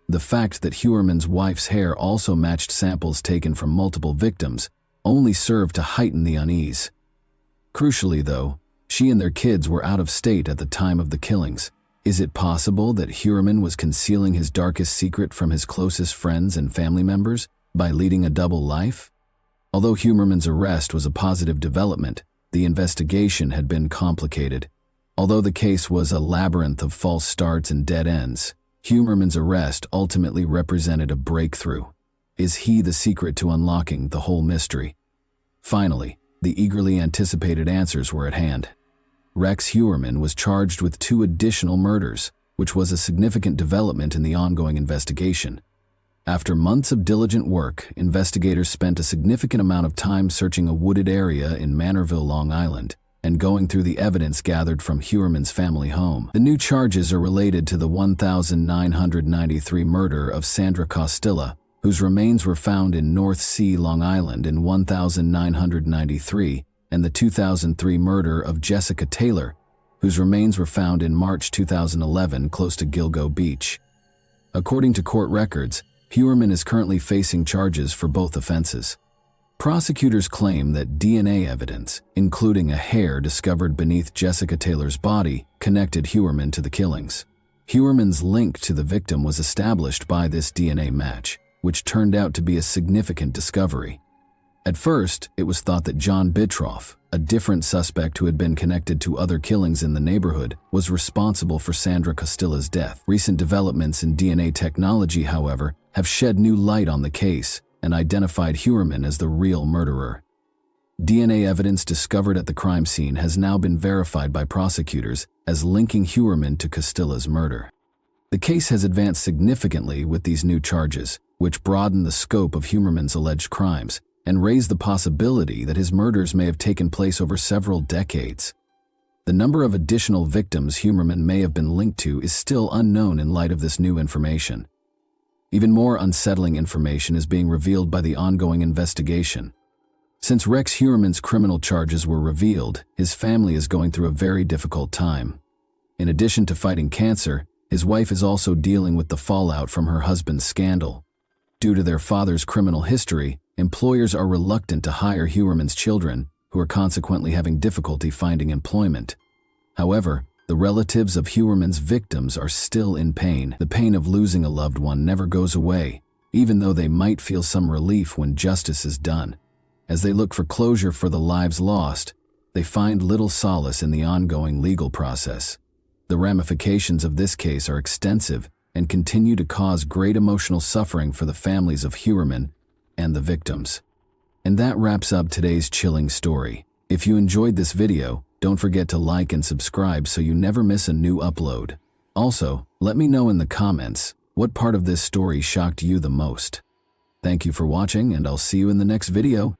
The fact that Heuermann's wife's hair also matched samples taken from multiple victims only served to heighten the unease. Crucially, though, she and their kids were out of state at the time of the killings. Is it possible that Heuermann was concealing his darkest secret from his closest friends and family members by leading a double life? Although Heuermann's arrest was a positive development, the investigation had been complicated. Although the case was a labyrinth of false starts and dead ends, Heuermann's arrest ultimately represented a breakthrough. Is he the secret to unlocking the whole mystery? Finally, the eagerly anticipated answers were at hand. Rex Heuermann was charged with 2 additional murders, which was a significant development in the ongoing investigation. After months of diligent work, investigators spent a significant amount of time searching a wooded area in Manorville, Long Island, and going through the evidence gathered from Heuermann's family home. The new charges are related to the 1993 murder of Sandra Costilla, whose remains were found in North Sea, Long Island in 1993, and the 2003 murder of Jessica Taylor, whose remains were found in March 2011 close to Gilgo Beach. According to court records, Heuermann is currently facing charges for both offenses. Prosecutors claim that DNA evidence, including a hair discovered beneath Jessica Taylor's body, connected Heuermann to the killings. Heuermann's link to the victim was established by this DNA match, which turned out to be a significant discovery. At first, it was thought that John Bittroff, a different suspect who had been connected to other killings in the neighborhood, was responsible for Sandra Costilla's death. Recent developments in DNA technology, however, have shed new light on the case and identified Heuermann as the real murderer. DNA evidence discovered at the crime scene has now been verified by prosecutors as linking Heuermann to Costilla's murder. The case has advanced significantly with these new charges, which broaden the scope of Heuermann's alleged crimes and raise the possibility that his murders may have taken place over several decades. The number of additional victims Heuermann may have been linked to is still unknown in light of this new information. Even more unsettling information is being revealed by the ongoing investigation. Since Rex Heuermann's criminal charges were revealed, his family is going through a very difficult time. In addition to fighting cancer, his wife is also dealing with the fallout from her husband's scandal. Due to their father's criminal history, employers are reluctant to hire Heuermann's children, who are consequently having difficulty finding employment. However, the relatives of Heuermann's victims are still in pain. The pain of losing a loved one never goes away, even though they might feel some relief when justice is done. As they look for closure for the lives lost, they find little solace in the ongoing legal process. The ramifications of this case are extensive and continue to cause great emotional suffering for the families of Heuermann and the victims. And that wraps up today's chilling story. If you enjoyed this video, don't forget to like and subscribe so you never miss a new upload. Also, let me know in the comments what part of this story shocked you the most. Thank you for watching, and I'll see you in the next video.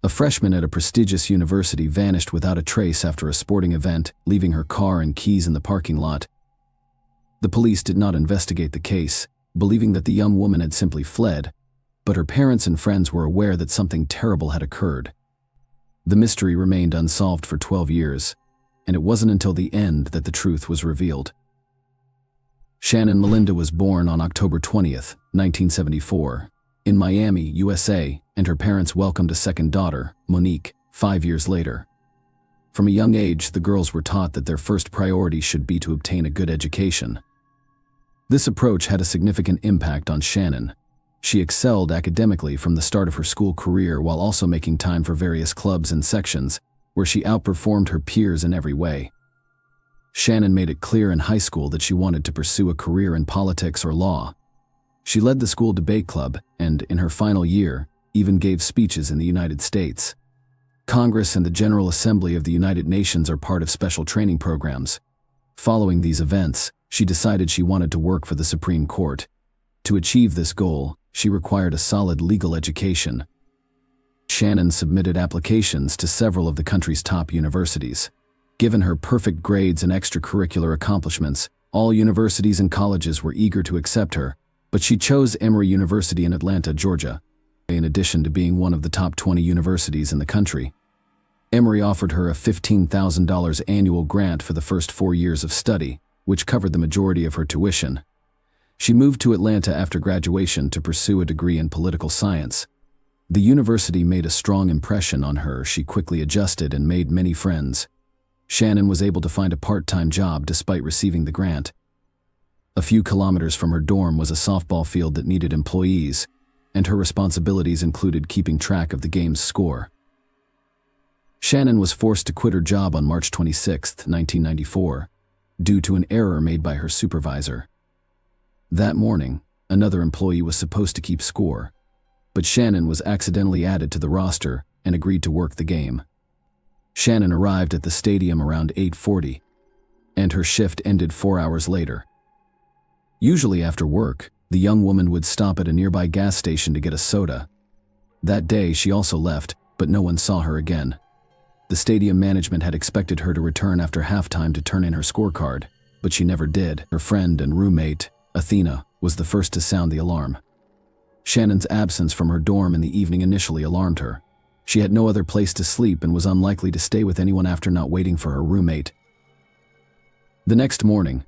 A freshman at a prestigious university vanished without a trace after a sporting event, leaving her car and keys in the parking lot. The police did not investigate the case, believing that the young woman had simply fled, but her parents and friends were aware that something terrible had occurred. The mystery remained unsolved for 12 years, and it wasn't until the end that the truth was revealed. Shannon Melinda was born on October 20th, 1974, in Miami, USA, and her parents welcomed a second daughter, Monique, 5 years later. From a young age, the girls were taught that their first priority should be to obtain a good education. This approach had a significant impact on Shannon. She excelled academically from the start of her school career while also making time for various clubs and sections, where she outperformed her peers in every way. Shannon made it clear in high school that she wanted to pursue a career in politics or law. She led the school debate club and, in her final year, even gave speeches in the United States. Congress and the General Assembly of the United Nations are part of special training programs. Following these events, she decided she wanted to work for the Supreme Court. To achieve this goal, she required a solid legal education. Shannon submitted applications to several of the country's top universities. Given her perfect grades and extracurricular accomplishments, all universities and colleges were eager to accept her, but she chose Emory University in Atlanta, Georgia. In addition to being one of the top 20 universities in the country, Emory offered her a $15,000 annual grant for the first 4 years of study, which covered the majority of her tuition. She moved to Atlanta after graduation to pursue a degree in political science. The university made a strong impression on her. She quickly adjusted and made many friends. Shannon was able to find a part-time job despite receiving the grant. A few kilometers from her dorm was a softball field that needed employees, and her responsibilities included keeping track of the game's score. Shannon was forced to quit her job on March 26, 1994, due to an error made by her supervisor. That morning, another employee was supposed to keep score, but Shannon was accidentally added to the roster and agreed to work the game. Shannon arrived at the stadium around 8:40, and her shift ended 4 hours later. Usually after work, the young woman would stop at a nearby gas station to get a soda. That day, she also left, but no one saw her again. The stadium management had expected her to return after halftime to turn in her scorecard, but she never did. Her friend and roommate, Athena, was the first to sound the alarm. Shannon's absence from her dorm in the evening initially alarmed her. She had no other place to sleep and was unlikely to stay with anyone after not waiting for her roommate. The next morning,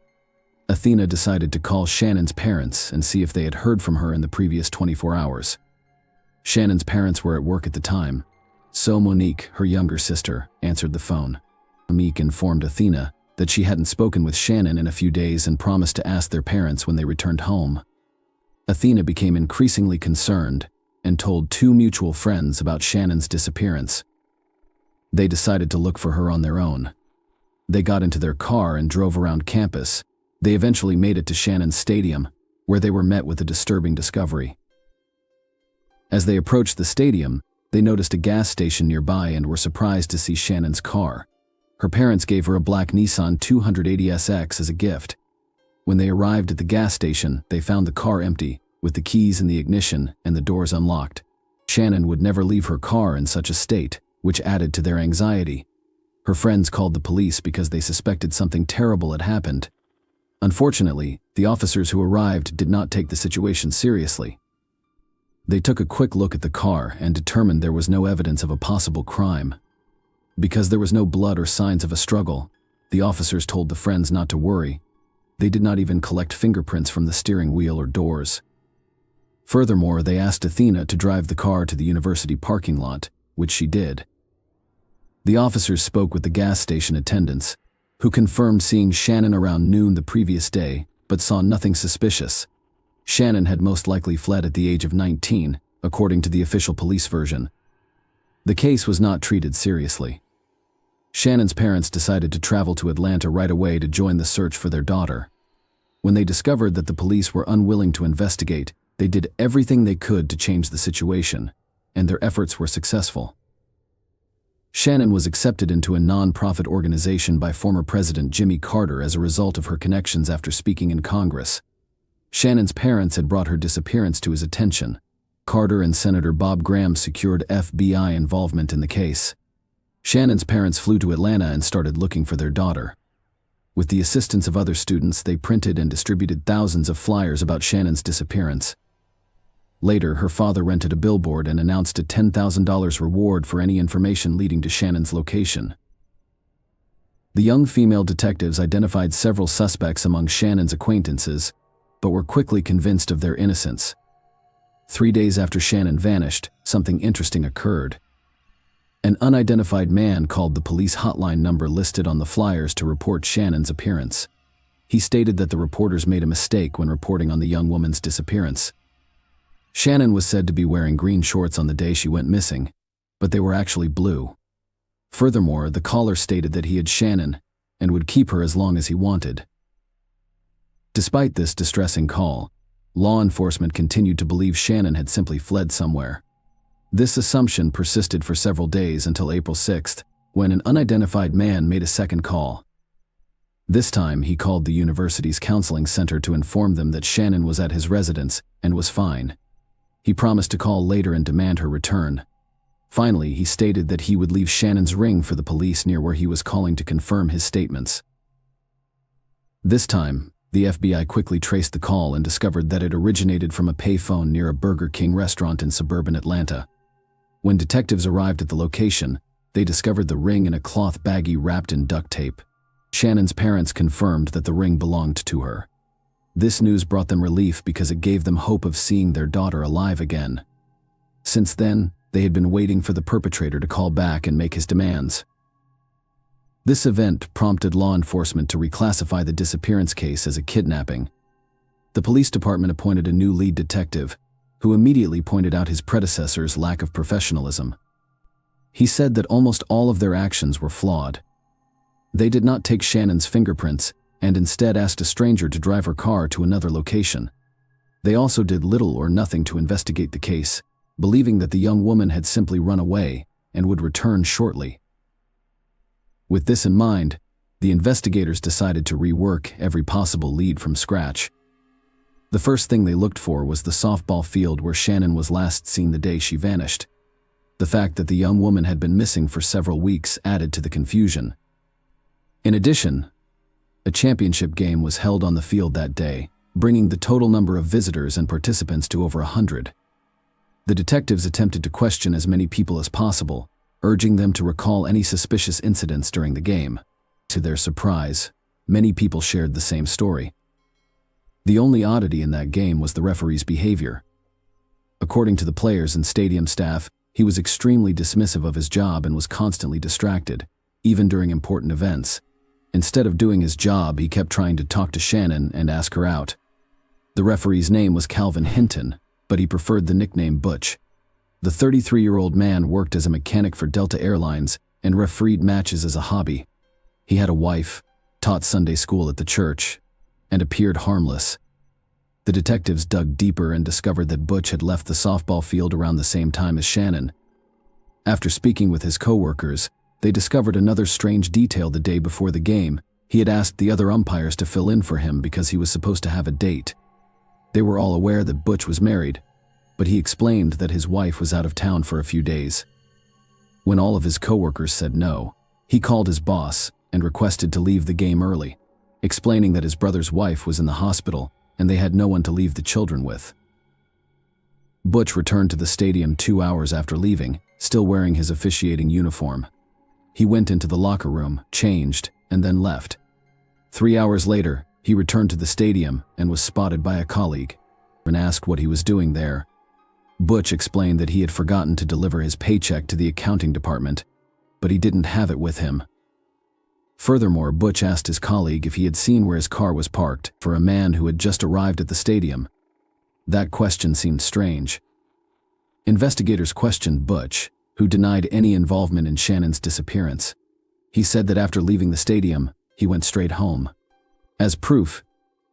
Athena decided to call Shannon's parents and see if they had heard from her in the previous 24 hours. Shannon's parents were at work at the time, so Monique, her younger sister, answered the phone. Monique informed Athena that she hadn't spoken with Shannon in a few days and promised to ask their parents when they returned home. Athena became increasingly concerned and told 2 mutual friends about Shannon's disappearance. They decided to look for her on their own. They got into their car and drove around campus. They eventually made it to Shannon's stadium, where they were met with a disturbing discovery. As they approached the stadium, they noticed a gas station nearby and were surprised to see Shannon's car. Her parents gave her a black Nissan 280SX as a gift. When they arrived at the gas station, they found the car empty, with the keys in the ignition and the doors unlocked. Shannon would never leave her car in such a state, which added to their anxiety. Her friends called the police because they suspected something terrible had happened. Unfortunately, the officers who arrived did not take the situation seriously. They took a quick look at the car and determined there was no evidence of a possible crime. Because there was no blood or signs of a struggle, the officers told the friends not to worry. They did not even collect fingerprints from the steering wheel or doors. Furthermore, they asked Athena to drive the car to the university parking lot, which she did. The officers spoke with the gas station attendants, who confirmed seeing Shannon around noon the previous day, but saw nothing suspicious. Shannon had most likely fled at the age of 19, according to the official police version. The case was not treated seriously. Shannon's parents decided to travel to Atlanta right away to join the search for their daughter. When they discovered that the police were unwilling to investigate, they did everything they could to change the situation, and their efforts were successful. Shannon was accepted into a non-profit organization by former President Jimmy Carter as a result of her connections after speaking in Congress. Shannon's parents had brought her disappearance to his attention. Carter and Senator Bob Graham secured FBI involvement in the case. Shannon's parents flew to Atlanta and started looking for their daughter. With the assistance of other students, they printed and distributed thousands of flyers about Shannon's disappearance. Later, her father rented a billboard and announced a $10,000 reward for any information leading to Shannon's location. The young female detectives identified several suspects among Shannon's acquaintances, but were quickly convinced of their innocence. 3 days after Shannon vanished, something interesting occurred. An unidentified man called the police hotline number listed on the flyers to report Shannon's appearance. He stated that the reporters made a mistake when reporting on the young woman's disappearance. Shannon was said to be wearing green shorts on the day she went missing, but they were actually blue. Furthermore, the caller stated that he had Shannon and would keep her as long as he wanted. Despite this distressing call, law enforcement continued to believe Shannon had simply fled somewhere. This assumption persisted for several days until April 6th, when an unidentified man made a second call. This time, he called the university's counseling center to inform them that Shannon was at his residence and was fine. He promised to call later and demand her return. Finally, he stated that he would leave Shannon's ring for the police near where he was calling to confirm his statements. This time, the FBI quickly traced the call and discovered that it originated from a payphone near a Burger King restaurant in suburban Atlanta. When detectives arrived at the location, they discovered the ring in a cloth baggie wrapped in duct tape. Shannon's parents confirmed that the ring belonged to her. This news brought them relief because it gave them hope of seeing their daughter alive again. Since then, they had been waiting for the perpetrator to call back and make his demands. This event prompted law enforcement to reclassify the disappearance case as a kidnapping. The police department appointed a new lead detective, who immediately pointed out his predecessor's lack of professionalism. He said that almost all of their actions were flawed. They did not take Shannon's fingerprints and instead asked a stranger to drive her car to another location. They also did little or nothing to investigate the case, believing that the young woman had simply run away and would return shortly. With this in mind, the investigators decided to rework every possible lead from scratch. The first thing they looked for was the softball field where Shannon was last seen the day she vanished. The fact that the young woman had been missing for several weeks added to the confusion. In addition, a championship game was held on the field that day, bringing the total number of visitors and participants to over 100. The detectives attempted to question as many people as possible, urging them to recall any suspicious incidents during the game. To their surprise, many people shared the same story. The only oddity in that game was the referee's behavior. According to the players and stadium staff, he was extremely dismissive of his job and was constantly distracted, even during important events. Instead of doing his job, he kept trying to talk to Shannon and ask her out. The referee's name was Calvin Hinton, but he preferred the nickname Butch. The 33-year-old man worked as a mechanic for Delta Airlines and refereed matches as a hobby. He had a wife, taught Sunday school at the church, and appeared harmless. The detectives dug deeper and discovered that Butch had left the softball field around the same time as Shannon. After speaking with his co-workers, they discovered another strange detail the day before the game. He had asked the other umpires to fill in for him because he was supposed to have a date. They were all aware that Butch was married, but he explained that his wife was out of town for a few days. When all of his co-workers said no, he called his boss and requested to leave the game early, explaining that his brother's wife was in the hospital and they had no one to leave the children with. Butch returned to the stadium 2 hours after leaving, still wearing his officiating uniform. He went into the locker room, changed, and then left. 3 hours later, he returned to the stadium and was spotted by a colleague. When asked what he was doing there, Butch explained that he had forgotten to deliver his paycheck to the accounting department, but he didn't have it with him. Furthermore, Butch asked his colleague if he had seen where his car was parked for a man who had just arrived at the stadium. That question seemed strange. Investigators questioned Butch, who denied any involvement in Shannon's disappearance. He said that after leaving the stadium, he went straight home. As proof,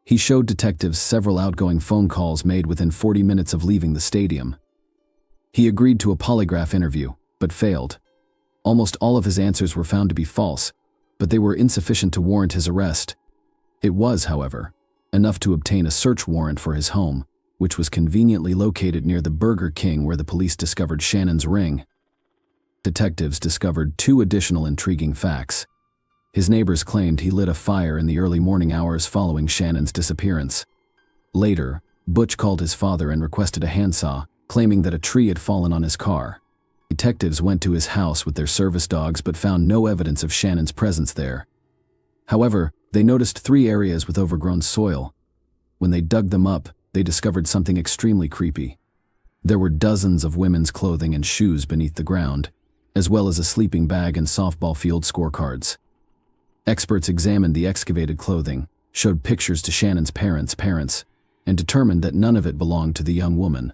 he showed detectives several outgoing phone calls made within 40 minutes of leaving the stadium. He agreed to a polygraph interview, but failed. Almost all of his answers were found to be false, but they were insufficient to warrant his arrest. It was, however, enough to obtain a search warrant for his home, which was conveniently located near the Burger King where the police discovered Shannon's ring. Detectives discovered 2 additional intriguing facts. His neighbors claimed he lit a fire in the early morning hours following Shannon's disappearance. Later, Butch called his father and requested a handsaw, claiming that a tree had fallen on his car. Detectives went to his house with their service dogs but found no evidence of Shannon's presence there. However, they noticed 3 areas with overgrown soil. When they dug them up, they discovered something extremely creepy. There were dozens of women's clothing and shoes beneath the ground, as well as a sleeping bag and softball field scorecards. Experts examined the excavated clothing, showed pictures to Shannon's parents, and determined that none of it belonged to the young woman.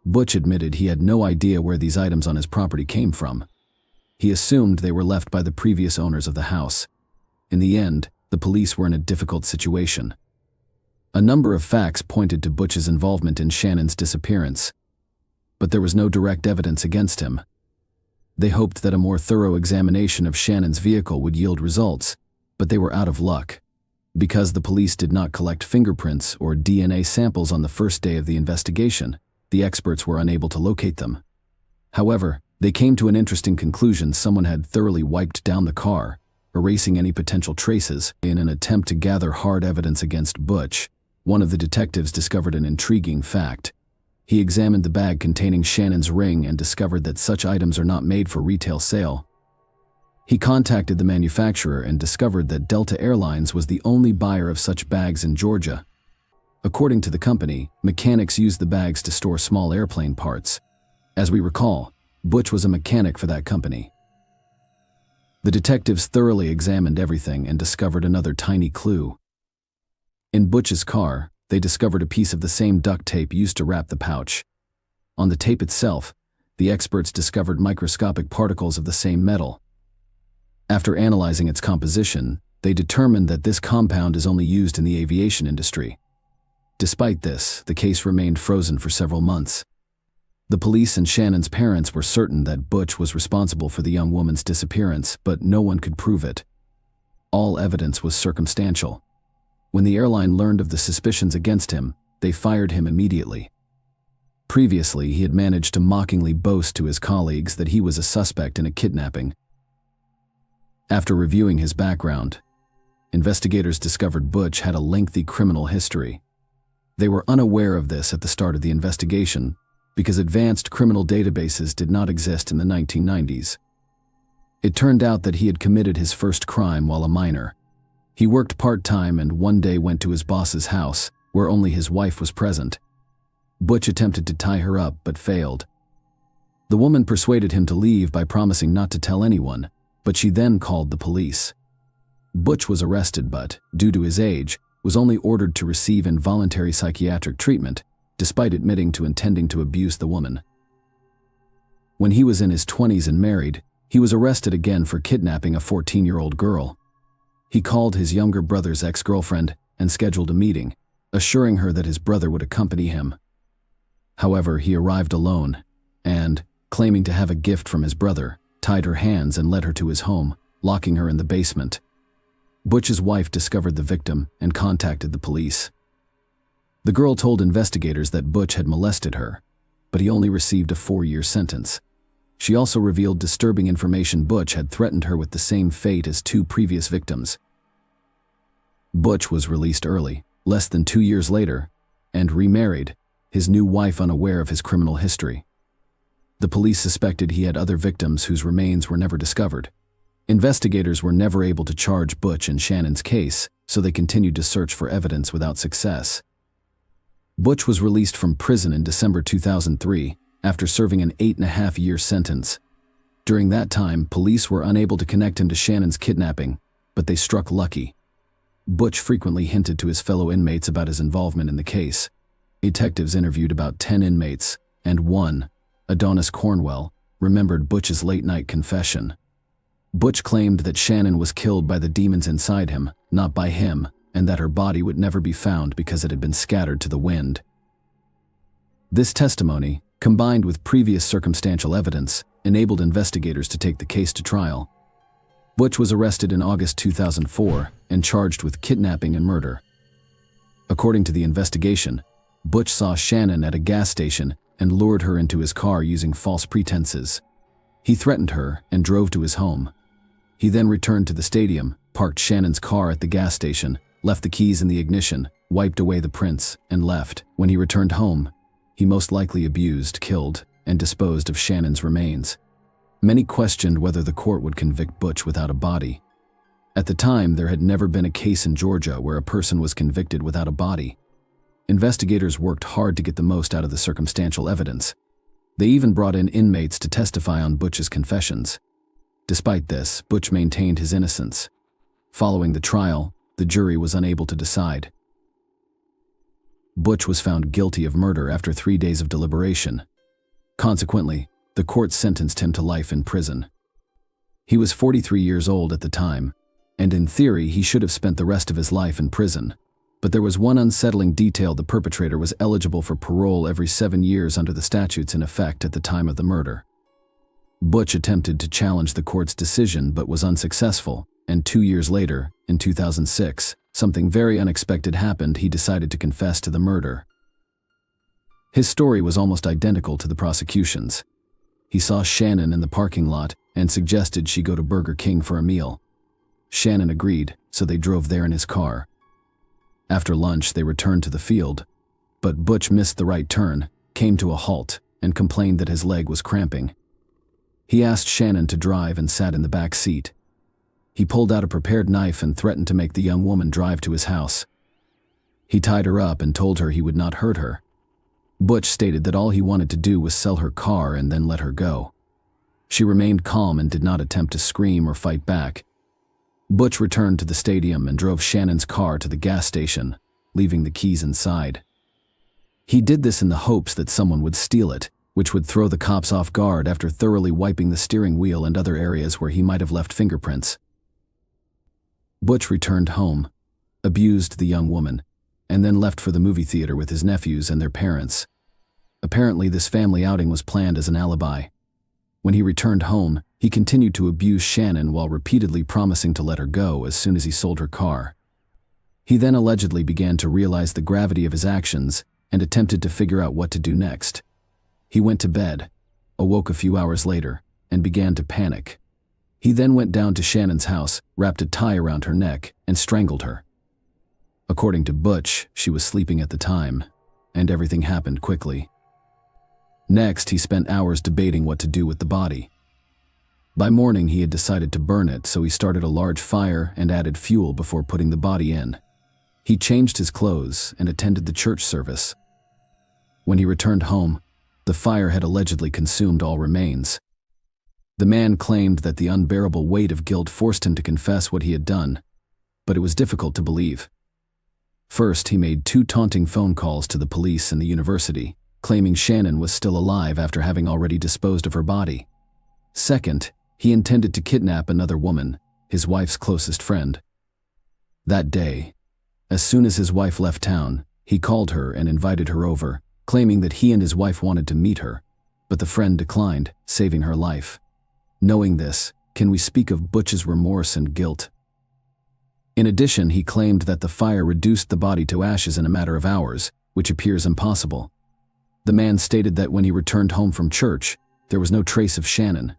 Butch admitted he had no idea where these items on his property came from. He assumed they were left by the previous owners of the house. In the end, the police were in a difficult situation. A number of facts pointed to Butch's involvement in Shannon's disappearance, but there was no direct evidence against him. They hoped that a more thorough examination of Shannon's vehicle would yield results, but they were out of luck. Because the police did not collect fingerprints or DNA samples on the first day of the investigation, the experts were unable to locate them. However, they came to an interesting conclusion: someone had thoroughly wiped down the car, erasing any potential traces. In an attempt to gather hard evidence against Butch, one of the detectives discovered an intriguing fact. He examined the bag containing Shannon's ring and discovered that such items are not made for retail sale. He contacted the manufacturer and discovered that Delta Airlines was the only buyer of such bags in Georgia. According to the company, mechanics use the bags to store small airplane parts. As we recall, Butch was a mechanic for that company. The detectives thoroughly examined everything and discovered another tiny clue. In Butch's car, they discovered a piece of the same duct tape used to wrap the pouch. On the tape itself, the experts discovered microscopic particles of the same metal. After analyzing its composition, they determined that this compound is only used in the aviation industry. Despite this, the case remained frozen for several months. The police and Shannon's parents were certain that Butch was responsible for the young woman's disappearance, but no one could prove it. All evidence was circumstantial. When the airline learned of the suspicions against him, they fired him immediately. Previously, he had managed to mockingly boast to his colleagues that he was a suspect in a kidnapping. After reviewing his background, investigators discovered Butch had a lengthy criminal history. They were unaware of this at the start of the investigation because advanced criminal databases did not exist in the 1990s. It turned out that he had committed his first crime while a minor. He worked part-time and one day went to his boss's house, where only his wife was present. Butch attempted to tie her up but failed. The woman persuaded him to leave by promising not to tell anyone, but she then called the police. Butch was arrested but, due to his age, was only ordered to receive involuntary psychiatric treatment, despite admitting to intending to abuse the woman. When he was in his 20s and married, he was arrested again for kidnapping a 14-year-old girl. He called his younger brother's ex-girlfriend and scheduled a meeting, assuring her that his brother would accompany him. However, he arrived alone and, claiming to have a gift from his brother, tied her hands and led her to his home, locking her in the basement. Butch's wife discovered the victim and contacted the police. The girl told investigators that Butch had molested her, but he only received a 4-year sentence. She also revealed disturbing information: Butch had threatened her with the same fate as 2 previous victims. Butch was released early, less than 2 years later, and remarried, his new wife unaware of his criminal history. The police suspected he had other victims whose remains were never discovered. Investigators were never able to charge Butch in Shannon's case, so they continued to search for evidence without success. Butch was released from prison in December 2003, after serving an 8.5-year sentence. During that time, police were unable to connect him to Shannon's kidnapping, but they struck lucky. Butch frequently hinted to his fellow inmates about his involvement in the case. Detectives interviewed about 10 inmates, and one, Adonis Cornwell, remembered Butch's late-night confession. Butch claimed that Shannon was killed by the demons inside him, not by him, and that her body would never be found because it had been scattered to the wind. This testimony, combined with previous circumstantial evidence, enabled investigators to take the case to trial. Butch was arrested in August 2004 and charged with kidnapping and murder. According to the investigation, Butch saw Shannon at a gas station and lured her into his car using false pretenses. He threatened her and drove to his home. He then returned to the stadium, parked Shannon's car at the gas station, left the keys in the ignition, wiped away the prints, and left. When he returned home, he most likely abused, killed, and disposed of Shannon's remains. Many questioned whether the court would convict Butch without a body. At the time, there had never been a case in Georgia where a person was convicted without a body. Investigators worked hard to get the most out of the circumstantial evidence. They even brought in inmates to testify on Butch's confessions. Despite this, Butch maintained his innocence. Following the trial, the jury was unable to decide. Butch was found guilty of murder after 3 days of deliberation. Consequently, the court sentenced him to life in prison. He was 43 years old at the time, and in theory he should have spent the rest of his life in prison. But there was one unsettling detail: the perpetrator was eligible for parole every 7 years under the statutes in effect at the time of the murder. Butch attempted to challenge the court's decision but was unsuccessful, and 2 years later, in 2006, something very unexpected happened. He decided to confess to the murder. His story was almost identical to the prosecution's. He saw Shannon in the parking lot and suggested she go to Burger King for a meal. Shannon agreed, so they drove there in his car. After lunch, they returned to the field, but Butch missed the right turn, came to a halt, and complained that his leg was cramping. He asked Shannon to drive and sat in the back seat. He pulled out a prepared knife and threatened to make the young woman drive to his house. He tied her up and told her he would not hurt her. Butch stated that all he wanted to do was sell her car and then let her go. She remained calm and did not attempt to scream or fight back. Butch returned to the stadium and drove Shannon's car to the gas station, leaving the keys inside. He did this in the hopes that someone would steal it, which would throw the cops off guard after thoroughly wiping the steering wheel and other areas where he might have left fingerprints. Butch returned home, abused the young woman, and then left for the movie theater with his nephews and their parents. Apparently, this family outing was planned as an alibi. When he returned home, he continued to abuse Shannon while repeatedly promising to let her go as soon as he sold her car. He then allegedly began to realize the gravity of his actions and attempted to figure out what to do next. He went to bed, awoke a few hours later, and began to panic. He then went down to Shannon's house, wrapped a tie around her neck, and strangled her. According to Butch, she was sleeping at the time, and everything happened quickly. Next, he spent hours debating what to do with the body. By morning, he had decided to burn it, so he started a large fire and added fuel before putting the body in. He changed his clothes and attended the church service. When he returned home, the fire had allegedly consumed all remains. The man claimed that the unbearable weight of guilt forced him to confess what he had done, but it was difficult to believe. First, he made 2 taunting phone calls to the police and the university, claiming Shannon was still alive after having already disposed of her body. Second, he intended to kidnap another woman, his wife's closest friend. That day, as soon as his wife left town, he called her and invited her over, claiming that he and his wife wanted to meet her, but the friend declined, saving her life. Knowing this, can we speak of Butch's remorse and guilt? In addition, he claimed that the fire reduced the body to ashes in a matter of hours, which appears impossible. The man stated that when he returned home from church, there was no trace of Shannon.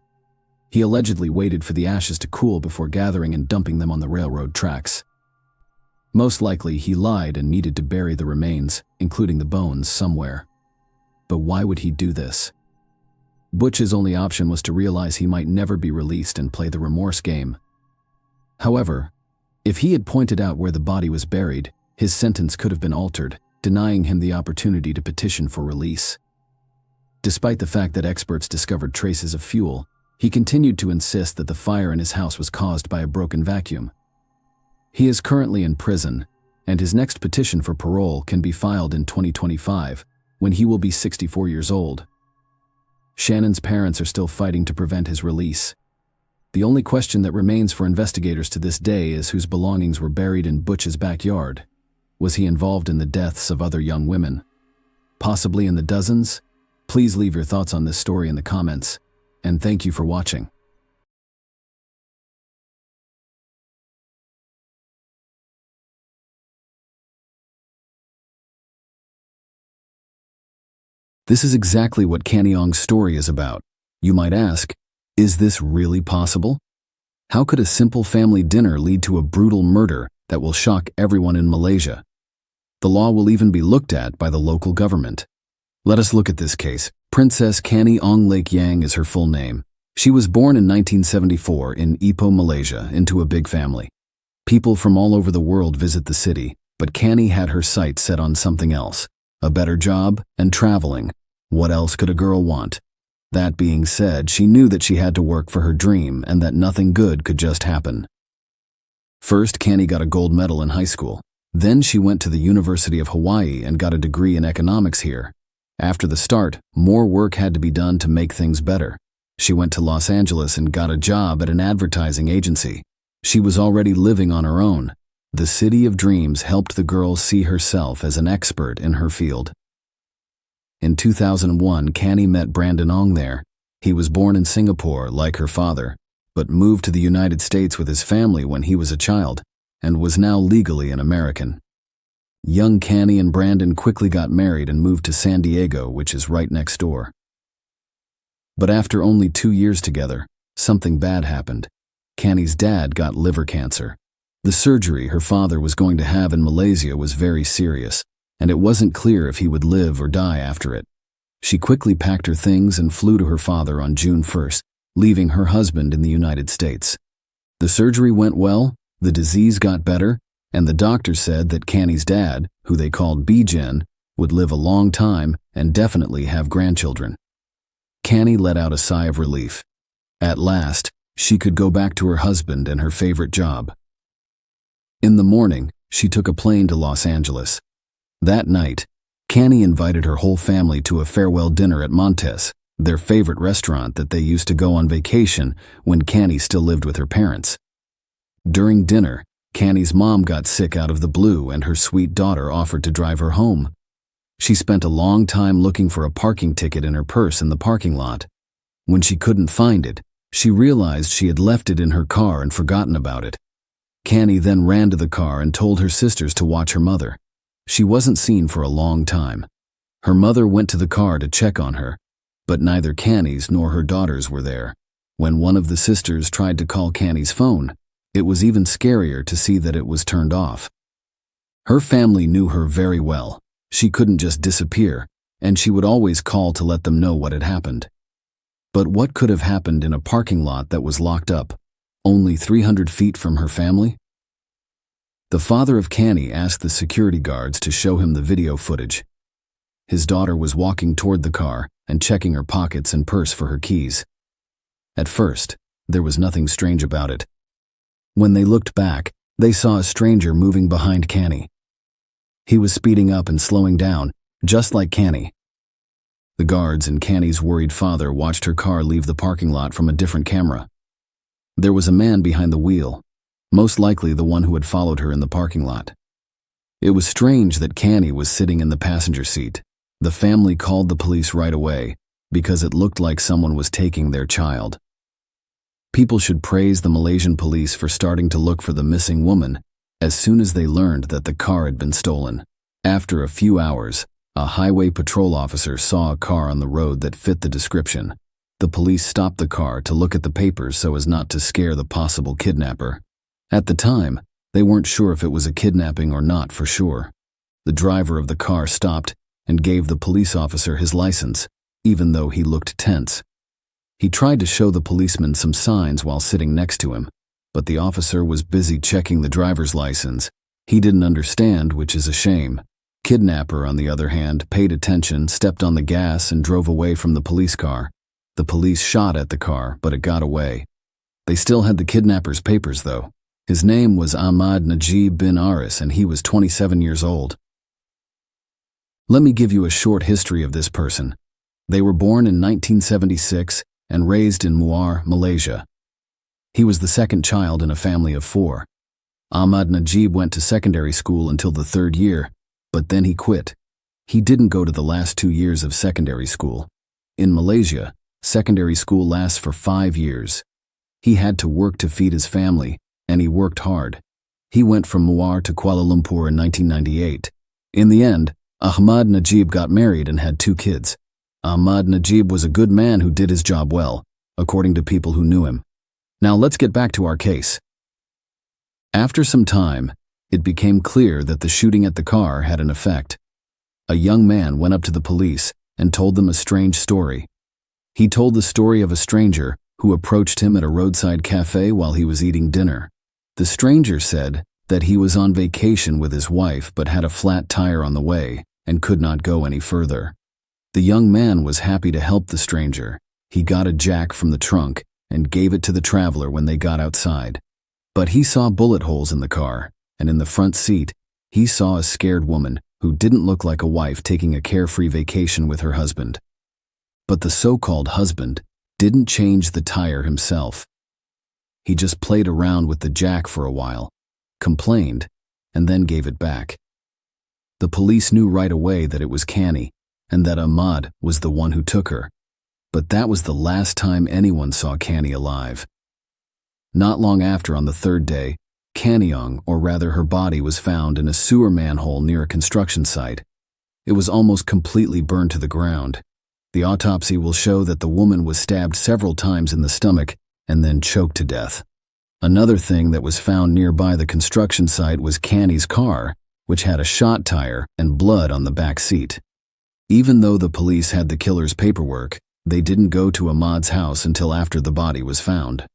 He allegedly waited for the ashes to cool before gathering and dumping them on the railroad tracks. Most likely, he lied and needed to bury the remains, including the bones, somewhere. But why would he do this? Butch's only option was to realize he might never be released and play the remorse game. However, if he had pointed out where the body was buried, his sentence could have been altered, denying him the opportunity to petition for release. Despite the fact that experts discovered traces of fuel, he continued to insist that the fire in his house was caused by a broken vacuum. He is currently in prison, and his next petition for parole can be filed in 2025, when he will be 64 years old. Shannon's parents are still fighting to prevent his release. The only question that remains for investigators to this day is whose belongings were buried in Butch's backyard. Was he involved in the deaths of other young women? Possibly in the dozens? Please leave your thoughts on this story in the comments, and thank you for watching. This is exactly what Kaniong's story is about. You might ask, is this really possible? How could a simple family dinner lead to a brutal murder that will shock everyone in Malaysia? The law will even be looked at by the local government. Let us look at this case. Princess Kaniong Lake Yang is her full name. She was born in 1974 in Ipoh, Malaysia, into a big family. People from all over the world visit the city, but Kani had her sights set on something else. A better job and traveling. What else could a girl want? That being said, she knew that she had to work for her dream and that nothing good could just happen. First, Kani got a gold medal in high school. Then she went to the University of Hawaii and got a degree in economics here. After the start, more work had to be done to make things better. She went to Los Angeles and got a job at an advertising agency. She was already living on her own. The City of Dreams helped the girl see herself as an expert in her field. In 2001, Kani met Brandon Ong there. He was born in Singapore, like her father, but moved to the United States with his family when he was a child, and was now legally an American. Young Kani and Brandon quickly got married and moved to San Diego, which is right next door. But after only 2 years together, something bad happened. Kani's dad got liver cancer. The surgery her father was going to have in Malaysia was very serious, and it wasn't clear if he would live or die after it. She quickly packed her things and flew to her father on June 1st, leaving her husband in the United States. The surgery went well, the disease got better, and the doctor said that Kani's dad, who they called Bijan, would live a long time and definitely have grandchildren. Kani let out a sigh of relief. At last, she could go back to her husband and her favorite job. In the morning, she took a plane to Los Angeles. That night, Kani invited her whole family to a farewell dinner at Montes, their favorite restaurant that they used to go on vacation when Kani still lived with her parents. During dinner, Kani's mom got sick out of the blue and her sweet daughter offered to drive her home. She spent a long time looking for a parking ticket in her purse in the parking lot. When she couldn't find it, she realized she had left it in her car and forgotten about it. Kani then ran to the car and told her sisters to watch her mother. She wasn't seen for a long time. Her mother went to the car to check on her, but neither Kani's nor her daughters were there. When one of the sisters tried to call Kani's phone, it was even scarier to see that it was turned off. Her family knew her very well. She couldn't just disappear, and she would always call to let them know what had happened. But what could have happened in a parking lot that was locked up, only 300 feet from her family? The father of Kani asked the security guards to show him the video footage. His daughter was walking toward the car and checking her pockets and purse for her keys. At first, there was nothing strange about it. When they looked back, they saw a stranger moving behind Kani. He was speeding up and slowing down, just like Kani. The guards and Kani's worried father watched her car leave the parking lot from a different camera. There was a man behind the wheel, most likely the one who had followed her in the parking lot. It was strange that Kani was sitting in the passenger seat. The family called the police right away because it looked like someone was taking their child. People should praise the Malaysian police for starting to look for the missing woman as soon as they learned that the car had been stolen. After a few hours, a highway patrol officer saw a car on the road that fit the description. The police stopped the car to look at the papers so as not to scare the possible kidnapper. At the time, they weren't sure if it was a kidnapping or not for sure. The driver of the car stopped and gave the police officer his license, even though he looked tense. He tried to show the policeman some signs while sitting next to him, but the officer was busy checking the driver's license. He didn't understand, which is a shame. Kidnapper, on the other hand, paid attention, stepped on the gas, and drove away from the police car. The police shot at the car, but it got away. They still had the kidnapper's papers, though. His name was Ahmad Najib bin Aris, and he was 27 years old. Let me give you a short history of this person. They were born in 1976 and raised in Muar, Malaysia. He was the second child in a family of 4. Ahmad Najib went to secondary school until the 3rd year, but then he quit. He didn't go to the last 2 years of secondary school. In Malaysia, secondary school lasts for 5 years. He had to work to feed his family, and he worked hard. He went from Muar to Kuala Lumpur in 1998. In the end, Ahmad Najib got married and had 2 kids. Ahmad Najib was a good man who did his job well, according to people who knew him. Now let's get back to our case. After some time, it became clear that the shooting at the car had an effect. A young man went up to the police and told them a strange story. He told the story of a stranger who approached him at a roadside cafe while he was eating dinner. The stranger said that he was on vacation with his wife but had a flat tire on the way and could not go any further. The young man was happy to help the stranger. He got a jack from the trunk and gave it to the traveler when they got outside. But he saw bullet holes in the car, and in the front seat, he saw a scared woman who didn't look like a wife taking a carefree vacation with her husband. But the so-called husband didn't change the tire himself. He just played around with the jack for a while, complained, and then gave it back. The police knew right away that it was Kani, and that Ahmad was the one who took her. But that was the last time anyone saw Kani alive. Not long after, on the 3rd day, Kaniong, or rather her body, was found in a sewer manhole near a construction site. It was almost completely burned to the ground. The autopsy will show that the woman was stabbed several times in the stomach and then choked to death. Another thing that was found nearby the construction site was Kani's car, which had a shot tire and blood on the back seat. Even though the police had the killer's paperwork, they didn't go to Ahmad's house until after the body was found.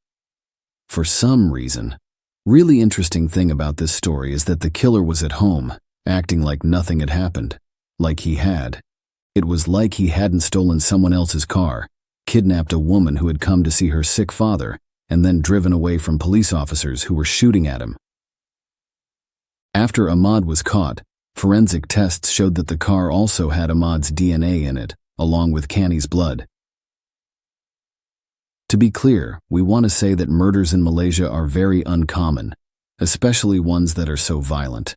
For some reason, really interesting thing about this story is that the killer was at home, acting like nothing had happened, like he had. It was like he hadn't stolen someone else's car, kidnapped a woman who had come to see her sick father, and then driven away from police officers who were shooting at him. After Ahmad was caught, forensic tests showed that the car also had Ahmad's DNA in it, along with Kani's blood. To be clear, we want to say that murders in Malaysia are very uncommon, especially ones that are so violent.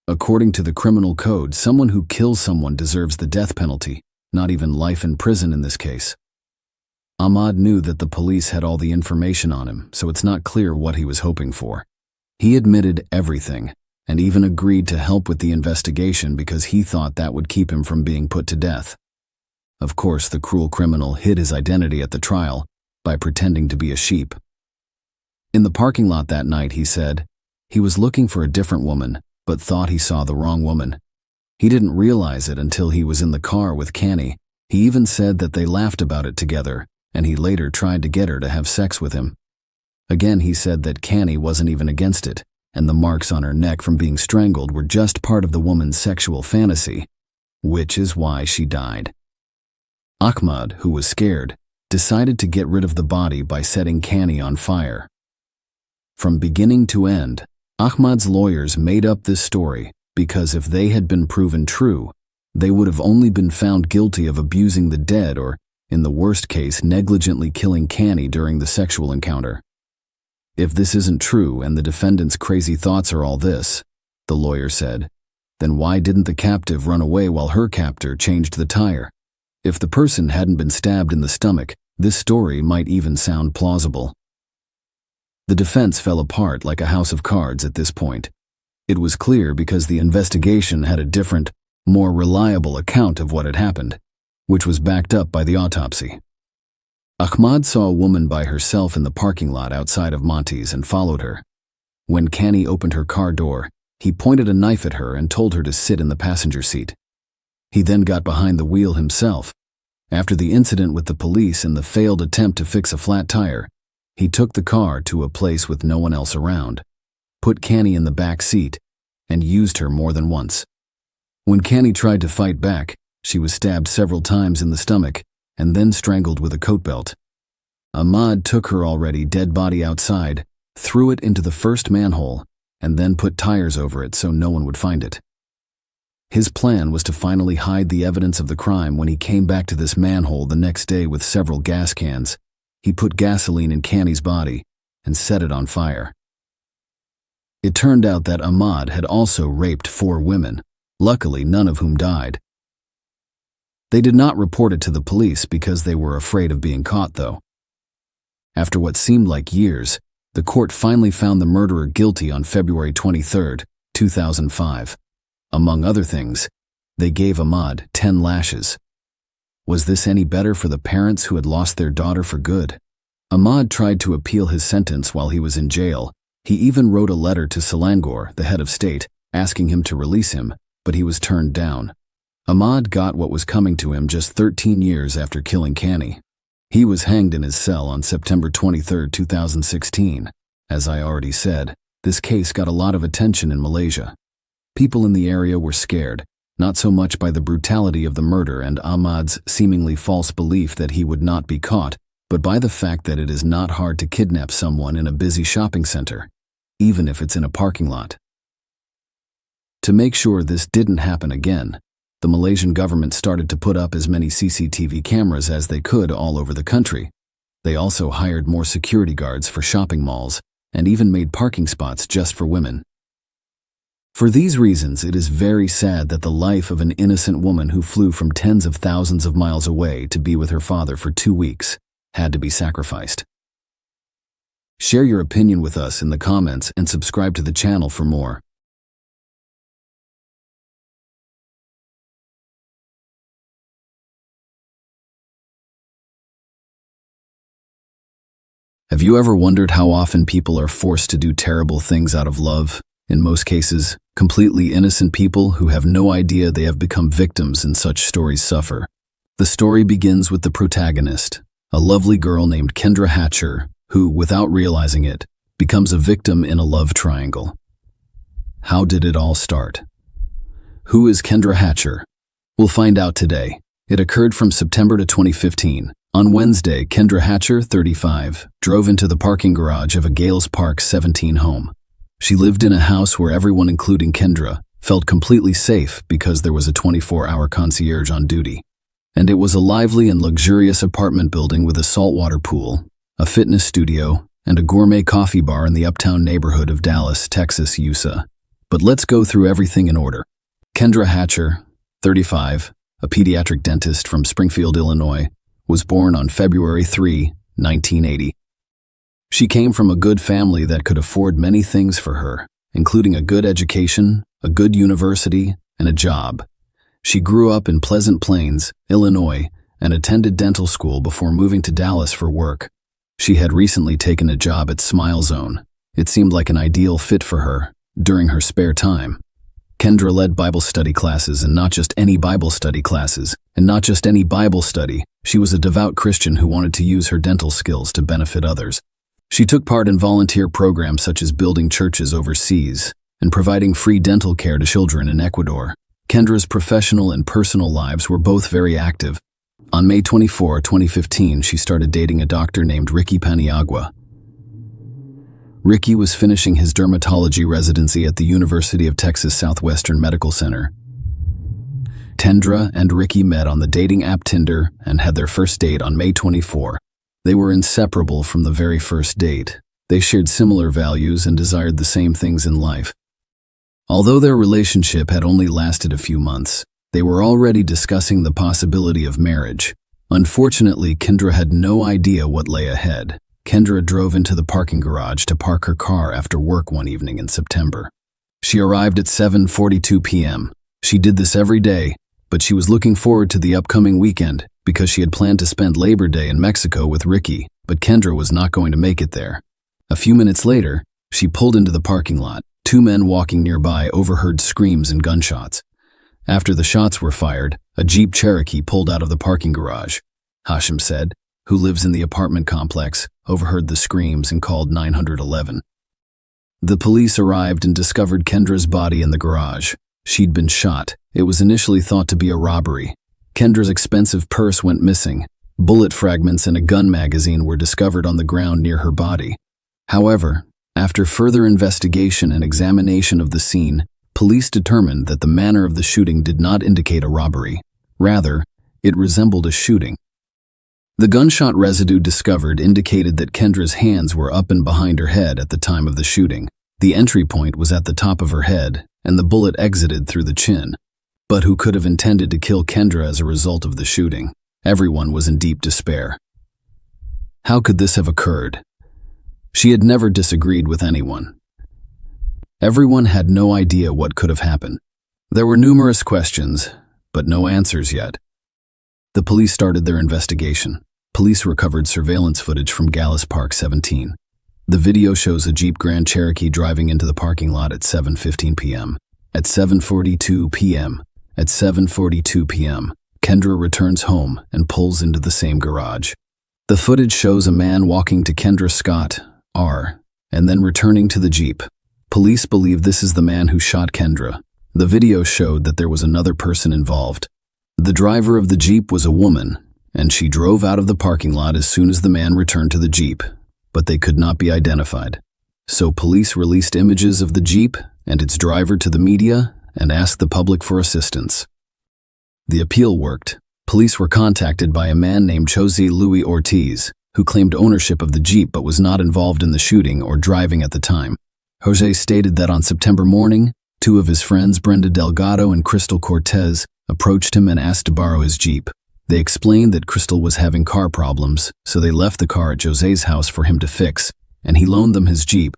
According to the criminal code, someone who kills someone deserves the death penalty, not even life in prison in this case. Ahmad knew that the police had all the information on him, so it's not clear what he was hoping for. He admitted everything, and even agreed to help with the investigation because he thought that would keep him from being put to death. Of course, the cruel criminal hid his identity at the trial by pretending to be a sheep. In the parking lot that night, he said, he was looking for a different woman, but thought he saw the wrong woman. He didn't realize it until he was in the car with Kani. He even said that they laughed about it together, and he later tried to get her to have sex with him. Again, he said that Kani wasn't even against it, and the marks on her neck from being strangled were just part of the woman's sexual fantasy, which is why she died. Ahmad, who was scared, decided to get rid of the body by setting Kani on fire. From beginning to end, Ahmad's lawyers made up this story because if they had been proven true, they would have only been found guilty of abusing the dead or, in the worst case, negligently killing Kani during the sexual encounter. If this isn't true and the defendant's crazy thoughts are all this, the lawyer said, then why didn't the captive run away while her captor changed the tire? If the person hadn't been stabbed in the stomach, this story might even sound plausible. The defense fell apart like a house of cards at this point. It was clear because the investigation had a different, more reliable account of what had happened, which was backed up by the autopsy. Ahmad saw a woman by herself in the parking lot outside of Monty's and followed her. When Kani opened her car door, he pointed a knife at her and told her to sit in the passenger seat. He then got behind the wheel himself. After the incident with the police and the failed attempt to fix a flat tire, he took the car to a place with no one else around, put Kani in the back seat, and used her more than once. When Kani tried to fight back, she was stabbed several times in the stomach and then strangled with a coat belt. Ahmad took her already dead body outside, threw it into the first manhole, and then put tires over it so no one would find it. His plan was to finally hide the evidence of the crime when he came back to this manhole the next day with several gas cans. He put gasoline in Kani's body, and set it on fire. It turned out that Ahmad had also raped 4 women, luckily none of whom died. They did not report it to the police because they were afraid of being caught, though. After what seemed like years, the court finally found the murderer guilty on February 23, 2005. Among other things, they gave Ahmad 10 lashes. Was this any better for the parents who had lost their daughter for good? Ahmad tried to appeal his sentence while he was in jail. He even wrote a letter to Selangor, the head of state, asking him to release him, but he was turned down. Ahmad got what was coming to him just 13 years after killing Kani. He was hanged in his cell on September 23, 2016. As I already said, this case got a lot of attention in Malaysia. People in the area were scared, not so much by the brutality of the murder and Ahmad's seemingly false belief that he would not be caught, but by the fact that it is not hard to kidnap someone in a busy shopping center, even if it's in a parking lot. To make sure this didn't happen again, the Malaysian government started to put up as many CCTV cameras as they could all over the country. They also hired more security guards for shopping malls and even made parking spots just for women. For these reasons, it is very sad that the life of an innocent woman who flew from tens of thousands of miles away to be with her father for 2 weeks had to be sacrificed. Share your opinion with us in the comments and subscribe to the channel for more. Have you ever wondered how often people are forced to do terrible things out of love? In most cases, completely innocent people who have no idea they have become victims and such stories suffer. The story begins with the protagonist, a lovely girl named Kendra Hatcher, who, without realizing it, becomes a victim in a love triangle. How did it all start? Who is Kendra Hatcher? We'll find out today. It occurred from September to 2015. On Wednesday, Kendra Hatcher, 35, drove into the parking garage of a Gales Park 17 home. She lived in a house where everyone, including Kendra, felt completely safe because there was a 24-hour concierge on duty. And it was a lively and luxurious apartment building with a saltwater pool, a fitness studio, and a gourmet coffee bar in the uptown neighborhood of Dallas, Texas, USA. But let's go through everything in order. Kendra Hatcher, 35, a pediatric dentist from Springfield, Illinois, was born on February 3, 1980. She came from a good family that could afford many things for her, including a good education, a good university, and a job. She grew up in Pleasant Plains, Illinois, and attended dental school before moving to Dallas for work. She had recently taken a job at Smile Zone. It seemed like an ideal fit for her, during her spare time. Kendra led Bible study classes, and not just any Bible study classes, and not just any Bible study. She was a devout Christian who wanted to use her dental skills to benefit others. She took part in volunteer programs such as building churches overseas and providing free dental care to children in Ecuador. Kendra's professional and personal lives were both very active. On May 24, 2015, she started dating a doctor named Ricky Paniagua. Ricky was finishing his dermatology residency at the University of Texas Southwestern Medical Center. Kendra and Ricky met on the dating app Tinder and had their first date on May 24. They were inseparable from the very first date. They shared similar values and desired the same things in life. Although their relationship had only lasted a few months, they were already discussing the possibility of marriage. Unfortunately, Kendra had no idea what lay ahead. Kendra drove into the parking garage to park her car after work one evening in September. She arrived at 7:42 p.m. She did this every day, but she was looking forward to the upcoming weekend because she had planned to spend Labor Day in Mexico with Ricky, but Kendra was not going to make it there. A few minutes later, she pulled into the parking lot. 2 men walking nearby overheard screams and gunshots. After the shots were fired, a Jeep Cherokee pulled out of the parking garage. Hashim said, who lives in the apartment complex, overheard the screams and called 911. The police arrived and discovered Kendra's body in the garage. She'd been shot. It was initially thought to be a robbery. Kendra's expensive purse went missing. Bullet fragments and a gun magazine were discovered on the ground near her body. However, after further investigation and examination of the scene, police determined that the manner of the shooting did not indicate a robbery. Rather, it resembled a shooting. The gunshot residue discovered indicated that Kendra's hands were up and behind her head at the time of the shooting. The entry point was at the top of her head, and the bullet exited through the chin. But who could have intended to kill Kendra as a result of the shooting? Everyone was in deep despair. How could this have occurred? She had never disagreed with anyone. Everyone had no idea what could have happened. There were numerous questions, but no answers yet. The police started their investigation. Police recovered surveillance footage from Gallus Park 17. The video shows a Jeep Grand Cherokee driving into the parking lot at 7:15 p.m. At 7:42 p.m., Kendra returns home and pulls into the same garage. The footage shows a man walking to Kendra Scott, R., and then returning to the Jeep. Police believe this is the man who shot Kendra. The video showed that there was another person involved. The driver of the Jeep was a woman, and she drove out of the parking lot as soon as the man returned to the Jeep, but they could not be identified. So police released images of the Jeep and its driver to the media and asked the public for assistance. The appeal worked. Police were contacted by a man named Jose Luis Ortiz, who claimed ownership of the Jeep but was not involved in the shooting or driving at the time. Jose stated that on September morning, two of his friends, Brenda Delgado and Crystal Cortez, approached him and asked to borrow his Jeep. They explained that Crystal was having car problems, so they left the car at Jose's house for him to fix, and he loaned them his Jeep.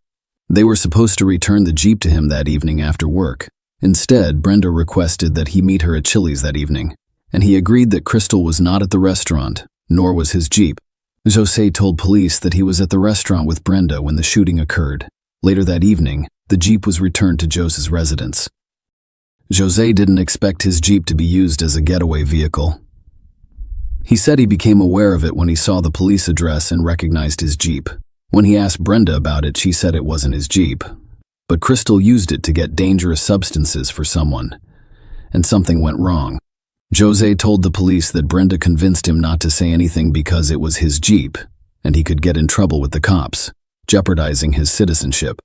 They were supposed to return the Jeep to him that evening after work. Instead, Brenda requested that he meet her at Chili's that evening, and he agreed that Crystal was not at the restaurant, nor was his Jeep. Jose told police that he was at the restaurant with Brenda when the shooting occurred. Later that evening, the Jeep was returned to Jose's residence. Jose didn't expect his Jeep to be used as a getaway vehicle. He said he became aware of it when he saw the police address and recognized his Jeep. When he asked Brenda about it, she said it wasn't his Jeep. But Crystal used it to get dangerous substances for someone, and something went wrong. Jose told the police that Brenda convinced him not to say anything because it was his Jeep, and he could get in trouble with the cops, jeopardizing his citizenship.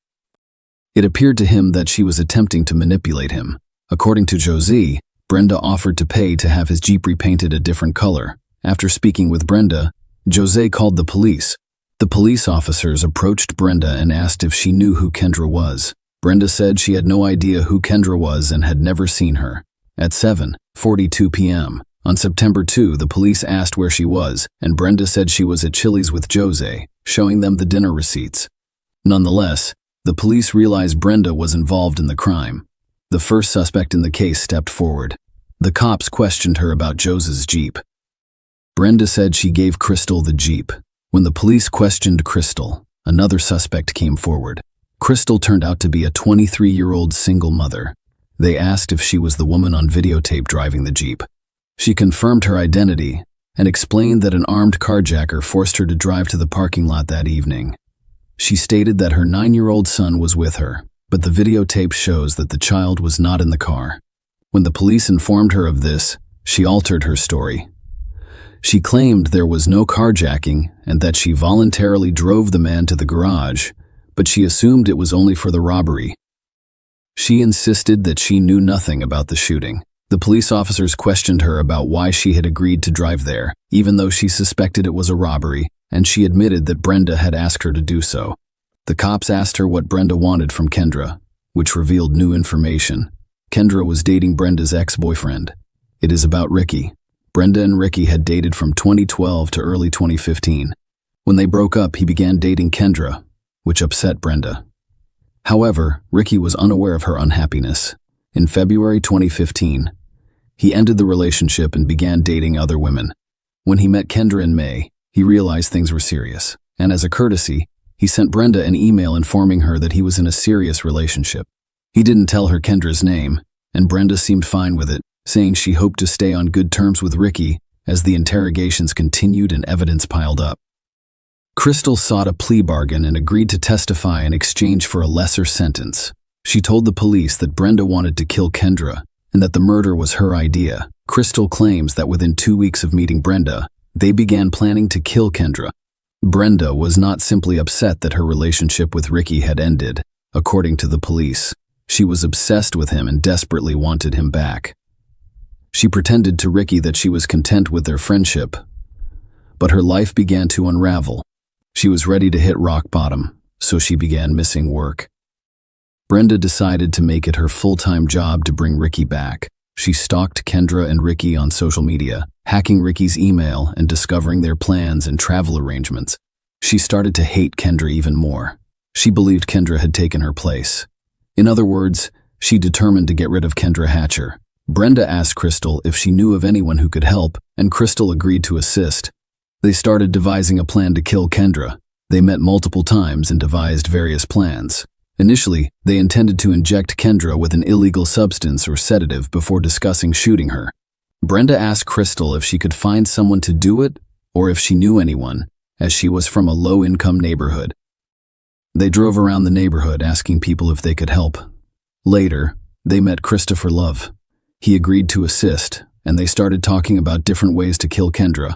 It appeared to him that she was attempting to manipulate him. According to Jose, Brenda offered to pay to have his Jeep repainted a different color. After speaking with Brenda, Jose called the police. The police officers approached Brenda and asked if she knew who Kendra was. Brenda said she had no idea who Kendra was and had never seen her. At 7:42 p.m. on September 2, the police asked where she was, and Brenda said she was at Chili's with Jose, showing them the dinner receipts. Nonetheless, the police realized Brenda was involved in the crime. The first suspect in the case stepped forward. The cops questioned her about Jose's Jeep. Brenda said she gave Crystal the Jeep. When the police questioned Crystal, another suspect came forward. Crystal turned out to be a 23-year-old single mother. They asked if she was the woman on videotape driving the Jeep. She confirmed her identity and explained that an armed carjacker forced her to drive to the parking lot that evening. She stated that her 9-year-old son was with her, but the videotape shows that the child was not in the car. When the police informed her of this, she altered her story. She claimed there was no carjacking and that she voluntarily drove the man to the garage, but she assumed it was only for the robbery. She insisted that she knew nothing about the shooting. The police officers questioned her about why she had agreed to drive there, even though she suspected it was a robbery, and she admitted that Brenda had asked her to do so. The cops asked her what Brenda wanted from Kendra, which revealed new information. Kendra was dating Brenda's ex-boyfriend. It is about Ricky. Brenda and Ricky had dated from 2012 to early 2015. When they broke up, he began dating Kendra, which upset Brenda. However, Ricky was unaware of her unhappiness. In February 2015, he ended the relationship and began dating other women. When he met Kendra in May, he realized things were serious, and as a courtesy, he sent Brenda an email informing her that he was in a serious relationship. He didn't tell her Kendra's name, and Brenda seemed fine with it, saying she hoped to stay on good terms with Ricky as the interrogations continued and evidence piled up. Crystal sought a plea bargain and agreed to testify in exchange for a lesser sentence. She told the police that Brenda wanted to kill Kendra and that the murder was her idea. Crystal claims that within 2 weeks of meeting Brenda, they began planning to kill Kendra. Brenda was not simply upset that her relationship with Ricky had ended. According to the police, she was obsessed with him and desperately wanted him back. She pretended to Ricky that she was content with their friendship, but her life began to unravel. She was ready to hit rock bottom, so she began missing work. Brenda decided to make it her full-time job to bring Ricky back. She stalked Kendra and Ricky on social media, hacking Ricky's email and discovering their plans and travel arrangements. She started to hate Kendra even more. She believed Kendra had taken her place. In other words, she determined to get rid of Kendra Hatcher. Brenda asked Crystal if she knew of anyone who could help, and Crystal agreed to assist. They started devising a plan to kill Kendra. They met multiple times and devised various plans. Initially, they intended to inject Kendra with an illegal substance or sedative before discussing shooting her. Brenda asked Crystal if she could find someone to do it or if she knew anyone, as she was from a low-income neighborhood. They drove around the neighborhood asking people if they could help. Later, they met Christopher Love. He agreed to assist, and they started talking about different ways to kill Kendra.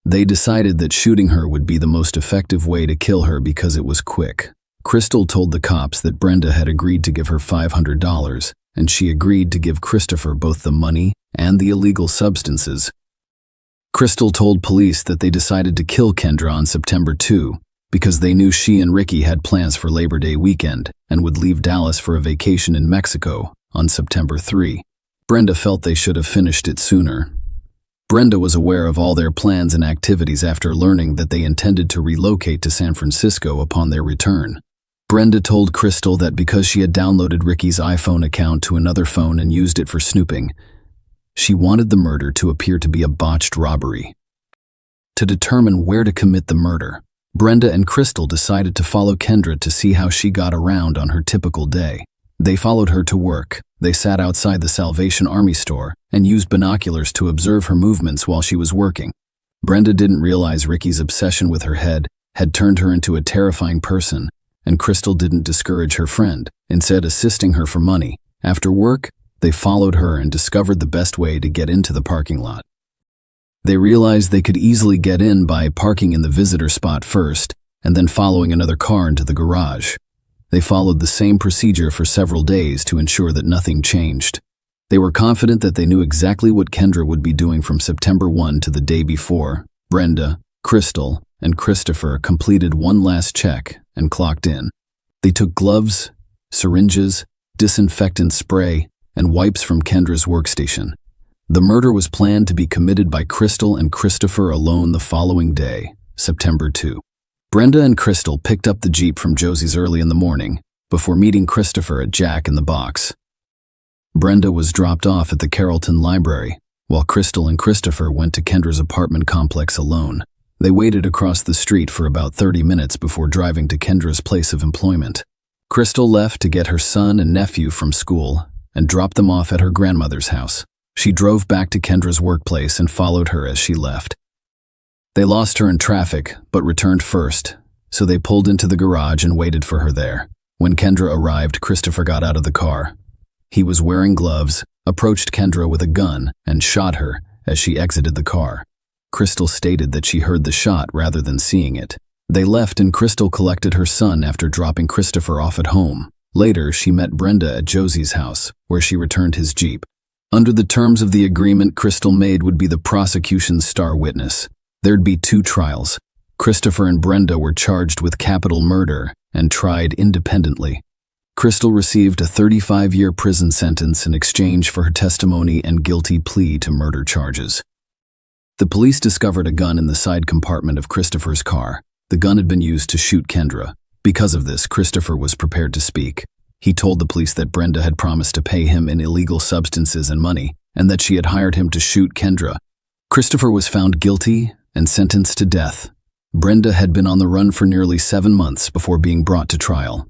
They decided that shooting her would be the most effective way to kill her because it was quick. Crystal told the cops that Brenda had agreed to give her $500, and she agreed to give Christopher both the money and the illegal substances. Crystal told police that they decided to kill Kendra on September 2 because they knew she and Ricky had plans for Labor Day weekend and would leave Dallas for a vacation in Mexico on September 3. Brenda felt they should have finished it sooner. Brenda was aware of all their plans and activities after learning that they intended to relocate to San Francisco upon their return. Brenda told Crystal that because she had downloaded Ricky's iPhone account to another phone and used it for snooping, she wanted the murder to appear to be a botched robbery. To determine where to commit the murder, Brenda and Crystal decided to follow Kendra to see how she got around on her typical day. They followed her to work. They sat outside the Salvation Army store and used binoculars to observe her movements while she was working. Brenda didn't realize Ricky's obsession with her head had turned her into a terrifying person, and Crystal didn't discourage her friend, instead assisting her for money. After work, they followed her and discovered the best way to get into the parking lot. They realized they could easily get in by parking in the visitor spot first and then following another car into the garage. They followed the same procedure for several days to ensure that nothing changed. They were confident that they knew exactly what Kendra would be doing from September 1 to the day before. Brenda, Crystal, and Christopher completed one last check and clocked in. They took gloves, syringes, disinfectant spray, and wipes from Kendra's workstation. The murder was planned to be committed by Crystal and Christopher alone the following day, September 2. Brenda and Crystal picked up the Jeep from Josie's early in the morning, before meeting Christopher at Jack in the Box. Brenda was dropped off at the Carrollton Library, while Crystal and Christopher went to Kendra's apartment complex alone. They waited across the street for about 30 minutes before driving to Kendra's place of employment. Crystal left to get her son and nephew from school and dropped them off at her grandmother's house. She drove back to Kendra's workplace and followed her as she left. They lost her in traffic, but returned first, so they pulled into the garage and waited for her there. When Kendra arrived, Christopher got out of the car. He was wearing gloves, approached Kendra with a gun, and shot her as she exited the car. Crystal stated that she heard the shot rather than seeing it. They left and Crystal collected her son after dropping Christopher off at home. Later, she met Brenda at Josie's house, where she returned his Jeep. Under the terms of the agreement, Crystal Maid would be the prosecution's star witness. There'd be 2 trials. Christopher and Brenda were charged with capital murder and tried independently. Crystal received a 35-year prison sentence in exchange for her testimony and guilty plea to murder charges. The police discovered a gun in the side compartment of Christopher's car. The gun had been used to shoot Kendra. Because of this, Christopher was prepared to speak. He told the police that Brenda had promised to pay him in illegal substances and money, and that she had hired him to shoot Kendra. Christopher was found guilty and sentenced to death. Brenda had been on the run for nearly 7 months before being brought to trial.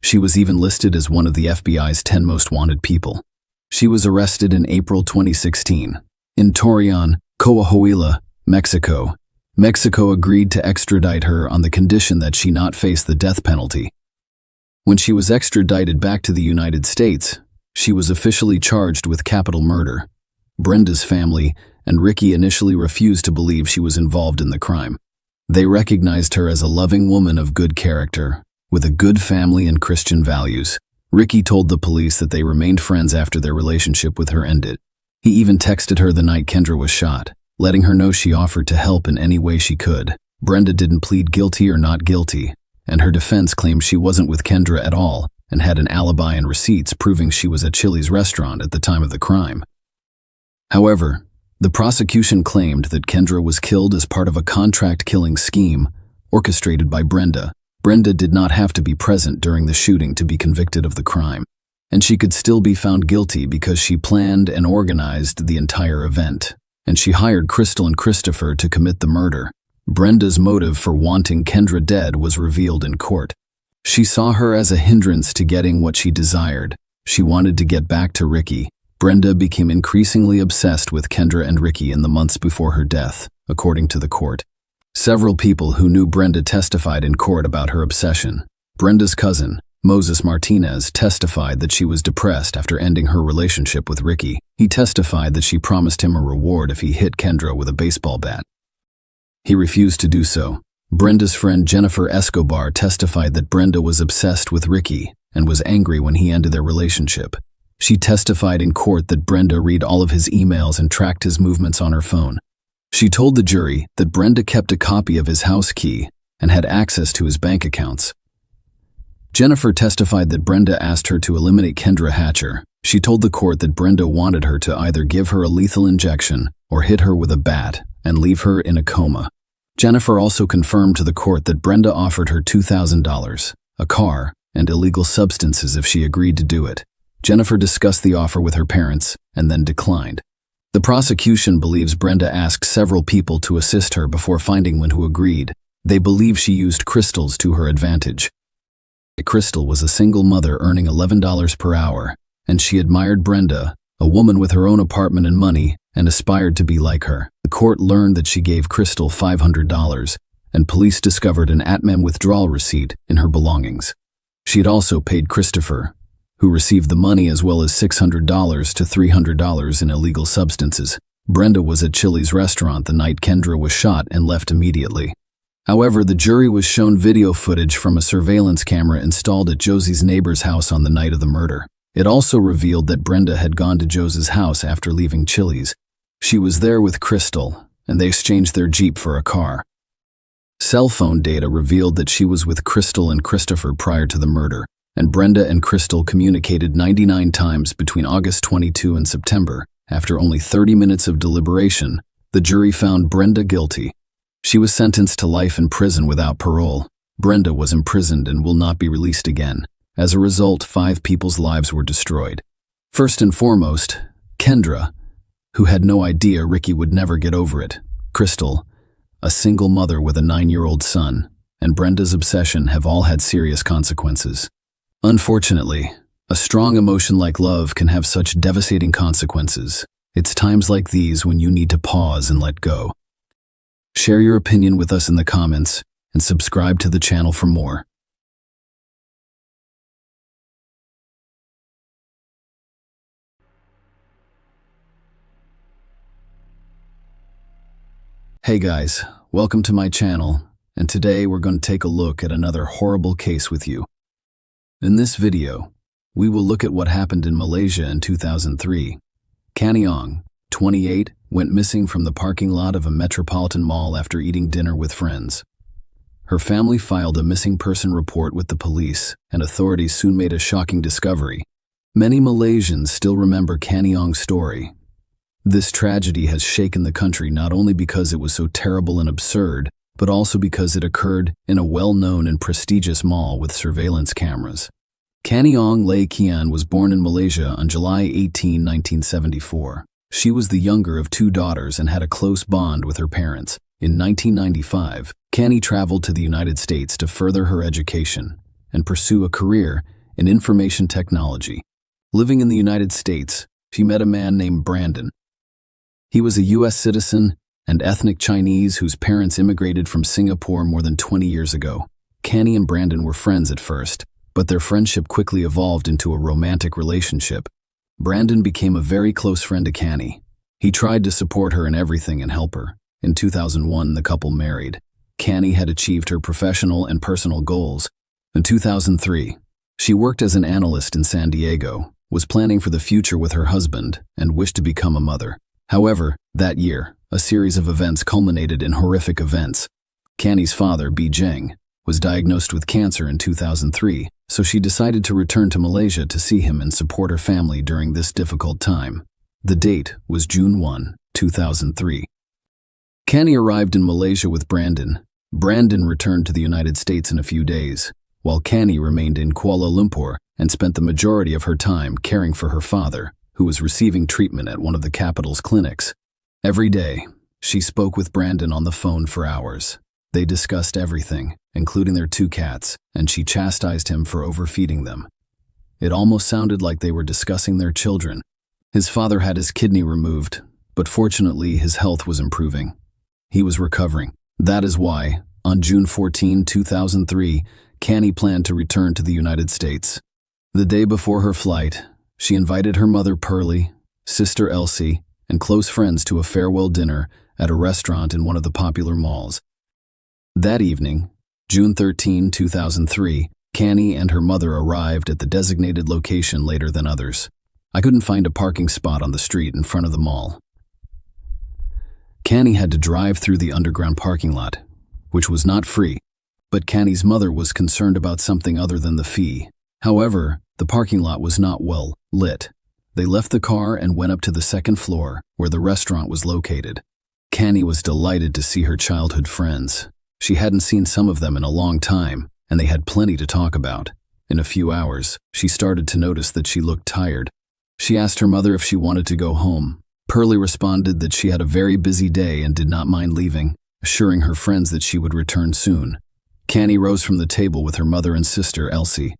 She was even listed as one of the FBI's 10 most wanted people. She was arrested in April 2016 in Torreon, Coahuila, Mexico. Mexico agreed to extradite her on the condition that she not face the death penalty. When she was extradited back to the United States, she was officially charged with capital murder. Brenda's family and Ricky initially refused to believe she was involved in the crime. They recognized her as a loving woman of good character, with a good family and Christian values. Ricky told the police that they remained friends after their relationship with her ended. He even texted her the night Kendra was shot. letting her know she offered to help in any way she could. Brenda didn't plead guilty or not guilty, and her defense claimed she wasn't with Kendra at all and had an alibi and receipts proving she was at Chili's restaurant at the time of the crime. However, the prosecution claimed that Kendra was killed as part of a contract killing scheme orchestrated by Brenda. Brenda did not have to be present during the shooting to be convicted of the crime, and she could still be found guilty because she planned and organized the entire event, and she hired Crystal and Christopher to commit the murder. Brenda's motive for wanting Kendra dead was revealed in court. She saw her as a hindrance to getting what she desired. She wanted to get back to Ricky. Brenda became increasingly obsessed with Kendra and Ricky in the months before her death, according to the court. Several people who knew Brenda testified in court about her obsession. Brenda's cousin, Moses Martinez, testified that she was depressed after ending her relationship with Ricky. He testified that she promised him a reward if he hit Kendra with a baseball bat. He refused to do so. Brenda's friend Jennifer Escobar testified that Brenda was obsessed with Ricky and was angry when he ended their relationship. She testified in court that Brenda read all of his emails and tracked his movements on her phone. She told the jury that Brenda kept a copy of his house key and had access to his bank accounts. Jennifer testified that Brenda asked her to eliminate Kendra Hatcher. She told the court that Brenda wanted her to either give her a lethal injection or hit her with a bat and leave her in a coma. Jennifer also confirmed to the court that Brenda offered her $2,000, a car, and illegal substances if she agreed to do it. Jennifer discussed the offer with her parents and then declined. The prosecution believes Brenda asked several people to assist her before finding one who agreed. They believe she used Crystal's to her advantage. Crystal was a single mother earning $11 per hour, and she admired Brenda, a woman with her own apartment and money, and aspired to be like her. The court learned that she gave Crystal $500, and police discovered an ATM withdrawal receipt in her belongings. She had also paid Christopher, who received the money, as well as $600 to $300 in illegal substances. Brenda was at Chili's restaurant the night Kendra was shot and left immediately. However, the jury was shown video footage from a surveillance camera installed at Josie's neighbor's house on the night of the murder. It also revealed that Brenda had gone to Josie's house after leaving Chili's. She was there with Crystal, and they exchanged their Jeep for a car. Cell phone data revealed that she was with Crystal and Christopher prior to the murder, and Brenda and Crystal communicated 99 times between August 22 and September. After only 30 minutes of deliberation, the jury found Brenda guilty. She was sentenced to life in prison without parole. Brenda was imprisoned and will not be released again. As a result, 5 people's lives were destroyed. First and foremost, Kendra, who had no idea Ricky would never get over it. Crystal, a single mother with a 9-year-old son, and Brenda's obsession have all had serious consequences. Unfortunately, a strong emotion like love can have such devastating consequences. It's times like these when you need to pause and let go. Share your opinion with us in the comments and subscribe to the channel for more. Hey guys, welcome to my channel, and today we're going to take a look at another horrible case with you. In this video, we will look at what happened in Malaysia in 2003. Canny Ong, 28, went missing from the parking lot of a metropolitan mall after eating dinner with friends. Her family filed a missing person report with the police, and authorities soon made a shocking discovery. Many Malaysians still remember Canny Ong's story. This tragedy has shaken the country not only because it was so terrible and absurd, but also because it occurred in a well-known and prestigious mall with surveillance cameras. Canny Ong Lay Kian was born in Malaysia on July 18, 1974. She was the younger of 2 daughters and had a close bond with her parents. In 1995, Canny traveled to the United States to further her education and pursue a career in information technology. Living in the United States, she met a man named Brandon. He was a U.S. citizen and ethnic Chinese whose parents immigrated from Singapore more than 20 years ago. Canny and Brandon were friends at first, but their friendship quickly evolved into a romantic relationship. Brandon became a very close friend to Canny. He tried to support her in everything and help her. In 2001, the couple married. Canny had achieved her professional and personal goals. In 2003, she worked as an analyst in San Diego, was planning for the future with her husband, and wished to become a mother. However, that year, a series of events culminated in horrific events. Canny's father, B. Jeng, was diagnosed with cancer in 2003, so she decided to return to Malaysia to see him and support her family during this difficult time. The date was June 1, 2003. Canny arrived in Malaysia with Brandon. Brandon returned to the United States in a few days, while Canny remained in Kuala Lumpur and spent the majority of her time caring for her father, who was receiving treatment at one of the capital's clinics. Every day, she spoke with Brandon on the phone for hours. They discussed everything, including their 2 cats, and she chastised him for overfeeding them. It almost sounded like they were discussing their children. His father had his kidney removed, but fortunately his health was improving. He was recovering. That is why, on June 14, 2003, Canny planned to return to the United States. The day before her flight, she invited her mother Pearlie, sister Elsie, and close friends to a farewell dinner at a restaurant in one of the popular malls. That evening, June 13, 2003, Canny and her mother arrived at the designated location later than others. I couldn't find a parking spot on the street in front of the mall. Canny had to drive through the underground parking lot, which was not free, but Canny's mother was concerned about something other than the fee. However, the parking lot was not well lit. They left the car and went up to the second floor, where the restaurant was located. Canny was delighted to see her childhood friends. She hadn't seen some of them in a long time, and they had plenty to talk about. In a few hours, she started to notice that she looked tired. She asked her mother if she wanted to go home. Pearlie responded that she had a very busy day and did not mind leaving, assuring her friends that she would return soon. Canny rose from the table with her mother and sister, Elsie.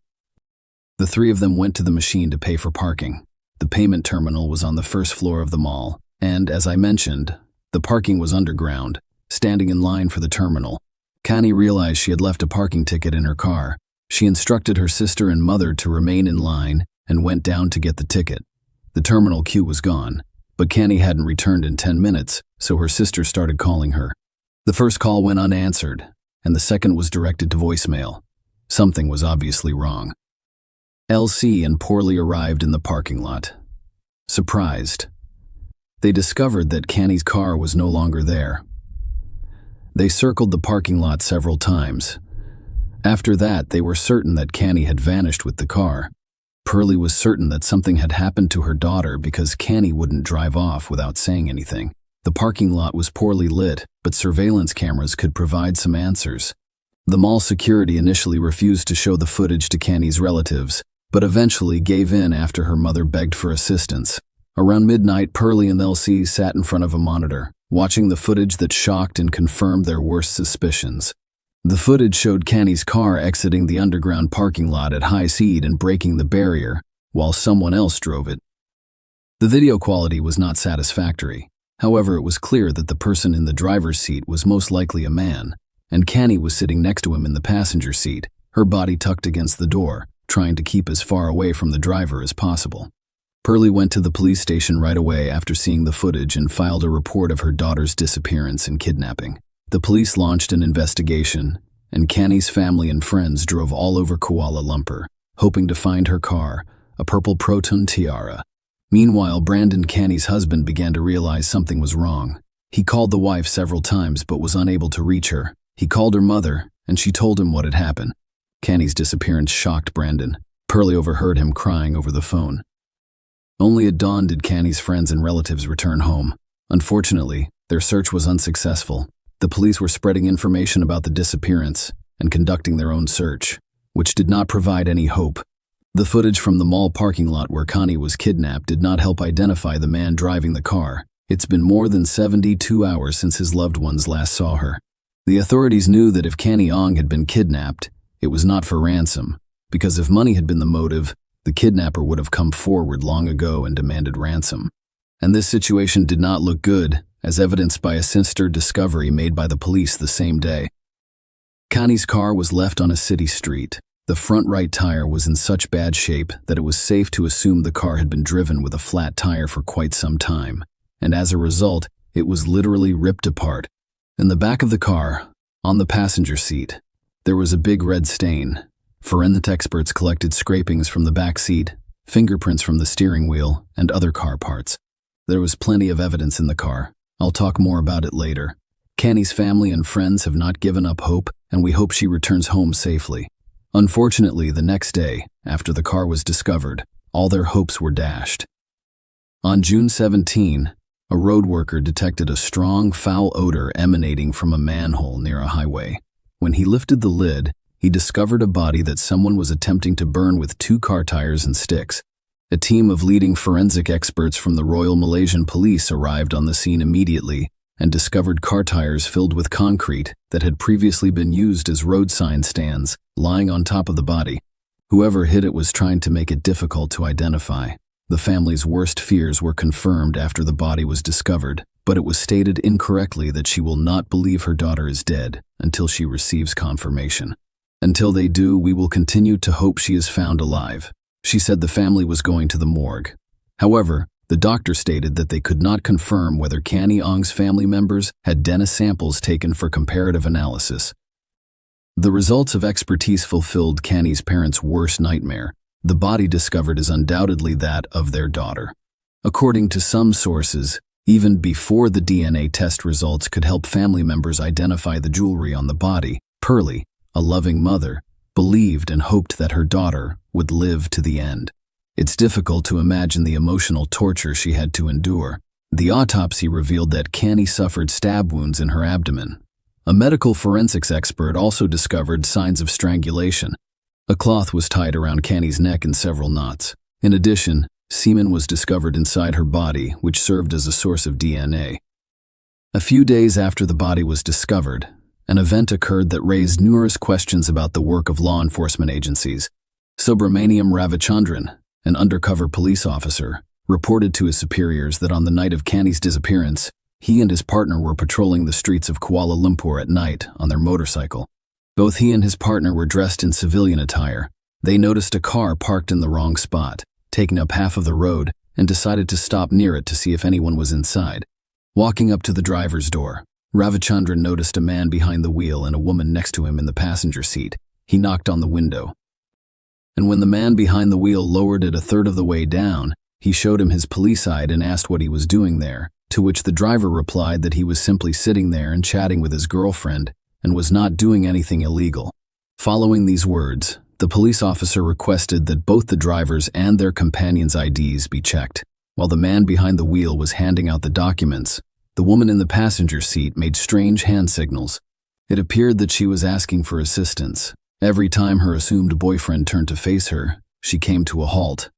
The 3 of them went to the machine to pay for parking. The payment terminal was on the first floor of the mall, and, as I mentioned, the parking was underground. Standing in line for the terminal, Canny realized she had left a parking ticket in her car. She instructed her sister and mother to remain in line and went down to get the ticket. The terminal queue was gone, but Canny hadn't returned in 10 minutes, so her sister started calling her. The first call went unanswered, and the second was directed to voicemail. Something was obviously wrong. Elsie and Pearlie arrived in the parking lot. Surprised, they discovered that Canny's car was no longer there. They circled the parking lot several times. After that, they were certain that Canny had vanished with the car. Pearlie was certain that something had happened to her daughter because Canny wouldn't drive off without saying anything. The parking lot was poorly lit, but surveillance cameras could provide some answers. The mall security initially refused to show the footage to Canny's relatives, but eventually gave in after her mother begged for assistance. Around midnight, Pearlie and Elsie sat in front of a monitor, watching the footage that shocked and confirmed their worst suspicions. The footage showed Canny's car exiting the underground parking lot at high speed and breaking the barrier, while someone else drove it. The video quality was not satisfactory. However, it was clear that the person in the driver's seat was most likely a man, and Canny was sitting next to him in the passenger seat, her body tucked against the door, trying to keep as far away from the driver as possible. Pearlie went to the police station right away after seeing the footage and filed a report of her daughter's disappearance and kidnapping. The police launched an investigation, and Canny's family and friends drove all over Kuala Lumpur, hoping to find her car, a purple Proton Tiara. Meanwhile, Brandon, Canny's husband, began to realize something was wrong. He called the wife several times but was unable to reach her. He called her mother, and she told him what had happened. Canny's disappearance shocked Brandon. Pearlie overheard him crying over the phone. Only at dawn did Canny's friends and relatives return home. Unfortunately, their search was unsuccessful. The police were spreading information about the disappearance and conducting their own search, which did not provide any hope. The footage from the mall parking lot where Canny was kidnapped did not help identify the man driving the car. It's been more than 72 hours since his loved ones last saw her. The authorities knew that if Canny Ong had been kidnapped, it was not for ransom, because if money had been the motive, the kidnapper would have come forward long ago and demanded ransom. And this situation did not look good, as evidenced by a sinister discovery made by the police the same day. Canny's car was left on a city street. The front right tire was in such bad shape that it was safe to assume the car had been driven with a flat tire for quite some time, and as a result, it was literally ripped apart. In the back of the car, on the passenger seat, there was a big red stain. Forensic experts collected scrapings from the back seat, fingerprints from the steering wheel, and other car parts. There was plenty of evidence in the car. I'll talk more about it later. Canny's family and friends have not given up hope, and we hope she returns home safely. Unfortunately, the next day, after the car was discovered, all their hopes were dashed. On June 17, a road worker detected a strong, foul odor emanating from a manhole near a highway. When he lifted the lid, he discovered a body that someone was attempting to burn with 2 car tires and sticks. A team of leading forensic experts from the Royal Malaysian Police arrived on the scene immediately and discovered car tires filled with concrete that had previously been used as road sign stands lying on top of the body. Whoever hid it was trying to make it difficult to identify. The family's worst fears were confirmed after the body was discovered, but it was stated incorrectly that she will not believe her daughter is dead until she receives confirmation. Until they do, we will continue to hope she is found alive. She said the family was going to the morgue. However, the doctor stated that they could not confirm whether Canny Ong's family members had DNA samples taken for comparative analysis. The results of expertise fulfilled Canny's parents' worst nightmare. The body discovered is undoubtedly that of their daughter. According to some sources, even before the DNA test results could help family members identify the jewelry on the body, Pearlie, a loving mother, believed and hoped that her daughter would live to the end. It's difficult to imagine the emotional torture she had to endure. The autopsy revealed that Canny suffered stab wounds in her abdomen. A medical forensics expert also discovered signs of strangulation. A cloth was tied around Canny's neck in several knots. In addition, semen was discovered inside her body, which served as a source of DNA. A few days after the body was discovered, an event occurred that raised numerous questions about the work of law enforcement agencies. Subramaniam Ravichandran, an undercover police officer, reported to his superiors that on the night of Canny's disappearance, he and his partner were patrolling the streets of Kuala Lumpur at night on their motorcycle. Both he and his partner were dressed in civilian attire. They noticed a car parked in the wrong spot, taking up half of the road, and decided to stop near it to see if anyone was inside. Walking up to the driver's door, Ravichandran noticed a man behind the wheel and a woman next to him in the passenger seat. He knocked on the window. And when the man behind the wheel lowered it a third of the way down, he showed him his police ID and asked what he was doing there, to which the driver replied that he was simply sitting there and chatting with his girlfriend and was not doing anything illegal. Following these words, the police officer requested that both the drivers and their companions' IDs be checked. While the man behind the wheel was handing out the documents, the woman in the passenger seat made strange hand signals. It appeared that she was asking for assistance. Every time her assumed boyfriend turned to face her, she came to a halt.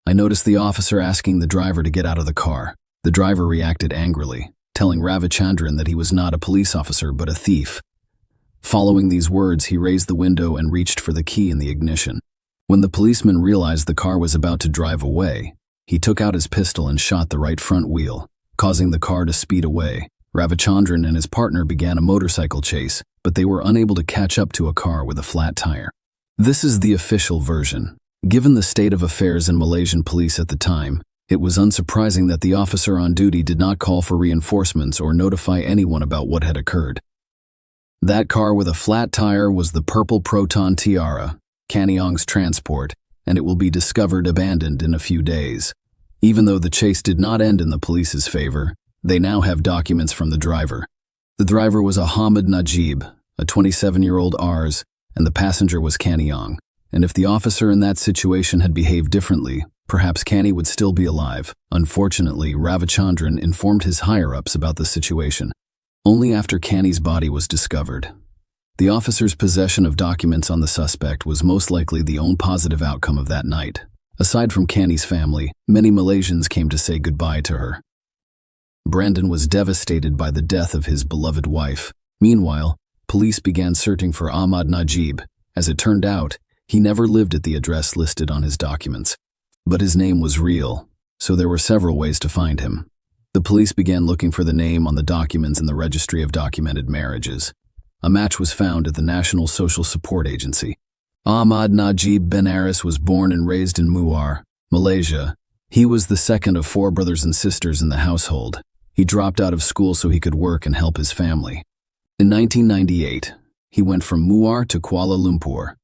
I noticed the officer asking the driver to get out of the car. The driver reacted angrily, telling Ravichandran that he was not a police officer but a thief. Following these words, he raised the window and reached for the key in the ignition. When the policeman realized the car was about to drive away, he took out his pistol and shot the right front wheel, causing the car to speed away. Ravichandran and his partner began a motorcycle chase, but they were unable to catch up to a car with a flat tire. This is the official version. Given the state of affairs in Malaysian police at the time, it was unsurprising that the officer on duty did not call for reinforcements or notify anyone about what had occurred. That car with a flat tire was the purple Proton Tiara, Canny Ong's transport, and it will be discovered abandoned in a few days. Even though the chase did not end in the police's favor, they now have documents from the driver. The driver was Ahmad Najib, a 27-year-old Rs, and the passenger was Canny Ong. And if the officer in that situation had behaved differently, perhaps Canny would still be alive. Unfortunately, Ravichandran informed his higher-ups about the situation. Only after Canny's body was discovered. The officer's possession of documents on the suspect was most likely the only positive outcome of that night. Aside from Canny's family, many Malaysians came to say goodbye to her. Brandon was devastated by the death of his beloved wife. Meanwhile, police began searching for Ahmad Najib. As it turned out, he never lived at the address listed on his documents. But his name was real, so there were several ways to find him. The police began looking for the name on the documents in the Registry of Documented Marriages. A match was found at the National Social Support Agency. Ahmad Najib bin Aris was born and raised in Muar, Malaysia. He was the second of 4 brothers and sisters in the household. He dropped out of school so he could work and help his family. In 1998, he went from Muar to Kuala Lumpur.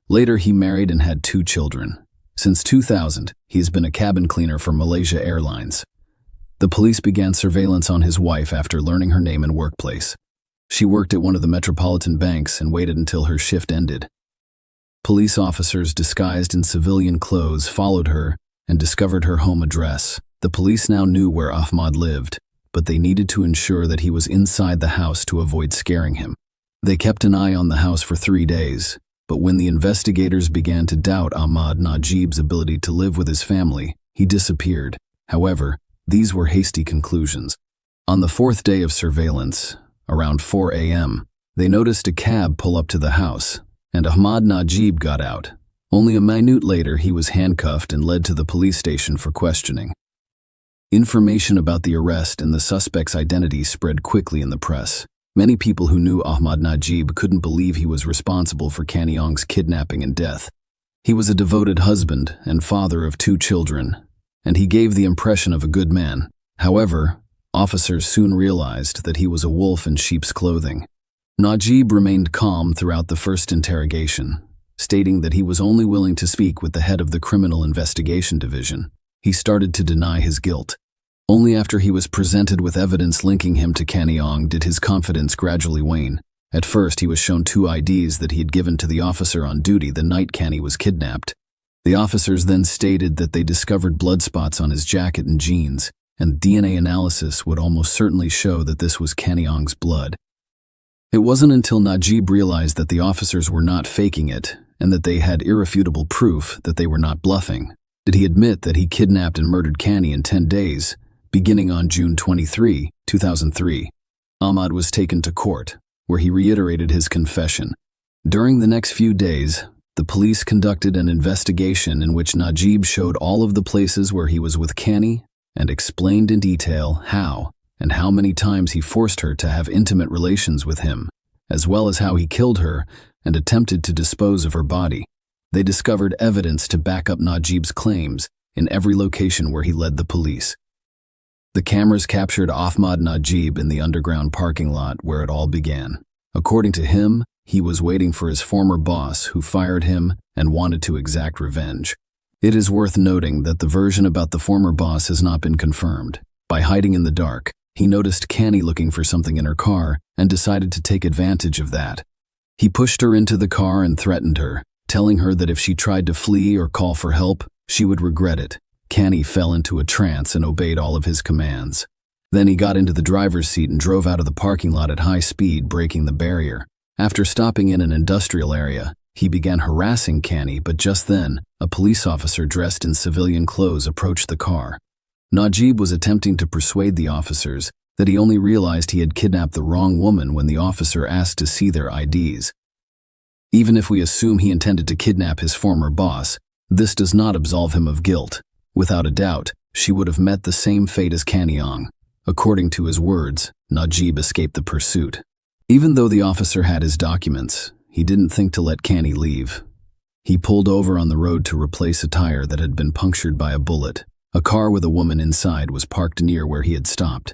Later, he married and had 2 children. Since 2000, he has been a cabin cleaner for Malaysia Airlines. The police began surveillance on his wife after learning her name and workplace. She worked at one of the metropolitan banks and waited until her shift ended. Police officers disguised in civilian clothes followed her and discovered her home address. The police now knew where Ahmad lived, but they needed to ensure that he was inside the house to avoid scaring him. They kept an eye on the house for 3 days, but when the investigators began to doubt Ahmad Najib's ability to live with his family, he disappeared. However, these were hasty conclusions. On the 4th day of surveillance, around 4 a.m., they noticed a cab pull up to the house, and Ahmad Najib got out. Only a minute later, he was handcuffed and led to the police station for questioning. Information about the arrest and the suspect's identity spread quickly in the press. Many people who knew Ahmad Najib couldn't believe he was responsible for Kanyong's kidnapping and death. He was a devoted husband and father of 2 children, and he gave the impression of a good man. However, officers soon realized that he was a wolf in sheep's clothing. Najib remained calm throughout the first interrogation, stating that he was only willing to speak with the head of the Criminal Investigation Division. He started to deny his guilt. Only after he was presented with evidence linking him to Kanyong did his confidence gradually wane. At first, he was shown 2 IDs that he had given to the officer on duty the night Kany was kidnapped. The officers then stated that they discovered blood spots on his jacket and jeans, and DNA analysis would almost certainly show that this was Kanyong's blood. It wasn't until Najib realized that the officers were not faking it, and that they had irrefutable proof that they were not bluffing, did he admit that he kidnapped and murdered Kany in 10 days, beginning on June 23, 2003. Ahmad was taken to court, where he reiterated his confession. During the next few days, the police conducted an investigation in which Najib showed all of the places where he was with Kany and explained in detail how and how many times he forced her to have intimate relations with him, as well as how he killed her and attempted to dispose of her body. They discovered evidence to back up Najib's claims in every location where he led the police. The cameras captured Ahmad Najib in the underground parking lot where it all began. According to him, he was waiting for his former boss who fired him and wanted to exact revenge. It is worth noting that the version about the former boss has not been confirmed. By hiding in the dark, he noticed Kany looking for something in her car and decided to take advantage of that. He pushed her into the car and threatened her, telling her that if she tried to flee or call for help, she would regret it. Kany fell into a trance and obeyed all of his commands. Then he got into the driver's seat and drove out of the parking lot at high speed, breaking the barrier. After stopping in an industrial area, he began harassing Kany, but just then, a police officer dressed in civilian clothes approached the car. Najib was attempting to persuade the officers that he only realized he had kidnapped the wrong woman when the officer asked to see their IDs. Even if we assume he intended to kidnap his former boss, this does not absolve him of guilt. Without a doubt, she would have met the same fate as Kanyong. According to his words, Najib escaped the pursuit. Even though the officer had his documents, he didn't think to let Kany leave. He pulled over on the road to replace a tire that had been punctured by a bullet. A car with a woman inside was parked near where he had stopped.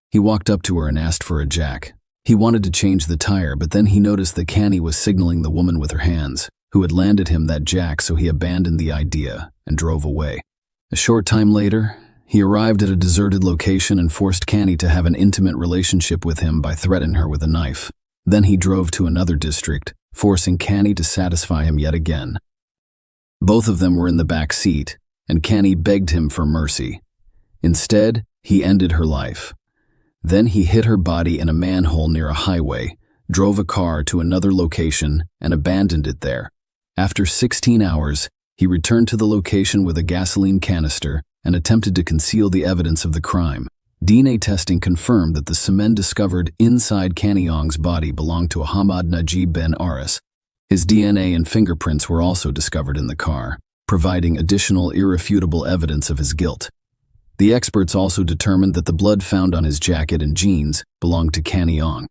He walked up to her and asked for a jack. He wanted to change the tire, but then he noticed that Kany was signaling the woman with her hands, who had landed him that jack, so he abandoned the idea and drove away. A short time later, he arrived at a deserted location and forced Kany to have an intimate relationship with him by threatening her with a knife. Then he drove to another district, forcing Kany to satisfy him yet again. Both of them were in the back seat, and Kany begged him for mercy. Instead, he ended her life. Then he hid her body in a manhole near a highway, drove a car to another location, and abandoned it there. After 16 hours, he returned to the location with a gasoline canister and attempted to conceal the evidence of the crime. DNA testing confirmed that the cement discovered inside Kanyong's body belonged to Ahmad Najib Ben Aris. His DNA and fingerprints were also discovered in the car, providing additional irrefutable evidence of his guilt. The experts also determined that the blood found on his jacket and jeans belonged to Kanyong.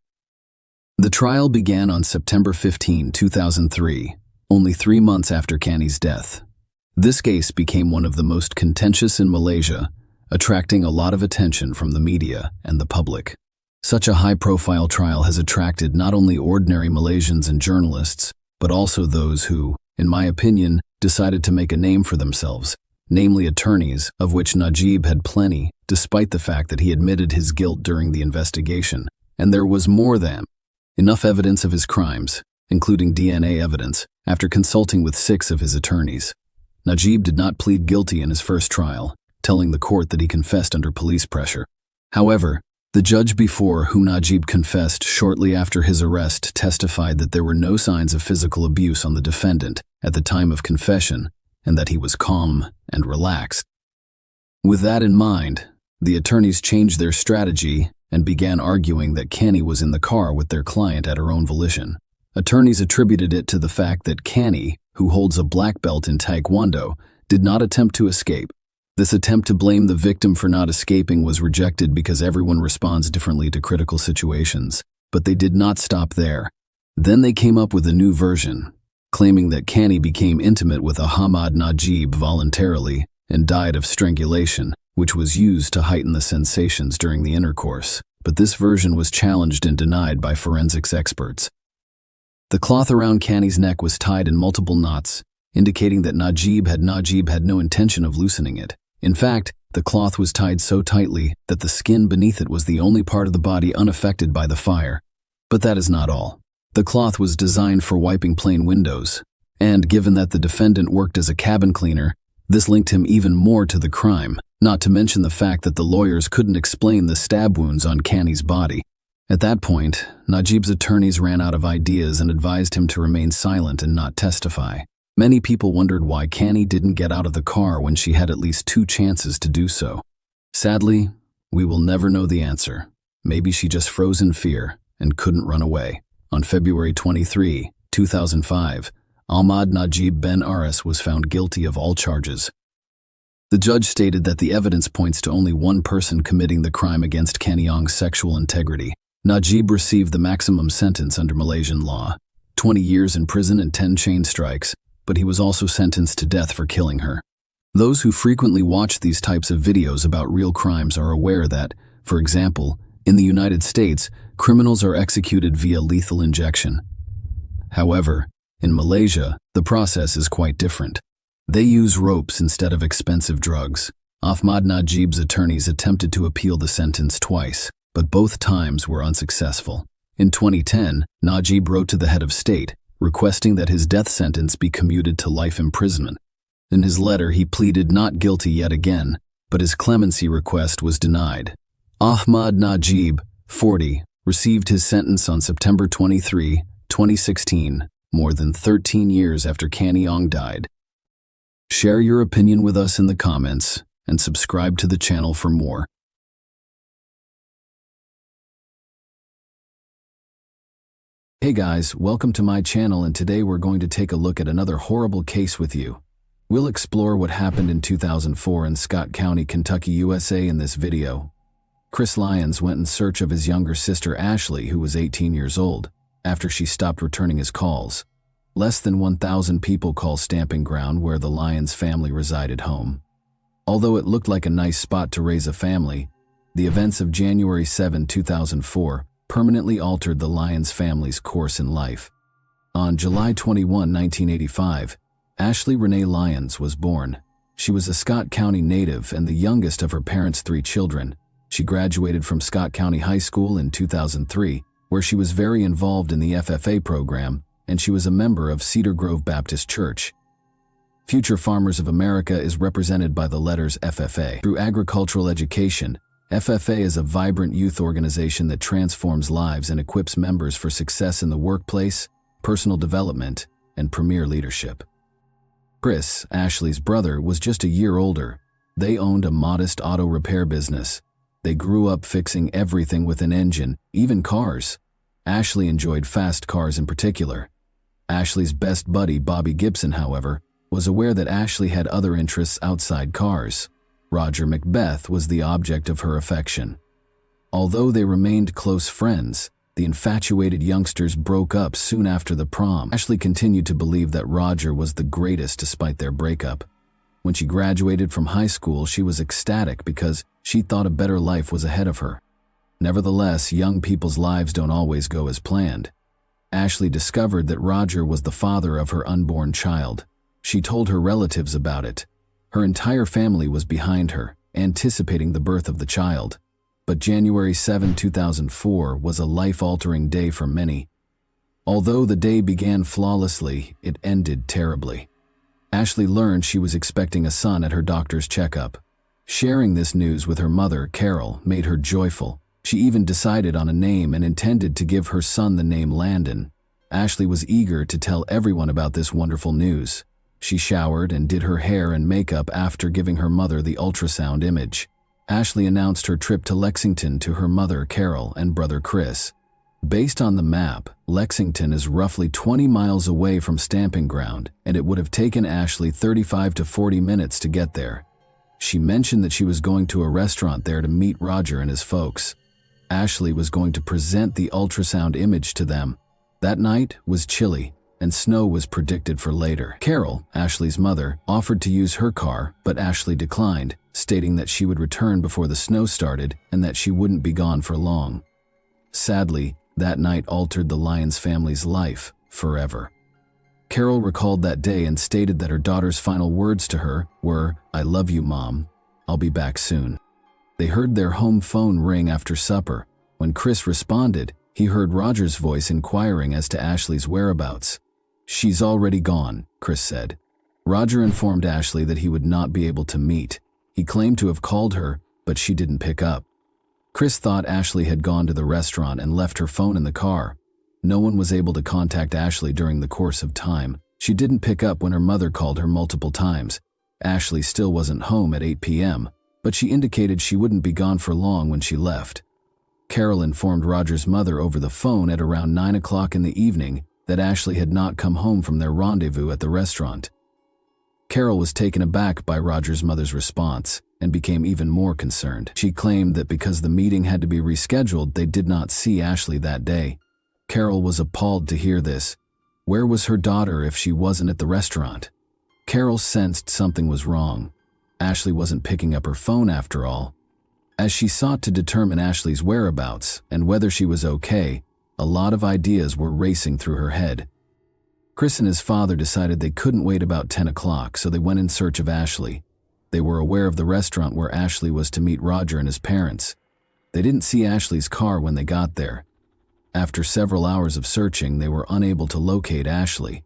The trial began on September 15, 2003, only 3 months after Kany's death. This case became one of the most contentious in Malaysia, attracting a lot of attention from the media and the public. Such a high-profile trial has attracted not only ordinary Malaysians and journalists, but also those who, in my opinion, decided to make a name for themselves. namely attorneys, of which Najib had plenty, despite the fact that he admitted his guilt during the investigation. And there was more than enough evidence of his crimes, including DNA evidence, after consulting with 6 of his attorneys. Najib did not plead guilty in his first trial, telling the court that he confessed under police pressure. However, the judge before whom Najib confessed shortly after his arrest testified that there were no signs of physical abuse on the defendant at the time of confession, and that he was calm and relaxed. With that in mind, the attorneys changed their strategy and began arguing that Canny was in the car with their client at her own volition. Attorneys attributed it to the fact that Canny, who holds a black belt in Taekwondo, did not attempt to escape. This attempt to blame the victim for not escaping was rejected because everyone responds differently to critical situations, but they did not stop there. Then they came up with a new version, claiming that Canny became intimate with Ahmad Najib voluntarily and died of strangulation, which was used to heighten the sensations during the intercourse, but this version was challenged and denied by forensics experts. The cloth around Canny's neck was tied in multiple knots, indicating that Najib had no intention of loosening it. In fact, the cloth was tied so tightly that the skin beneath it was the only part of the body unaffected by the fire. But that is not all. The cloth was designed for wiping plane windows, and given that the defendant worked as a cabin cleaner, this linked him even more to the crime, not to mention the fact that the lawyers couldn't explain the stab wounds on Canny's body. At that point, Najib's attorneys ran out of ideas and advised him to remain silent and not testify. Many people wondered why Canny didn't get out of the car when she had at least 2 chances to do so. Sadly, we will never know the answer. Maybe she just froze in fear and couldn't run away. On February 23, 2005, Ahmad Najib Ben Aris was found guilty of all charges. The judge stated that the evidence points to only one person committing the crime against Canny Ong's sexual integrity. Najib received the maximum sentence under Malaysian law, 20 years in prison and 10 chain strikes, but he was also sentenced to death for killing her. Those who frequently watch these types of videos about real crimes are aware that, for example, in the United States, criminals are executed via lethal injection. However, in Malaysia, the process is quite different. They use ropes instead of expensive drugs. Ahmad Najib's attorneys attempted to appeal the sentence twice, but both times were unsuccessful. In 2010, Najib wrote to the head of state, requesting that his death sentence be commuted to life imprisonment. In his letter, he pleaded not guilty yet again, but his clemency request was denied. Ahmad Najib, 40, received his sentence on September 23, 2016, more than 13 years after Canny Ong died. Share your opinion with us in the comments and subscribe to the channel for more. Hey guys, welcome to my channel, and today we're going to take a look at another horrible case with you. We'll explore what happened in 2004 in Scott County, Kentucky, USA in this video. Chris Lyons went in search of his younger sister Ashley, who was 18 years old, after she stopped returning his calls. Less than 1,000 people call Stamping Ground where the Lyons family resided home. Although it looked like a nice spot to raise a family, the events of January 7, 2004 permanently altered the Lyons family's course in life. On July 21, 1985, Ashley Renee Lyons was born. She was a Scott County native and the youngest of her parents' 3 children. She graduated from Scott County High School in 2003, where she was very involved in the FFA program, and she was a member of Cedar Grove Baptist Church. Future Farmers of America is represented by the letters FFA. Through agricultural education, FFA is a vibrant youth organization that transforms lives and equips members for success in the workplace, personal development, and premier leadership. Chris, Ashley's brother, was just a year older. They owned a modest auto repair business. They grew up fixing everything with an engine, even cars. Ashley enjoyed fast cars in particular. Ashley's best buddy, Bobby Gibson, however, was aware that Ashley had other interests outside cars. Roger Macbeth was the object of her affection. Although they remained close friends, the infatuated youngsters broke up soon after the prom. Ashley continued to believe that Roger was the greatest despite their breakup. When she graduated from high school, she was ecstatic because she thought a better life was ahead of her. Nevertheless, young people's lives don't always go as planned. Ashley discovered that Roger was the father of her unborn child. She told her relatives about it. Her entire family was behind her, anticipating the birth of the child. But January 7, 2004 was a life-altering day for many. Although the day began flawlessly, it ended terribly. Ashley learned she was expecting a son at her doctor's checkup. Sharing this news with her mother, Carol, made her joyful. She even decided on a name and intended to give her son the name Landon. Ashley was eager to tell everyone about this wonderful news. She showered and did her hair and makeup after giving her mother the ultrasound image. Ashley announced her trip to Lexington to her mother, Carol, and brother, Chris. Based on the map, Lexington is roughly 20 miles away from Stamping Ground, and it would have taken Ashley 35 to 40 minutes to get there. She mentioned that she was going to a restaurant there to meet Roger and his folks. Ashley was going to present the ultrasound image to them. That night was chilly, and snow was predicted for later. Carol, Ashley's mother, offered to use her car, but Ashley declined, stating that she would return before the snow started and that she wouldn't be gone for long. Sadly, that night altered the Lyons family's life forever. Carol recalled that day and stated that her daughter's final words to her were, "I love you, Mom. I'll be back soon." They heard their home phone ring after supper. When Chris responded, he heard Roger's voice inquiring as to Ashley's whereabouts. "She's already gone," Chris said. Roger informed Ashley that he would not be able to meet. He claimed to have called her, but she didn't pick up. Chris thought Ashley had gone to the restaurant and left her phone in the car. No one was able to contact Ashley during the course of time. She didn't pick up when her mother called her multiple times. Ashley still wasn't home at 8 p.m., but she indicated she wouldn't be gone for long when she left. Carol informed Roger's mother over the phone at around 9 o'clock in the evening that Ashley had not come home from their rendezvous at the restaurant. Carol was taken aback by Roger's mother's response and became even more concerned. She claimed that because the meeting had to be rescheduled, they did not see Ashley that day. Carol was appalled to hear this. Where was her daughter if she wasn't at the restaurant? Carol sensed something was wrong. Ashley wasn't picking up her phone after all. As she sought to determine Ashley's whereabouts and whether she was okay, a lot of ideas were racing through her head. Chris and his father decided they couldn't wait about 10 o'clock, so they went in search of Ashley. They were aware of the restaurant where Ashley was to meet Roger and his parents. They didn't see Ashley's car when they got there. After several hours of searching, they were unable to locate Ashley.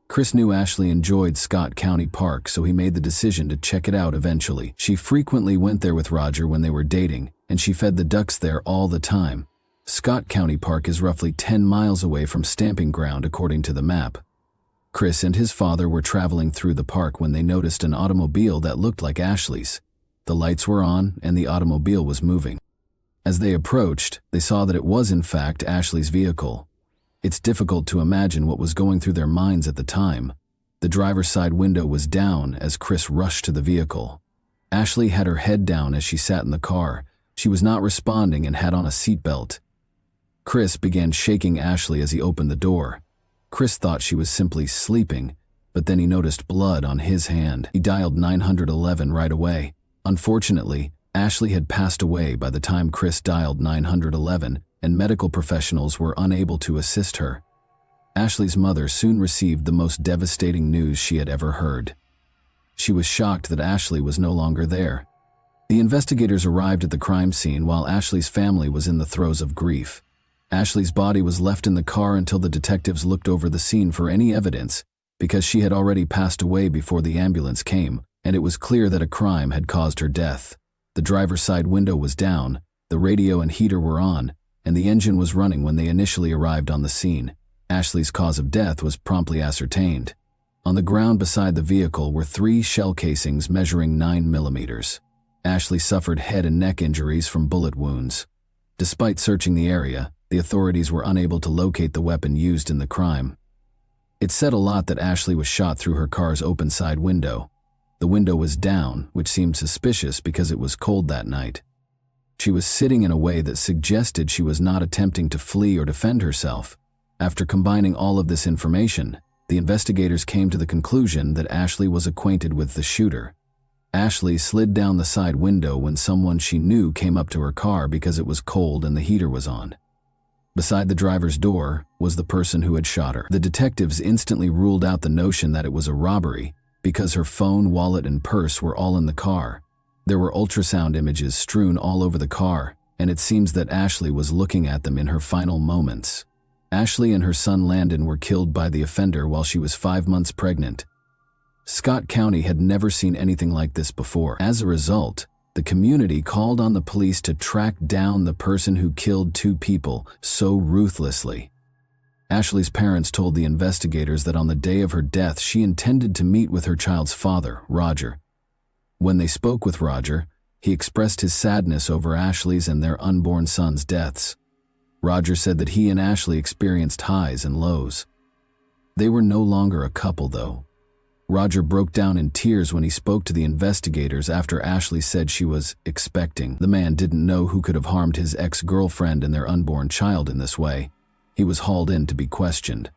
Chris knew Ashley enjoyed Scott County Park, so he made the decision to check it out eventually. She frequently went there with Roger when they were dating, and she fed the ducks there all the time. Scott County Park is roughly 10 miles away from Stamping Ground according to the map. Chris and his father were traveling through the park when they noticed an automobile that looked like Ashley's. The lights were on and the automobile was moving. As they approached, they saw that it was in fact Ashley's vehicle. It's difficult to imagine what was going through their minds at the time. The driver's side window was down as Chris rushed to the vehicle. Ashley had her head down as she sat in the car. She was not responding and had on a seatbelt. Chris began shaking Ashley as he opened the door. Chris thought she was simply sleeping, but then he noticed blood on his hand. He dialed 911 right away. Unfortunately, Ashley had passed away by the time Chris dialed 911, and medical professionals were unable to assist her. Ashley's mother soon received the most devastating news she had ever heard. She was shocked that Ashley was no longer there. The investigators arrived at the crime scene while Ashley's family was in the throes of grief. Ashley's body was left in the car until the detectives looked over the scene for any evidence, because she had already passed away before the ambulance came, and it was clear that a crime had caused her death. The driver's side window was down, the radio and heater were on, and the engine was running when they initially arrived on the scene. Ashley's cause of death was promptly ascertained. On the ground beside the vehicle were 3 shell casings measuring 9 millimeters. Ashley suffered head and neck injuries from bullet wounds. Despite searching the area, the authorities were unable to locate the weapon used in the crime. It said a lot that Ashley was shot through her car's open side window. The window was down, which seemed suspicious because it was cold that night. She was sitting in a way that suggested she was not attempting to flee or defend herself. After combining all of this information, the investigators came to the conclusion that Ashley was acquainted with the shooter. Ashley slid down the side window when someone she knew came up to her car because it was cold and the heater was on. Beside the driver's door was the person who had shot her. The detectives instantly ruled out the notion that it was a robbery because her phone, wallet, and purse were all in the car. There were ultrasound images strewn all over the car, and it seems that Ashley was looking at them in her final moments. Ashley and her son Landon were killed by the offender while she was 5 months pregnant. Scott County had never seen anything like this before. As a result, the community called on the police to track down the person who killed 2 people so ruthlessly. Ashley's parents told the investigators that on the day of her death, she intended to meet with her child's father, Roger. When they spoke with Roger, he expressed his sadness over Ashley's and their unborn son's deaths. Roger said that he and Ashley experienced highs and lows. They were no longer a couple, though. Roger broke down in tears when he spoke to the investigators after Ashley said she was expecting. The man didn't know who could have harmed his ex-girlfriend and their unborn child in this way. He was hauled in to be questioned.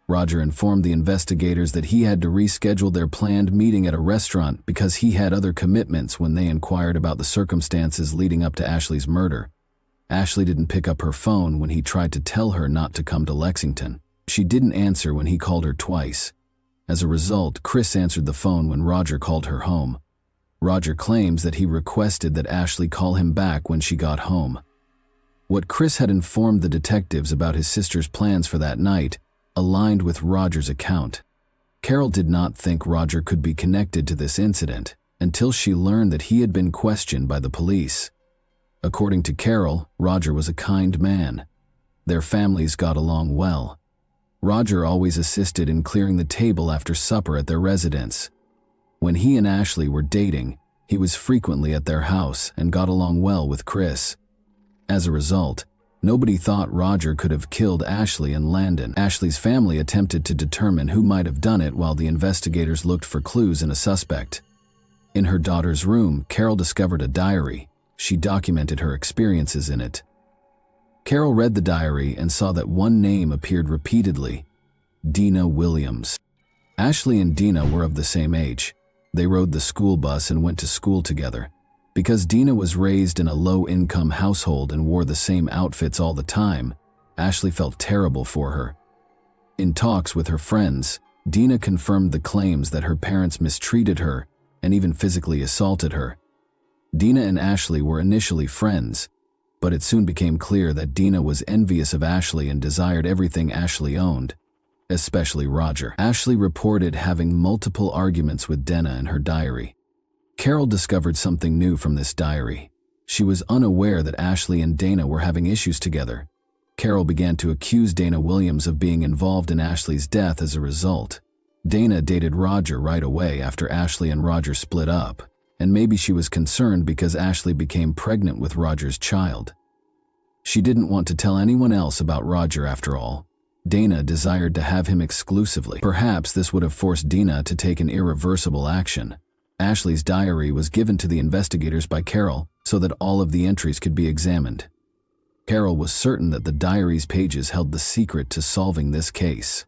Roger informed the investigators that he had to reschedule their planned meeting at a restaurant because he had other commitments when they inquired about the circumstances leading up to Ashley's murder. Ashley didn't pick up her phone when he tried to tell her not to come to Lexington. She didn't answer when he called her twice. As a result, Chris answered the phone when Roger called her home. Roger claims that he requested that Ashley call him back when she got home. What Chris had informed the detectives about his sister's plans for that night aligned with Roger's account. Carol did not think Roger could be connected to this incident until she learned that he had been questioned by the police. According to Carol, Roger was a kind man. Their families got along well. Roger always assisted in clearing the table after supper at their residence. When he and Ashley were dating, he was frequently at their house and got along well with Chris. As a result, nobody thought Roger could have killed Ashley and Landon. Ashley's family attempted to determine who might have done it while the investigators looked for clues in a suspect. In her daughter's room, Carol discovered a diary. She documented her experiences in it. Carol read the diary and saw that one name appeared repeatedly: Dina Williams. Ashley and Dina were of the same age. They rode the school bus and went to school together. Because Dina was raised in a low-income household and wore the same outfits all the time, Ashley felt terrible for her. In talks with her friends, Dina confirmed the claims that her parents mistreated her and even physically assaulted her. Dina and Ashley were initially friends, but it soon became clear that Dina was envious of Ashley and desired everything Ashley owned, especially Roger. Ashley reported having multiple arguments with Dina in her diary. Carol discovered something new from this diary. She was unaware that Ashley and Dana were having issues together. Carol began to accuse Dana Williams of being involved in Ashley's death as a result. Dana dated Roger right away after Ashley and Roger split up, and maybe she was concerned because Ashley became pregnant with Roger's child. She didn't want to tell anyone else about Roger after all. Dana desired to have him exclusively. Perhaps this would have forced Dina to take an irreversible action. Ashley's diary was given to the investigators by Carol so that all of the entries could be examined. Carol was certain that the diary's pages held the secret to solving this case.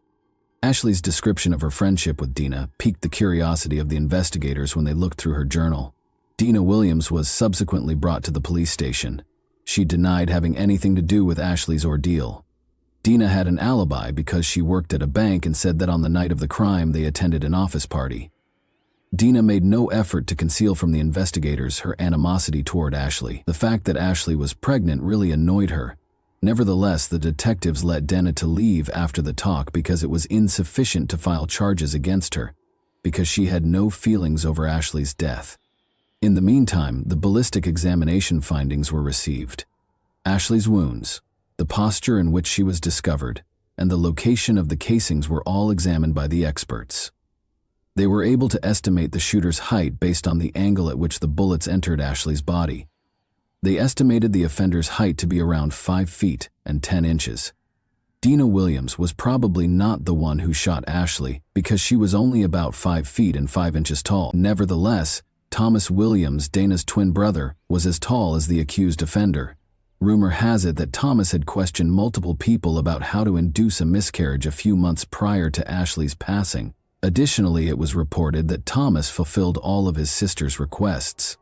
Ashley's description of her friendship with Dina piqued the curiosity of the investigators when they looked through her journal. Dina Williams was subsequently brought to the police station. She denied having anything to do with Ashley's ordeal. Dina had an alibi because she worked at a bank and said that on the night of the crime they attended an office party. Dina made no effort to conceal from the investigators her animosity toward Ashley. The fact that Ashley was pregnant really annoyed her. Nevertheless, the detectives let Dina to leave after the talk because it was insufficient to file charges against her, because she had no feelings over Ashley's death. In the meantime, the ballistic examination findings were received. Ashley's wounds, the posture in which she was discovered, and the location of the casings were all examined by the experts. They were able to estimate the shooter's height based on the angle at which the bullets entered Ashley's body. They estimated the offender's height to be around 5 feet and 10 inches. Dina Williams was probably not the one who shot Ashley because she was only about 5 feet and 5 inches tall. Nevertheless, Thomas Williams, Dana's twin brother, was as tall as the accused offender. Rumor has it that Thomas had questioned multiple people about how to induce a miscarriage a few months prior to Ashley's passing. Additionally, it was reported that Thomas fulfilled all of his sister's requests.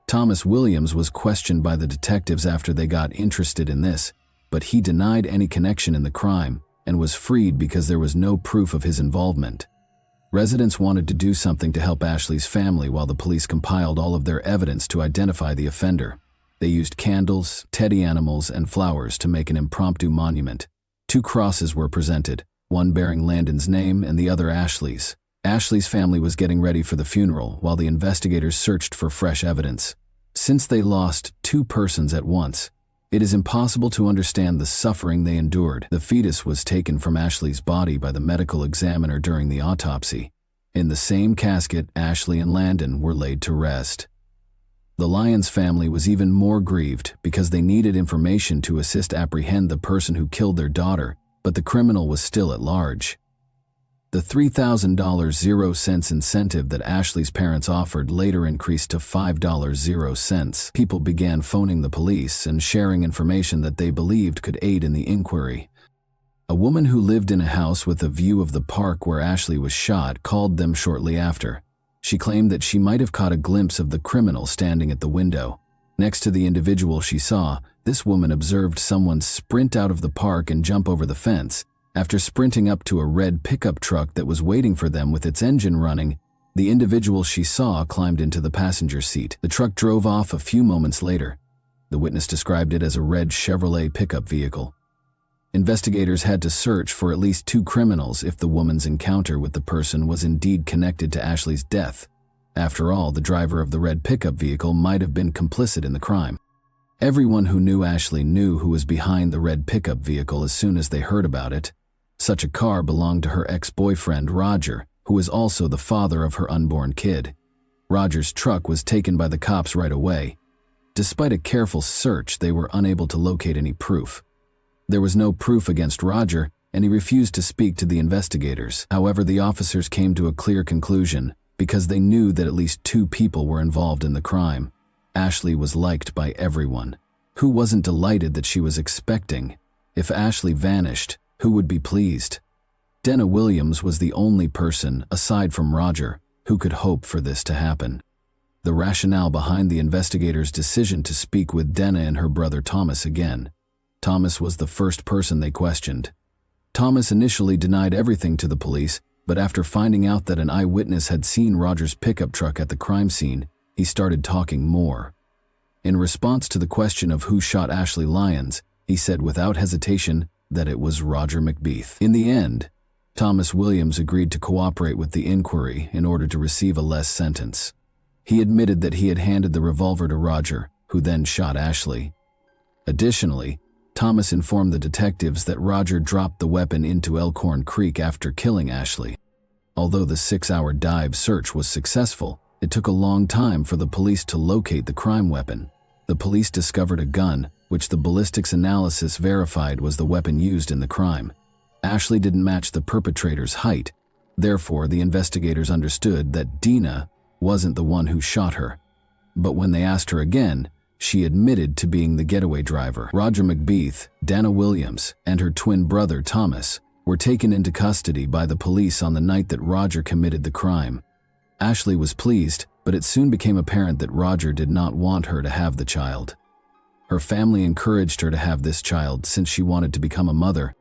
Thomas Williams was questioned by the detectives after they got interested in this, but he denied any connection in the crime and was freed because there was no proof of his involvement. Residents wanted to do something to help Ashley's family while the police compiled all of their evidence to identify the offender. They used candles, teddy animals, and flowers to make an impromptu monument. 2 crosses were presented, one bearing Landon's name and the other Ashley's. Ashley's family was getting ready for the funeral while the investigators searched for fresh evidence. Since they lost 2 persons at once, it is impossible to understand the suffering they endured. The fetus was taken from Ashley's body by the medical examiner during the autopsy. In the same casket, Ashley and Landon were laid to rest. The Lyons family was even more grieved because they needed information to assist apprehend the person who killed their daughter, but the criminal was still at large. The $3,000 0 cents incentive that Ashley's parents offered later increased to $5 0 cents. People began phoning the police and sharing information that they believed could aid in the inquiry. A woman who lived in a house with a view of the park where Ashley was shot called them shortly after. She claimed that she might have caught a glimpse of the criminal standing at the window. Next to the individual she saw, this woman observed someone sprint out of the park and jump over the fence. After sprinting up to a red pickup truck that was waiting for them with its engine running, the individual she saw climbed into the passenger seat. The truck drove off a few moments later. The witness described it as a red Chevrolet pickup vehicle. Investigators had to search for at least 2 criminals if the woman's encounter with the person was indeed connected to Ashley's death. After all, the driver of the red pickup vehicle might have been complicit in the crime. Everyone who knew Ashley knew who was behind the red pickup vehicle as soon as they heard about it. Such a car belonged to her ex-boyfriend, Roger, who is also the father of her unborn kid. Roger's truck was taken by the cops right away. Despite a careful search, they were unable to locate any proof. There was no proof against Roger, and he refused to speak to the investigators. However, the officers came to a clear conclusion because they knew that at least 2 people were involved in the crime. Ashley was liked by everyone. Who wasn't delighted that she was expecting? If Ashley vanished, who would be pleased? Denna Williams was the only person, aside from Roger, who could hope for this to happen. The rationale behind the investigators' decision to speak with Denna and her brother Thomas again. Thomas was the first person they questioned. Thomas initially denied everything to the police, but after finding out that an eyewitness had seen Roger's pickup truck at the crime scene, he started talking more. In response to the question of who shot Ashley Lyons, he said without hesitation that it was Roger McBeath. In the end, Thomas Williams agreed to cooperate with the inquiry in order to receive a less sentence. He admitted that he had handed the revolver to Roger, who then shot Ashley. Additionally, Thomas informed the detectives that Roger dropped the weapon into Elkhorn Creek after killing Ashley. Although the 6-hour dive search was successful, it took a long time for the police to locate the crime weapon. The police discovered a gun, which the ballistics analysis verified was the weapon used in the crime. Ashley didn't match the perpetrator's height. Therefore, the investigators understood that Dina wasn't the one who shot her. But when they asked her again, she admitted to being the getaway driver. Roger McBeath, Denna Williams, and her twin brother Thomas were taken into custody by the police on the night that Roger committed the crime. Ashley was pleased, but it soon became apparent that Roger did not want her to have the child. Her family encouraged her to have this child since she wanted to become a mother.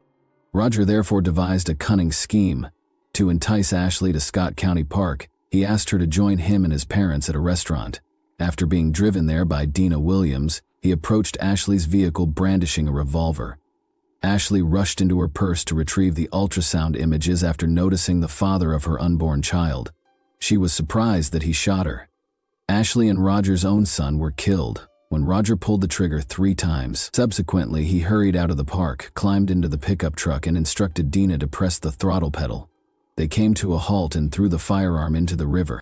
Roger therefore devised a cunning scheme. To entice Ashley to Scott County Park, he asked her to join him and his parents at a restaurant. After being driven there by Dina Williams, he approached Ashley's vehicle brandishing a revolver. Ashley rushed into her purse to retrieve the ultrasound images after noticing the father of her unborn child. She was surprised that he shot her. Ashley and Roger's own son were killed when Roger pulled the trigger 3 times. Subsequently, he hurried out of the park, climbed into the pickup truck, and instructed Dina to press the throttle pedal. They came to a halt and threw the firearm into the river.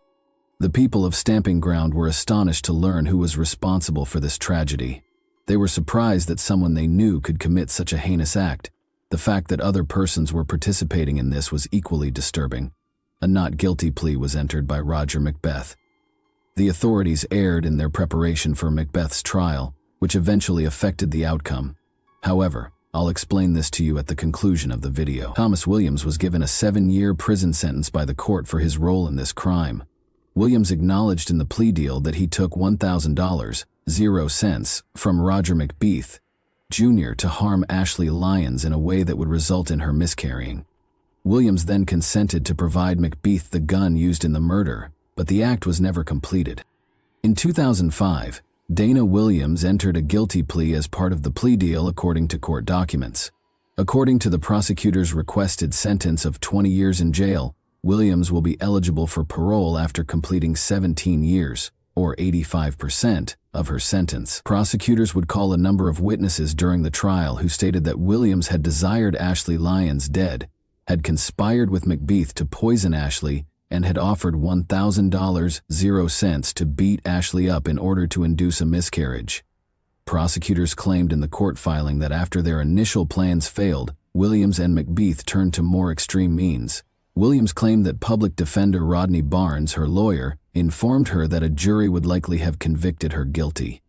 The people of Stamping Ground were astonished to learn who was responsible for this tragedy. They were surprised that someone they knew could commit such a heinous act. The fact that other persons were participating in this was equally disturbing. A not guilty plea was entered by Roger McBeath. The authorities erred in their preparation for Macbeth's trial, which eventually affected the outcome. However, I'll explain this to you at the conclusion of the video. Thomas Williams was given a 7-year prison sentence by the court for his role in this crime. Williams acknowledged in the plea deal that he took $1,000, 0 cents, from Roger McBeath, Jr. to harm Ashley Lyons in a way that would result in her miscarrying. Williams then consented to provide McBeath the gun used in the murder, but the act was never completed. In 2005, Dana Williams entered a guilty plea as part of the plea deal according to court documents. According to the prosecutor's requested sentence of 20 years in jail, Williams will be eligible for parole after completing 17 years, or 85% of her sentence. Prosecutors would call a number of witnesses during the trial who stated that Williams had desired Ashley Lyons dead, had conspired with McBeath to poison Ashley, and had offered $1,000 to beat Ashley up in order to induce a miscarriage. Prosecutors claimed in the court filing that after their initial plans failed, Williams and McBeath turned to more extreme means. Williams claimed that public defender Rodney Barnes, her lawyer, informed her that a jury would likely have convicted her guilty.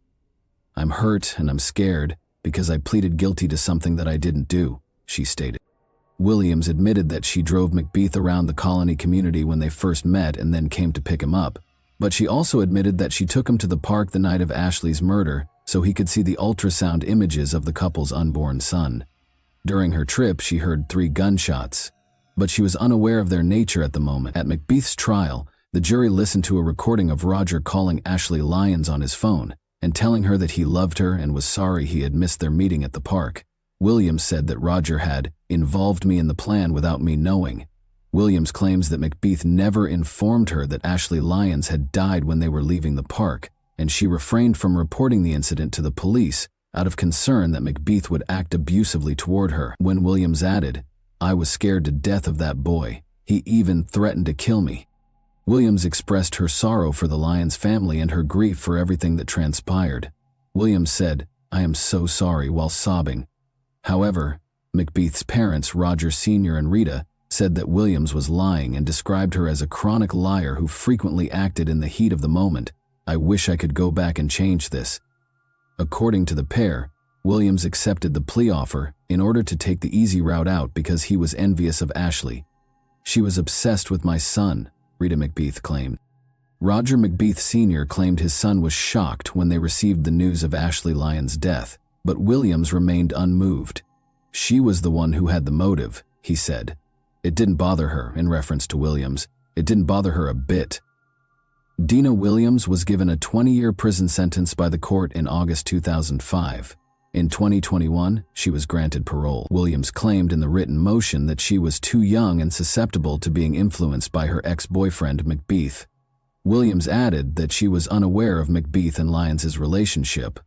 "I'm hurt and I'm scared because I pleaded guilty to something that I didn't do," she stated. Williams admitted that she drove McBeath around the Colony community when they first met and then came to pick him up, but she also admitted that she took him to the park the night of Ashley's murder so he could see the ultrasound images of the couple's unborn son. During her trip, she heard 3 gunshots, but she was unaware of their nature at the moment. At McBeath's trial, the jury listened to a recording of Roger calling Ashley Lyons on his phone and telling her that he loved her and was sorry he had missed their meeting at the park. Williams said that Roger had involved me in the plan without me knowing. Williams claims that McBeath never informed her that Ashley Lyons had died when they were leaving the park, and she refrained from reporting the incident to the police out of concern that McBeath would act abusively toward her. When Williams added, "I was scared to death of that boy. He even threatened to kill me." Williams expressed her sorrow for the Lyons family and her grief for everything that transpired. Williams said, "I am so sorry," while sobbing. However, McBeath's parents, Roger Sr. and Rita, said that Williams was lying and described her as a chronic liar who frequently acted in the heat of the moment. "I wish I could go back and change this." According to the pair, Williams accepted the plea offer in order to take the easy route out because he was envious of Ashley. "She was obsessed with my son," Rita McBeath claimed. Roger McBeath Sr. claimed his son was shocked when they received the news of Ashley Lyons' death, but Williams remained unmoved. "She was the one who had the motive," he said. "It didn't bother her," in reference to Williams. "It didn't bother her a bit." Dina Williams was given a 20-year prison sentence by the court in August 2005. In 2021, she was granted parole. Williams claimed in the written motion that she was too young and susceptible to being influenced by her ex-boyfriend McBeath. Williams added that she was unaware of McBeath and Lyons' relationship.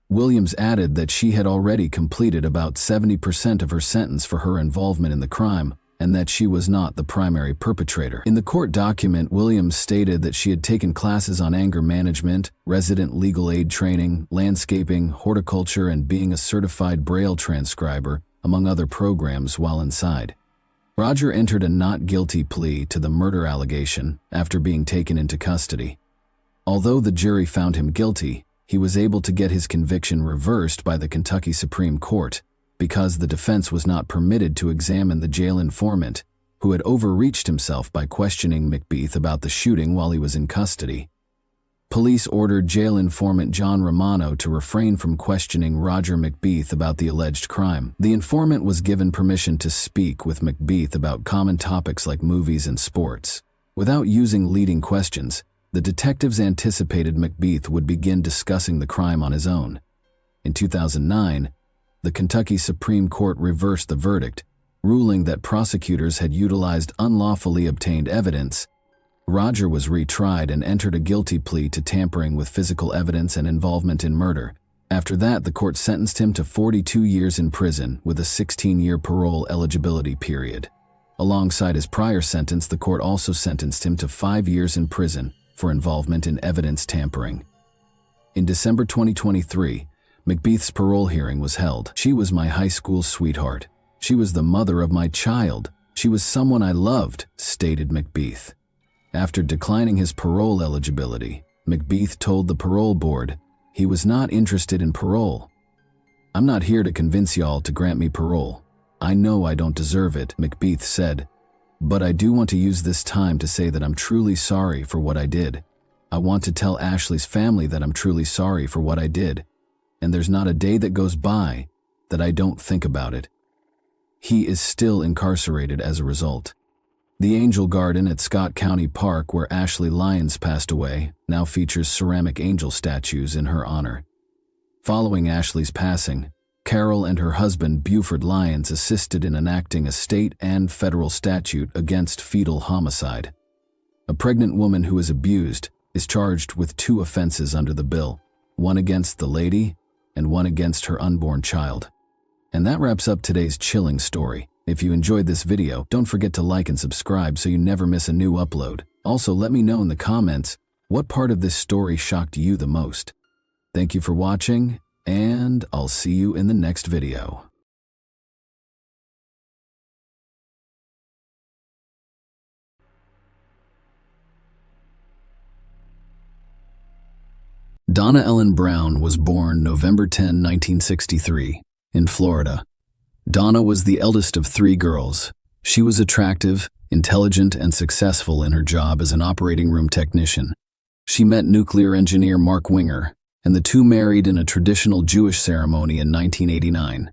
Williams added that she had already completed about 70% of her sentence for her involvement in the crime, and that she was not the primary perpetrator. In the court document, Williams stated that she had taken classes on anger management, resident legal aid training, landscaping, horticulture, and being a certified Braille transcriber, among other programs while inside. Roger entered a not guilty plea to the murder allegation after being taken into custody. Although the jury found him guilty, he was able to get his conviction reversed by the Kentucky Supreme Court because the defense was not permitted to examine the jail informant, who had overreached himself by questioning McBeath about the shooting while he was in custody. Police ordered jail informant John Romano to refrain from questioning Roger McBeath about the alleged crime. The informant was given permission to speak with McBeath about common topics like movies and sports. Without using leading questions, the detectives anticipated McBeath would begin discussing the crime on his own. In 2009, the Kentucky Supreme Court reversed the verdict, ruling that prosecutors had utilized unlawfully obtained evidence. Roger was retried and entered a guilty plea to tampering with physical evidence and involvement in murder. After that, the court sentenced him to 42 years in prison with a 16-year parole eligibility period. Alongside his prior sentence, the court also sentenced him to 5 years in prison for involvement in evidence tampering. In December 2023, McBeath's parole hearing was held. "She was my high school sweetheart. She was the mother of my child. She was someone I loved," stated McBeath. After declining his parole eligibility, McBeath told the parole board he was not interested in parole. "I'm not here to convince y'all to grant me parole. I know I don't deserve it," McBeath said. "But I do want to use this time to say that I'm truly sorry for what I did. I want to tell Ashley's family that I'm truly sorry for what I did, and there's not a day that goes by that I don't think about it." He is still incarcerated as a result. The Angel Garden at Scott County Park, where Ashley Lyons passed away, now features ceramic angel statues in her honor. Following Ashley's passing, Carol and her husband Buford Lyons assisted in enacting a state and federal statute against fetal homicide. A pregnant woman who is abused is charged with 2 offenses under the bill, one against the lady and one against her unborn child. And that wraps up today's chilling story. If you enjoyed this video, don't forget to like and subscribe so you never miss a new upload. Also, let me know in the comments what part of this story shocked you the most. Thank you for watching, and I'll see you in the next video. Donna Ellen Brown was born November 10, 1963, in Florida. Donna was the eldest of 3 girls. She was attractive, intelligent, and successful in her job as an operating room technician. She met nuclear engineer Mark Winger, and the two married in a traditional Jewish ceremony in 1989.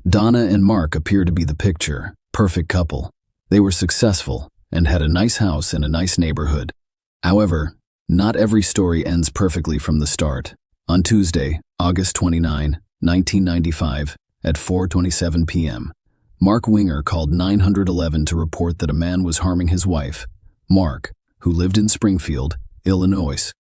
Donna and Mark appear to be the picture, perfect couple. They were successful and had a nice house in a nice neighborhood. However, not every story ends perfectly from the start. On Tuesday, August 29, 1995, at 4:27 p.m., Mark Winger called 911 to report that a man was harming his wife, Mark, who lived in Springfield, Illinois.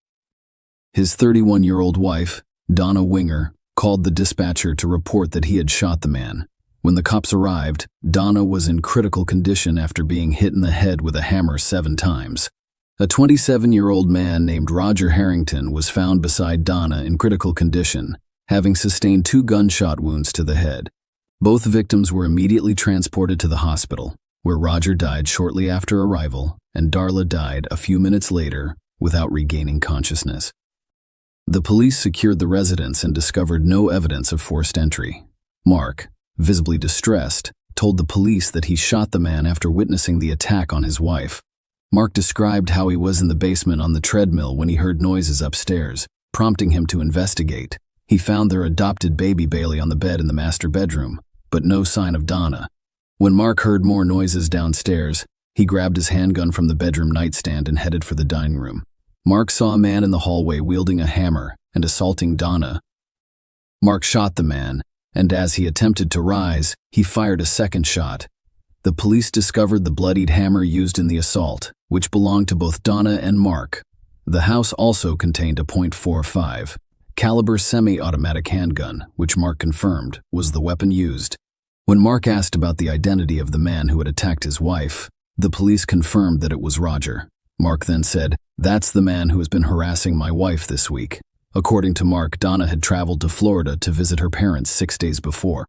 His 31-year-old wife, Donna Winger, called the dispatcher to report that he had shot the man. When the cops arrived, Donna was in critical condition after being hit in the head with a hammer 7 times. A 27-year-old man named Roger Harrington was found beside Donna in critical condition, having sustained 2 gunshot wounds to the head. Both victims were immediately transported to the hospital, where Roger died shortly after arrival and Darla died a few minutes later without regaining consciousness. The police secured the residence and discovered no evidence of forced entry. Mark, visibly distressed, told the police that he shot the man after witnessing the attack on his wife. Mark described how he was in the basement on the treadmill when he heard noises upstairs, prompting him to investigate. He found their adopted baby Bailey on the bed in the master bedroom, but no sign of Donna. When Mark heard more noises downstairs, he grabbed his handgun from the bedroom nightstand and headed for the dining room. Mark saw a man in the hallway wielding a hammer and assaulting Donna. Mark shot the man, and as he attempted to rise, he fired a second shot. The police discovered the bloodied hammer used in the assault, which belonged to both Donna and Mark. The house also contained a .45 caliber semi-automatic handgun, which Mark confirmed was the weapon used. When Mark asked about the identity of the man who had attacked his wife, the police confirmed that it was Roger. Mark then said, "That's the man who has been harassing my wife this week." According to Mark, Donna had traveled to Florida to visit her parents 6 days before.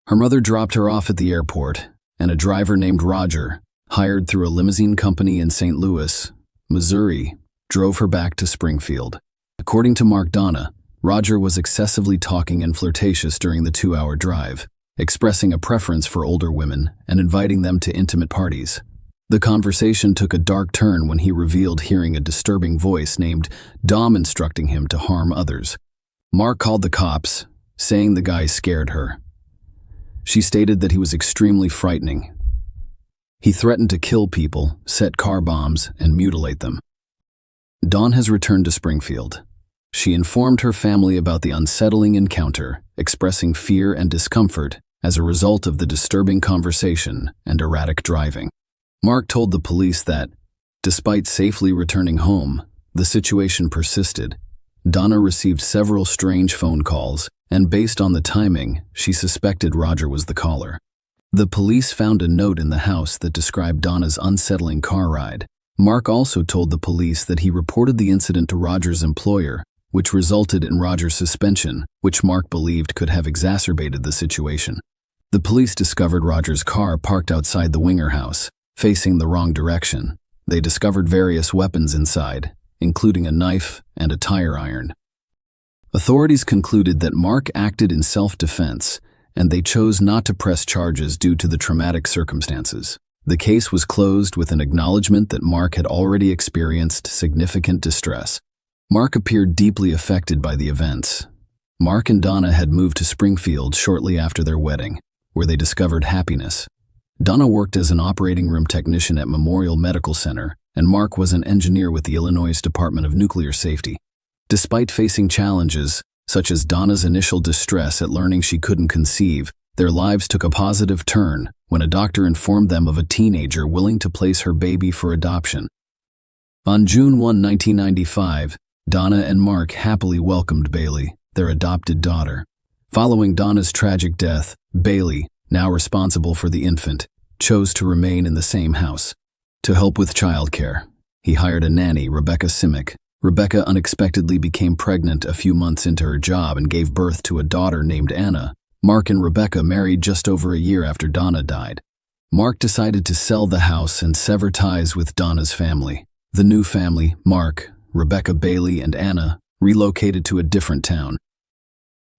Her mother dropped her off at the airport, and a driver named Roger, hired through a limousine company in St. Louis, Missouri, drove her back to Springfield. According to Mark, Donna, Roger was excessively talking and flirtatious during the 2-hour drive, expressing a preference for older women and inviting them to intimate parties. The conversation took a dark turn when he revealed hearing a disturbing voice named Dom instructing him to harm others. Mark called the cops, saying the guy scared her. She stated that he was extremely frightening. He threatened to kill people, set car bombs, and mutilate them. Dawn has returned to Springfield. She informed her family about the unsettling encounter, expressing fear and discomfort as a result of the disturbing conversation and erratic driving. Mark told the police that, despite safely returning home, the situation persisted. Donna received several strange phone calls, and based on the timing, she suspected Roger was the caller. The police found a note in the house that described Donna's unsettling car ride. Mark also told the police that he reported the incident to Roger's employer, which resulted in Roger's suspension, which Mark believed could have exacerbated the situation. The police discovered Roger's car parked outside the Winger house, facing the wrong direction. They discovered various weapons inside, including a knife and a tire iron. Authorities concluded that Mark acted in self-defense, and they chose not to press charges due to the traumatic circumstances. The case was closed with an acknowledgement that Mark had already experienced significant distress. Mark appeared deeply affected by the events. Mark and Donna had moved to Springfield shortly after their wedding. where they discovered happiness. Donna worked as an operating room technician at Memorial Medical Center, and Mark was an engineer with the Illinois Department of Nuclear Safety. Despite facing challenges, such as Donna's initial distress at learning she couldn't conceive, their lives took a positive turn when a doctor informed them of a teenager willing to place her baby for adoption. On June 1, 1995, Donna and Mark happily welcomed Bailey, their adopted daughter. Following Donna's tragic death, Bailey, now responsible for the infant, chose to remain in the same house. To help with childcare, he hired a nanny, Rebecca Simic. Rebecca unexpectedly became pregnant a few months into her job and gave birth to a daughter named Anna. Mark and Rebecca married just over a year after Donna died. Mark decided to sell the house and sever ties with Donna's family. The new family, Mark, Rebecca, Bailey, and Anna, relocated to a different town.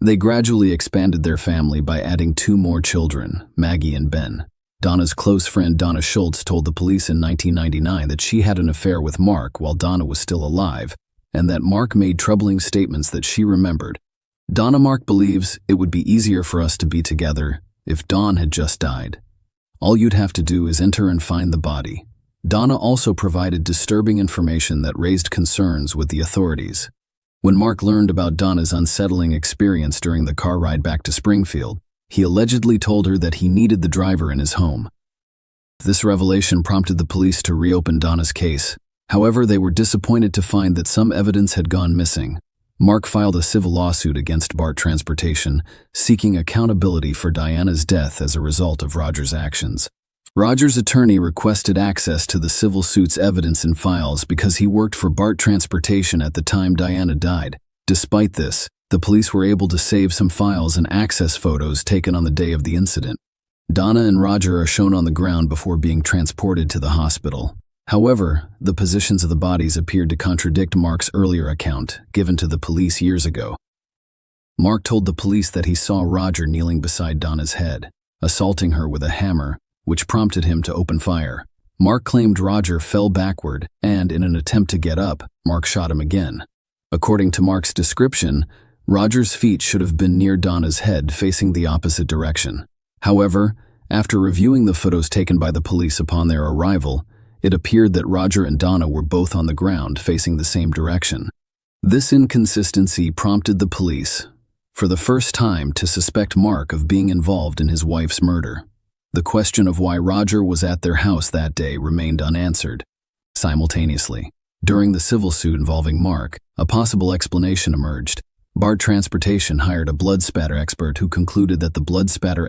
They gradually expanded their family by adding 2 more children, Maggie and Ben. Donna's close friend Donna Schultz told the police in 1999 that she had an affair with Mark while Donna was still alive, and that Mark made troubling statements that she remembered. Mark believes it would be easier for us to be together if Dawn had just died. All you'd have to do is enter and find the body. Donna also provided disturbing information that raised concerns with the authorities. When Mark learned about Donna's unsettling experience during the car ride back to Springfield, he allegedly told her that he needed the driver in his home. This revelation prompted the police to reopen Donna's case. However, they were disappointed to find that some evidence had gone missing. Mark filed a civil lawsuit against BART Transportation, seeking accountability for Diana's death as a result of Roger's actions. Roger's attorney requested access to the civil suit's evidence and files because he worked for BART Transportation at the time Diana died. Despite this, the police were able to save some files and access photos taken on the day of the incident. Donna and Roger are shown on the ground before being transported to the hospital. However, the positions of the bodies appeared to contradict Mark's earlier account, given to the police years ago. Mark told the police that he saw Roger kneeling beside Donna's head, assaulting her with a hammer, which prompted him to open fire. Mark claimed Roger fell backward, and in an attempt to get up, Mark shot him again. According to Mark's description, Roger's feet should have been near Donna's head, facing the opposite direction. However, after reviewing the photos taken by the police upon their arrival, it appeared that Roger and Donna were both on the ground, facing the same direction. This inconsistency prompted the police, for the first time, to suspect Mark of being involved in his wife's murder. The question of why Roger was at their house that day remained unanswered. Simultaneously, during the civil suit involving Mark, a possible explanation emerged. BART Transportation hired a blood spatter expert who concluded that the blood spatter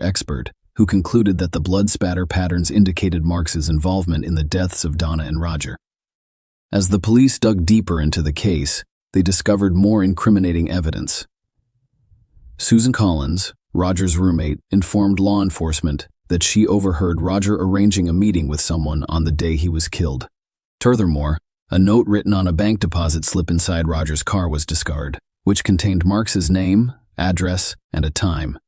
patterns indicated Mark's involvement in the deaths of Donna and Roger. As the police dug deeper into the case, they discovered more incriminating evidence. Susan Collins, Roger's roommate, informed law enforcement that she overheard Roger arranging a meeting with someone on the day he was killed. Furthermore, a note written on a bank deposit slip inside Roger's car was discovered, which contained Mark's name, address, and a time.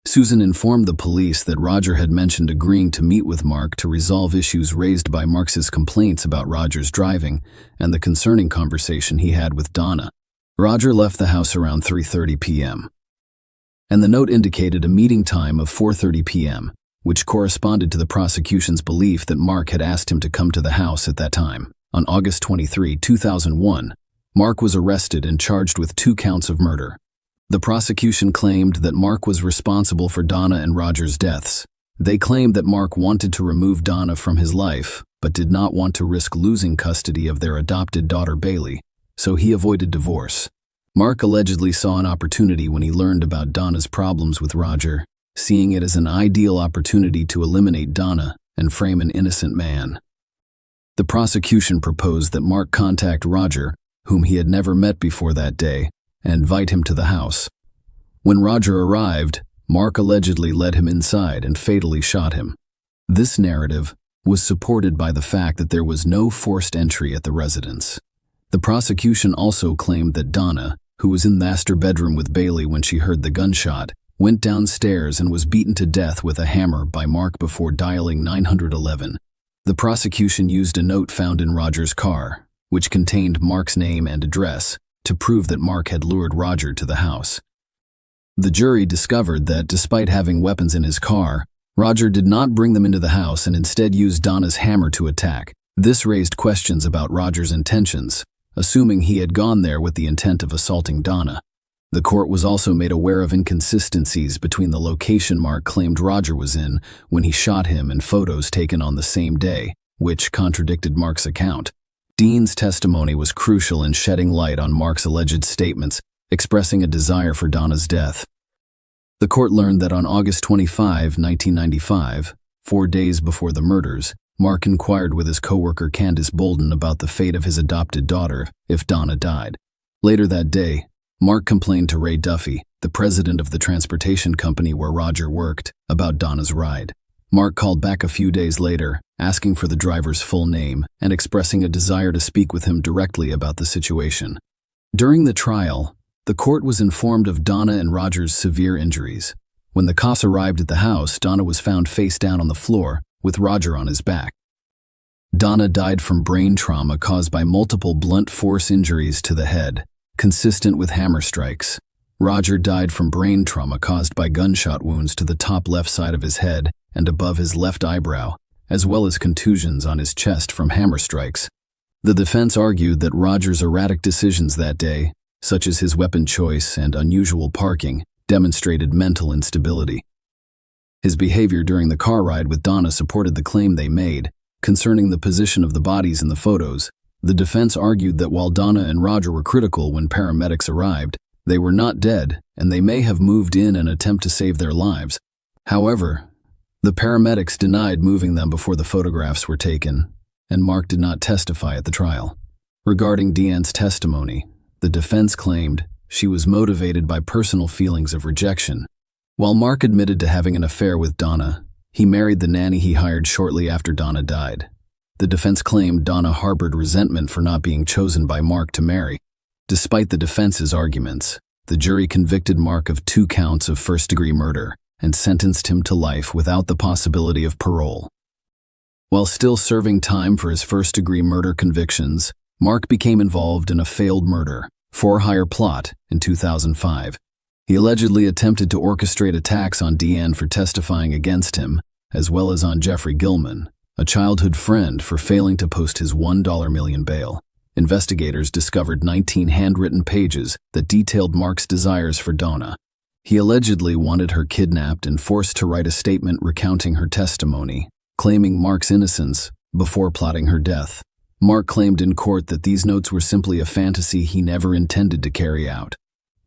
Susan informed the police that Roger had mentioned agreeing to meet with Mark to resolve issues raised by Mark's complaints about Roger's driving and the concerning conversation he had with Donna. Roger left the house around 3:30 p.m., and the note indicated a meeting time of 4:30 p.m., which corresponded to the prosecution's belief that Mark had asked him to come to the house at that time. On August 23, 2001, Mark was arrested and charged with 2 counts of murder. The prosecution claimed that Mark was responsible for Donna and Roger's deaths. They claimed that Mark wanted to remove Donna from his life, but did not want to risk losing custody of their adopted daughter Bailey, so he avoided divorce. Mark allegedly saw an opportunity when he learned about Donna's problems with Roger, seeing it as an ideal opportunity to eliminate Donna and frame an innocent man. The prosecution proposed that Mark contact Roger, whom he had never met before that day, and invite him to the house. When Roger arrived, Mark allegedly led him inside and fatally shot him. This narrative was supported by the fact that there was no forced entry at the residence. The prosecution also claimed that Donna, who was in the master bedroom with Bailey when she heard the gunshot, went downstairs and was beaten to death with a hammer by Mark before dialing 911. The prosecution used a note found in Roger's car, which contained Mark's name and address, to prove that Mark had lured Roger to the house. The jury discovered that despite having weapons in his car, Roger did not bring them into the house and instead used Donna's hammer to attack. This raised questions about Roger's intentions, assuming he had gone there with the intent of assaulting Donna. The court was also made aware of inconsistencies between the location Mark claimed Roger was in when he shot him and photos taken on the same day, which contradicted Mark's account. Dean's testimony was crucial in shedding light on Mark's alleged statements, expressing a desire for Donna's death. The court learned that on August 25, 1995, 4 days before the murders, Mark inquired with his coworker Candace Bolden about the fate of his adopted daughter if Donna died. Later that day, Mark complained to Ray Duffy, the president of the transportation company where Roger worked, about Donna's ride. Mark called back a few days later, asking for the driver's full name and expressing a desire to speak with him directly about the situation. During the trial, the court was informed of Donna and Roger's severe injuries. When the cops arrived at the house, Donna was found face down on the floor, with Roger on his back. Donna died from brain trauma caused by multiple blunt force injuries to the head, consistent with hammer strikes. Roger died from brain trauma caused by gunshot wounds to the top left side of his head and above his left eyebrow, as well as contusions on his chest from hammer strikes. The defense argued that Roger's erratic decisions that day, such as his weapon choice and unusual parking, demonstrated mental instability. His behavior during the car ride with Donna supported the claim they made concerning the position of the bodies in the photos. The defense argued that while Donna and Roger were critical when paramedics arrived, they were not dead and they may have moved in an attempt to save their lives. However, the paramedics denied moving them before the photographs were taken, and Mark did not testify at the trial. Regarding Deanne's testimony, the defense claimed she was motivated by personal feelings of rejection. While Mark admitted to having an affair with Donna, he married the nanny he hired shortly after Donna died. The defense claimed Donna harbored resentment for not being chosen by Mark to marry. Despite the defense's arguments, the jury convicted Mark of 2 counts of first-degree murder and sentenced him to life without the possibility of parole. While still serving time for his first-degree murder convictions, Mark became involved in a failed murder, for-hire plot in 2005. He allegedly attempted to orchestrate attacks on Deanne for testifying against him, as well as on Jeffrey Gilman, a childhood friend, for failing to post his $1 million bail. Investigators discovered 19 handwritten pages that detailed Mark's desires for Donna. He allegedly wanted her kidnapped and forced to write a statement recounting her testimony, claiming Mark's innocence before plotting her death. Mark claimed in court that these notes were simply a fantasy he never intended to carry out.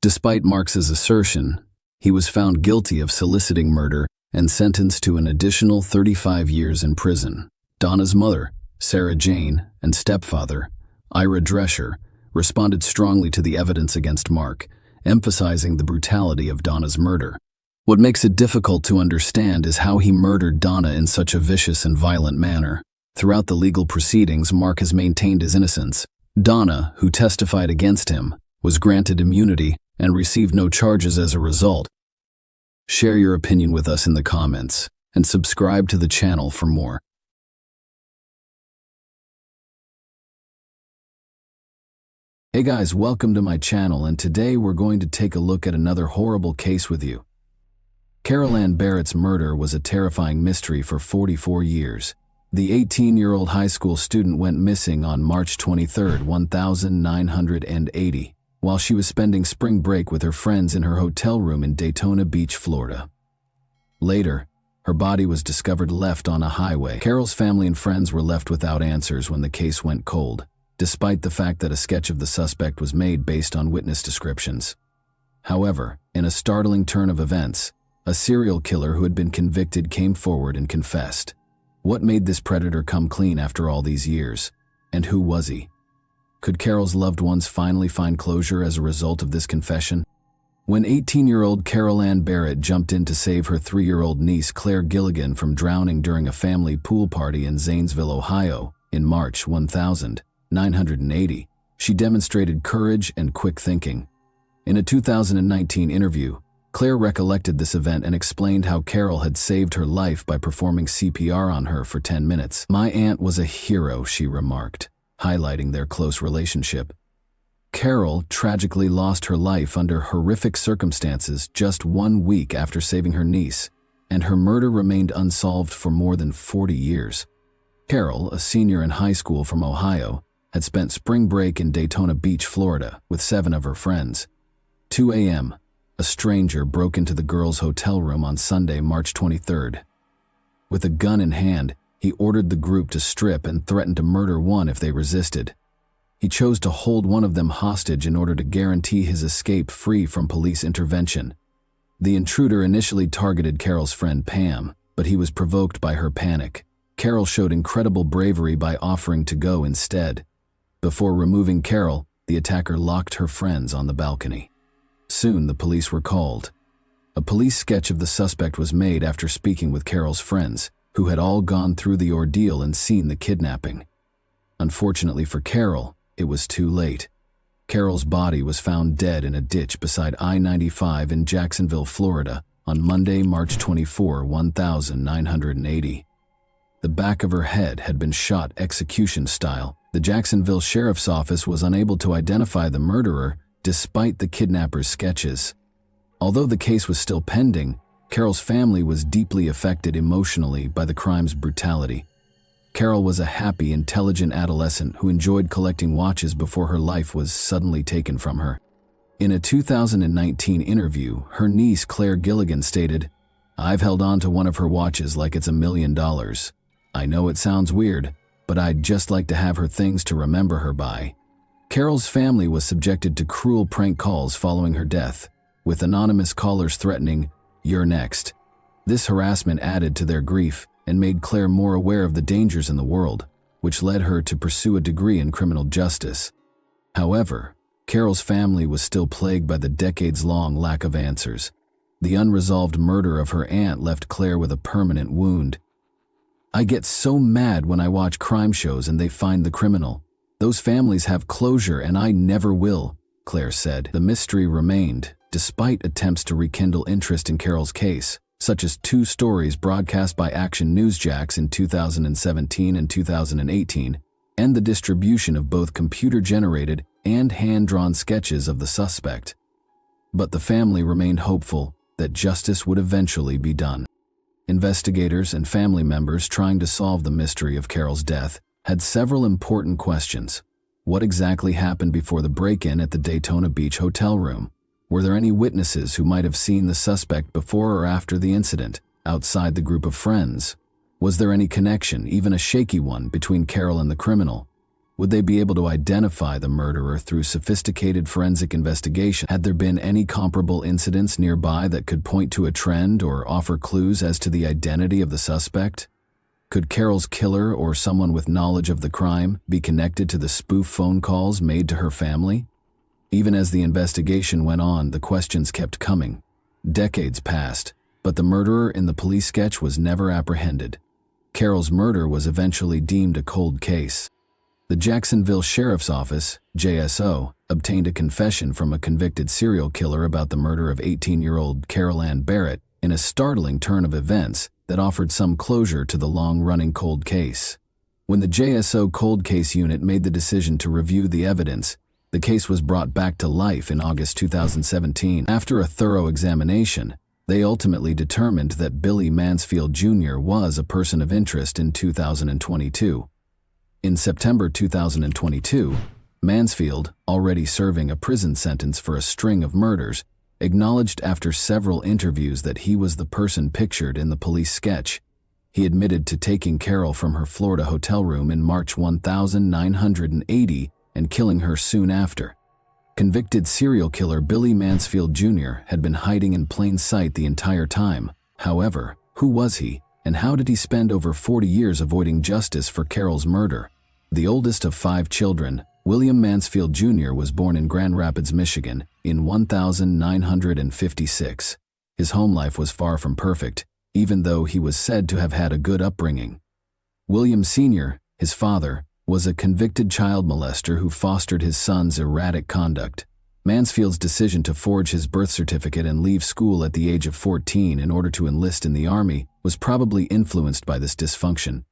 Despite Mark's assertion, he was found guilty of soliciting murder and sentenced to an additional 35 years in prison. Donna's mother, Sarah Jane, and stepfather, Ira Drescher, responded strongly to the evidence against Mark, emphasizing the brutality of Donna's murder. What makes it difficult to understand is how he murdered Donna in such a vicious and violent manner. Throughout the legal proceedings, Mark has maintained his innocence. Donna, who testified against him, was granted immunity and received no charges as a result. Share your opinion with us in the comments and subscribe to the channel for more. Hey guys, welcome to my channel, and today we're going to take a look at another horrible case with you. Carol Ann Barrett's murder was a terrifying mystery for 44 years. The 18-year-old high school student went missing on March 23, 1980, while she was spending spring break with her friends in her hotel room in Daytona Beach, Florida. Later, her body was discovered left on a highway. Carol's family and friends were left without answers when the case went cold, despite the fact that a sketch of the suspect was made based on witness descriptions. However, in a startling turn of events, a serial killer who had been convicted came forward and confessed. What made this predator come clean after all these years? And who was he? Could Carol's loved ones finally find closure as a result of this confession? When 18-year-old Carol Ann Barrett jumped in to save her 3-year-old niece Claire Gilligan from drowning during a family pool party in Zanesville, Ohio, in March 1980, she demonstrated courage and quick thinking. In a 2019 interview, Claire recollected this event and explained how Carol had saved her life by performing CPR on her for 10 minutes. "My aunt was a hero," she remarked, highlighting their close relationship. Carol tragically lost her life under horrific circumstances just 1 week after saving her niece. and her murder remained unsolved for more than 40 years. Carol, a senior in high school from Ohio, had spent spring break in Daytona Beach, Florida, with 7 of her friends. 2 a.m., a stranger broke into the girls' hotel room on Sunday, March 23rd. With a gun in hand, he ordered the group to strip and threatened to murder one if they resisted. He chose to hold one of them hostage in order to guarantee his escape free from police intervention. The intruder initially targeted Carol's friend Pam, but he was provoked by her panic. Carol showed incredible bravery by offering to go instead. Before removing Carol, the attacker locked her friends on the balcony. Soon the police were called. A police sketch of the suspect was made after speaking with Carol's friends, who had all gone through the ordeal and seen the kidnapping. Unfortunately for Carol, it was too late. Carol's body was found dead in a ditch beside I-95 in Jacksonville, Florida, on Monday, March 24, 1980. The back of her head had been shot execution style. The Jacksonville Sheriff's Office was unable to identify the murderer despite the kidnapper's sketches. Although the case was still pending, Carol's family was deeply affected emotionally by the crime's brutality. Carol was a happy, intelligent adolescent who enjoyed collecting watches before her life was suddenly taken from her. In a 2019 interview, her niece Claire Gilligan stated, "I've held on to one of her watches like it's $1 million. I know it sounds weird, but I'd just like to have her things to remember her by." Carol's family was subjected to cruel prank calls following her death, with anonymous callers threatening, "You're next." This harassment added to their grief and made Claire more aware of the dangers in the world, which led her to pursue a degree in criminal justice. However, Carol's family was still plagued by the decades-long lack of answers. The unresolved murder of her aunt left Claire with a permanent wound. "I get so mad when I watch crime shows and they find the criminal. Those families have closure and I never will," Claire said. The mystery remained, despite attempts to rekindle interest in Carol's case, such as 2 stories broadcast by Action Newsjacks in 2017 and 2018, and the distribution of both computer-generated and hand-drawn sketches of the suspect. But the family remained hopeful that justice would eventually be done. Investigators and family members trying to solve the mystery of Carol's death had several important questions. What exactly happened before the break-in at the Daytona Beach hotel room? Were there any witnesses who might have seen the suspect before or after the incident, outside the group of friends? Was there any connection, even a shaky one, between Carol and the criminal? Would they be able to identify the murderer through sophisticated forensic investigation? Had there been any comparable incidents nearby that could point to a trend or offer clues as to the identity of the suspect? Could Carol's killer or someone with knowledge of the crime be connected to the spoof phone calls made to her family? Even as the investigation went on, the questions kept coming. Decades passed, but the murderer in the police sketch was never apprehended. Carol's murder was eventually deemed a cold case. The Jacksonville Sheriff's Office, JSO, obtained a confession from a convicted serial killer about the murder of 18-year-old Carol Ann Barrett in a startling turn of events that offered some closure to the long-running cold case. When the JSO Cold Case Unit made the decision to review the evidence, the case was brought back to life in August 2017. After a thorough examination, they ultimately determined that Billy Mansfield Jr. was a person of interest in 2022. In September 2022, Mansfield, already serving a prison sentence for a string of murders, acknowledged after several interviews that he was the person pictured in the police sketch. He admitted to taking Carol from her Florida hotel room in March 1980 and killing her soon after. Convicted serial killer Billy Mansfield Jr. had been hiding in plain sight the entire time. However, who was he, and how did he spend over 40 years avoiding justice for Carol's murder? The oldest of 5 children, William Mansfield Jr. was born in Grand Rapids, Michigan, in 1956. His home life was far from perfect, even though he was said to have had a good upbringing. William Sr., his father, was a convicted child molester who fostered his son's erratic conduct. Mansfield's decision to forge his birth certificate and leave school at the age of 14 in order to enlist in the Army was probably influenced by this dysfunction.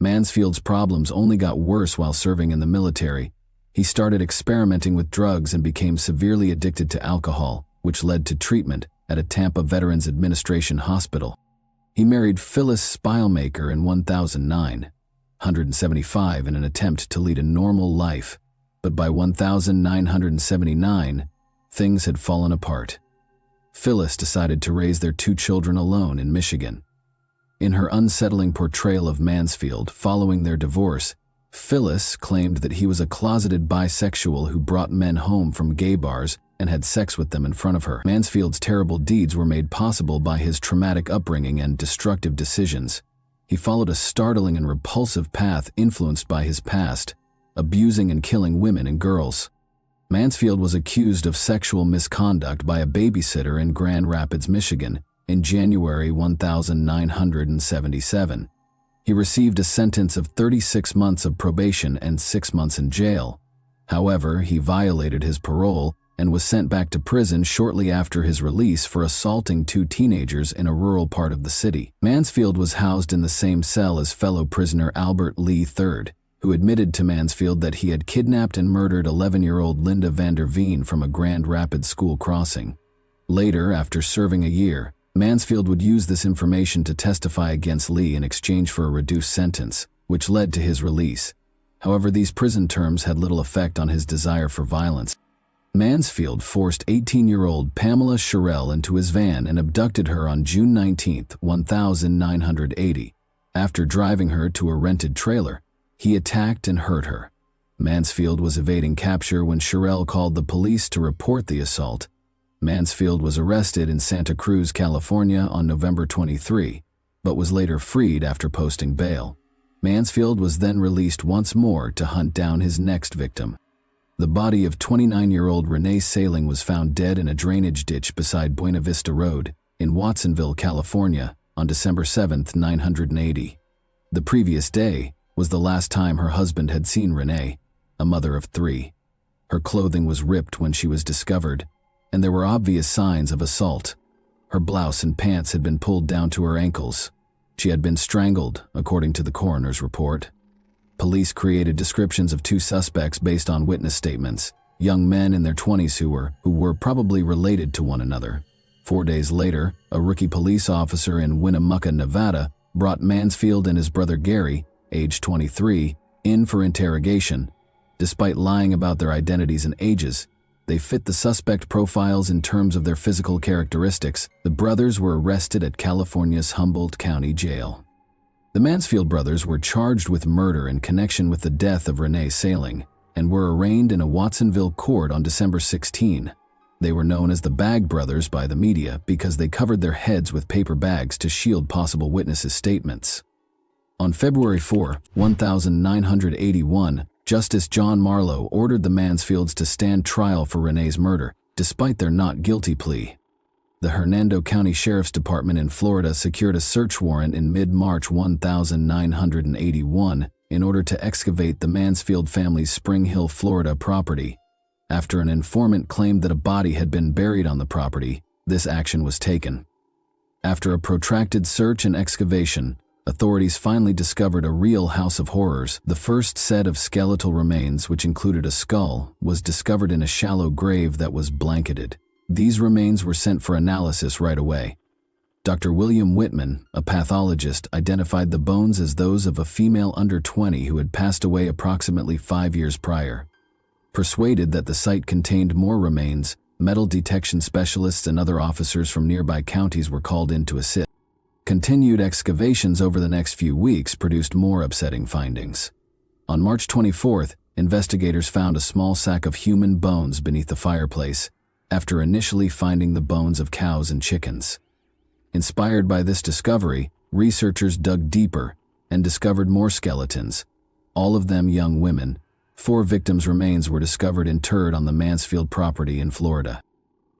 Mansfield's problems only got worse while serving in the military. He started experimenting with drugs and became severely addicted to alcohol, which led to treatment at a Tampa Veterans Administration hospital. He married Phyllis Spilemaker in 1975 in an attempt to lead a normal life, but by 1979, things had fallen apart. Phyllis decided to raise their 2 children alone in Michigan. In her unsettling portrayal of Mansfield following their divorce, Phyllis claimed that he was a closeted bisexual who brought men home from gay bars and had sex with them in front of her. Mansfield's terrible deeds were made possible by his traumatic upbringing and destructive decisions. He followed a startling and repulsive path influenced by his past, abusing and killing women and girls. Mansfield was accused of sexual misconduct by a babysitter in Grand Rapids, Michigan, in January 1977. He received a sentence of 36 months of probation and 6 months in jail. However, he violated his parole and was sent back to prison shortly after his release for assaulting 2 teenagers in a rural part of the city. Mansfield was housed in the same cell as fellow prisoner Albert Lee III, who admitted to Mansfield that he had kidnapped and murdered 11-year-old Linda Vander Veen from a Grand Rapids school crossing. Later, after serving a year, Mansfield would use this information to testify against Lee in exchange for a reduced sentence, which led to his release. However, these prison terms had little effect on his desire for violence. Mansfield forced 18-year-old Pamela Sherrill into his van and abducted her on June 19, 1980. After driving her to a rented trailer, he attacked and hurt her. Mansfield was evading capture when Sherrill called the police to report the assault. Mansfield was arrested in Santa Cruz, California on November 23, but was later freed after posting bail. Mansfield was then released once more to hunt down his next victim. The body of 29-year-old Renee Saling was found dead in a drainage ditch beside Buena Vista Road in Watsonville, California, on December 7, 1980. The previous day was the last time her husband had seen Renee, a mother of 3. Her clothing was ripped when she was discovered, and there were obvious signs of assault. Her blouse and pants had been pulled down to her ankles. She had been strangled, according to the coroner's report. Police created descriptions of 2 suspects based on witness statements, young men in their 20s who were probably related to one another. 4 days later, a rookie police officer in Winnemucca, Nevada, brought Mansfield and his brother Gary, age 23, in for interrogation. Despite lying about their identities and ages, they fit the suspect profiles in terms of their physical characteristics. The brothers were arrested at California's Humboldt County Jail. The Mansfield brothers were charged with murder in connection with the death of Renee Saling and were arraigned in a Watsonville court on December 16. They were known as the Bag Brothers by the media because they covered their heads with paper bags to shield possible witnesses' statements. On February 4, 1981, Justice John Marlowe ordered the Mansfields to stand trial for Renee's murder, despite their not guilty plea. The Hernando County Sheriff's Department in Florida secured a search warrant in mid-March 1981 in order to excavate the Mansfield family's Spring Hill, Florida property. After an informant claimed that a body had been buried on the property, this action was taken. After a protracted search and excavation, authorities finally discovered a real house of horrors. The first set of skeletal remains, which included a skull, was discovered in a shallow grave that was blanketed. These remains were sent for analysis right away. Dr. William Whitman, a pathologist, identified the bones as those of a female under 20 who had passed away approximately 5 years prior. Persuaded that the site contained more remains, metal detection specialists and other officers from nearby counties were called in to assist. Continued excavations over the next few weeks produced more upsetting findings. On March 24th, investigators found a small sack of human bones beneath the fireplace, after initially finding the bones of cows and chickens. Inspired by this discovery, researchers dug deeper and discovered more skeletons, all of them young women. 4 victims' remains were discovered interred on the Mansfield property in Florida.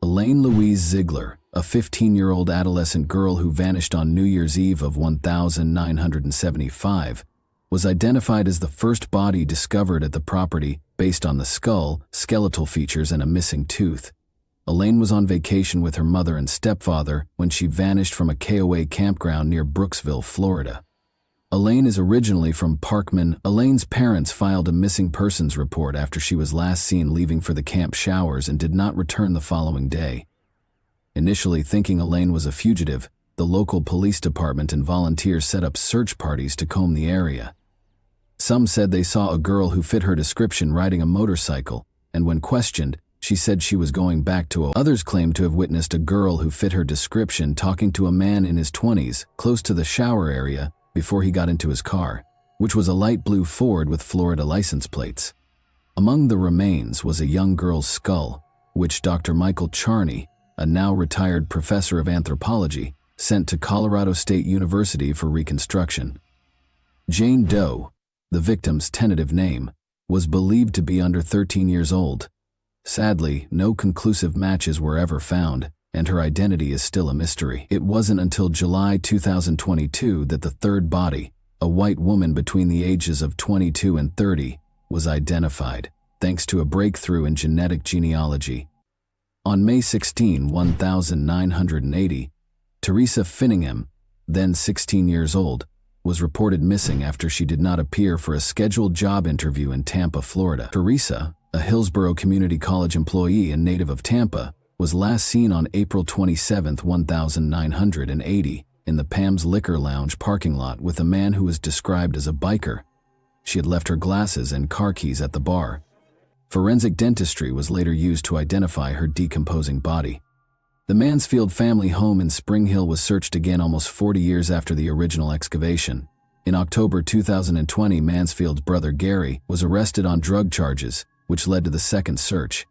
Elaine Louise Ziegler, a 15-year-old adolescent girl who vanished on New Year's Eve of 1975, was identified as the first body discovered at the property based on the skull, skeletal features, and a missing tooth. Elaine was on vacation with her mother and stepfather when she vanished from a KOA campground near Brooksville, Florida. Elaine is originally from Parkman. Elaine's parents filed a missing persons report after she was last seen leaving for the camp showers and did not return the following day. Initially thinking Elaine was a fugitive, the local police department and volunteers set up search parties to comb the area. Some said they saw a girl who fit her description riding a motorcycle, and when questioned, she said she was going back to Others claimed to have witnessed a girl who fit her description talking to a man in his 20s close to the shower area before he got into his car, which was a light blue Ford with Florida license plates. Among the remains was a young girl's skull, which Dr. Michael Charney, a now retired professor of anthropology, sent to Colorado State University for reconstruction. Jane Doe, the victim's tentative name, was believed to be under 13 years old. Sadly, no conclusive matches were ever found, and her identity is still a mystery. It wasn't until July 2022 that the third body, a white woman between the ages of 22 and 30, was identified, thanks to a breakthrough in genetic genealogy. On May 16, 1980, Teresa Finningham, then 16 years old, was reported missing after she did not appear for a scheduled job interview in Tampa, Florida. Teresa, a Hillsborough Community College employee and native of Tampa, was last seen on April 27, 1980, in the Pam's Liquor Lounge parking lot with a man who was described as a biker. She had left her glasses and car keys at the bar. Forensic dentistry was later used to identify her decomposing body. The Mansfield family home in Spring Hill was searched again almost 40 years after the original excavation. In October 2020, Mansfield's brother Gary was arrested on drug charges, which led to the second search.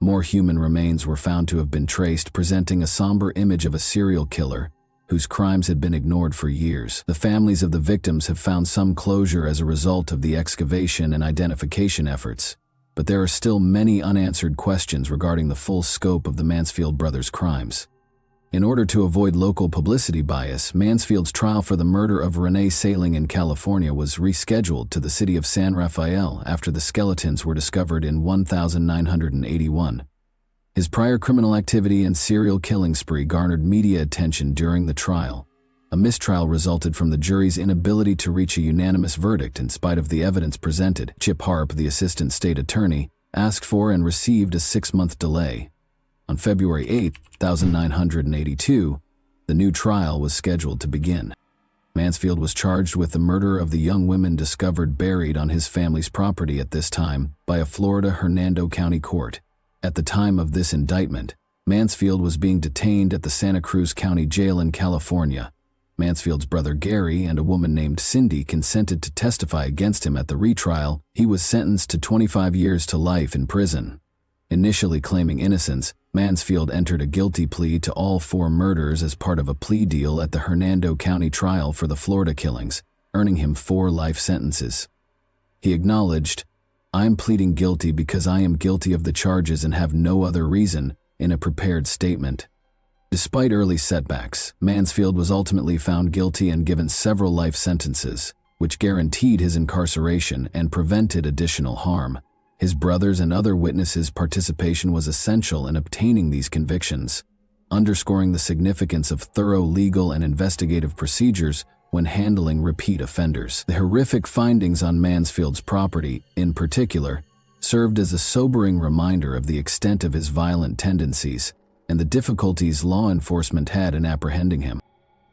More human remains were found to have been traced, presenting a somber image of a serial killer whose crimes had been ignored for years. The families of the victims have found some closure as a result of the excavation and identification efforts, but there are still many unanswered questions regarding the full scope of the Mansfield brothers' crimes. In order to avoid local publicity bias, Mansfield's trial for the murder of Renee Saling in California was rescheduled to the city of San Rafael after the skeletons were discovered in 1981. His prior criminal activity and serial killing spree garnered media attention during the trial. A mistrial resulted from the jury's inability to reach a unanimous verdict in spite of the evidence presented. Chip Harp, the assistant state attorney, asked for and received a 6-month delay. On February 8, 1982, the new trial was scheduled to begin. Mansfield was charged with the murder of the young women discovered buried on his family's property at this time by a Florida Hernando County court. At the time of this indictment, Mansfield was being detained at the Santa Cruz County Jail in California. Mansfield's brother Gary and a woman named Cindy consented to testify against him at the retrial. He was sentenced to 25 years to life in prison. Initially claiming innocence, Mansfield entered a guilty plea to all 4 murders as part of a plea deal at the Hernando County trial for the Florida killings, earning him 4 life sentences. He acknowledged, "I'm pleading guilty because I am guilty of the charges and have no other reason," in a prepared statement. Despite early setbacks, Mansfield was ultimately found guilty and given several life sentences, which guaranteed his incarceration and prevented additional harm. His brothers and other witnesses' participation was essential in obtaining these convictions, underscoring the significance of thorough legal and investigative procedures when handling repeat offenders. The horrific findings on Mansfield's property, in particular, served as a sobering reminder of the extent of his violent tendencies and the difficulties law enforcement had in apprehending him.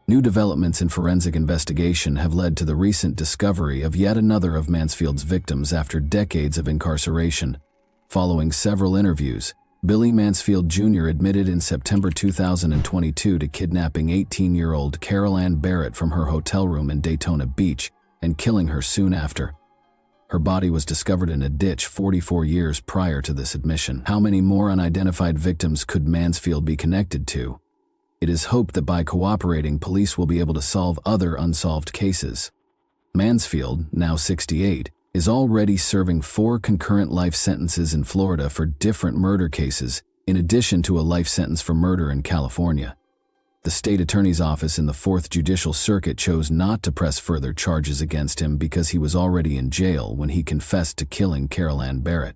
New developments in forensic investigation have led to the recent discovery of yet another of Mansfield's victims after decades of incarceration. Following several interviews, Billy Mansfield Jr. admitted in September 2022 to kidnapping 18-year-old Carol Ann Barrett from her hotel room in Daytona Beach and killing her soon after. Her body was discovered in a ditch 44 years prior to this admission. How many more unidentified victims could Mansfield be connected to? It is hoped that by cooperating, police will be able to solve other unsolved cases. Mansfield, now 68, is already serving 4 concurrent life sentences in Florida for different murder cases, in addition to a life sentence for murder in California. The state attorney's office in the 4th Judicial Circuit chose not to press further charges against him because he was already in jail when he confessed to killing Carol Ann Barrett.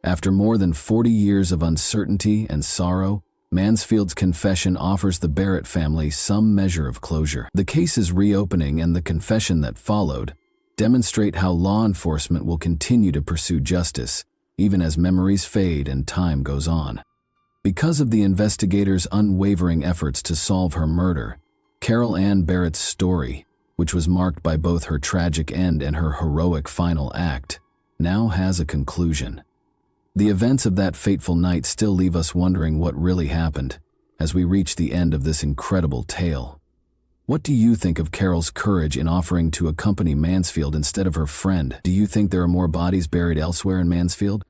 After more than 40 years of uncertainty and sorrow, Mansfield's confession offers the Barrett family some measure of closure. The case's reopening and the confession that followed demonstrate how law enforcement will continue to pursue justice, even as memories fade and time goes on. Because of the investigators' unwavering efforts to solve her murder, Carol Ann Barrett's story, which was marked by both her tragic end and her heroic final act, now has a conclusion. The events of that fateful night still leave us wondering what really happened as we reach the end of this incredible tale. What do you think of Carol's courage in offering to accompany Mansfield instead of her friend? Do you think there are more bodies buried elsewhere in Mansfield?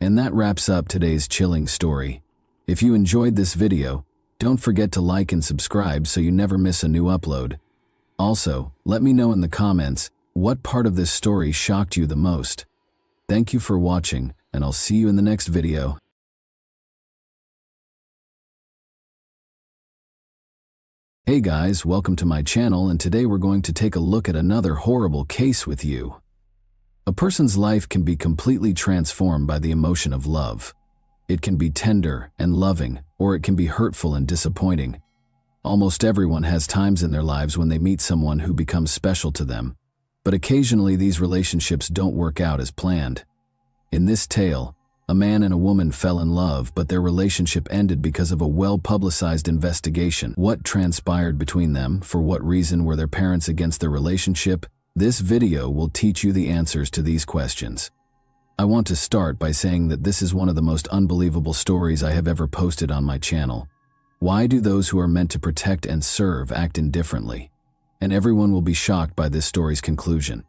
And that wraps up today's chilling story. If you enjoyed this video, don't forget to like and subscribe so you never miss a new upload. Also, let me know in the comments what part of this story shocked you the most. Thank you for watching, and I'll see you in the next video. Hey guys, welcome to my channel, and today we're going to take a look at another horrible case with you. A person's life can be completely transformed by the emotion of love. It can be tender and loving, or it can be hurtful and disappointing. Almost everyone has times in their lives when they meet someone who becomes special to them, but occasionally these relationships don't work out as planned. In this tale, a man and a woman fell in love, but their relationship ended because of a well-publicized investigation. What transpired between them? For what reason were their parents against their relationship? This video will teach you the answers to these questions. I want to start by saying that this is one of the most unbelievable stories I have ever posted on my channel. Why do those who are meant to protect and serve act indifferently? And everyone will be shocked by this story's conclusion.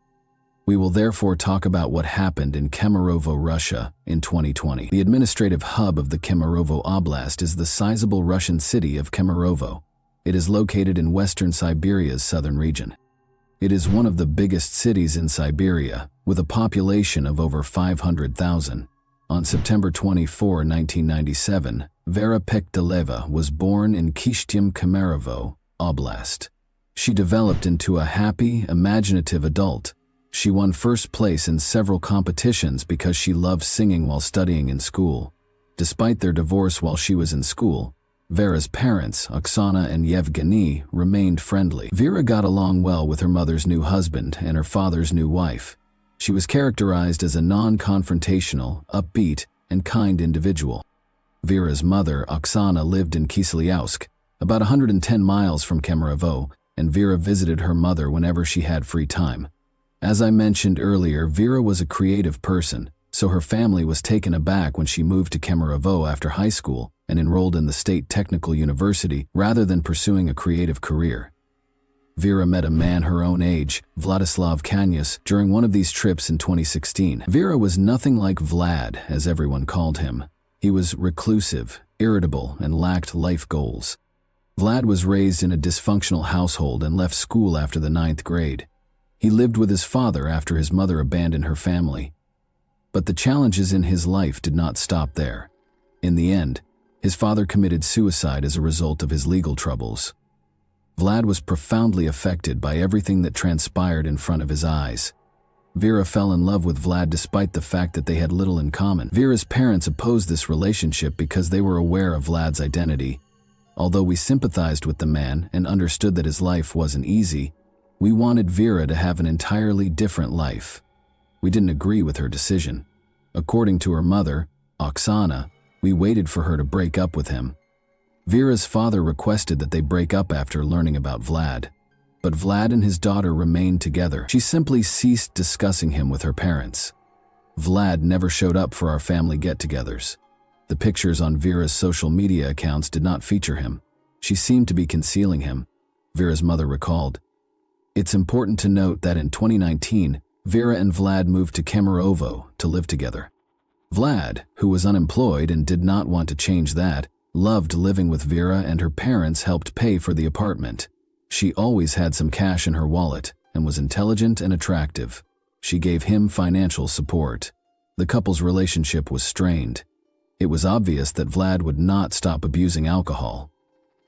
We will therefore talk about what happened in Kemerovo, Russia, in 2020. The administrative hub of the Kemerovo Oblast is the sizable Russian city of Kemerovo. It is located in western Siberia's southern region. It is one of the biggest cities in Siberia, with a population of over 500,000. On September 24, 1997, Vera Pekdeleva was born in Kishtym, Kemerovo Oblast. She developed into a happy, imaginative adult. She won first place in several competitions because she loved singing while studying in school. Despite their divorce while she was in school, Vera's parents, Oksana and Yevgeny, remained friendly. Vera got along well with her mother's new husband and her father's new wife. She was characterized as a non-confrontational, upbeat, and kind individual. Vera's mother, Oksana, lived in Kiselyausk, about 110 miles from Kemerovo, and Vera visited her mother whenever she had free time. As I mentioned earlier, Vera was a creative person, so her family was taken aback when she moved to Kemerovo after high school and enrolled in the State Technical University rather than pursuing a creative career. Vera met a man her own age, Vladislav Kanyas, during one of these trips in 2016. Vera was nothing like Vlad, as everyone called him. He was reclusive, irritable, and lacked life goals. Vlad was raised in a dysfunctional household and left school after the 9th grade. He lived with his father after his mother abandoned her family. But the challenges in his life did not stop there. In the end, his father committed suicide as a result of his legal troubles. Vlad was profoundly affected by everything that transpired in front of his eyes. Vera fell in love with Vlad despite the fact that they had little in common. Vera's parents opposed this relationship because they were aware of Vlad's identity. Although we sympathized with the man and understood that his life wasn't easy, we wanted Vera to have an entirely different life. We didn't agree with her decision. According to her mother, Oksana, we waited for her to break up with him. Vera's father requested that they break up after learning about Vlad. But Vlad and his daughter remained together. She simply ceased discussing him with her parents. Vlad never showed up for our family get-togethers. The pictures on Vera's social media accounts did not feature him. She seemed to be concealing him, Vera's mother recalled. It's important to note that in 2019, Vera and Vlad moved to Kemerovo to live together. Vlad, who was unemployed and did not want to change that, loved living with Vera, and her parents helped pay for the apartment. She always had some cash in her wallet and was intelligent and attractive. She gave him financial support. The couple's relationship was strained. It was obvious that Vlad would not stop abusing alcohol.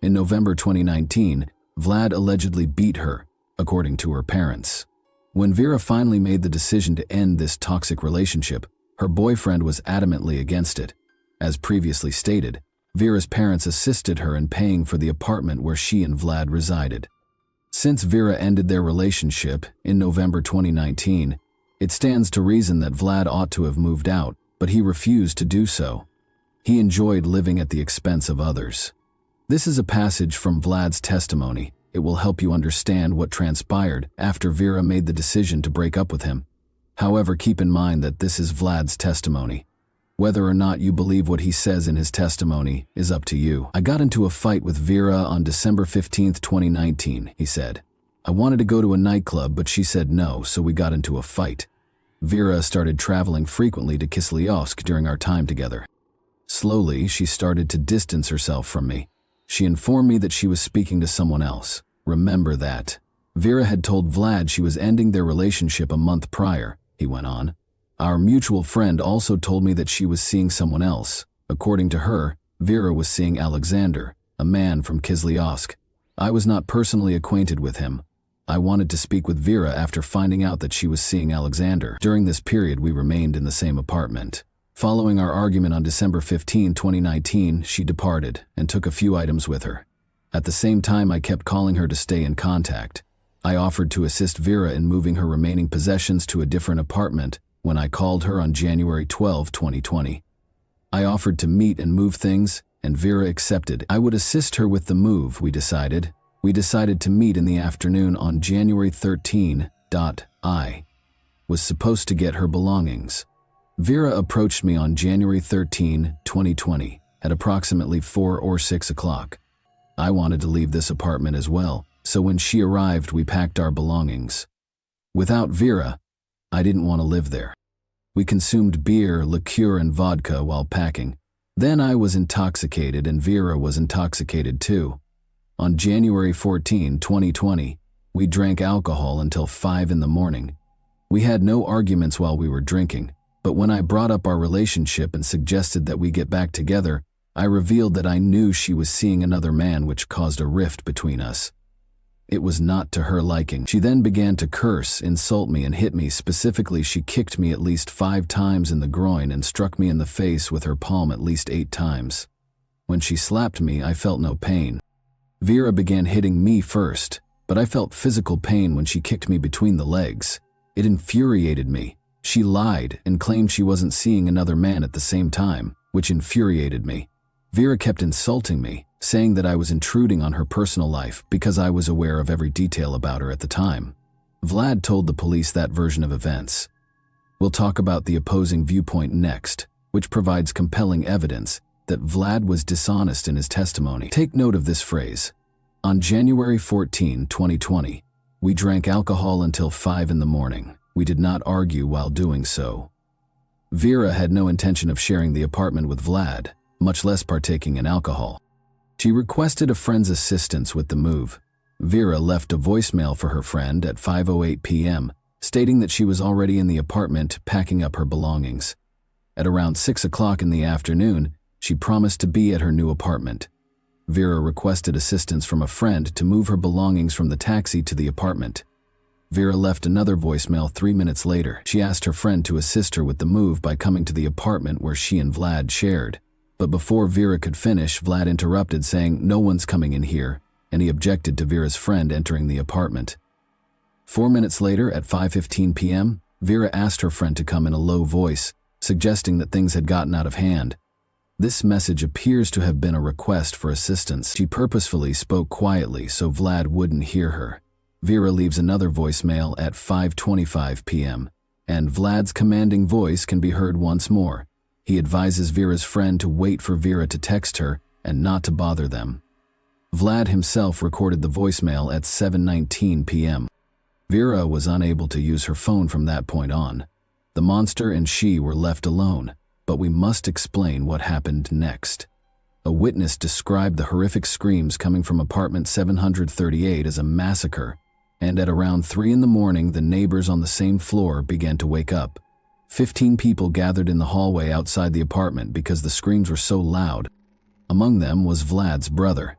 In November 2019, Vlad allegedly beat her, according to her parents. When Vera finally made the decision to end this toxic relationship, her boyfriend was adamantly against it. As previously stated, Vera's parents assisted her in paying for the apartment where she and Vlad resided. Since Vera ended their relationship in November 2019, it stands to reason that Vlad ought to have moved out, but he refused to do so. He enjoyed living at the expense of others. This is a passage from Vlad's testimony. It will help you understand what transpired after Vera made the decision to break up with him. However, keep in mind that this is Vlad's testimony. Whether or not you believe what he says in his testimony is up to you. I got into a fight with Vera on December 15, 2019, he said. I wanted to go to a nightclub, but she said no, so we got into a fight. Vera started traveling frequently to Kislyovsk during our time together. Slowly, she started to distance herself from me. She informed me that she was speaking to someone else. Remember that. Vera had told Vlad she was ending their relationship a month prior, he went on. Our mutual friend also told me that she was seeing someone else. According to her, Vera was seeing Alexander, a man from Kislyovsk. I was not personally acquainted with him. I wanted to speak with Vera after finding out that she was seeing Alexander. During this period, we remained in the same apartment. Following our argument on December 15, 2019, she departed and took a few items with her. At the same time, I kept calling her to stay in contact. I offered to assist Vera in moving her remaining possessions to a different apartment when I called her on January 12, 2020. I offered to meet and move things, and Vera accepted. I would assist her with the move, we decided. We decided to meet in the afternoon on January 13. I was supposed to get her belongings. Vera approached me on January 13, 2020, at approximately 4 or 6 o'clock. I wanted to leave this apartment as well, so when she arrived, we packed our belongings. Without Vera, I didn't want to live there. We consumed beer, liqueur, and vodka while packing. Then I was intoxicated and Vera was intoxicated too. On January 14, 2020, we drank alcohol until 5 in the morning. We had no arguments while we were drinking, but when I brought up our relationship and suggested that we get back together, I revealed that I knew she was seeing another man, which caused a rift between us. It was not to her liking. She then began to curse, insult me, and hit me. Specifically, she kicked me at least 5 times in the groin and struck me in the face with her palm at least 8 times. When she slapped me, I felt no pain. Vera began hitting me first, but I felt physical pain when she kicked me between the legs. It infuriated me. She lied and claimed she wasn't seeing another man at the same time, which infuriated me. Vera kept insulting me, saying that I was intruding on her personal life because I was aware of every detail about her at the time. Vlad told the police that version of events. We'll talk about the opposing viewpoint next, which provides compelling evidence that Vlad was dishonest in his testimony. Take note of this phrase. On January 14, 2020, we drank alcohol until 5 in the morning. We did not argue while doing so. Vera had no intention of sharing the apartment with Vlad, much less partaking in alcohol. She requested a friend's assistance with the move. Vera left a voicemail for her friend at 5:08 p.m., stating that she was already in the apartment packing up her belongings. At around 6 o'clock in the afternoon, she promised to be at her new apartment. Vera requested assistance from a friend to move her belongings from the taxi to the apartment. Vera left another voicemail 3 minutes later. She asked her friend to assist her with the move by coming to the apartment where she and Vlad shared. But before Vera could finish, Vlad interrupted, saying, "No one's coming in here," and he objected to Vera's friend entering the apartment. 4 minutes later, at 5:15 p.m., Vera asked her friend to come in a low voice, suggesting that things had gotten out of hand. This message appears to have been a request for assistance. She purposefully spoke quietly so Vlad wouldn't hear her. Vera leaves another voicemail at 5:25 p.m., and Vlad's commanding voice can be heard once more. He advises Vera's friend to wait for Vera to text her and not to bother them. Vlad himself recorded the voicemail at 7:19 p.m. Vera was unable to use her phone from that point on. The monster and she were left alone, but we must explain what happened next. A witness described the horrific screams coming from apartment 738 as a massacre, and at around 3 in the morning, the neighbors on the same floor began to wake up. 15 people gathered in the hallway outside the apartment because the screams were so loud. Among them was Vlad's brother.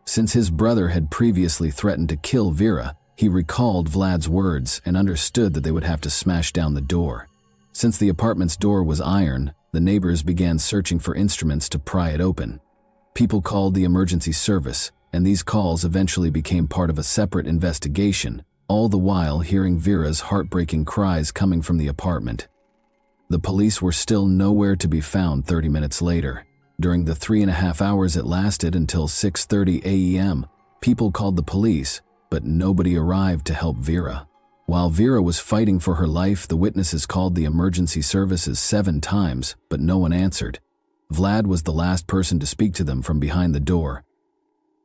Since his brother had previously threatened to kill Vera, he recalled Vlad's words and understood that they would have to smash down the door. Since the apartment's door was iron, the neighbors began searching for instruments to pry it open. People called the emergency service, and these calls eventually became part of a separate investigation, all the while hearing Vera's heartbreaking cries coming from the apartment. The police were still nowhere to be found 30 minutes later. During the 3.5 hours it lasted until 6:30 a.m., people called the police, but nobody arrived to help Vera. While Vera was fighting for her life, the witnesses called the emergency services 7 times, but no one answered. Vlad was the last person to speak to them from behind the door.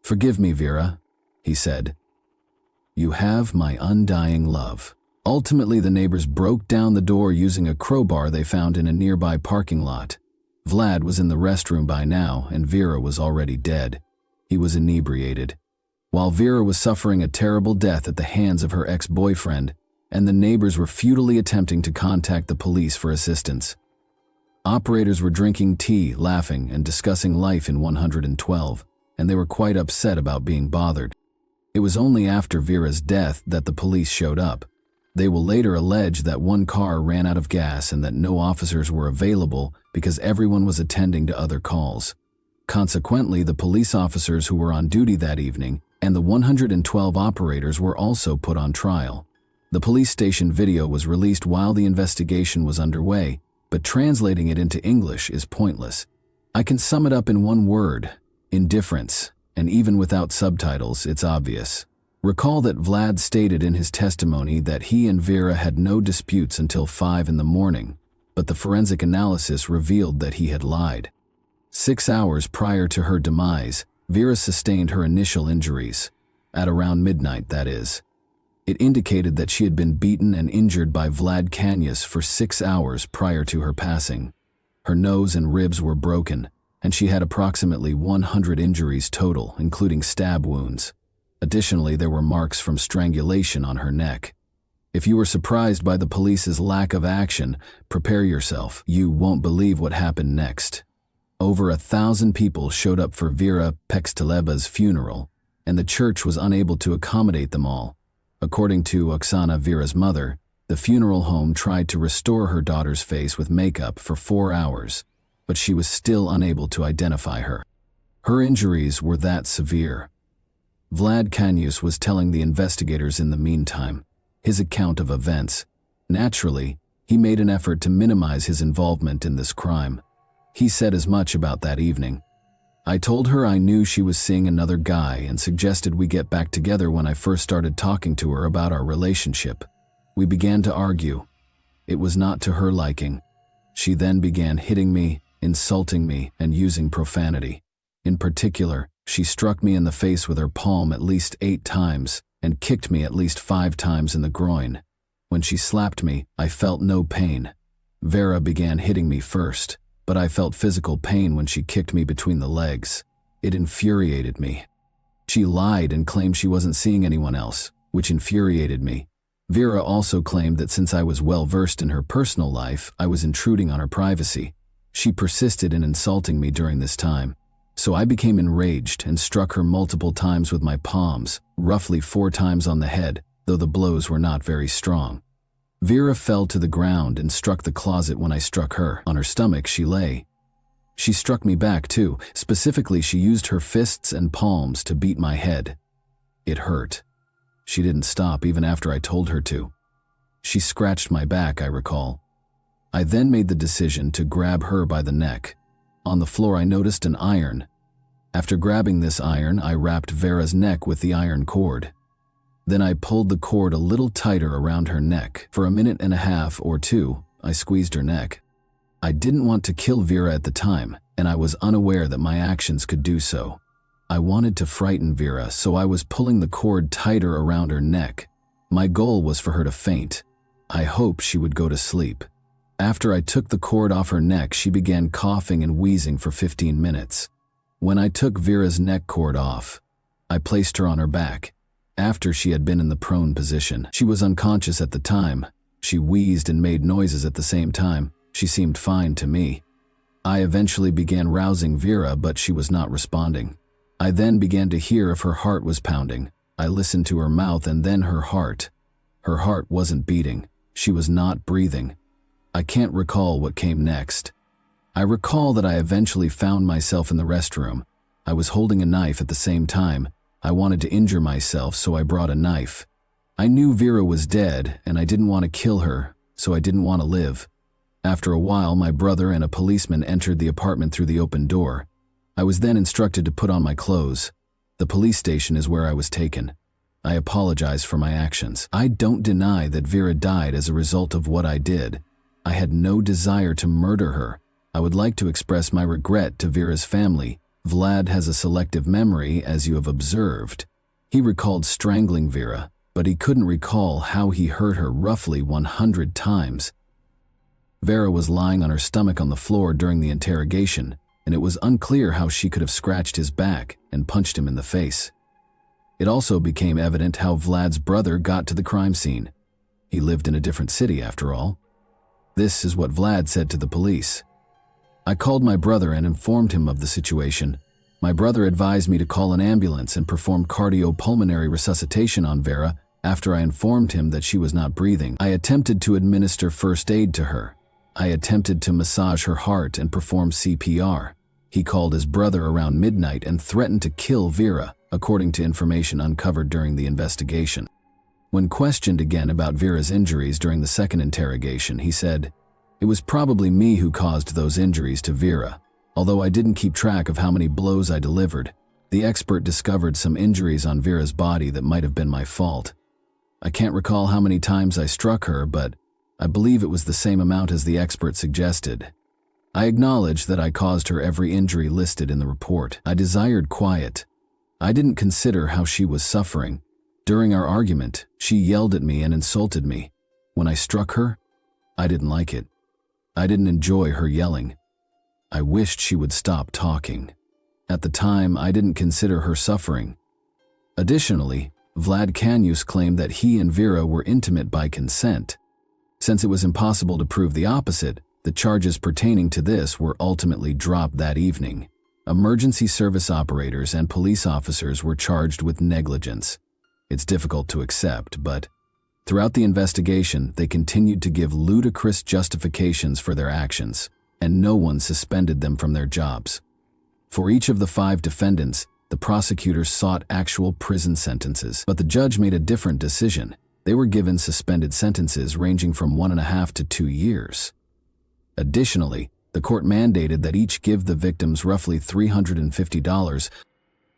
"Forgive me, Vera," he said. "You have my undying love." Ultimately, the neighbors broke down the door using a crowbar they found in a nearby parking lot. Vlad was in the restroom by now, and Vera was already dead. He was inebriated. While Vera was suffering a terrible death at the hands of her ex-boyfriend, and the neighbors were futilely attempting to contact the police for assistance. Operators were drinking tea, laughing, and discussing life in 112, and they were quite upset about being bothered. It was only after Vera's death that the police showed up. They will later allege that one car ran out of gas and that no officers were available because everyone was attending to other calls. Consequently, the police officers who were on duty that evening and the 112 operators were also put on trial. The police station video was released while the investigation was underway, but translating it into English is pointless. I can sum it up in one word: indifference, and even without subtitles, it's obvious. Recall that Vlad stated in his testimony that he and Vera had no disputes until 5 in the morning, but the forensic analysis revealed that he had lied. 6 hours prior to her demise, Vera sustained her initial injuries, at around midnight, that is. It indicated that she had been beaten and injured by Vlad Kanyas for 6 hours prior to her passing. Her nose and ribs were broken, and she had approximately 100 injuries total, including stab wounds. Additionally, there were marks from strangulation on her neck. If you were surprised by the police's lack of action, prepare yourself. You won't believe what happened next. Over 1,000 people showed up for Vera Pexteleba's funeral, and the church was unable to accommodate them all. According to Oksana, Vera's mother, the funeral home tried to restore her daughter's face with makeup for 4 hours, but she was still unable to identify her. Her injuries were that severe. Vlad Kanyus was telling the investigators in the meantime his account of events. Naturally, he made an effort to minimize his involvement in this crime. He said as much about that evening. "I told her I knew she was seeing another guy and suggested we get back together when I first started talking to her about our relationship. We began to argue. It was not to her liking. She then began hitting me, insulting me, and using profanity. In particular, she struck me in the face with her palm at least 8 times and kicked me at least 5 times in the groin. When she slapped me, I felt no pain. Vera began hitting me first, but I felt physical pain when she kicked me between the legs. It infuriated me. She lied and claimed she wasn't seeing anyone else, which infuriated me. Vera also claimed that since I was well versed in her personal life, I was intruding on her privacy. She persisted in insulting me during this time. So I became enraged and struck her multiple times with my palms, roughly 4 times on the head, though the blows were not very strong. Vera fell to the ground and struck the closet when I struck her. On her stomach, she lay. She struck me back too. Specifically, she used her fists and palms to beat my head. It hurt. She didn't stop even after I told her to. She scratched my back, I recall. I then made the decision to grab her by the neck. On the floor, I noticed an iron. After grabbing this iron, I wrapped Vera's neck with the iron cord. Then I pulled the cord a little tighter around her neck. For 1.5 or 2 minutes, I squeezed her neck. I didn't want to kill Vera at the time, and I was unaware that my actions could do so. I wanted to frighten Vera, so I was pulling the cord tighter around her neck. My goal was for her to faint. I hoped she would go to sleep. After I took the cord off her neck, she began coughing and wheezing for 15 minutes. When I took Vera's neck cord off, I placed her on her back. After she had been in the prone position, she was unconscious at the time. She wheezed and made noises at the same time. She seemed fine to me. I eventually began rousing Vera, but she was not responding. I then began to hear if her heart was pounding. I listened to her mouth and then her heart. Her heart wasn't beating. She was not breathing. I can't recall what came next. I recall that I eventually found myself in the restroom. I was holding a knife at the same time. I wanted to injure myself, so I brought a knife. I knew Vera was dead, and I didn't want to kill her, so I didn't want to live. After a while, my brother and a policeman entered the apartment through the open door. I was then instructed to put on my clothes. The police station is where I was taken. I apologize for my actions. I don't deny that Vera died as a result of what I did. I had no desire to murder her. I would like to express my regret to Vera's family. Vlad has a selective memory, as you have observed. He recalled strangling Vera, but he couldn't recall how he hurt her roughly 100 times. Vera was lying on her stomach on the floor during the interrogation, and it was unclear how she could have scratched his back and punched him in the face. It also became evident how Vlad's brother got to the crime scene. He lived in a different city, after all. This is what Vlad said to the police. I called my brother and informed him of the situation. My brother advised me to call an ambulance and perform cardiopulmonary resuscitation on Vera after I informed him that she was not breathing. I attempted to administer first aid to her. I attempted to massage her heart and perform CPR. He called his brother around midnight and threatened to kill Vera, according to information uncovered during the investigation. When questioned again about Vera's injuries during the second interrogation, he said, "It was probably me who caused those injuries to Vera. Although I didn't keep track of how many blows I delivered, the expert discovered some injuries on Vera's body that might have been my fault. I can't recall how many times I struck her, but I believe it was the same amount as the expert suggested. I acknowledge that I caused her every injury listed in the report. I desired quiet. I didn't consider how she was suffering. During our argument, she yelled at me and insulted me. When I struck her, I didn't like it. I didn't enjoy her yelling. I wished she would stop talking. At the time, I didn't consider her suffering." Additionally, Vlad Kanius claimed that he and Vera were intimate by consent. Since it was impossible to prove the opposite, the charges pertaining to this were ultimately dropped that evening. Emergency service operators and police officers were charged with negligence. It's difficult to accept, but throughout the investigation, they continued to give ludicrous justifications for their actions, and no one suspended them from their jobs. For each of the 5 defendants, the prosecutors sought actual prison sentences, but the judge made a different decision. They were given suspended sentences ranging from 1.5 to 2 years. Additionally, the court mandated that each give the victims roughly $350.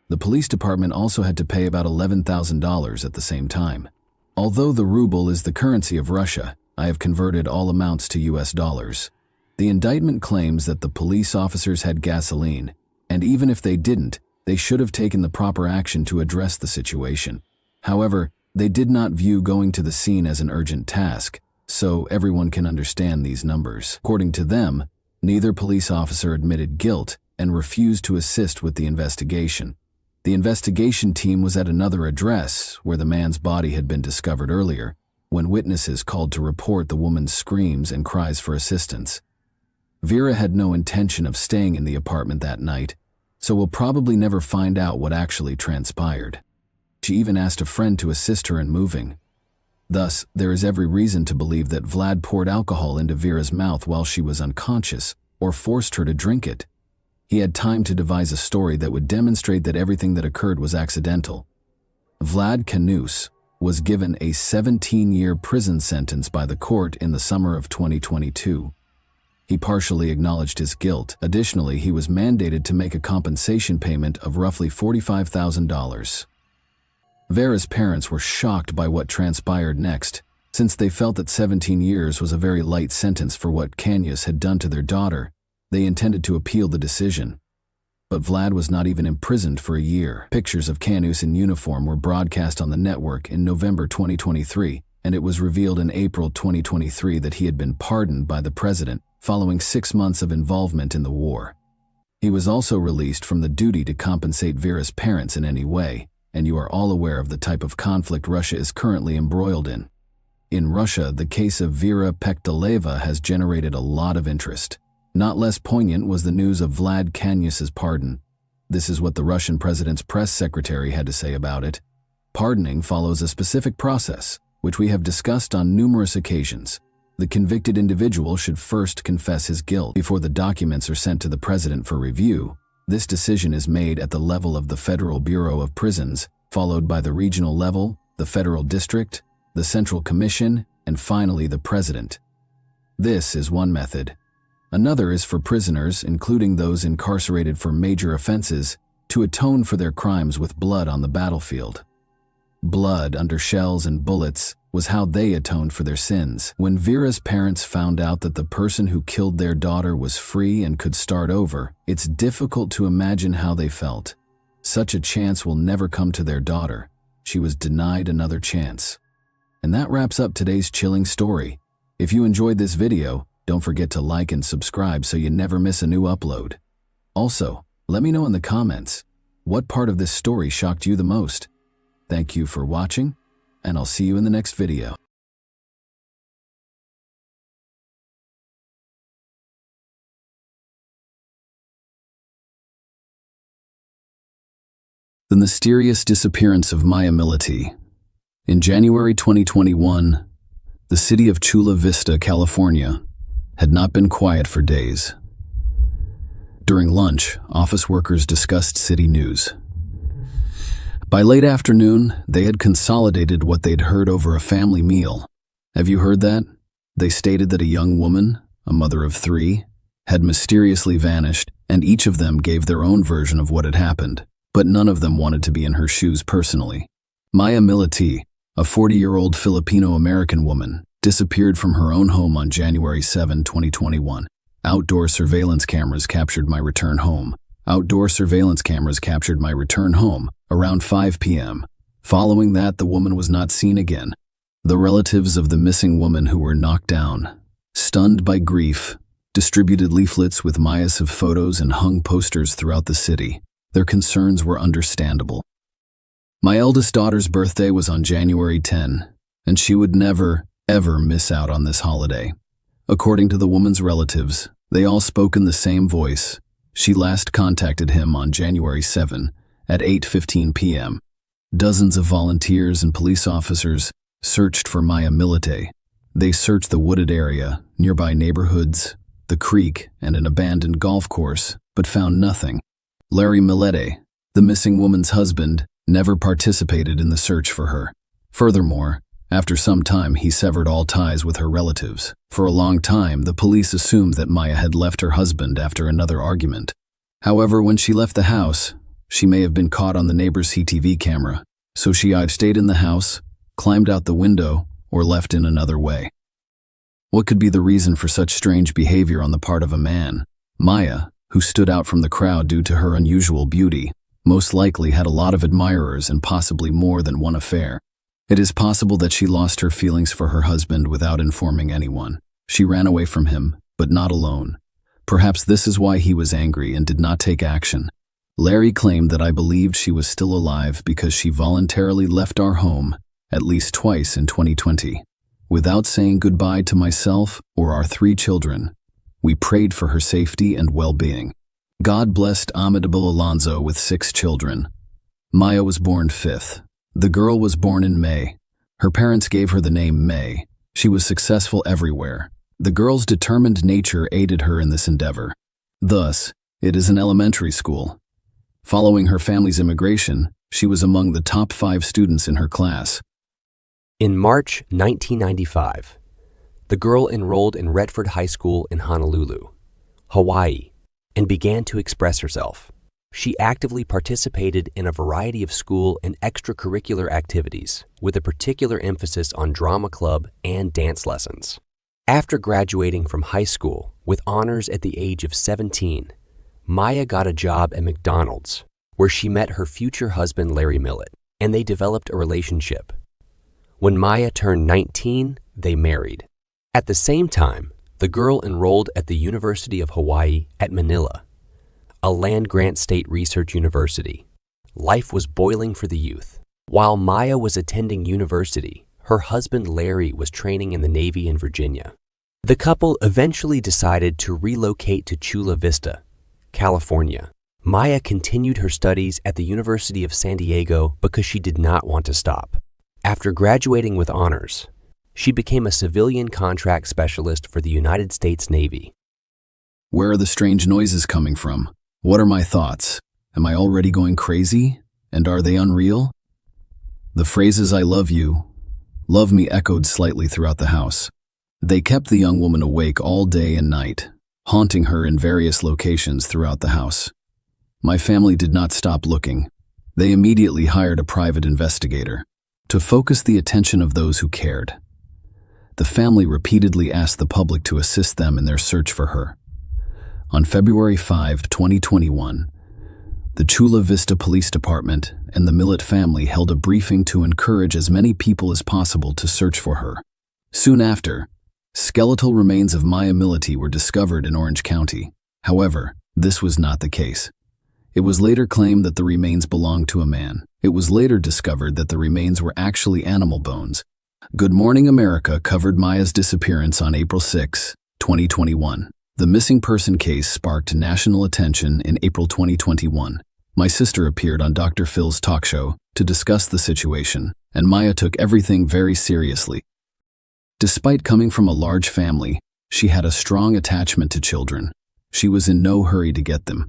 The police department also had to pay about $11,000 at the same time. Although the ruble is the currency of Russia, I have converted all amounts to US dollars. The indictment claims that the police officers had gasoline, and even if they didn't, they should have taken the proper action to address the situation. However, they did not view going to the scene as an urgent task, so everyone can understand these numbers. According to them, neither police officer admitted guilt and refused to assist with the investigation. The investigation team was at another address where the man's body had been discovered earlier, when witnesses called to report the woman's screams and cries for assistance. Vera had no intention of staying in the apartment that night, so we'll probably never find out what actually transpired. She even asked a friend to assist her in moving. Thus, there is every reason to believe that Vlad poured alcohol into Vera's mouth while she was unconscious, or forced her to drink it. He had time to devise a story that would demonstrate that everything that occurred was accidental. Vlad Kanius was given a 17-year prison sentence by the court in the summer of 2022. He partially acknowledged his guilt. Additionally, he was mandated to make a compensation payment of roughly $45,000. Vera's parents were shocked by what transpired next, since they felt that 17 years was a very light sentence for what Kanius had done to their daughter. They intended to appeal the decision. But Vlad was not even imprisoned for a year. Pictures of Kanius in uniform were broadcast on the network in November 2023, and it was revealed in April 2023 that he had been pardoned by the president following 6 months of involvement in the war. He was also released from the duty to compensate Vera's parents in any way, and you are all aware of the type of conflict Russia is currently embroiled in. In Russia, the case of Vera Pekteleva has generated a lot of interest. Not less poignant was the news of Vlad Kanius's pardon. This is what the Russian president's press secretary had to say about it. Pardoning follows a specific process, which we have discussed on numerous occasions. The convicted individual should first confess his guilt before the documents are sent to the president for review. This decision is made at the level of the Federal Bureau of Prisons, followed by the regional level, the federal district, the Central Commission, and finally the president. This is one method. Another is for prisoners, including those incarcerated for major offenses, to atone for their crimes with blood on the battlefield. Blood under shells and bullets was how they atoned for their sins. When Vera's parents found out that the person who killed their daughter was free and could start over, it's difficult to imagine how they felt. Such a chance will never come to their daughter. She was denied another chance. And that wraps up today's chilling story. If you enjoyed this video, don't forget to like and subscribe so you never miss a new upload. Also, let me know in the comments, what part of this story shocked you the most? Thank you for watching, and I'll see you in the next video. The mysterious disappearance of Maya Militi. In January 2021, the city of Chula Vista, California, had not been quiet for days. During lunch, office workers discussed city news. By late afternoon, they had consolidated what they'd heard over a family meal. Have you heard that? They stated that a young woman, a mother of 3, had mysteriously vanished, and each of them gave their own version of what had happened, but none of them wanted to be in her shoes personally. Maya Militi, a 40-year-old Filipino-American woman, disappeared from her own home on January 7, 2021. Outdoor surveillance cameras captured my return home. Outdoor surveillance cameras captured my return home around 5 p.m. Following that, the woman was not seen again. The relatives of the missing woman, who were knocked down, stunned by grief, distributed leaflets with Maya's photos and hung posters throughout the city. Their concerns were understandable. My eldest daughter's birthday was on January 10, and she would never, ever miss out on this holiday. According to the woman's relatives, they all spoke in the same voice. She last contacted him on January 7 at 8:15 p.m. Dozens of volunteers and police officers searched for Maya Militi. They searched the wooded area, nearby neighborhoods, the creek, and an abandoned golf course, but found nothing. Larry Militi, the missing woman's husband, never participated in the search for her. Furthermore, after some time, he severed all ties with her relatives. For a long time, the police assumed that Maya had left her husband after another argument. However, when she left the house, she may have been caught on the neighbor's CCTV camera, so she either stayed in the house, climbed out the window, or left in another way. What could be the reason for such strange behavior on the part of a man? Maya, who stood out from the crowd due to her unusual beauty, most likely had a lot of admirers and possibly more than one affair. It is possible that she lost her feelings for her husband without informing anyone. She ran away from him, but not alone. Perhaps this is why he was angry and did not take action. Larry claimed that I believed she was still alive because she voluntarily left our home at least twice in 2020. Without saying goodbye to myself or our 3 children, we prayed for her safety and well-being. God blessed Amadable Alonzo with 6 children. Maya was born 5th. The girl was born in May. Her parents gave her the name May. She was successful everywhere. The girl's determined nature aided her in this endeavor. Thus, it is an elementary school. Following her family's immigration, she was among the top 5 students in her class. In March 1995, the girl enrolled in Redford High School in Honolulu, Hawaii, and began to express herself. She actively participated in a variety of school and extracurricular activities, with a particular emphasis on drama club and dance lessons. After graduating from high school with honors at the age of 17, Maya got a job at McDonald's, where she met her future husband Larry Millet, and they developed a relationship. When Maya turned 19, they married. At the same time, the girl enrolled at the University of Hawaii at Manila, a land-grant state research university. Life was boiling for the youth. While Maya was attending university, her husband Larry was training in the Navy in Virginia. The couple eventually decided to relocate to Chula Vista, California. Maya continued her studies at the University of San Diego because she did not want to stop. After graduating with honors, she became a civilian contract specialist for the United States Navy. Where are the strange noises coming from? What are my thoughts? Am I already going crazy? And are they unreal? The phrases "I love you," "love me" echoed slightly throughout the house. They kept the young woman awake all day and night, haunting her in various locations throughout the house. My family did not stop looking. They immediately hired a private investigator to focus the attention of those who cared. The family repeatedly asked the public to assist them in their search for her. On February 5, 2021, the Chula Vista Police Department and the Millett family held a briefing to encourage as many people as possible to search for her. Soon after, skeletal remains of Maya Millett were discovered in Orange County. However, this was not the case. It was later claimed that the remains belonged to a man. It was later discovered that the remains were actually animal bones. Good Morning America covered Maya's disappearance on April 6, 2021. The missing person case sparked national attention in April 2021. My sister appeared on Dr. Phil's talk show to discuss the situation, and Maya took everything very seriously. Despite coming from a large family, she had a strong attachment to children. She was in no hurry to get them.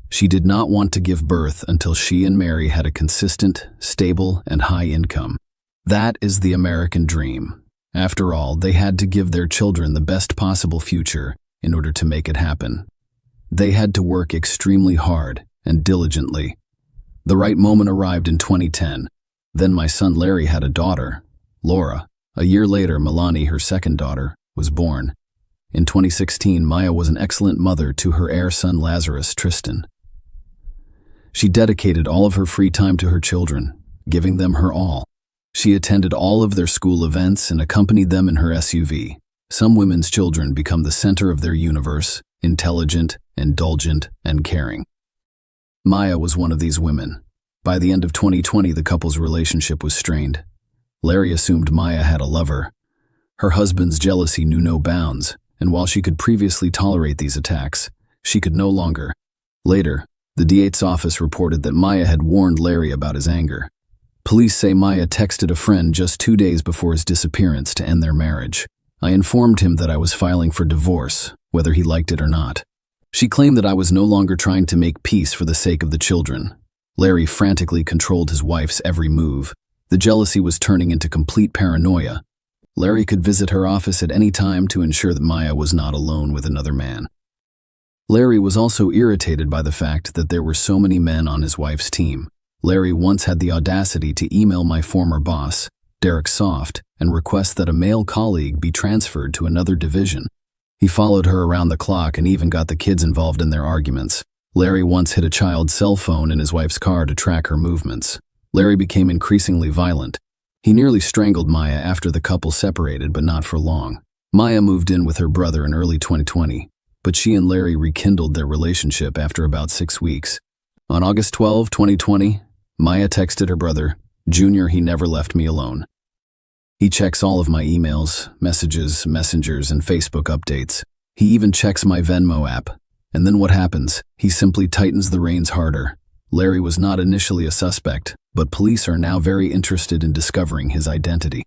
She did not want to give birth until she and Mary had a consistent, stable, and high income. That is the American dream. After all, they had to give their children the best possible future in order to make it happen. They had to work extremely hard and diligently. The right moment arrived in 2010. Then my son Larry had a daughter, Laura. A year later, Milani, her second daughter, was born. In 2016, Maya was an excellent mother to her heir son Lazarus, Tristan. She dedicated all of her free time to her children, giving them her all. She attended all of their school events and accompanied them in her SUV. Some women's children become the center of their universe, intelligent, indulgent, and caring. Maya was one of these women. By the end of 2020, the couple's relationship was strained. Larry assumed Maya had a lover. Her husband's jealousy knew no bounds, and while she could previously tolerate these attacks, she could no longer. Later, the DA's office reported that Maya had warned Larry about his anger. Police say Maya texted a friend just 2 days before his disappearance to end their marriage. I informed him that I was filing for divorce, whether he liked it or not. She claimed that I was no longer trying to make peace for the sake of the children. Larry frantically controlled his wife's every move. The jealousy was turning into complete paranoia. Larry could visit her office at any time to ensure that Maya was not alone with another man. Larry was also irritated by the fact that there were so many men on his wife's team. Larry once had the audacity to email my former boss, Derek Soft, and request that a male colleague be transferred to another division. He followed her around the clock and even got the kids involved in their arguments. Larry once hid a child's cell phone in his wife's car to track her movements. Larry became increasingly violent. He nearly strangled Maya after the couple separated, but not for long. Maya moved in with her brother in early 2020, but she and Larry rekindled their relationship after about 6 weeks. On August 12, 2020, Maya texted her brother, "Junior, he never left me alone. He checks all of my emails, messages, messengers, and Facebook updates. He even checks my Venmo app. And then what happens? He simply tightens the reins harder." Larry was not initially a suspect, but police are now very interested in discovering his identity.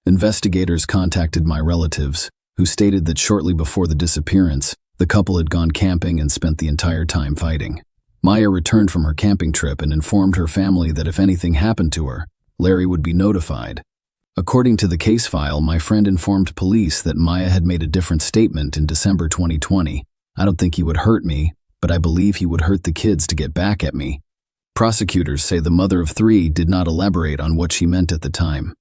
Investigators contacted my relatives, who stated that shortly before the disappearance, the couple had gone camping and spent the entire time fighting. Maya returned from her camping trip and informed her family that if anything happened to her, Larry would be notified. According to the case file, my friend informed police that Maya had made a different statement in December 2020. "I don't think he would hurt me, but I believe he would hurt the kids to get back at me." Prosecutors say the mother of 3 did not elaborate on what she meant at the time.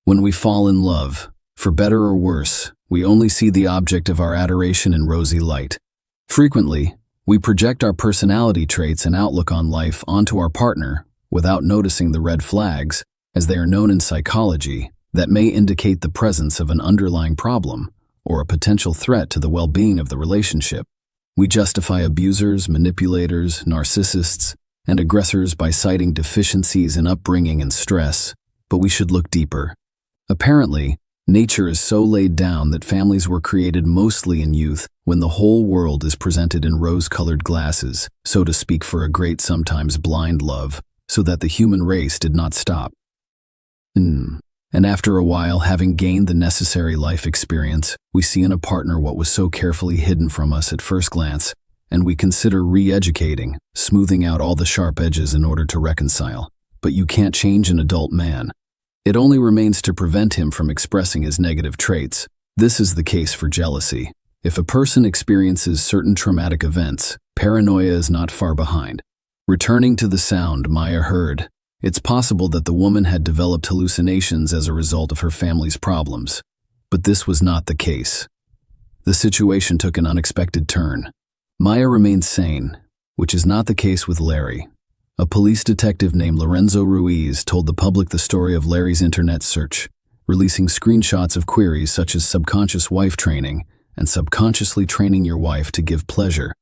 When we fall in love, for better or worse, we only see the object of our adoration in rosy light. Frequently, we project our personality traits and outlook on life onto our partner without noticing the red flags, as they are known in psychology, that may indicate the presence of an underlying problem or a potential threat to the well-being of the relationship. We justify abusers, manipulators, narcissists, and aggressors by citing deficiencies in upbringing and stress, but we should look deeper. Apparently, nature is so laid down that families were created mostly in youth when the whole world is presented in rose-colored glasses, so to speak, for a great, sometimes blind love, so that the human race did not stop. And after a while, having gained the necessary life experience, we see in a partner what was so carefully hidden from us at first glance, and we consider re-educating, smoothing out all the sharp edges in order to reconcile. But you can't change an adult man. It only remains to prevent him from expressing his negative traits. This is the case for jealousy. If a person experiences certain traumatic events, paranoia is not far behind. Returning to the sound Maya heard, it's possible that the woman had developed hallucinations as a result of her family's problems. But this was not the case. The situation took an unexpected turn. Maya remained sane, which is not the case with Larry. A police detective named Lorenzo Ruiz told the public the story of Larry's internet search, releasing screenshots of queries such as subconscious wife training and subconsciously training your wife to give pleasure.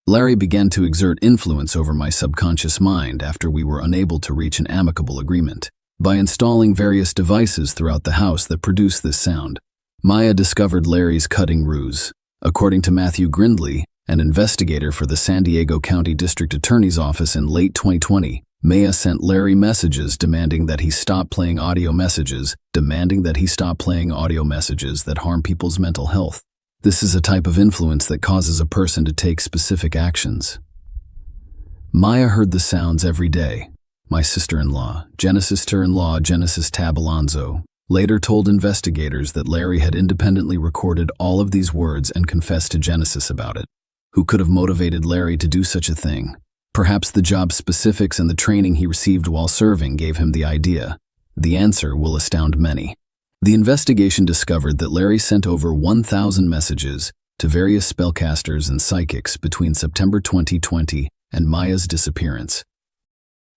Larry began to exert influence over my subconscious mind after we were unable to reach an amicable agreement. By installing various devices throughout the house that produce this sound, Maya discovered Larry's cutting ruse. According to Matthew Grindley, an investigator for the San Diego County District Attorney's Office in late 2020, Maya sent Larry messages demanding that he stop playing audio messages that harm people's mental health. This is a type of influence that causes a person to take specific actions. Maya heard the sounds every day. My sister-in-law, Genesis Tab Alonzo, later told investigators that Larry had independently recorded all of these words and confessed to Genesis about it. Who could have motivated Larry to do such a thing? Perhaps the job specifics and the training he received while serving gave him the idea. The answer will astound many. The investigation discovered that Larry sent over 1,000 messages to various spellcasters and psychics between September 2020 and Maya's disappearance.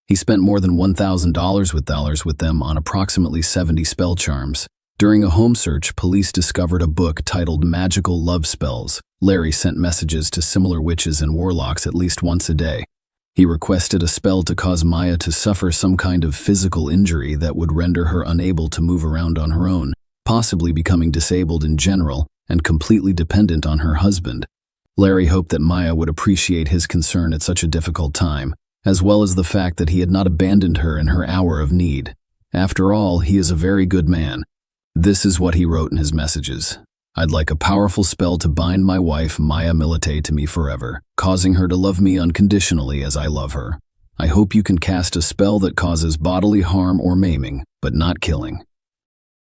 He spent more than $1,000 with them on approximately 70 spell charms. During a home search, police discovered a book titled Magical Love Spells. Larry sent messages to similar witches and warlocks at least once a day. He requested a spell to cause Maya to suffer some kind of physical injury that would render her unable to move around on her own, possibly becoming disabled in general and completely dependent on her husband. Larry hoped that Maya would appreciate his concern at such a difficult time, as well as the fact that he had not abandoned her in her hour of need. After all, he is a very good man. This is what he wrote in his messages. I'd like a powerful spell to bind my wife Maya Milite to me forever, causing her to love me unconditionally as I love her. I hope you can cast a spell that causes bodily harm or maiming, but not killing.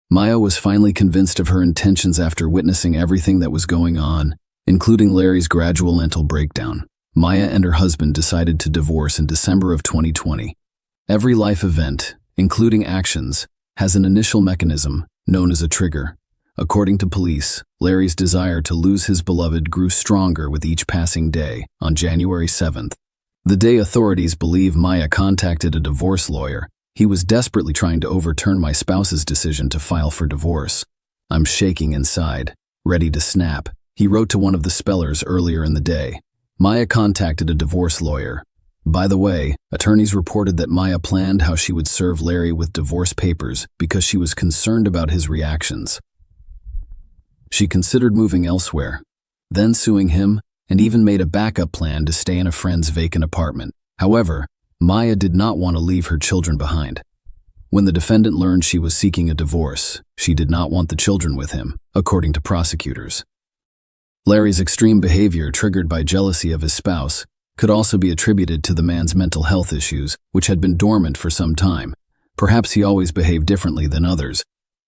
Maya was finally convinced of her intentions after witnessing everything that was going on, including Larry's gradual mental breakdown. Maya and her husband decided to divorce in December of 2020. Every life event, including actions, has an initial mechanism known as a trigger. According to police, Larry's desire to lose his beloved grew stronger with each passing day. On January 7th, the day authorities believe Maya contacted a divorce lawyer, he was desperately trying to overturn my spouse's decision to file for divorce. I'm shaking inside, ready to snap, he wrote to one of the spellers earlier in the day. Maya contacted a divorce lawyer. By the way, attorneys reported that Maya planned how she would serve Larry with divorce papers because she was concerned about his reactions. She considered moving elsewhere, then suing him, and even made a backup plan to stay in a friend's vacant apartment. However, Maya did not want to leave her children behind. When the defendant learned she was seeking a divorce, she did not want the children with him, according to prosecutors. Larry's extreme behavior, triggered by jealousy of his spouse, could also be attributed to the man's mental health issues, which had been dormant for some time. Perhaps he always behaved differently than others.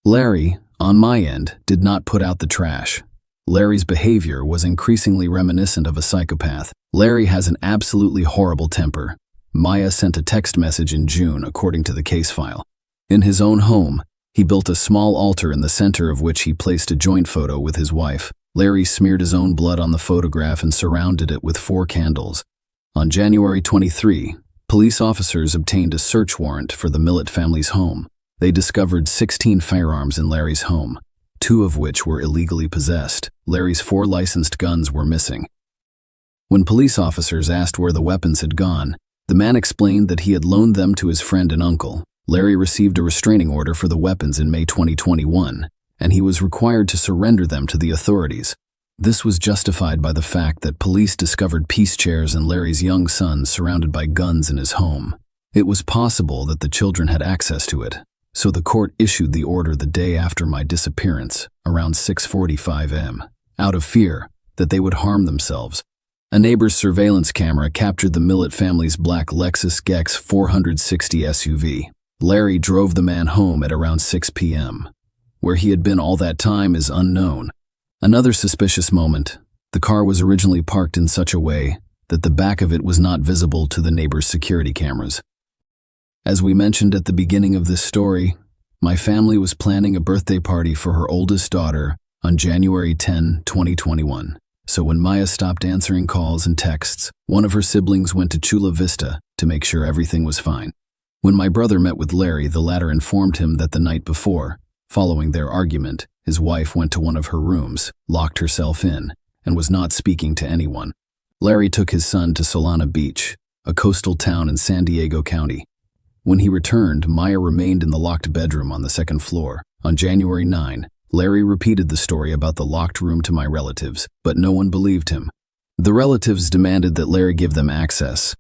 Larry, on my end, did not put out the trash. Larry's behavior was increasingly reminiscent of a psychopath. Larry has an absolutely horrible temper. Maya sent a text message in June, according to the case file. In his own home, he built a small altar in the center of which he placed a joint photo with his wife. Larry smeared his own blood on the photograph and surrounded it with 4 candles. On January 23, police officers obtained a search warrant for the Millet family's home. They discovered 16 firearms in Larry's home, 2 of which were illegally possessed. Larry's 4 licensed guns were missing. When police officers asked where the weapons had gone, the man explained that he had loaned them to his friend and uncle. Larry received a restraining order for the weapons in May 2021, and he was required to surrender them to the authorities. This was justified by the fact that police discovered peace chairs and Larry's young son surrounded by guns in his home. It was possible that the children had access to it, so the court issued the order the day after my disappearance, around 6:45 am, out of fear that they would harm themselves. A neighbor's surveillance camera captured the Millet family's black Lexus GX 460 SUV. Larry drove the man home at around 6 p.m. Where he had been all that time is unknown. Another suspicious moment: the car was originally parked in such a way that the back of it was not visible to the neighbor's security cameras. As we mentioned at the beginning of this story, my family was planning a birthday party for her oldest daughter on January 10, 2021. So when Maya stopped answering calls and texts, one of her siblings went to Chula Vista to make sure everything was fine. When my brother met with Larry, the latter informed him that the night before, following their argument, his wife went to one of her rooms, locked herself in, and was not speaking to anyone. Larry took his son to Solana Beach, a coastal town in San Diego County. When he returned, Maya remained in the locked bedroom on the second floor. On January 9, Larry repeated the story about the locked room to my relatives, but no one believed him. The relatives demanded that Larry give them access.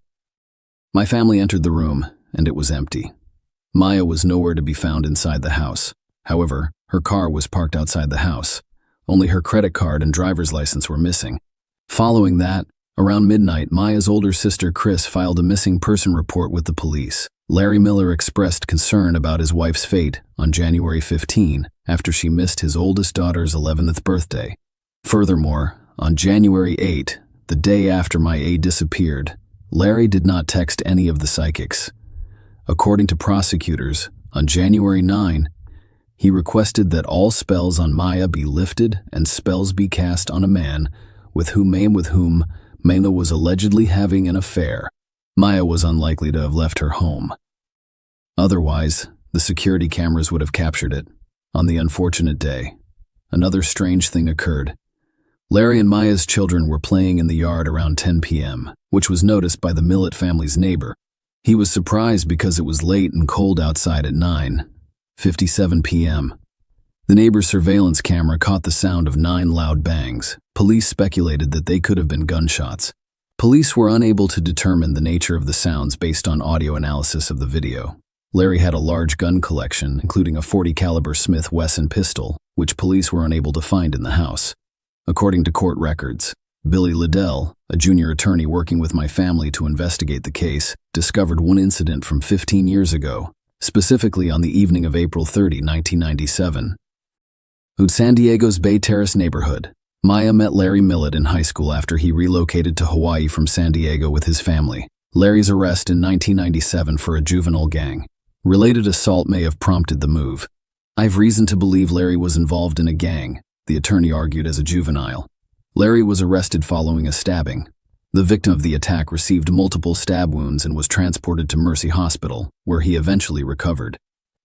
My family entered the room, and it was empty. Maya was nowhere to be found inside the house. However, her car was parked outside the house. Only her credit card and driver's license were missing. Following that, around midnight, Maya's older sister Chris filed a missing person report with the police. Larry Miller expressed concern about his wife's fate on January 15 after she missed his oldest daughter's 11th birthday. Furthermore, on January 8, the day after my aide disappeared, Larry did not text any of the psychics. According to prosecutors, on January 9, he requested that all spells on Maya be lifted and spells be cast on a man with whom Maya was allegedly having an affair. Maya was unlikely to have left her home. Otherwise, the security cameras would have captured it. On the unfortunate day, another strange thing occurred. Larry and Maya's children were playing in the yard around 10 p.m., which was noticed by the Millett family's neighbor. He was surprised because it was late and cold outside at 9:57 p.m. The neighbor's surveillance camera caught the sound of 9 loud bangs. Police speculated that they could have been gunshots. Police were unable to determine the nature of the sounds based on audio analysis of the video. Larry had a large gun collection, including a .40 caliber Smith Wesson pistol, which police were unable to find in the house. According to court records, Billy Liddell, a junior attorney working with my family to investigate the case, discovered one incident from 15 years ago, specifically on the evening of April 30, 1997. In San Diego's Bay Terrace neighborhood, Maya met Larry Millett in high school after he relocated to Hawaii from San Diego with his family. Larry's arrest in 1997 for a juvenile gang related assault may have prompted the move. "I've reason to believe Larry was involved in a gang," the attorney argued as a juvenile. Larry was arrested following a stabbing. The victim of the attack received multiple stab wounds and was transported to Mercy Hospital, where he eventually recovered.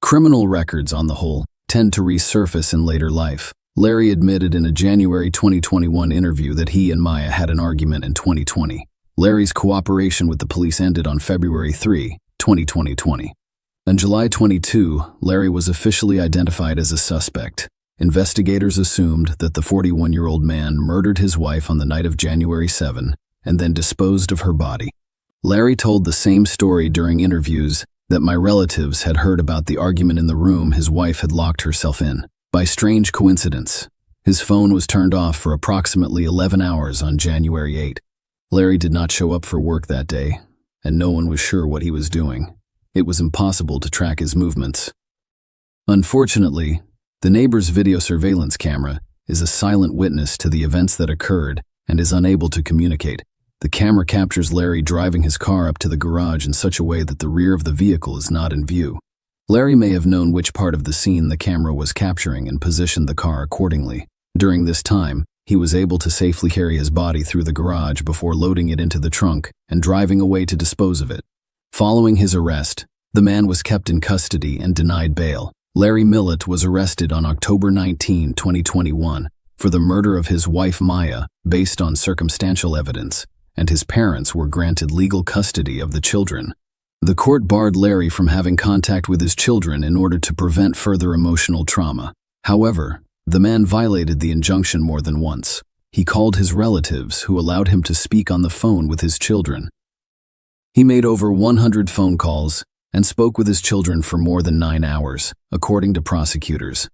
Criminal records, on the whole, tend to resurface in later life. Larry admitted in a January 2021 interview that he and Maya had an argument in 2020. Larry's cooperation with the police ended on February 3, 2020. On July 22, Larry was officially identified as a suspect. Investigators assumed that the 41-year-old man murdered his wife on the night of January 7 and then disposed of her body. Larry told the same story during interviews that my relatives had heard about the argument in the room his wife had locked herself in. By strange coincidence, his phone was turned off for approximately 11 hours on January 8. Larry did not show up for work that day, and no one was sure what he was doing. It was impossible to track his movements. Unfortunately, the neighbor's video surveillance camera is a silent witness to the events that occurred and is unable to communicate. The camera captures Larry driving his car up to the garage in such a way that the rear of the vehicle is not in view. Larry may have known which part of the scene the camera was capturing and positioned the car accordingly. During this time, he was able to safely carry his body through the garage before loading it into the trunk and driving away to dispose of it. Following his arrest, the man was kept in custody and denied bail. Larry Millett was arrested on October 19, 2021, for the murder of his wife Maya based on circumstantial evidence, and his parents were granted legal custody of the children. The court barred Larry from having contact with his children in order to prevent further emotional trauma. However, the man violated the injunction more than once. He called his relatives, who allowed him to speak on the phone with his children. He made over 100 phone calls and spoke with his children for more than 9 hours, according to prosecutors.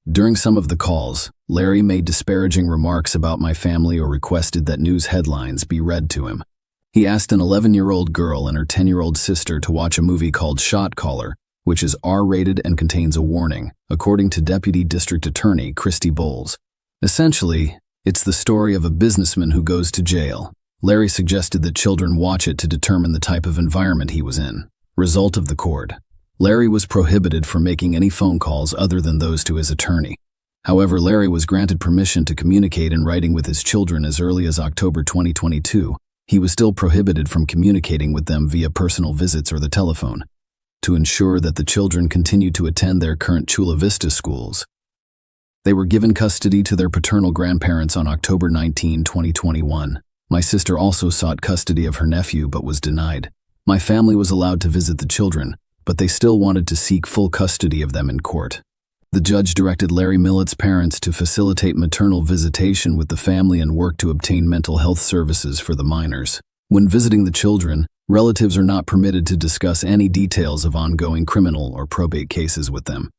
During some of the calls, Larry made disparaging remarks about my family or requested that news headlines be read to him. He asked an 11-year-old girl and her 10-year-old sister to watch a movie called Shot Caller, which is R-rated and contains a warning, according to Deputy District Attorney Christy Bowles. Essentially, it's the story of a businessman who goes to jail. Larry suggested that children watch it to determine the type of environment he was in. Result of the court: Larry was prohibited from making any phone calls other than those to his attorney. However, Larry was granted permission to communicate in writing with his children as early as October 2022. He was still prohibited from communicating with them via personal visits or the telephone, to ensure that the children continued to attend their current Chula Vista schools. They were given custody to their paternal grandparents on October 19, 2021. My sister also sought custody of her nephew but was denied. My family was allowed to visit the children, but they still wanted to seek full custody of them in court. The judge directed Larry Millett's parents to facilitate maternal visitation with the family and work to obtain mental health services for the minors. When visiting the children, relatives are not permitted to discuss any details of ongoing criminal or probate cases with them.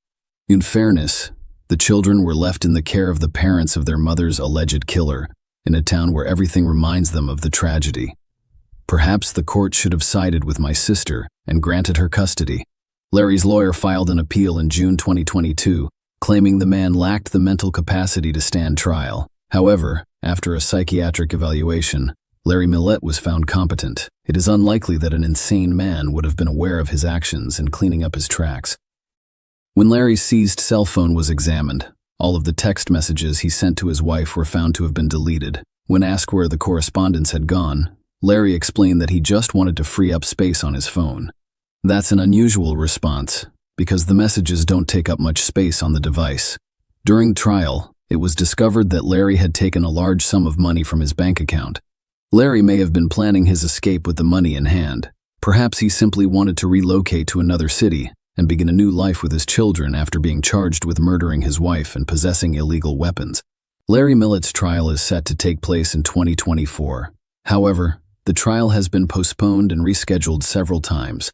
In fairness, the children were left in the care of the parents of their mother's alleged killer, in a town where everything reminds them of the tragedy. Perhaps the court should have sided with my sister and granted her custody. Larry's lawyer filed an appeal in June 2022, claiming the man lacked the mental capacity to stand trial. However, after a psychiatric evaluation, Larry Millett was found competent. It is unlikely that an insane man would have been aware of his actions in cleaning up his tracks. When Larry's seized cell phone was examined, all of the text messages he sent to his wife were found to have been deleted. When asked where the correspondence had gone, Larry explained that he just wanted to free up space on his phone. That's an unusual response, because the messages don't take up much space on the device. During trial, it was discovered that Larry had taken a large sum of money from his bank account. Larry may have been planning his escape with the money in hand. Perhaps he simply wanted to relocate to another city and begin a new life with his children after being charged with murdering his wife and possessing illegal weapons. Larry Millett's trial is set to take place in 2024. However, the trial has been postponed and rescheduled several times.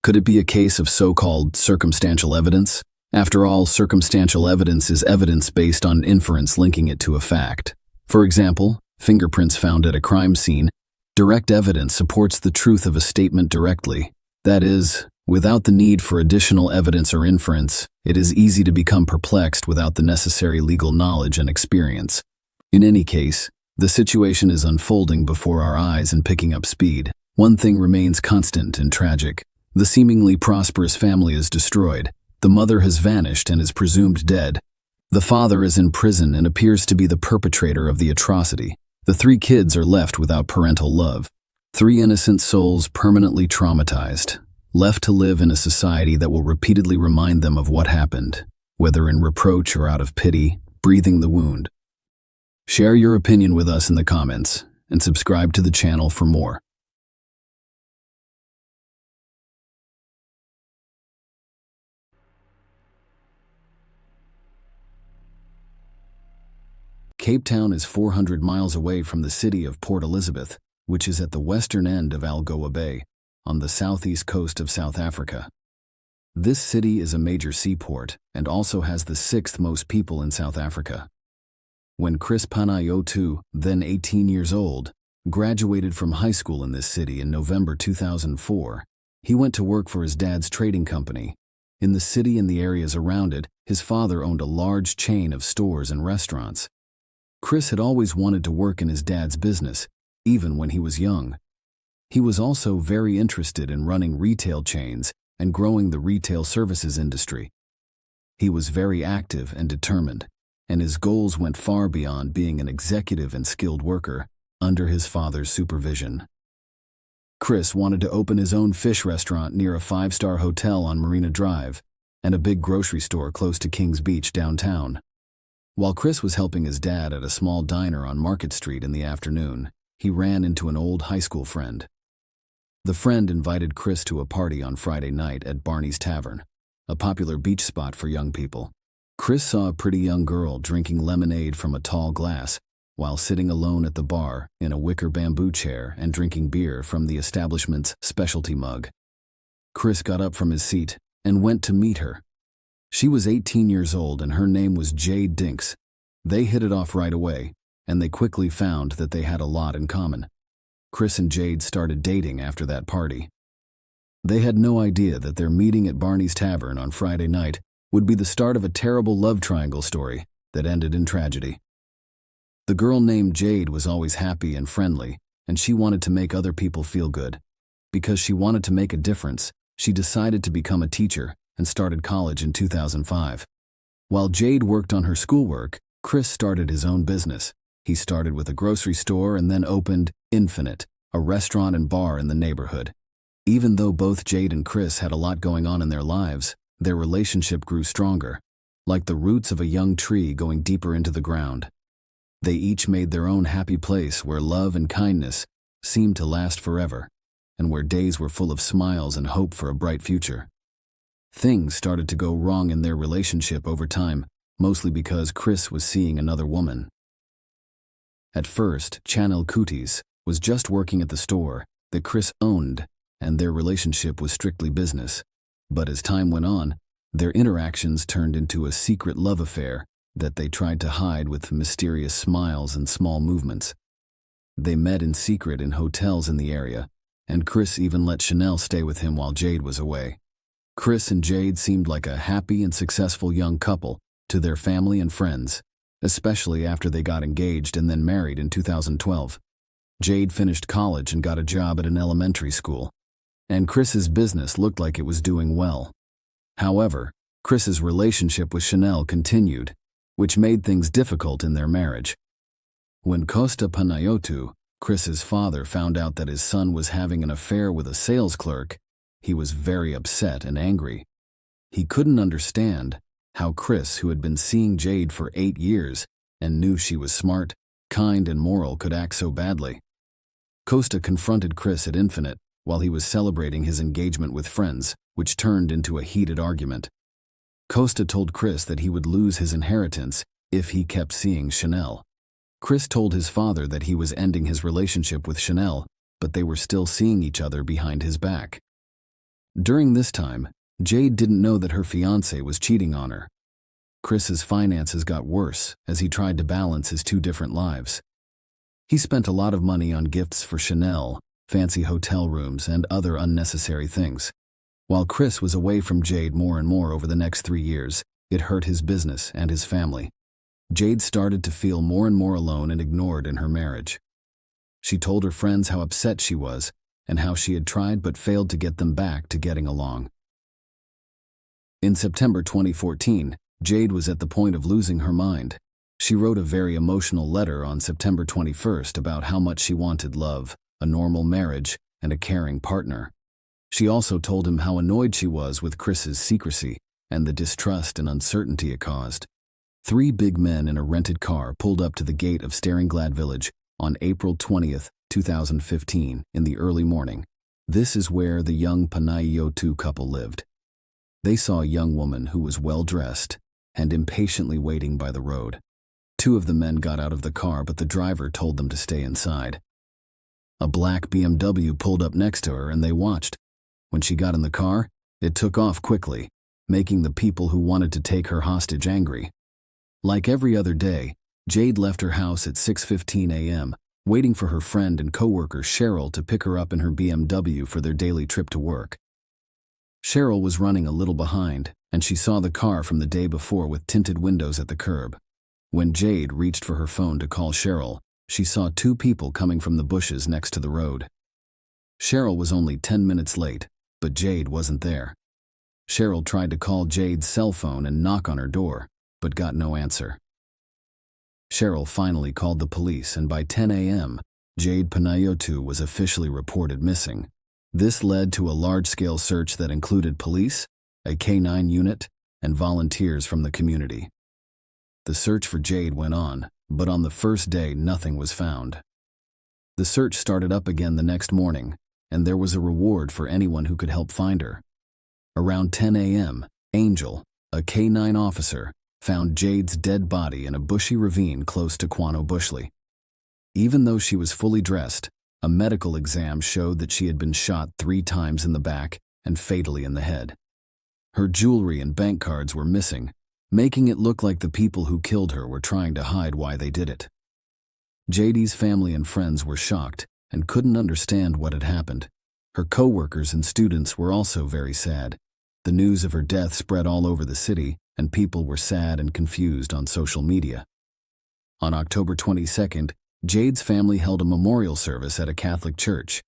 Could it be a case of so-called circumstantial evidence? After all, circumstantial evidence is evidence based on inference linking it to a fact. For example, fingerprints found at a crime scene. Direct evidence supports the truth of a statement directly. That is, without the need for additional evidence or inference, it is easy to become perplexed without the necessary legal knowledge and experience. In any case, the situation is unfolding before our eyes and picking up speed. One thing remains constant and tragic. The seemingly prosperous family is destroyed. The mother has vanished and is presumed dead. The father is in prison and appears to be the perpetrator of the atrocity. The 3 kids are left without parental love. 3 innocent souls permanently traumatized, left to live in a society that will repeatedly remind them of what happened, whether in reproach or out of pity, breathing the wound. Share your opinion with us in the comments, and subscribe to the channel for more. Cape Town is 400 miles away from the city of Port Elizabeth, which is at the western end of Algoa Bay, on the southeast coast of South Africa. This city is a major seaport and also has the 6th most people in South Africa. When Chris Panayotu, then 18 years old, graduated from high school in this city in November 2004, he went to work for his dad's trading company. In the city and the areas around it, his father owned a large chain of stores and restaurants. Chris had always wanted to work in his dad's business, even when he was young. He was also very interested in running retail chains and growing the retail services industry. He was very active and determined, and his goals went far beyond being an executive and skilled worker under his father's supervision. Chris wanted to open his own fish restaurant near a 5-star hotel on Marina Drive and a big grocery store close to Kings Beach downtown. While Chris was helping his dad at a small diner on Market Street in the afternoon, he ran into an old high school friend. The friend invited Chris to a party on Friday night at Barney's Tavern, a popular beach spot for young people. Chris saw a pretty young girl drinking lemonade from a tall glass while sitting alone at the bar in a wicker bamboo chair and drinking beer from the establishment's specialty mug. Chris got up from his seat and went to meet her. She was 18 years old and her name was Jade Dinks. They hit it off right away, and they quickly found that they had a lot in common. Chris and Jade started dating after that party. They had no idea that their meeting at Barney's Tavern on Friday night would be the start of a terrible love triangle story that ended in tragedy. The girl named Jade was always happy and friendly, and she wanted to make other people feel good. Because she wanted to make a difference, she decided to become a teacher and started college in 2005. While Jade worked on her schoolwork, Chris started his own business. He started with a grocery store and then opened Infinite, a restaurant and bar in the neighborhood. Even though both Jade and Chris had a lot going on in their lives, their relationship grew stronger, like the roots of a young tree going deeper into the ground. They each made their own happy place where love and kindness seemed to last forever, and where days were full of smiles and hope for a bright future. Things started to go wrong in their relationship over time, mostly because Chris was seeing another woman. At first, Chanel Cooties was just working at the store that Chris owned, and their relationship was strictly business. But as time went on, their interactions turned into a secret love affair that they tried to hide with mysterious smiles and small movements. They met in secret in hotels in the area, and Chris even let Chanel stay with him while Jade was away. Chris and Jade seemed like a happy and successful young couple to their family and friends, especially after they got engaged and then married in 2012. Jade finished college and got a job at an elementary school, and Chris's business looked like it was doing well. However, Chris's relationship with Chanel continued, which made things difficult in their marriage. When Costa Panayotou, Chris's father, found out that his son was having an affair with a sales clerk, he was very upset and angry. He couldn't understand how Chris, who had been seeing Jade for 8 years and knew she was smart, kind, and moral, could act so badly. Costa confronted Chris at Infinite while he was celebrating his engagement with friends, which turned into a heated argument. Costa told Chris that he would lose his inheritance if he kept seeing Chanel. Chris told his father that he was ending his relationship with Chanel, but they were still seeing each other behind his back. During this time, Jade didn't know that her fiancé was cheating on her. Chris's finances got worse as he tried to balance his two different lives. He spent a lot of money on gifts for Chanel, fancy hotel rooms, and other unnecessary things. While Chris was away from Jade more and more over the next 3 years, it hurt his business and his family. Jade started to feel more and more alone and ignored in her marriage. She told her friends how upset she was and how she had tried but failed to get them back to getting along. In September 2014, Jade was at the point of losing her mind. She wrote a very emotional letter on September 21st about how much she wanted love, a normal marriage, and a caring partner. She also told him how annoyed she was with Chris's secrecy and the distrust and uncertainty it caused. 3 big men in a rented car pulled up to the gate of Staringlad Village on April 20th, 2015, in the early morning. This is where the young Panayotou couple lived. They saw a young woman who was well-dressed and impatiently waiting by the road. 2 of the men got out of the car, but the driver told them to stay inside. A black BMW pulled up next to her and they watched. When she got in the car, it took off quickly, making the people who wanted to take her hostage angry. Like every other day, Jade left her house at 6:15 a.m., waiting for her friend and coworker Cheryl to pick her up in her BMW for their daily trip to work. Cheryl was running a little behind, and she saw the car from the day before with tinted windows at the curb. When Jade reached for her phone to call Cheryl, she saw 2 people coming from the bushes next to the road. Cheryl was only 10 minutes late, but Jade wasn't there. Cheryl tried to call Jade's cell phone and knock on her door, but got no answer. Cheryl finally called the police, and by 10 a.m., Jade Panayotou was officially reported missing. This led to a large-scale search that included police, a K-9 unit, and volunteers from the community. The search for Jade went on, but on the first day nothing was found. The search started up again the next morning, and there was a reward for anyone who could help find her. Around 10 a.m., Angel, a K-9 officer, found Jade's dead body in a bushy ravine close to Quano Bushley. Even though she was fully dressed, a medical exam showed that she had been shot 3 times in the back and fatally in the head. Her jewelry and bank cards were missing, making it look like the people who killed her were trying to hide why they did it. Jade's family and friends were shocked and couldn't understand what had happened. Her co-workers and students were also very sad. The news of her death spread all over the city, and people were sad and confused on social media. On October 22nd, Jade's family held a memorial service at a Catholic church.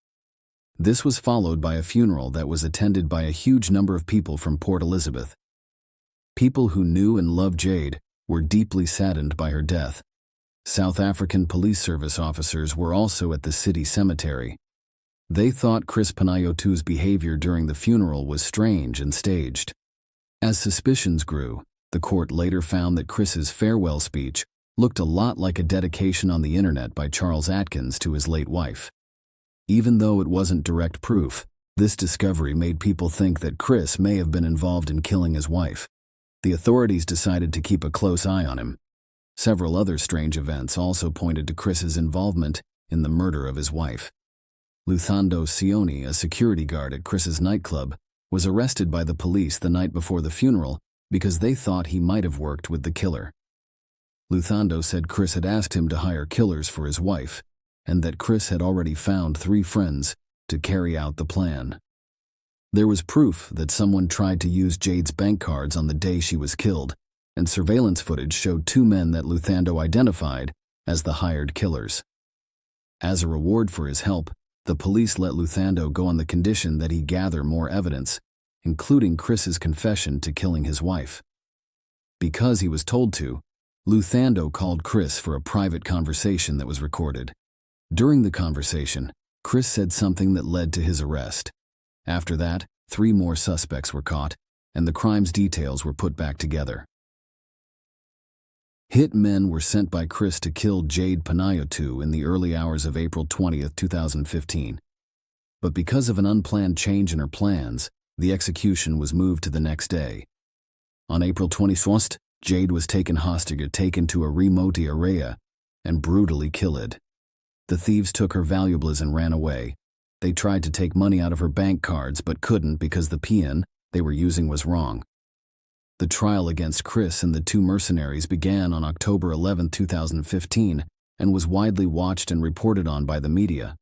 This was followed by a funeral that was attended by a huge number of people from Port Elizabeth. People who knew and loved Jade were deeply saddened by her death. South African police service officers were also at the city cemetery. They thought Chris Panayotu's behavior during the funeral was strange and staged. As suspicions grew, the court later found that Chris's farewell speech looked a lot like a dedication on the internet by Charles Atkins to his late wife. Even though it wasn't direct proof, this discovery made people think that Chris may have been involved in killing his wife. The authorities decided to keep a close eye on him. Several other strange events also pointed to Chris's involvement in the murder of his wife. Luthando Sioni, a security guard at Chris's nightclub, was arrested by the police the night before the funeral because they thought he might have worked with the killer. Luthando said Chris had asked him to hire killers for his wife, and that Chris had already found 3 friends to carry out the plan. There was proof that someone tried to use Jade's bank cards on the day she was killed, and surveillance footage showed 2 men that Luthando identified as the hired killers. As a reward for his help, the police let Luthando go on the condition that he gather more evidence, including Chris's confession to killing his wife. Because he was told to, Luthando called Chris for a private conversation that was recorded. During the conversation, Chris said something that led to his arrest. After that, 3 more suspects were caught, and the crime's details were put back together. Hit men were sent by Chris to kill Jade Panayotu in the early hours of April 20, 2015. But because of an unplanned change in her plans, the execution was moved to the next day. On April 21st, Jade was taken hostage, taken to a remote area, and brutally killed. The thieves took her valuables and ran away. They tried to take money out of her bank cards but couldn't because the PIN they were using was wrong. The trial against Chris and the 2 mercenaries began on October 11, 2015, and was widely watched and reported on by the media.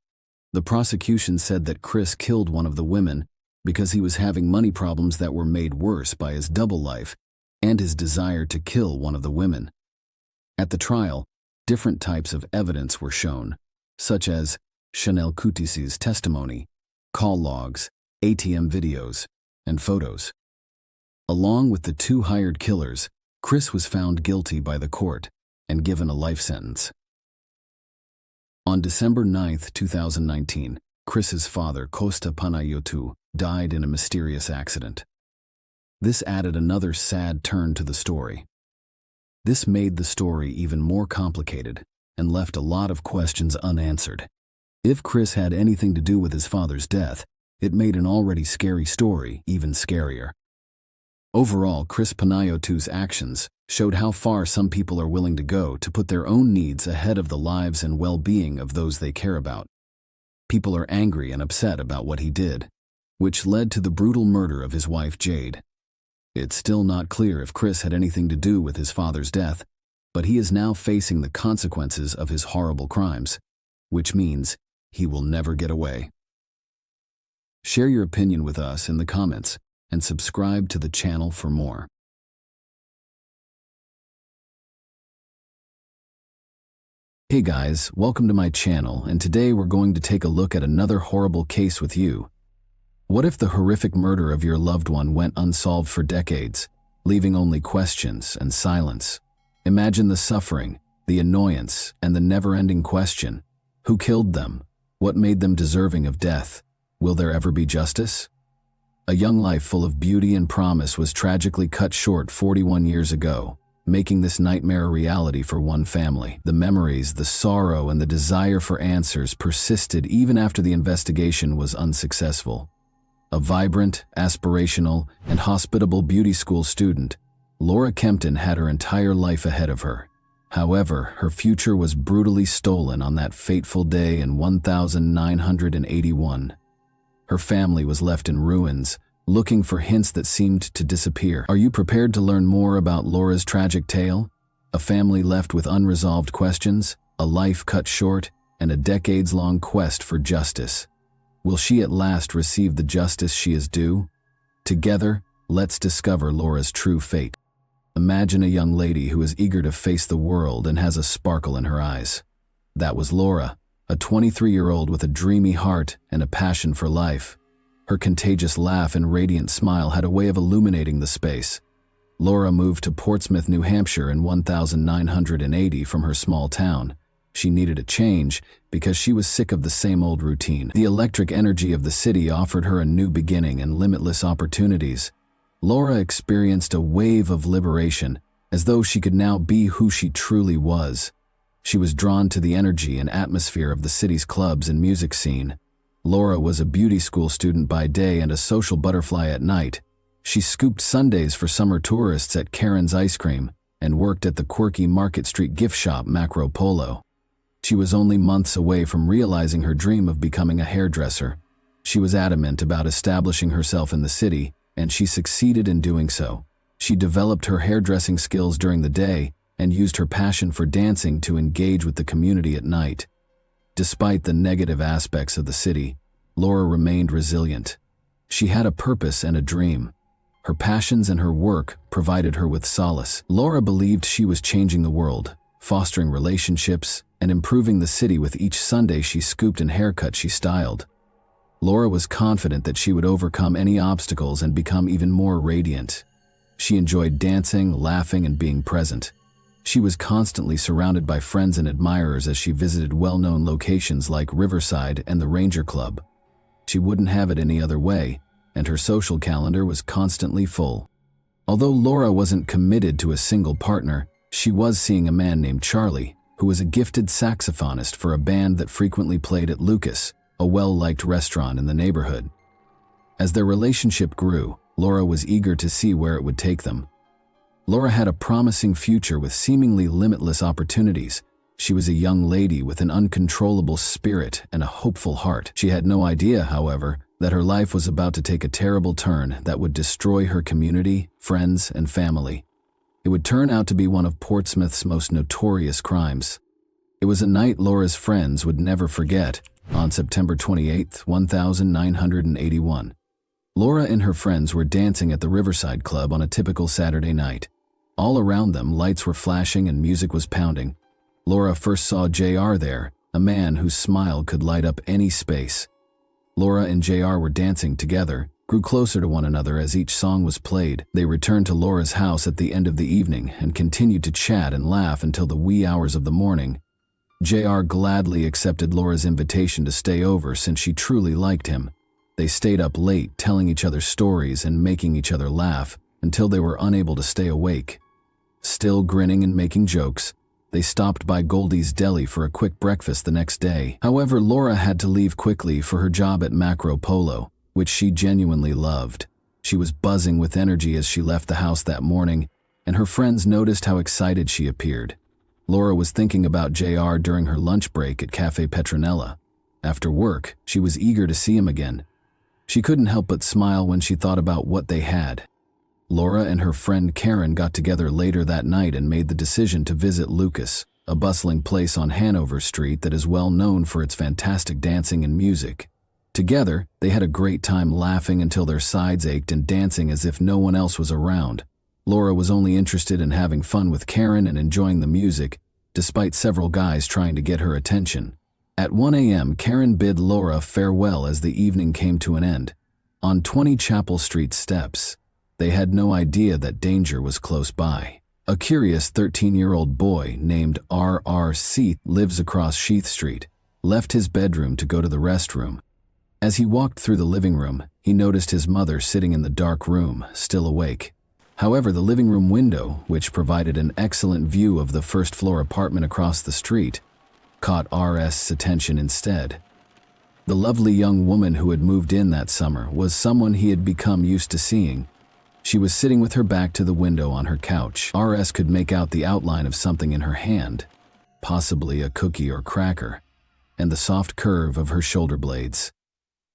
The prosecution said that Chris killed one of the women because he was having money problems that were made worse by his double life and his desire to kill one of the women. At the trial, different types of evidence were shown, such as Chanel Coutis's testimony, call logs, ATM videos, and photos. Along with the 2 hired killers, Chris was found guilty by the court and given a life sentence. On December 9, 2019, Chris's father, Costa Panayotu, died in a mysterious accident. This added another sad turn to the story. This made the story even more complicated and left a lot of questions unanswered. If Chris had anything to do with his father's death, it made an already scary story even scarier. Overall, Chris Panayotu's actions showed how far some people are willing to go to put their own needs ahead of the lives and well-being of those they care about. People are angry and upset about what he did, which led to the brutal murder of his wife Jade. It's still not clear if Chris had anything to do with his father's death, but he is now facing the consequences of his horrible crimes, which means he will never get away. Share your opinion with us in the comments and subscribe to the channel for more. Hey guys, welcome to my channel, and today we're going to take a look at another horrible case with you. What if the horrific murder of your loved one went unsolved for decades, leaving only questions and silence? Imagine the suffering, the annoyance, and the never-ending question: who killed them? What made them deserving of death? Will there ever be justice? A young life full of beauty and promise was tragically cut short 41 years ago, making this nightmare a reality for one family. The memories, the sorrow, and the desire for answers persisted even after the investigation was unsuccessful. A vibrant, aspirational, and hospitable beauty school student, Laura Kempton had her entire life ahead of her. However, her future was brutally stolen on that fateful day in 1981. Her family was left in ruins, looking for hints that seemed to disappear. Are you prepared to learn more about Laura's tragic tale? A family left with unresolved questions, a life cut short, and a decades-long quest for justice. Will she at last receive the justice she is due? Together, let's discover Laura's true fate. Imagine a young lady who is eager to face the world and has a sparkle in her eyes. That was Laura, a 23-year-old with a dreamy heart and a passion for life. Her contagious laugh and radiant smile had a way of illuminating the space. Laura moved to Portsmouth, New Hampshire in 1980 from her small town. She needed a change because she was sick of the same old routine. The electric energy of the city offered her a new beginning and limitless opportunities. Laura experienced a wave of liberation, as though she could now be who she truly was. She was drawn to the energy and atmosphere of the city's clubs and music scene. Laura was a beauty school student by day and a social butterfly at night. She scooped sundaes for summer tourists at Karen's Ice Cream and worked at the quirky Market Street gift shop Macro Polo. She was only months away from realizing her dream of becoming a hairdresser. She was adamant about establishing herself in the city, and she succeeded in doing so. She developed her hairdressing skills during the day and used her passion for dancing to engage with the community at night. Despite the negative aspects of the city, Laura remained resilient. She had a purpose and a dream. Her passions and her work provided her with solace. Laura believed she was changing the world, fostering relationships, and improving the city with each Sunday she scooped and haircut she styled. Laura was confident that she would overcome any obstacles and become even more radiant. She enjoyed dancing, laughing, and being present. She was constantly surrounded by friends and admirers as she visited well-known locations like Riverside and the Ranger Club. She wouldn't have it any other way, and her social calendar was constantly full. Although Laura wasn't committed to a single partner, she was seeing a man named Charlie, who was a gifted saxophonist for a band that frequently played at Lucas, a well-liked restaurant in the neighborhood. As their relationship grew, Laura was eager to see where it would take them. Laura had a promising future with seemingly limitless opportunities. She was a young lady with an uncontrollable spirit and a hopeful heart. She had no idea, however, that her life was about to take a terrible turn that would destroy her community, friends, and family. It would turn out to be one of Portsmouth's most notorious crimes. It was a night Laura's friends would never forget. On September 28, 1981, Laura and her friends were dancing at the Riverside Club on a typical Saturday night. All around them, lights were flashing and music was pounding. Laura first saw JR there, a man whose smile could light up any space. Laura and JR were dancing together, grew closer to one another as each song was played. They returned to Laura's house at the end of the evening and continued to chat and laugh until the wee hours of the morning. JR gladly accepted Laura's invitation to stay over since she truly liked him. They stayed up late telling each other stories and making each other laugh until they were unable to stay awake. Still grinning and making jokes, they stopped by Goldie's Deli for a quick breakfast the next day. However, Laura had to leave quickly for her job at Macro Polo, which she genuinely loved. She was buzzing with energy as she left the house that morning, and her friends noticed how excited she appeared. Laura was thinking about JR during her lunch break at Cafe Petronella. After work, she was eager to see him again. She couldn't help but smile when she thought about what they had. Laura and her friend Karen got together later that night and made the decision to visit Lucas, a bustling place on Hanover Street that is well known for its fantastic dancing and music. Together, they had a great time laughing until their sides ached and dancing as if no one else was around. Laura was only interested in having fun with Karen and enjoying the music, despite several guys trying to get her attention. At 1 a.m., Karen bid Laura farewell as the evening came to an end. On 20 Chapel Street steps, they had no idea that danger was close by. A curious 13-year-old boy named R.R. Seath lives across Sheath Street, left his bedroom to go to the restroom. As he walked through the living room, he noticed his mother sitting in the dark room, still awake. However, the living room window, which provided an excellent view of the first-floor apartment across the street, caught R.S.'s attention instead. The lovely young woman who had moved in that summer was someone he had become used to seeing. She was sitting with her back to the window on her couch. R.S. could make out the outline of something in her hand, possibly a cookie or cracker, and the soft curve of her shoulder blades.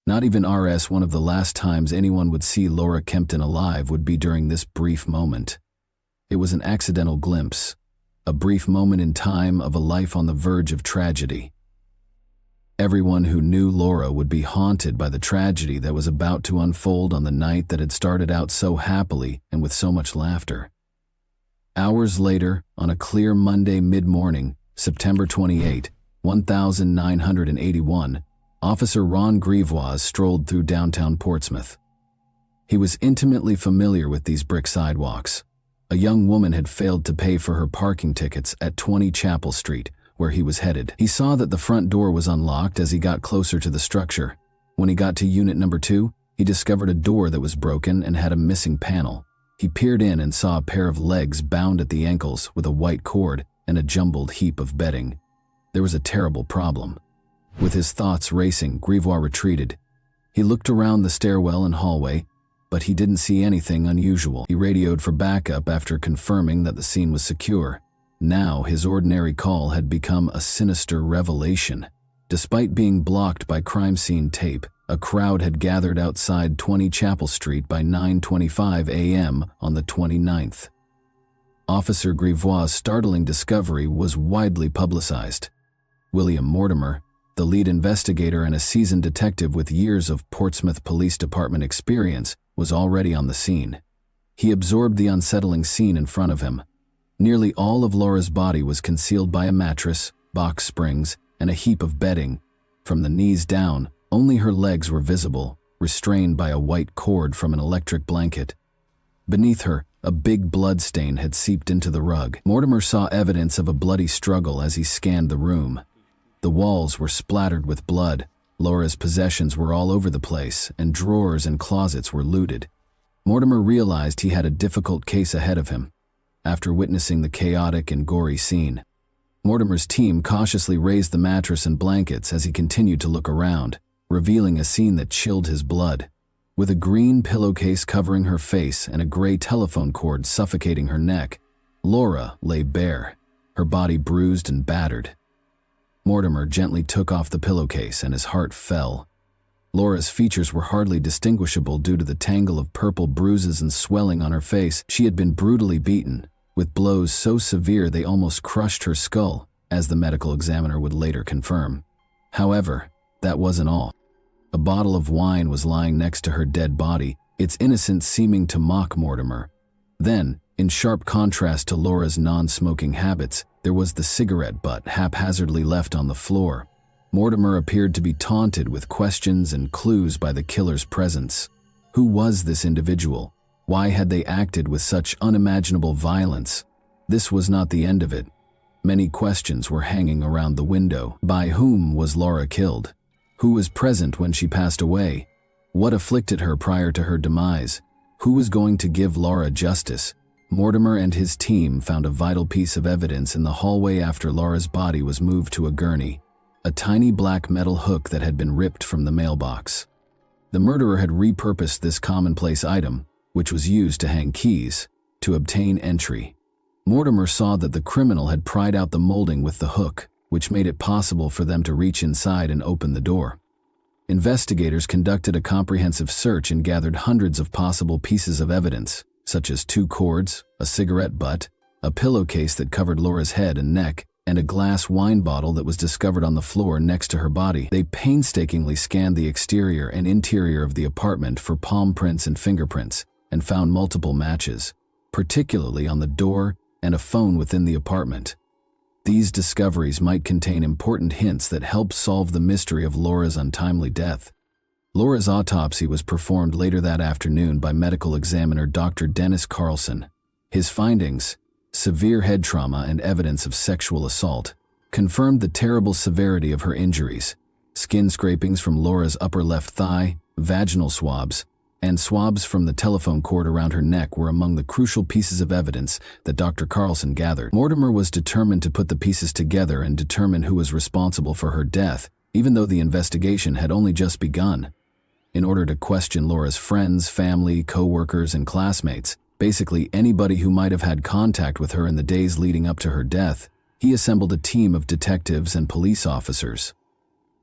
Not even R.S. One of the last times anyone would see Laura Kempton alive would be during this brief moment. It was an accidental glimpse, a brief moment in time of a life on the verge of tragedy. Everyone who knew Laura would be haunted by the tragedy that was about to unfold on the night that had started out so happily and with so much laughter. Hours later, on a clear Monday mid-morning, September 28, 1981, Officer Ron Grivois strolled through downtown Portsmouth. He was intimately familiar with these brick sidewalks. A young woman had failed to pay for her parking tickets at 20 Chapel Street, where he was headed. He saw that the front door was unlocked as he got closer to the structure. When he got to unit number 2, he discovered a door that was broken and had a missing panel. He peered in and saw a pair of legs bound at the ankles with a white cord and a jumbled heap of bedding. There was a terrible problem. With his thoughts racing, Grivois retreated. He looked around the stairwell and hallway, but he didn't see anything unusual. He radioed for backup after confirming that the scene was secure. Now his ordinary call had become a sinister revelation. Despite being blocked by crime scene tape, a crowd had gathered outside 20 Chapel Street by 9:25 a.m. on the 29th. Officer Grivois' startling discovery was widely publicized. William Mortimer, the lead investigator and a seasoned detective with years of Portsmouth Police Department experience, was already on the scene. He absorbed the unsettling scene in front of him. Nearly all of Laura's body was concealed by a mattress, box springs, and a heap of bedding. From the knees down, only her legs were visible, restrained by a white cord from an electric blanket. Beneath her, a big blood stain had seeped into the rug. Mortimer saw evidence of a bloody struggle as he scanned the room. The walls were splattered with blood. Laura's possessions were all over the place, and drawers and closets were looted. Mortimer realized he had a difficult case ahead of him. After witnessing the chaotic and gory scene, Mortimer's team cautiously raised the mattress and blankets as he continued to look around, revealing a scene that chilled his blood. With a green pillowcase covering her face and a gray telephone cord suffocating her neck, Laura lay bare, her body bruised and battered. Mortimer gently took off the pillowcase and his heart fell. Laura's features were hardly distinguishable due to the tangle of purple bruises and swelling on her face. She had been brutally beaten, with blows so severe they almost crushed her skull, as the medical examiner would later confirm. However, that wasn't all. A bottle of wine was lying next to her dead body, its innocence seeming to mock Mortimer. Then, in sharp contrast to Laura's non-smoking habits, there was the cigarette butt haphazardly left on the floor. Mortimer appeared to be taunted with questions and clues by the killer's presence. Who was this individual? Why had they acted with such unimaginable violence? This was not the end of it. Many questions were hanging around the window. By whom was Laura killed? Who was present when she passed away? What afflicted her prior to her demise? Who was going to give Laura justice? Mortimer and his team found a vital piece of evidence in the hallway after Laura's body was moved to a gurney, a tiny black metal hook that had been ripped from the mailbox. The murderer had repurposed this commonplace item, which was used to hang keys, to obtain entry. Mortimer saw that the criminal had pried out the molding with the hook, which made it possible for them to reach inside and open the door. Investigators conducted a comprehensive search and gathered hundreds of possible pieces of evidence, such as 2 cords, a cigarette butt, a pillowcase that covered Laura's head and neck, and a glass wine bottle that was discovered on the floor next to her body. They painstakingly scanned the exterior and interior of the apartment for palm prints and fingerprints, and found multiple matches, particularly on the door and a phone within the apartment. These discoveries might contain important hints that help solve the mystery of Laura's untimely death. Laura's autopsy was performed later that afternoon by medical examiner Dr. Dennis Carlson. His findings, severe head trauma and evidence of sexual assault, confirmed the terrible severity of her injuries. Skin scrapings from Laura's upper left thigh, vaginal swabs, and swabs from the telephone cord around her neck were among the crucial pieces of evidence that Dr. Carlson gathered. Mortimer was determined to put the pieces together and determine who was responsible for her death, even though the investigation had only just begun. In order to question Laura's friends, family, co-workers, and classmates, basically anybody who might have had contact with her in the days leading up to her death, he assembled a team of detectives and police officers.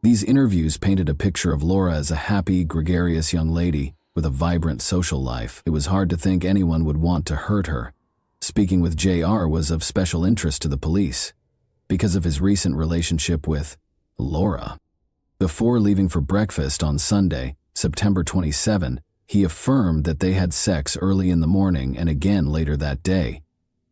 These interviews painted a picture of Laura as a happy, gregarious young lady with a vibrant social life. It was hard to think anyone would want to hurt her. Speaking with JR was of special interest to the police because of his recent relationship with Laura. Before leaving for breakfast on Sunday, September 27, he affirmed that they had sex early in the morning and again later that day.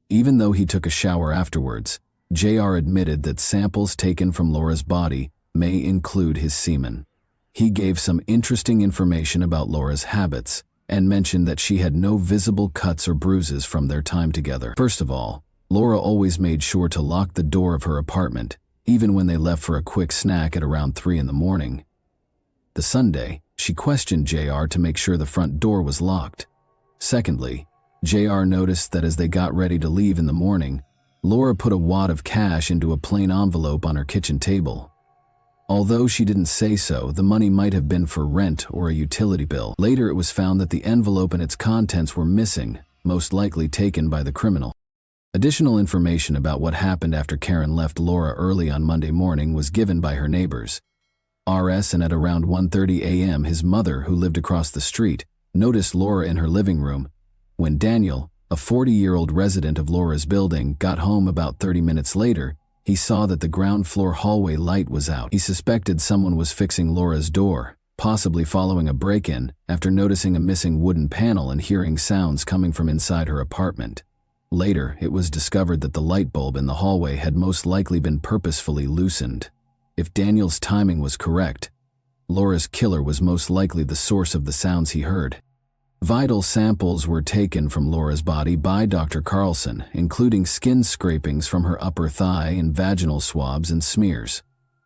Even though he took a shower afterwards, JR admitted that samples taken from Laura's body may include his semen. He gave some interesting information about Laura's habits and mentioned that she had no visible cuts or bruises from their time together. First of all, Laura always made sure to lock the door of her apartment, even when they left for a quick snack at around 3 in the morning. The Sunday, she questioned JR to make sure the front door was locked. Secondly, JR noticed that as they got ready to leave in the morning, Laura put a wad of cash into a plain envelope on her kitchen table. Although she didn't say so, the money might have been for rent or a utility bill. Later, it was found that the envelope and its contents were missing, most likely taken by the criminal. Additional information about what happened after Karen left Laura early on Monday morning was given by her neighbors. RS, and at around 1:30 a.m., his mother, who lived across the street, noticed Laura in her living room. When Daniel, a 40-year-old resident of Laura's building, got home about 30 minutes later, he saw that the ground floor hallway light was out. He suspected someone was fixing Laura's door, possibly following a break-in, after noticing a missing wooden panel and hearing sounds coming from inside her apartment. Later, it was discovered that the light bulb in the hallway had most likely been purposefully loosened. If Daniel's timing was correct, Laura's killer was most likely the source of the sounds he heard. Vital samples were taken from Laura's body by Dr. Carlson, including skin scrapings from her upper thigh and vaginal swabs and smears.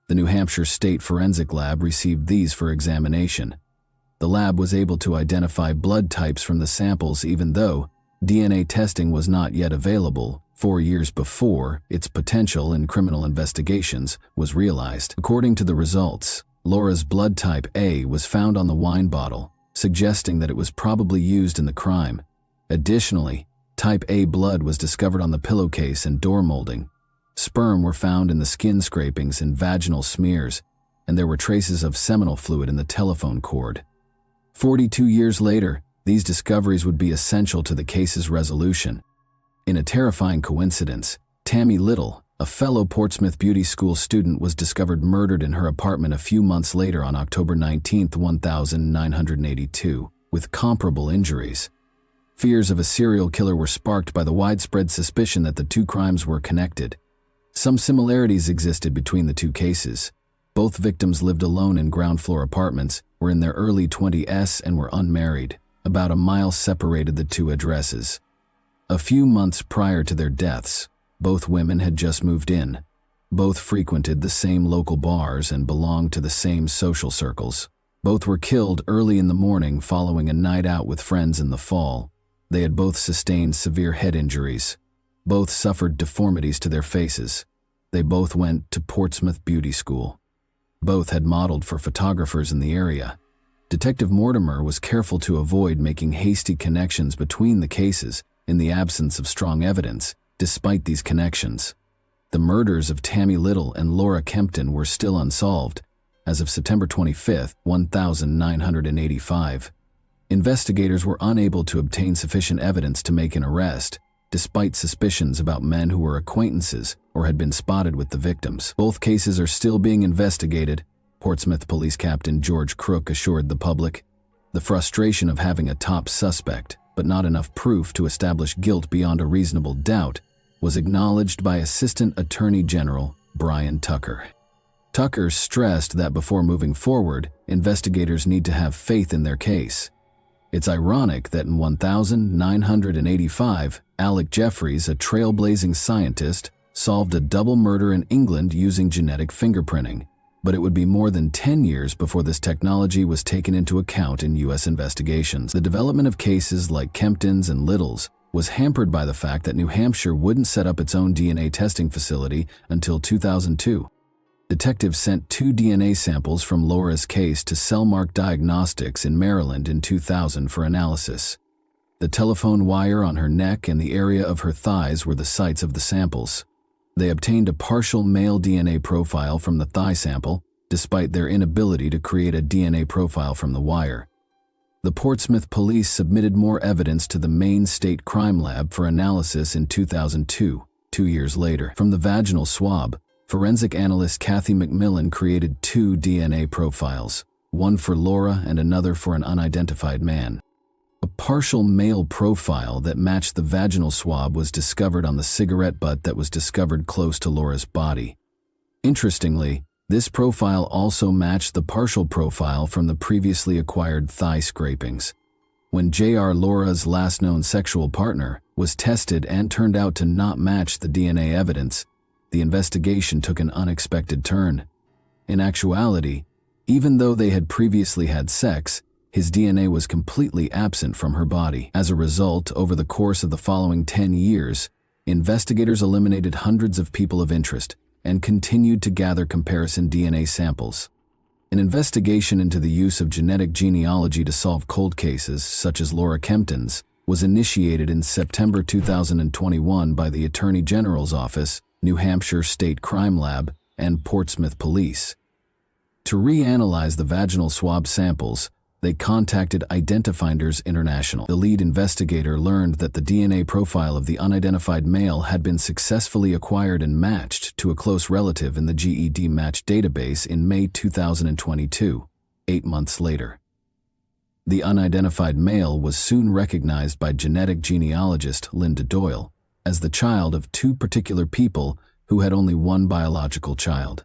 The New Hampshire State Forensic Lab received these for examination. The lab was able to identify blood types from the samples even though DNA testing was not yet available 4 years before its potential in criminal investigations was realized. According to the results, Laura's blood type A was found on the wine bottle, suggesting that it was probably used in the crime. Additionally, type A blood was discovered on the pillowcase and door molding. Sperm were found in the skin scrapings and vaginal smears, and there were traces of seminal fluid in the telephone cord. 42 years later, these discoveries would be essential to the case's resolution. In a terrifying coincidence, Tammy Little, a fellow Portsmouth Beauty School student, was discovered murdered in her apartment a few months later on October 19, 1982, with comparable injuries. Fears of a serial killer were sparked by the widespread suspicion that the two crimes were connected. Some similarities existed between the two cases. Both victims lived alone in ground-floor apartments, were in their early 20s, and were unmarried. About a mile separated the two addresses. A few months prior to their deaths, both women had just moved in. Both frequented the same local bars and belonged to the same social circles. Both were killed early in the morning following a night out with friends in the fall. They had both sustained severe head injuries. Both suffered deformities to their faces. They both went to Portsmouth Beauty School. Both had modeled for photographers in the area. Detective Mortimer was careful to avoid making hasty connections between the cases in the absence of strong evidence. Despite these connections, the murders of Tammy Little and Laura Kempton were still unsolved. As of September 25, 1985, investigators were unable to obtain sufficient evidence to make an arrest, despite suspicions about men who were acquaintances or had been spotted with the victims. Both cases are still being investigated, Portsmouth Police Captain George Crook assured the public. The frustration of having a top suspect, but not enough proof to establish guilt beyond a reasonable doubt, was acknowledged by Assistant Attorney General Brian Tucker. Tucker stressed that before moving forward, investigators need to have faith in their case. It's ironic that in 1985, Alec Jeffreys, a trailblazing scientist, solved a double murder in England using genetic fingerprinting, but it would be more than 10 years before this technology was taken into account in U.S. investigations. The development of cases like Kempton's and Little's was hampered by the fact that New Hampshire wouldn't set up its own DNA testing facility until 2002. Detectives sent 2 DNA samples from Laura's case to Cellmark Diagnostics in Maryland in 2000 for analysis. The telephone wire on her neck and the area of her thighs were the sites of the samples. They obtained a partial male DNA profile from the thigh sample, despite their inability to create a DNA profile from the wire. The Portsmouth police submitted more evidence to the Maine State Crime Lab for analysis in 2002, 2 years later. From the vaginal swab, Forensic analyst Kathy McMillan created 2 DNA profiles, one for Laura and another for an unidentified man. A partial male profile that matched the vaginal swab was discovered on the cigarette butt that was discovered close to Laura's body. Interestingly, this profile also matched the partial profile from the previously acquired thigh scrapings. When J.R. Laura's last known sexual partner was tested and turned out to not match the DNA evidence, the investigation took an unexpected turn. In actuality, even though they had previously had sex, his DNA was completely absent from her body. As a result, over the course of the following 10 years, investigators eliminated hundreds of people of interest and continued to gather comparison DNA samples. An investigation into the use of genetic genealogy to solve cold cases, such as Laura Kempton's, was initiated in September 2021 by the Attorney General's Office, New Hampshire State Crime Lab, and Portsmouth Police. To reanalyze the vaginal swab samples, they contacted Identifinders International. The lead investigator learned that the DNA profile of the unidentified male had been successfully acquired and matched to a close relative in the GED Match database in May 2022, 8 months later. The unidentified male was soon recognized by genetic genealogist Linda Doyle as the child of 2 particular people who had only one biological child.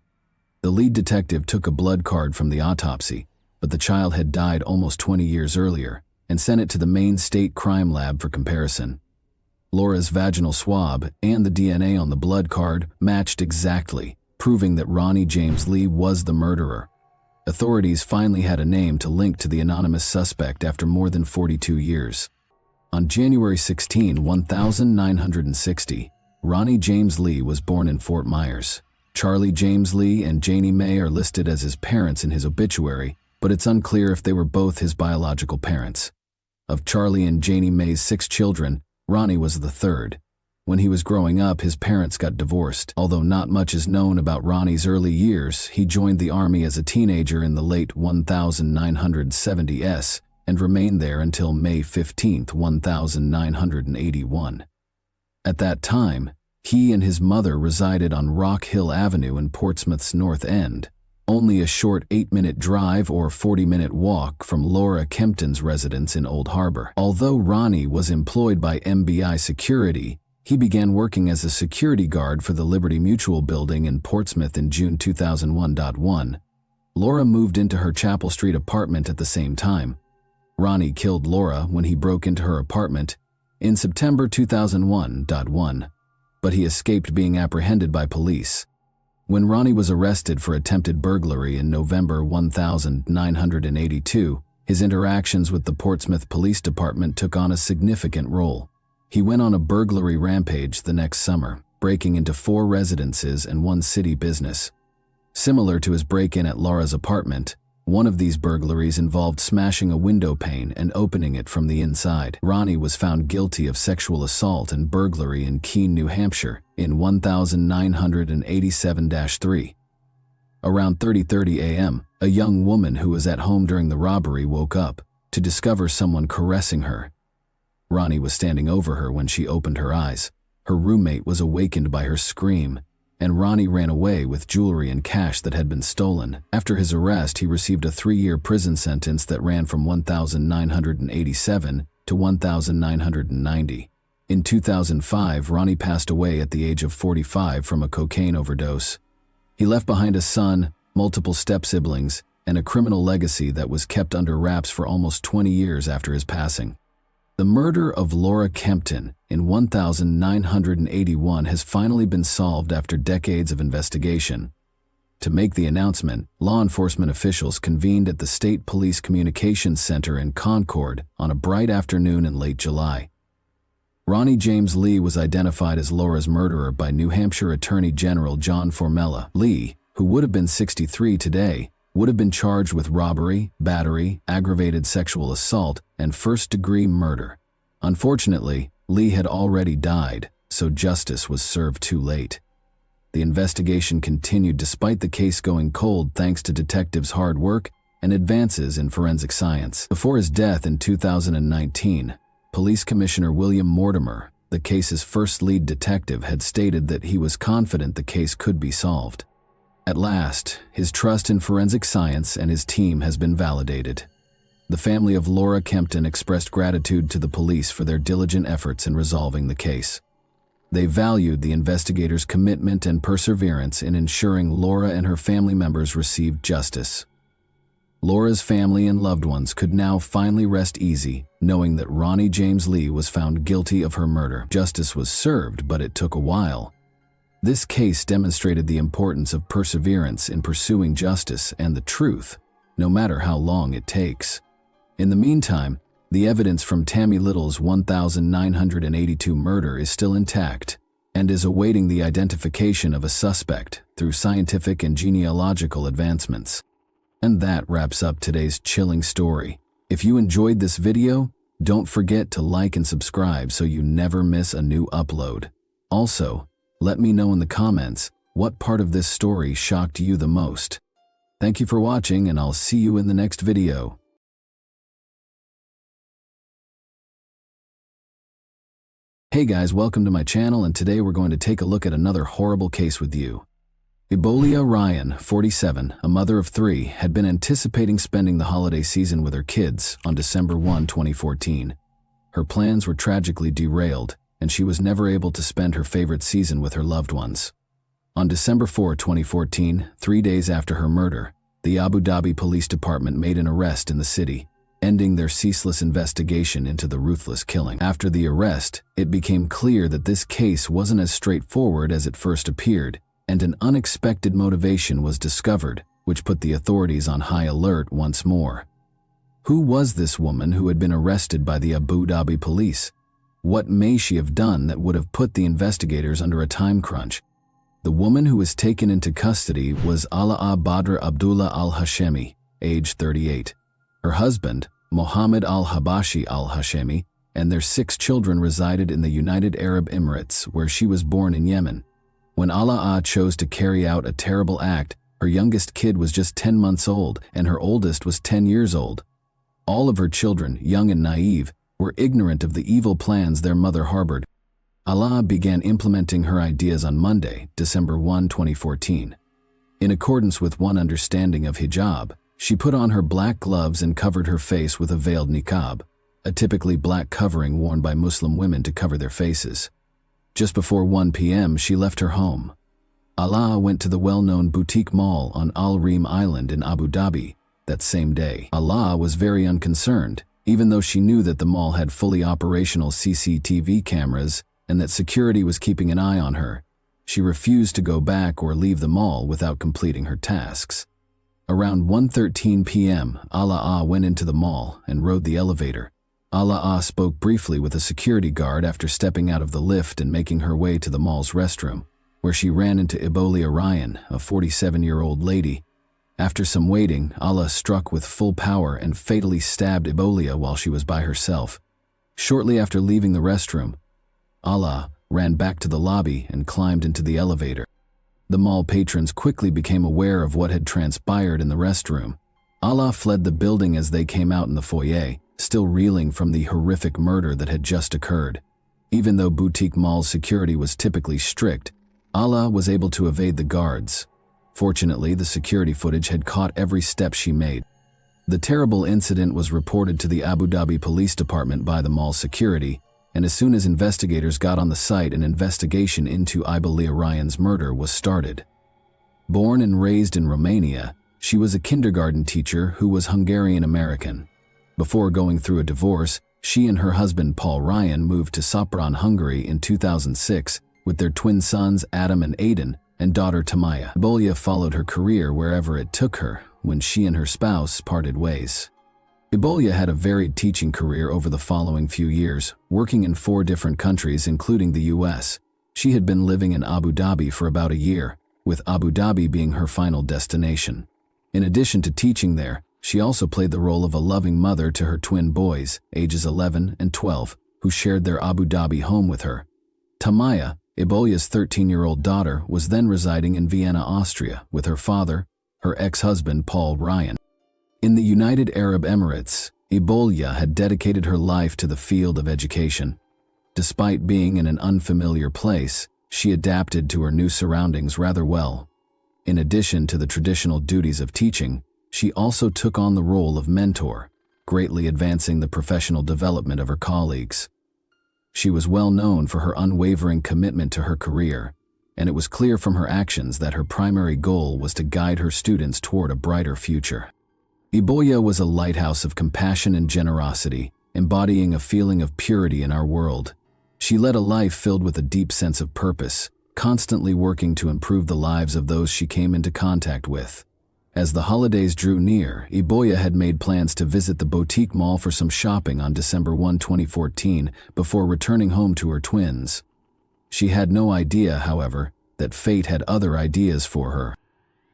The lead detective took a blood card from the autopsy, but the child had died almost 20 years earlier, and sent it to the Maine State Crime Lab for comparison. Laura's vaginal swab and the DNA on the blood card matched exactly, proving that Ronnie James Lee was the murderer. Authorities finally had a name to link to the anonymous suspect after more than 42 years. On January 16, 1960, Ronnie James Lee was born in Fort Myers. Charlie James Lee and Janie Mae are listed as his parents in his obituary, but it's unclear if they were both his biological parents. Of Charlie and Janie Mae's 6 children, Ronnie was the third. When he was growing up, his parents got divorced. Although not much is known about Ronnie's early years, he joined the Army as a teenager in the late 1970s and remained there until May 15, 1981. At that time, he and his mother resided on Rock Hill Avenue in Portsmouth's North End, only a short 8-minute drive or 40-minute walk from Laura Kempton's residence in Old Harbor. Although Ronnie was employed by MBI Security, he began working as a security guard for the Liberty Mutual building in Portsmouth in June 2001. Laura moved into her Chapel Street apartment at the same time. Ronnie killed Laura when he broke into her apartment in September 2001, but he escaped being apprehended by police. When Ronnie was arrested for attempted burglary in November 1982, his interactions with the Portsmouth Police Department took on a significant role. He went on a burglary rampage the next summer, breaking into 4 residences and 1 city business. Similar to his break-in at Laura's apartment, one of these burglaries involved smashing a window pane and opening it from the inside. Ronnie was found guilty of sexual assault and burglary in Keene, New Hampshire, in 1987-3. Around 30:30 a.m., a young woman who was at home during the robbery woke up to discover someone caressing her. Ronnie was standing over her when she opened her eyes. Her roommate was awakened by her scream, and Ronnie ran away with jewelry and cash that had been stolen. After his arrest, he received a 3-year prison sentence that ran from 1987 to 1990. In 2005, Ronnie passed away at the age of 45 from a cocaine overdose. He left behind a son, multiple step-siblings, and a criminal legacy that was kept under wraps for almost 20 years after his passing. The murder of Laura Kempton in 1981 has finally been solved after decades of investigation. To make the announcement, law enforcement officials convened at the State Police Communications Center in Concord on a bright afternoon in late July. Ronnie James Lee was identified as Laura's murderer by New Hampshire Attorney General John Formella. Lee, who would have been 63 today, would have been charged with robbery, battery, aggravated sexual assault, and first-degree murder. Unfortunately, Lee had already died, so justice was served too late. The investigation continued despite the case going cold thanks to detectives' hard work and advances in forensic science. Before his death in 2019, Police Commissioner William Mortimer the case's first lead detective, had stated that he was confident the case could be solved. At last, his trust in forensic science and his team has been validated. The family of Laura Kempton expressed gratitude to the police for their diligent efforts in resolving the case. They valued the investigators' commitment and perseverance in ensuring Laura and her family members received justice. Laura's family and loved ones could now finally rest easy, knowing that Ronnie James Lee was found guilty of her murder. Justice was served, but it took a while. This case demonstrated the importance of perseverance in pursuing justice and the truth, no matter how long it takes. In the meantime, the evidence from Tammy Little's 1982 murder is still intact and is awaiting the identification of a suspect through scientific and genealogical advancements. And that wraps up today's chilling story. If you enjoyed this video, don't forget to like and subscribe so you never miss a new upload. Also, let me know in the comments what part of this story shocked you the most. Thank you for watching, and I'll see you in the next video. Hey guys, welcome to my channel, and today we're going to take a look at another horrible case with you. Ebolia Ryan, 47, a mother of 3, had been anticipating spending the holiday season with her kids on December 1, 2014. Her plans were tragically derailed, and she was never able to spend her favorite season with her loved ones. On December 4, 2014, 3 days after her murder, the Abu Dhabi Police Department made an arrest in the city, ending their ceaseless investigation into the ruthless killing. After the arrest, it became clear that this case wasn't as straightforward as it first appeared, and an unexpected motivation was discovered, which put the authorities on high alert once more. Who was this woman who had been arrested by the Abu Dhabi police? What may she have done that would have put the investigators under a time crunch? The woman who was taken into custody was Alaa Badr Abdullah al-Hashemi, age 38. Her husband, Mohammed al-Habashi al-Hashemi, and their 6 children resided in the United Arab Emirates, where she was born in Yemen. When Alaa chose to carry out a terrible act, her youngest kid was just 10 months old and her oldest was 10 years old. All of her children, young and naive, were ignorant of the evil plans their mother harbored. Alaa began implementing her ideas on Monday, December 1, 2014. In accordance with one understanding of hijab, she put on her black gloves and covered her face with a veiled niqab, a typically black covering worn by Muslim women to cover their faces. Just before 1 p.m., she left her home. Alaa went to the well-known boutique mall on Al Reem Island in Abu Dhabi that same day. Alaa was very unconcerned, even though she knew that the mall had fully operational CCTV cameras and that security was keeping an eye on her. She refused to go back or leave the mall without completing her tasks. Around 1:13 p.m., Alaa went into the mall and rode the elevator. Alaa spoke briefly with a security guard after stepping out of the lift and making her way to the mall's restroom, where she ran into Ebolia Ryan, a 47-year-old lady. After some waiting, Alaa struck with full power and fatally stabbed Ebolia while she was by herself. Shortly after leaving the restroom, Alaa ran back to the lobby and climbed into the elevator. The mall patrons quickly became aware of what had transpired in the restroom. Alaa fled the building as they came out in the foyer, still reeling from the horrific murder that had just occurred. Even though boutique mall security was typically strict, Alaa was able to evade the guards. Fortunately, the security footage had caught every step she made. The terrible incident was reported to the Abu Dhabi Police Department by the mall security, and as soon as investigators got on the site, an investigation into Ebolia Ryan's murder was started. Born and raised in Romania, she was a kindergarten teacher who was Hungarian-American. Before going through a divorce, she and her husband Paul Ryan moved to Sopron, Hungary in 2006 with their twin sons Adam and Aiden and daughter Tamaya. Ebolia followed her career wherever it took her when she and her spouse parted ways. Ebolia had a varied teaching career over the following few years, working in 4 different countries including the US. She had been living in Abu Dhabi for about a year, with Abu Dhabi being her final destination. In addition to teaching there, she also played the role of a loving mother to her twin boys, ages 11 and 12, who shared their Abu Dhabi home with her. Tamaya, Ebolia's 13-year-old daughter, was then residing in Vienna, Austria, with her father, her ex-husband Paul Ryan. In the United Arab Emirates, Ebolia had dedicated her life to the field of education. Despite being in an unfamiliar place, she adapted to her new surroundings rather well. In addition to the traditional duties of teaching, she also took on the role of mentor, greatly advancing the professional development of her colleagues. She was well known for her unwavering commitment to her career, and it was clear from her actions that her primary goal was to guide her students toward a brighter future. Iboya was a lighthouse of compassion and generosity, embodying a feeling of purity in our world. She led a life filled with a deep sense of purpose, constantly working to improve the lives of those she came into contact with. As the holidays drew near, Iboya had made plans to visit the boutique mall for some shopping on December 1, 2014, before returning home to her twins. She had no idea, however, that fate had other ideas for her.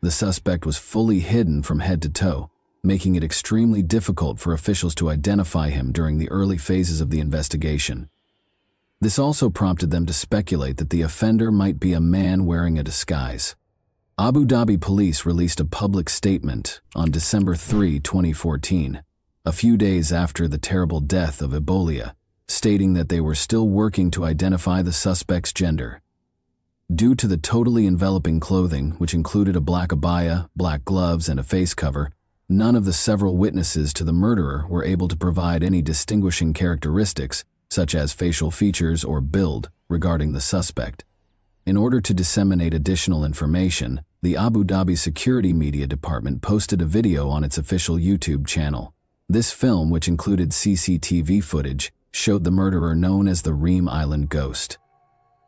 The suspect was fully hidden from head to toe, making it extremely difficult for officials to identify him during the early phases of the investigation. This also prompted them to speculate that the offender might be a man wearing a disguise. Abu Dhabi police released a public statement on December 3, 2014, a few days after the terrible death of Ebola, stating that they were still working to identify the suspect's gender. Due to the totally enveloping clothing, which included a black abaya, black gloves, and a face cover, none of the several witnesses to the murderer were able to provide any distinguishing characteristics, such as facial features or build, regarding the suspect. In order to disseminate additional information, the Abu Dhabi Security Media Department posted a video on its official YouTube channel. This film, which included CCTV footage, showed the murderer known as the Reem Island Ghost.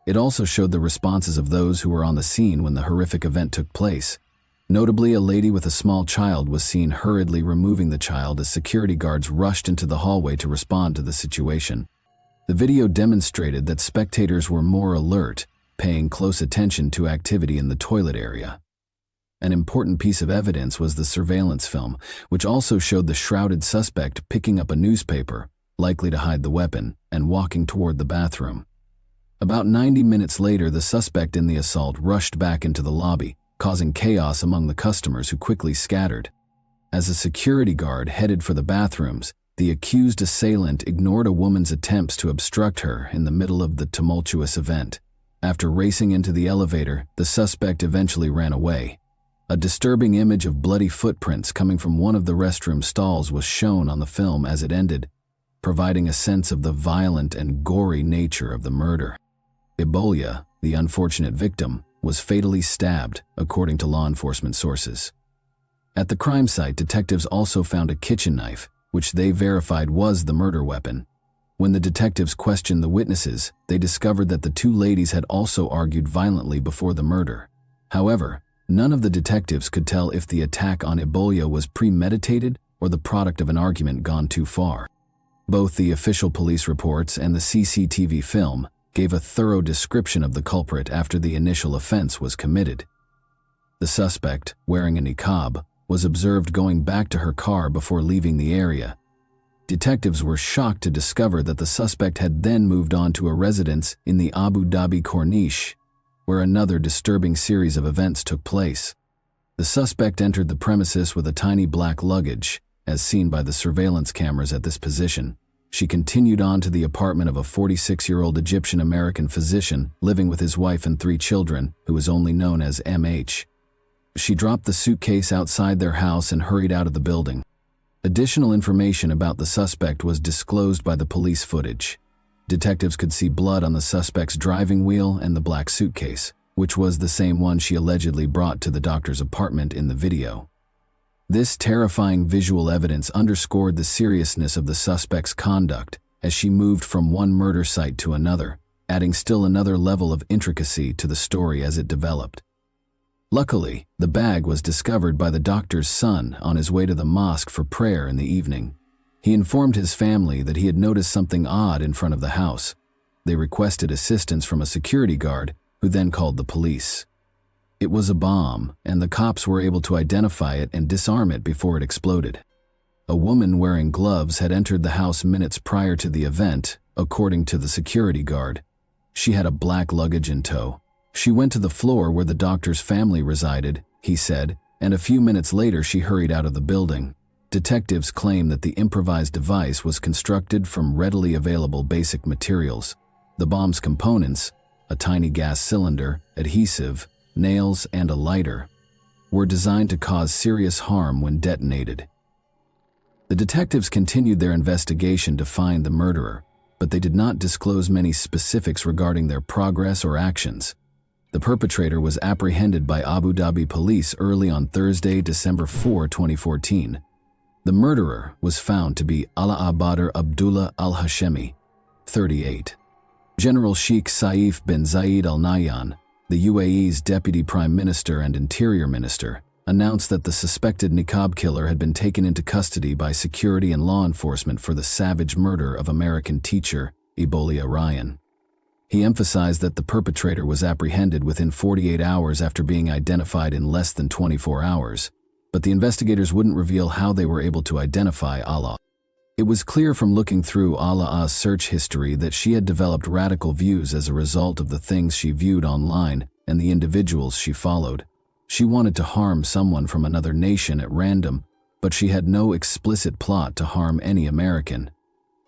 It also showed the responses of those who were on the scene when the horrific event took place. Notably, a lady with a small child was seen hurriedly removing the child as security guards rushed into the hallway to respond to the situation. The video demonstrated that spectators were more alert, paying close attention to activity in the toilet area. An important piece of evidence was the surveillance film, which also showed the shrouded suspect picking up a newspaper, likely to hide the weapon, and walking toward the bathroom. About 90 minutes later, the suspect in the assault rushed back into the lobby, causing chaos among the customers who quickly scattered. As a security guard headed for the bathrooms, the accused assailant ignored a woman's attempts to obstruct her in the middle of the tumultuous event. After racing into the elevator, the suspect eventually ran away. A disturbing image of bloody footprints coming from one of the restroom stalls was shown on the film as it ended, providing a sense of the violent and gory nature of the murder. Ebola, the unfortunate victim, was fatally stabbed, according to law enforcement sources. At the crime site, detectives also found a kitchen knife, which they verified was the murder weapon. When the detectives questioned the witnesses, they discovered that the two ladies had also argued violently before the murder. However, none of the detectives could tell if the attack on Ebola was premeditated or the product of an argument gone too far. Both the official police reports and the CCTV film gave a thorough description of the culprit after the initial offense was committed. The suspect, wearing a niqab, was observed going back to her car before leaving the area. Detectives were shocked to discover that the suspect had then moved on to a residence in the Abu Dhabi Corniche, where another disturbing series of events took place. The suspect entered the premises with a tiny black luggage, as seen by the surveillance cameras at this position. She continued on to the apartment of a 46-year-old Egyptian-American physician living with his wife and 3 children, who was only known as MH. She dropped the suitcase outside their house and hurried out of the building. Additional information about the suspect was disclosed by the police footage. Detectives could see blood on the suspect's driving wheel and the black suitcase, which was the same one she allegedly brought to the doctor's apartment in the video. This terrifying visual evidence underscored the seriousness of the suspect's conduct as she moved from one murder site to another, adding still another level of intricacy to the story as it developed. Luckily, the bag was discovered by the doctor's son on his way to the mosque for prayer in the evening. He informed his family that he had noticed something odd in front of the house. They requested assistance from a security guard, who then called the police. It was a bomb, and the cops were able to identify it and disarm it before it exploded. A woman wearing gloves had entered the house minutes prior to the event, according to the security guard. She had a black luggage in tow. She went to the floor where the doctor's family resided, he said, and a few minutes later she hurried out of the building. Detectives claim that the improvised device was constructed from readily available basic materials. The bomb's components, a tiny gas cylinder, adhesive, nails, and a lighter, were designed to cause serious harm when detonated. The detectives continued their investigation to find the murderer, but they did not disclose many specifics regarding their progress or actions. The perpetrator was apprehended by Abu Dhabi police early on Thursday, December 4, 2014. The murderer was found to be Ala Badr Abdullah al-Hashemi, 38. General Sheikh Saif bin Zayed Al Nahyan, the UAE's Deputy Prime Minister and Interior Minister, announced that the suspected niqab killer had been taken into custody by security and law enforcement for the savage murder of American teacher Ebolia Ryan. He emphasized that the perpetrator was apprehended within 48 hours after being identified in less than 24 hours, but the investigators wouldn't reveal how they were able to identify Allah. It was clear from looking through Allah's search history that she had developed radical views as a result of the things she viewed online and the individuals she followed. She wanted to harm someone from another nation at random, but she had no explicit plot to harm any American.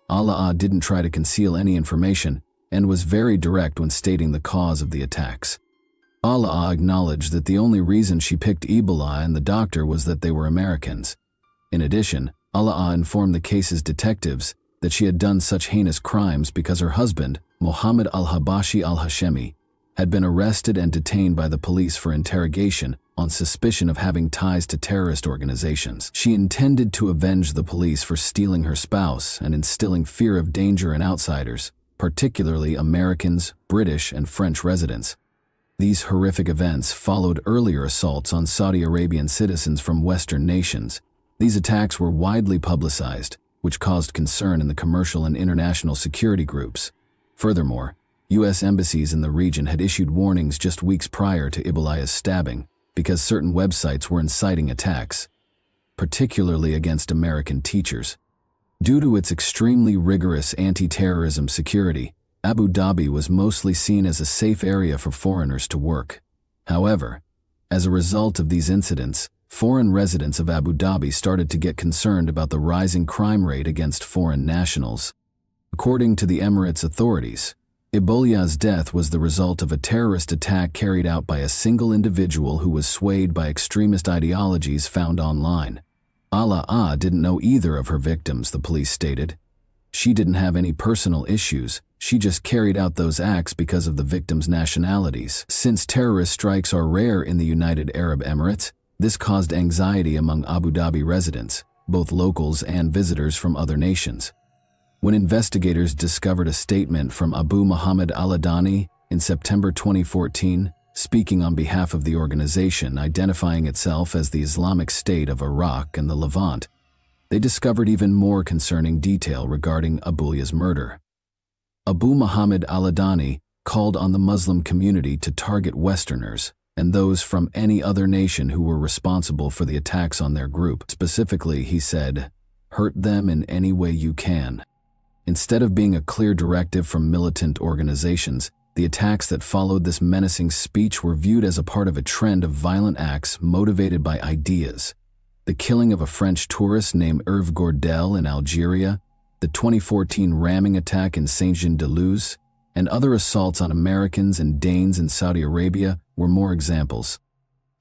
Allah didn't try to conceal any information and was very direct when stating the cause of the attacks. Allah acknowledged that the only reason she picked Ebola and the doctor was that they were Americans. In addition, Allah informed the case's detectives that she had done such heinous crimes because her husband, Mohammed al-Habashi al-Hashemi, had been arrested and detained by the police for interrogation on suspicion of having ties to terrorist organizations. She intended to avenge the police for stealing her spouse and instilling fear of danger in outsiders, particularly Americans, British, and French residents. These horrific events followed earlier assaults on Saudi Arabian citizens from Western nations. These attacks were widely publicized, which caused concern in the commercial and international security groups. Furthermore, U.S. embassies in the region had issued warnings just weeks prior to Ebola's stabbing because certain websites were inciting attacks, particularly against American teachers. Due to its extremely rigorous anti-terrorism security, Abu Dhabi was mostly seen as a safe area for foreigners to work. However, as a result of these incidents, foreign residents of Abu Dhabi started to get concerned about the rising crime rate against foreign nationals. According to the Emirates authorities, Ebola's death was the result of a terrorist attack carried out by a single individual who was swayed by extremist ideologies found online. Allah didn't know either of her victims, the police stated. She didn't have any personal issues, she just carried out those acts because of the victims' nationalities. Since terrorist strikes are rare in the United Arab Emirates, this caused anxiety among Abu Dhabi residents, both locals and visitors from other nations. When investigators discovered a statement from Abu Muhammad al-Adani in September 2014, speaking on behalf of the organization identifying itself as the Islamic State of Iraq and the Levant, they discovered even more concerning detail regarding Ebola's murder. Abu Muhammad al-Adani called on the Muslim community to target Westerners and those from any other nation who were responsible for the attacks on their group. Specifically, he said, "Hurt them in any way you can." Instead of being a clear directive from militant organizations, the attacks that followed this menacing speech were viewed as a part of a trend of violent acts motivated by ideas. The killing of a French tourist named Hervé Gordel in Algeria, the 2014 ramming attack in Saint-Jean-de-Luz, and other assaults on Americans and Danes in Saudi Arabia were more examples.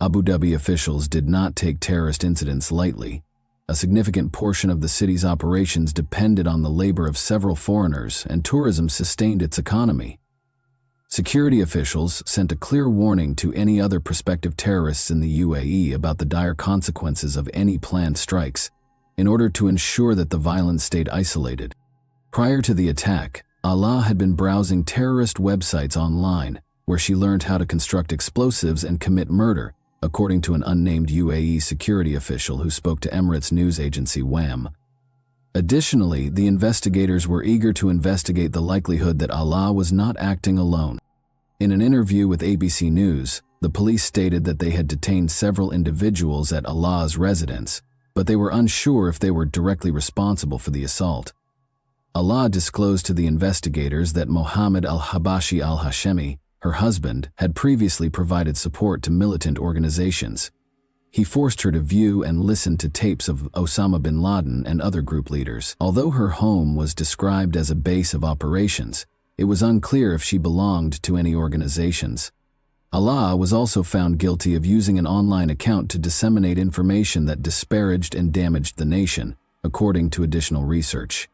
Abu Dhabi officials did not take terrorist incidents lightly. A significant portion of the city's operations depended on the labor of several foreigners, and tourism sustained its economy. Security officials sent a clear warning to any other prospective terrorists in the UAE about the dire consequences of any planned strikes, in order to ensure that the violence stayed isolated. Prior to the attack, Allah had been browsing terrorist websites online, where she learned how to construct explosives and commit murder, according to an unnamed UAE security official who spoke to Emirates news agency WAM. Additionally, the investigators were eager to investigate the likelihood that Allah was not acting alone. In an interview with ABC News, the police stated that they had detained several individuals at Allah's residence, but they were unsure if they were directly responsible for the assault. Allah disclosed to the investigators that Mohammed al-Habashi al-Hashemi, her husband, had previously provided support to militant organizations. He forced her to view and listen to tapes of Osama bin Laden and other group leaders. Although her home was described as a base of operations, it was unclear if she belonged to any organizations. Allah was also found guilty of using an online account to disseminate information that disparaged and damaged the nation, according to additional research.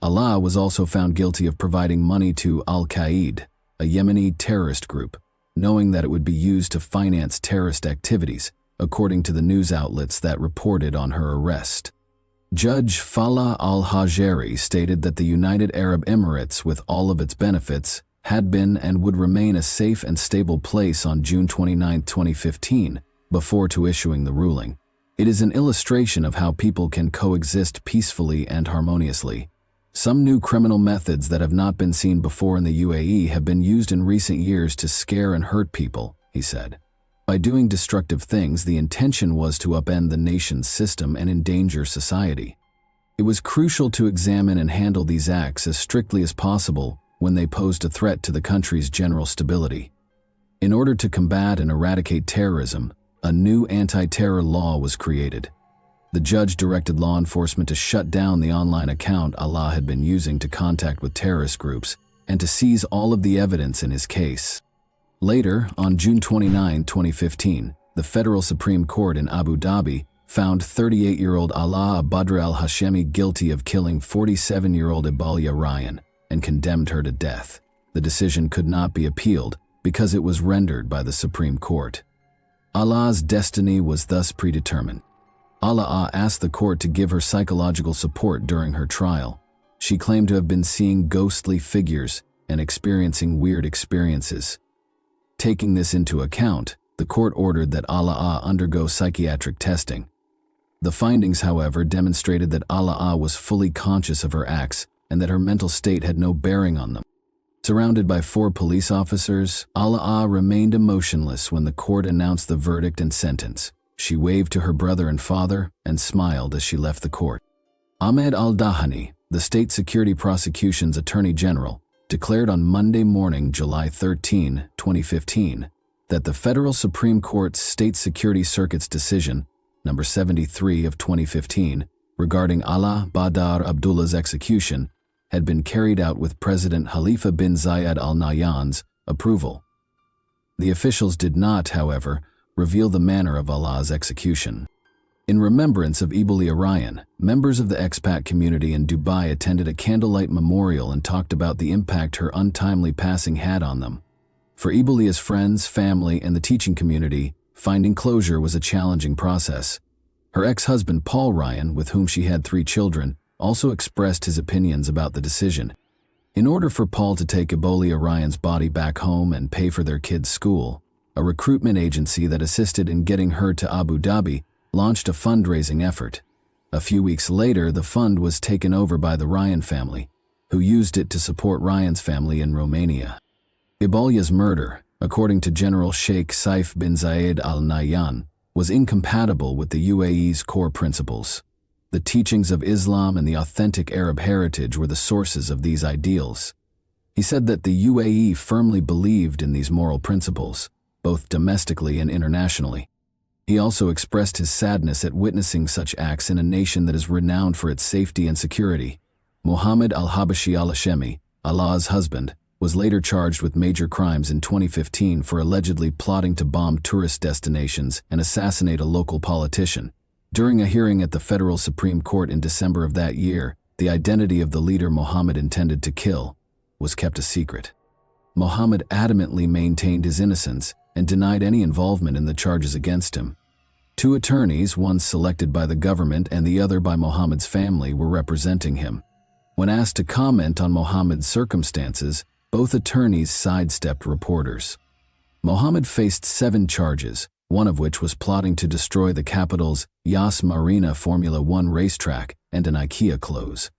Allah was also found guilty of providing money to Al-Qaeda, a Yemeni terrorist group, knowing that it would be used to finance terrorist activities, according to the news outlets that reported on her arrest. Judge Falah al-Hajeri stated that the United Arab Emirates, with all of its benefits, had been and would remain a safe and stable place on June 29, 2015, before to issuing the ruling. It is an illustration of how people can coexist peacefully and harmoniously. Some new criminal methods that have not been seen before in the UAE have been used in recent years to scare and hurt people, he said. By doing destructive things, the intention was to upend the nation's system and endanger society. It was crucial to examine and handle these acts as strictly as possible when they posed a threat to the country's general stability. In order to combat and eradicate terrorism, a new anti-terror law was created. The judge directed law enforcement to shut down the online account Allah had been using to contact with terrorist groups and to seize all of the evidence in his case. Later, on June 29, 2015, the Federal Supreme Court in Abu Dhabi found 38-year-old Ala Badr al-Hashemi guilty of killing 47-year-old Ibalia Ryan and condemned her to death. The decision could not be appealed because it was rendered by the Supreme Court. Ala's destiny was thus predetermined. Ala asked the court to give her psychological support during her trial. She claimed to have been seeing ghostly figures and experiencing weird experiences. Taking this into account, the court ordered that Ala undergo psychiatric testing. The findings, however, demonstrated that Ala was fully conscious of her acts and that her mental state had no bearing on them. Surrounded by 4 police officers, Ala remained emotionless when the court announced the verdict and sentence. She waved to her brother and father and smiled as she left the court. Ahmed al-Dahani, the State Security Prosecution's Attorney General, declared on Monday morning, July 13, 2015, that the Federal Supreme Court's State Security Circuit's decision, number 73 of 2015, regarding Ala Badr Abdullah's execution, had been carried out with President Khalifa bin Zayed Al Nahyan's approval. The officials did not, however, reveal the manner of Ala's execution. In remembrance of Ibalia Ryan, members of the expat community in Dubai attended a candlelight memorial and talked about the impact her untimely passing had on them. For Ibalia's friends, family, and the teaching community, finding closure was a challenging process. Her ex-husband Paul Ryan, with whom she had 3 children, also expressed his opinions about the decision. In order for Paul to take Ibalia Ryan's body back home and pay for their kids' school, a recruitment agency that assisted in getting her to Abu Dhabi launched a fundraising effort. A few weeks later, the fund was taken over by the Ryan family, who used it to support Ryan's family in Romania. Ibalia's murder, according to General Sheikh Saif bin Zayed Al Nahyan, was incompatible with the UAE's core principles. The teachings of Islam and the authentic Arab heritage were the sources of these ideals. He said that the UAE firmly believed in these moral principles, both domestically and internationally. He also expressed his sadness at witnessing such acts in a nation that is renowned for its safety and security. Mohammed al-Habashi al-Hashemi, Allah's husband, was later charged with major crimes in 2015 for allegedly plotting to bomb tourist destinations and assassinate a local politician. During a hearing at the Federal Supreme Court in December of that year, the identity of the leader Mohammed intended to kill was kept a secret. Mohammed adamantly maintained his innocence and denied any involvement in the charges against him. 2 attorneys, one selected by the government and the other by Mohammed's family, were representing him. When asked to comment on Mohammed's circumstances, both attorneys sidestepped reporters. Mohammed faced 7 charges, one of which was plotting to destroy the capital's Yas Marina Formula One racetrack and an IKEA close.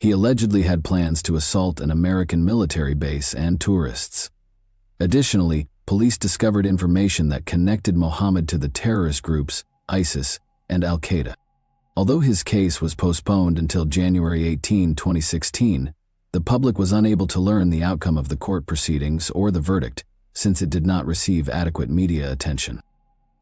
He allegedly had plans to assault an American military base and tourists. Additionally, police discovered information that connected Mohammed to the terrorist groups ISIS and Al-Qaeda. Although his case was postponed until January 18, 2016, the public was unable to learn the outcome of the court proceedings or the verdict, since it did not receive adequate media attention.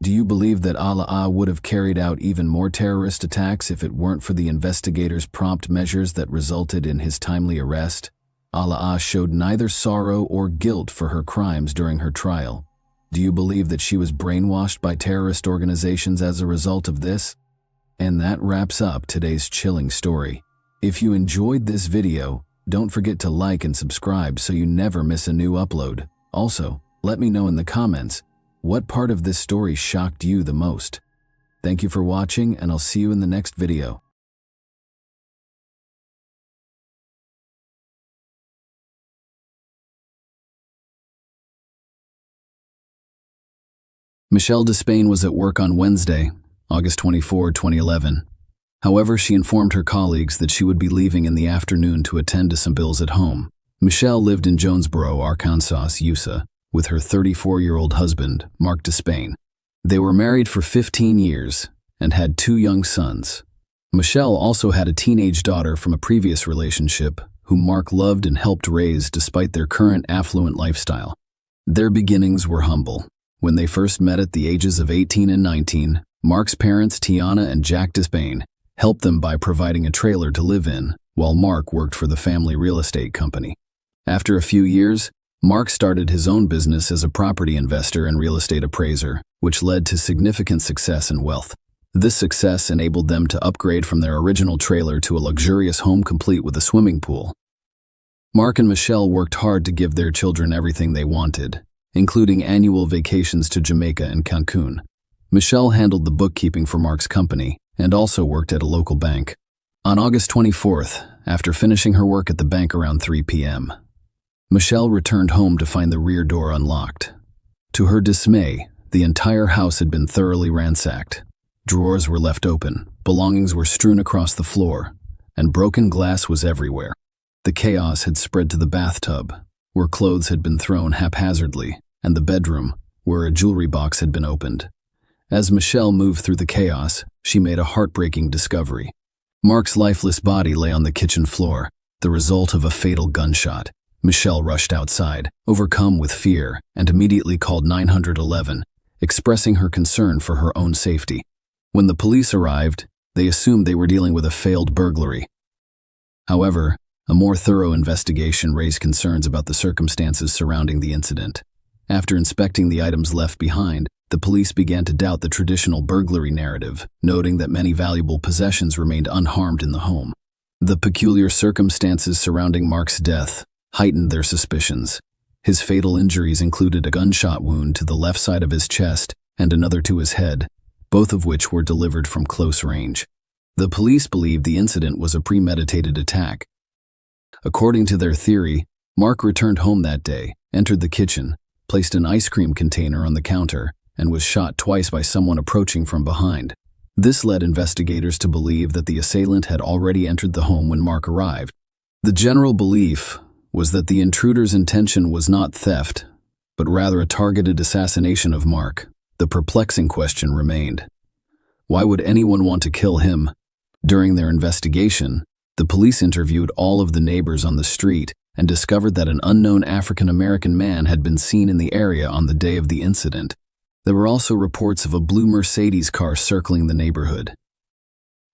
Do you believe that Allah would have carried out even more terrorist attacks if it weren't for the investigators' prompt measures that resulted in his timely arrest? Alaa showed neither sorrow or guilt for her crimes during her trial. Do you believe that she was brainwashed by terrorist organizations as a result of this? And that wraps up today's chilling story. If you enjoyed this video, don't forget to like and subscribe so you never miss a new upload. Also, let me know in the comments, what part of this story shocked you the most? Thank you for watching, and I'll see you in the next video. Michelle Despain was at work on Wednesday, August 24, 2011. However, she informed her colleagues that she would be leaving in the afternoon to attend to some bills at home. Michelle lived in Jonesboro, Arkansas, USA, with her 34-year-old husband, Mark Despain. They were married for 15 years and had 2 young sons. Michelle also had a teenage daughter from a previous relationship, whom Mark loved and helped raise despite their current affluent lifestyle. Their beginnings were humble. When they first met at the ages of 18 and 19, Mark's parents, Tiana and Jack Despain, helped them by providing a trailer to live in, while Mark worked for the family real estate company. After a few years, Mark started his own business as a property investor and real estate appraiser, which led to significant success and wealth. This success enabled them to upgrade from their original trailer to a luxurious home complete with a swimming pool. Mark and Michelle worked hard to give their children everything they wanted, including annual vacations to Jamaica and Cancun. Michelle handled the bookkeeping for Mark's company and also worked at a local bank. On August 24th, after finishing her work at the bank around 3 p.m., Michelle returned home to find the rear door unlocked. To her dismay, the entire house had been thoroughly ransacked. Drawers were left open, belongings were strewn across the floor, and broken glass was everywhere. The chaos had spread to the bathtub, where clothes had been thrown haphazardly, and the bedroom, where a jewelry box had been opened. As Michelle moved through the chaos, she made a heartbreaking discovery. Mark's lifeless body lay on the kitchen floor, the result of a fatal gunshot. Michelle rushed outside, overcome with fear, and immediately called 911, expressing her concern for her own safety. When the police arrived, they assumed they were dealing with a failed burglary. However, a more thorough investigation raised concerns about the circumstances surrounding the incident. After inspecting the items left behind, the police began to doubt the traditional burglary narrative, noting that many valuable possessions remained unharmed in the home. The peculiar circumstances surrounding Mark's death heightened their suspicions. His fatal injuries included a gunshot wound to the left side of his chest and another to his head, both of which were delivered from close range. The police believed the incident was a premeditated attack. According to their theory, Mark returned home that day, entered the kitchen, placed an ice cream container on the counter, and was shot twice by someone approaching from behind. This led investigators to believe that the assailant had already entered the home when Mark arrived. The general belief was that the intruder's intention was not theft, but rather a targeted assassination of Mark. The perplexing question remained: why would anyone want to kill him? During their investigation, the police interviewed all of the neighbors on the street and discovered that an unknown African-American man had been seen in the area on the day of the incident. There were also reports of a blue Mercedes car circling the neighborhood.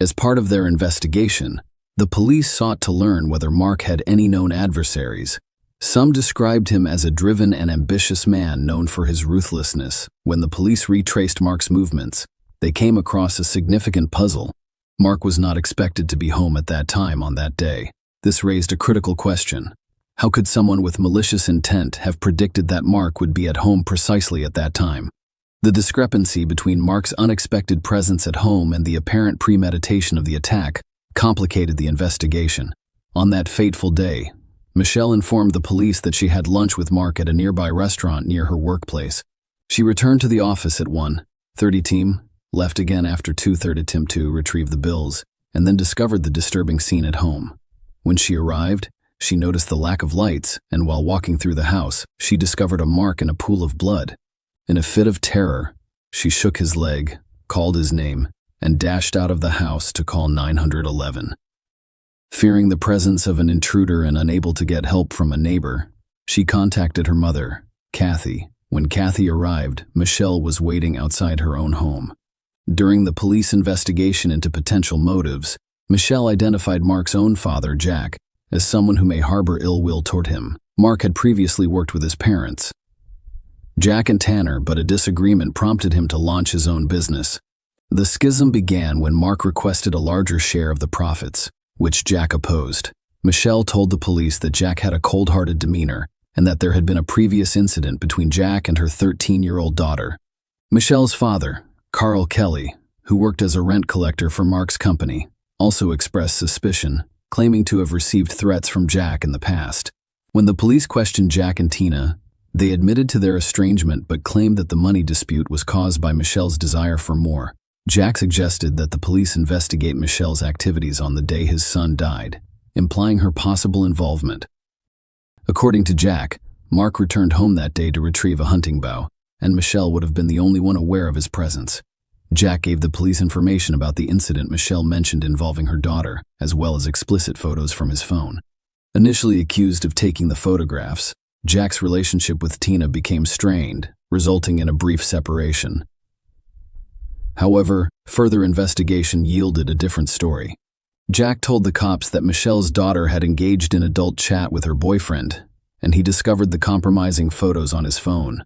As part of their investigation, the police sought to learn whether Mark had any known adversaries. Some described him as a driven and ambitious man known for his ruthlessness. When the police retraced Mark's movements, they came across a significant puzzle. Mark was not expected to be home at that time on that day. This raised a critical question. How could someone with malicious intent have predicted that Mark would be at home precisely at that time? The discrepancy between Mark's unexpected presence at home and the apparent premeditation of the attack complicated the investigation. On that fateful day, Michelle informed the police that she had lunch with Mark at a nearby restaurant near her workplace. She returned to the office at 1:30 p.m., left again after 2:30 p.m. to retrieve the bills, and then discovered the disturbing scene at home. When she arrived, she noticed the lack of lights, and while walking through the house, she discovered a mark in a pool of blood. In a fit of terror, she shook his leg, called his name, and dashed out of the house to call 911. Fearing the presence of an intruder and unable to get help from a neighbor, she contacted her mother, Kathy. When Kathy arrived, Michelle was waiting outside her own home. During the police investigation into potential motives, Michelle identified Mark's own father, Jack, as someone who may harbor ill will toward him. Mark had previously worked with his parents, Jack and Tanner, but a disagreement prompted him to launch his own business. The schism began when Mark requested a larger share of the profits, which Jack opposed. Michelle told the police that Jack had a cold-hearted demeanor and that there had been a previous incident between Jack and her 13-year-old daughter. Michelle's father, Carl Kelly, who worked as a rent collector for Mark's company, also expressed suspicion, claiming to have received threats from Jack in the past. When the police questioned Jack and Tina, they admitted to their estrangement but claimed that the money dispute was caused by Michelle's desire for more. Jack suggested that the police investigate Michelle's activities on the day his son died, implying her possible involvement. According to Jack, Mark returned home that day to retrieve a hunting bow, and Michelle would have been the only one aware of his presence. Jack gave the police information about the incident Michelle mentioned involving her daughter, as well as explicit photos from his phone. Initially accused of taking the photographs, Jack's relationship with Tina became strained, resulting in a brief separation. However, further investigation yielded a different story. Jack told the cops that Michelle's daughter had engaged in adult chat with her boyfriend, and he discovered the compromising photos on his phone.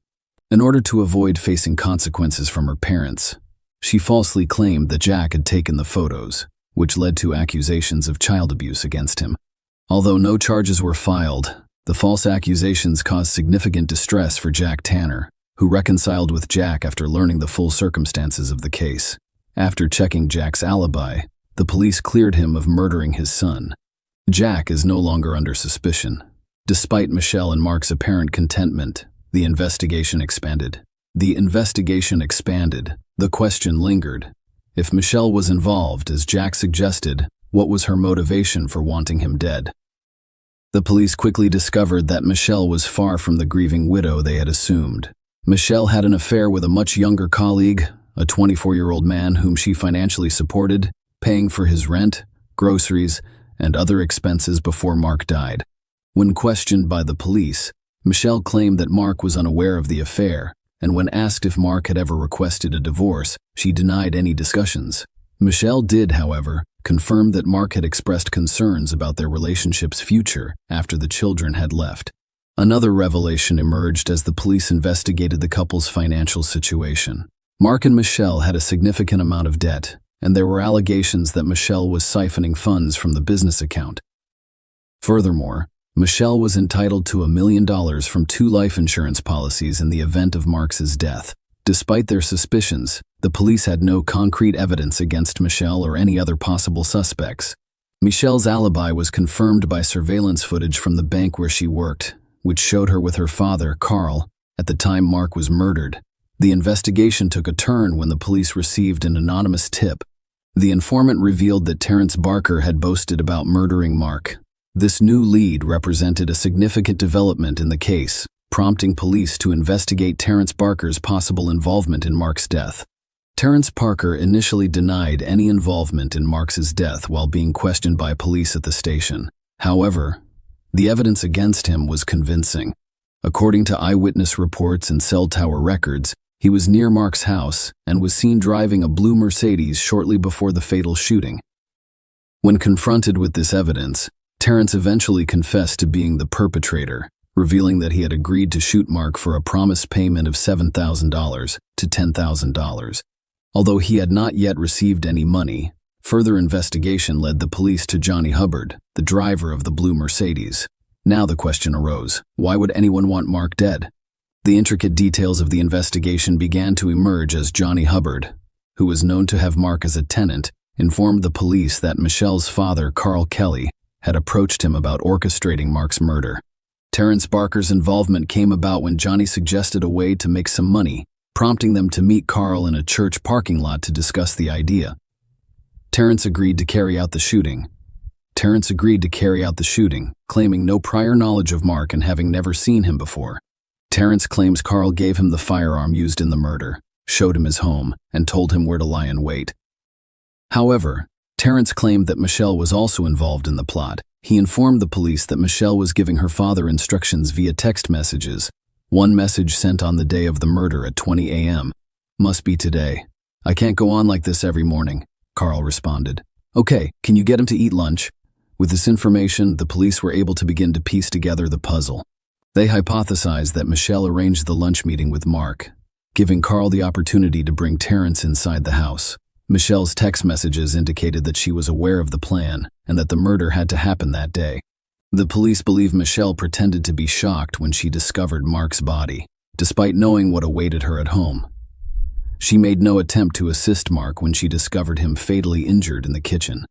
In order to avoid facing consequences from her parents, she falsely claimed that Jack had taken the photos, which led to accusations of child abuse against him. Although no charges were filed, the false accusations caused significant distress for Jack Tanner, who reconciled with Jack after learning the full circumstances of the case. After checking Jack's alibi, the police cleared him of murdering his son. Jack is no longer under suspicion. Despite Michelle and Mark's apparent contentment, the investigation expanded. The question lingered. If Michelle was involved, as Jack suggested, what was her motivation for wanting him dead? The police quickly discovered that Michelle was far from the grieving widow they had assumed. Michelle had an affair with a much younger colleague, a 24-year-old man whom she financially supported, paying for his rent, groceries, and other expenses before Mark died. When questioned by the police, Michelle claimed that Mark was unaware of the affair, and when asked if Mark had ever requested a divorce, she denied any discussions. Michelle did, however, confirm that Mark had expressed concerns about their relationship's future after the children had left. Another revelation emerged as the police investigated the couple's financial situation. Mark and Michelle had a significant amount of debt, and there were allegations that Michelle was siphoning funds from the business account. Furthermore, Michelle was entitled to $1 million from 2 life insurance policies in the event of Mark's death. Despite their suspicions, the police had no concrete evidence against Michelle or any other possible suspects. Michelle's alibi was confirmed by surveillance footage from the bank where she worked, which showed her with her father, Carl, at the time Mark was murdered. The investigation took a turn when the police received an anonymous tip. The informant revealed that Terrence Barker had boasted about murdering Mark. This new lead represented a significant development in the case, prompting police to investigate Terrence Barker's possible involvement in Mark's death. Terrence Barker initially denied any involvement in Mark's death while being questioned by police at the station. However, the evidence against him was convincing. According to eyewitness reports and cell tower records, he was near Mark's house and was seen driving a blue Mercedes shortly before the fatal shooting. When confronted with this evidence, Terrence eventually confessed to being the perpetrator, revealing that he had agreed to shoot Mark for a promised payment of $7,000 to $10,000. Although he had not yet received any money, further investigation led the police to Johnny Hubbard, the driver of the blue Mercedes. Now the question arose, why would anyone want Mark dead? The intricate details of the investigation began to emerge as Johnny Hubbard, who was known to have Mark as a tenant, informed the police that Michelle's father, Carl Kelly, had approached him about orchestrating Mark's murder. Terrence Barker's involvement came about when Johnny suggested a way to make some money, prompting them to meet Carl in a church parking lot to discuss the idea. Terrence agreed to carry out the shooting, claiming no prior knowledge of Mark and having never seen him before. Terrence claims Carl gave him the firearm used in the murder, showed him his home, and told him where to lie in wait. However, Terrence claimed that Michelle was also involved in the plot. He informed the police that Michelle was giving her father instructions via text messages. One message sent on the day of the murder at 20 a.m. "Must be today. I can't go on like this every morning," Carl responded. "Okay, can you get him to eat lunch?" With this information, the police were able to begin to piece together the puzzle. They hypothesized that Michelle arranged the lunch meeting with Mark, giving Carl the opportunity to bring Terrence inside the house. Michelle's text messages indicated that she was aware of the plan and that the murder had to happen that day. The police believe Michelle pretended to be shocked when she discovered Mark's body, despite knowing what awaited her at home. She made no attempt to assist Mark when she discovered him fatally injured in the kitchen.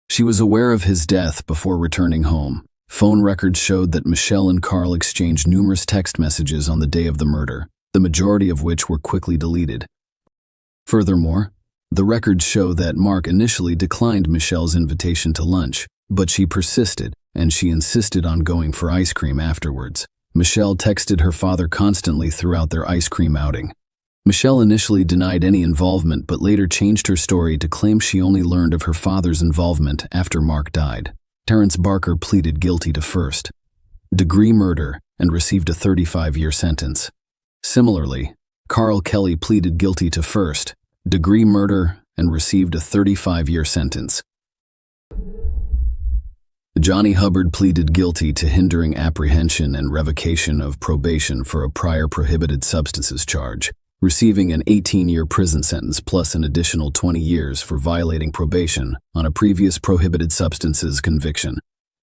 She was aware of his death before returning home. Phone records showed that Michelle and Carl exchanged numerous text messages on the day of the murder, the majority of which were quickly deleted. Furthermore, the records show that Mark initially declined Michelle's invitation to lunch, but she persisted, and she insisted on going for ice cream afterwards. Michelle texted her father constantly throughout their ice cream outing. Michelle initially denied any involvement but later changed her story to claim she only learned of her father's involvement after Mark died. Terrence Barker pleaded guilty to first-degree murder and received a 35-year sentence. Similarly, Carl Kelly pleaded guilty to first-degree murder and received a 35-year sentence. Johnny Hubbard pleaded guilty to hindering apprehension and revocation of probation for a prior prohibited substances charge, receiving an 18-year prison sentence plus an additional 20 years for violating probation on a previous prohibited substances conviction.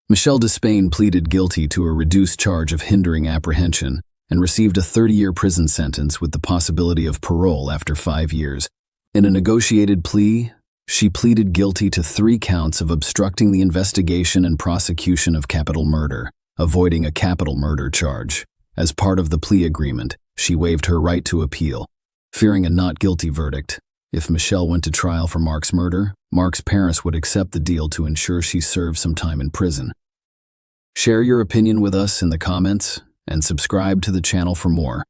Michelle Despain pleaded guilty to a reduced charge of hindering apprehension and received a 30-year prison sentence with the possibility of parole after 5 years. In a negotiated plea, she pleaded guilty to 3 counts of obstructing the investigation and prosecution of capital murder, avoiding a capital murder charge. As part of the plea agreement, she waived her right to appeal, fearing a not guilty verdict. If Michelle went to trial for Mark's murder, Mark's parents would accept the deal to ensure she served some time in prison. Share your opinion with us in the comments and subscribe to the channel for more.